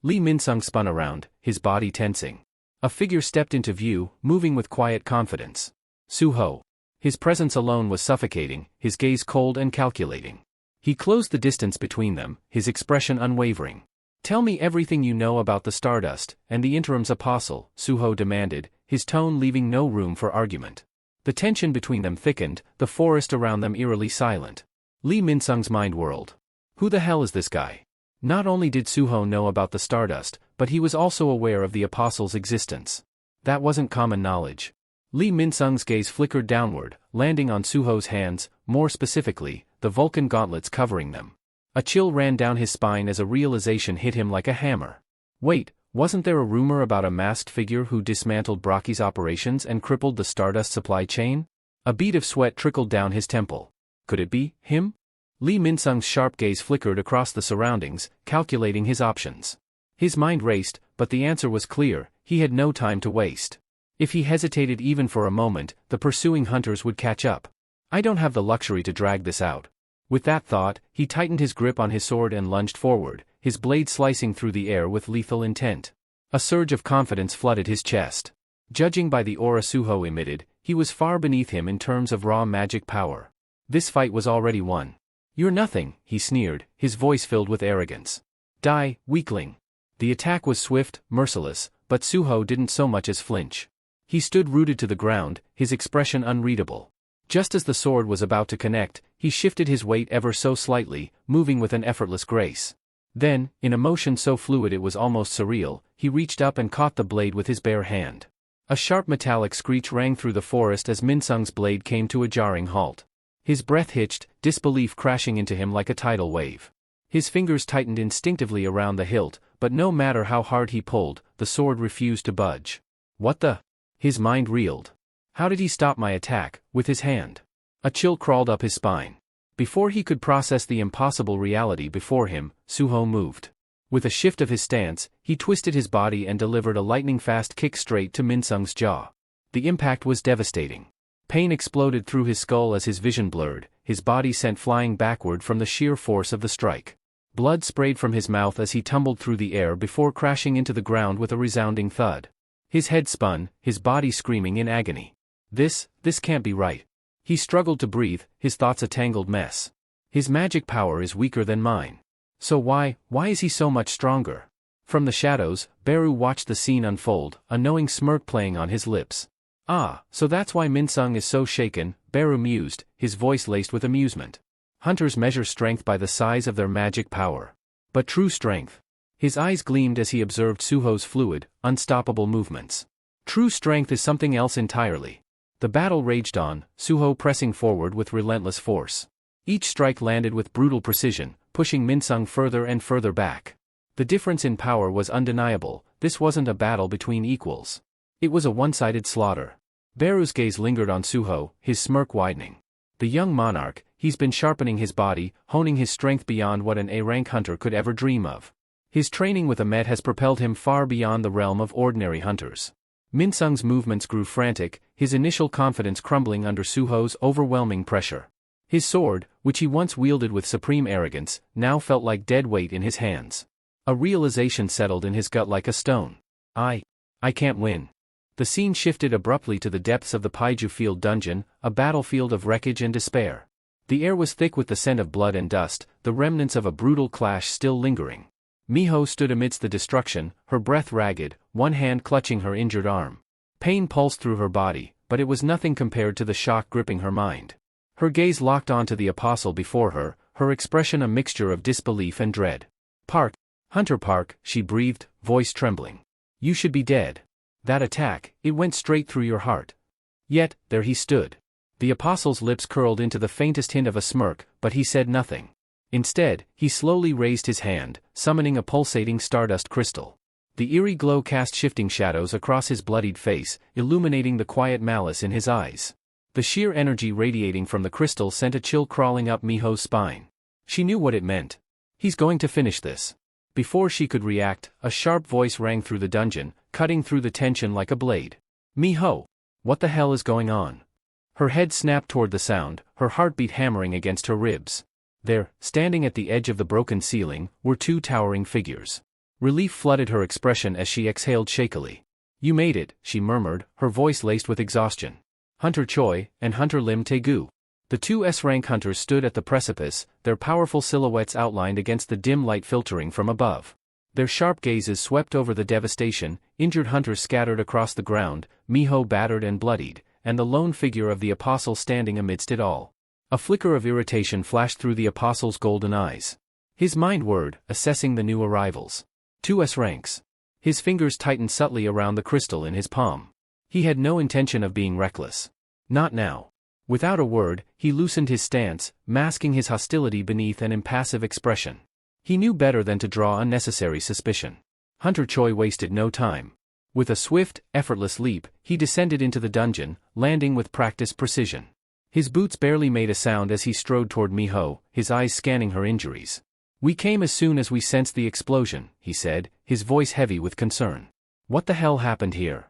Lee Min-sung spun around, his body tensing. A figure stepped into view, moving with quiet confidence. Suho. His presence alone was suffocating, his gaze cold and calculating. He closed the distance between them, his expression unwavering. Tell me everything you know about the Stardust, and the Interim's apostle, Suho demanded, his tone leaving no room for argument. The tension between them thickened, the forest around them eerily silent. Lee Min-sung's mind whirled. Who the hell is this guy? Not only did Suho know about the Stardust, but he was also aware of the apostle's existence. That wasn't common knowledge. Lee Min-sung's gaze flickered downward, landing on Suho's hands, more specifically, the Vulcan gauntlets covering them. A chill ran down his spine as a realization hit him like a hammer. Wait, wasn't there a rumor about a masked figure who dismantled Brocky's operations and crippled the Stardust supply chain? A bead of sweat trickled down his temple. Could it be him? Lee Min-sung's sharp gaze flickered across the surroundings, calculating his options. His mind raced, but the answer was clear, he had no time to waste. If he hesitated even for a moment, the pursuing hunters would catch up. I don't have the luxury to drag this out. With that thought, he tightened his grip on his sword and lunged forward, his blade slicing through the air with lethal intent. A surge of confidence flooded his chest. Judging by the aura Suho emitted, he was far beneath him in terms of raw magic power. This fight was already won. You're nothing, he sneered, his voice filled with arrogance. Die, weakling. The attack was swift, merciless, but Suho didn't so much as flinch. He stood rooted to the ground, his expression unreadable. Just as the sword was about to connect, he shifted his weight ever so slightly, moving with an effortless grace. Then, in a motion so fluid it was almost surreal, he reached up and caught the blade with his bare hand. A sharp metallic screech rang through the forest as Min-sung's blade came to a jarring halt. His breath hitched, disbelief crashing into him like a tidal wave. His fingers tightened instinctively around the hilt, but no matter how hard he pulled, the sword refused to budge. What the? His mind reeled. How did he stop my attack, with his hand? A chill crawled up his spine. Before he could process the impossible reality before him, Suho moved. With a shift of his stance, he twisted his body and delivered a lightning-fast kick straight to Min-sung's jaw. The impact was devastating. Pain exploded through his skull as his vision blurred, his body sent flying backward from the sheer force of the strike. Blood sprayed from his mouth as he tumbled through the air before crashing into the ground with a resounding thud. His head spun, his body screaming in agony. This can't be right. He struggled to breathe, his thoughts a tangled mess. His magic power is weaker than mine. So why is he so much stronger? From the shadows, Beru watched the scene unfold, a knowing smirk playing on his lips. Ah, so that's why Min-sung is so shaken, Beru mused, his voice laced with amusement. Hunters measure strength by the size of their magic power. But true strength. His eyes gleamed as he observed Suho's fluid, unstoppable movements. True strength is something else entirely. The battle raged on, Suho pressing forward with relentless force. Each strike landed with brutal precision, pushing Minsung further and further back. The difference in power was undeniable. This wasn't a battle between equals. It was a one-sided slaughter. Beru's gaze lingered on Suho, his smirk widening. The young monarch, he's been sharpening his body, honing his strength beyond what an A-rank hunter could ever dream of. His training with Ahmet has propelled him far beyond the realm of ordinary hunters. Minsung's movements grew frantic, his initial confidence crumbling under Suho's overwhelming pressure. His sword, which he once wielded with supreme arrogance, now felt like dead weight in his hands. A realization settled in his gut like a stone. I can't win. The scene shifted abruptly to the depths of the Paiju Field dungeon, a battlefield of wreckage and despair. The air was thick with the scent of blood and dust, the remnants of a brutal clash still lingering. Miho stood amidst the destruction, her breath ragged, one hand clutching her injured arm. Pain pulsed through her body, but it was nothing compared to the shock gripping her mind. Her gaze locked onto the apostle before her, her expression a mixture of disbelief and dread. "Park, Hunter Park," she breathed, voice trembling. "You should be dead. That attack, it went straight through your heart." Yet, there he stood. The apostle's lips curled into the faintest hint of a smirk, but he said nothing. Instead, he slowly raised his hand, summoning a pulsating stardust crystal. The eerie glow cast shifting shadows across his bloodied face, illuminating the quiet malice in his eyes. The sheer energy radiating from the crystal sent a chill crawling up Miho's spine. She knew what it meant. He's going to finish this. Before she could react, a sharp voice rang through the dungeon, cutting through the tension like a blade. "Miho! What the hell is going on?" Her head snapped toward the sound, her heartbeat hammering against her ribs. There, standing at the edge of the broken ceiling, were two towering figures. Relief flooded her expression as she exhaled shakily. "You made it," she murmured, her voice laced with exhaustion. Hunter Choi, and Hunter Lim Taegu. The two S-rank hunters stood at the precipice, their powerful silhouettes outlined against the dim light filtering from above. Their sharp gazes swept over the devastation, injured hunters scattered across the ground, Miho battered and bloodied, and the lone figure of the apostle standing amidst it all. A flicker of irritation flashed through the apostle's golden eyes. His mind whirred, assessing the new arrivals. 2 S-ranks. His fingers tightened subtly around the crystal in his palm. He had no intention of being reckless. Not now. Without a word, he loosened his stance, masking his hostility beneath an impassive expression. He knew better than to draw unnecessary suspicion. Hunter Choi wasted no time. With a swift, effortless leap, he descended into the dungeon, landing with practiced precision. His boots barely made a sound as he strode toward Miho, his eyes scanning her injuries. "We came as soon as we sensed the explosion," he said, his voice heavy with concern. "What the hell happened here?"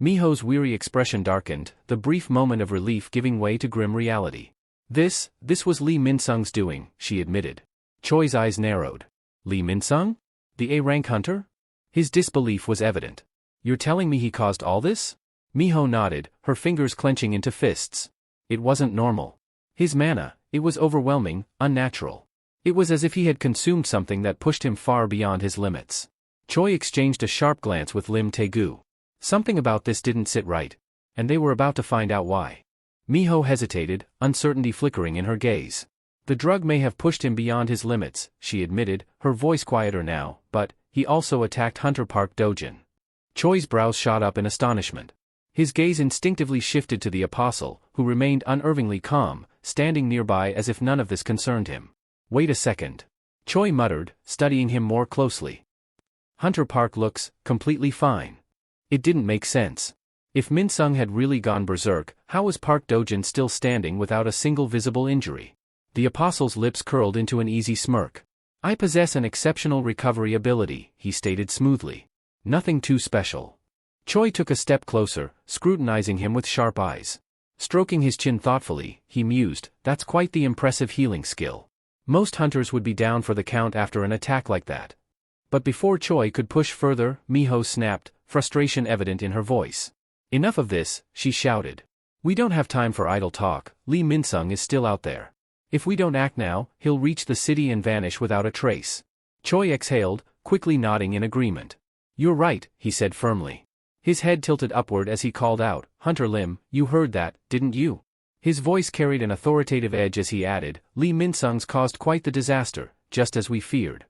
Miho's weary expression darkened, the brief moment of relief giving way to grim reality. This was Lee Minsung's doing," she admitted. Choi's eyes narrowed. "Lee Minsung? The A-rank hunter?" His disbelief was evident. "You're telling me he caused all this?" Miho nodded, her fingers clenching into fists. It wasn't normal. His mana, it was overwhelming, unnatural. It was as if he had consumed something that pushed him far beyond his limits. Choi exchanged a sharp glance with Lim Taegu. Something about this didn't sit right. And they were about to find out why. Miho hesitated, uncertainty flickering in her gaze. "The drug may have pushed him beyond his limits," she admitted, her voice quieter now, "but he also attacked Hunter Park Dojin." Choi's brows shot up in astonishment. His gaze instinctively shifted to the apostle, who remained unervingly calm, standing nearby as if none of this concerned him. "Wait a second." Choi muttered, studying him more closely. "Hunter Park looks completely fine." It didn't make sense. If Minsung had really gone berserk, how was Park Dojin still standing without a single visible injury? The apostle's lips curled into an easy smirk. "I possess an exceptional recovery ability," he stated smoothly. "Nothing too special." Choi took a step closer, scrutinizing him with sharp eyes. Stroking his chin thoughtfully, he mused, "That's quite the impressive healing skill. Most hunters would be down for the count after an attack like that." But before Choi could push further, Miho snapped, frustration evident in her voice. "Enough of this," she shouted. "We don't have time for idle talk. Lee Minsung is still out there. If we don't act now, he'll reach the city and vanish without a trace." Choi exhaled, quickly nodding in agreement. "You're right," he said firmly. His head tilted upward as he called out, "Hunter Lim, you heard that, didn't you?" His voice carried an authoritative edge as he added, "Lee Minsung's caused quite the disaster, just as we feared."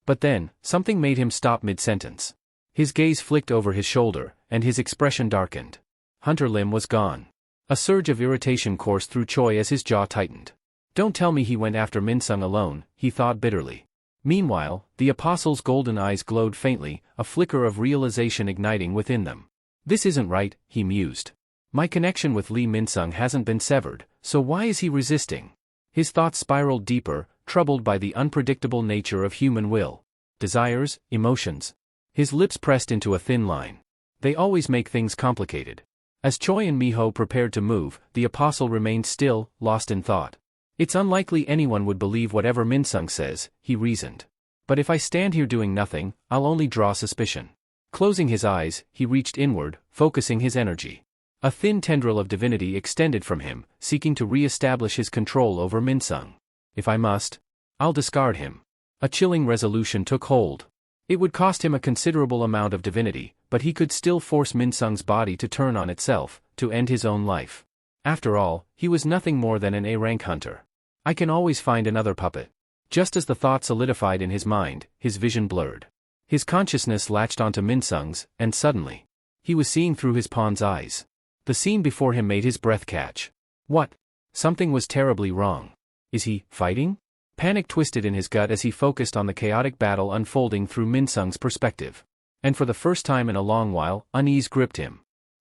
But then, something made him stop mid-sentence. His gaze flicked over his shoulder, and his expression darkened. Hunter Lim was gone. A surge of irritation coursed through Choi as his jaw tightened. Don't tell me he went after Minsung alone, he thought bitterly. Meanwhile, the apostle's golden eyes glowed faintly, a flicker of realization igniting within them. This isn't right, he mused. My connection with Lee Minsung hasn't been severed, so why is he resisting? His thoughts spiraled deeper, troubled by the unpredictable nature of human will. Desires, emotions. His lips pressed into a thin line. They always make things complicated. As Choi and Miho prepared to move, the apostle remained still, lost in thought. It's unlikely anyone would believe whatever Minsung says, he reasoned. But if I stand here doing nothing, I'll only draw suspicion. Closing his eyes, he reached inward, focusing his energy. A thin tendril of divinity extended from him, seeking to re-establish his control over Minsung. If I must, I'll discard him. A chilling resolution took hold. It would cost him a considerable amount of divinity, but he could still force Minsung's body to turn on itself, to end his own life. After all, he was nothing more than an A-rank hunter. I can always find another puppet. Just as the thought solidified in his mind, his vision blurred. His consciousness latched onto Minsung's, and suddenly, he was seeing through his pawn's eyes. The scene before him made his breath catch. What? Something was terribly wrong. Is he fighting? Panic twisted in his gut as he focused on the chaotic battle unfolding through Minsung's perspective. And for the first time in a long while, unease gripped him.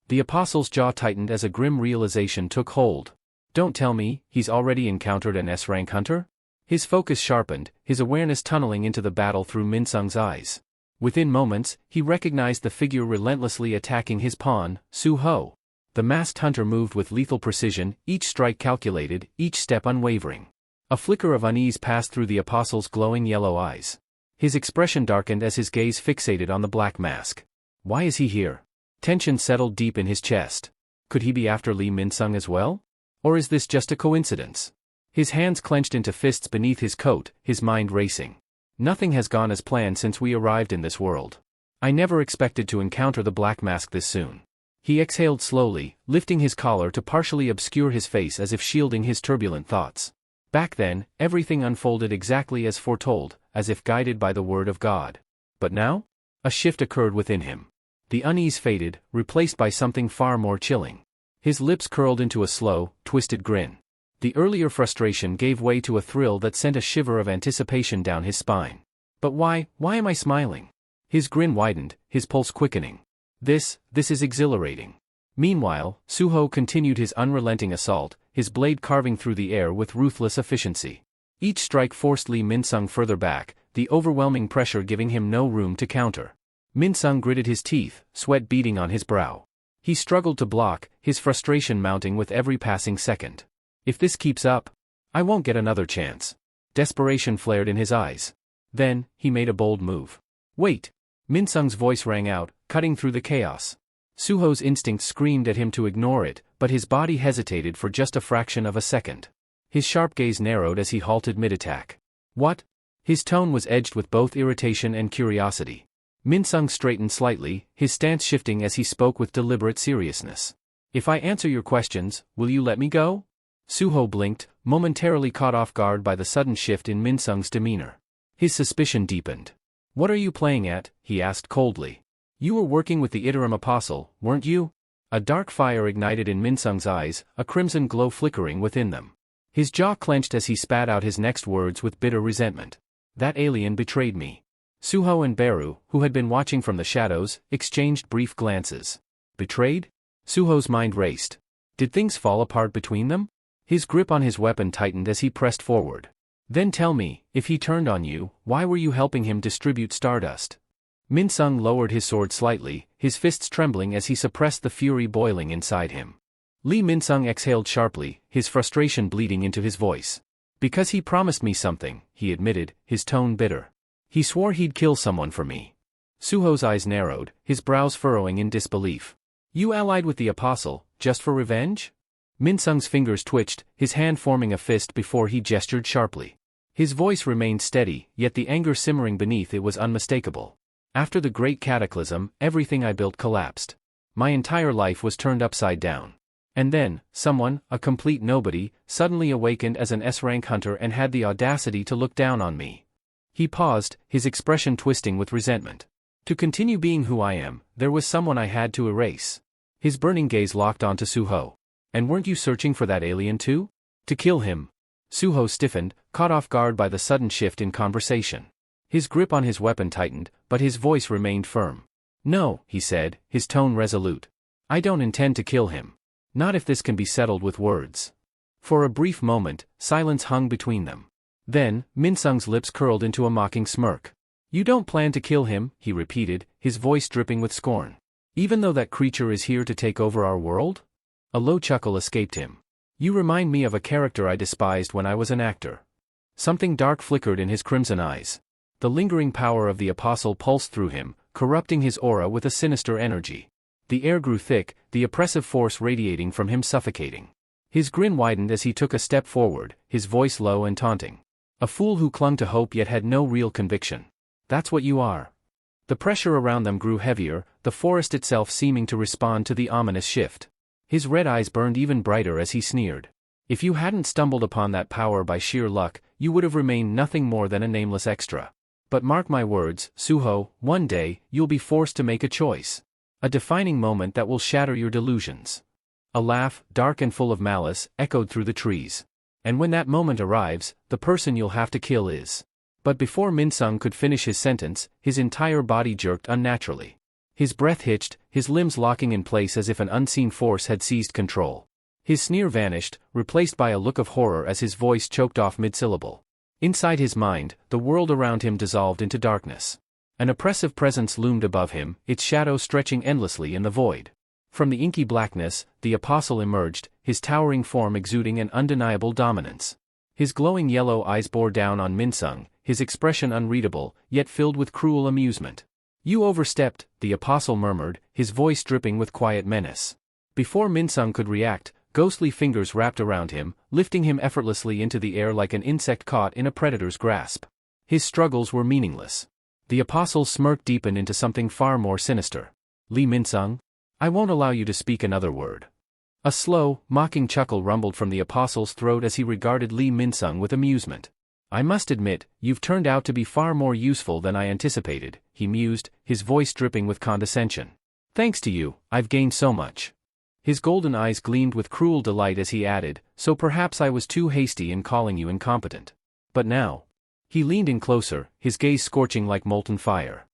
The apostle's jaw tightened as a grim realization took hold. Don't tell me, he's already encountered an S-rank hunter? His focus sharpened, his awareness tunneling into the battle through Minsung's eyes. Within moments, he recognized the figure relentlessly attacking his pawn, Su-ho. The masked hunter moved with lethal precision, each strike calculated, each step unwavering. A flicker of unease passed through the apostle's glowing yellow eyes. His expression darkened as his gaze fixated on the black mask. Why is he here? Tension settled deep in his chest. Could he be after Lee Minsung as well? Or is this just a coincidence? His hands clenched into fists beneath his coat, his mind racing. Nothing has gone as planned since we arrived in this world. I never expected to encounter the black mask this soon. He exhaled slowly, lifting his collar to partially obscure his face as if shielding his turbulent thoughts. Back then, everything unfolded exactly as foretold, as if guided by the word of God. But now? A shift occurred within him. The unease faded, replaced by something far more chilling. His lips curled into a slow, twisted grin. The earlier frustration gave way to a thrill that sent a shiver of anticipation down his spine. But why am I smiling? His grin widened, his pulse quickening. This is exhilarating. Meanwhile, Su-ho continued his unrelenting assault, his blade carving through the air with ruthless efficiency. Each strike forced Lee Minsung further back, the overwhelming pressure giving him no room to counter. Minsung gritted his teeth, sweat beading on his brow. He struggled to block, his frustration mounting with every passing second. If this keeps up, I won't get another chance. Desperation flared in his eyes. Then, he made a bold move. Wait! Minsung's voice rang out, cutting through the chaos. Su-ho's instinct screamed at him to ignore it, but his body hesitated for just a fraction of a second. His sharp gaze narrowed as he halted mid-attack. What? His tone was edged with both irritation and curiosity. Minsung straightened slightly, his stance shifting as he spoke with deliberate seriousness. If I answer your questions, will you let me go? Su-ho blinked, momentarily caught off guard by the sudden shift in Minsung's demeanor. His suspicion deepened. What are you playing at? He asked coldly. You were working with the Iterum Apostle, weren't you? A dark fire ignited in Minsung's eyes, a crimson glow flickering within them. His jaw clenched as he spat out his next words with bitter resentment. That alien betrayed me. Su-ho and Beru, who had been watching from the shadows, exchanged brief glances. Betrayed? Su-ho's mind raced. Did things fall apart between them? His grip on his weapon tightened as he pressed forward. Then tell me, if he turned on you, why were you helping him distribute stardust? Minsung lowered his sword slightly, his fists trembling as he suppressed the fury boiling inside him. Lee Minsung exhaled sharply, his frustration bleeding into his voice. Because he promised me something, he admitted, his tone bitter. He swore he'd kill someone for me. Su-ho's eyes narrowed, his brows furrowing in disbelief. You allied with the Apostle, just for revenge? Minsung's fingers twitched, his hand forming a fist before he gestured sharply. His voice remained steady, yet the anger simmering beneath it was unmistakable. After the great cataclysm, everything I built collapsed. My entire life was turned upside down. And then, someone, a complete nobody, suddenly awakened as an S-rank hunter and had the audacity to look down on me. He paused, his expression twisting with resentment. To continue being who I am, there was someone I had to erase. His burning gaze locked onto Suho. And weren't you searching for that alien too? To kill him. Suho stiffened, caught off guard by the sudden shift in conversation. His grip on his weapon tightened, but his voice remained firm. No, he said, his tone resolute. I don't intend to kill him. Not if this can be settled with words. For a brief moment, silence hung between them. Then, Minsung's lips curled into a mocking smirk. You don't plan to kill him, he repeated, his voice dripping with scorn. Even though that creature is here to take over our world? A low chuckle escaped him. You remind me of a character I despised when I was an actor. Something dark flickered in his crimson eyes. The lingering power of the apostle pulsed through him, corrupting his aura with a sinister energy. The air grew thick, the oppressive force radiating from him suffocating. His grin widened as he took a step forward, his voice low and taunting. A fool who clung to hope yet had no real conviction. That's what you are. The pressure around them grew heavier, the forest itself seeming to respond to the ominous shift. His red eyes burned even brighter as he sneered. If you hadn't stumbled upon that power by sheer luck, you would have remained nothing more than a nameless extra. But mark my words, Suho, one day, you'll be forced to make a choice. A defining moment that will shatter your delusions. A laugh, dark and full of malice, echoed through the trees. And when that moment arrives, the person you'll have to kill is. But before Minsung could finish his sentence, his entire body jerked unnaturally. His breath hitched, his limbs locking in place as if an unseen force had seized control. His sneer vanished, replaced by a look of horror as his voice choked off mid-syllable. Inside his mind, the world around him dissolved into darkness. An oppressive presence loomed above him, its shadow stretching endlessly in the void. From the inky blackness, the apostle emerged, his towering form exuding an undeniable dominance. His glowing yellow eyes bore down on Minsung, his expression unreadable, yet filled with cruel amusement. You overstepped, the apostle murmured, his voice dripping with quiet menace. Before Minsung could react, ghostly fingers wrapped around him, lifting him effortlessly into the air like an insect caught in a predator's grasp. His struggles were meaningless. The apostle's smirk deepened into something far more sinister. Lee Minsung? I won't allow you to speak another word. A slow, mocking chuckle rumbled from the apostle's throat as he regarded Lee Minsung with amusement. I must admit, you've turned out to be far more useful than I anticipated, he mused, his voice dripping with condescension. Thanks to you, I've gained so much. His golden eyes gleamed with cruel delight as he added, so perhaps I was too hasty in calling you incompetent. But now. He leaned in closer, his gaze scorching like molten fire.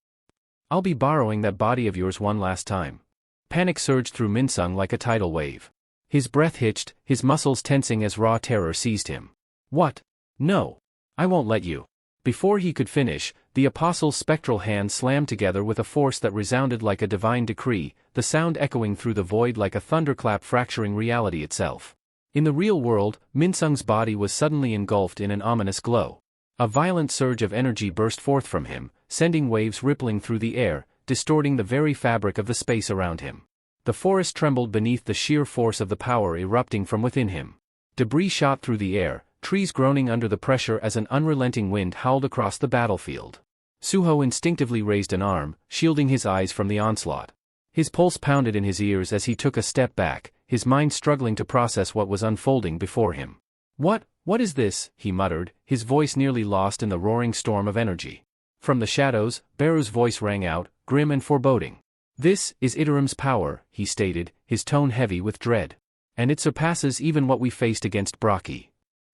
I'll be borrowing that body of yours one last time. Panic surged through Minsung like a tidal wave. His breath hitched, his muscles tensing as raw terror seized him. What? No. I won't let you. Before he could finish, the apostle's spectral hands slammed together with a force that resounded like a divine decree, the sound echoing through the void like a thunderclap fracturing reality itself. In the real world, Minsung's body was suddenly engulfed in an ominous glow. A violent surge of energy burst forth from him, sending waves rippling through the air, distorting the very fabric of the space around him. The forest trembled beneath the sheer force of the power erupting from within him. Debris shot through the air, trees groaning under the pressure as an unrelenting wind howled across the battlefield. Suho instinctively raised an arm, shielding his eyes from the onslaught. His pulse pounded in his ears as he took a step back, his mind struggling to process what was unfolding before him. What is this? He muttered, his voice nearly lost in the roaring storm of energy. From the shadows, Beru's voice rang out, grim and foreboding. This is Iterim's power, he stated, his tone heavy with dread. And it surpasses even what we faced against Braki.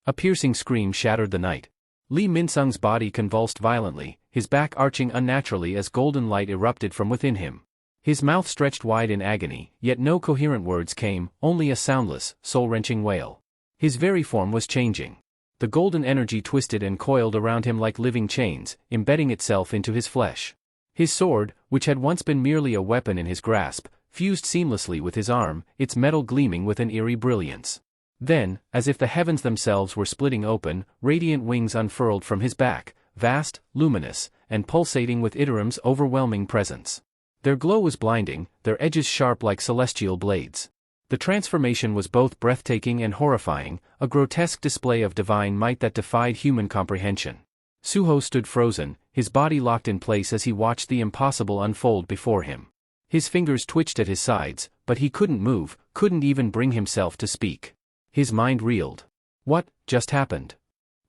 A piercing scream shattered the night. Lee Minsung's body convulsed violently, his back arching unnaturally as golden light erupted from within him. His mouth stretched wide in agony, yet no coherent words came, only a soundless, soul-wrenching wail. His very form was changing. The golden energy twisted and coiled around him like living chains, embedding itself into his flesh. His sword, which had once been merely a weapon in his grasp, fused seamlessly with his arm, its metal gleaming with an eerie brilliance. Then, as if the heavens themselves were splitting open, radiant wings unfurled from his back, vast, luminous, and pulsating with Iterim's overwhelming presence. Their glow was blinding, their edges sharp like celestial blades. The transformation was both breathtaking and horrifying, a grotesque display of divine might that defied human comprehension. Suho stood frozen, his body locked in place as he watched the impossible unfold before him. His fingers twitched at his sides, but he couldn't move, couldn't even bring himself to speak. His mind reeled. What just happened?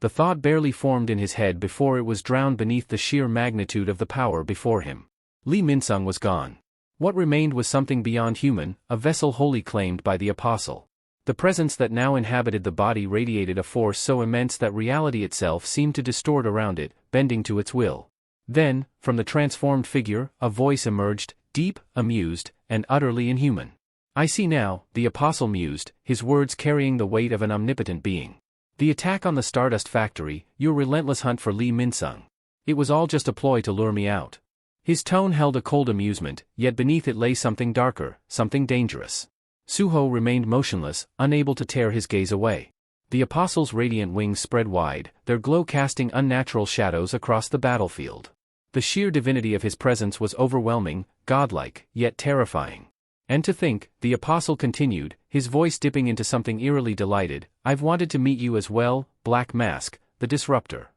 The thought barely formed in his head before it was drowned beneath the sheer magnitude of the power before him. Lee Min-sung was gone. What remained was something beyond human, a vessel wholly claimed by the apostle. The presence that now inhabited the body radiated a force so immense that reality itself seemed to distort around it, bending to its will. Then, from the transformed figure, a voice emerged, deep, amused, and utterly inhuman. "I see now," the apostle mused, his words carrying the weight of an omnipotent being. "The attack on the Stardust Factory, your relentless hunt for Lee Min-sung. It was all just a ploy to lure me out." His tone held a cold amusement, yet beneath it lay something darker, something dangerous. Suho remained motionless, unable to tear his gaze away. The apostle's radiant wings spread wide, their glow casting unnatural shadows across the battlefield. The sheer divinity of his presence was overwhelming, godlike, yet terrifying. "And to think," the apostle continued, his voice dipping into something eerily delighted, "I've wanted to meet you as well, Black Mask, the disruptor."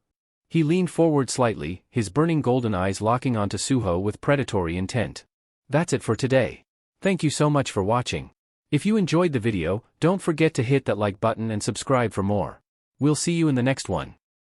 He leaned forward slightly, his burning golden eyes locking onto Suho with predatory intent. That's it for today. Thank you so much for watching. If you enjoyed the video, don't forget to hit that like button and subscribe for more. We'll see you in the next one.